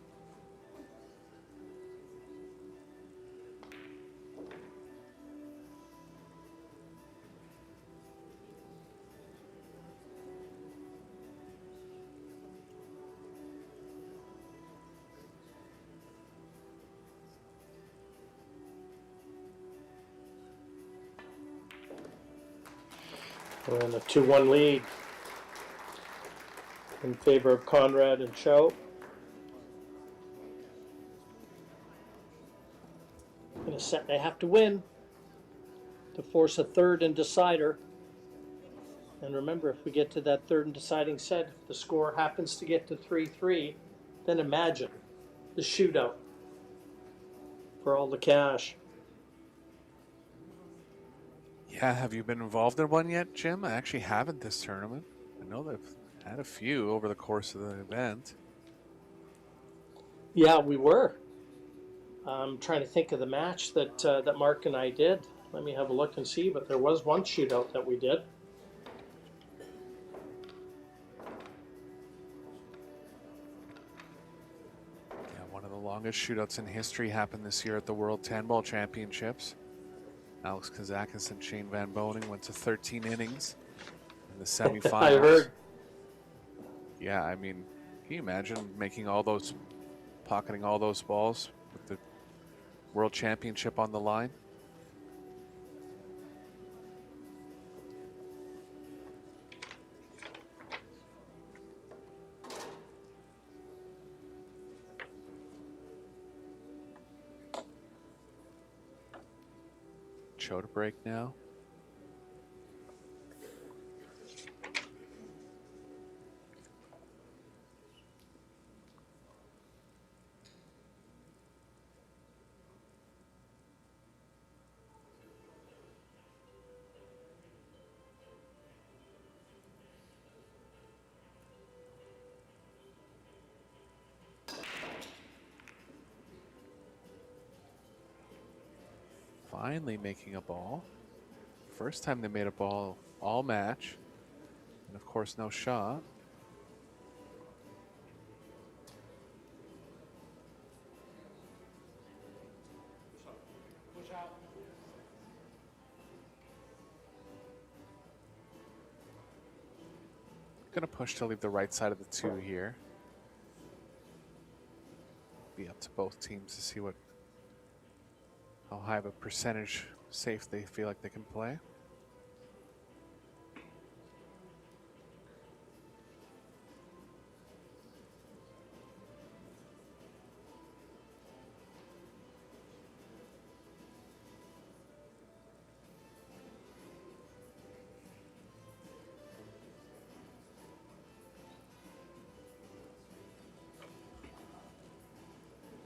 We're in a 2-1 lead in favor of Conrad and Cho. In a set they have to win to force a third and decider. And remember, if we get to that third and deciding set, if the score happens to get to 3-3, then imagine the shootout for all the cash. Yeah, have you been involved in one yet, Jim? I actually haven't this tournament. I know they've had a few over the course of the event. Yeah, we were. I'm trying to think of the match that Mark and I did. Let me have a look and see. But there was one shootout that we did. Yeah, one of the longest shootouts in history happened this year at the World 10-Ball Championships. Alex Kazakis and Shane Van Boning went to 13 innings in the semifinals. I heard. Yeah, I mean, can you imagine pocketing all those balls with the World Championship on the line? Show to break now. Finally making a ball. First time they made a ball all match. And of course, no shot. Push out. Gonna push to leave the right side of the 2 here. Be up to both teams to see how high of a percentage safe they feel like they can play.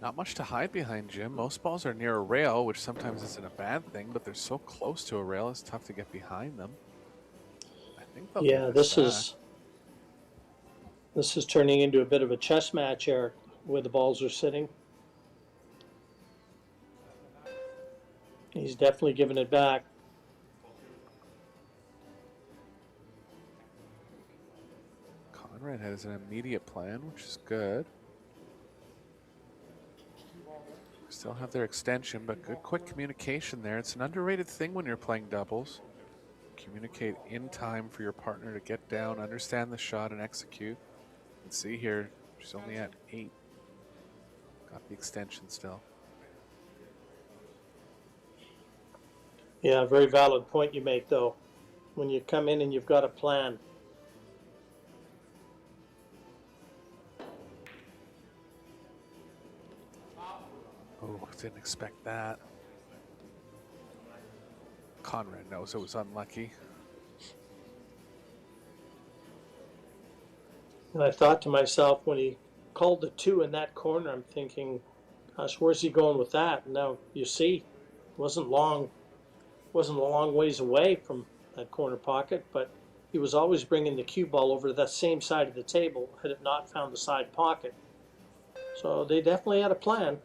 Not much to hide behind, Jim. Most balls are near a rail, which sometimes isn't a bad thing, but they're so close to a rail, it's tough to get behind them. I think they'll Yeah, get this back. is turning into a bit of a chess match, Eric, where the balls are sitting. He's definitely giving it back. Conrad has an immediate plan, which is good. Still have their extension, but good quick communication there. It's an underrated thing when you're playing doubles. Communicate in time for your partner to get down, understand the shot, and execute. And see here, she's only at 8. Got the extension still. Yeah, very valid point you make, though. When you come in and you've got a plan. Oh, didn't expect that. Conrad knows it was unlucky. And I thought to myself, when he called the 2 in that corner, I'm thinking, gosh, where's he going with that? And now you see, wasn't a long ways away from that corner pocket, but he was always bringing the cue ball over to that same side of the table had it not found the side pocket. So they definitely had a plan.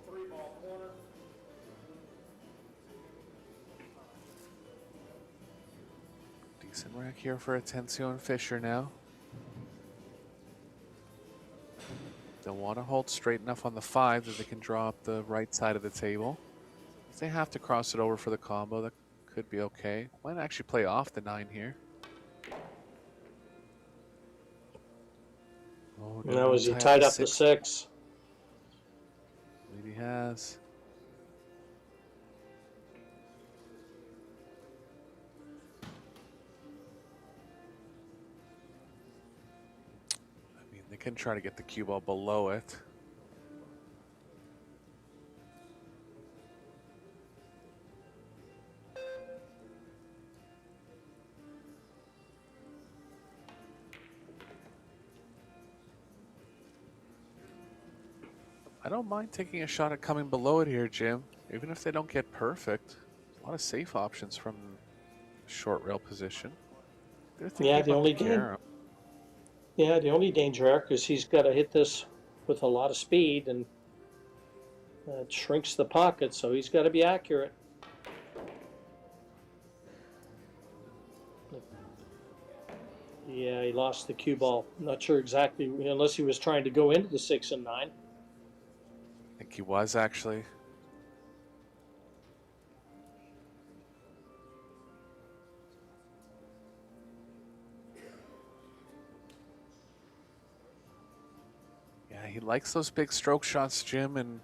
3-ball corner. Decent rack here for Atencio and Fisher now. They'll want to hold straight enough on the 5 that they can draw up the right side of the table. If they have to cross it over for the combo, that could be okay. Might actually play off the 9 here. Oh, Now as he tied up the 6. I believe he has. I mean, they can try to get the cue ball below it. I don't mind taking a shot at coming below it here, Jim. Even if they don't get perfect, a lot of safe options from short rail position. They're thinking Yeah, they about only the did. carom. Yeah, the only danger, Arcos, is he's got to hit this with a lot of speed, and it shrinks the pocket, so he's got to be accurate. Yeah, he lost the cue ball. Not sure exactly, unless he was trying to go into the 6 and 9. I think he was actually. Yeah, he likes those big stroke shots, Jim, and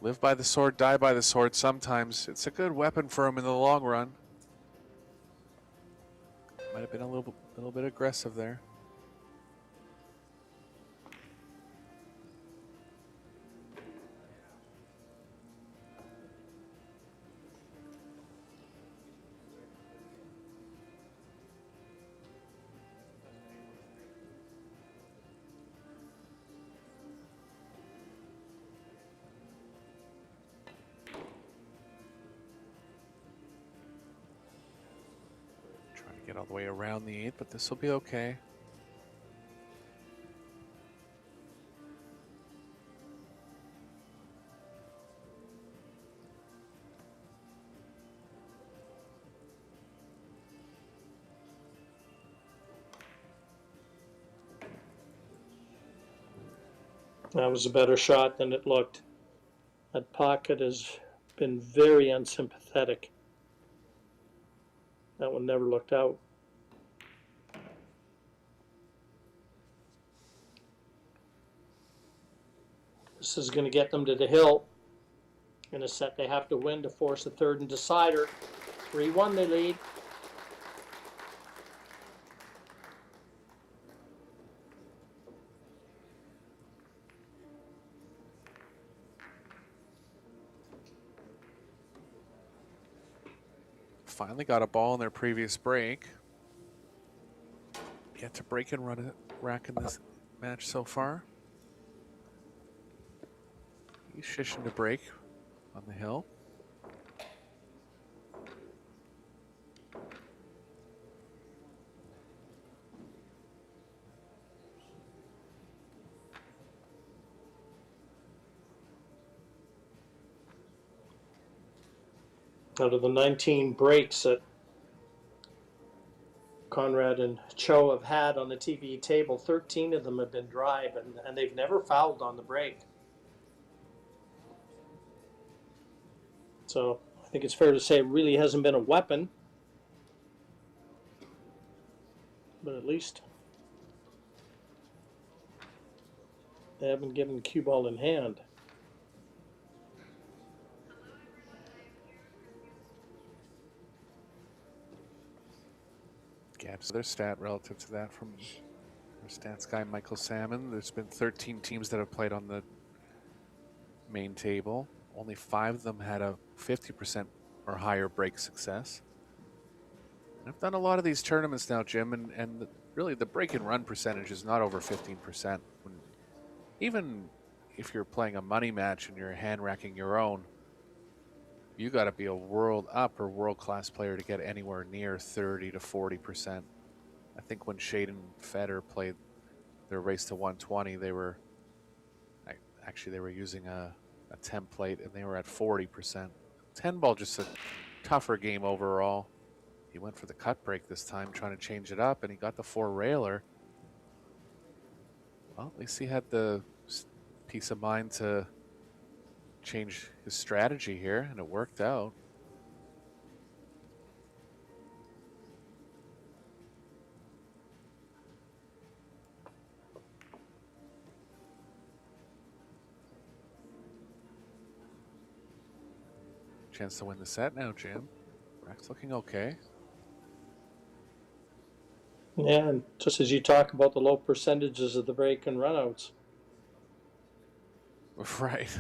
live by the sword, die by the sword sometimes. It's a good weapon for him in the long run. Might have been a little bit aggressive there. Trying to get all the way around the 8, but this will be okay. That was a better shot than it looked. That pocket has been very unsympathetic. That one never looked out. This is going to get them to the hill. In a set they have to win to force a third and decider. 3-1 they lead. Finally got a ball in their previous break. Yet to break and run a rack in this match so far. He's shishing to break on the hill. Out of the 19 breaks that Conrad and Cho have had on the TV table, 13 of them have been drive, and they've never fouled on the break. So I think it's fair to say it really hasn't been a weapon, but at least they haven't given cue ball in hand. Gab's other stat relative to that from our stats guy Michael Salmon. There's been 13 teams that have played on the main table. Only 5 of them had a 50% or higher break success. And I've done a lot of these tournaments now, Jim, and really the break and run percentage is not over 15%. Even if you're playing a money match and you're hand racking your own, you got to be a world-class player to get anywhere near 30 to 40%. I think when Shade and Federer played their race to 120, they were using a template and they were at 40%. 10 ball, just a tougher game overall. He went for the cut break this time, trying to change it up, and he got the 4-railer. Well, at least he had the peace of mind to change his strategy here, and it worked out. Chance to win the set now, Jim. Rack's looking okay. Yeah, and just as you talk about the low percentages of the break and runouts. Right.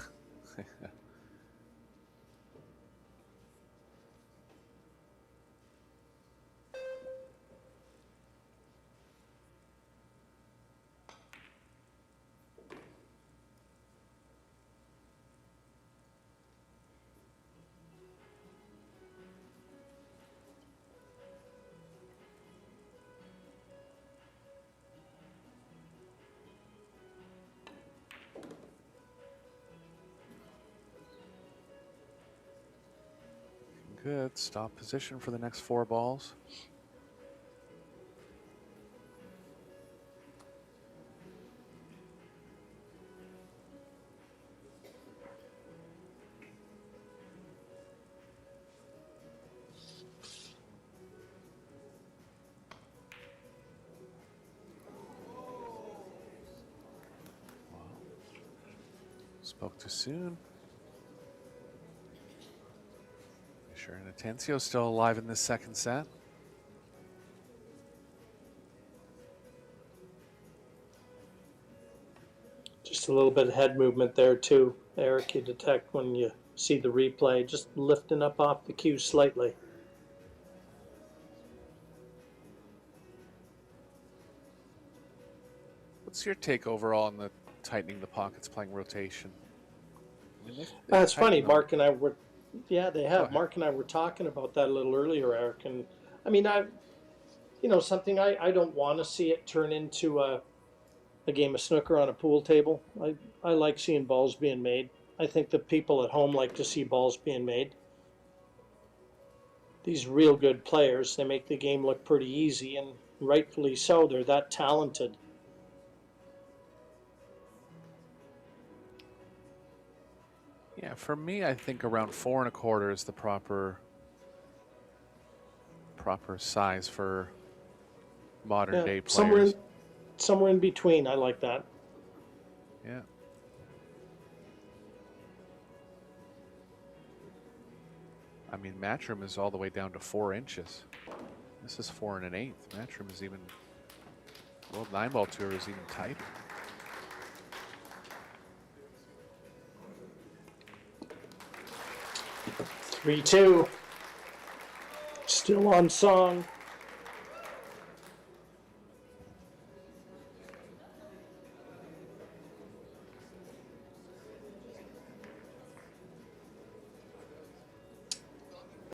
Good stop position for the next 4 balls. Spoke too soon. Sure, and Atencio still alive in this second set. Just a little bit of head movement there too, Eric. You detect when you see the replay, just lifting up off the cue slightly. What's your take overall on the tightening the pockets, playing rotation? I mean, That's funny. tightened them. Mark and I were, yeah, they Go have. ahead. Mark and I were talking about that a little earlier, Eric. And I mean, something I don't want to see it turn into a game of snooker on a pool table. I like seeing balls being made. I think the people at home like to see balls being made. These real good players, they make the game look pretty easy, and rightfully so. They're that talented. Yeah, for me, I think around 4 1/4 is the proper size for modern day players. Somewhere in between. I like that. Yeah. I mean, Matchroom is all the way down to 4 inches. This is 4 1/8. Matchroom is even, World 9-Ball Tour is even tighter. Three-two. Still on song.